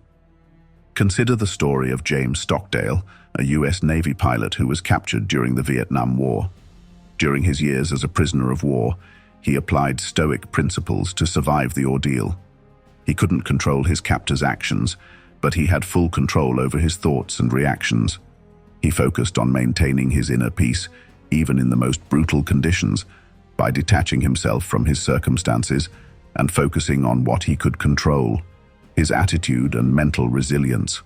Consider the story of James Stockdale, a US Navy pilot who was captured during the Vietnam War. During his years as a prisoner of war, he applied Stoic principles to survive the ordeal. He couldn't control his captor's actions, but he had full control over his thoughts and reactions. He focused on maintaining his inner peace, even in the most brutal conditions, by detaching himself from his circumstances and focusing on what he could control, his attitude and mental resilience.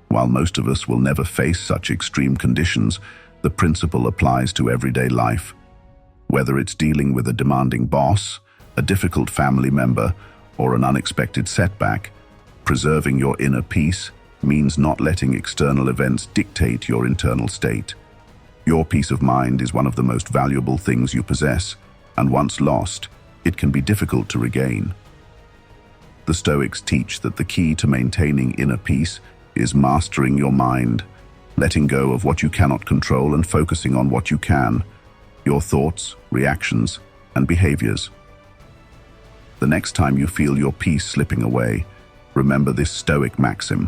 While most of us will never face such extreme conditions, the principle applies to everyday life. Whether it's dealing with a demanding boss, a difficult family member, or an unexpected setback, preserving your inner peace means not letting external events dictate your internal state. Your peace of mind is one of the most valuable things you possess, and once lost, it can be difficult to regain. The Stoics teach that the key to maintaining inner peace is mastering your mind, letting go of what you cannot control and focusing on what you can, your thoughts, reactions, and behaviors. The next time you feel your peace slipping away, remember this Stoic maxim.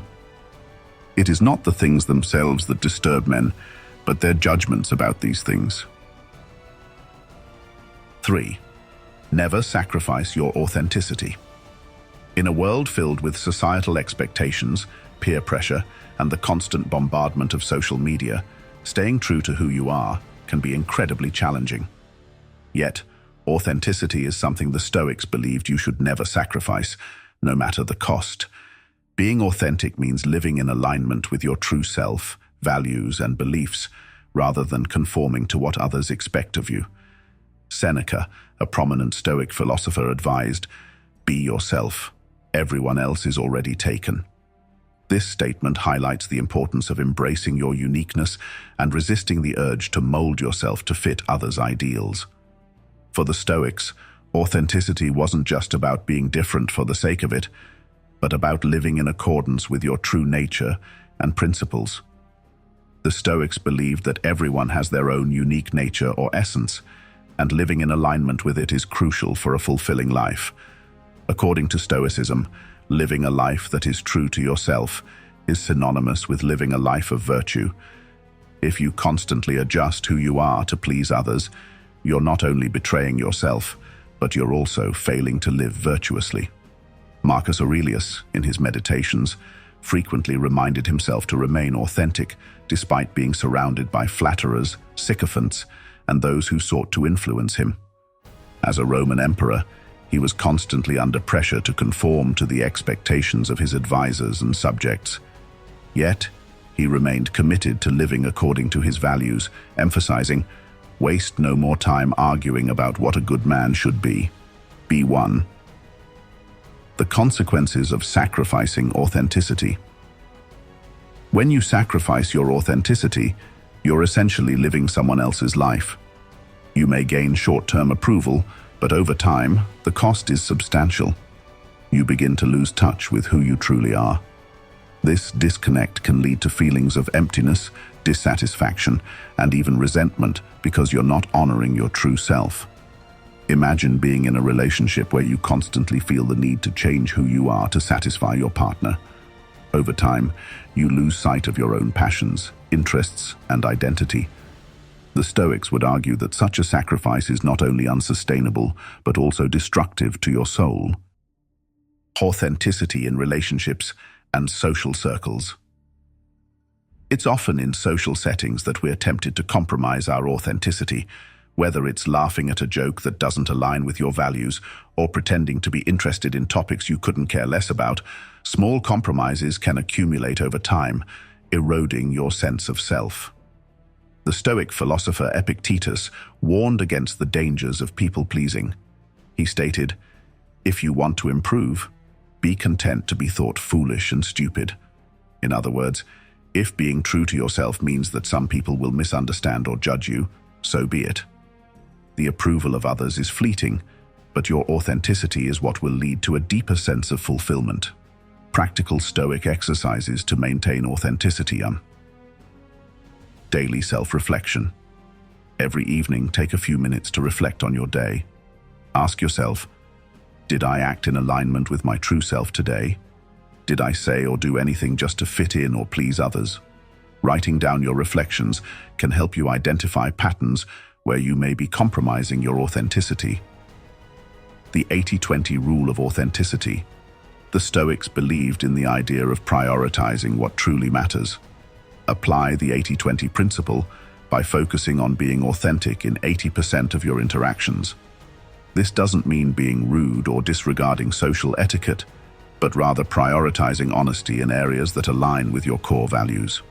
It is not the things themselves that disturb men, but their judgments about these things. 3. Never sacrifice your authenticity. In a world filled with societal expectations, peer pressure, and the constant bombardment of social media, staying true to who you are can be incredibly challenging. Yet, authenticity is something the Stoics believed you should never sacrifice, no matter the cost. Being authentic means living in alignment with your true self, values, and beliefs, rather than conforming to what others expect of you. Seneca, a prominent Stoic philosopher, advised, "Be yourself. Everyone else is already taken." This statement highlights the importance of embracing your uniqueness and resisting the urge to mold yourself to fit others' ideals. For the Stoics, authenticity wasn't just about being different for the sake of it, but about living in accordance with your true nature and principles. The Stoics believed that everyone has their own unique nature or essence, and living in alignment with it is crucial for a fulfilling life. According to Stoicism, living a life that is true to yourself is synonymous with living a life of virtue. If you constantly adjust who you are to please others, you're not only betraying yourself, but you're also failing to live virtuously. Marcus Aurelius, in his Meditations, frequently reminded himself to remain authentic despite being surrounded by flatterers, sycophants, and those who sought to influence him. As a Roman emperor, he was constantly under pressure to conform to the expectations of his advisors and subjects. Yet, he remained committed to living according to his values, emphasizing, "Waste no more time arguing about what a good man should be. Be one." The consequences of sacrificing authenticity. When you sacrifice your authenticity, you're essentially living someone else's life. You may gain short-term approval, but over time, the cost is substantial. You begin to lose touch with who you truly are. This disconnect can lead to feelings of emptiness, dissatisfaction, and even resentment because you're not honoring your true self. Imagine being in a relationship where you constantly feel the need to change who you are to satisfy your partner. Over time, you lose sight of your own passions, interests, and identity. The Stoics would argue that such a sacrifice is not only unsustainable, but also destructive to your soul. Authenticity in relationships and social circles. It's often in social settings that we're tempted to compromise our authenticity, Whether it's laughing at a joke that doesn't align with your values or pretending to be interested in topics you couldn't care less about, small compromises can accumulate over time, eroding your sense of self. The Stoic philosopher Epictetus warned against the dangers of people-pleasing. He stated, "If you want to improve, be content to be thought foolish and stupid." In other words, if being true to yourself means that some people will misunderstand or judge you, so be it. The approval of others is fleeting, but your authenticity is what will lead to a deeper sense of fulfillment. Practical Stoic exercises to maintain authenticity. Daily self-reflection. Every evening, take a few minutes to reflect on your day. Ask yourself, did I act in alignment with my true self today? Did I say or do anything just to fit in or please others? Writing down your reflections can help you identify patterns where you may be compromising your authenticity. The 80-20 rule of authenticity. The Stoics believed in the idea of prioritizing what truly matters. Apply the 80-20 principle by focusing on being authentic in 80% of your interactions. This doesn't mean being rude or disregarding social etiquette, but rather prioritizing honesty in areas that align with your core values.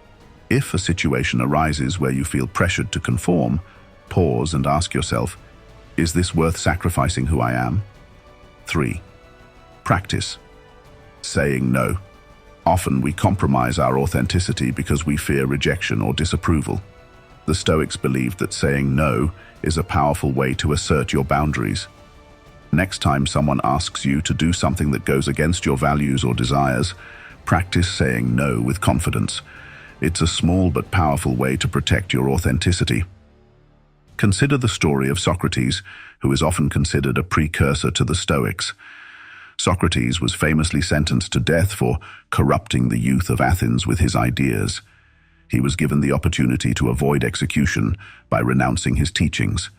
If a situation arises where you feel pressured to conform, pause and ask yourself, is this worth sacrificing who I am? 3. Practice. Saying no. Often we compromise our authenticity because we fear rejection or disapproval. The Stoics believed that saying no is a powerful way to assert your boundaries. Next time someone asks you to do something that goes against your values or desires, practice saying no with confidence. It's a small but powerful way to protect your authenticity. Consider the story of Socrates, who is often considered a precursor to the Stoics. Socrates was famously sentenced to death for corrupting the youth of Athens with his ideas. He was given the opportunity to avoid execution by renouncing his teachings.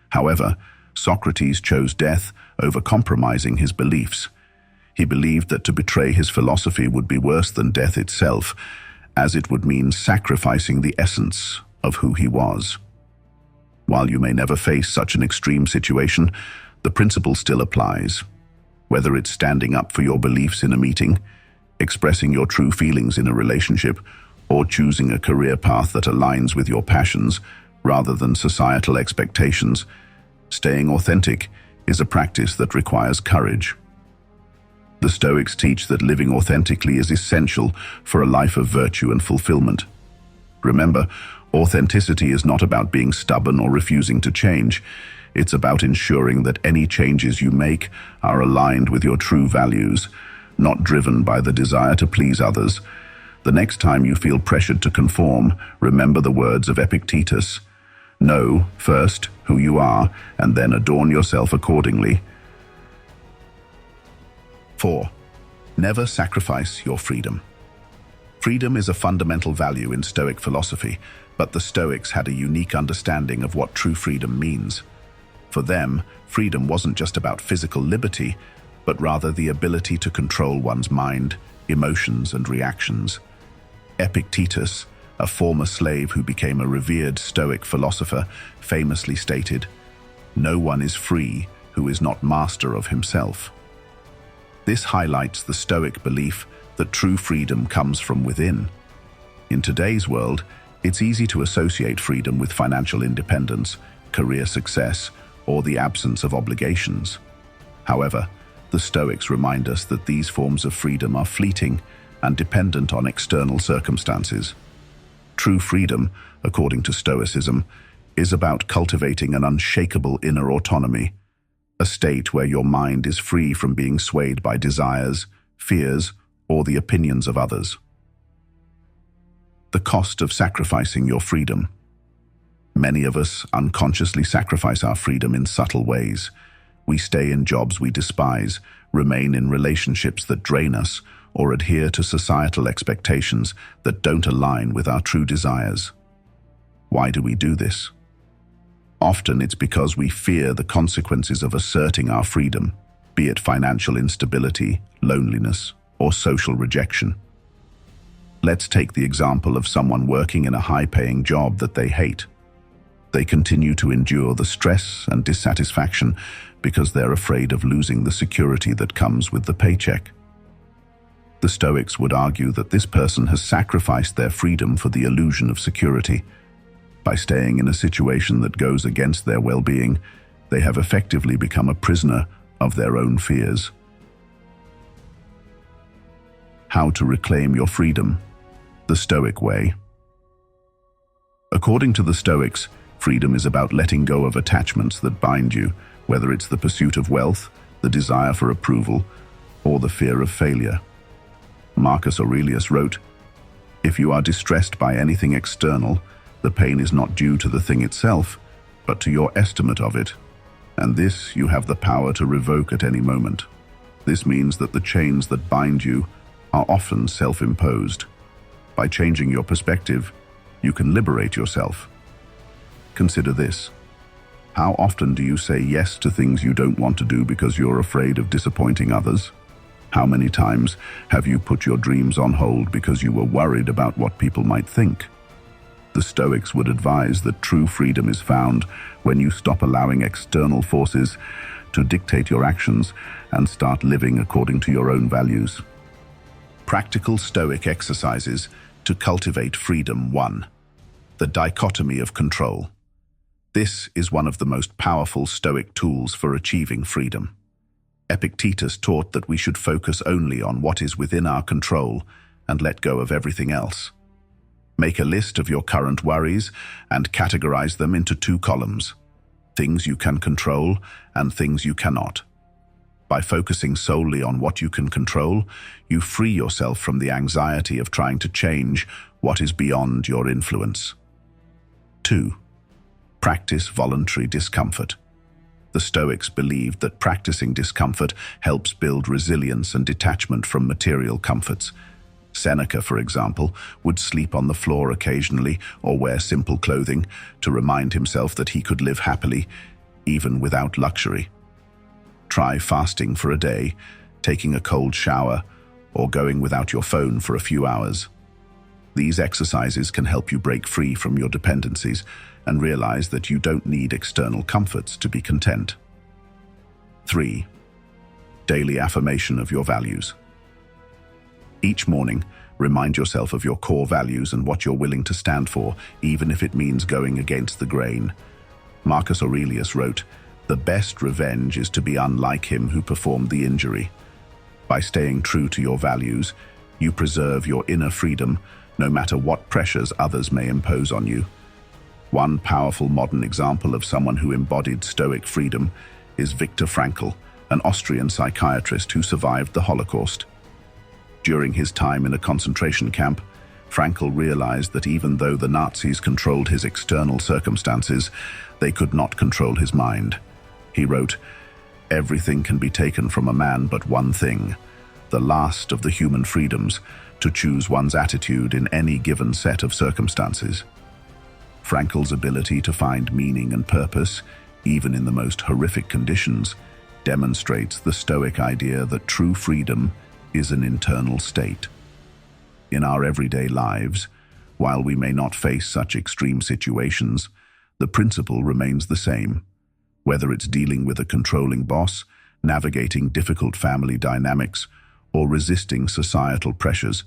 However, Socrates chose death over compromising his beliefs. He believed that to betray his philosophy would be worse than death itself, as it would mean sacrificing the essence of who he was. While you may never face such an extreme situation, the principle still applies. Whether it's standing up for your beliefs in a meeting, expressing your true feelings in a relationship, or choosing a career path that aligns with your passions rather than societal expectations, staying authentic is a practice that requires courage. The Stoics teach that living authentically is essential for a life of virtue and fulfillment. Remember, authenticity is not about being stubborn or refusing to change. It's about ensuring that any changes you make are aligned with your true values, not driven by the desire to please others. The next time you feel pressured to conform, remember the words of Epictetus. Know, first, who you are, and then adorn yourself accordingly. 4. Never sacrifice your freedom. Freedom is a fundamental value in Stoic philosophy, but the Stoics had a unique understanding of what true freedom means. For them, freedom wasn't just about physical liberty, but rather the ability to control one's mind, emotions, and reactions. Epictetus, a former slave who became a revered Stoic philosopher, famously stated, "No one is free who is not master of himself." This highlights the Stoic belief that true freedom comes from within. In today's world, it's easy to associate freedom with financial independence, career success, or the absence of obligations. However, the Stoics remind us that these forms of freedom are fleeting and dependent on external circumstances. True freedom, according to Stoicism, is about cultivating an unshakable inner autonomy, a state where your mind is free from being swayed by desires, fears, or the opinions of others. The cost of sacrificing your freedom. Many of us unconsciously sacrifice our freedom in subtle ways. We stay in jobs we despise, remain in relationships that drain us, or adhere to societal expectations that don't align with our true desires. Why do we do this? Often it's because we fear the consequences of asserting our freedom, be it financial instability, loneliness, or social rejection. Let's take the example of someone working in a high-paying job that they hate. They continue to endure the stress and dissatisfaction because they're afraid of losing the security that comes with the paycheck. The Stoics would argue that this person has sacrificed their freedom for the illusion of security. By staying in a situation that goes against their well-being, they have effectively become a prisoner of their own fears. How to reclaim your freedom? The Stoic way. According to the Stoics, freedom is about letting go of attachments that bind you, whether it's the pursuit of wealth, the desire for approval, or the fear of failure. Marcus Aurelius wrote, "If you are distressed by anything external, the pain is not due to the thing itself, but to your estimate of it, and this you have the power to revoke at any moment." This means that the chains that bind you are often self-imposed. By changing your perspective, you can liberate yourself. Consider this. How often do you say yes to things you don't want to do because you're afraid of disappointing others? How many times have you put your dreams on hold because you were worried about what people might think? The Stoics would advise that true freedom is found when you stop allowing external forces to dictate your actions and start living according to your own values. Practical Stoic exercises to cultivate freedom. 1. The dichotomy of control. This is one of the most powerful Stoic tools for achieving freedom. Epictetus taught that we should focus only on what is within our control and let go of everything else. Make a list of your current worries and categorize them into 2 columns: things you can control and things you cannot. By focusing solely on what you can control, you free yourself from the anxiety of trying to change what is beyond your influence. 2. Practice voluntary discomfort. The Stoics believed that practicing discomfort helps build resilience and detachment from material comforts. Seneca, for example, would sleep on the floor occasionally or wear simple clothing to remind himself that he could live happily, even without luxury. Try fasting for a day, taking a cold shower, or going without your phone for a few hours. These exercises can help you break free from your dependencies and realize that you don't need external comforts to be content. 3. Daily affirmation of your values. Each morning, remind yourself of your core values and what you're willing to stand for, even if it means going against the grain. Marcus Aurelius wrote, "The best revenge is to be unlike him who performed the injury." By staying true to your values, you preserve your inner freedom, no matter what pressures others may impose on you. One powerful modern example of someone who embodied Stoic freedom is Viktor Frankl, an Austrian psychiatrist who survived the Holocaust. During his time in a concentration camp, Frankl realized that even though the Nazis controlled his external circumstances, they could not control his mind. He wrote, "Everything can be taken from a man but one thing, the last of the human freedoms, to choose one's attitude in any given set of circumstances." Frankl's ability to find meaning and purpose, even in the most horrific conditions, demonstrates the Stoic idea that true freedom is an internal state. In our everyday lives, while we may not face such extreme situations, the principle remains the same. Whether it's dealing with a controlling boss, navigating difficult family dynamics, or resisting societal pressures,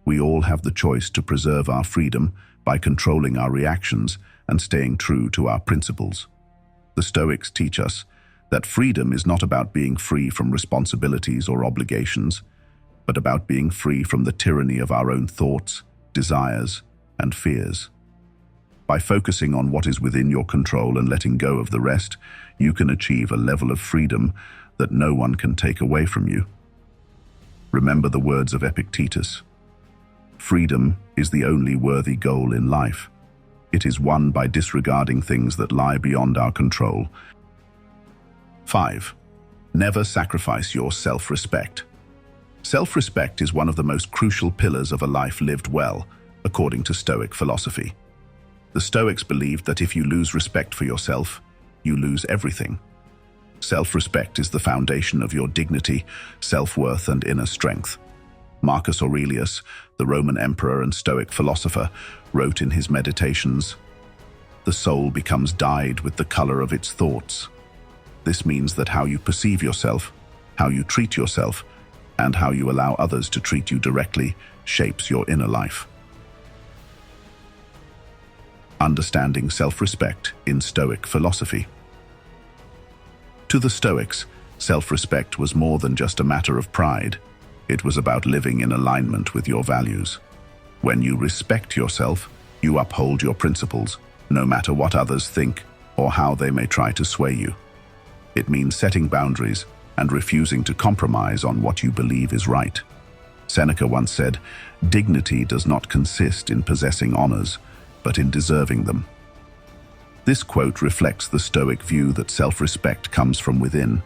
we all have the choice to preserve our freedom by controlling our reactions and staying true to our principles. The Stoics teach us that freedom is not about being free from responsibilities or obligations, but about being free from the tyranny of our own thoughts, desires, and fears. By focusing on what is within your control and letting go of the rest, you can achieve a level of freedom that no one can take away from you. Remember the words of Epictetus. Freedom is the only worthy goal in life. It is won by disregarding things that lie beyond our control. 5. Never sacrifice your self-respect. Self-respect is one of the most crucial pillars of a life lived well, according to Stoic philosophy. The Stoics believed that if you lose respect for yourself, you lose everything. Self-respect is the foundation of your dignity, self-worth, and inner strength. Marcus Aurelius, the Roman emperor and Stoic philosopher, wrote in his Meditations, the soul becomes dyed with the color of its thoughts. This means that how you perceive yourself, how you treat yourself, and how you allow others to treat you directly shapes your inner life. Understanding self-respect in Stoic philosophy. To the Stoics, self-respect was more than just a matter of pride. It was about living in alignment with your values. When you respect yourself, you uphold your principles, no matter what others think or how they may try to sway you. It means setting boundaries and refusing to compromise on what you believe is right. Seneca once said, "Dignity does not consist in possessing honors, but in deserving them." This quote reflects the Stoic view that self-respect comes from within.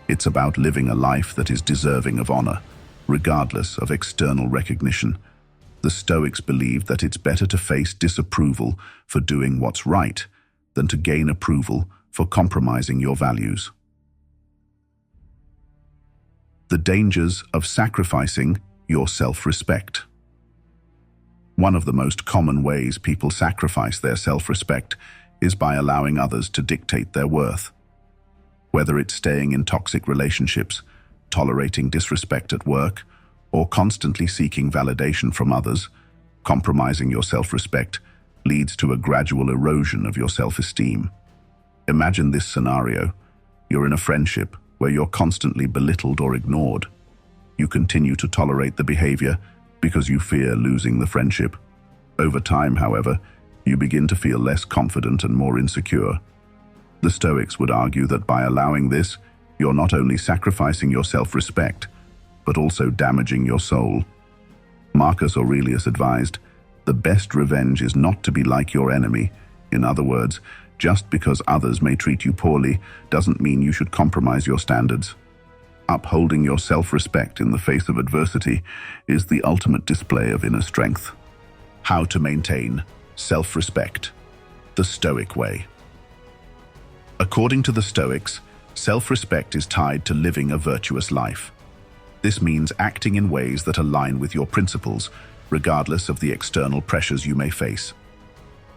It's about living a life that is deserving of honor, regardless of external recognition. The Stoics believed that it's better to face disapproval for doing what's right than to gain approval for compromising your values. The dangers of sacrificing your self-respect. One of the most common ways people sacrifice their self-respect is by allowing others to dictate their worth. Whether it's staying in toxic relationships, tolerating disrespect at work, or constantly seeking validation from others, compromising your self-respect leads to a gradual erosion of your self-esteem. Imagine this scenario. You're in a friendship where you're constantly belittled or ignored. You continue to tolerate the behavior because you fear losing the friendship. Over time, however, you begin to feel less confident and more insecure. The Stoics would argue that by allowing this, you're not only sacrificing your self-respect, but also damaging your soul. Marcus Aurelius advised, "The best revenge is not to be like your enemy." In other words, just because others may treat you poorly doesn't mean you should compromise your standards. Upholding your self-respect in the face of adversity is the ultimate display of inner strength. How to maintain self-respect the Stoic way. According to the Stoics, self-respect is tied to living a virtuous life. This means acting in ways that align with your principles, regardless of the external pressures you may face.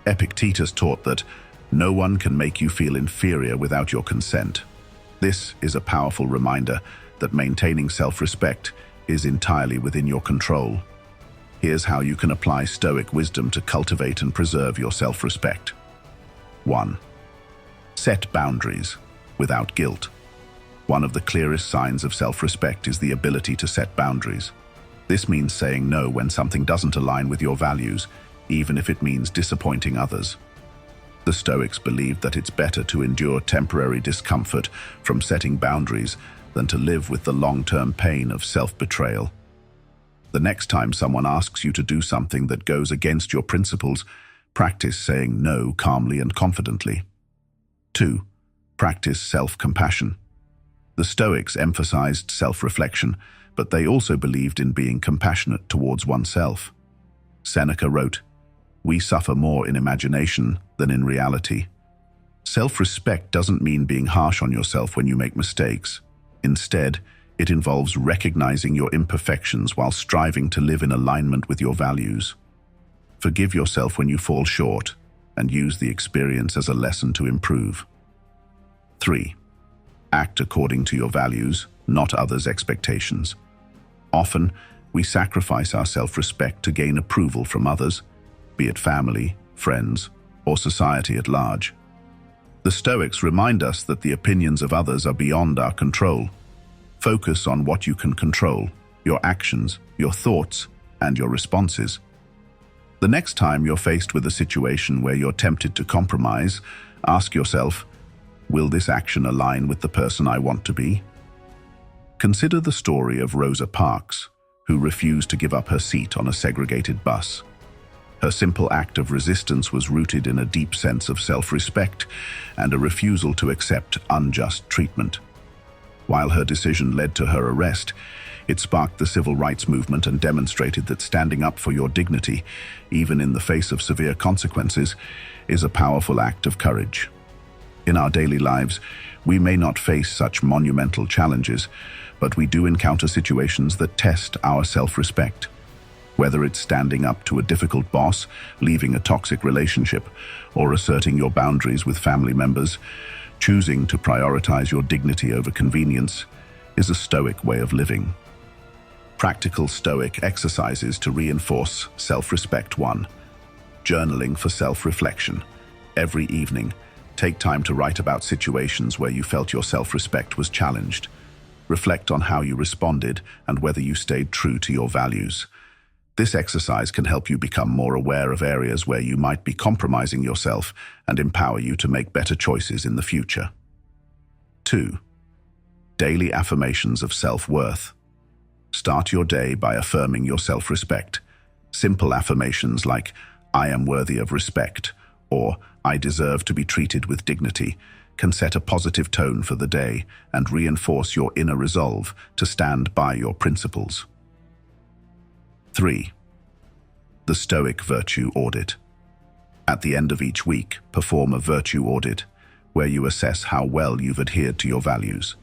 Epictetus taught that no one can make you feel inferior without your consent. This is a powerful reminder that maintaining self-respect is entirely within your control. Here's how you can apply Stoic wisdom to cultivate and preserve your self-respect. 1. Set boundaries without guilt. One of the clearest signs of self-respect is the ability to set boundaries. This means saying no when something doesn't align with your values, even if it means disappointing others. The Stoics believed that it's better to endure temporary discomfort from setting boundaries than to live with the long-term pain of self-betrayal. The next time someone asks you to do something that goes against your principles, practice saying no calmly and confidently. 2. Practice self-compassion. The Stoics emphasized self-reflection, but they also believed in being compassionate towards oneself. Seneca wrote, "We suffer more in imagination than in reality." Self-respect doesn't mean being harsh on yourself when you make mistakes. Instead, it involves recognizing your imperfections while striving to live in alignment with your values. Forgive yourself when you fall short, and use the experience as a lesson to improve. 3. Act according to your values, not others' expectations. Often, we sacrifice our self-respect to gain approval from others, be it family, friends, or society at large. The Stoics remind us that the opinions of others are beyond our control. Focus on what you can control, your actions, your thoughts, and your responses. The next time you're faced with a situation where you're tempted to compromise, ask yourself, will this action align with the person I want to be? Consider the story of Rosa Parks, who refused to give up her seat on a segregated bus. Her simple act of resistance was rooted in a deep sense of self-respect and a refusal to accept unjust treatment. While her decision led to her arrest, it sparked the civil rights movement and demonstrated that standing up for your dignity, even in the face of severe consequences, is a powerful act of courage. In our daily lives, we may not face such monumental challenges, but we do encounter situations that test our self-respect. Whether it's standing up to a difficult boss, leaving a toxic relationship, or asserting your boundaries with family members, choosing to prioritize your dignity over convenience is a Stoic way of living. Practical Stoic exercises to reinforce self-respect. 1. Journaling for self-reflection. Every evening, take time to write about situations where you felt your self-respect was challenged. Reflect on how you responded and whether you stayed true to your values. This exercise can help you become more aware of areas where you might be compromising yourself and empower you to make better choices in the future. 2. Daily affirmations of self-worth. Start your day by affirming your self-respect. Simple affirmations like, "I am worthy of respect," or "I deserve to be treated with dignity," can set a positive tone for the day and reinforce your inner resolve to stand by your principles. 3. The Stoic Virtue Audit. At the end of each week, perform a virtue audit where you assess how well you've adhered to your values.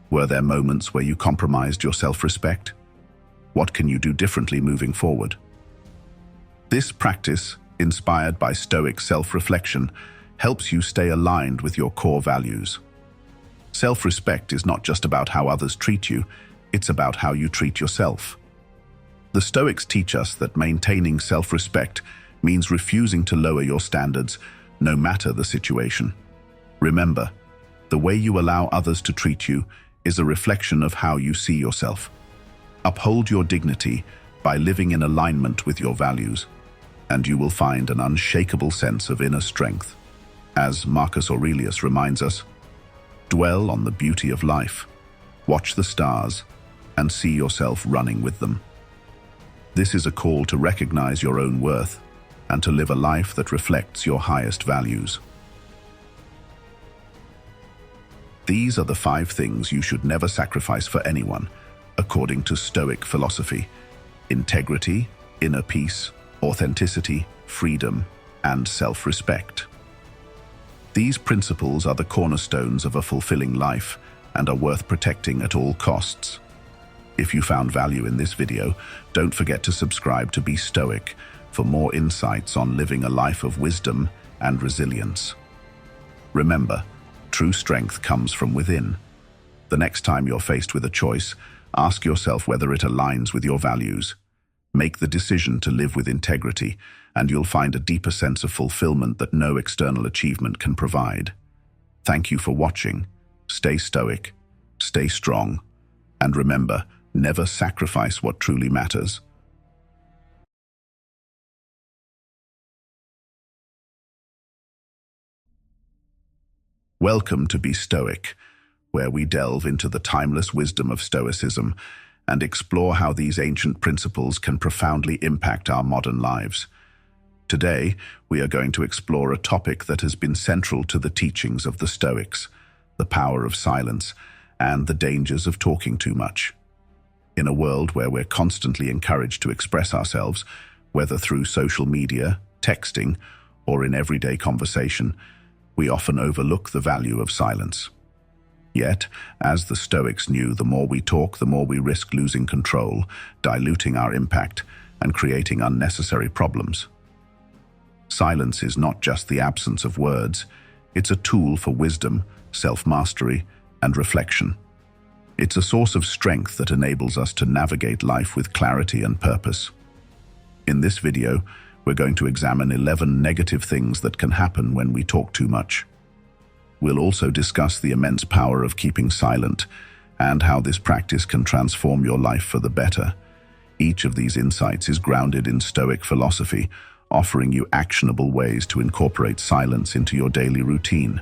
Were there moments where you compromised your self-respect? What can you do differently moving forward? This practice, inspired by Stoic self-reflection, helps you stay aligned with your core values. Self-respect is not just about how others treat you, it's about how you treat yourself. The Stoics teach us that maintaining self-respect means refusing to lower your standards, no matter the situation. Remember, the way you allow others to treat you is a reflection of how you see yourself. Uphold your dignity by living in alignment with your values, and you will find an unshakable sense of inner strength. As Marcus Aurelius reminds us, dwell on the beauty of life, watch the stars, and see yourself running with them. This is a call to recognize your own worth and to live a life that reflects your highest values. These are the 5 things you should never sacrifice for anyone, according to Stoic philosophy: integrity, inner peace, authenticity, freedom, and self-respect. These principles are the cornerstones of a fulfilling life and are worth protecting at all costs. If you found value in this video, don't forget to subscribe to Be Stoic for more insights on living a life of wisdom and resilience. Remember, true strength comes from within. The next time you're faced with a choice, ask yourself whether it aligns with your values. Make the decision to live with integrity, and you'll find a deeper sense of fulfillment that no external achievement can provide. Thank you for watching. Stay stoic, stay strong, and remember, never sacrifice what truly matters. Welcome to Be Stoic, where we delve into the timeless wisdom of Stoicism and explore how these ancient principles can profoundly impact our modern lives. Today, we are going to explore a topic that has been central to the teachings of the Stoics: the power of silence and the dangers of talking too much. In a world where we're constantly encouraged to express ourselves, whether through social media, texting, or in everyday conversation, we often overlook the value of silence. Yet, as the Stoics knew, the more we talk, the more we risk losing control, diluting our impact, and creating unnecessary problems. Silence is not just the absence of words, it's a tool for wisdom, self-mastery, and reflection. It's a source of strength that enables us to navigate life with clarity and purpose. In this video, we're going to examine 11 negative things that can happen when we talk too much. We'll also discuss the immense power of keeping silent and how this practice can transform your life for the better. Each of these insights is grounded in Stoic philosophy, offering you actionable ways to incorporate silence into your daily routine.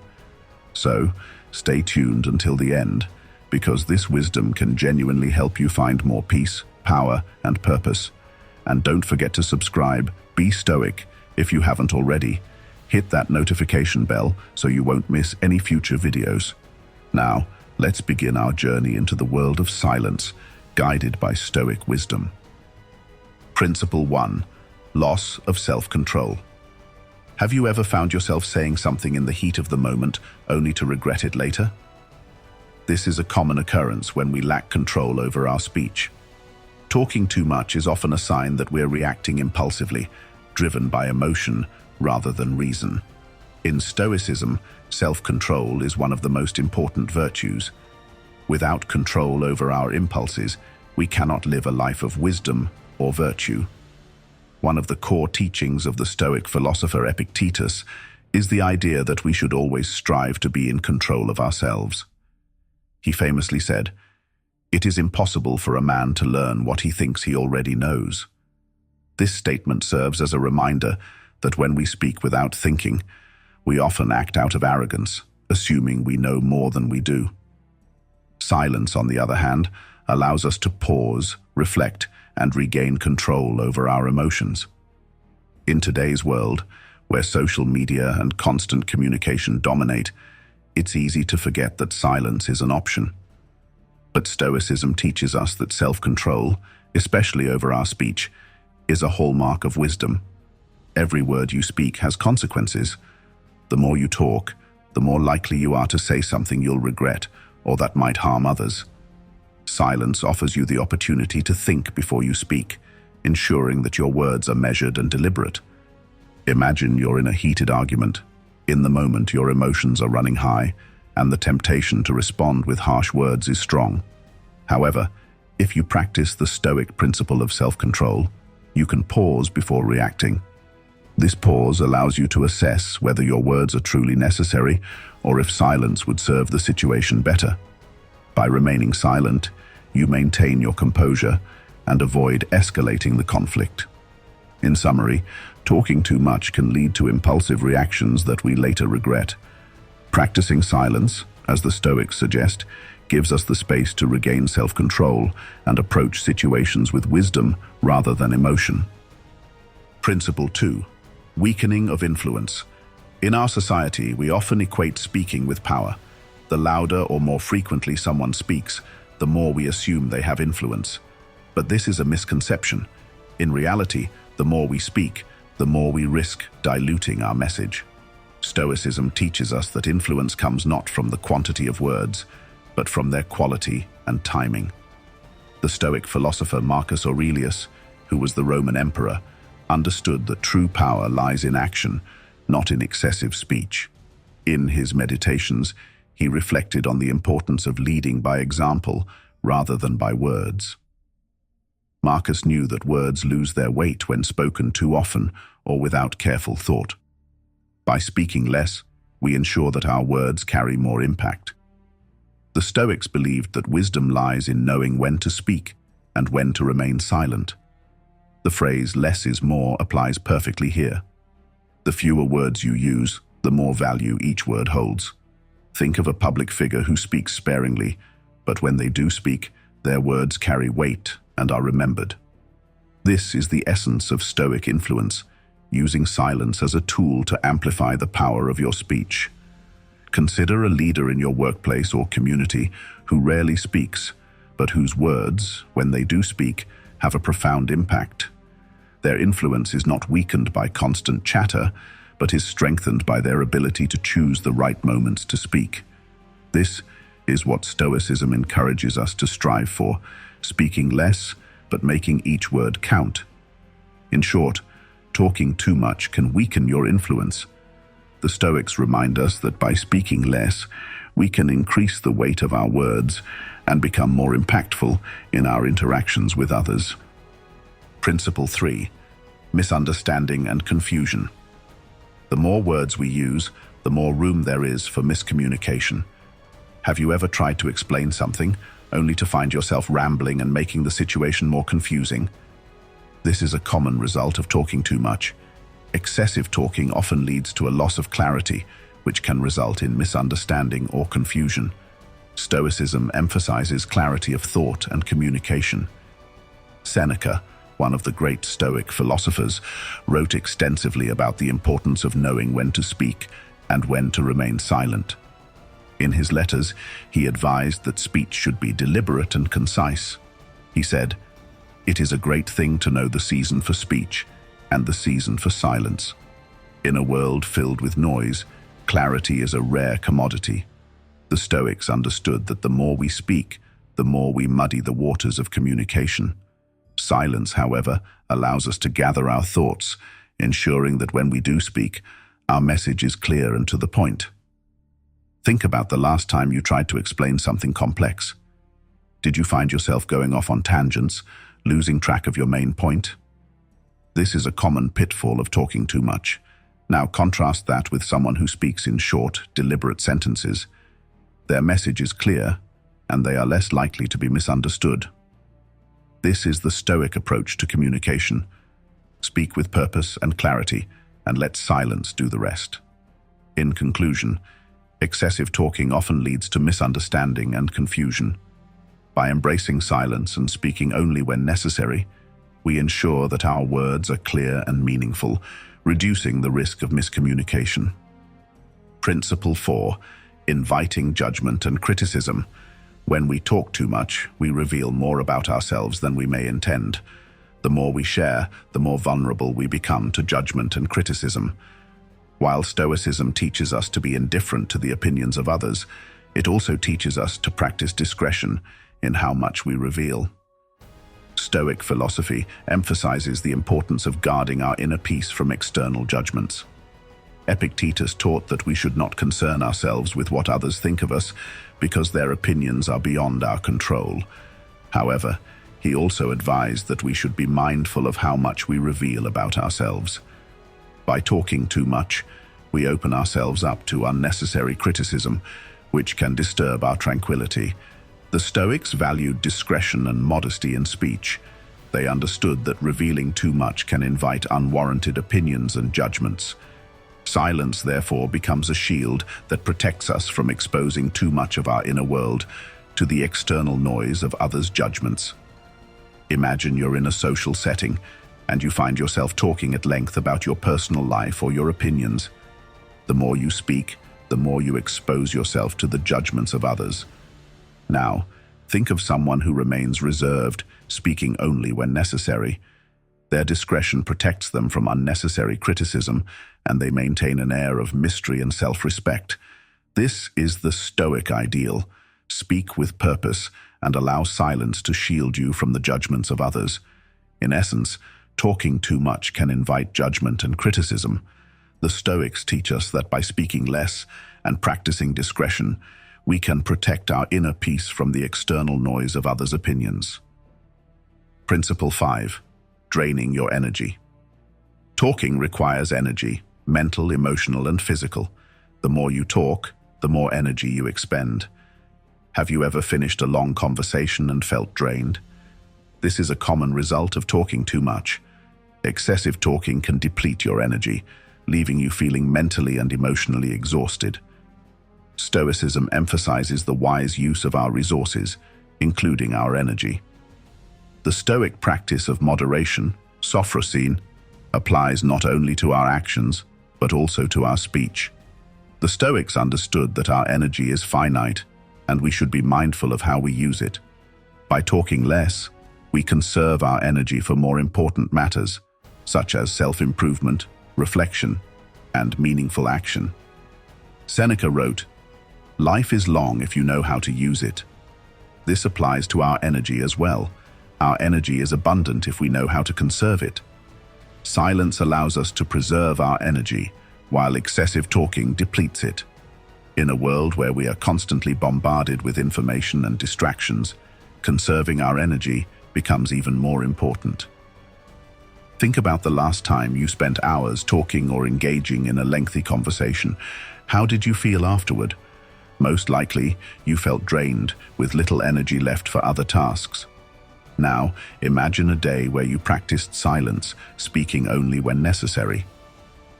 So, stay tuned until the end, because this wisdom can genuinely help you find more peace, power, and purpose. And don't forget to subscribe, Be Stoic, if you haven't already. Hit that notification bell so you won't miss any future videos. Now, let's begin our journey into the world of silence, guided by Stoic wisdom. Principle 1. Loss of self-control. Have you ever found yourself saying something in the heat of the moment, only to regret it later? This is a common occurrence when we lack control over our speech. Talking too much is often a sign that we're reacting impulsively, driven by emotion rather than reason. In Stoicism, self-control is one of the most important virtues. Without control over our impulses, we cannot live a life of wisdom or virtue. One of the core teachings of the Stoic philosopher Epictetus is the idea that we should always strive to be in control of ourselves. He famously said, "It is impossible for a man to learn what he thinks he already knows." This statement serves as a reminder that when we speak without thinking, we often act out of arrogance, assuming we know more than we do. Silence, on the other hand, allows us to pause, reflect, and regain control over our emotions. In today's world, where social media and constant communication dominate, it's easy to forget that silence is an option. But Stoicism teaches us that self-control, especially over our speech, is a hallmark of wisdom. Every word you speak has consequences. The more you talk, the more likely you are to say something you'll regret or that might harm others. Silence offers you the opportunity to think before you speak, ensuring that your words are measured and deliberate. Imagine you're in a heated argument. In the moment, your emotions are running high, and the temptation to respond with harsh words is strong. However, if you practice the Stoic principle of self-control, you can pause before reacting. This pause allows you to assess whether your words are truly necessary or if silence would serve the situation better. By remaining silent, you maintain your composure and avoid escalating the conflict. In summary, talking too much can lead to impulsive reactions that we later regret. Practicing silence, as the Stoics suggest, gives us the space to regain self-control and approach situations with wisdom rather than emotion. Principle 2. Weakening of influence. In our society, we often equate speaking with power. The louder or more frequently someone speaks, the more we assume they have influence. But this is a misconception. In reality, the more we speak, the more we risk diluting our message. Stoicism teaches us that influence comes not from the quantity of words, but from their quality and timing. The Stoic philosopher Marcus Aurelius, who was the Roman emperor, understood that true power lies in action, not in excessive speech. In his meditations, he reflected on the importance of leading by example rather than by words. Marcus knew that words lose their weight when spoken too often or without careful thought. By speaking less, we ensure that our words carry more impact. The Stoics believed that wisdom lies in knowing when to speak and when to remain silent. The phrase "less is more" applies perfectly here. The fewer words you use, the more value each word holds. Think of a public figure who speaks sparingly, but when they do speak, their words carry weight and are remembered. This is the essence of Stoic influence, using silence as a tool to amplify the power of your speech. Consider a leader in your workplace or community who rarely speaks, but whose words, when they do speak, have a profound impact. Their influence is not weakened by constant chatter, but is strengthened by their ability to choose the right moments to speak. This is what Stoicism encourages us to strive for, speaking less, but making each word count. In short, talking too much can weaken your influence. The Stoics remind us that by speaking less, we can increase the weight of our words and become more impactful in our interactions with others. Principle 3. Misunderstanding and confusion. The more words we use, the more room there is for miscommunication. Have you ever tried to explain something, only to find yourself rambling and making the situation more confusing? This is a common result of talking too much. Excessive talking often leads to a loss of clarity, which can result in misunderstanding or confusion. Stoicism emphasizes clarity of thought and communication. Seneca, one of the great Stoic philosophers, wrote extensively about the importance of knowing when to speak and when to remain silent. In his letters, he advised that speech should be deliberate and concise. He said, "It is a great thing to know the season for speech and the season for silence. In a world filled with noise, clarity is a rare commodity." The Stoics understood that the more we speak, the more we muddy the waters of communication. Silence, however, allows us to gather our thoughts, ensuring that when we do speak, our message is clear and to the point. Think about the last time you tried to explain something complex. Did you find yourself going off on tangents, losing track of your main point? This is a common pitfall of talking too much. Now contrast that with someone who speaks in short, deliberate sentences. Their message is clear, and they are less likely to be misunderstood. This is the Stoic approach to communication. Speak with purpose and clarity, and let silence do the rest. In conclusion, excessive talking often leads to misunderstanding and confusion. By embracing silence and speaking only when necessary, we ensure that our words are clear and meaningful, reducing the risk of miscommunication. Principle 4. Inviting judgment and criticism. When we talk too much, we reveal more about ourselves than we may intend. The more we share, the more vulnerable we become to judgment and criticism. While Stoicism teaches us to be indifferent to the opinions of others, it also teaches us to practice discretion in how much we reveal. Stoic philosophy emphasizes the importance of guarding our inner peace from external judgments. Epictetus taught that we should not concern ourselves with what others think of us because their opinions are beyond our control. However, he also advised that we should be mindful of how much we reveal about ourselves. By talking too much, we open ourselves up to unnecessary criticism, which can disturb our tranquility. The Stoics valued discretion and modesty in speech. They understood that revealing too much can invite unwarranted opinions and judgments. Silence, therefore, becomes a shield that protects us from exposing too much of our inner world to the external noise of others' judgments. Imagine you're in a social setting and you find yourself talking at length about your personal life or your opinions. The more you speak, the more you expose yourself to the judgments of others. Now, think of someone who remains reserved, speaking only when necessary. Their discretion protects them from unnecessary criticism, and they maintain an air of mystery and self-respect. This is the Stoic ideal. Speak with purpose and allow silence to shield you from the judgments of others. In essence, talking too much can invite judgment and criticism. The Stoics teach us that by speaking less and practicing discretion, we can protect our inner peace from the external noise of others' opinions. Principle 5. Draining your energy. Talking requires energy, mental, emotional, and physical. The more you talk, the more energy you expend. Have you ever finished a long conversation and felt drained? This is a common result of talking too much. Excessive talking can deplete your energy, leaving you feeling mentally and emotionally exhausted. Stoicism emphasizes the wise use of our resources, including our energy. The Stoic practice of moderation, sophrosyne, applies not only to our actions, but also to our speech. The Stoics understood that our energy is finite, and we should be mindful of how we use it. By talking less, we conserve our energy for more important matters, such as self-improvement, reflection, and meaningful action. Seneca wrote, "Life is long if you know how to use it." This applies to our energy as well. Our energy is abundant if we know how to conserve it. Silence allows us to preserve our energy, while excessive talking depletes it. In a world where we are constantly bombarded with information and distractions, conserving our energy becomes even more important. Think about the last time you spent hours talking or engaging in a lengthy conversation. How did you feel afterward? Most likely, you felt drained, with little energy left for other tasks. Now, imagine a day where you practiced silence, speaking only when necessary.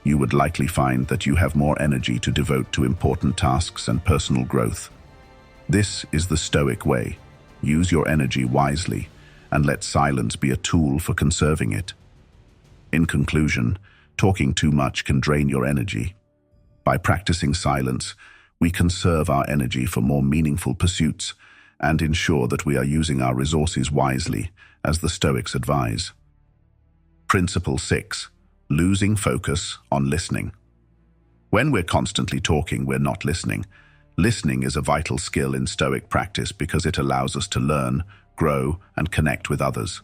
You would likely find that you have more energy to devote to important tasks and personal growth. This is the Stoic way. Use your energy wisely, and let silence be a tool for conserving it. In conclusion, talking too much can drain your energy. By practicing silence, we conserve our energy for more meaningful pursuits and ensure that we are using our resources wisely, as the Stoics advise. Principle 6. Losing focus on listening. When we're constantly talking, we're not listening. Listening is a vital skill in Stoic practice because it allows us to learn, grow, and connect with others.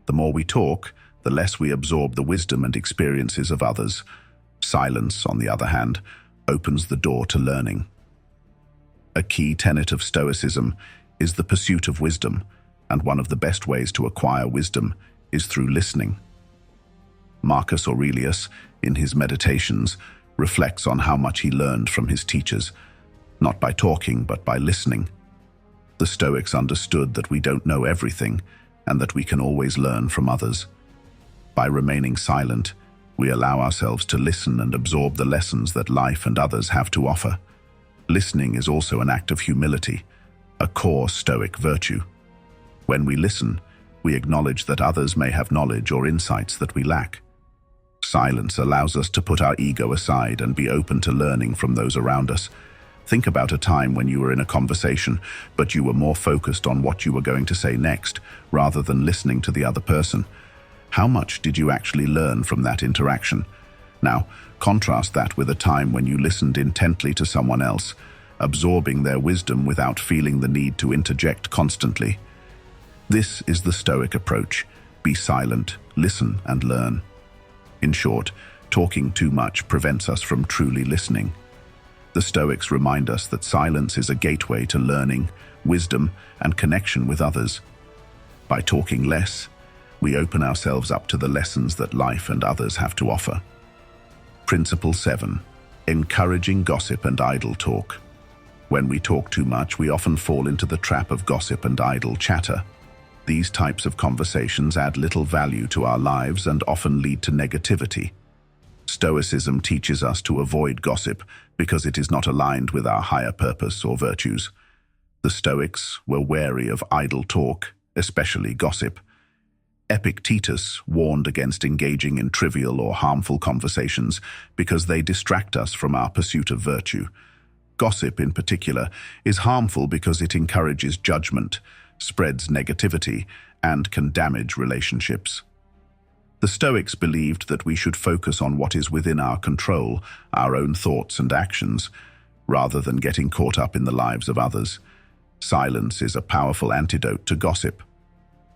The more we talk, the less we absorb the wisdom and experiences of others. Silence, on the other hand, opens the door to learning. A key tenet of Stoicism is the pursuit of wisdom, and one of the best ways to acquire wisdom is through listening. Marcus Aurelius, in his Meditations, reflects on how much he learned from his teachers, not by talking but by listening. The Stoics understood that we don't know everything and that we can always learn from others. By remaining silent, we allow ourselves to listen and absorb the lessons that life and others have to offer. Listening is also an act of humility, a core Stoic virtue. When we listen, we acknowledge that others may have knowledge or insights that we lack. Silence allows us to put our ego aside and be open to learning from those around us. Think about a time when you were in a conversation, but you were more focused on what you were going to say next, rather than listening to the other person. How much did you actually learn from that interaction? Now, contrast that with a time when you listened intently to someone else, absorbing their wisdom without feeling the need to interject constantly. This is the Stoic approach. Be silent, listen, and learn. In short, talking too much prevents us from truly listening. The Stoics remind us that silence is a gateway to learning, wisdom, and connection with others. By talking less, we open ourselves up to the lessons that life and others have to offer. Principle 7. Encouraging gossip and idle talk. When we talk too much, we often fall into the trap of gossip and idle chatter. These types of conversations add little value to our lives and often lead to negativity. Stoicism teaches us to avoid gossip because it is not aligned with our higher purpose or virtues. The Stoics were wary of idle talk, especially gossip. Epictetus warned against engaging in trivial or harmful conversations because they distract us from our pursuit of virtue. Gossip, in particular, is harmful because it encourages judgment, spreads negativity, and can damage relationships. The Stoics believed that we should focus on what is within our control, our own thoughts and actions, rather than getting caught up in the lives of others. Silence is a powerful antidote to gossip.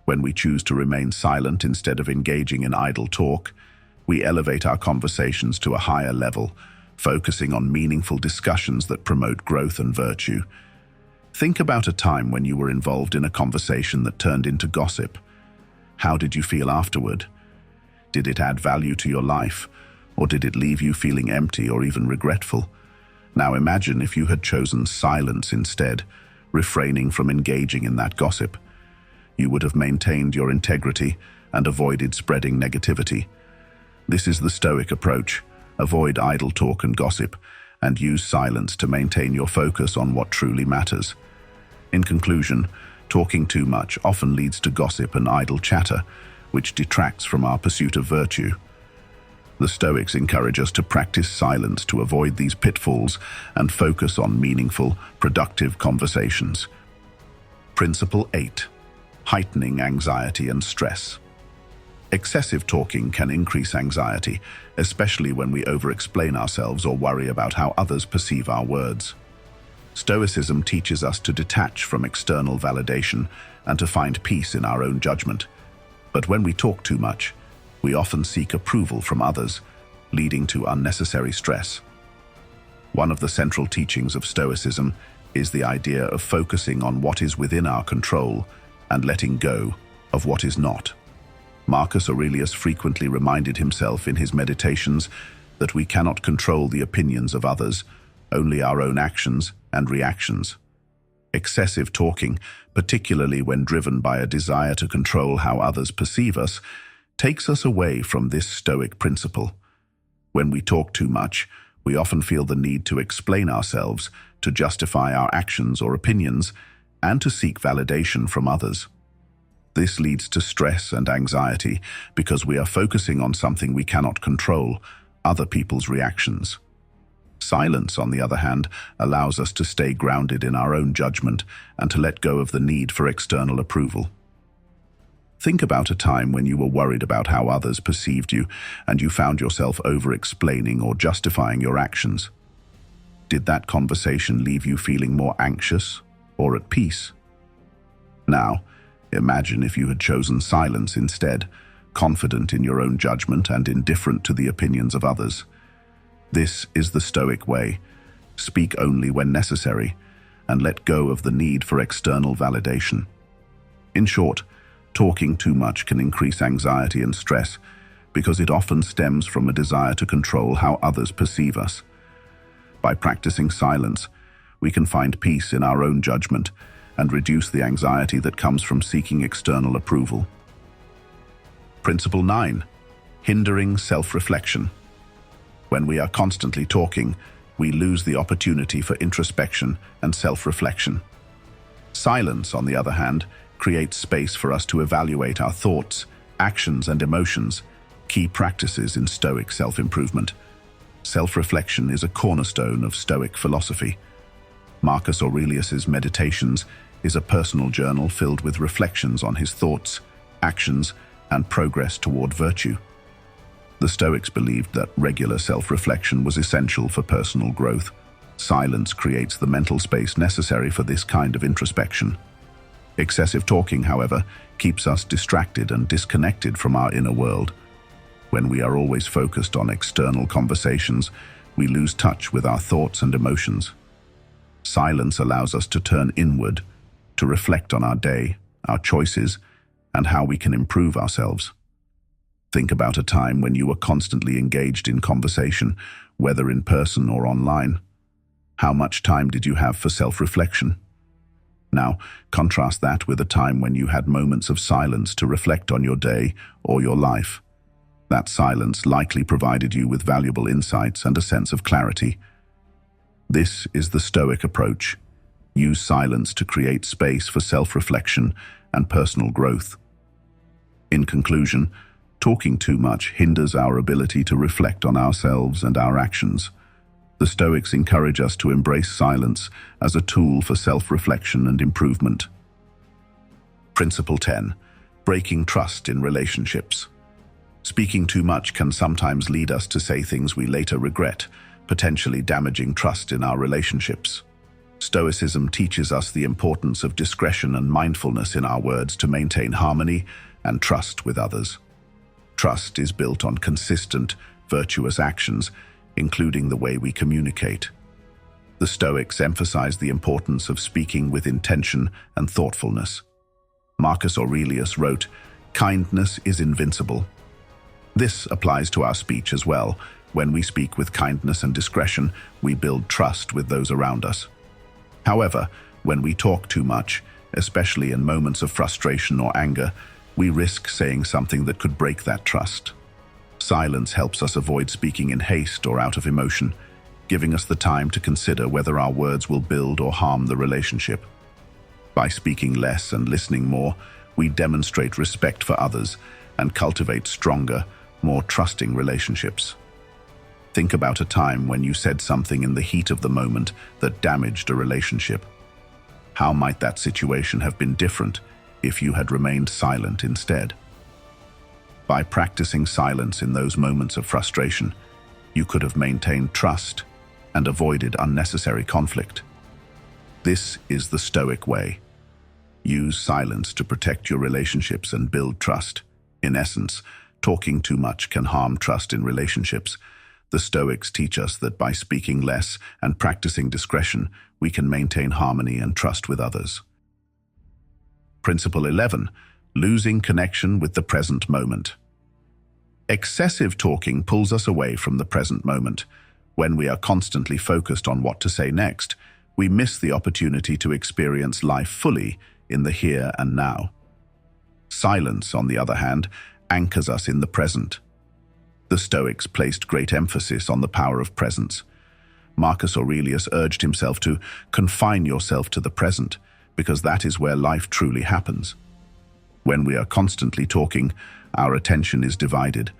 When we choose to remain silent instead of engaging in idle talk, we elevate our conversations to a higher level, focusing on meaningful discussions that promote growth and virtue. Think about a time when you were involved in a conversation that turned into gossip. How did you feel afterward? Did it add value to your life, or did it leave you feeling empty or even regretful? Now imagine if you had chosen silence instead, refraining from engaging in that gossip. You would have maintained your integrity and avoided spreading negativity. This is the Stoic approach. Avoid idle talk and gossip, and use silence to maintain your focus on what truly matters. In conclusion, talking too much often leads to gossip and idle chatter, which detracts from our pursuit of virtue. The Stoics encourage us to practice silence to avoid these pitfalls and focus on meaningful, productive conversations. Principle 8. Heightening anxiety and stress. Excessive talking can increase anxiety, especially when we over-explain ourselves or worry about how others perceive our words. Stoicism teaches us to detach from external validation and to find peace in our own judgment. But when we talk too much, we often seek approval from others, leading to unnecessary stress. One of the central teachings of Stoicism is the idea of focusing on what is within our control and letting go of what is not. Marcus Aurelius frequently reminded himself in his Meditations that we cannot control the opinions of others, only our own actions and reactions. Excessive talking, particularly when driven by a desire to control how others perceive us, takes us away from this Stoic principle. When we talk too much, we often feel the need to explain ourselves, to justify our actions or opinions, and to seek validation from others. This leads to stress and anxiety because we are focusing on something we cannot control, other people's reactions. Silence, on the other hand, allows us to stay grounded in our own judgment and to let go of the need for external approval. Think about a time when you were worried about how others perceived you and you found yourself over-explaining or justifying your actions. Did that conversation leave you feeling more anxious or at peace? Now, Imagine if you had chosen silence instead, confident in your own judgment and indifferent to the opinions of others. This is the Stoic way. Speak only when necessary, and let go of the need for external validation. In short, talking too much can increase anxiety and stress because it often stems from a desire to control how others perceive us. By practicing silence, we can find peace in our own judgment and reduce the anxiety that comes from seeking external approval. Principle 9. Hindering self-reflection. When we are constantly talking, we lose the opportunity for introspection and self-reflection. Silence, on the other hand, creates space for us to evaluate our thoughts, actions, and emotions, key practices in Stoic self-improvement. Self-reflection is a cornerstone of Stoic philosophy. Marcus Aurelius's Meditations is a personal journal filled with reflections on his thoughts, actions, and progress toward virtue. The Stoics believed that regular self-reflection was essential for personal growth. Silence creates the mental space necessary for this kind of introspection. Excessive talking, however, keeps us distracted and disconnected from our inner world. When we are always focused on external conversations, we lose touch with our thoughts and emotions. Silence allows us to turn inward, to reflect on our day, our choices, and how we can improve ourselves. Think about a time when you were constantly engaged in conversation, whether in person or online. How much time did you have for self-reflection? Now, contrast that with a time when you had moments of silence to reflect on your day or your life. That silence likely provided you with valuable insights and a sense of clarity. This is the Stoic approach. Use silence to create space for self-reflection and personal growth. In conclusion, talking too much hinders our ability to reflect on ourselves and our actions. The Stoics encourage us to embrace silence as a tool for self-reflection and improvement. Principle 10. Breaking trust in relationships. Speaking too much can sometimes lead us to say things we later regret, potentially damaging trust in our relationships. Stoicism teaches us the importance of discretion and mindfulness in our words to maintain harmony and trust with others. Trust is built on consistent, virtuous actions, including the way we communicate. The Stoics emphasize the importance of speaking with intention and thoughtfulness. Marcus Aurelius wrote, "Kindness is invincible." This applies to our speech as well. When we speak with kindness and discretion, we build trust with those around us. However, when we talk too much, especially in moments of frustration or anger, we risk saying something that could break that trust. Silence helps us avoid speaking in haste or out of emotion, giving us the time to consider whether our words will build or harm the relationship. By speaking less and listening more, we demonstrate respect for others and cultivate stronger, more trusting relationships. Think about a time when you said something in the heat of the moment that damaged a relationship. How might that situation have been different if you had remained silent instead? By practicing silence in those moments of frustration, you could have maintained trust and avoided unnecessary conflict. This is the Stoic way. Use silence to protect your relationships and build trust. In essence, talking too much can harm trust in relationships. The Stoics teach us that by speaking less and practicing discretion, we can maintain harmony and trust with others. Principle 11. Losing connection with the present moment. Excessive talking pulls us away from the present moment. When we are constantly focused on what to say next, we miss the opportunity to experience life fully in the here and now. Silence, on the other hand, anchors us in the present. The Stoics placed great emphasis on the power of presence. Marcus Aurelius urged himself to confine yourself to the present, because that is where life truly happens. When we are constantly talking, our attention is divided.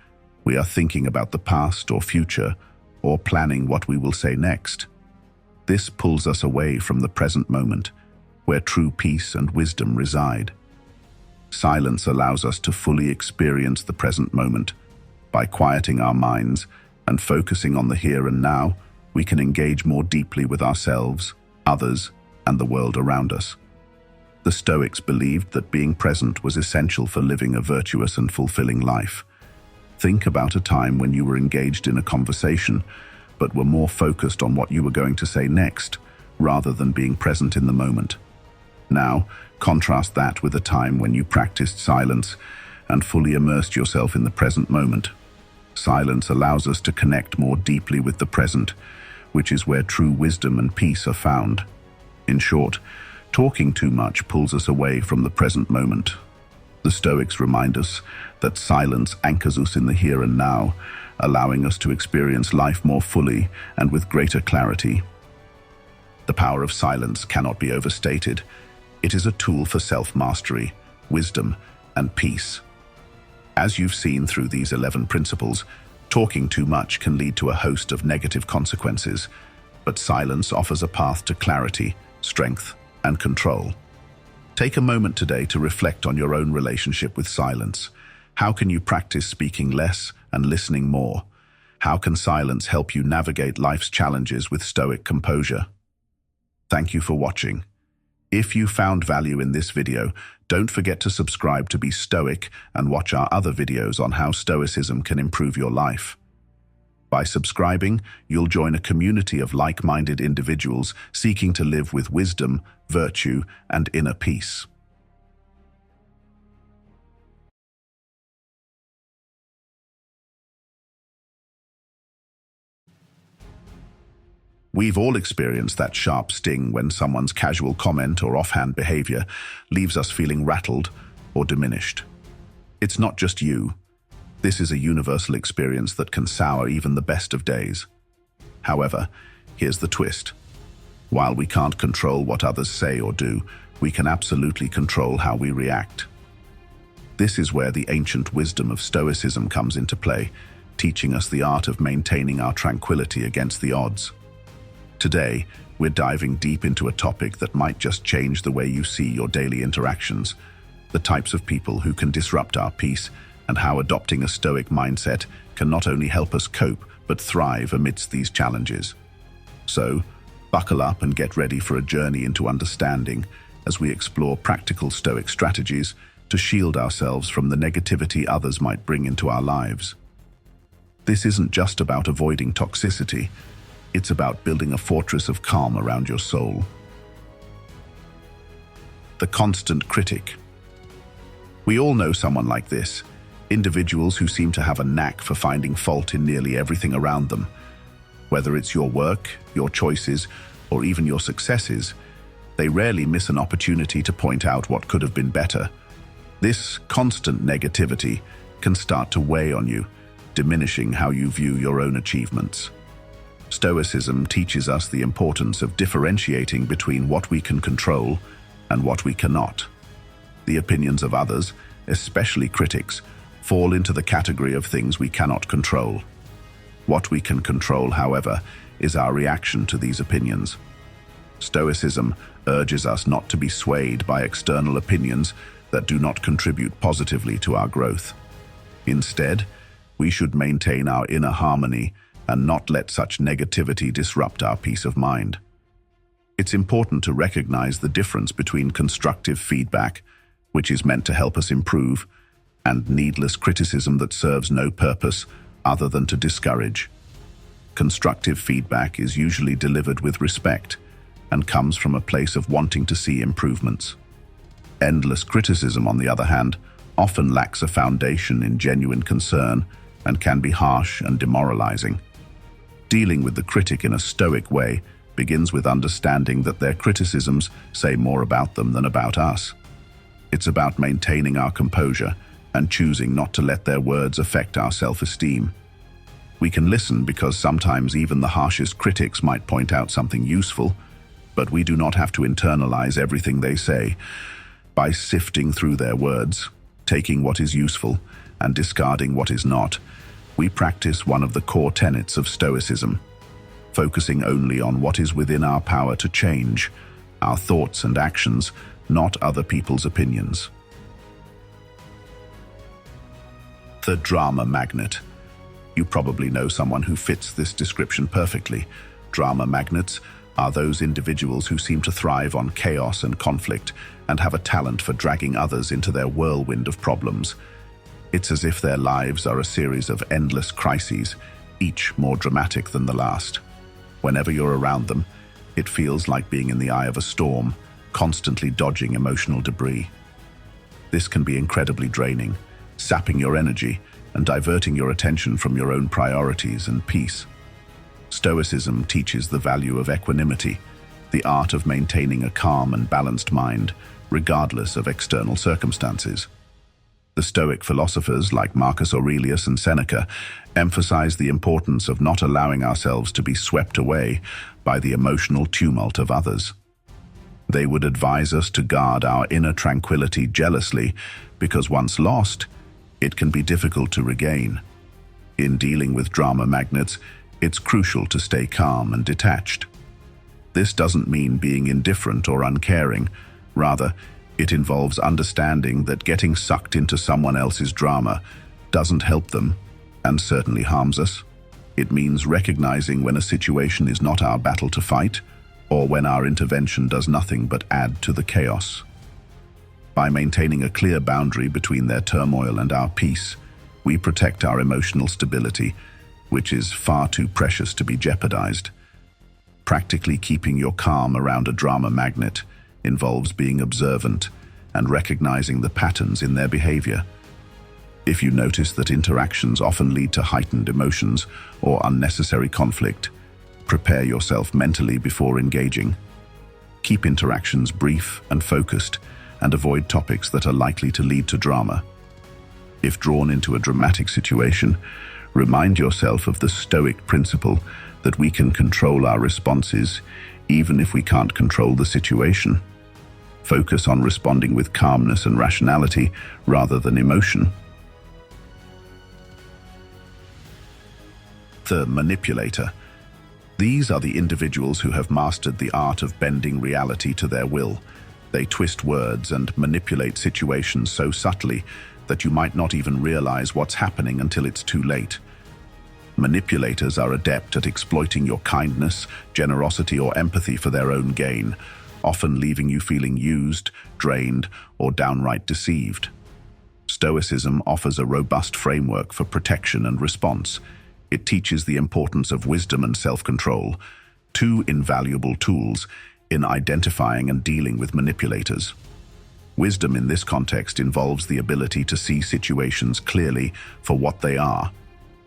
We are thinking about the past or future, or planning what we will say next. This pulls us away from the present moment, where true peace and wisdom reside. Silence allows us to fully experience the present moment. By quieting our minds and focusing on the here and now, we can engage more deeply with ourselves, others, and the world around us. The Stoics believed that being present was essential for living a virtuous and fulfilling life. Think about a time when you were engaged in a conversation, but were more focused on what you were going to say next, rather than being present in the moment. Now, contrast that with a time when you practiced silence and fully immersed yourself in the present moment. Silence allows us to connect more deeply with the present, which is where true wisdom and peace are found. In short, talking too much pulls us away from the present moment. The Stoics remind us that silence anchors us in the here and now, allowing us to experience life more fully and with greater clarity. The power of silence cannot be overstated. It is a tool for self-mastery, wisdom, and peace. As you've seen through these 11 principles, talking too much can lead to a host of negative consequences, but silence offers a path to clarity, strength, and control. Take a moment today to reflect on your own relationship with silence. How can you practice speaking less and listening more? How can silence help you navigate life's challenges with stoic composure? Thank you for watching. If you found value in this video, don't forget to subscribe to be stoic and watch our other videos on how Stoicism can improve your life. By subscribing, you'll join a community of like-minded individuals seeking to live with wisdom, virtue, and inner peace. We've all experienced that sharp sting when someone's casual comment or offhand behavior leaves us feeling rattled or diminished. It's not just you. This is a universal experience that can sour even the best of days. However, here's the twist. While we can't control what others say or do, we can absolutely control how we react. This is where the ancient wisdom of Stoicism comes into play, teaching us the art of maintaining our tranquility against the odds. Today, we're diving deep into a topic that might just change the way you see your daily interactions, the types of people who can disrupt our peace, and how adopting a stoic mindset can not only help us cope, but thrive amidst these challenges. So, buckle up and get ready for a journey into understanding as we explore practical stoic strategies to shield ourselves from the negativity others might bring into our lives. This isn't just about avoiding toxicity. It's about building a fortress of calm around your soul. The constant critic. We all know someone like this, individuals who seem to have a knack for finding fault in nearly everything around them. Whether it's your work, your choices, or even your successes, they rarely miss an opportunity to point out what could have been better. This constant negativity can start to weigh on you, diminishing how you view your own achievements. Stoicism teaches us the importance of differentiating between what we can control and what we cannot. The opinions of others, especially critics, fall into the category of things we cannot control. What we can control, however, is our reaction to these opinions. Stoicism urges us not to be swayed by external opinions that do not contribute positively to our growth. Instead, we should maintain our inner harmony and not let such negativity disrupt our peace of mind. It's important to recognize the difference between constructive feedback, which is meant to help us improve, and needless criticism that serves no purpose other than to discourage. Constructive feedback is usually delivered with respect and comes from a place of wanting to see improvements. Endless criticism, on the other hand, often lacks a foundation in genuine concern and can be harsh and demoralizing. Dealing with the critic in a stoic way begins with understanding that their criticisms say more about them than about us. It's about maintaining our composure and choosing not to let their words affect our self-esteem. We can listen because sometimes even the harshest critics might point out something useful, but we do not have to internalize everything they say. By sifting through their words, taking what is useful, and discarding what is not, we practice one of the core tenets of Stoicism, focusing only on what is within our power to change, our thoughts and actions, not other people's opinions. The drama magnet. You probably know someone who fits this description perfectly. Drama magnets are those individuals who seem to thrive on chaos and conflict and have a talent for dragging others into their whirlwind of problems. It's as if their lives are a series of endless crises, each more dramatic than the last. Whenever you're around them, it feels like being in the eye of a storm, constantly dodging emotional debris. This can be incredibly draining, sapping your energy and diverting your attention from your own priorities and peace. Stoicism teaches the value of equanimity, the art of maintaining a calm and balanced mind, regardless of external circumstances. The Stoic philosophers like Marcus Aurelius and Seneca emphasize the importance of not allowing ourselves to be swept away by the emotional tumult of others. They would advise us to guard our inner tranquility jealously, because once lost, it can be difficult to regain. In dealing with drama magnets, it's crucial to stay calm and detached. This doesn't mean being indifferent or uncaring. Rather, it involves understanding that getting sucked into someone else's drama doesn't help them and certainly harms us. It means recognizing when a situation is not our battle to fight, or when our intervention does nothing but add to the chaos. By maintaining a clear boundary between their turmoil and our peace, we protect our emotional stability, which is far too precious to be jeopardized. Practically keeping your calm around a drama magnet involves being observant and recognizing the patterns in their behavior. If you notice that interactions often lead to heightened emotions or unnecessary conflict, prepare yourself mentally before engaging. Keep interactions brief and focused, and avoid topics that are likely to lead to drama. If drawn into a dramatic situation, remind yourself of the Stoic principle that we can control our responses even if we can't control the situation. Focus on responding with calmness and rationality rather than emotion. The manipulator. These are the individuals who have mastered the art of bending reality to their will. They twist words and manipulate situations so subtly that you might not even realize what's happening until it's too late. Manipulators are adept at exploiting your kindness, generosity, or empathy for their own gain, often leaving you feeling used, drained, or downright deceived. Stoicism offers a robust framework for protection and response. It teaches the importance of wisdom and self-control, two invaluable tools in identifying and dealing with manipulators. Wisdom in this context involves the ability to see situations clearly for what they are,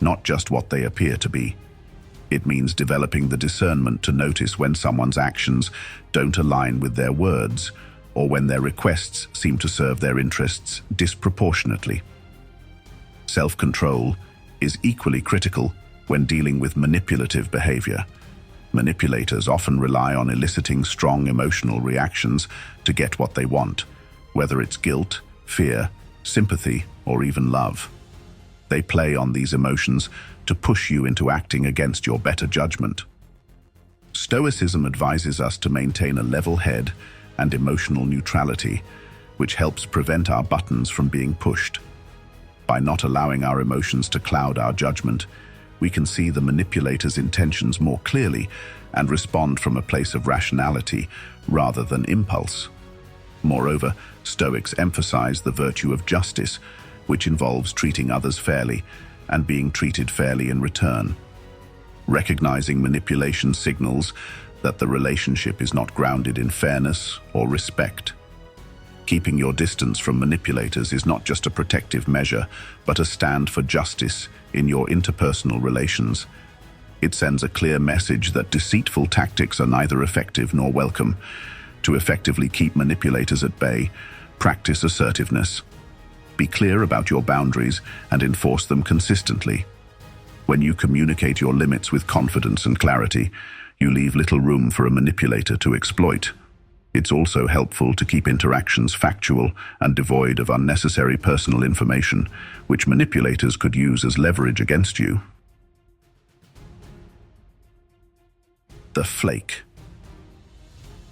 not just what they appear to be. It means developing the discernment to notice when someone's actions don't align with their words, or when their requests seem to serve their interests disproportionately. Self-control is equally critical when dealing with manipulative behavior. Manipulators often rely on eliciting strong emotional reactions to get what they want, whether it's guilt, fear, sympathy, or even love. They play on these emotions to push you into acting against your better judgment. Stoicism advises us to maintain a level head and emotional neutrality, which helps prevent our buttons from being pushed. By not allowing our emotions to cloud our judgment, we can see the manipulator's intentions more clearly and respond from a place of rationality rather than impulse. Moreover, Stoics emphasize the virtue of justice, which involves treating others fairly and being treated fairly in return. Recognizing manipulation signals that the relationship is not grounded in fairness or respect. Keeping your distance from manipulators is not just a protective measure, but a stand for justice in your interpersonal relations. It sends a clear message that deceitful tactics are neither effective nor welcome. To effectively keep manipulators at bay, practice assertiveness. Be clear about your boundaries and enforce them consistently. When you communicate your limits with confidence and clarity, you leave little room for a manipulator to exploit. It's also helpful to keep interactions factual and devoid of unnecessary personal information, which manipulators could use as leverage against you. The flake.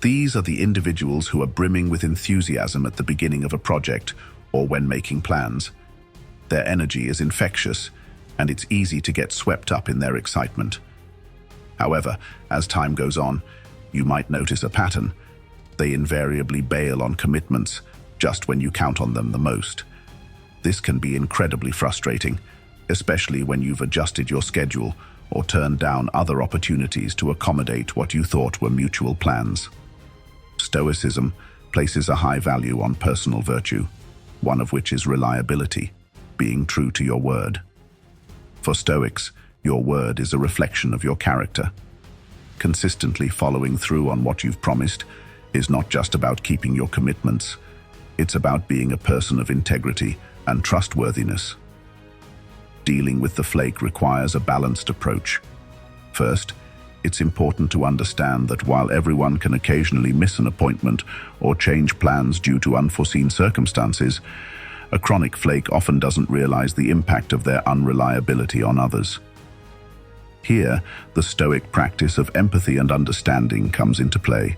These are the individuals who are brimming with enthusiasm at the beginning of a project or when making plans. Their energy is infectious, and it's easy to get swept up in their excitement. However, as time goes on, You might notice a pattern. They invariably bail on commitments just when you count on them the most. This can be incredibly frustrating, especially when you've adjusted your schedule or turned down other opportunities to accommodate what you thought were mutual plans. Stoicism places a high value on personal virtue, one of which is reliability, being true to your word. For Stoics, your word is a reflection of your character. Consistently following through on what you've promised is not just about keeping your commitments, it's about being a person of integrity and trustworthiness. Dealing with the flake requires a balanced approach. First, it's important to understand that while everyone can occasionally miss an appointment or change plans due to unforeseen circumstances, a chronic flake often doesn't realize the impact of their unreliability on others. Here, the Stoic practice of empathy and understanding comes into play.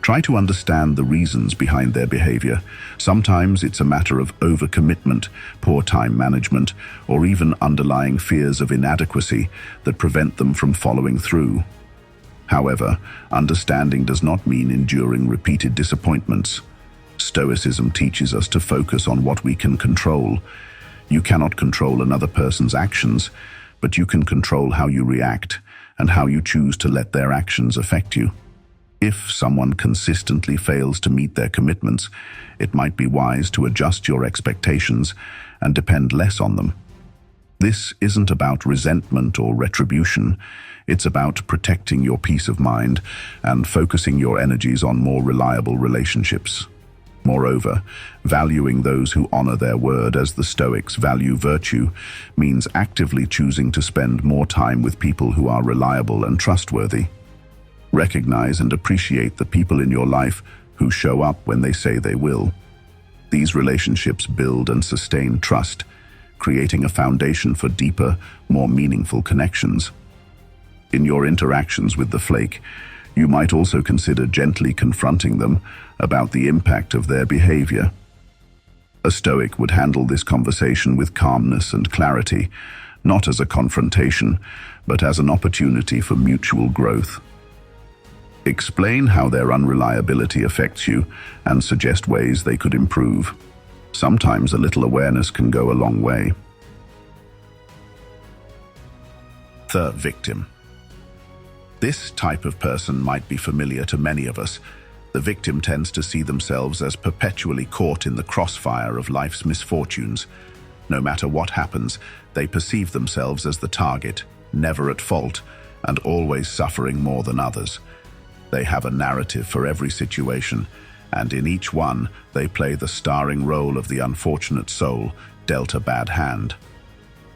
Try to understand the reasons behind their behavior. Sometimes it's a matter of overcommitment, poor time management, or even underlying fears of inadequacy that prevent them from following through. However, understanding does not mean enduring repeated disappointments. Stoicism teaches us to focus on what we can control. You cannot control another person's actions, but you can control how you react and how you choose to let their actions affect you. If someone consistently fails to meet their commitments, it might be wise to adjust your expectations and depend less on them. This isn't about resentment or retribution. It's about protecting your peace of mind and focusing your energies on more reliable relationships. Moreover, valuing those who honor their word as the Stoics value virtue means actively choosing to spend more time with people who are reliable and trustworthy. Recognize and appreciate the people in your life who show up when they say they will. These relationships build and sustain trust, creating a foundation for deeper, more meaningful connections. In your interactions with the flake, you might also consider gently confronting them about the impact of their behavior. A Stoic would handle this conversation with calmness and clarity, not as a confrontation, but as an opportunity for mutual growth. Explain how their unreliability affects you and suggest ways they could improve. Sometimes a little awareness can go a long way. The victim. This type of person might be familiar to many of us. The victim tends to see themselves as perpetually caught in the crossfire of life's misfortunes. No matter what happens, they perceive themselves as the target, never at fault, and always suffering more than others. They have a narrative for every situation, and in each one, they play the starring role of the unfortunate soul dealt a bad hand.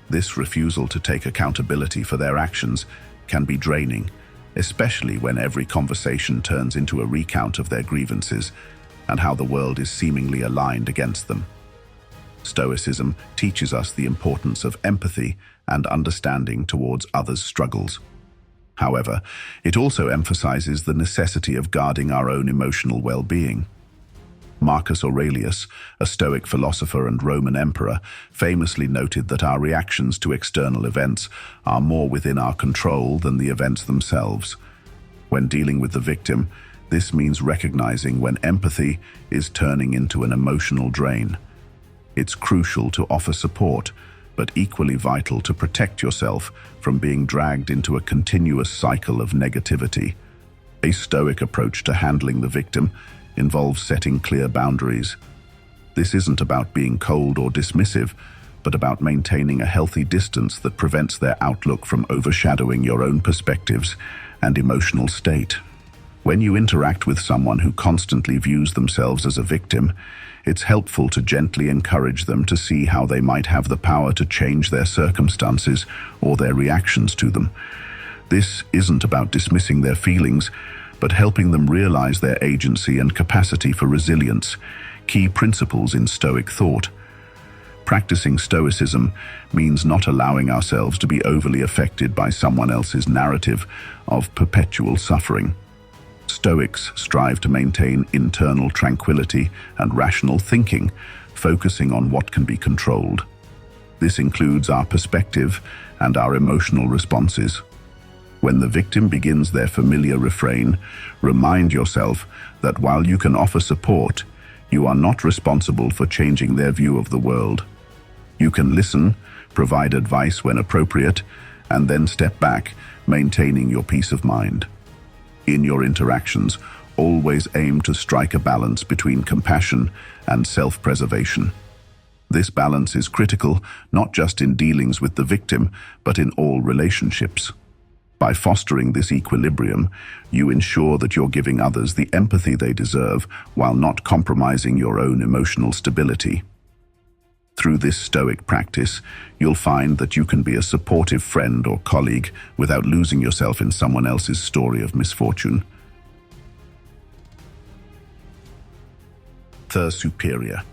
This refusal to take accountability for their actions can be draining, especially when every conversation turns into a recount of their grievances and how the world is seemingly aligned against them. Stoicism teaches us the importance of empathy and understanding towards others' struggles. However, it also emphasizes the necessity of guarding our own emotional well-being. Marcus Aurelius, a Stoic philosopher and Roman emperor, famously noted that our reactions to external events are more within our control than the events themselves. When dealing with the victim, this means recognizing when empathy is turning into an emotional drain. It's crucial to offer support, but equally vital to protect yourself from being dragged into a continuous cycle of negativity. A Stoic approach to handling the victim involves setting clear boundaries. This isn't about being cold or dismissive, but about maintaining a healthy distance that prevents their outlook from overshadowing your own perspectives and emotional state. When you interact with someone who constantly views themselves as a victim, it's helpful to gently encourage them to see how they might have the power to change their circumstances or their reactions to them. This isn't about dismissing their feelings, but helping them realize their agency and capacity for resilience, key principles in Stoic thought. Practicing Stoicism means not allowing ourselves to be overly affected by someone else's narrative of perpetual suffering. Stoics strive to maintain internal tranquility and rational thinking, focusing on what can be controlled. This includes our perspective and our emotional responses. When the victim begins their familiar refrain, remind yourself that while you can offer support, you are not responsible for changing their view of the world. You can listen, provide advice when appropriate, and then step back, maintaining your peace of mind. In your interactions, always aim to strike a balance between compassion and self-preservation. This balance is critical not just in dealings with the victim, but in all relationships. By fostering this equilibrium, you ensure that you're giving others the empathy they deserve while not compromising your own emotional stability. Through this Stoic practice, you'll find that you can be a supportive friend or colleague without losing yourself in someone else's story of misfortune. The superior.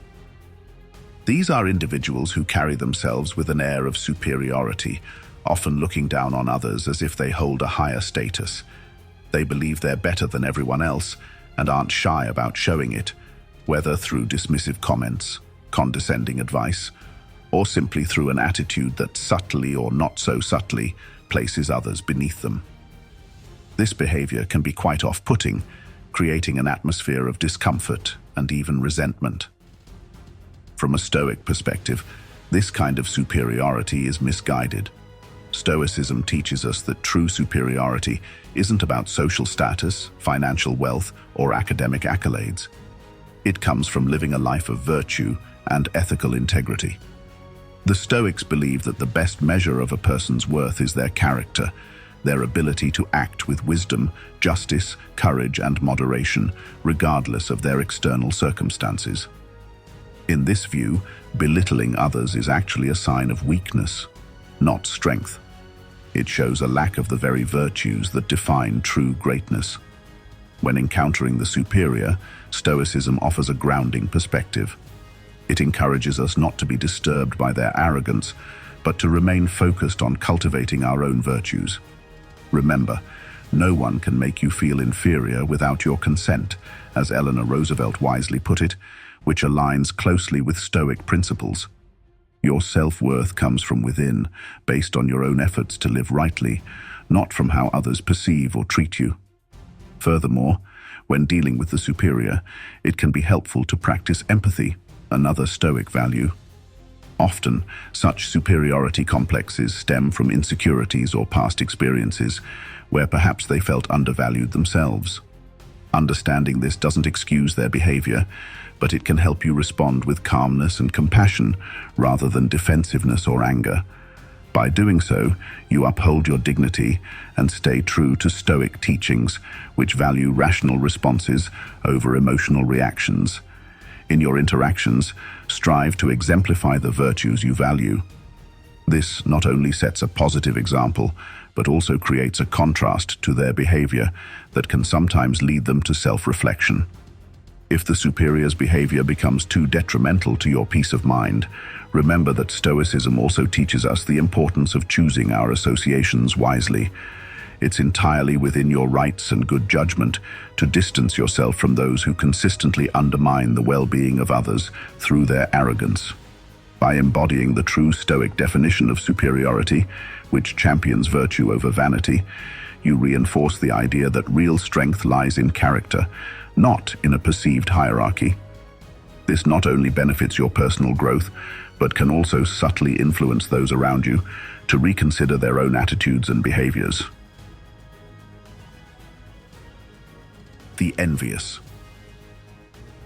These are individuals who carry themselves with an air of superiority, often looking down on others as if they hold a higher status. They believe they're better than everyone else and aren't shy about showing it, whether through dismissive comments, condescending advice, or simply through an attitude that subtly or not so subtly places others beneath them. This behavior can be quite off-putting, creating an atmosphere of discomfort and even resentment. From a Stoic perspective, this kind of superiority is misguided. Stoicism teaches us that true superiority isn't about social status, financial wealth, or academic accolades. It comes from living a life of virtue and ethical integrity. The Stoics believe that the best measure of a person's worth is their character, their ability to act with wisdom, justice, courage, and moderation, regardless of their external circumstances. In this view, belittling others is actually a sign of weakness, not strength. It shows a lack of the very virtues that define true greatness. When encountering the superior, Stoicism offers a grounding perspective. It encourages us not to be disturbed by their arrogance, but to remain focused on cultivating our own virtues. Remember, no one can make you feel inferior without your consent, as Eleanor Roosevelt wisely put it, which aligns closely with Stoic principles. Your self-worth comes from within, based on your own efforts to live rightly, not from how others perceive or treat you. Furthermore, when dealing with the superior, it can be helpful to practice empathy, another Stoic value. Often, such superiority complexes stem from insecurities or past experiences, where perhaps they felt undervalued themselves. Understanding this doesn't excuse their behavior, but it can help you respond with calmness and compassion rather than defensiveness or anger. By doing so, you uphold your dignity and stay true to Stoic teachings, which value rational responses over emotional reactions. In your interactions, strive to exemplify the virtues you value. This not only sets a positive example, but also creates a contrast to their behavior that can sometimes lead them to self-reflection. If the superior's behavior becomes too detrimental to your peace of mind, remember that Stoicism also teaches us the importance of choosing our associations wisely. It's entirely within your rights and good judgment to distance yourself from those who consistently undermine the well-being of others through their arrogance. By embodying the true Stoic definition of superiority, which champions virtue over vanity, you reinforce the idea that real strength lies in character, not in a perceived hierarchy. This not only benefits your personal growth, but can also subtly influence those around you to reconsider their own attitudes and behaviors. The envious.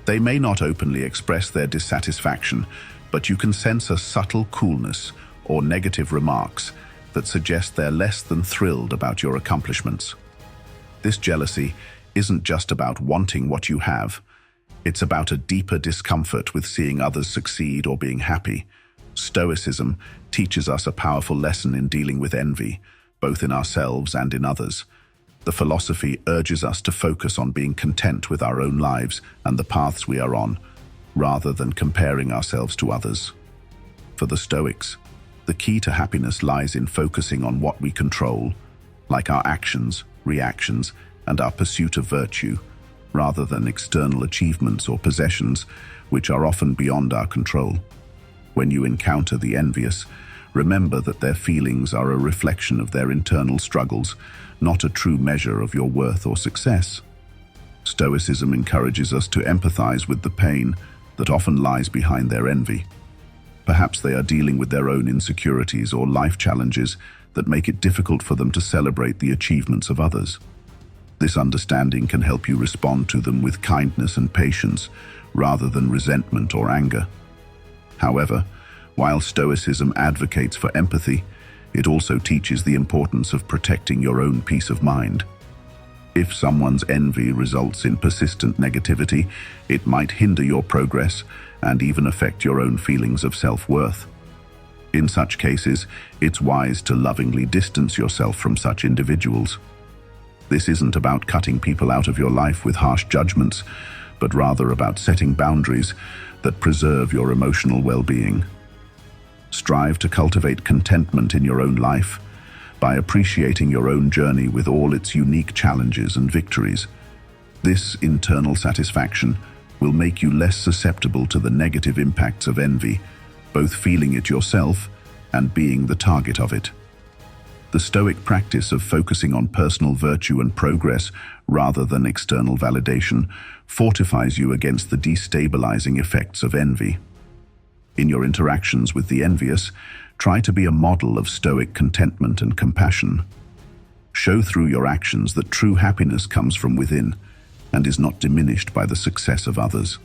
They may not openly express their dissatisfaction, but you can sense a subtle coolness or negative remarks that suggest they're less than thrilled about your accomplishments. This jealousy isn't just about wanting what you have. It's about a deeper discomfort with seeing others succeed or being happy. Stoicism teaches us a powerful lesson in dealing with envy, both in ourselves and in others. The philosophy urges us to focus on being content with our own lives and the paths we are on, rather than comparing ourselves to others. For the Stoics, the key to happiness lies in focusing on what we control, like our actions, reactions, and our pursuit of virtue, rather than external achievements or possessions, which are often beyond our control. When you encounter the envious, Remember that their feelings are a reflection of their internal struggles, not a true measure of your worth or success. Stoicism encourages us to empathize with the pain that often lies behind their envy. Perhaps they are dealing with their own insecurities or life challenges that make it difficult for them to celebrate the achievements of others. This understanding can help you respond to them with kindness and patience, rather than resentment or anger. However, while Stoicism advocates for empathy, it also teaches the importance of protecting your own peace of mind. If someone's envy results in persistent negativity, it might hinder your progress and even affect your own feelings of self-worth. In such cases, it's wise to lovingly distance yourself from such individuals. This isn't about cutting people out of your life with harsh judgments, but rather about setting boundaries that preserve your emotional well-being. Strive to cultivate contentment in your own life by appreciating your own journey with all its unique challenges and victories. This internal satisfaction will make you less susceptible to the negative impacts of envy, both feeling it yourself and being the target of it. The Stoic practice of focusing on personal virtue and progress rather than external validation fortifies you against the destabilizing effects of envy. In your interactions with the envious, try to be a model of Stoic contentment and compassion. Show through your actions that true happiness comes from within and is not diminished by the success of others.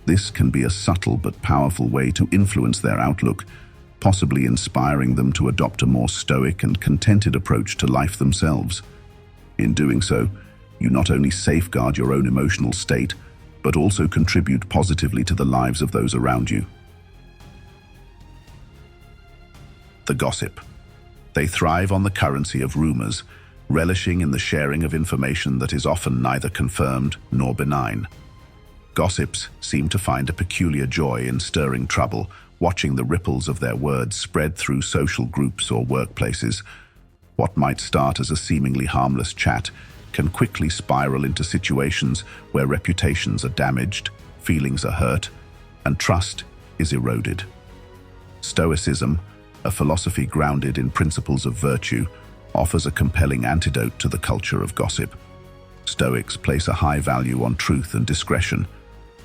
This can be a subtle but powerful way to influence their outlook, possibly inspiring them to adopt a more stoic and contented approach to life themselves. In doing so, you not only safeguard your own emotional state, but also contribute positively to the lives of those around you. The gossip. They thrive on the currency of rumors, relishing in the sharing of information that is often neither confirmed nor benign. Gossips seem to find a peculiar joy in stirring trouble, watching the ripples of their words spread through social groups or workplaces. What might start as a seemingly harmless chat can quickly spiral into situations where reputations are damaged, feelings are hurt, and trust is eroded. Stoicism, a philosophy grounded in principles of virtue, offers a compelling antidote to the culture of gossip. Stoics place a high value on truth and discretion,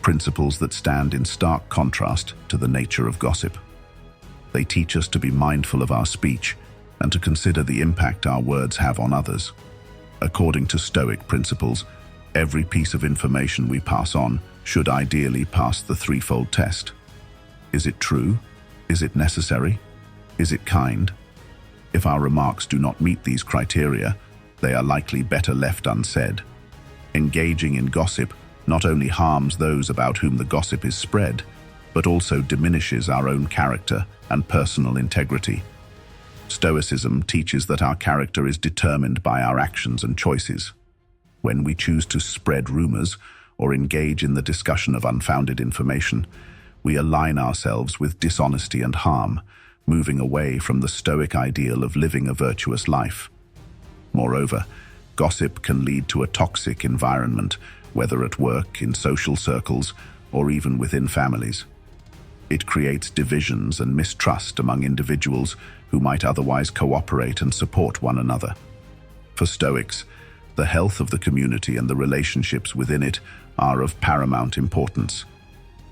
principles that stand in stark contrast to the nature of gossip. They teach us to be mindful of our speech and to consider the impact our words have on others. According to Stoic principles, every piece of information we pass on should ideally pass the threefold test. Is it true? Is it necessary? Is it kind? If our remarks do not meet these criteria, they are likely better left unsaid. Engaging in gossip not only harms those about whom the gossip is spread, but also diminishes our own character and personal integrity. Stoicism teaches that our character is determined by our actions and choices. When we choose to spread rumors or engage in the discussion of unfounded information, we align ourselves with dishonesty and harm, moving away from the Stoic ideal of living a virtuous life. Moreover, gossip can lead to a toxic environment, whether at work, in social circles, or even within families. It creates divisions and mistrust among individuals who might otherwise cooperate and support one another. For Stoics, the health of the community and the relationships within it are of paramount importance.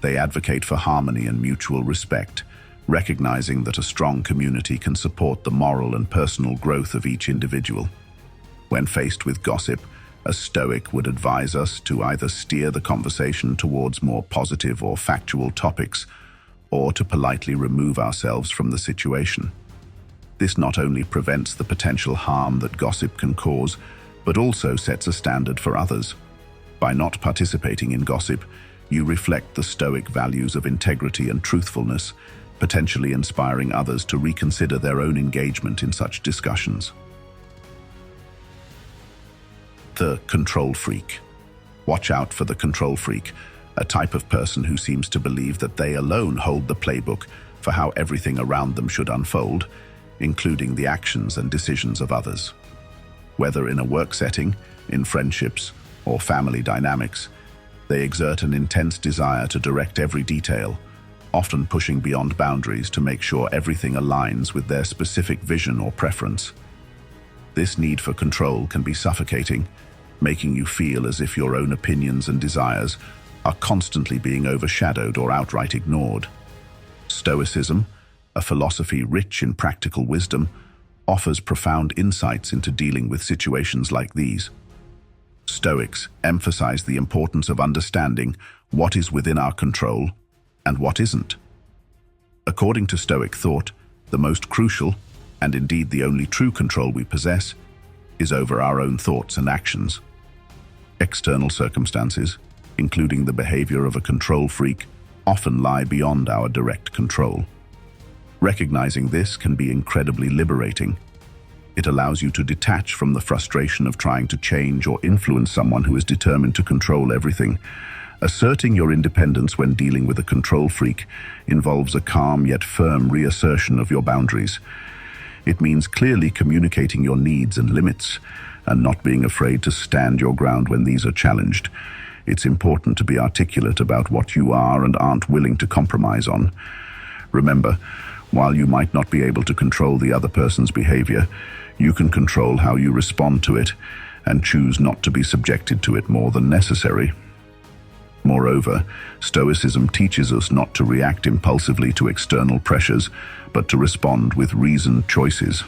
They advocate for harmony and mutual respect, recognizing that a strong community can support the moral and personal growth of each individual. When faced with gossip, a Stoic would advise us to either steer the conversation towards more positive or factual topics, or to politely remove ourselves from the situation. This not only prevents the potential harm that gossip can cause, but also sets a standard for others. By not participating in gossip, you reflect the Stoic values of integrity and truthfulness, potentially inspiring others to reconsider their own engagement in such discussions. The control freak. Watch out for the control freak, a type of person who seems to believe that they alone hold the playbook for how everything around them should unfold, including the actions and decisions of others. Whether in a work setting, in friendships, or family dynamics, they exert an intense desire to direct every detail, often pushing beyond boundaries to make sure everything aligns with their specific vision or preference. This need for control can be suffocating, making you feel as if your own opinions and desires are constantly being overshadowed or outright ignored. Stoicism, a philosophy rich in practical wisdom, offers profound insights into dealing with situations like these. Stoics emphasize the importance of understanding what is within our control and what isn't. According to Stoic thought, the most crucial, and indeed the only true control we possess, is over our own thoughts and actions. External circumstances, including the behavior of a control freak, often lie beyond our direct control. Recognizing this can be incredibly liberating. It allows you to detach from the frustration of trying to change or influence someone who is determined to control everything. Asserting your independence when dealing with a control freak involves a calm yet firm reassertion of your boundaries. It means clearly communicating your needs and limits, and not being afraid to stand your ground when these are challenged. It's important to be articulate about what you are and aren't willing to compromise on. Remember, while you might not be able to control the other person's behavior, you can control how you respond to it and choose not to be subjected to it more than necessary. Moreover, Stoicism teaches us not to react impulsively to external pressures, but to respond with reasoned choices.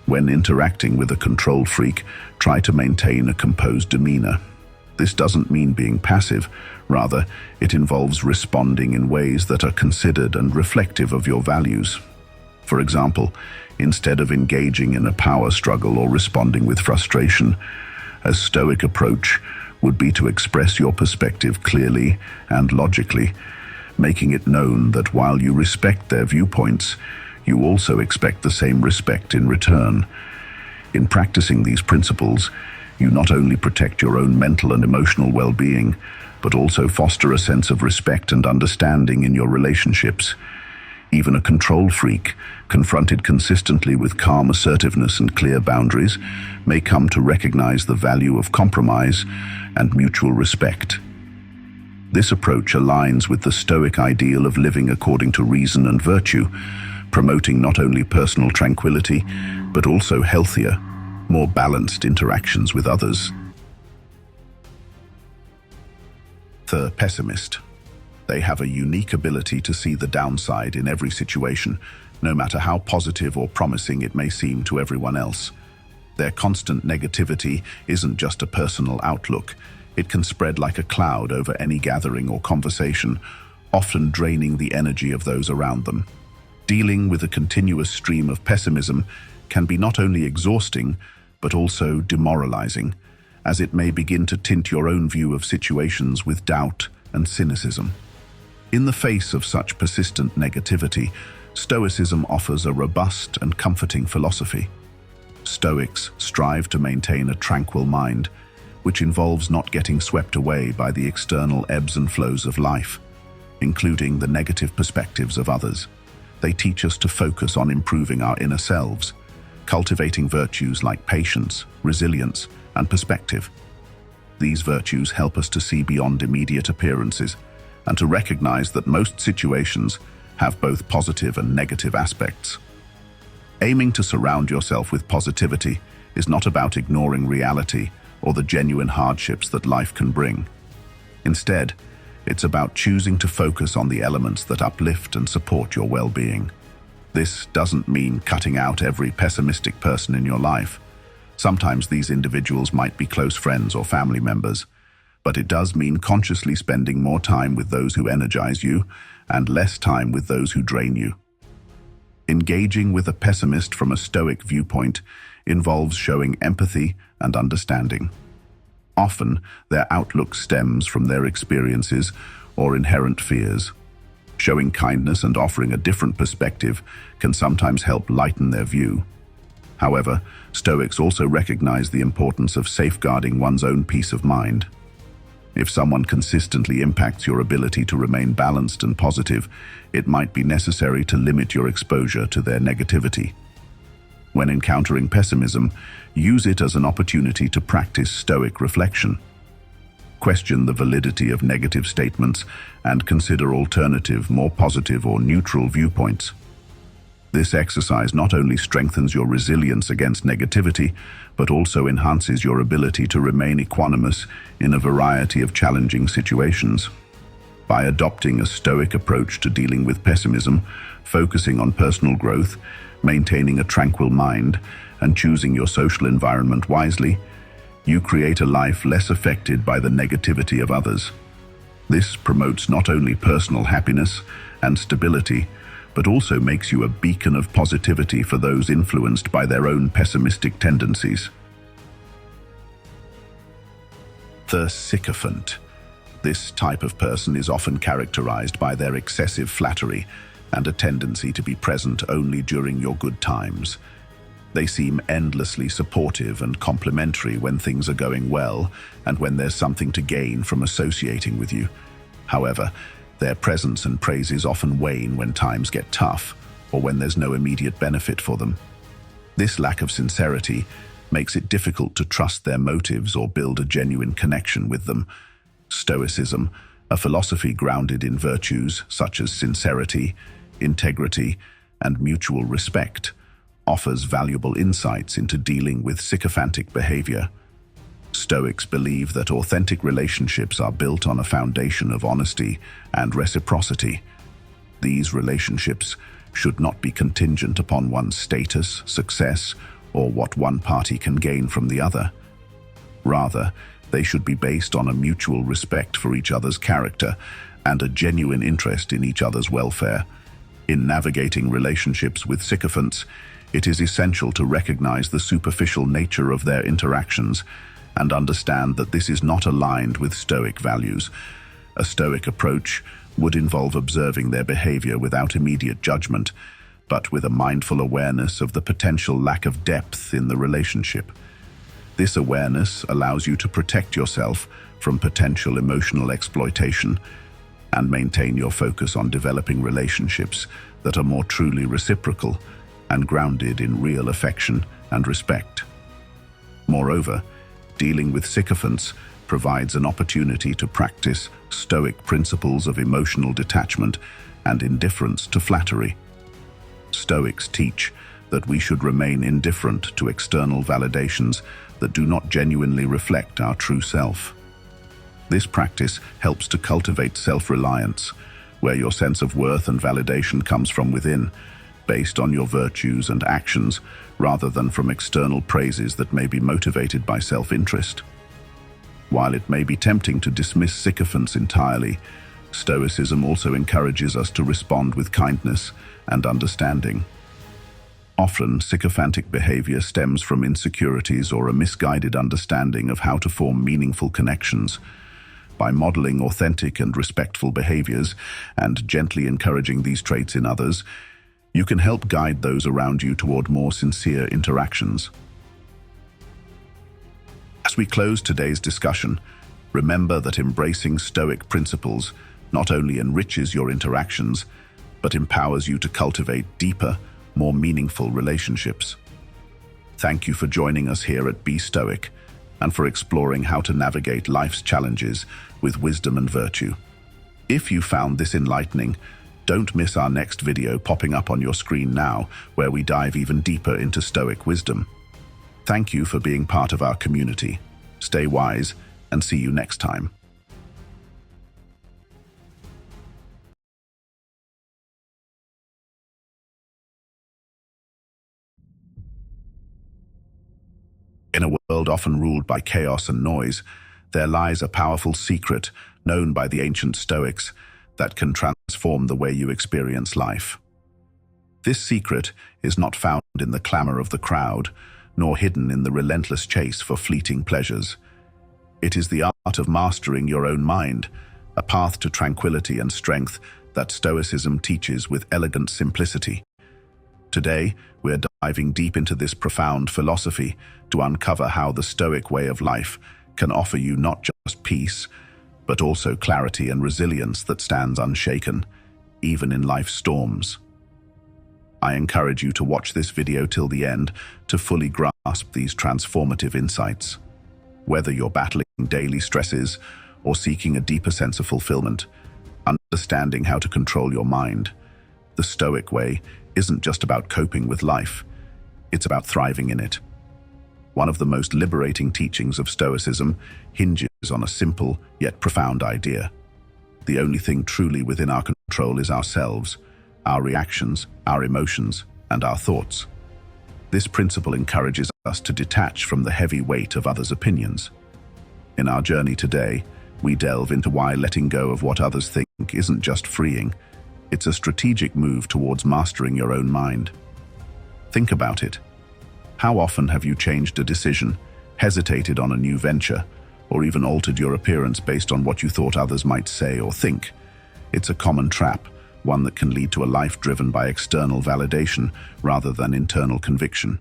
When interacting with a control freak, try to maintain a composed demeanor. This doesn't mean being passive. Rather, it involves responding in ways that are considered and reflective of your values. For example, instead of engaging in a power struggle or responding with frustration, a Stoic approach would be to express your perspective clearly and logically, making it known that while you respect their viewpoints, you also expect the same respect in return. In practicing these principles, you not only protect your own mental and emotional well-being, but also foster a sense of respect and understanding in your relationships. Even a control freak, confronted consistently with calm assertiveness and clear boundaries, may come to recognize the value of compromise and mutual respect. This approach aligns with the Stoic ideal of living according to reason and virtue, promoting not only personal tranquility, but also healthier, more balanced interactions with others. The pessimist. They have a unique ability to see the downside in every situation, no matter how positive or promising it may seem to everyone else. Their constant negativity isn't just a personal outlook. It can spread like a cloud over any gathering or conversation, often draining the energy of those around them. Dealing with a continuous stream of pessimism can be not only exhausting, but also demoralizing, as it may begin to tint your own view of situations with doubt and cynicism. In the face of such persistent negativity, Stoicism offers a robust and comforting philosophy. Stoics strive to maintain a tranquil mind, which involves not getting swept away by the external ebbs and flows of life, including the negative perspectives of others. They teach us to focus on improving our inner selves, cultivating virtues like patience, resilience, and perspective. These virtues help us to see beyond immediate appearances and to recognize that most situations have both positive and negative aspects. Aiming to surround yourself with positivity is not about ignoring reality or the genuine hardships that life can bring. Instead, it's about choosing to focus on the elements that uplift and support your well-being. This doesn't mean cutting out every pessimistic person in your life. Sometimes these individuals might be close friends or family members, but it does mean consciously spending more time with those who energize you and less time with those who drain you. Engaging with a pessimist from a Stoic viewpoint involves showing empathy and understanding. Often, their outlook stems from their experiences or inherent fears. Showing kindness and offering a different perspective can sometimes help lighten their view. However, Stoics also recognize the importance of safeguarding one's own peace of mind. If someone consistently impacts your ability to remain balanced and positive, it might be necessary to limit your exposure to their negativity. When encountering pessimism, use it as an opportunity to practice Stoic reflection. question the validity of negative statements, and consider alternative, more positive or neutral viewpoints. This exercise not only strengthens your resilience against negativity, but also enhances your ability to remain equanimous in a variety of challenging situations. By adopting a Stoic approach to dealing with pessimism, focusing on personal growth, maintaining a tranquil mind, and choosing your social environment wisely, you create a life less affected by the negativity of others. This promotes not only personal happiness and stability, but also makes you a beacon of positivity for those influenced by their own pessimistic tendencies. The sycophant. This type of person is often characterized by their excessive flattery and a tendency to be present only during your good times. They seem endlessly supportive and complimentary when things are going well and when there's something to gain from associating with you. However, their presence and praises often wane when times get tough or when there's no immediate benefit for them. This lack of sincerity makes it difficult to trust their motives or build a genuine connection with them. Stoicism, a philosophy grounded in virtues such as sincerity, integrity, and mutual respect, offers valuable insights into dealing with sycophantic behavior. Stoics believe that authentic relationships are built on a foundation of honesty and reciprocity. These relationships should not be contingent upon one's status, success, or what one party can gain from the other. Rather, they should be based on a mutual respect for each other's character and a genuine interest in each other's welfare. In navigating relationships with sycophants, it is essential to recognize the superficial nature of their interactions and understand that this is not aligned with Stoic values. A Stoic approach would involve observing their behavior without immediate judgment, but with a mindful awareness of the potential lack of depth in the relationship. This awareness allows you to protect yourself from potential emotional exploitation and maintain your focus on developing relationships that are more truly reciprocal and grounded in real affection and respect. Moreover, dealing with sycophants provides an opportunity to practice Stoic principles of emotional detachment and indifference to flattery. Stoics teach that we should remain indifferent to external validations that do not genuinely reflect our true self. This practice helps to cultivate self-reliance, where your sense of worth and validation comes from within, based on your virtues and actions, rather than from external praises that may be motivated by self-interest. While it may be tempting to dismiss sycophants entirely, Stoicism also encourages us to respond with kindness and understanding. Often, sycophantic behavior stems from insecurities or a misguided understanding of how to form meaningful connections. By modeling authentic and respectful behaviors and gently encouraging these traits in others, you can help guide those around you toward more sincere interactions. As we close today's discussion, remember that embracing Stoic principles not only enriches your interactions, but empowers you to cultivate deeper, more meaningful relationships. Thank you for joining us here at Be Stoic and for exploring how to navigate life's challenges with wisdom and virtue. If you found this enlightening, don't miss our next video popping up on your screen now, where we dive even deeper into Stoic wisdom. Thank you for being part of our community. Stay wise and see you next time. In a world often ruled by chaos and noise, there lies a powerful secret known by the ancient Stoics that can transform the way you experience life. This secret is not found in the clamor of the crowd, nor hidden in the relentless chase for fleeting pleasures. It is the art of mastering your own mind, a path to tranquility and strength that Stoicism teaches with elegant simplicity. Today, we're diving deep into this profound philosophy to uncover how the Stoic way of life can offer you not just peace, but also clarity and resilience that stands unshaken, even in life's storms. I encourage you to watch this video till the end to fully grasp these transformative insights. Whether you're battling daily stresses or seeking a deeper sense of fulfillment, understanding how to control your mind. The Stoic way isn't just about coping with life, it's about thriving in it. One of the most liberating teachings of Stoicism hinges on a simple yet profound idea. The only thing truly within our control is ourselves, our reactions, our emotions, and our thoughts. This principle encourages us to detach from the heavy weight of others' opinions. In our journey today, we delve into why letting go of what others think isn't just freeing, it's a strategic move towards mastering your own mind. Think about it. How often have you changed a decision, hesitated on a new venture, or even altered your appearance based on what you thought others might say or think? It's a common trap, one that can lead to a life driven by external validation rather than internal conviction.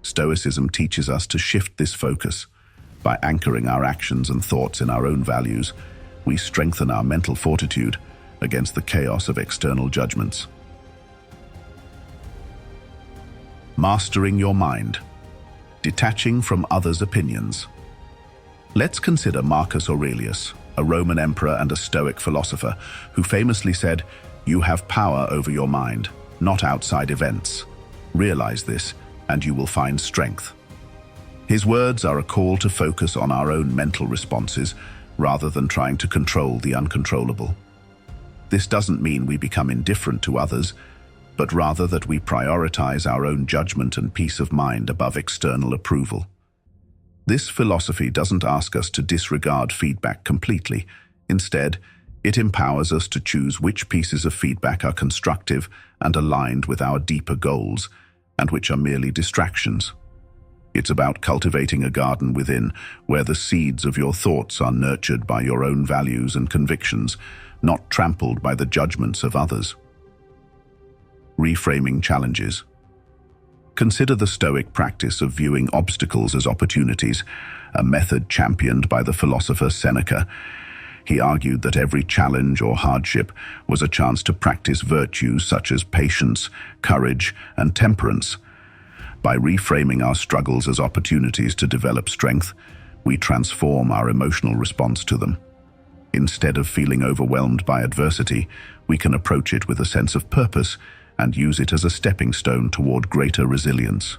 Stoicism teaches us to shift this focus. By anchoring our actions and thoughts in our own values, we strengthen our mental fortitude against the chaos of external judgments. Mastering your mind. Detaching from others' opinions. Let's consider Marcus Aurelius, a Roman emperor and a Stoic philosopher, who famously said, "You have power over your mind, not outside events. Realize this, and you will find strength." His words are a call to focus on our own mental responses rather than trying to control the uncontrollable. This doesn't mean we become indifferent to others, but rather that we prioritize our own judgment and peace of mind above external approval. This philosophy doesn't ask us to disregard feedback completely. Instead, it empowers us to choose which pieces of feedback are constructive and aligned with our deeper goals, and which are merely distractions. It's about cultivating a garden within, where the seeds of your thoughts are nurtured by your own values and convictions, not trampled by the judgments of others. Reframing challenges. Consider the Stoic practice of viewing obstacles as opportunities, a method championed by the philosopher Seneca. He argued that every challenge or hardship was a chance to practice virtues such as patience, courage, and temperance. By reframing our struggles as opportunities to develop strength, we transform our emotional response to them. Instead of feeling overwhelmed by adversity, we can approach it with a sense of purpose and use it as a stepping stone toward greater resilience.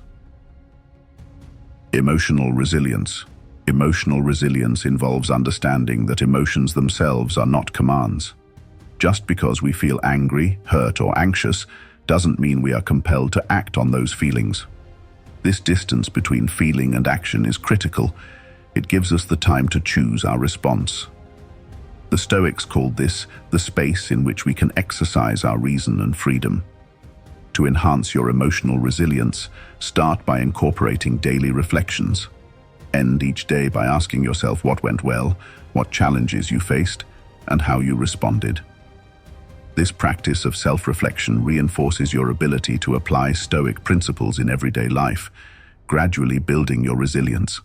Emotional resilience. Emotional resilience involves understanding that emotions themselves are not commands. Just because we feel angry, hurt, or anxious doesn't mean we are compelled to act on those feelings. This distance between feeling and action is critical. It gives us the time to choose our response. The Stoics called this the space in which we can exercise our reason and freedom. To enhance your emotional resilience, start by incorporating daily reflections. End each day by asking yourself what went well, what challenges you faced, and how you responded. This practice of self-reflection reinforces your ability to apply Stoic principles in everyday life, gradually building your resilience.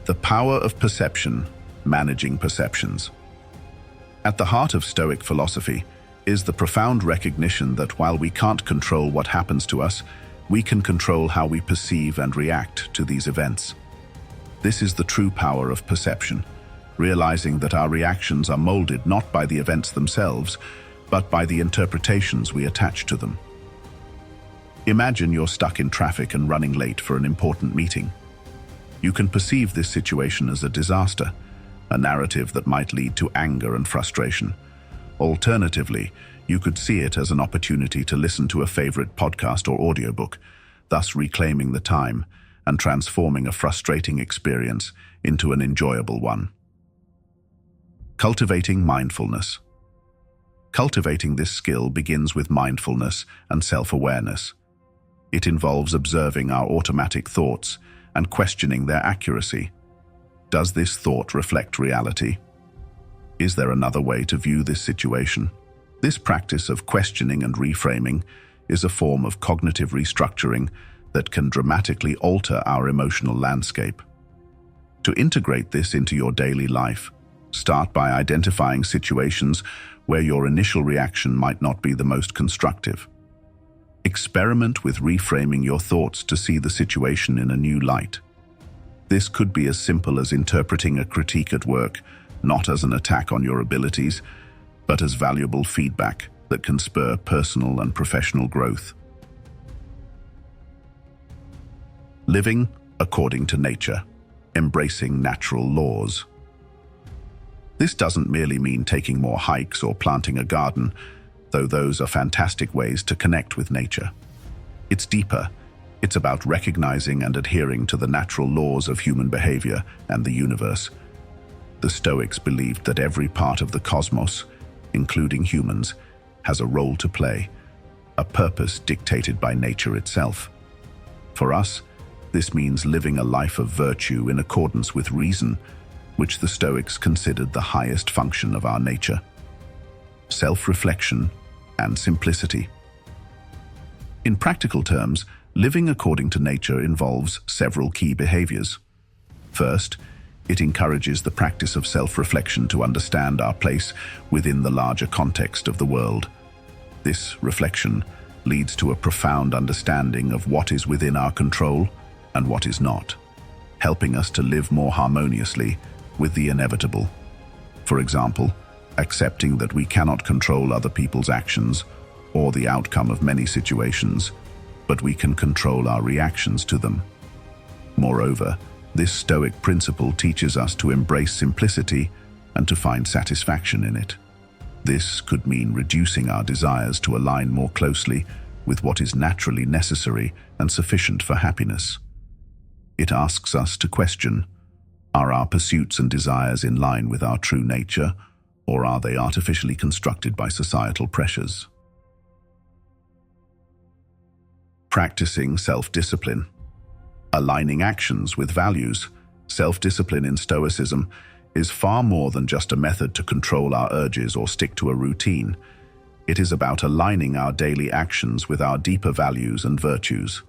The power of perception, managing perceptions. At the heart of Stoic philosophy is the profound recognition that while we can't control what happens to us, we can control how we perceive and react to these events. This is the true power of perception, realizing that our reactions are molded not by the events themselves, but by the interpretations we attach to them. Imagine you're stuck in traffic and running late for an important meeting. You can perceive this situation as a disaster, a narrative that might lead to anger and frustration. Alternatively, you could see it as an opportunity to listen to a favorite podcast or audiobook, thus reclaiming the time and transforming a frustrating experience into an enjoyable one. Cultivating mindfulness. Cultivating this skill begins with mindfulness and self-awareness. It involves observing our automatic thoughts and questioning their accuracy. Does this thought reflect reality? Is there another way to view this situation? This practice of questioning and reframing is a form of cognitive restructuring that can dramatically alter our emotional landscape. To integrate this into your daily life, start by identifying situations where your initial reaction might not be the most constructive. Experiment with reframing your thoughts to see the situation in a new light. This could be as simple as interpreting a critique at work, not as an attack on your abilities, but as valuable feedback that can spur personal and professional growth. Living according to nature, embracing natural laws. This doesn't merely mean taking more hikes or planting a garden, though those are fantastic ways to connect with nature. It's deeper. It's about recognizing and adhering to the natural laws of human behavior and the universe. The Stoics believed that every part of the cosmos, including humans, has a role to play, a purpose dictated by nature itself. For us, this means living a life of virtue in accordance with reason, which the Stoics considered the highest function of our nature. Self-reflection and simplicity. In practical terms, living according to nature involves several key behaviors. First, it encourages the practice of self-reflection to understand our place within the larger context of the world. This reflection leads to a profound understanding of what is within our control and what is not, helping us to live more harmoniously with the inevitable. For example, accepting that we cannot control other people's actions or the outcome of many situations, but we can control our reactions to them. Moreover, this Stoic principle teaches us to embrace simplicity and to find satisfaction in it. This could mean reducing our desires to align more closely with what is naturally necessary and sufficient for happiness. It asks us to question, are our pursuits and desires in line with our true nature, or are they artificially constructed by societal pressures? Practicing self-discipline. Aligning actions with values. Self-discipline in Stoicism is far more than just a method to control our urges or stick to a routine. It is about aligning our daily actions with our deeper values and virtues.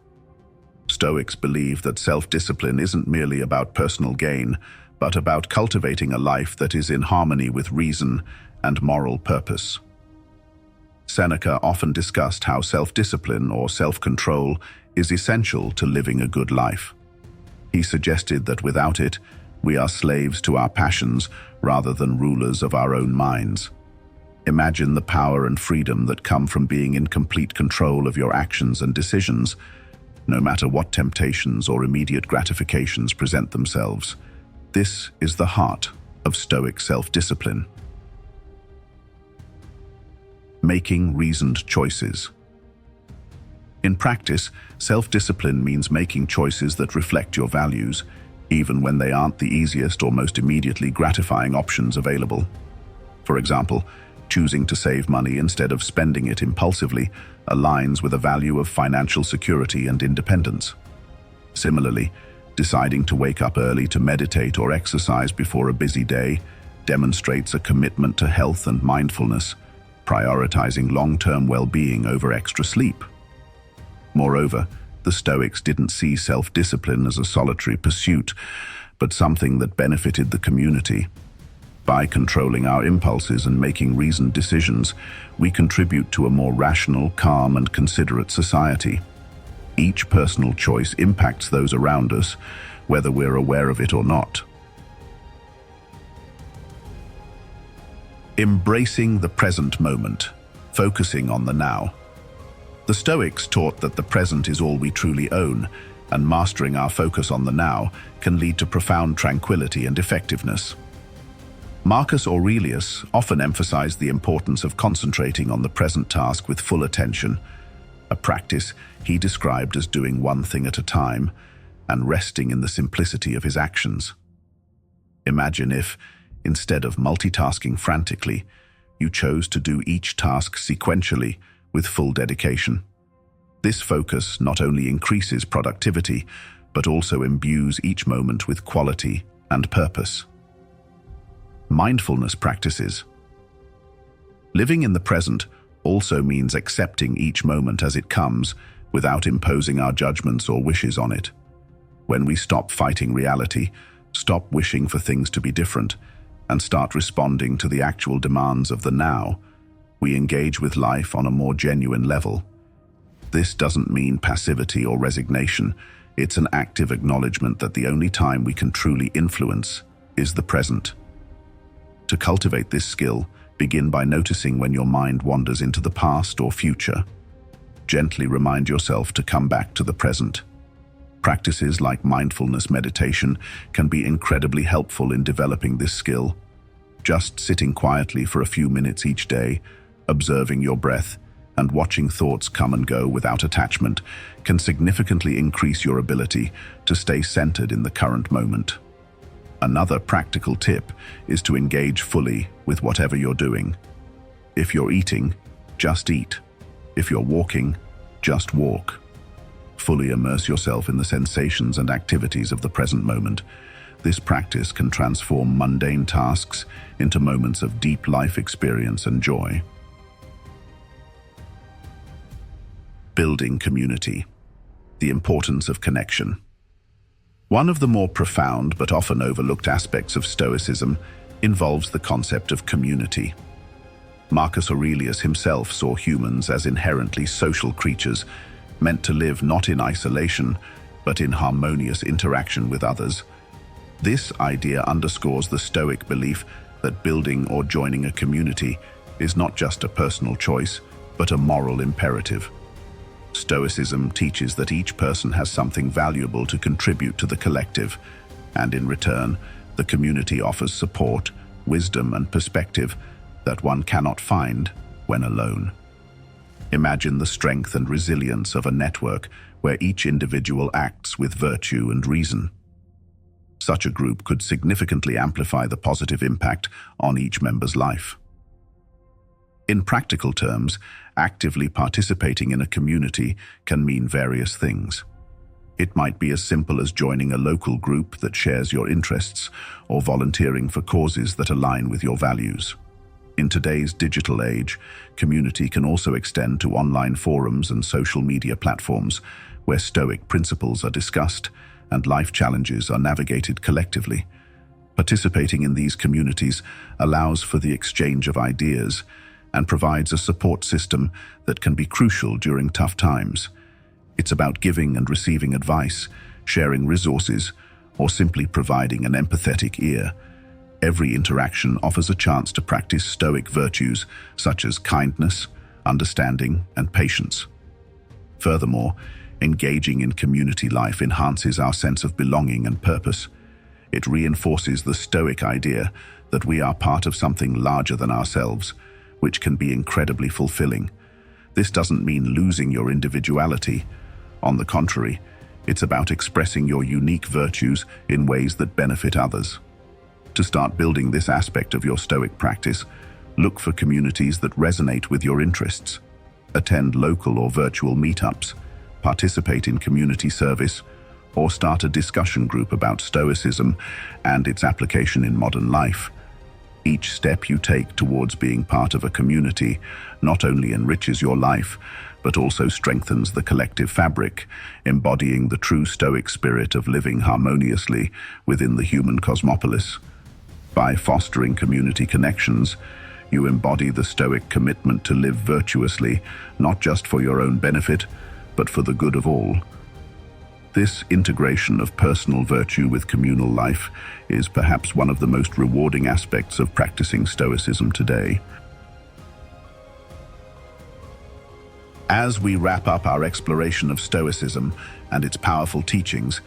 Stoics believe that self-discipline isn't merely about personal gain, but about cultivating a life that is in harmony with reason and moral purpose. Seneca often discussed how self-discipline or self-control is essential to living a good life. He suggested that without it, we are slaves to our passions rather than rulers of our own minds. Imagine the power and freedom that come from being in complete control of your actions and decisions, no matter what temptations or immediate gratifications present themselves. This is the heart of Stoic self-discipline. Making reasoned choices. In practice, self-discipline means making choices that reflect your values, even when they aren't the easiest or most immediately gratifying options available. For example, choosing to save money instead of spending it impulsively aligns with a value of financial security and independence. Similarly, deciding to wake up early to meditate or exercise before a busy day demonstrates a commitment to health and mindfulness, prioritizing long-term well-being over extra sleep. Moreover, the Stoics didn't see self-discipline as a solitary pursuit, but something that benefited the community. By controlling our impulses and making reasoned decisions, we contribute to a more rational, calm, and considerate society. Each personal choice impacts those around us, whether we're aware of it or not. Embracing the present moment, focusing on the now. The Stoics taught that the present is all we truly own, and mastering our focus on the now can lead to profound tranquility and effectiveness. Marcus Aurelius often emphasized the importance of concentrating on the present task with full attention, a practice he described as doing one thing at a time and resting in the simplicity of his actions. Imagine if, instead of multitasking frantically, you chose to do each task sequentially with full dedication. This focus not only increases productivity, but also imbues each moment with quality and purpose. Mindfulness practices. Living in the present also means accepting each moment as it comes without imposing our judgments or wishes on it. When we stop fighting reality, stop wishing for things to be different, and start responding to the actual demands of the now, we engage with life on a more genuine level. This doesn't mean passivity or resignation. It's an active acknowledgement that the only time we can truly influence is the present. To cultivate this skill, begin by noticing when your mind wanders into the past or future. Gently remind yourself to come back to the present. Practices like mindfulness meditation can be incredibly helpful in developing this skill. Just sitting quietly for a few minutes each day, observing your breath, and watching thoughts come and go without attachment can significantly increase your ability to stay centered in the current moment. Another practical tip is to engage fully with whatever you're doing. If you're eating, just eat. If you're walking, just walk. Fully immerse yourself in the sensations and activities of the present moment. This practice can transform mundane tasks into moments of deep life experience and joy. Building community. The importance of connection. One of the more profound but often overlooked aspects of Stoicism involves the concept of community. Marcus Aurelius himself saw humans as inherently social creatures, meant to live not in isolation, but in harmonious interaction with others. This idea underscores the Stoic belief that building or joining a community is not just a personal choice, but a moral imperative. Stoicism teaches that each person has something valuable to contribute to the collective, and in return, the community offers support, wisdom, and perspective that one cannot find when alone. Imagine the strength and resilience of a network where each individual acts with virtue and reason. Such a group could significantly amplify the positive impact on each member's life. In practical terms, actively participating in a community can mean various things. It might be as simple as joining a local group that shares your interests or volunteering for causes that align with your values. In today's digital age, community can also extend to online forums and social media platforms where Stoic principles are discussed and life challenges are navigated collectively. Participating in these communities allows for the exchange of ideas and provides a support system that can be crucial during tough times. It's about giving and receiving advice, sharing resources, or simply providing an empathetic ear. Every interaction offers a chance to practice Stoic virtues such as kindness, understanding, and patience. Furthermore, engaging in community life enhances our sense of belonging and purpose. It reinforces the Stoic idea that we are part of something larger than ourselves, which can be incredibly fulfilling. This doesn't mean losing your individuality. On the contrary, it's about expressing your unique virtues in ways that benefit others. To start building this aspect of your Stoic practice, look for communities that resonate with your interests. Attend local or virtual meetups, participate in community service, or start a discussion group about Stoicism and its application in modern life. Each step you take towards being part of a community not only enriches your life, but also strengthens the collective fabric, embodying the true Stoic spirit of living harmoniously within the human cosmopolis. By fostering community connections, you embody the Stoic commitment to live virtuously, not just for your own benefit, but for the good of all. This integration of personal virtue with communal life is perhaps one of the most rewarding aspects of practicing Stoicism today. As we wrap up our exploration of Stoicism and its powerful teachings,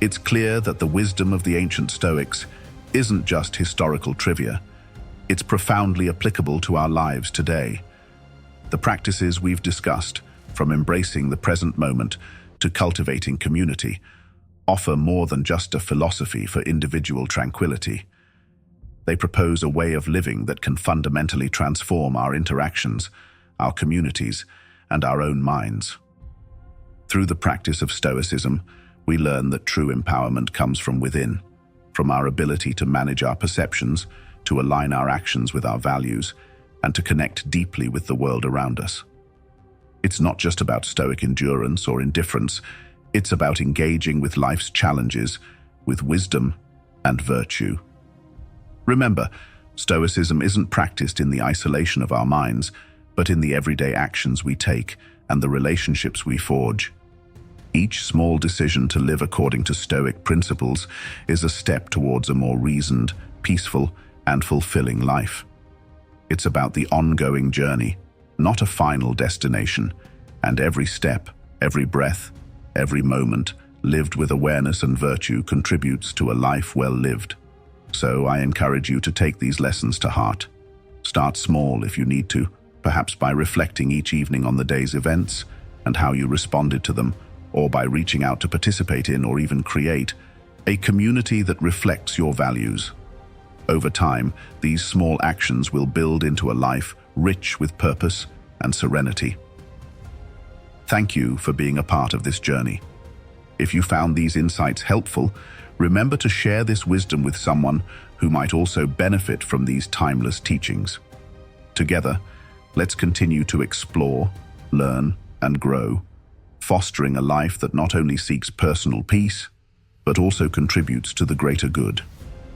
it's clear that the wisdom of the ancient Stoics isn't just historical trivia. It's profoundly applicable to our lives today. The practices we've discussed, from embracing the present moment to cultivating community, offer more than just a philosophy for individual tranquility. They propose a way of living that can fundamentally transform our interactions, our communities, and our own minds. Through the practice of Stoicism, we learn that true empowerment comes from within, from our ability to manage our perceptions, to align our actions with our values, and to connect deeply with the world around us. It's not just about Stoic endurance or indifference, it's about engaging with life's challenges with wisdom and virtue. Remember, Stoicism isn't practiced in the isolation of our minds, but in the everyday actions we take and the relationships we forge. Each small decision to live according to Stoic principles is a step towards a more reasoned, peaceful, and fulfilling life. It's about the ongoing journey, not a final destination, and every step, every breath, every moment, lived with awareness and virtue contributes to a life well lived. So I encourage you to take these lessons to heart. Start small if you need to, perhaps by reflecting each evening on the day's events and how you responded to them, or by reaching out to participate in or even create a community that reflects your values. Over time, these small actions will build into a life rich with purpose and serenity. Thank you for being a part of this journey. If you found these insights helpful, remember to share this wisdom with someone who might also benefit from these timeless teachings. Together, let's continue to explore, learn, and grow, fostering a life that not only seeks personal peace, but also contributes to the greater good.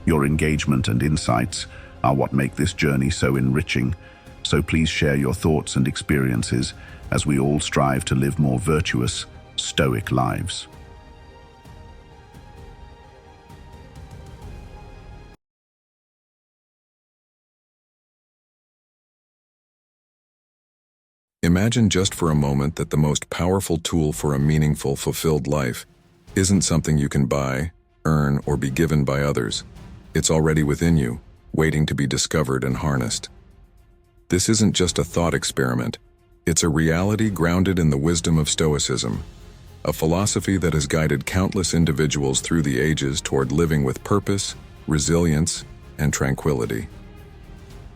Your engagement and insights are what make this journey so enriching, so please share your thoughts and experiences as we all strive to live more virtuous, stoic lives. Imagine just for a moment that the most powerful tool for a meaningful, fulfilled life isn't something you can buy, earn, or be given by others. It's already within you, waiting to be discovered and harnessed. This isn't just a thought experiment. It's a reality grounded in the wisdom of Stoicism, a philosophy that has guided countless individuals through the ages toward living with purpose, resilience, and tranquility.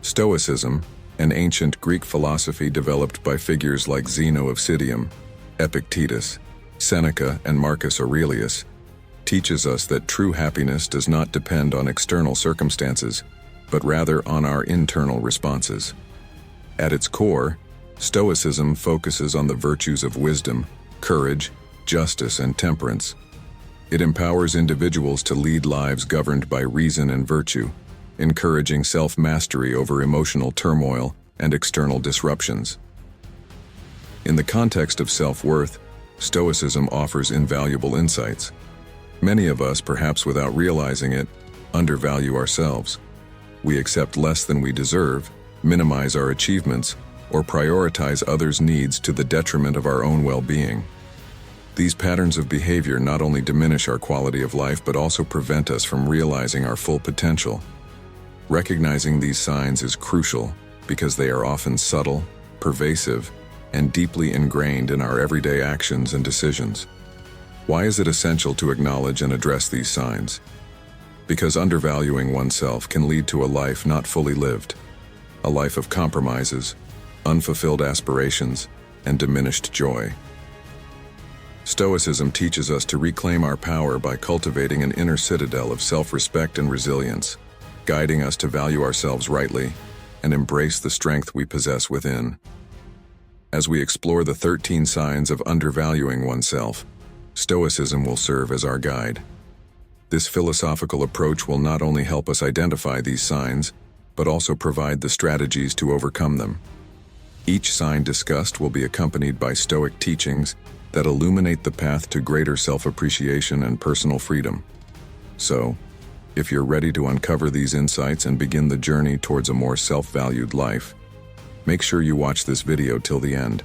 Stoicism, an ancient Greek philosophy developed by figures like Zeno of Citium, Epictetus, Seneca, and Marcus Aurelius, teaches us that true happiness does not depend on external circumstances, but rather on our internal responses. At its core, Stoicism focuses on the virtues of wisdom, courage, justice, and temperance. It empowers individuals to lead lives governed by reason and virtue, encouraging self-mastery over emotional turmoil and external disruptions. In the context of self-worth, Stoicism offers invaluable insights. Many of us, perhaps without realizing it, undervalue ourselves. We accept less than we deserve, minimize our achievements, or prioritize others' needs to the detriment of our own well-being. These patterns of behavior not only diminish our quality of life but also prevent us from realizing our full potential. Recognizing these signs is crucial because they are often subtle, pervasive, and deeply ingrained in our everyday actions and decisions. Why is it essential to acknowledge and address these signs? Because undervaluing oneself can lead to a life not fully lived, a life of compromises, unfulfilled aspirations, and diminished joy. Stoicism teaches us to reclaim our power by cultivating an inner citadel of self-respect and resilience, guiding us to value ourselves rightly and embrace the strength we possess within. As we explore the 13 signs of undervaluing oneself, Stoicism will serve as our guide. This philosophical approach will not only help us identify these signs, but also provide the strategies to overcome them. Each sign discussed will be accompanied by Stoic teachings that illuminate the path to greater self-appreciation and personal freedom. So, if you're ready to uncover these insights and begin the journey towards a more self-valued life, make sure you watch this video till the end.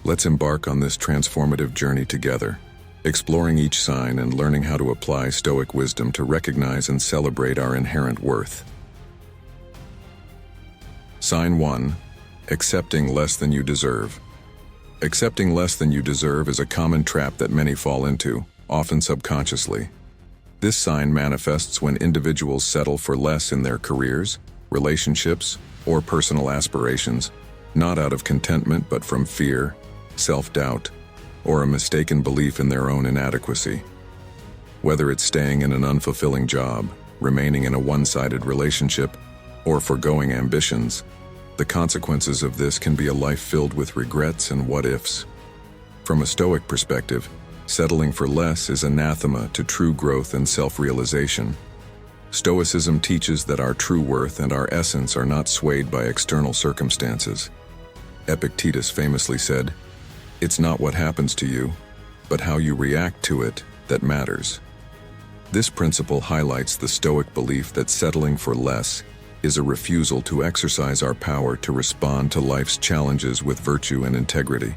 Let's embark on this transformative journey together, exploring each sign and learning how to apply Stoic wisdom to recognize and celebrate our inherent worth. Sign 1. Accepting less than you deserve. Accepting less than you deserve is a common trap that many fall into, often subconsciously. This sign manifests when individuals settle for less in their careers, relationships, or personal aspirations, not out of contentment but from fear, self-doubt, or a mistaken belief in their own inadequacy. Whether it's staying in an unfulfilling job, remaining in a one-sided relationship, or forgoing ambitions, the consequences of this can be a life filled with regrets and what-ifs. From a Stoic perspective, settling for less is anathema to true growth and self-realization. Stoicism teaches that our true worth and our essence are not swayed by external circumstances. Epictetus famously said, "It's not what happens to you, but how you react to it that matters. This principle highlights the Stoic belief that settling for less is a refusal to exercise our power to respond to life's challenges with virtue and integrity.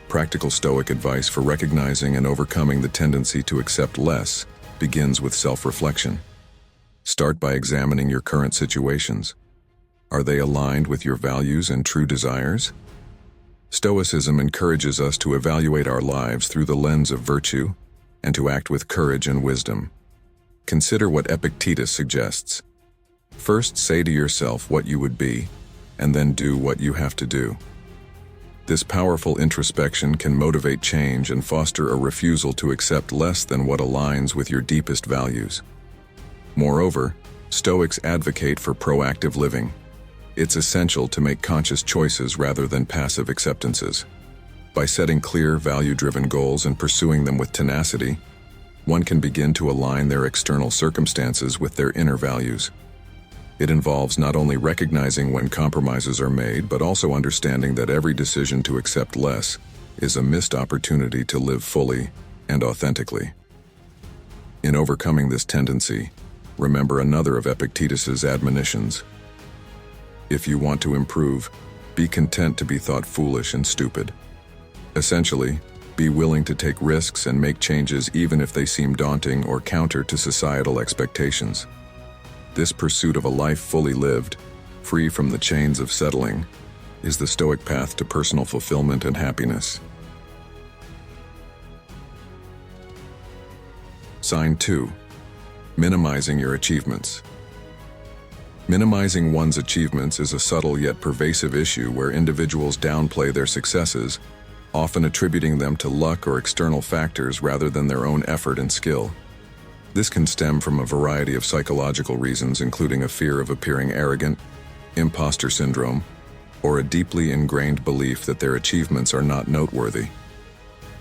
Practical Stoic advice for recognizing and overcoming the tendency to accept less begins with self-reflection. Start by examining your current situations. Are they aligned with your values and true desires? Stoicism encourages us to evaluate our lives through the lens of virtue and to act with courage and wisdom. Consider what Epictetus suggests. First, say to yourself what you would be, and then do what you have to do. This powerful introspection can motivate change and foster a refusal to accept less than what aligns with your deepest values. Moreover, Stoics advocate for proactive living. It's essential to make conscious choices rather than passive acceptances. By setting clear, value-driven goals and pursuing them with tenacity, one can begin to align their external circumstances with their inner values. It involves not only recognizing when compromises are made, but also understanding that every decision to accept less is a missed opportunity to live fully and authentically. In overcoming this tendency, remember another of Epictetus's admonitions. If you want to improve, be content to be thought foolish and stupid. Essentially, be willing to take risks and make changes even if they seem daunting or counter to societal expectations. This pursuit of a life fully lived, free from the chains of settling, is the Stoic path to personal fulfillment and happiness. Sign 2. Minimizing your achievements. Minimizing one's achievements is a subtle yet pervasive issue where individuals downplay their successes, often attributing them to luck or external factors rather than their own effort and skill. This can stem from a variety of psychological reasons, including a fear of appearing arrogant, imposter syndrome, or a deeply ingrained belief that their achievements are not noteworthy.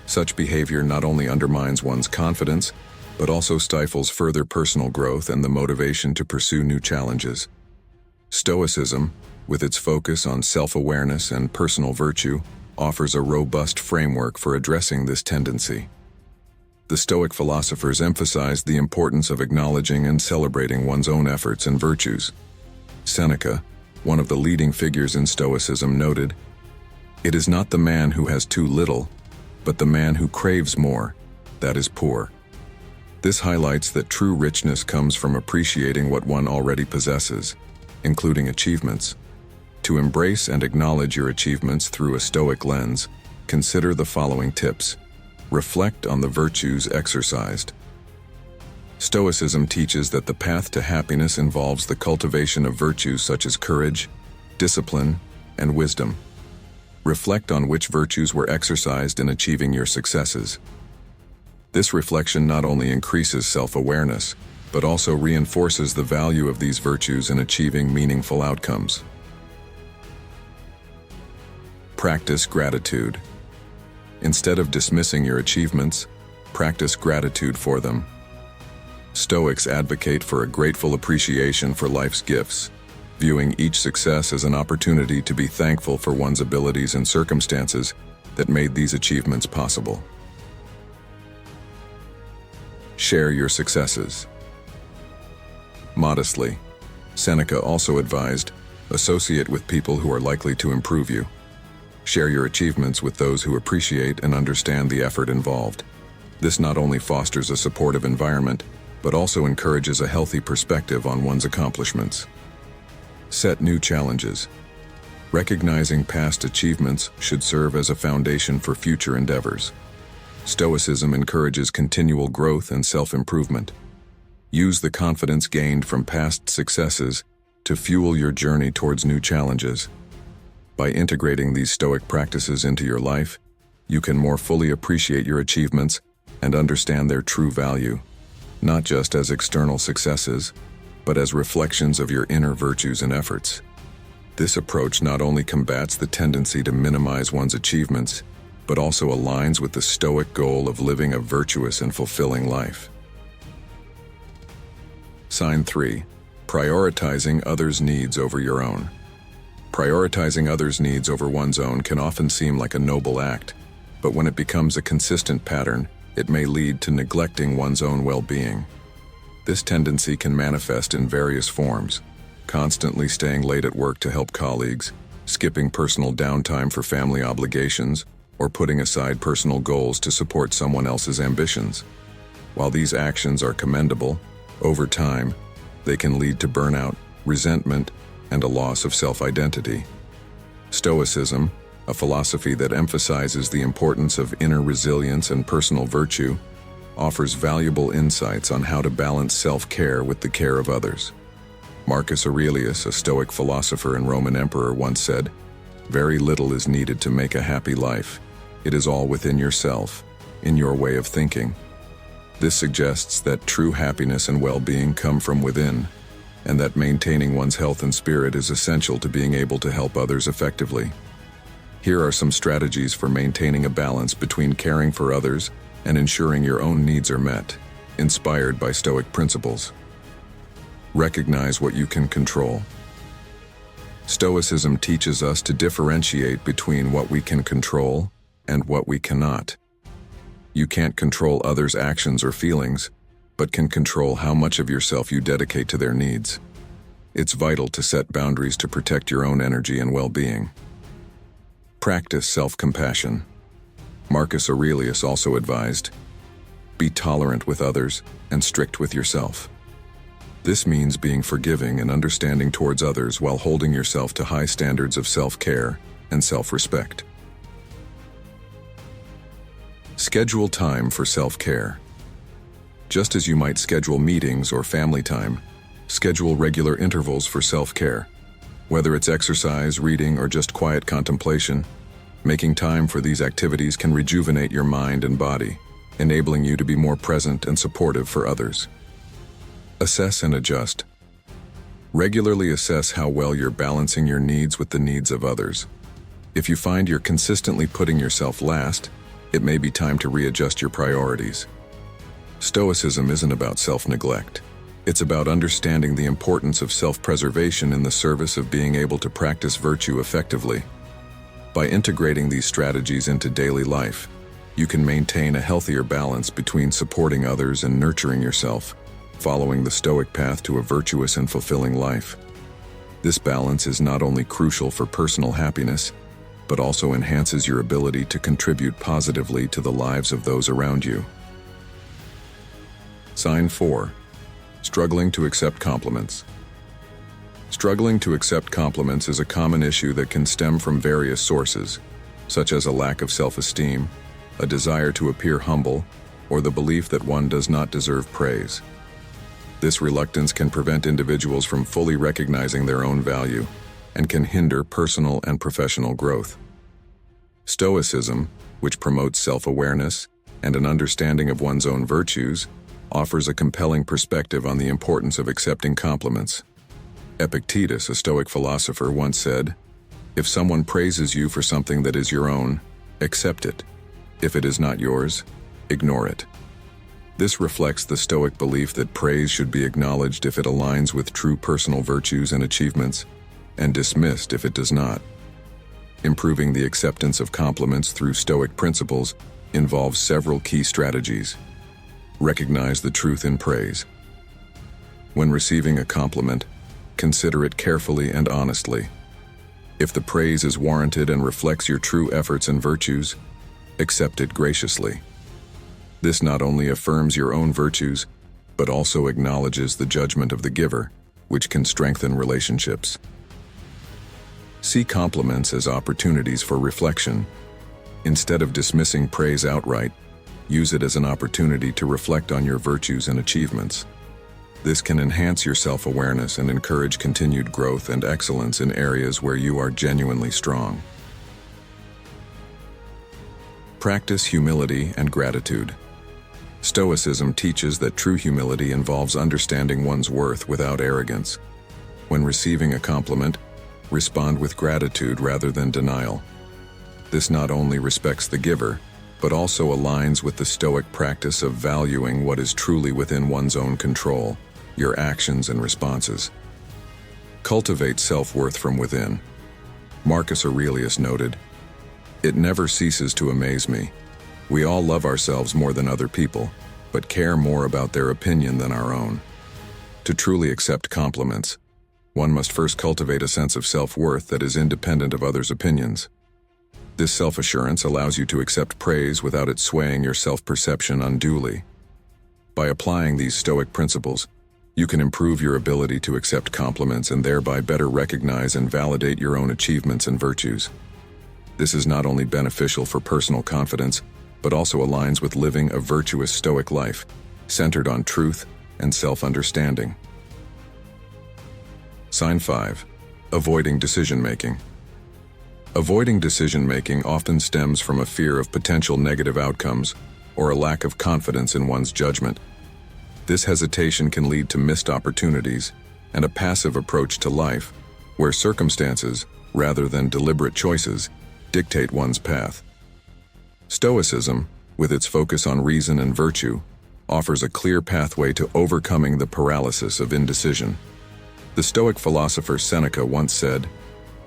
Such behavior not only undermines one's confidence, but also stifles further personal growth and the motivation to pursue new challenges. Stoicism, with its focus on self-awareness and personal virtue, offers a robust framework for addressing this tendency. The Stoic philosophers emphasized the importance of acknowledging and celebrating one's own efforts and virtues. Seneca, one of the leading figures in Stoicism, noted, "It is not the man who has too little, but the man who craves more, that is poor." This highlights that true richness comes from appreciating what one already possesses, including achievements. To embrace and acknowledge your achievements through a Stoic lens, consider the following tips. Reflect on the virtues exercised. Stoicism teaches that the path to happiness involves the cultivation of virtues such as courage, discipline, and wisdom. Reflect on which virtues were exercised in achieving your successes. This reflection not only increases self-awareness, but also reinforces the value of these virtues in achieving meaningful outcomes. Practice gratitude. Instead of dismissing your achievements, practice gratitude for them. Stoics advocate for a grateful appreciation for life's gifts, viewing each success as an opportunity to be thankful for one's abilities and circumstances that made these achievements possible. Share your successes. Modestly, Seneca also advised, associate with people who are likely to improve you. Share your achievements with those who appreciate and understand the effort involved. This not only fosters a supportive environment, but also encourages a healthy perspective on one's accomplishments. Set new challenges. Recognizing past achievements should serve as a foundation for future endeavors. Stoicism encourages continual growth and self-improvement. Use the confidence gained from past successes to fuel your journey towards new challenges. By integrating these Stoic practices into your life, you can more fully appreciate your achievements and understand their true value, not just as external successes, but as reflections of your inner virtues and efforts. This approach not only combats the tendency to minimize one's achievements, but also aligns with the Stoic goal of living a virtuous and fulfilling life. Sign 3. Prioritizing others' needs over your own. Prioritizing others' needs over one's own can often seem like a noble act, but when it becomes a consistent pattern, it may lead to neglecting one's own well-being. This tendency can manifest in various forms: constantly staying late at work to help colleagues, skipping personal downtime for family obligations, or putting aside personal goals to support someone else's ambitions. While these actions are commendable, over time, they can lead to burnout, resentment, and a loss of self-identity. Stoicism, a philosophy that emphasizes the importance of inner resilience and personal virtue, offers valuable insights on how to balance self-care with the care of others. Marcus Aurelius, a Stoic philosopher and Roman emperor, once said, "Very little is needed to make a happy life. It is all within yourself, in your way of thinking." This suggests that true happiness and well-being come from within, and that maintaining one's health and spirit is essential to being able to help others effectively. Here are some strategies for maintaining a balance between caring for others and ensuring your own needs are met, inspired by Stoic principles. Recognize what you can control. Stoicism teaches us to differentiate between what we can control and what we cannot. You can't control others' actions or feelings, but can control how much of yourself you dedicate to their needs. It's vital to set boundaries to protect your own energy and well-being. Practice self-compassion. Marcus Aurelius also advised, "Be tolerant with others and strict with yourself." This means being forgiving and understanding towards others while holding yourself to high standards of self-care and self-respect. Schedule time for self-care. Just as you might schedule meetings or family time, schedule regular intervals for self-care. Whether it's exercise, reading, or just quiet contemplation, making time for these activities can rejuvenate your mind and body, enabling you to be more present and supportive for others. Assess and adjust. Regularly assess how well you're balancing your needs with the needs of others. If you find you're consistently putting yourself last, it may be time to readjust your priorities. Stoicism isn't about self-neglect. It's about understanding the importance of self-preservation in the service of being able to practice virtue effectively. By integrating these strategies into daily life, you can maintain a healthier balance between supporting others and nurturing yourself, following the Stoic path to a virtuous and fulfilling life. This balance is not only crucial for personal happiness, but also enhances your ability to contribute positively to the lives of those around you. Sign 4. Struggling to accept compliments. Struggling to accept compliments is a common issue that can stem from various sources, such as a lack of self-esteem, a desire to appear humble, or the belief that one does not deserve praise. This reluctance can prevent individuals from fully recognizing their own value and can hinder personal and professional growth. Stoicism, which promotes self-awareness and an understanding of one's own virtues, offers a compelling perspective on the importance of accepting compliments. Epictetus, a Stoic philosopher, once said, "If someone praises you for something that is your own, accept it. If it is not yours, ignore it." This reflects the Stoic belief that praise should be acknowledged if it aligns with true personal virtues and achievements, and dismissed if it does not. Improving the acceptance of compliments through Stoic principles involves several key strategies. Recognize the truth in praise. When receiving a compliment, consider it carefully and honestly. If the praise is warranted and reflects your true efforts and virtues, accept it graciously. This not only affirms your own virtues, but also acknowledges the judgment of the giver, which can strengthen relationships. See compliments as opportunities for reflection. Instead of dismissing praise outright, use it as an opportunity to reflect on your virtues and achievements. This can enhance your self-awareness and encourage continued growth and excellence in areas where you are genuinely strong. Practice humility and gratitude. Stoicism teaches that true humility involves understanding one's worth without arrogance. When receiving a compliment, respond with gratitude rather than denial. This not only respects the giver, but also aligns with the Stoic practice of valuing what is truly within one's own control, your actions and responses. Cultivate self-worth from within. Marcus Aurelius noted, It never ceases to amaze me. We all love ourselves more than other people, but care more about their opinion than our own. To truly accept compliments, one must first cultivate a sense of self-worth that is independent of others' opinions. This self-assurance allows you to accept praise without it swaying your self-perception unduly. By applying these Stoic principles, you can improve your ability to accept compliments and thereby better recognize and validate your own achievements and virtues. This is not only beneficial for personal confidence, but also aligns with living a virtuous Stoic life, centered on truth and self-understanding. Sign 5. Avoiding decision-making. Avoiding decision-making often stems from a fear of potential negative outcomes or a lack of confidence in one's judgment. This hesitation can lead to missed opportunities and a passive approach to life, where circumstances, rather than deliberate choices, dictate one's path. Stoicism, with its focus on reason and virtue, offers a clear pathway to overcoming the paralysis of indecision. The Stoic philosopher Seneca once said,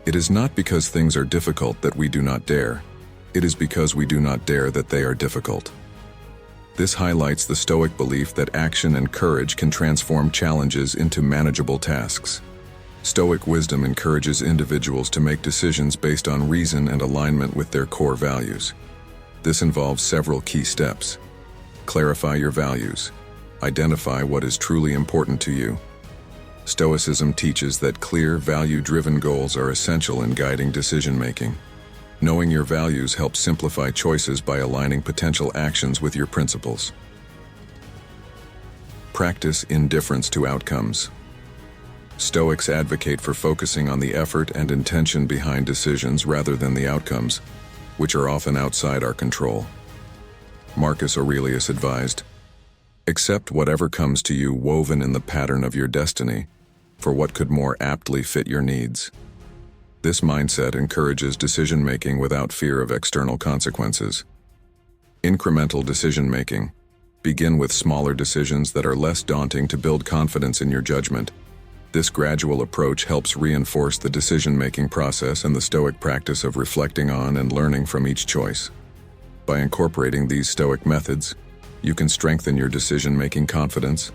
"It is not because things are difficult that we do not dare. It is because we do not dare that they are difficult." This highlights the Stoic belief that action and courage can transform challenges into manageable tasks. Stoic wisdom encourages individuals to make decisions based on reason and alignment with their core values. This involves several key steps. Clarify your values. Identify what is truly important to you. Stoicism teaches that clear, value-driven goals are essential in guiding decision-making. Knowing your values helps simplify choices by aligning potential actions with your principles. Practice indifference to outcomes. Stoics advocate for focusing on the effort and intention behind decisions rather than the outcomes, which are often outside our control. Marcus Aurelius advised, "Accept whatever comes to you woven in the pattern of your destiny, for what could more aptly fit your needs." This mindset encourages decision-making without fear of external consequences. Incremental decision-making. Begin with smaller decisions that are less daunting to build confidence in your judgment. This gradual approach helps reinforce the decision-making process and the Stoic practice of reflecting on and learning from each choice. By incorporating these Stoic methods, you can strengthen your decision-making confidence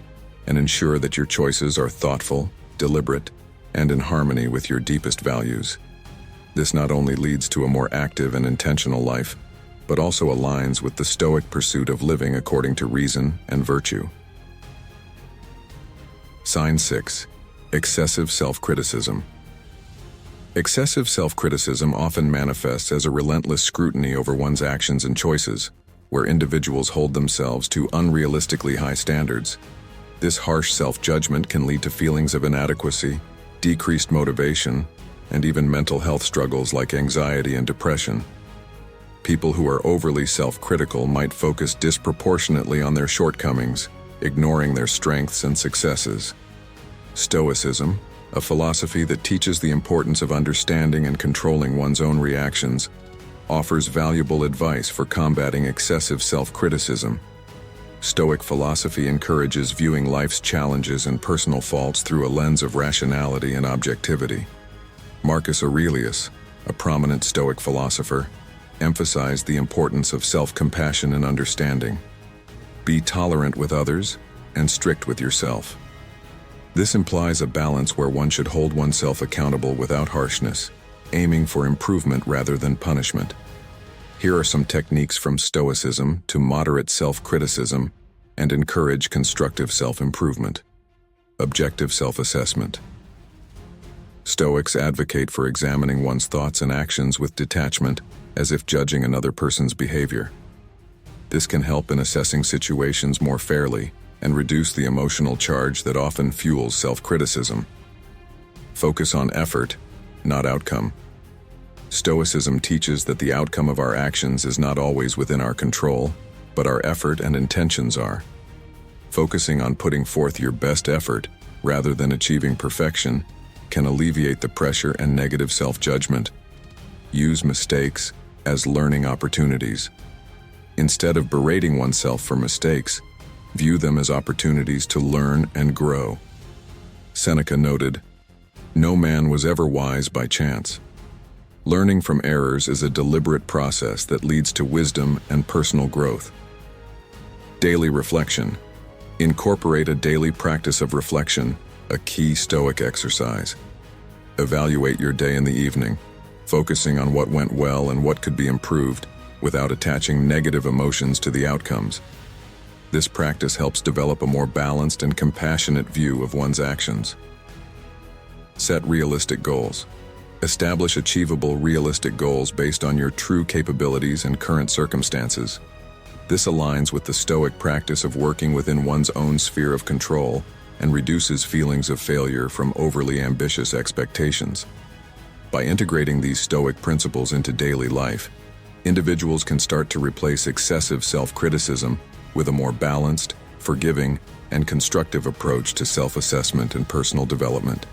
and ensure that your choices are thoughtful, deliberate, and in harmony with your deepest values. This not only leads to a more active and intentional life, but also aligns with the Stoic pursuit of living according to reason and virtue. Sign 6. Excessive self-criticism. Excessive self-criticism often manifests as a relentless scrutiny over one's actions and choices, where individuals hold themselves to unrealistically high standards. This harsh self-judgment can lead to feelings of inadequacy, decreased motivation, and even mental health struggles like anxiety and depression. People who are overly self-critical might focus disproportionately on their shortcomings, ignoring their strengths and successes. Stoicism, a philosophy that teaches the importance of understanding and controlling one's own reactions, offers valuable advice for combating excessive self-criticism. Stoic philosophy encourages viewing life's challenges and personal faults through a lens of rationality and objectivity. Marcus Aurelius, a prominent Stoic philosopher, emphasized the importance of self-compassion and understanding. Be tolerant with others and strict with yourself. This implies a balance where one should hold oneself accountable without harshness, aiming for improvement rather than punishment. Here are some techniques from Stoicism to moderate self-criticism and encourage constructive self-improvement. Objective self-assessment. Stoics advocate for examining one's thoughts and actions with detachment, as if judging another person's behavior. This can help in assessing situations more fairly and reduce the emotional charge that often fuels self-criticism. Focus on effort, not outcome. Stoicism teaches that the outcome of our actions is not always within our control, but our effort and intentions are. Focusing on putting forth your best effort, rather than achieving perfection, can alleviate the pressure and negative self-judgment. Use mistakes as learning opportunities. Instead of berating oneself for mistakes, view them as opportunities to learn and grow. Seneca noted, "No man was ever wise by chance. Learning from errors is a deliberate process that leads to wisdom and personal growth. Daily reflection. Incorporate a daily practice of reflection, a key Stoic exercise. Evaluate your day in the evening, focusing on what went well and what could be improved, without attaching negative emotions to the outcomes. This practice helps develop a more balanced and compassionate view of one's actions. Set realistic goals. Establish achievable, realistic goals based on your true capabilities and current circumstances. This aligns with the Stoic practice of working within one's own sphere of control and reduces feelings of failure from overly ambitious expectations. By integrating these Stoic principles into daily life, individuals can start to replace excessive self-criticism with a more balanced, forgiving, and constructive approach to self-assessment and personal development.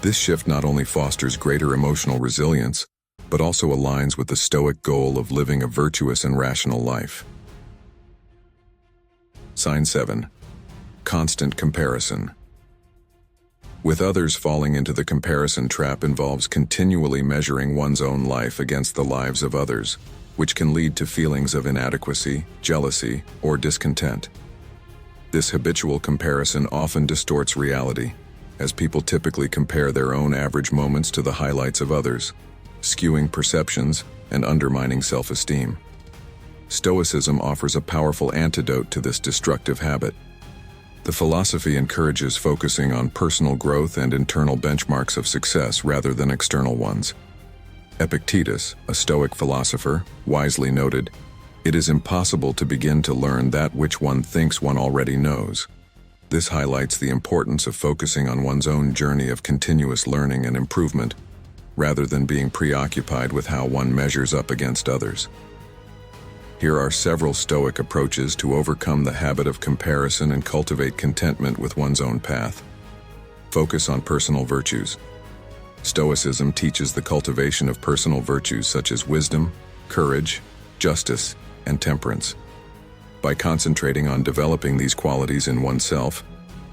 This shift not only fosters greater emotional resilience, but also aligns with the Stoic goal of living a virtuous and rational life. Sign 7. Constant comparison. With others, falling into the comparison trap involves continually measuring one's own life against the lives of others, which can lead to feelings of inadequacy, jealousy, or discontent. This habitual comparison often distorts reality, as people typically compare their own average moments to the highlights of others, skewing perceptions and undermining self-esteem. Stoicism offers a powerful antidote to this destructive habit. The philosophy encourages focusing on personal growth and internal benchmarks of success rather than external ones. Epictetus, a Stoic philosopher, wisely noted, "It is impossible to begin to learn that which one thinks one already knows." This highlights the importance of focusing on one's own journey of continuous learning and improvement, rather than being preoccupied with how one measures up against others. Here are several Stoic approaches to overcome the habit of comparison and cultivate contentment with one's own path. Focus on personal virtues. Stoicism teaches the cultivation of personal virtues such as wisdom, courage, justice, and temperance. By concentrating on developing these qualities in oneself,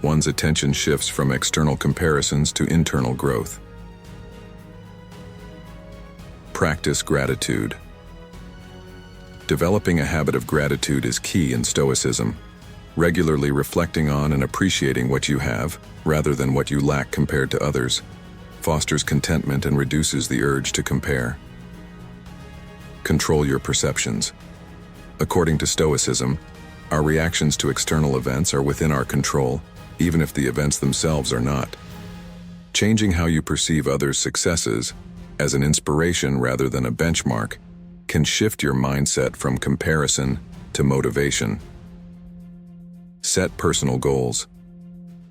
one's attention shifts from external comparisons to internal growth. Practice gratitude. Developing a habit of gratitude is key in Stoicism. Regularly reflecting on and appreciating what you have, rather than what you lack compared to others, fosters contentment and reduces the urge to compare. Control your perceptions. According to Stoicism, our reactions to external events are within our control, even if the events themselves are not. Changing how you perceive others' successes, as an inspiration rather than a benchmark, can shift your mindset from comparison to motivation. Set personal goals.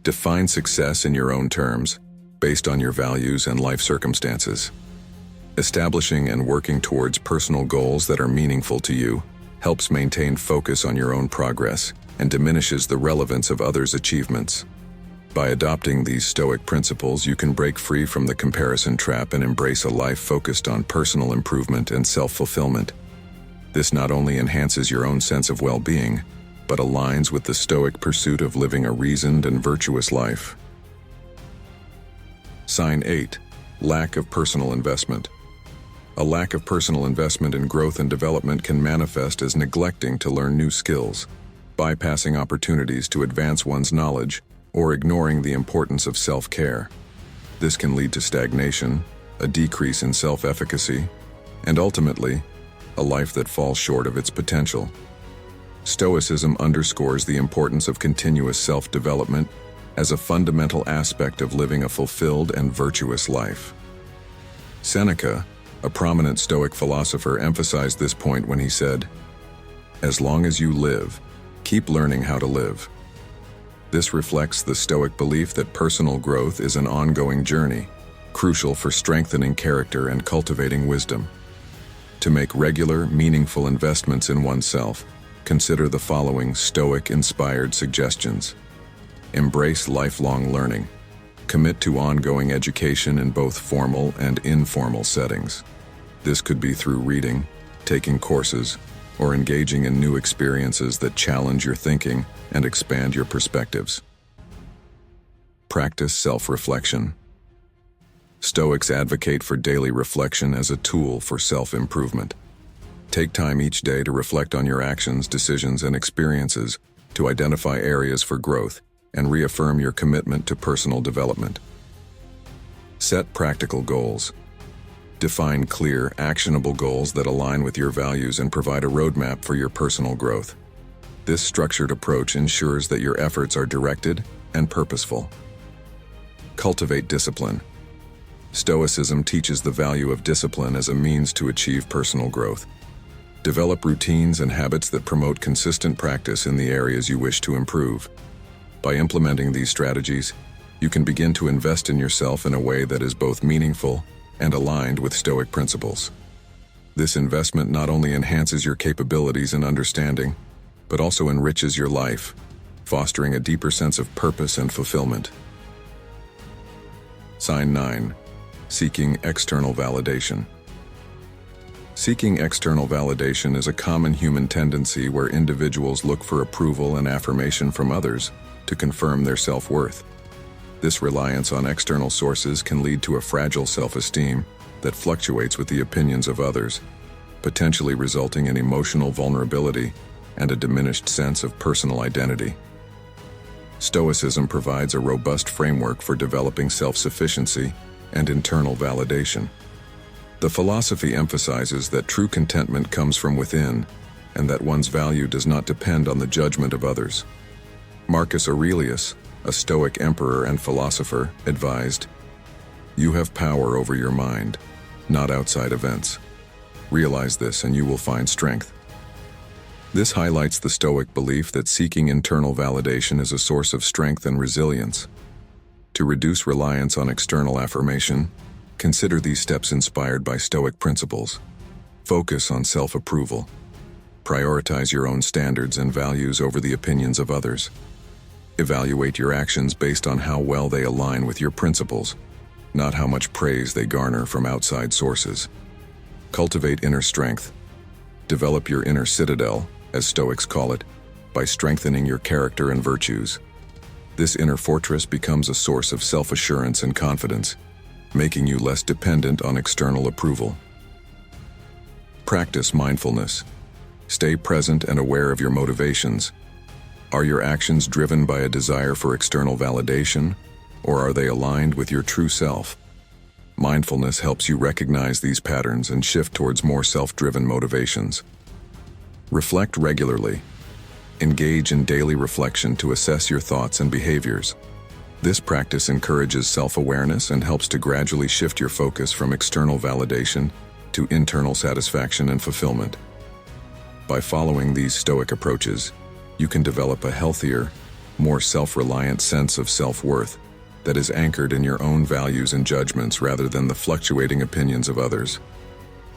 Define success in your own terms, based on your values and life circumstances. Establishing and working towards personal goals that are meaningful to you helps maintain focus on your own progress and diminishes the relevance of others' achievements. By adopting these Stoic principles, you can break free from the comparison trap and embrace a life focused on personal improvement and self-fulfillment. This not only enhances your own sense of well-being, but aligns with the Stoic pursuit of living a reasoned and virtuous life. Sign 8. Lack of personal investment. A lack of personal investment in growth and development can manifest as neglecting to learn new skills, bypassing opportunities to advance one's knowledge, or ignoring the importance of self-care. This can lead to stagnation, a decrease in self-efficacy, and ultimately, a life that falls short of its potential. Stoicism underscores the importance of continuous self-development as a fundamental aspect of living a fulfilled and virtuous life. Seneca, a prominent Stoic philosopher, emphasized this point when he said, "As long as you live, keep learning how to live." This reflects the Stoic belief that personal growth is an ongoing journey, crucial for strengthening character and cultivating wisdom. To make regular, meaningful investments in oneself, consider the following Stoic-inspired suggestions. Embrace lifelong learning. Commit to ongoing education in both formal and informal settings. This could be through reading, taking courses, or engaging in new experiences that challenge your thinking and expand your perspectives. Practice self-reflection. Stoics advocate for daily reflection as a tool for self-improvement. Take time each day to reflect on your actions, decisions, and experiences to identify areas for growth and reaffirm your commitment to personal development. Set practical goals. Define clear, actionable goals that align with your values and provide a roadmap for your personal growth. This structured approach ensures that your efforts are directed and purposeful. Cultivate discipline. Stoicism teaches the value of discipline as a means to achieve personal growth. Develop routines and habits that promote consistent practice in the areas you wish to improve. By implementing these strategies, you can begin to invest in yourself in a way that is both meaningful and aligned with Stoic principles. This investment not only enhances your capabilities and understanding, but also enriches your life, fostering a deeper sense of purpose and fulfillment. Sign 9. Seeking external validation. Seeking external validation is a common human tendency where individuals look for approval and affirmation from others to confirm their self-worth. This reliance on external sources can lead to a fragile self-esteem that fluctuates with the opinions of others, potentially resulting in emotional vulnerability and a diminished sense of personal identity. Stoicism provides a robust framework for developing self-sufficiency and internal validation. The philosophy emphasizes that true contentment comes from within, and that one's value does not depend on the judgment of others. Marcus Aurelius, a Stoic emperor and philosopher, advised, "You have power over your mind, not outside events. Realize this and you will find strength." This highlights the Stoic belief that seeking internal validation is a source of strength and resilience. To reduce reliance on external affirmation, consider these steps inspired by Stoic principles. Focus on self-approval. Prioritize your own standards and values over the opinions of others. Evaluate your actions based on how well they align with your principles, not how much praise they garner from outside sources. Cultivate inner strength. Develop your inner citadel, as Stoics call it, by strengthening your character and virtues. This inner fortress becomes a source of self-assurance and confidence, making you less dependent on external approval. Practice mindfulness. Stay present and aware of your motivations. Are your actions driven by a desire for external validation, or are they aligned with your true self? Mindfulness helps you recognize these patterns and shift towards more self-driven motivations. Reflect regularly. Engage in daily reflection to assess your thoughts and behaviors. This practice encourages self-awareness and helps to gradually shift your focus from external validation to internal satisfaction and fulfillment. By following these Stoic approaches, you can develop a healthier, more self-reliant sense of self-worth that is anchored in your own values and judgments rather than the fluctuating opinions of others.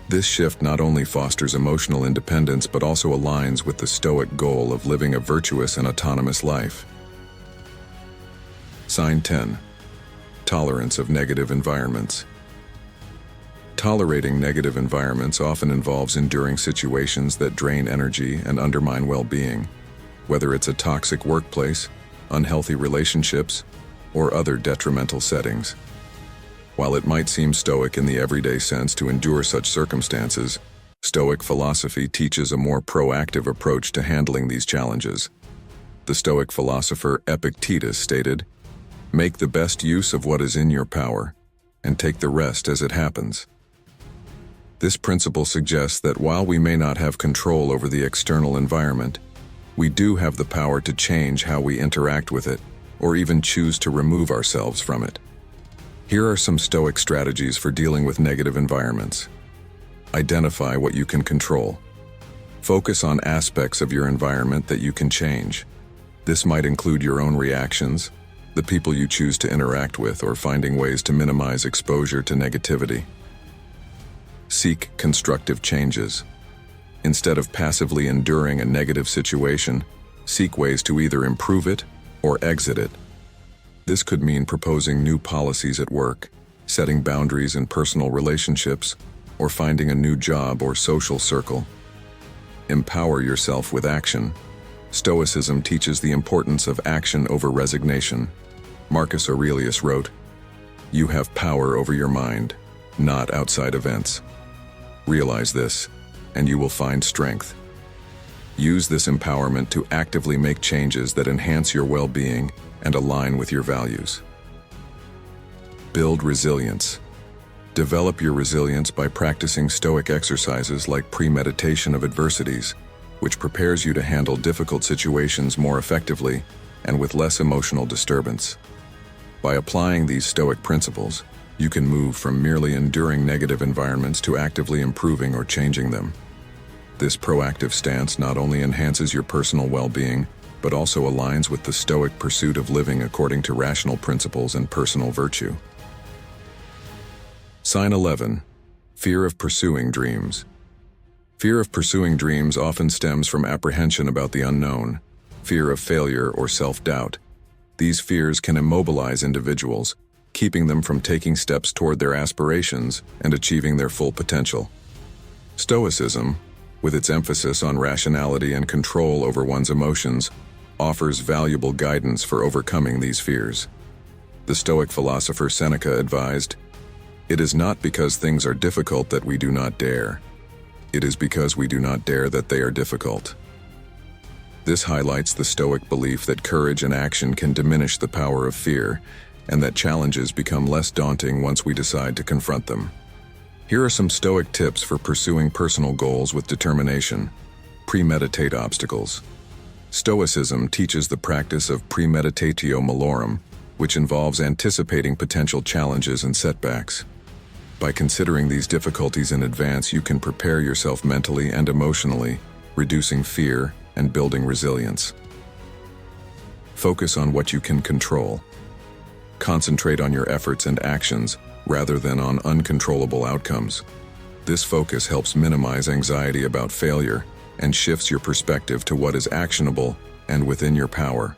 This shift not only fosters emotional independence but also aligns with the Stoic goal of living a virtuous and autonomous life. Sign 10. Tolerance of negative environments. Tolerating negative environments often involves enduring situations that drain energy and undermine well-being, whether it's a toxic workplace, unhealthy relationships, or other detrimental settings. While it might seem Stoic in the everyday sense to endure such circumstances, Stoic philosophy teaches a more proactive approach to handling these challenges. The Stoic philosopher Epictetus stated, "Make the best use of what is in your power, and take the rest as it happens." This principle suggests that while we may not have control over the external environment, we do have the power to change how we interact with it, or even choose to remove ourselves from it. Here are some Stoic strategies for dealing with negative environments. Identify what you can control. Focus on aspects of your environment that you can change. This might include your own reactions, the people you choose to interact with, or finding ways to minimize exposure to negativity. Seek constructive changes. Instead of passively enduring a negative situation, seek ways to either improve it or exit it. This could mean proposing new policies at work, setting boundaries in personal relationships, or finding a new job or social circle. Empower yourself with action. Stoicism teaches the importance of action over resignation. Marcus Aurelius wrote, You have power over your mind, not outside events. Realize this, and you will find strength. Use this empowerment to actively make changes that enhance your well-being and align with your values. Build resilience. Develop your resilience by practicing Stoic exercises like premeditation of adversities, which prepares you to handle difficult situations more effectively and with less emotional disturbance. By applying these Stoic principles, you can move from merely enduring negative environments to actively improving or changing them. This proactive stance not only enhances your personal well-being, but also aligns with the Stoic pursuit of living according to rational principles and personal virtue. Sign 11. Fear of pursuing dreams. Fear of pursuing dreams often stems from apprehension about the unknown, fear of failure or self-doubt. These fears can immobilize individuals, keeping them from taking steps toward their aspirations and achieving their full potential. Stoicism, with its emphasis on rationality and control over one's emotions, offers valuable guidance for overcoming these fears. The Stoic philosopher Seneca advised, "It is not because things are difficult that we do not dare. It is because we do not dare that they are difficult." This highlights the Stoic belief that courage and action can diminish the power of fear, and that challenges become less daunting once we decide to confront them. Here are some Stoic tips for pursuing personal goals with determination. Premeditate obstacles. Stoicism teaches the practice of premeditatio malorum, which involves anticipating potential challenges and setbacks. By considering these difficulties in advance, you can prepare yourself mentally and emotionally, reducing fear and building resilience. Focus on what you can control. Concentrate on your efforts and actions rather than on uncontrollable outcomes. This focus helps minimize anxiety about failure and shifts your perspective to what is actionable and within your power.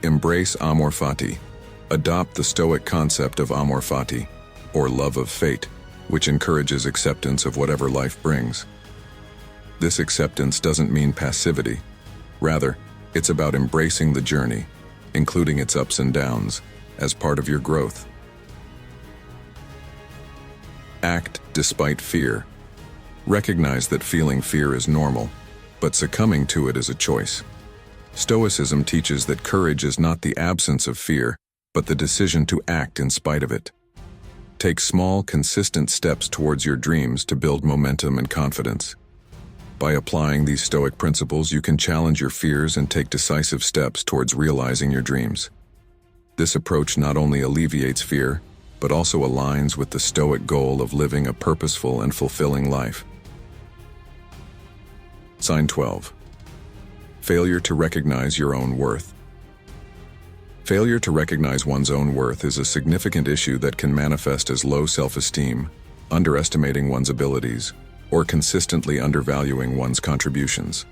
Embrace amor fati. Adopt the Stoic concept of amor fati, or love of fate, which encourages acceptance of whatever life brings. This acceptance doesn't mean passivity. Rather, it's about embracing the journey, including its ups and downs, as part of your growth. Act despite fear. Recognize that feeling fear is normal, but succumbing to it is a choice. Stoicism teaches that courage is not the absence of fear, but the decision to act in spite of it. Take small, consistent steps towards your dreams to build momentum and confidence. By applying these Stoic principles, you can challenge your fears and take decisive steps towards realizing your dreams. This approach not only alleviates fear, but also aligns with the Stoic goal of living a purposeful and fulfilling life. Sign 12. Failure to recognize your own worth. Failure to recognize one's own worth is a significant issue that can manifest as low self-esteem, underestimating one's abilities, or consistently undervaluing one's contributions.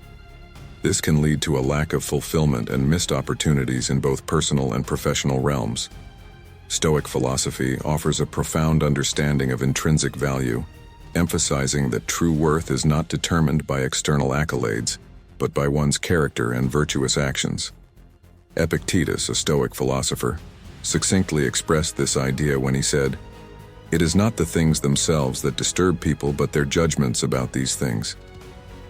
This can lead to a lack of fulfillment and missed opportunities in both personal and professional realms. Stoic philosophy offers a profound understanding of intrinsic value, emphasizing that true worth is not determined by external accolades, but by one's character and virtuous actions. Epictetus, a Stoic philosopher, succinctly expressed this idea when he said, "It is not the things themselves that disturb people, but their judgments about these things."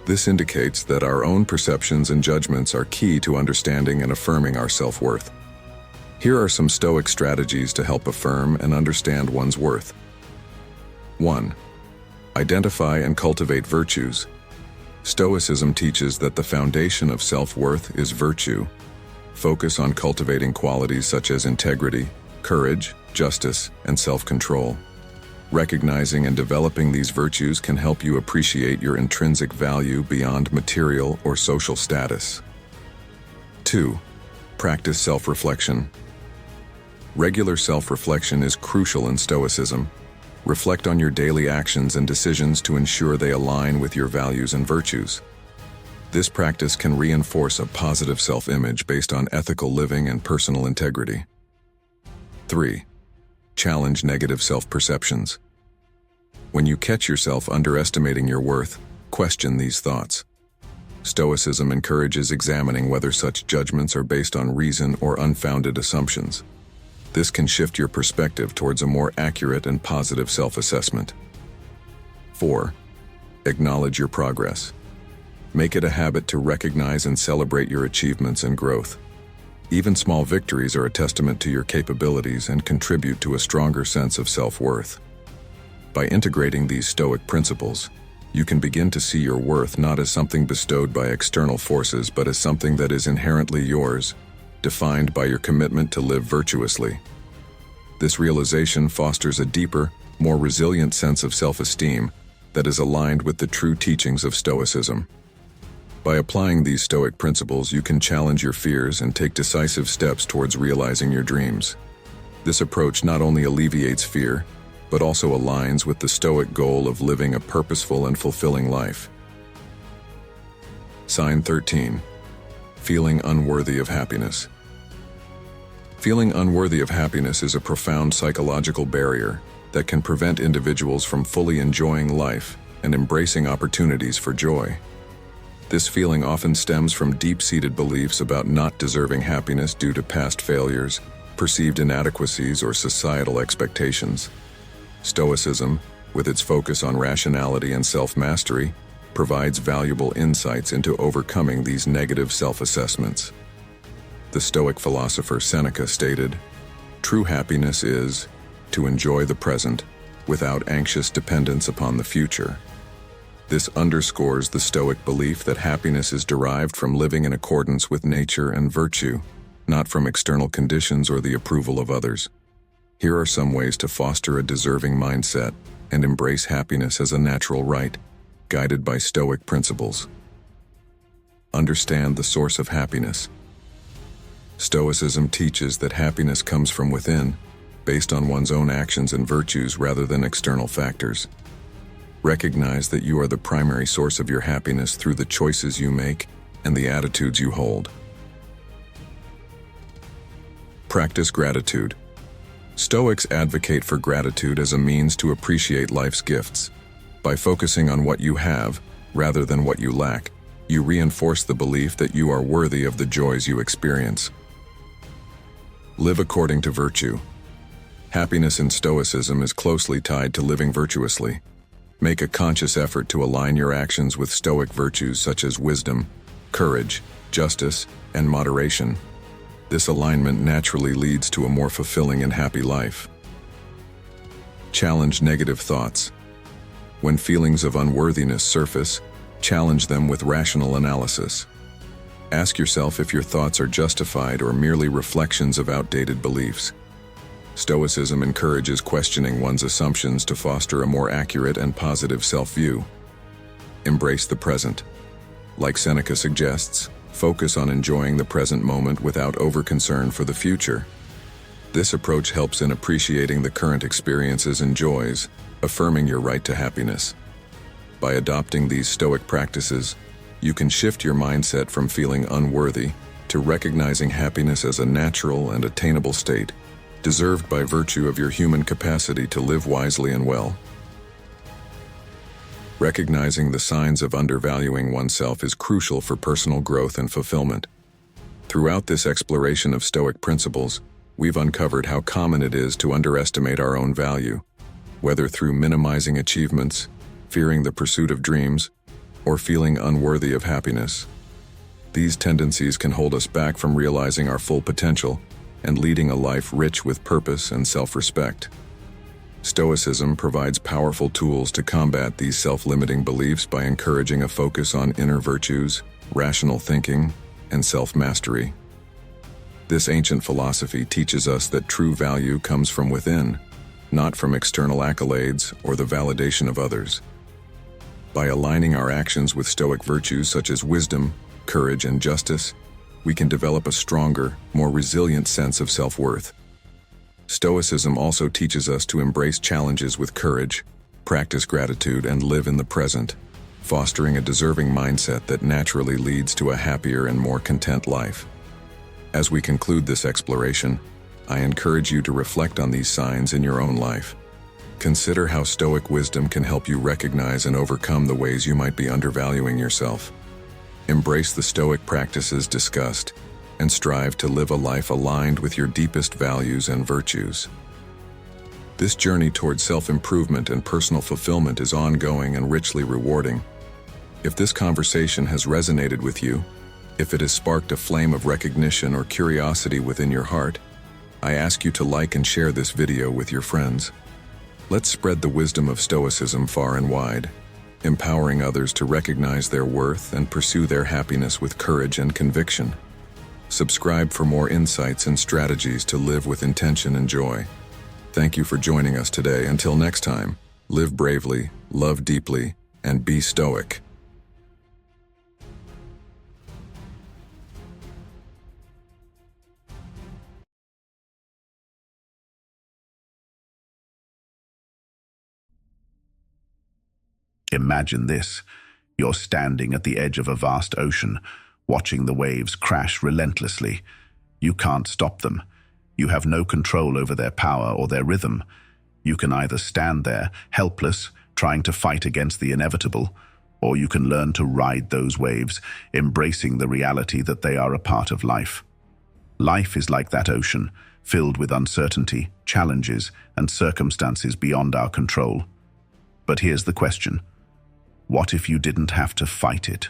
This indicates that our own perceptions and judgments are key to understanding and affirming our self-worth. Here are some Stoic strategies to help affirm and understand one's worth. 1. Identify and cultivate virtues. Stoicism teaches that the foundation of self-worth is virtue. Focus on cultivating qualities such as integrity, courage, justice, and self-control. Recognizing and developing these virtues can help you appreciate your intrinsic value beyond material or social status. 2. Practice self-reflection. Regular self-reflection is crucial in Stoicism. Reflect on your daily actions and decisions to ensure they align with your values and virtues. This practice can reinforce a positive self-image based on ethical living and personal integrity. 3. Challenge negative self-perceptions. When you catch yourself underestimating your worth, question these thoughts. Stoicism encourages examining whether such judgments are based on reason or unfounded assumptions. This can shift your perspective towards a more accurate and positive self-assessment. 4. Acknowledge your progress. Make it a habit to recognize and celebrate your achievements and growth. Even small victories are a testament to your capabilities and contribute to a stronger sense of self-worth. By integrating these Stoic principles, you can begin to see your worth not as something bestowed by external forces, but as something that is inherently yours, defined by your commitment to live virtuously. This realization fosters a deeper, more resilient sense of self-esteem that is aligned with the true teachings of Stoicism. By applying these Stoic principles, you can challenge your fears and take decisive steps towards realizing your dreams. This approach not only alleviates fear, but also aligns with the Stoic goal of living a purposeful and fulfilling life. Sign 13. Feeling unworthy of happiness. Feeling unworthy of happiness is a profound psychological barrier that can prevent individuals from fully enjoying life and embracing opportunities for joy. This feeling often stems from deep-seated beliefs about not deserving happiness due to past failures, perceived inadequacies, or societal expectations. Stoicism, with its focus on rationality and self-mastery, provides valuable insights into overcoming these negative self-assessments. The Stoic philosopher Seneca stated, "True happiness is to enjoy the present without anxious dependence upon the future." This underscores the Stoic belief that happiness is derived from living in accordance with nature and virtue, not from external conditions or the approval of others. Here are some ways to foster a deserving mindset and embrace happiness as a natural right, guided by Stoic principles. Understand the source of happiness. Stoicism teaches that happiness comes from within, based on one's own actions and virtues rather than external factors. Recognize that you are the primary source of your happiness through the choices you make and the attitudes you hold. Practice gratitude. Stoics advocate for gratitude as a means to appreciate life's gifts. By focusing on what you have, rather than what you lack, you reinforce the belief that you are worthy of the joys you experience. Live according to virtue. Happiness in Stoicism is closely tied to living virtuously. Make a conscious effort to align your actions with Stoic virtues such as wisdom, courage, justice, and moderation. This alignment naturally leads to a more fulfilling and happy life. Challenge negative thoughts. When feelings of unworthiness surface, challenge them with rational analysis. Ask yourself if your thoughts are justified or merely reflections of outdated beliefs. Stoicism encourages questioning one's assumptions to foster a more accurate and positive self-view. Embrace the present. Like Seneca suggests, focus on enjoying the present moment without over-concern for the future. This approach helps in appreciating the current experiences and joys, affirming your right to happiness. By adopting these Stoic practices, you can shift your mindset from feeling unworthy to recognizing happiness as a natural and attainable state, deserved by virtue of your human capacity to live wisely and well. Recognizing the signs of undervaluing oneself is crucial for personal growth and fulfillment. Throughout this exploration of Stoic principles, we've uncovered how common it is to underestimate our own value, whether through minimizing achievements, fearing the pursuit of dreams, or feeling unworthy of happiness. These tendencies can hold us back from realizing our full potential and leading a life rich with purpose and self-respect. Stoicism provides powerful tools to combat these self-limiting beliefs by encouraging a focus on inner virtues, rational thinking, and self-mastery. This ancient philosophy teaches us that true value comes from within, not from external accolades or the validation of others. By aligning our actions with Stoic virtues such as wisdom, courage, and justice, we can develop a stronger, more resilient sense of self-worth. Stoicism also teaches us to embrace challenges with courage, practice gratitude, and live in the present, fostering a deserving mindset that naturally leads to a happier and more content life. As we conclude this exploration, I encourage you to reflect on these signs in your own life. Consider how Stoic wisdom can help you recognize and overcome the ways you might be undervaluing yourself. Embrace the Stoic practices discussed, and strive to live a life aligned with your deepest values and virtues. This journey toward self-improvement and personal fulfillment is ongoing and richly rewarding. If this conversation has resonated with you, if it has sparked a flame of recognition or curiosity within your heart, I ask you to like and share this video with your friends. Let's spread the wisdom of Stoicism far and wide, empowering others to recognize their worth and pursue their happiness with courage and conviction. Subscribe for more insights and strategies to live with intention and joy. Thank you for joining us today. Until next time, live bravely, love deeply, and be stoic. Imagine this. You're standing at the edge of a vast ocean, watching the waves crash relentlessly. You can't stop them. You have no control over their power or their rhythm. You can either stand there, helpless, trying to fight against the inevitable, or you can learn to ride those waves, embracing the reality that they are a part of life. Life is like that ocean, filled with uncertainty, challenges, and circumstances beyond our control. But here's the question. What if you didn't have to fight it?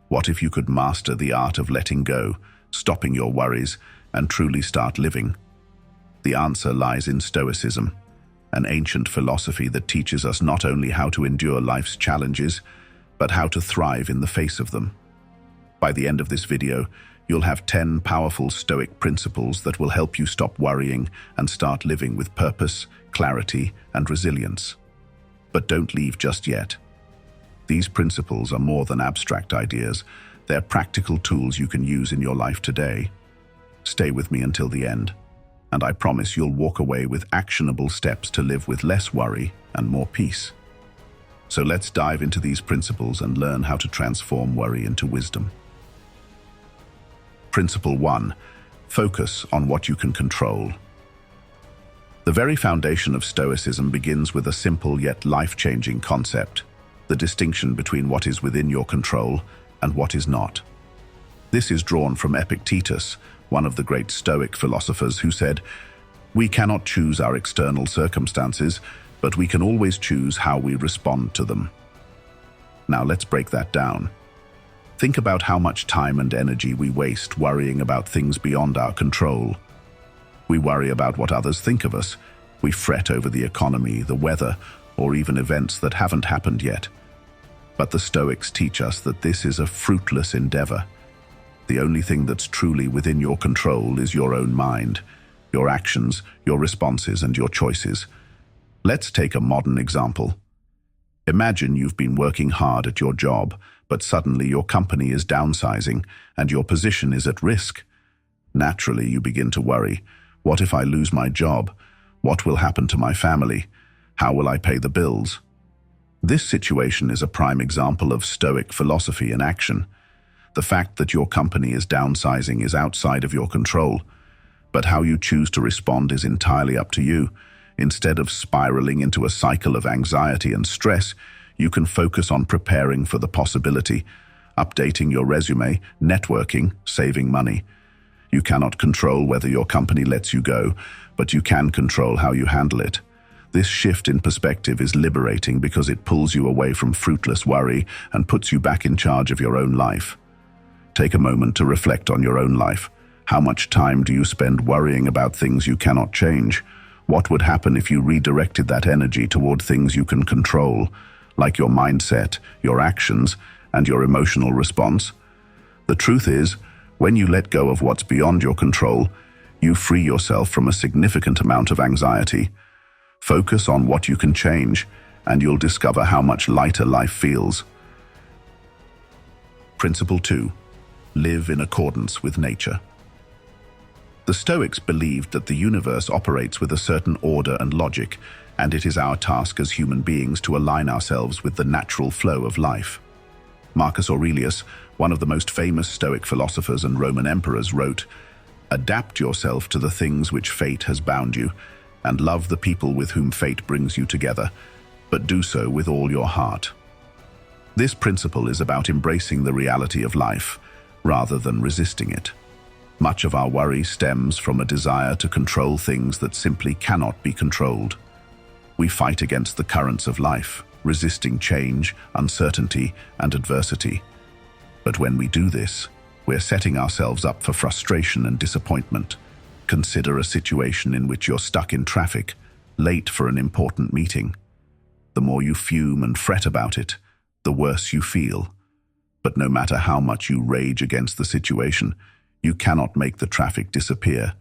What if you could master the art of letting go, stopping your worries, and truly start living? The answer lies in Stoicism, an ancient philosophy that teaches us not only how to endure life's challenges, but how to thrive in the face of them. By the end of this video, you'll have 10 powerful Stoic principles that will help you stop worrying and start living with purpose, clarity, and resilience. But don't leave just yet. These principles are more than abstract ideas. They're practical tools you can use in your life today. Stay with me until the end, and I promise you'll walk away with actionable steps to live with less worry and more peace. So let's dive into these principles and learn how to transform worry into wisdom. Principle 1. Focus on what you can control. The very foundation of Stoicism begins with a simple yet life-changing concept: the distinction between what is within your control and what is not. This is drawn from Epictetus, one of the great Stoic philosophers, who said, "We cannot choose our external circumstances, but we can always choose how we respond to them." Now let's break that down. Think about how much time and energy we waste worrying about things beyond our control. We worry about what others think of us. We fret over the economy, the weather, or even events that haven't happened yet. But the Stoics teach us that this is a fruitless endeavor. The only thing that's truly within your control is your own mind, your actions, your responses, and your choices. Let's take a modern example. Imagine you've been working hard at your job, but suddenly your company is downsizing and your position is at risk. Naturally, you begin to worry. What if I lose my job? What will happen to my family? How will I pay the bills? This situation is a prime example of Stoic philosophy in action. The fact that your company is downsizing is outside of your control, but how you choose to respond is entirely up to you. Instead of spiraling into a cycle of anxiety and stress, you can focus on preparing for the possibility, updating your resume, networking, saving money. You cannot control whether your company lets you go, but you can control how you handle it. This shift in perspective is liberating because it pulls you away from fruitless worry and puts you back in charge of your own life. Take a moment to reflect on your own life. How much time do you spend worrying about things you cannot change? What would happen if you redirected that energy toward things you can control, like your mindset, your actions, and your emotional response? The truth is, when you let go of what's beyond your control, you free yourself from a significant amount of anxiety. Focus on what you can change, and you'll discover how much lighter life feels. Principle 2. Live in accordance with nature. The Stoics believed that the universe operates with a certain order and logic, and it is our task as human beings to align ourselves with the natural flow of life. Marcus Aurelius, one of the most famous Stoic philosophers and Roman emperors, wrote, "Adapt yourself to the things which fate has bound you, and love the people with whom fate brings you together, but do so with all your heart." This principle is about embracing the reality of life, rather than resisting it. Much of our worry stems from a desire to control things that simply cannot be controlled. We fight against the currents of life, resisting change, uncertainty, and adversity. But when we do this, we're setting ourselves up for frustration and disappointment. Consider a situation in which you're stuck in traffic, late for an important meeting. The more you fume and fret about it, the worse you feel. But no matter how much you rage against the situation, you cannot make the traffic disappear.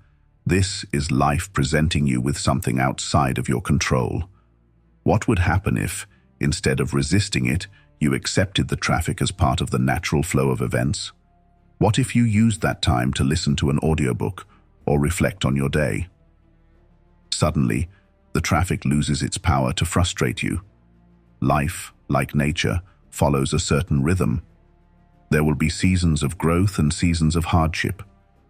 This is life presenting you with something outside of your control. What would happen if, instead of resisting it, you accepted the traffic as part of the natural flow of events? What if you used that time to listen to an audiobook or reflect on your day? Suddenly, the traffic loses its power to frustrate you. Life, like nature, follows a certain rhythm. There will be seasons of growth and seasons of hardship.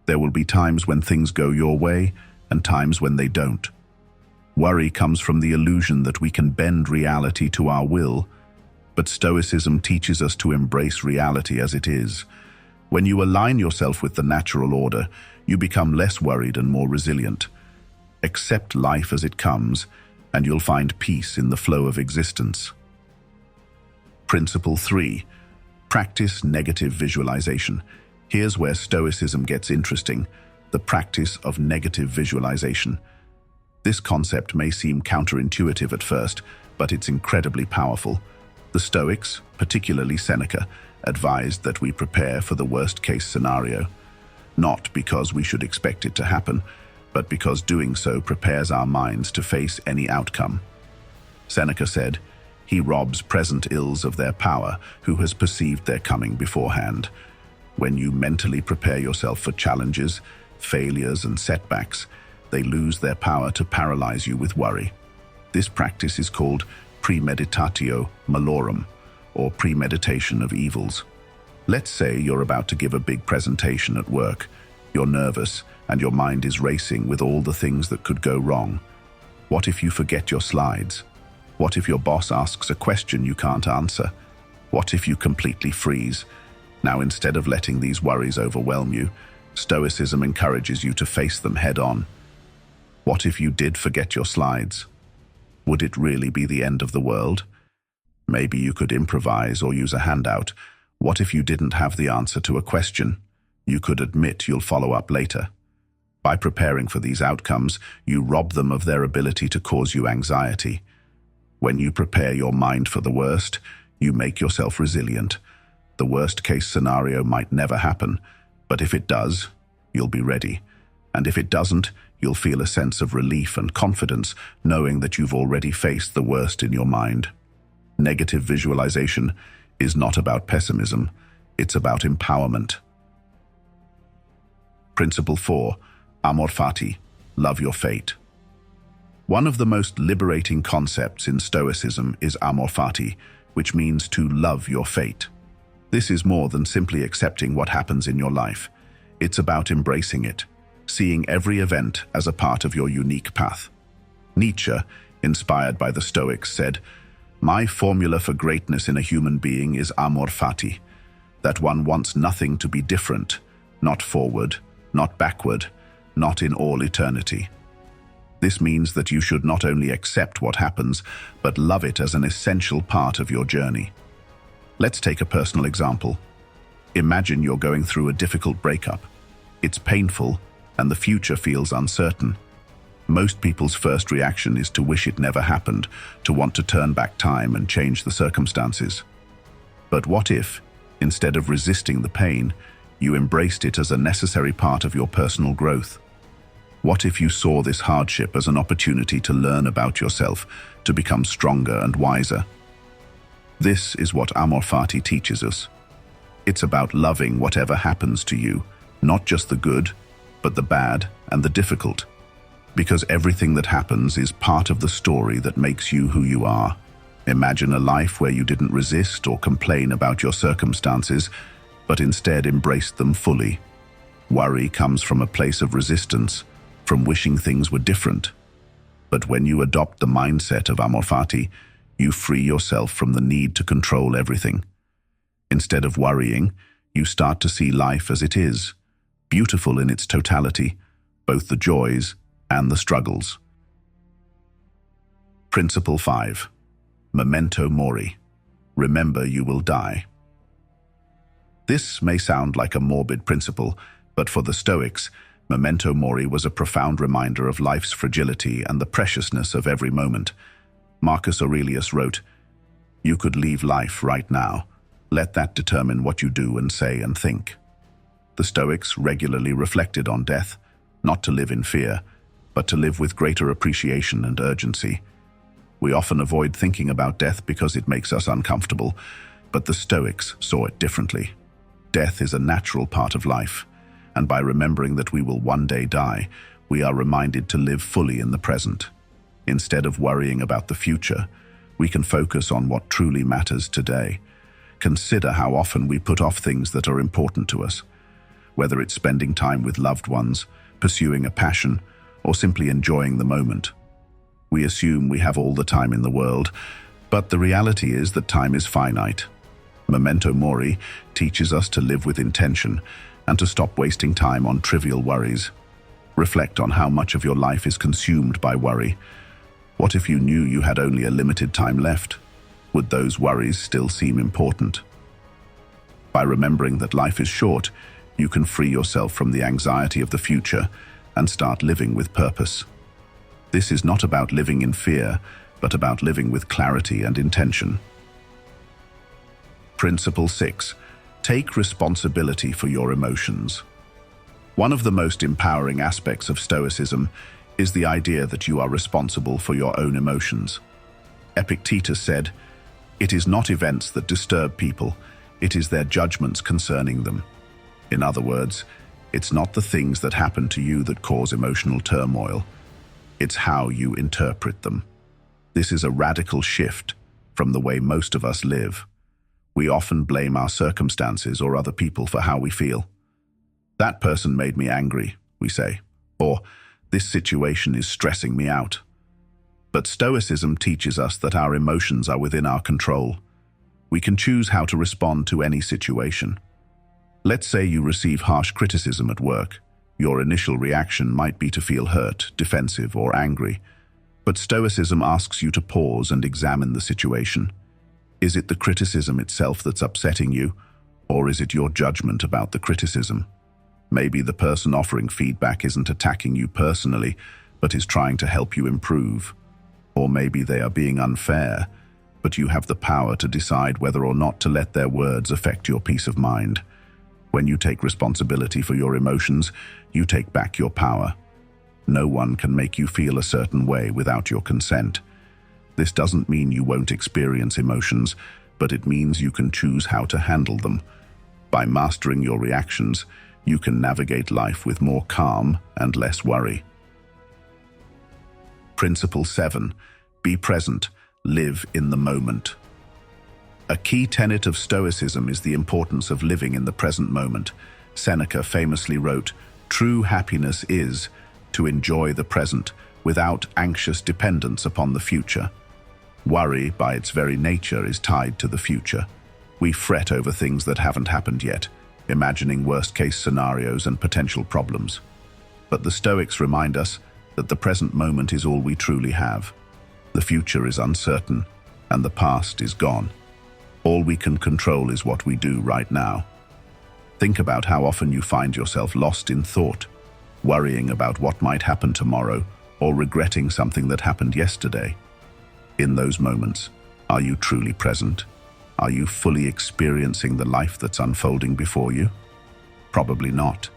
There will be times when things go your way and times when they don't. Worry comes from the illusion that we can bend reality to our will, but Stoicism teaches us to embrace reality as it is. When you align yourself with the natural order, you become less worried and more resilient. Accept life as it comes, and you'll find peace in the flow of existence. Principle 3. Practice negative visualization. Here's where Stoicism gets interesting: the practice of negative visualization. This concept may seem counterintuitive at first, but it's incredibly powerful. The Stoics, particularly Seneca, advised that we prepare for the worst-case scenario, not because we should expect it to happen, but because doing so prepares our minds to face any outcome. Seneca said, "He robs present ills of their power who has perceived their coming beforehand." When you mentally prepare yourself for challenges, failures, and setbacks, they lose their power to paralyze you with worry. This practice is called premeditatio malorum, or premeditation of evils. Let's say you're about to give a big presentation at work. You're nervous, and your mind is racing with all the things that could go wrong. What if you forget your slides? What if your boss asks a question you can't answer? What if you completely freeze? Now, instead of letting these worries overwhelm you, Stoicism encourages you to face them head-on. What if you did forget your slides? Would it really be the end of the world? Maybe you could improvise or use a handout. What if you didn't have the answer to a question? You could admit you'll follow up later. By preparing for these outcomes, you rob them of their ability to cause you anxiety. When you prepare your mind for the worst, you make yourself resilient. The worst-case scenario might never happen, but if it does, you'll be ready. And if it doesn't, you'll feel a sense of relief and confidence, knowing that you've already faced the worst in your mind. Negative visualization is not about pessimism, it's about empowerment. Principle 4. Amor fati, love your fate. One of the most liberating concepts in Stoicism is amor fati, which means to love your fate. This is more than simply accepting what happens in your life. It's about embracing it, seeing every event as a part of your unique path. Nietzsche, inspired by the Stoics, said, "My formula for greatness in a human being is amor fati, that one wants nothing to be different, not forward, not backward, not in all eternity." This means that you should not only accept what happens, but love it as an essential part of your journey. Let's take a personal example. Imagine you're going through a difficult breakup. It's painful, and the future feels uncertain. Most people's first reaction is to wish it never happened, to want to turn back time and change the circumstances. But what if, instead of resisting the pain, you embraced it as a necessary part of your personal growth? What if you saw this hardship as an opportunity to learn about yourself, to become stronger and wiser? This is what amor fati teaches us. It's about loving whatever happens to you, not just the good, but the bad and the difficult. Because everything that happens is part of the story that makes you who you are. Imagine a life where you didn't resist or complain about your circumstances, but instead embraced them fully. Worry comes from a place of resistance, from wishing things were different. But when you adopt the mindset of amor fati, you free yourself from the need to control everything. Instead of worrying, you start to see life as it is, beautiful in its totality, both the joys and the struggles. Principle 5. Memento mori. Remember you will die. This may sound like a morbid principle, but for the Stoics, memento mori was a profound reminder of life's fragility and the preciousness of every moment. Marcus Aurelius wrote, "You could leave life right now. Let that determine what you do and say and think." The Stoics regularly reflected on death, not to live in fear, but to live with greater appreciation and urgency. We often avoid thinking about death because it makes us uncomfortable, but the Stoics saw it differently. Death is a natural part of life, and by remembering that we will one day die, we are reminded to live fully in the present. Instead of worrying about the future, we can focus on what truly matters today. Consider how often we put off things that are important to us, whether it's spending time with loved ones, pursuing a passion, or simply enjoying the moment. We assume we have all the time in the world, but the reality is that time is finite. Memento mori teaches us to live with intention and to stop wasting time on trivial worries. Reflect on how much of your life is consumed by worry. What if you knew you had only a limited time left? Would those worries still seem important? By remembering that life is short, you can free yourself from the anxiety of the future and start living with purpose. This is not about living in fear, but about living with clarity and intention. Principle 6. Take responsibility for your emotions. One of the most empowering aspects of Stoicism is the idea that you are responsible for your own emotions. Epictetus said, "It is not events that disturb people, it is their judgments concerning them." In other words, it's not the things that happen to you that cause emotional turmoil. It's how you interpret them. This is a radical shift from the way most of us live. We often blame our circumstances or other people for how we feel. "That person made me angry," we say, or "this situation is stressing me out." But Stoicism teaches us that our emotions are within our control. We can choose how to respond to any situation. Let's say you receive harsh criticism at work. Your initial reaction might be to feel hurt, defensive, or angry. But Stoicism asks you to pause and examine the situation. Is it the criticism itself that's upsetting you, or is it your judgment about the criticism? Maybe the person offering feedback isn't attacking you personally, but is trying to help you improve. Or maybe they are being unfair, but you have the power to decide whether or not to let their words affect your peace of mind. When you take responsibility for your emotions, you take back your power. No one can make you feel a certain way without your consent. This doesn't mean you won't experience emotions, but it means you can choose how to handle them. By mastering your reactions, you can navigate life with more calm and less worry. Principle 7. Be present. Live in the moment. A key tenet of Stoicism is the importance of living in the present moment. Seneca famously wrote, "True happiness is to enjoy the present without anxious dependence upon the future." Worry, by its very nature, is tied to the future. We fret over things that haven't happened yet, imagining worst-case scenarios and potential problems. But the Stoics remind us that the present moment is all we truly have. The future is uncertain, and the past is gone. All we can control is what we do right now. Think about how often you find yourself lost in thought, worrying about what might happen tomorrow, or regretting something that happened yesterday. In those moments, are you truly present? Are you fully experiencing the life that's unfolding before you? Probably not.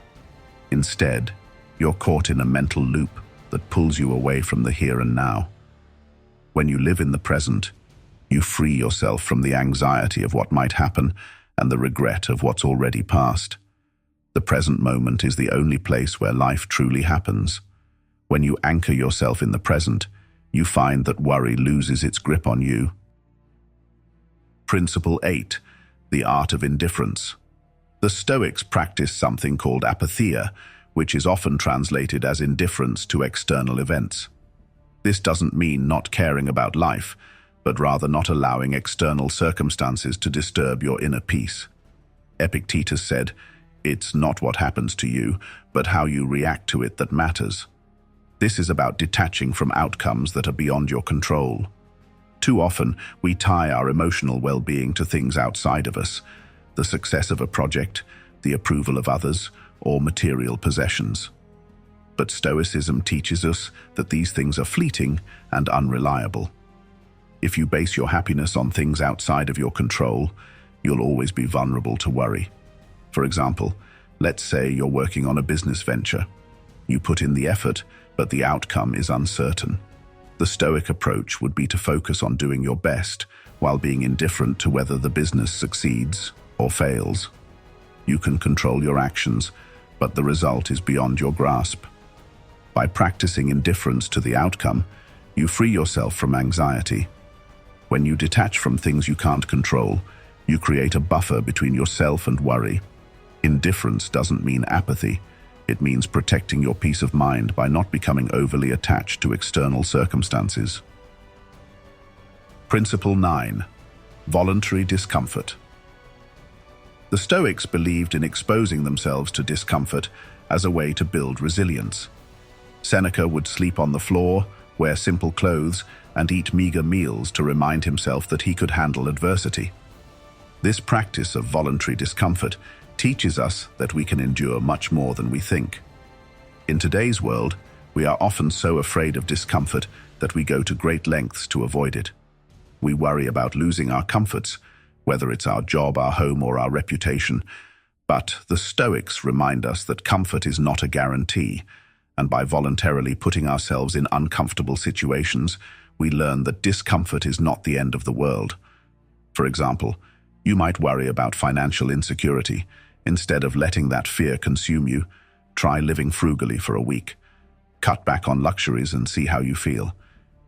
Instead, you're caught in a mental loop that pulls you away from the here and now. When you live in the present, you free yourself from the anxiety of what might happen and the regret of what's already passed. The present moment is the only place where life truly happens. When you anchor yourself in the present, you find that worry loses its grip on you. Principle 8. The art of indifference. The Stoics practice something called apatheia, which is often translated as indifference to external events. This doesn't mean not caring about life, but rather not allowing external circumstances to disturb your inner peace. Epictetus said, It's not what happens to you, but how you react to it that matters. This is about detaching from outcomes that are beyond your control. Too often, we tie our emotional well-being to things outside of us, the success of a project, the approval of others, or material possessions. But Stoicism teaches us that these things are fleeting and unreliable. If you base your happiness on things outside of your control, you'll always be vulnerable to worry. For example, let's say you're working on a business venture. You put in the effort, but the outcome is uncertain. The Stoic approach would be to focus on doing your best while being indifferent to whether the business succeeds or fails. You can control your actions, but the result is beyond your grasp. By practicing indifference to the outcome, you free yourself from anxiety. When you detach from things you can't control, you create a buffer between yourself and worry. Indifference doesn't mean apathy. It means protecting your peace of mind by not becoming overly attached to external circumstances. Principle 9. Voluntary discomfort. The Stoics believed in exposing themselves to discomfort as a way to build resilience. Seneca would sleep on the floor, wear simple clothes, and eat meager meals to remind himself that he could handle adversity. This practice of voluntary discomfort teaches us that we can endure much more than we think. In today's world, we are often so afraid of discomfort that we go to great lengths to avoid it. We worry about losing our comforts, whether it's our job, our home, or our reputation. But the Stoics remind us that comfort is not a guarantee, and by voluntarily putting ourselves in uncomfortable situations, we learn that discomfort is not the end of the world. For example, you might worry about financial insecurity. Instead of letting that fear consume you, try living frugally for a week. Cut back on luxuries and see how you feel.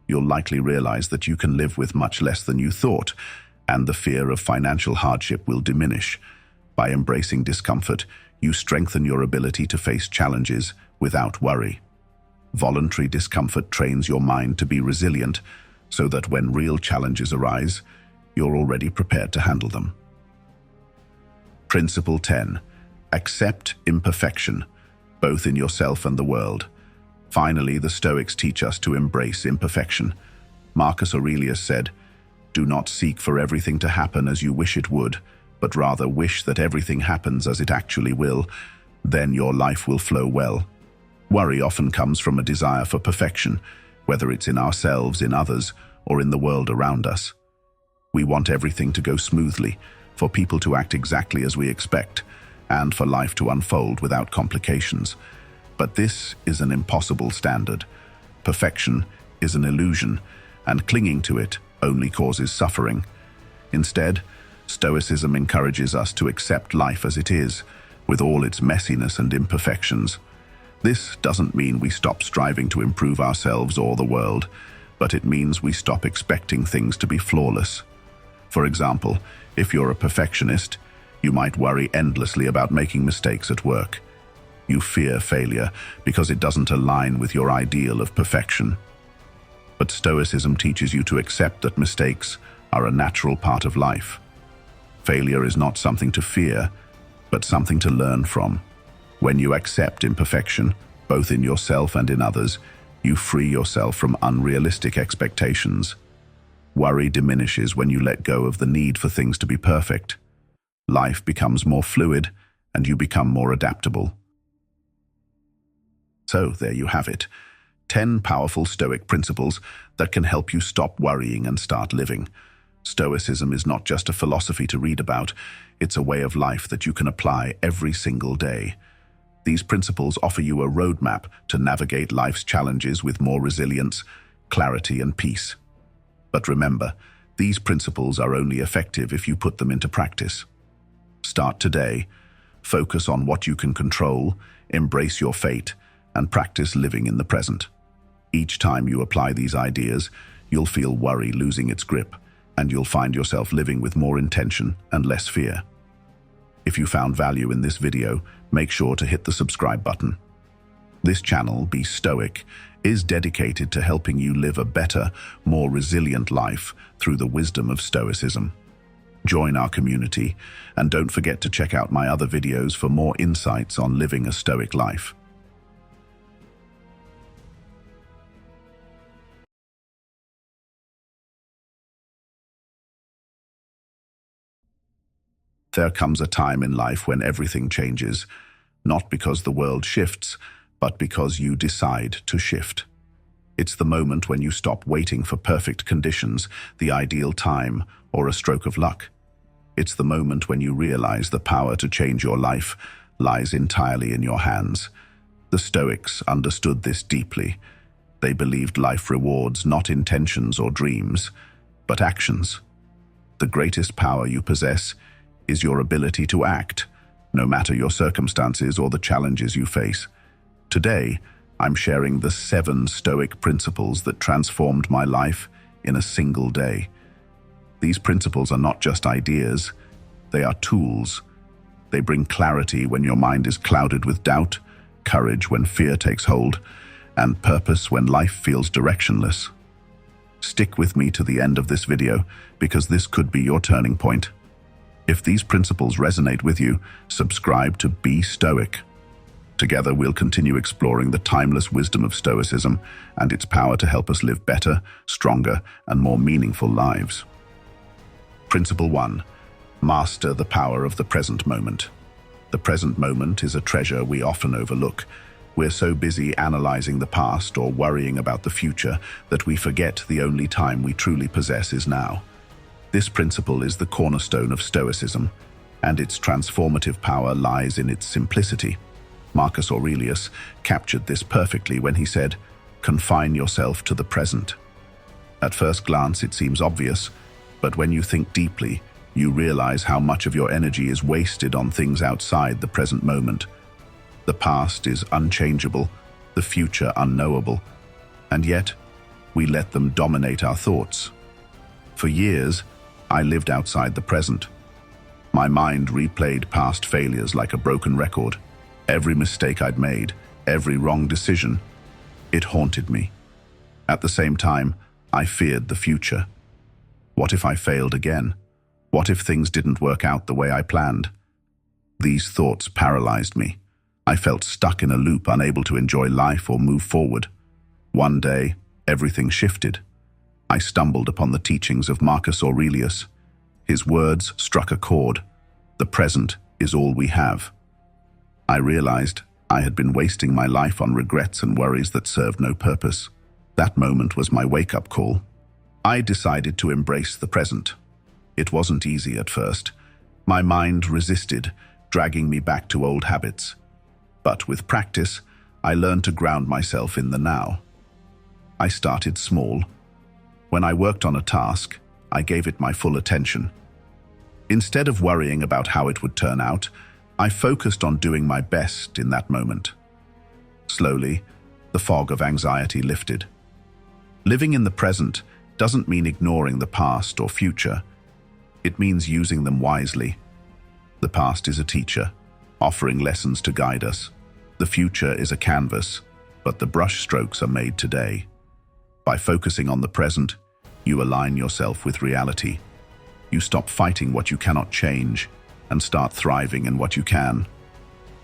You'll likely realize that you can live with much less than you thought, and the fear of financial hardship will diminish. By embracing discomfort, you strengthen your ability to face challenges without worry. Voluntary discomfort trains your mind to be resilient, so that when real challenges arise, you're already prepared to handle them. Principle 10. Accept imperfection, both in yourself and the world. Finally, the Stoics teach us to embrace imperfection. Marcus Aurelius said, "Do not seek for everything to happen as you wish it would, but rather wish that everything happens as it actually will. Then your life will flow well." Worry often comes from a desire for perfection, whether it's in ourselves, in others, or in the world around us. We want everything to go smoothly, for people to act exactly as we expect, and for life to unfold without complications. But this is an impossible standard. Perfection is an illusion, and clinging to it only causes suffering. Instead, Stoicism encourages us to accept life as it is, with all its messiness and imperfections. This doesn't mean we stop striving to improve ourselves or the world, but it means we stop expecting things to be flawless. For example, if you're a perfectionist, you might worry endlessly about making mistakes at work. You fear failure because it doesn't align with your ideal of perfection. But Stoicism teaches you to accept that mistakes are a natural part of life. Failure is not something to fear, but something to learn from. When you accept imperfection, both in yourself and in others, you free yourself from unrealistic expectations. Worry diminishes when you let go of the need for things to be perfect. Life becomes more fluid, and you become more adaptable. So there you have it. 10 powerful Stoic principles that can help you stop worrying and start living. Stoicism is not just a philosophy to read about, it's a way of life that you can apply every single day. These principles offer you a roadmap to navigate life's challenges with more resilience, clarity, and peace. But remember, these principles are only effective if you put them into practice. Start today, focus on what you can control, embrace your fate, and practice living in the present. Each time you apply these ideas, you'll feel worry losing its grip, and you'll find yourself living with more intention and less fear. If you found value in this video, make sure to hit the subscribe button. This channel, Be Stoic, is dedicated to helping you live a better, more resilient life through the wisdom of Stoicism. Join our community, and don't forget to check out my other videos for more insights on living a Stoic life. There comes a time in life when everything changes, not because the world shifts, but because you decide to shift. It's the moment when you stop waiting for perfect conditions, the ideal time, or a stroke of luck. It's the moment when you realize the power to change your life lies entirely in your hands. The Stoics understood this deeply. They believed life rewards not intentions or dreams, but actions. The greatest power you possess is your ability to act, no matter your circumstances or the challenges you face. Today, I'm sharing the 7 Stoic principles that transformed my life in a single day. These principles are not just ideas, they are tools. They bring clarity when your mind is clouded with doubt, courage when fear takes hold, and purpose when life feels directionless. Stick with me to the end of this video, because this could be your turning point. If these principles resonate with you, subscribe to Be Stoic. Together, we'll continue exploring the timeless wisdom of Stoicism and its power to help us live better, stronger, and more meaningful lives. Principle 1. Master the power of the present moment. The present moment is a treasure we often overlook. We're so busy analyzing the past or worrying about the future that we forget the only time we truly possess is now. This principle is the cornerstone of Stoicism, and its transformative power lies in its simplicity. Marcus Aurelius captured this perfectly when he said, "Confine yourself to the present." At first glance, it seems obvious, but when you think deeply, you realize how much of your energy is wasted on things outside the present moment. The past is unchangeable, the future unknowable, and yet we let them dominate our thoughts. For years, I lived outside the present. My mind replayed past failures like a broken record. Every mistake I'd made, every wrong decision, it haunted me. At the same time, I feared the future. What if I failed again? What if things didn't work out the way I planned? These thoughts paralyzed me. I felt stuck in a loop, unable to enjoy life or move forward. One day, everything shifted. I stumbled upon the teachings of Marcus Aurelius. His words struck a chord. The present is all we have. I realized I had been wasting my life on regrets and worries that served no purpose. That moment was my wake-up call. I decided to embrace the present. It wasn't easy at first. My mind resisted, dragging me back to old habits. But with practice, I learned to ground myself in the now. I started small. When I worked on a task, I gave it my full attention. Instead of worrying about how it would turn out, I focused on doing my best in that moment. Slowly, the fog of anxiety lifted. Living in the present doesn't mean ignoring the past or future. It means using them wisely. The past is a teacher, offering lessons to guide us. The future is a canvas, but the brush strokes are made today. By focusing on the present, you align yourself with reality. You stop fighting what you cannot change and start thriving in what you can.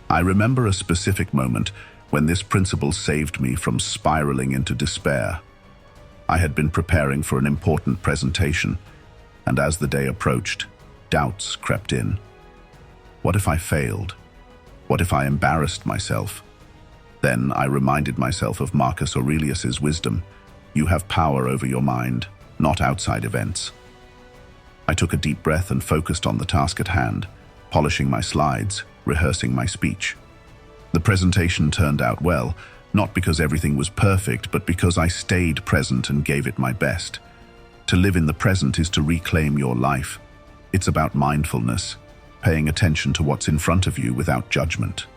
I remember a specific moment when this principle saved me from spiraling into despair. I had been preparing for an important presentation, and as the day approached, doubts crept in. What if I failed? What if I embarrassed myself? Then I reminded myself of Marcus Aurelius's wisdom. You have power over your mind, not outside events. I took a deep breath and focused on the task at hand, polishing my slides, rehearsing my speech. The presentation turned out well, not because everything was perfect, but because I stayed present and gave it my best. To live in the present is to reclaim your life. It's about mindfulness, paying attention to what's in front of you without judgment.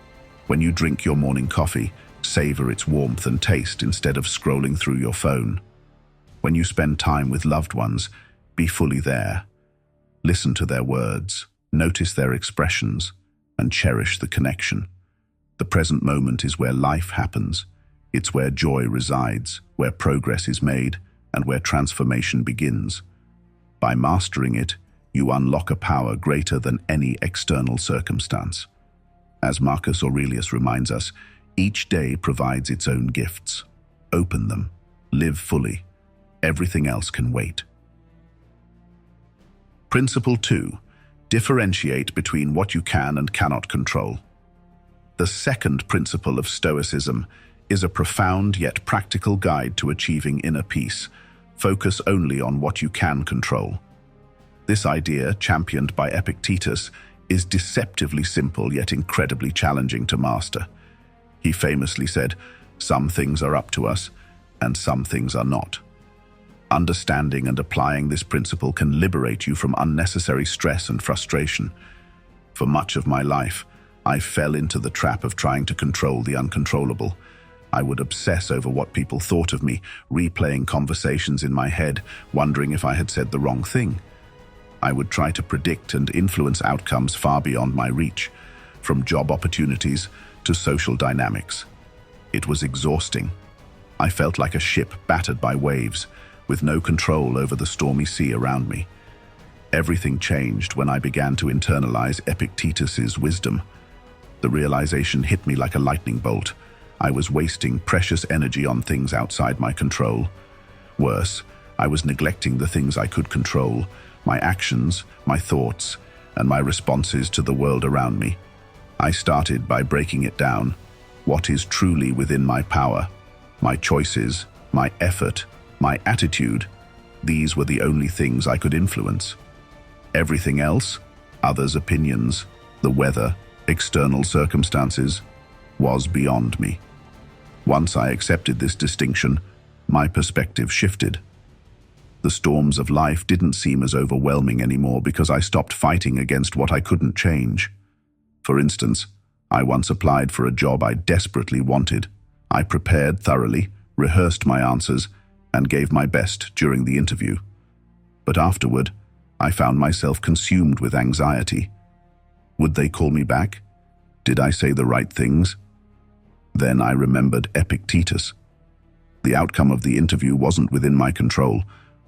When you drink your morning coffee, savor its warmth and taste instead of scrolling through your phone. When you spend time with loved ones, be fully there. Listen to their words, notice their expressions, and cherish the connection. The present moment is where life happens. It's where joy resides, where progress is made, and where transformation begins. By mastering it, you unlock a power greater than any external circumstance. As Marcus Aurelius reminds us, each day provides its own gifts. Open them. Live fully. Everything else can wait. Principle 2. Differentiate between what you can and cannot control. The second principle of Stoicism is a profound yet practical guide to achieving inner peace. Focus only on what you can control. This idea, championed by Epictetus, is deceptively simple yet incredibly challenging to master. He famously said, "Some things are up to us, and some things are not." Understanding and applying this principle can liberate you from unnecessary stress and frustration. For much of my life, I fell into the trap of trying to control the uncontrollable. I would obsess over what people thought of me, replaying conversations in my head, wondering if I had said the wrong thing. I would try to predict and influence outcomes far beyond my reach, from job opportunities to social dynamics. It was exhausting. I felt like a ship battered by waves, with no control over the stormy sea around me. Everything changed when I began to internalize Epictetus's wisdom. The realization hit me like a lightning bolt. I was wasting precious energy on things outside my control. Worse, I was neglecting the things I could control, my actions, my thoughts, and my responses to the world around me. I started by breaking it down. What is truly within my power? My choices, my effort, my attitude. These were the only things I could influence. Everything else, others' opinions, the weather, external circumstances, was beyond me. Once I accepted this distinction, my perspective shifted. The storms of life didn't seem as overwhelming anymore because I stopped fighting against what I couldn't change. For instance, I once applied for a job I desperately wanted. I prepared thoroughly, rehearsed my answers, and gave my best during the interview. But afterward, I found myself consumed with anxiety. Would they call me back? Did I say the right things? Then I remembered Epictetus. The outcome of the interview wasn't within my control,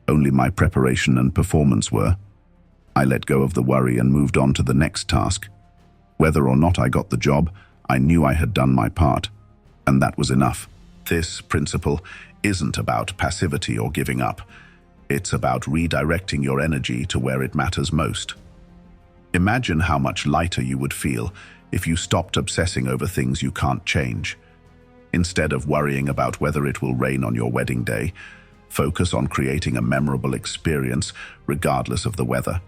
only my preparation and performance were. I let go of the worry and moved on to the next task. Whether or not I got the job, I knew I had done my part, and that was enough. This principle isn't about passivity or giving up. It's about redirecting your energy to where it matters most. Imagine how much lighter you would feel if you stopped obsessing over things you can't change. Instead of worrying about whether it will rain on your wedding day, focus on creating a memorable experience regardless of the weather.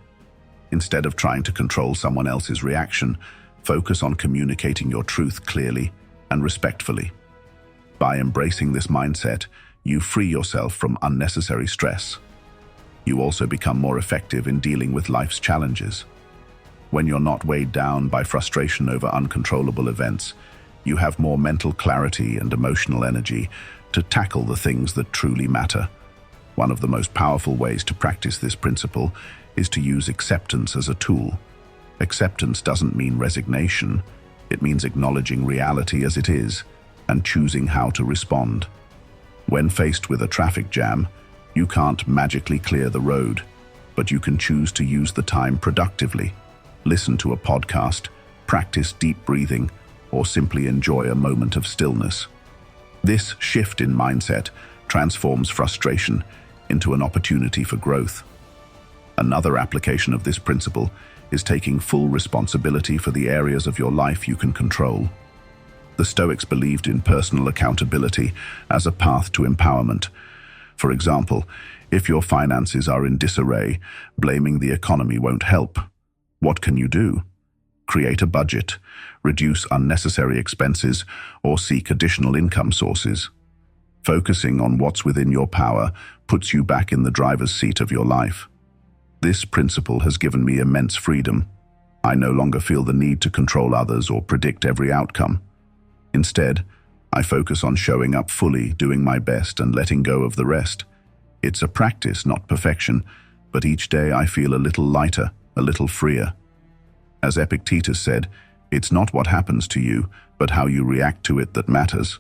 Instead of trying to control someone else's reaction, focus on communicating your truth clearly and respectfully. By embracing this mindset, you free yourself from unnecessary stress. You also become more effective in dealing with life's challenges. When you're not weighed down by frustration over uncontrollable events, you have more mental clarity and emotional energy to tackle the things that truly matter. One of the most powerful ways to practice this principle is to use acceptance as a tool. Acceptance doesn't mean resignation. It means acknowledging reality as it is and choosing how to respond. When faced with a traffic jam, you can't magically clear the road, but you can choose to use the time productively. Listen to a podcast, practice deep breathing, or simply enjoy a moment of stillness. This shift in mindset transforms frustration into an opportunity for growth. Another application of this principle is taking full responsibility for the areas of your life you can control. The Stoics believed in personal accountability as a path to empowerment. For example, if your finances are in disarray, blaming the economy won't help. What can you do? Create a budget, reduce unnecessary expenses, or seek additional income sources. Focusing on what's within your power puts you back in the driver's seat of your life. This principle has given me immense freedom. I no longer feel the need to control others or predict every outcome. Instead, I focus on showing up fully, doing my best, and letting go of the rest. It's a practice, not perfection, but each day I feel a little lighter, a little freer. As Epictetus said, it's not what happens to you, but how you react to it that matters.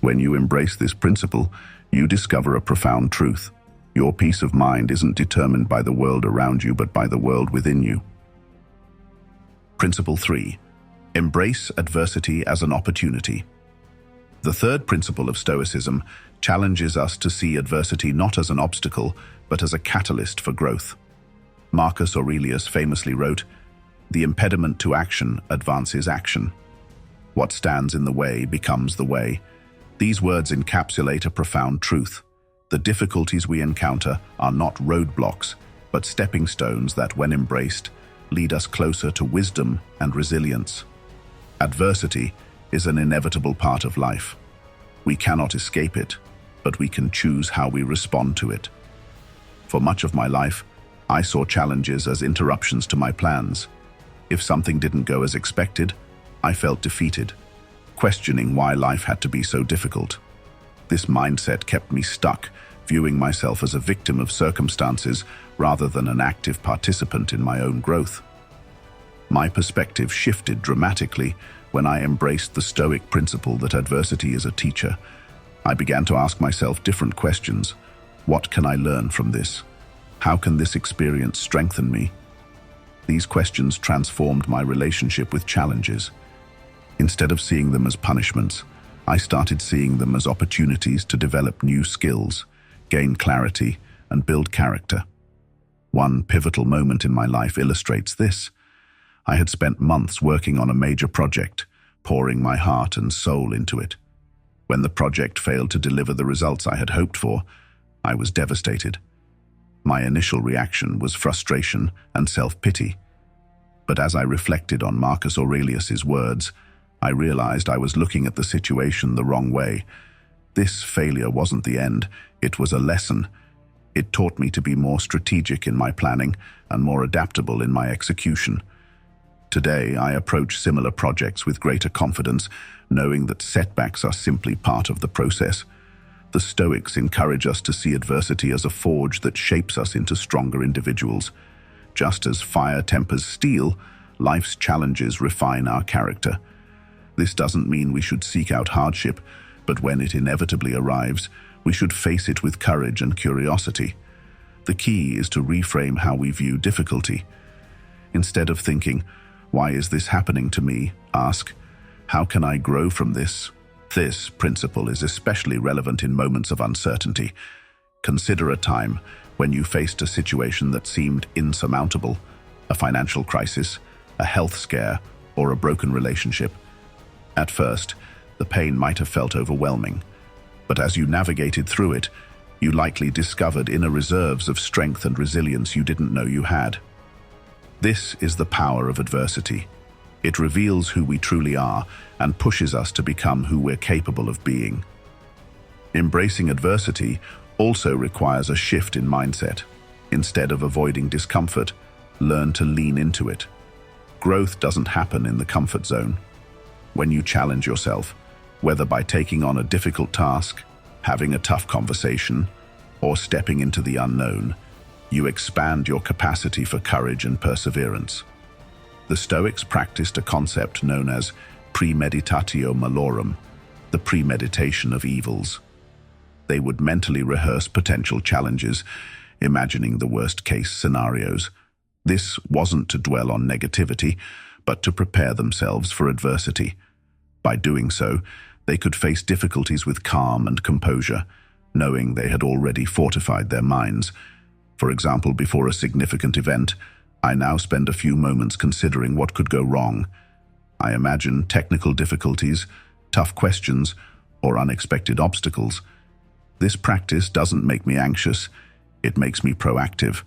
When you embrace this principle, you discover a profound truth. Your peace of mind isn't determined by the world around you, but by the world within you. Principle 3. Embrace adversity as an opportunity. The third principle of Stoicism challenges us to see adversity not as an obstacle, but as a catalyst for growth. Marcus Aurelius famously wrote, "The impediment to action advances action. What stands in the way becomes the way." These words encapsulate a profound truth. The difficulties we encounter are not roadblocks, but stepping stones that, when embraced, lead us closer to wisdom and resilience. Adversity is an inevitable part of life. We cannot escape it, but we can choose how we respond to it. For much of my life, I saw challenges as interruptions to my plans. If something didn't go as expected, I felt defeated, questioning why life had to be so difficult. This mindset kept me stuck, viewing myself as a victim of circumstances rather than an active participant in my own growth. My perspective shifted dramatically when I embraced the Stoic principle that adversity is a teacher. I began to ask myself different questions. What can I learn from this? How can this experience strengthen me? These questions transformed my relationship with challenges. Instead of seeing them as punishments, I started seeing them as opportunities to develop new skills, gain clarity, and build character. One pivotal moment in my life illustrates this. I had spent months working on a major project, pouring my heart and soul into it. When the project failed to deliver the results I had hoped for, I was devastated. My initial reaction was frustration and self-pity. But as I reflected on Marcus Aurelius's words, I realized I was looking at the situation the wrong way. This failure wasn't the end, it was a lesson. It taught me to be more strategic in my planning and more adaptable in my execution. Today, I approach similar projects with greater confidence, knowing that setbacks are simply part of the process. The Stoics encourage us to see adversity as a forge that shapes us into stronger individuals. Just as fire tempers steel, life's challenges refine our character. This doesn't mean we should seek out hardship, but when it inevitably arrives, we should face it with courage and curiosity. The key is to reframe how we view difficulty. Instead of thinking, "Why is this happening to me?" ask, "How can I grow from this?" This principle is especially relevant in moments of uncertainty. Consider a time when you faced a situation that seemed insurmountable, a financial crisis, a health scare, or a broken relationship. At first, the pain might have felt overwhelming, but as you navigated through it, you likely discovered inner reserves of strength and resilience you didn't know you had. This is the power of adversity. It reveals who we truly are and pushes us to become who we're capable of being. Embracing adversity also requires a shift in mindset. Instead of avoiding discomfort, learn to lean into it. Growth doesn't happen in the comfort zone. When you challenge yourself, whether by taking on a difficult task, having a tough conversation, or stepping into the unknown, you expand your capacity for courage and perseverance. The Stoics practiced a concept known as premeditatio malorum, the premeditation of evils. They would mentally rehearse potential challenges, imagining the worst-case scenarios. This wasn't to dwell on negativity, but to prepare themselves for adversity. By doing so, they could face difficulties with calm and composure, knowing they had already fortified their minds. For example, before a significant event, I now spend a few moments considering what could go wrong. I imagine technical difficulties, tough questions, or unexpected obstacles. This practice doesn't make me anxious, it makes me proactive.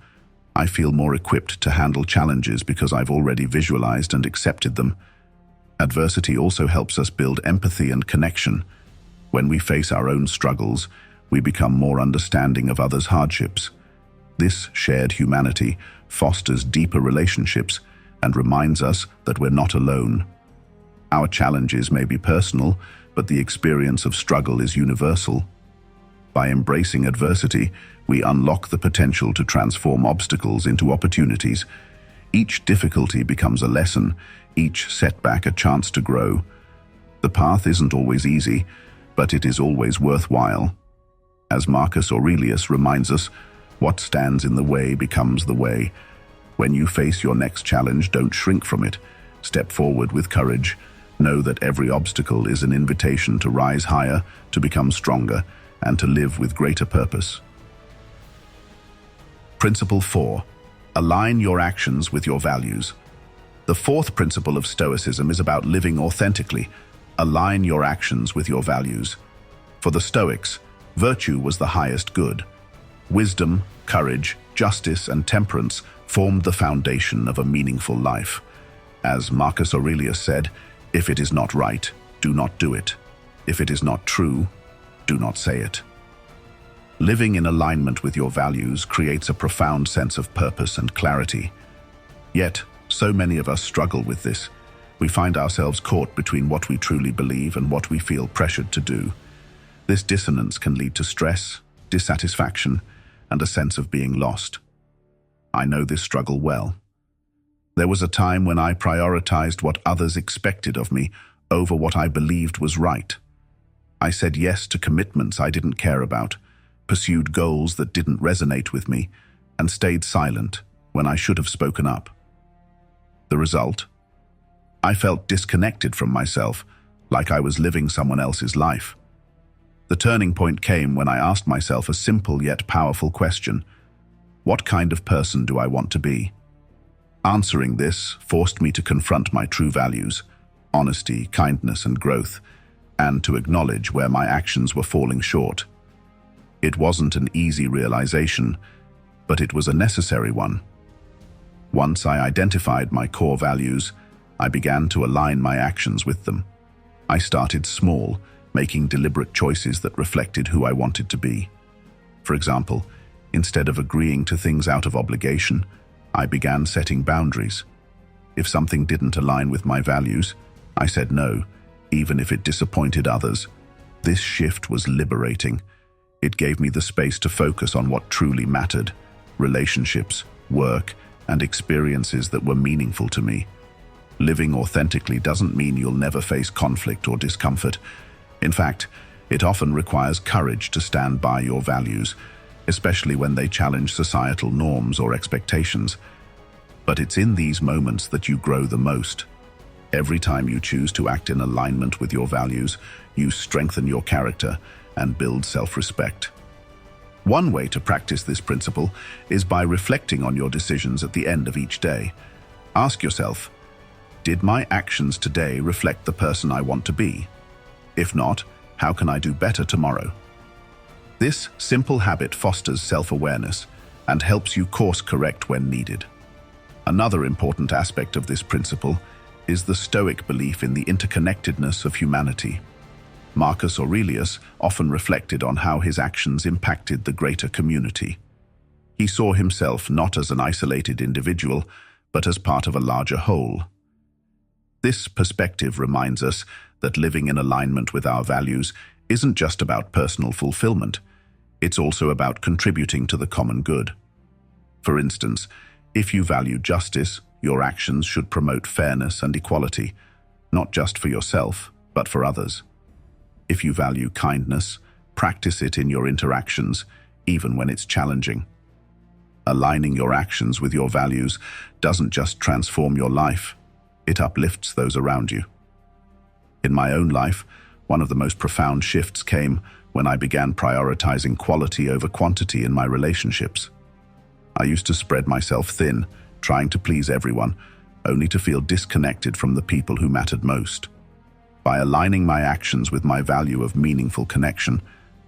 I feel more equipped to handle challenges because I've already visualized and accepted them. Adversity also helps us build empathy and connection. When we face our own struggles, we become more understanding of others' hardships. This shared humanity fosters deeper relationships and reminds us that we're not alone. Our challenges may be personal, but the experience of struggle is universal. By embracing adversity, we unlock the potential to transform obstacles into opportunities. Each difficulty becomes a lesson, each setback a chance to grow. The path isn't always easy, but it is always worthwhile. As Marcus Aurelius reminds us, What stands in the way becomes the way. When you face your next challenge, don't shrink from it. Step forward with courage. Know that every obstacle is an invitation to rise higher, to become stronger, and to live with greater purpose. Principle 4. Align your actions with your values. The fourth principle of Stoicism is about living authentically. Align your actions with your values. For the Stoics, virtue was the highest good. Wisdom, courage, justice, and temperance formed the foundation of a meaningful life. As Marcus Aurelius said, "If it is not right, do not do it. If it is not true, do not say it." Living in alignment with your values creates a profound sense of purpose and clarity. Yet, so many of us struggle with this. We find ourselves caught between what we truly believe and what we feel pressured to do. This dissonance can lead to stress, dissatisfaction, and a sense of being lost. I know this struggle well. There was a time when I prioritized what others expected of me over what I believed was right. I said yes to commitments I didn't care about, pursued goals that didn't resonate with me, and stayed silent when I should have spoken up. The result? I felt disconnected from myself, like I was living someone else's life. The turning point came when I asked myself a simple yet powerful question: what kind of person do I want to be? Answering this forced me to confront my true values, honesty, kindness, and growth, and to acknowledge where my actions were falling short. It wasn't an easy realization, but it was a necessary one. Once I identified my core values, I began to align my actions with them. I started small, making deliberate choices that reflected who I wanted to be. For example, instead of agreeing to things out of obligation, I began setting boundaries. If something didn't align with my values, I said no, even if it disappointed others. This shift was liberating. It gave me the space to focus on what truly mattered: relationships, work, and experiences that were meaningful to me. Living authentically doesn't mean you'll never face conflict or discomfort. In fact, it often requires courage to stand by your values, especially when they challenge societal norms or expectations. But it's in these moments that you grow the most. Every time you choose to act in alignment with your values, you strengthen your character and build self-respect. One way to practice this principle is by reflecting on your decisions at the end of each day. Ask yourself, did my actions today reflect the person I want to be? If not, how can I do better tomorrow? This simple habit fosters self-awareness and helps you course correct when needed. Another important aspect of this principle is the Stoic belief in the interconnectedness of humanity. Marcus Aurelius often reflected on how his actions impacted the greater community. He saw himself not as an isolated individual, but as part of a larger whole. This perspective reminds us that living in alignment with our values isn't just about personal fulfillment. It's also about contributing to the common good. For instance, if you value justice, your actions should promote fairness and equality, not just for yourself, but for others. If you value kindness, practice it in your interactions, even when it's challenging. Aligning your actions with your values doesn't just transform your life, it uplifts those around you. In my own life, one of the most profound shifts came when I began prioritizing quality over quantity in my relationships. I used to spread myself thin, trying to please everyone, only to feel disconnected from the people who mattered most. By aligning my actions with my value of meaningful connection,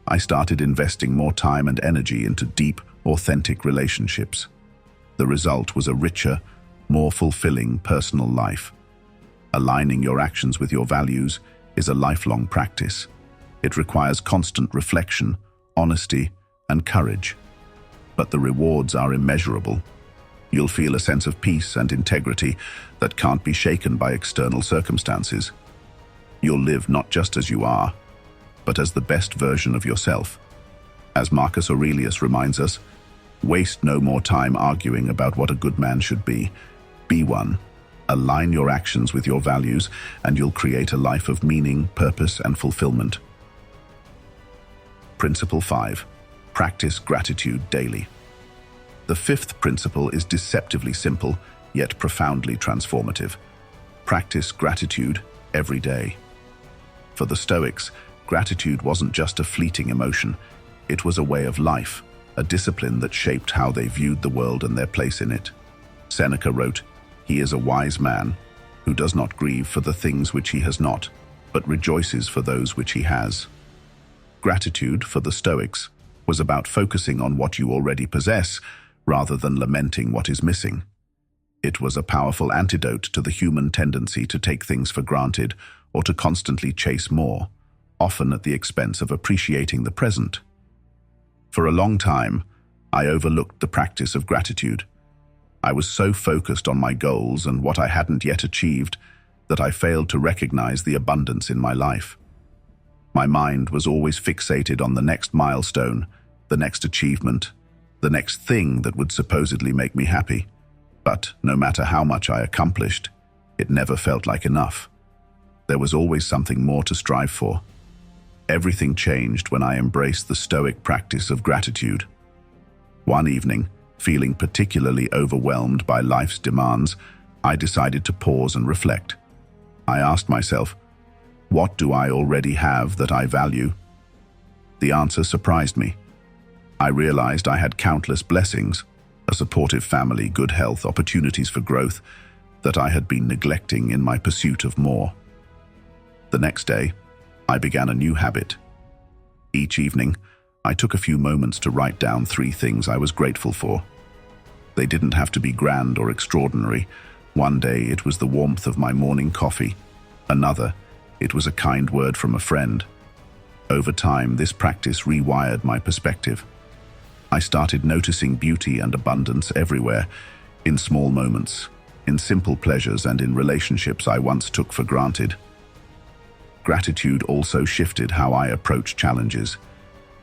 I started investing more time and energy into deep, authentic relationships. The result was a richer, more fulfilling personal life. Aligning your actions with your values is a lifelong practice. It requires constant reflection, honesty, and courage. But the rewards are immeasurable. You'll feel a sense of peace and integrity that can't be shaken by external circumstances. You'll live not just as you are, but as the best version of yourself. As Marcus Aurelius reminds us, waste no more time arguing about what a good man should be. Be one. Align your actions with your values, and you'll create a life of meaning, purpose, and fulfillment. Principle 5. Practice gratitude daily. The fifth principle is deceptively simple, yet profoundly transformative. Practice gratitude every day. For the Stoics, gratitude wasn't just a fleeting emotion. It was a way of life, a discipline that shaped how they viewed the world and their place in it. Seneca wrote, "He is a wise man who does not grieve for the things which he has not, but rejoices for those which he has." Gratitude, for the Stoics, was about focusing on what you already possess rather than lamenting what is missing. It was a powerful antidote to the human tendency to take things for granted or to constantly chase more, often at the expense of appreciating the present. For a long time, I overlooked the practice of gratitude. I was so focused on my goals and what I hadn't yet achieved that I failed to recognize the abundance in my life. My mind was always fixated on the next milestone, the next achievement, the next thing that would supposedly make me happy. But no matter how much I accomplished, it never felt like enough. There was always something more to strive for. Everything changed when I embraced the Stoic practice of gratitude. One evening, feeling particularly overwhelmed by life's demands, I decided to pause and reflect. I asked myself, what do I already have that I value? The answer surprised me. I realized I had countless blessings, a supportive family, good health, opportunities for growth, that I had been neglecting in my pursuit of more. The next day, I began a new habit. Each evening, I took a few moments to write down 3 things I was grateful for. They didn't have to be grand or extraordinary. One day it was the warmth of my morning coffee. Another, it was a kind word from a friend. Over time, this practice rewired my perspective. I started noticing beauty and abundance everywhere, in small moments, in simple pleasures, and in relationships I once took for granted. Gratitude also shifted how I approach challenges.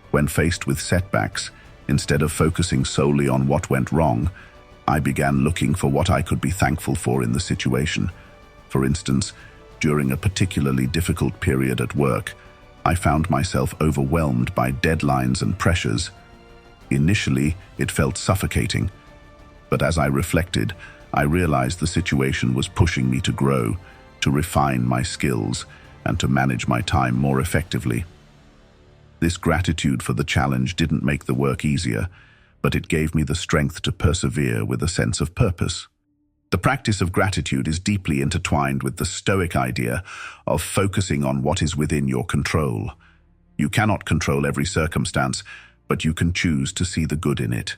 When faced with setbacks, instead of focusing solely on what went wrong, I began looking for what I could be thankful for in the situation. For instance, during a particularly difficult period at work, I found myself overwhelmed by deadlines and pressures. Initially, it felt suffocating, but as I reflected, I realized the situation was pushing me to grow, to refine my skills, and to manage my time more effectively. This gratitude for the challenge didn't make the work easier, but it gave me the strength to persevere with a sense of purpose. The practice of gratitude is deeply intertwined with the Stoic idea of focusing on what is within your control. You cannot control every circumstance, but you can choose to see the good in it.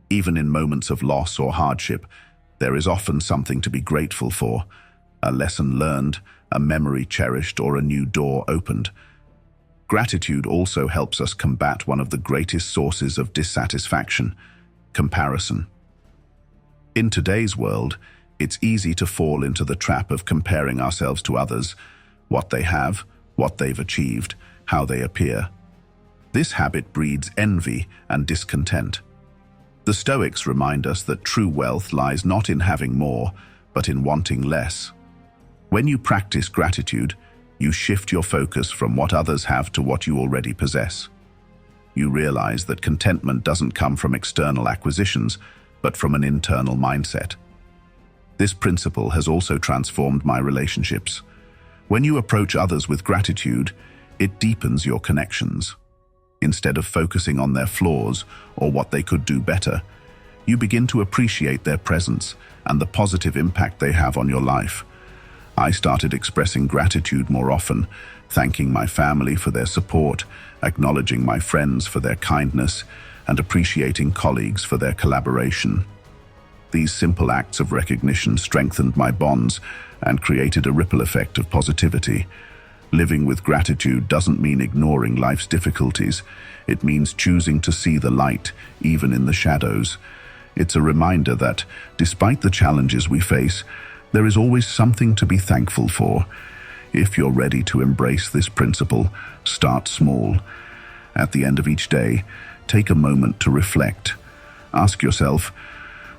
Even in moments of loss or hardship, there is often something to be grateful for, a lesson learned, a memory cherished, or a new door opened. Gratitude also helps us combat one of the greatest sources of dissatisfaction, comparison. In today's world, it's easy to fall into the trap of comparing ourselves to others, what they have, what they've achieved, how they appear. This habit breeds envy and discontent. The Stoics remind us that true wealth lies not in having more, but in wanting less. When you practice gratitude, you shift your focus from what others have to what you already possess. You realize that contentment doesn't come from external acquisitions, but from an internal mindset. This principle has also transformed my relationships. When you approach others with gratitude, it deepens your connections. Instead of focusing on their flaws or what they could do better, you begin to appreciate their presence and the positive impact they have on your life. I started expressing gratitude more often, thanking my family for their support, acknowledging my friends for their kindness, and appreciating colleagues for their collaboration. These simple acts of recognition strengthened my bonds and created a ripple effect of positivity. Living with gratitude doesn't mean ignoring life's difficulties. It means choosing to see the light, even in the shadows. It's a reminder that, despite the challenges we face, there is always something to be thankful for. If you're ready to embrace this principle, start small. At the end of each day, take a moment to reflect. Ask yourself,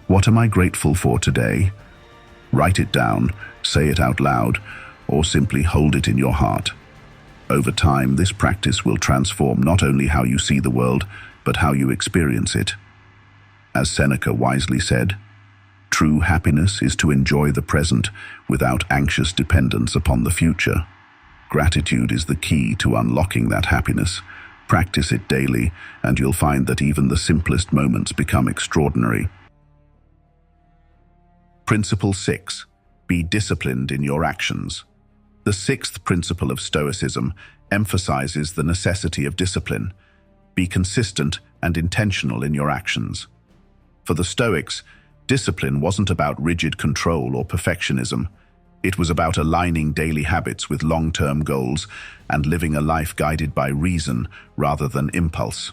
what am I grateful for today? Write it down, say it out loud, or simply hold it in your heart. Over time, this practice will transform not only how you see the world, but how you experience it. As Seneca wisely said, true happiness is to enjoy the present without anxious dependence upon the future. Gratitude is the key to unlocking that happiness. Practice it daily, and you'll find that even the simplest moments become extraordinary. Principle 6. Be disciplined in your actions. The sixth principle of Stoicism emphasizes the necessity of discipline. Be consistent and intentional in your actions. For the Stoics, discipline wasn't about rigid control or perfectionism. It was about aligning daily habits with long-term goals and living a life guided by reason rather than impulse.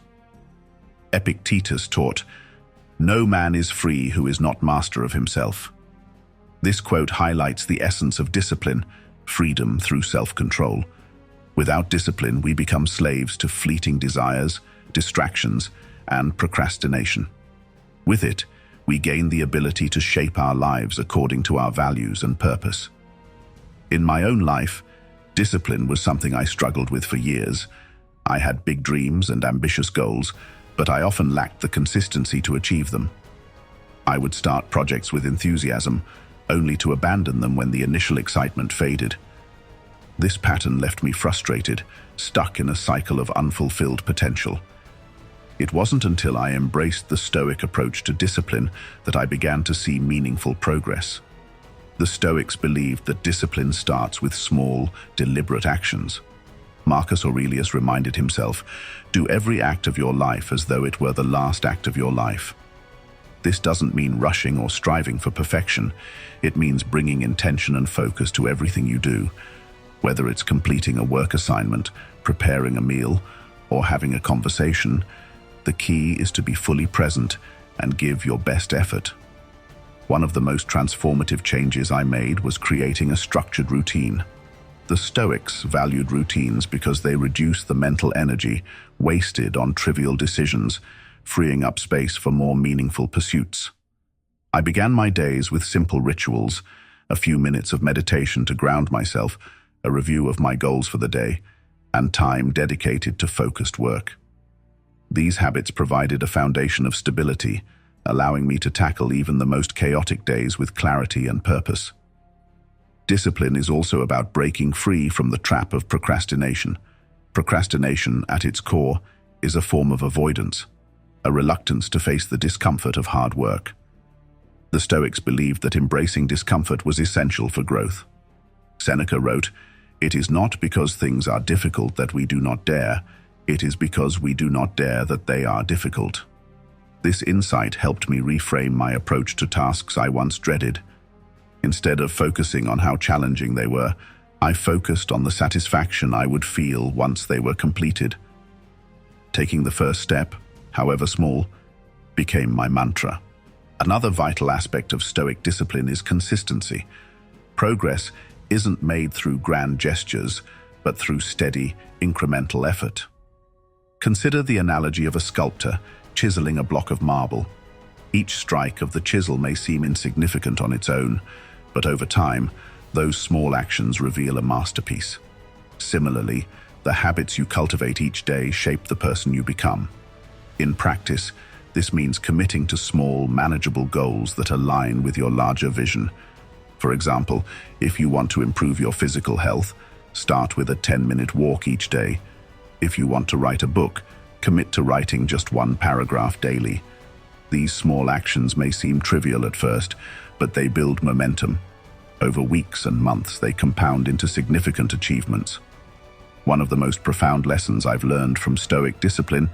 Epictetus taught, "No man is free who is not master of himself." This quote highlights the essence of discipline, freedom through self-control. Without discipline, we become slaves to fleeting desires, distractions, and procrastination. With it, we gain the ability to shape our lives according to our values and purpose. In my own life, discipline was something I struggled with for years. I had big dreams and ambitious goals, but I often lacked the consistency to achieve them. I would start projects with enthusiasm, only to abandon them when the initial excitement faded. This pattern left me frustrated, stuck in a cycle of unfulfilled potential. It wasn't until I embraced the Stoic approach to discipline that I began to see meaningful progress. The Stoics believed that discipline starts with small, deliberate actions. Marcus Aurelius reminded himself, "Do every act of your life as though it were the last act of your life." This doesn't mean rushing or striving for perfection. It means bringing intention and focus to everything you do. Whether it's completing a work assignment, preparing a meal, or having a conversation, the key is to be fully present and give your best effort. One of the most transformative changes I made was creating a structured routine. The Stoics valued routines because they reduced the mental energy wasted on trivial decisions, freeing up space for more meaningful pursuits. I began my days with simple rituals, a few minutes of meditation to ground myself, a review of my goals for the day, and time dedicated to focused work. These habits provided a foundation of stability, allowing me to tackle even the most chaotic days with clarity and purpose. Discipline is also about breaking free from the trap of procrastination. Procrastination, at its core, is a form of avoidance, a reluctance to face the discomfort of hard work. The Stoics believed that embracing discomfort was essential for growth. Seneca wrote, "It is not because things are difficult that we do not dare, it is because we do not dare that they are difficult." This insight helped me reframe my approach to tasks I once dreaded. Instead of focusing on how challenging they were, I focused on the satisfaction I would feel once they were completed. Taking the first step, however small, became my mantra. Another vital aspect of Stoic discipline is consistency. Progress isn't made through grand gestures, but through steady, incremental effort. Consider the analogy of a sculptor chiseling a block of marble. Each strike of the chisel may seem insignificant on its own, but over time, those small actions reveal a masterpiece. Similarly, the habits you cultivate each day shape the person you become. In practice, this means committing to small, manageable goals that align with your larger vision. For example, if you want to improve your physical health, start with a 10-minute walk each day. If you want to write a book, commit to writing just one paragraph daily. These small actions may seem trivial at first, but they build momentum. Over weeks and months, they compound into significant achievements. One of the most profound lessons I've learned from Stoic discipline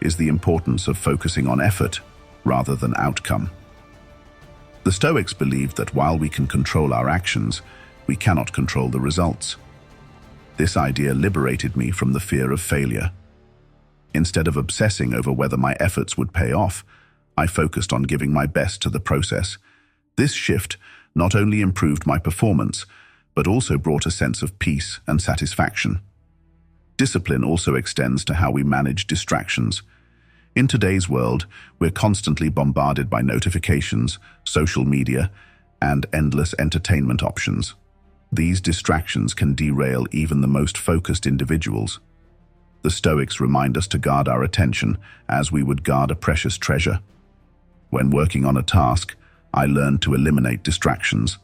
is the importance of focusing on effort rather than outcome. The Stoics believed that while we can control our actions, we cannot control the results. This idea liberated me from the fear of failure. Instead of obsessing over whether my efforts would pay off, I focused on giving my best to the process. This shift not only improved my performance, but also brought a sense of peace and satisfaction. Discipline also extends to how we manage distractions. In today's world, we're constantly bombarded by notifications, social media, and endless entertainment options. These distractions can derail even the most focused individuals. The Stoics remind us to guard our attention as we would guard a precious treasure. When working on a task, I learned to eliminate distractions,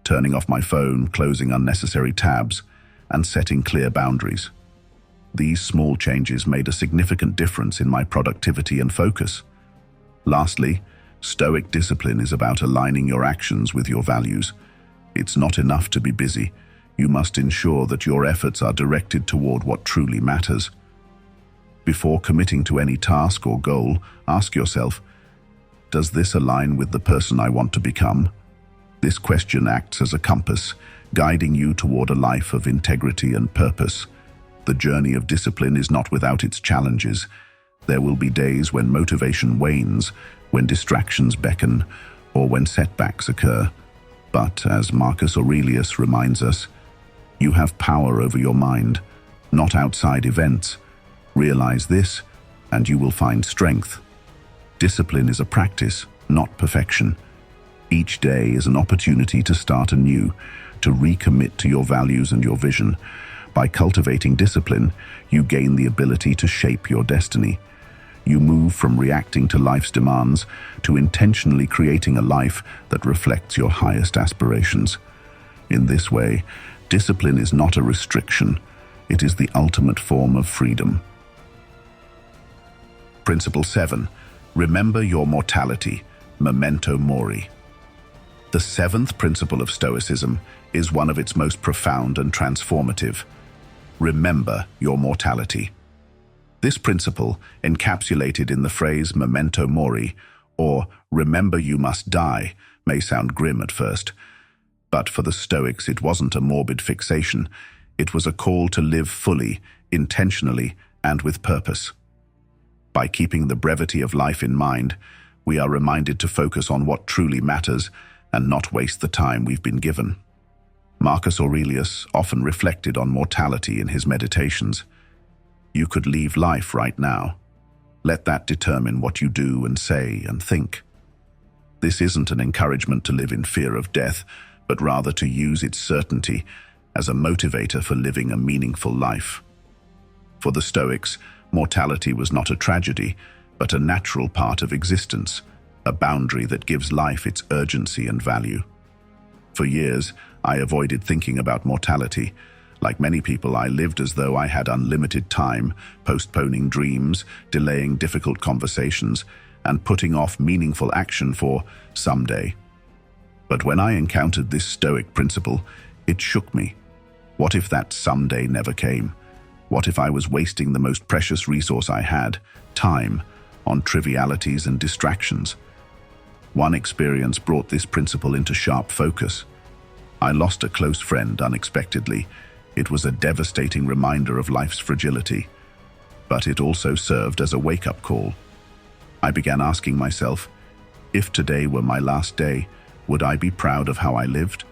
turning off my phone, closing unnecessary tabs, and setting clear boundaries. These small changes made a significant difference in my productivity and focus. Lastly, Stoic discipline is about aligning your actions with your values. It's not enough to be busy. You must ensure that your efforts are directed toward what truly matters. Before committing to any task or goal, ask yourself, does this align with the person I want to become? This question acts as a compass, guiding you toward a life of integrity and purpose. The journey of discipline is not without its challenges. There will be days when motivation wanes, when distractions beckon, or when setbacks occur. But, as Marcus Aurelius reminds us, you have power over your mind, not outside events. Realize this, and you will find strength. Discipline is a practice, not perfection. Each day is an opportunity to start anew, to recommit to your values and your vision. By cultivating discipline, you gain the ability to shape your destiny. You move from reacting to life's demands to intentionally creating a life that reflects your highest aspirations. In this way, discipline is not a restriction, it is the ultimate form of freedom. Principle 7. Remember your mortality, memento mori. The seventh principle of Stoicism is one of its most profound and transformative. Remember your mortality. This principle, encapsulated in the phrase memento mori, or remember you must die, may sound grim at first. But for the Stoics, it wasn't a morbid fixation. It was a call to live fully, intentionally, and with purpose. By keeping the brevity of life in mind, we are reminded to focus on what truly matters and not waste the time we've been given. Marcus Aurelius often reflected on mortality in his meditations. You could leave life right now. Let that determine what you do and say and think. This isn't an encouragement to live in fear of death, but rather to use its certainty as a motivator for living a meaningful life. For the Stoics, mortality was not a tragedy, but a natural part of existence, a boundary that gives life its urgency and value. For years, I avoided thinking about mortality. Like many people, I lived as though I had unlimited time, postponing dreams, delaying difficult conversations, and putting off meaningful action for someday. But when I encountered this Stoic principle, it shook me. What if that someday never came? What if I was wasting the most precious resource I had, time, on trivialities and distractions? One experience brought this principle into sharp focus. I lost a close friend unexpectedly. It was a devastating reminder of life's fragility, but it also served as a wake-up call. I began asking myself, if today were my last day, would I be proud of how I lived?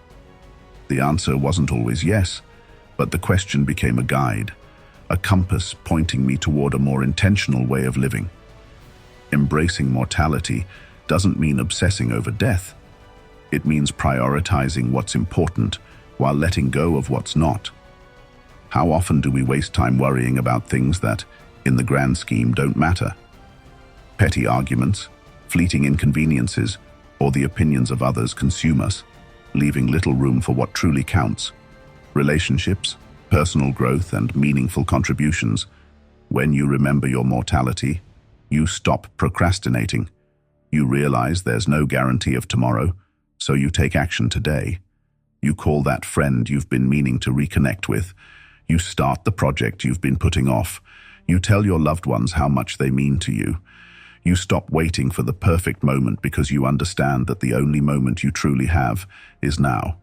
The answer wasn't always yes, but the question became a guide, a compass pointing me toward a more intentional way of living. Embracing mortality doesn't mean obsessing over death. It means prioritizing what's important while letting go of what's not. How often do we waste time worrying about things that, in the grand scheme, don't matter? Petty arguments, fleeting inconveniences, or the opinions of others consume us, leaving little room for what truly counts: relationships, personal growth, and meaningful contributions. When you remember your mortality, you stop procrastinating. You realize there's no guarantee of tomorrow, so you take action today. You call that friend you've been meaning to reconnect with. You start the project you've been putting off. You tell your loved ones how much they mean to you. You stop waiting for the perfect moment because you understand that the only moment you truly have is now.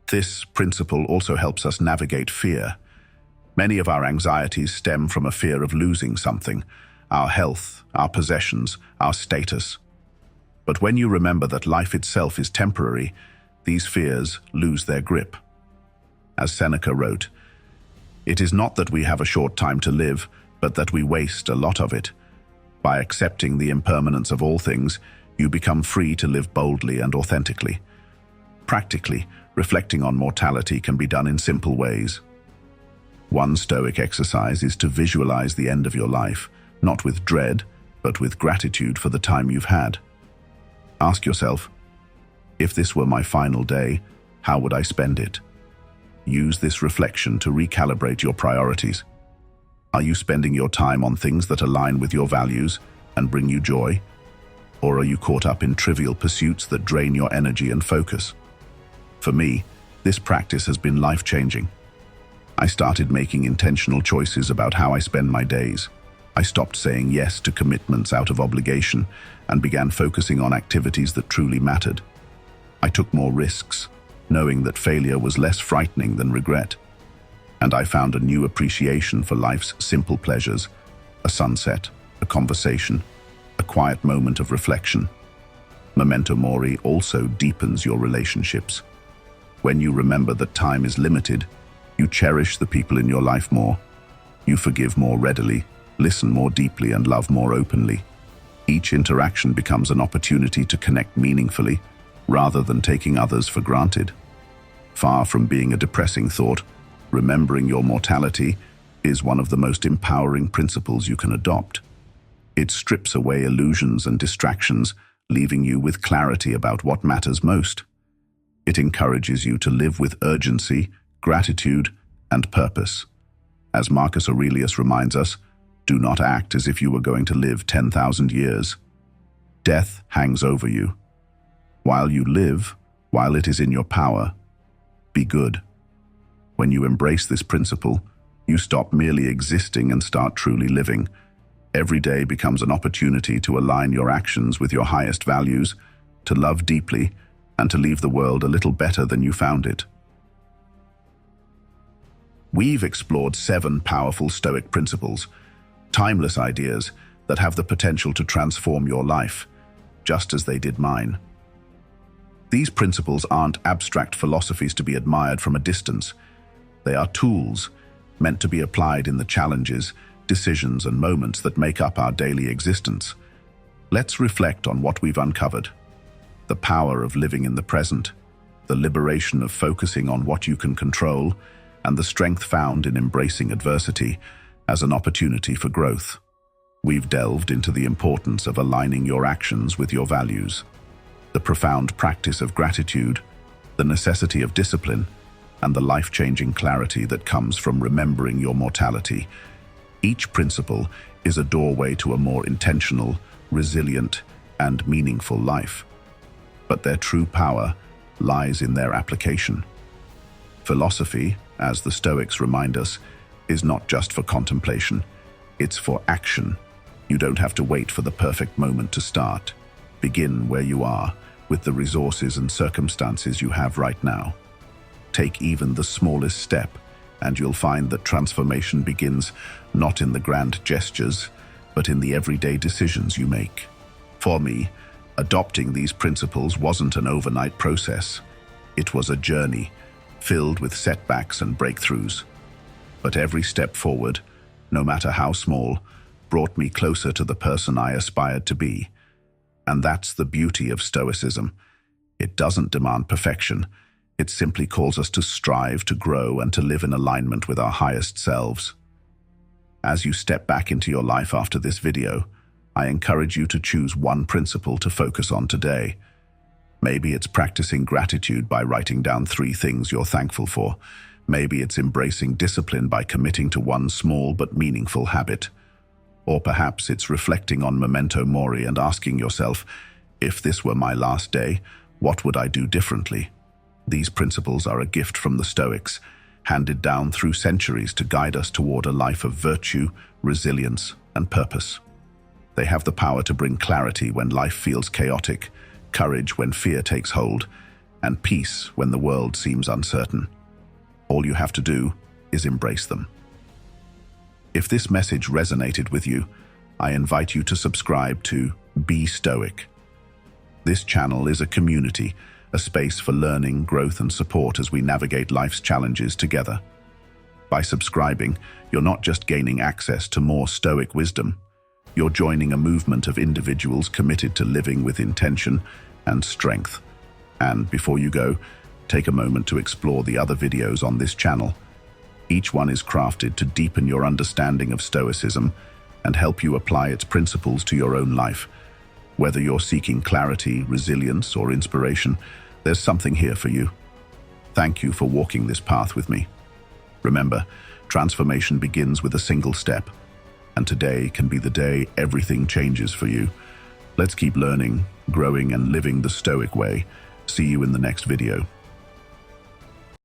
This principle also helps us navigate fear. Many of our anxieties stem from a fear of losing something: our health, our possessions, our status. But when you remember that life itself is temporary, these fears lose their grip. As Seneca wrote, "It is not that we have a short time to live, but that we waste a lot of it. By accepting the impermanence of all things, you become free to live boldly and authentically." Practically, reflecting on mortality can be done in simple ways. One Stoic exercise is to visualize the end of your life, not with dread, but with gratitude for the time you've had. Ask yourself, if this were my final day, how would I spend it? Use this reflection to recalibrate your priorities. Are you spending your time on things that align with your values and bring you joy? Or are you caught up in trivial pursuits that drain your energy and focus? For me, this practice has been life-changing. I started making intentional choices about how I spend my days. I stopped saying yes to commitments out of obligation and began focusing on activities that truly mattered. I took more risks, knowing that failure was less frightening than regret. And I found a new appreciation for life's simple pleasures: a sunset, a conversation, a quiet moment of reflection. Memento mori also deepens your relationships. When you remember that time is limited, you cherish the people in your life more. You forgive more readily, listen more deeply, and love more openly. Each interaction becomes an opportunity to connect meaningfully, rather than taking others for granted. Far from being a depressing thought, remembering your mortality is one of the most empowering principles you can adopt. It strips away illusions and distractions, leaving you with clarity about what matters most. It encourages you to live with urgency, gratitude, and purpose. As Marcus Aurelius reminds us, do not act as if you were going to live 10,000 years. Death hangs over you. While you live, while it is in your power, be good. When you embrace this principle, you stop merely existing and start truly living. Every day becomes an opportunity to align your actions with your highest values, to love deeply, and to leave the world a little better than you found it. We've explored 7 powerful Stoic principles, timeless ideas that have the potential to transform your life, just as they did mine. These principles aren't abstract philosophies to be admired from a distance. They are tools meant to be applied in the challenges, decisions, and moments that make up our daily existence. Let's reflect on what we've uncovered. The power of living in the present, the liberation of focusing on what you can control, and the strength found in embracing adversity as an opportunity for growth. We've delved into the importance of aligning your actions with your values, the profound practice of gratitude, the necessity of discipline, and the life-changing clarity that comes from remembering your mortality. Each principle is a doorway to a more intentional, resilient, and meaningful life. But their true power lies in their application. Philosophy, as the Stoics remind us, is not just for contemplation, it's for action. You don't have to wait for the perfect moment to start. Begin where you are, with the resources and circumstances you have right now. Take even the smallest step, and you'll find that transformation begins not in the grand gestures, but in the everyday decisions you make. For me, adopting these principles wasn't an overnight process. It was a journey, filled with setbacks and breakthroughs. But every step forward, no matter how small, brought me closer to the person I aspired to be. And that's the beauty of Stoicism. It doesn't demand perfection. It simply calls us to strive, to grow, and to live in alignment with our highest selves. As you step back into your life after this video, I encourage you to choose one principle to focus on today. Maybe it's practicing gratitude by writing down 3 things you're thankful for. Maybe it's embracing discipline by committing to one small but meaningful habit. Or perhaps it's reflecting on memento mori and asking yourself, if this were my last day, what would I do differently? These principles are a gift from the Stoics, handed down through centuries to guide us toward a life of virtue, resilience, and purpose. They have the power to bring clarity when life feels chaotic, courage when fear takes hold, and peace when the world seems uncertain. All you have to do is embrace them. If this message resonated with you, I invite you to subscribe to Be Stoic. This channel is a community, a space for learning, growth, and support as we navigate life's challenges together. By subscribing, you're not just gaining access to more Stoic wisdom, you're joining a movement of individuals committed to living with intention and strength. And before you go, take a moment to explore the other videos on this channel. Each one is crafted to deepen your understanding of Stoicism and help you apply its principles to your own life. Whether you're seeking clarity, resilience, or inspiration, there's something here for you. Thank you for walking this path with me. Remember, transformation begins with a single step, and today can be the day everything changes for you. Let's keep learning, growing, and living the Stoic way. See you in the next video.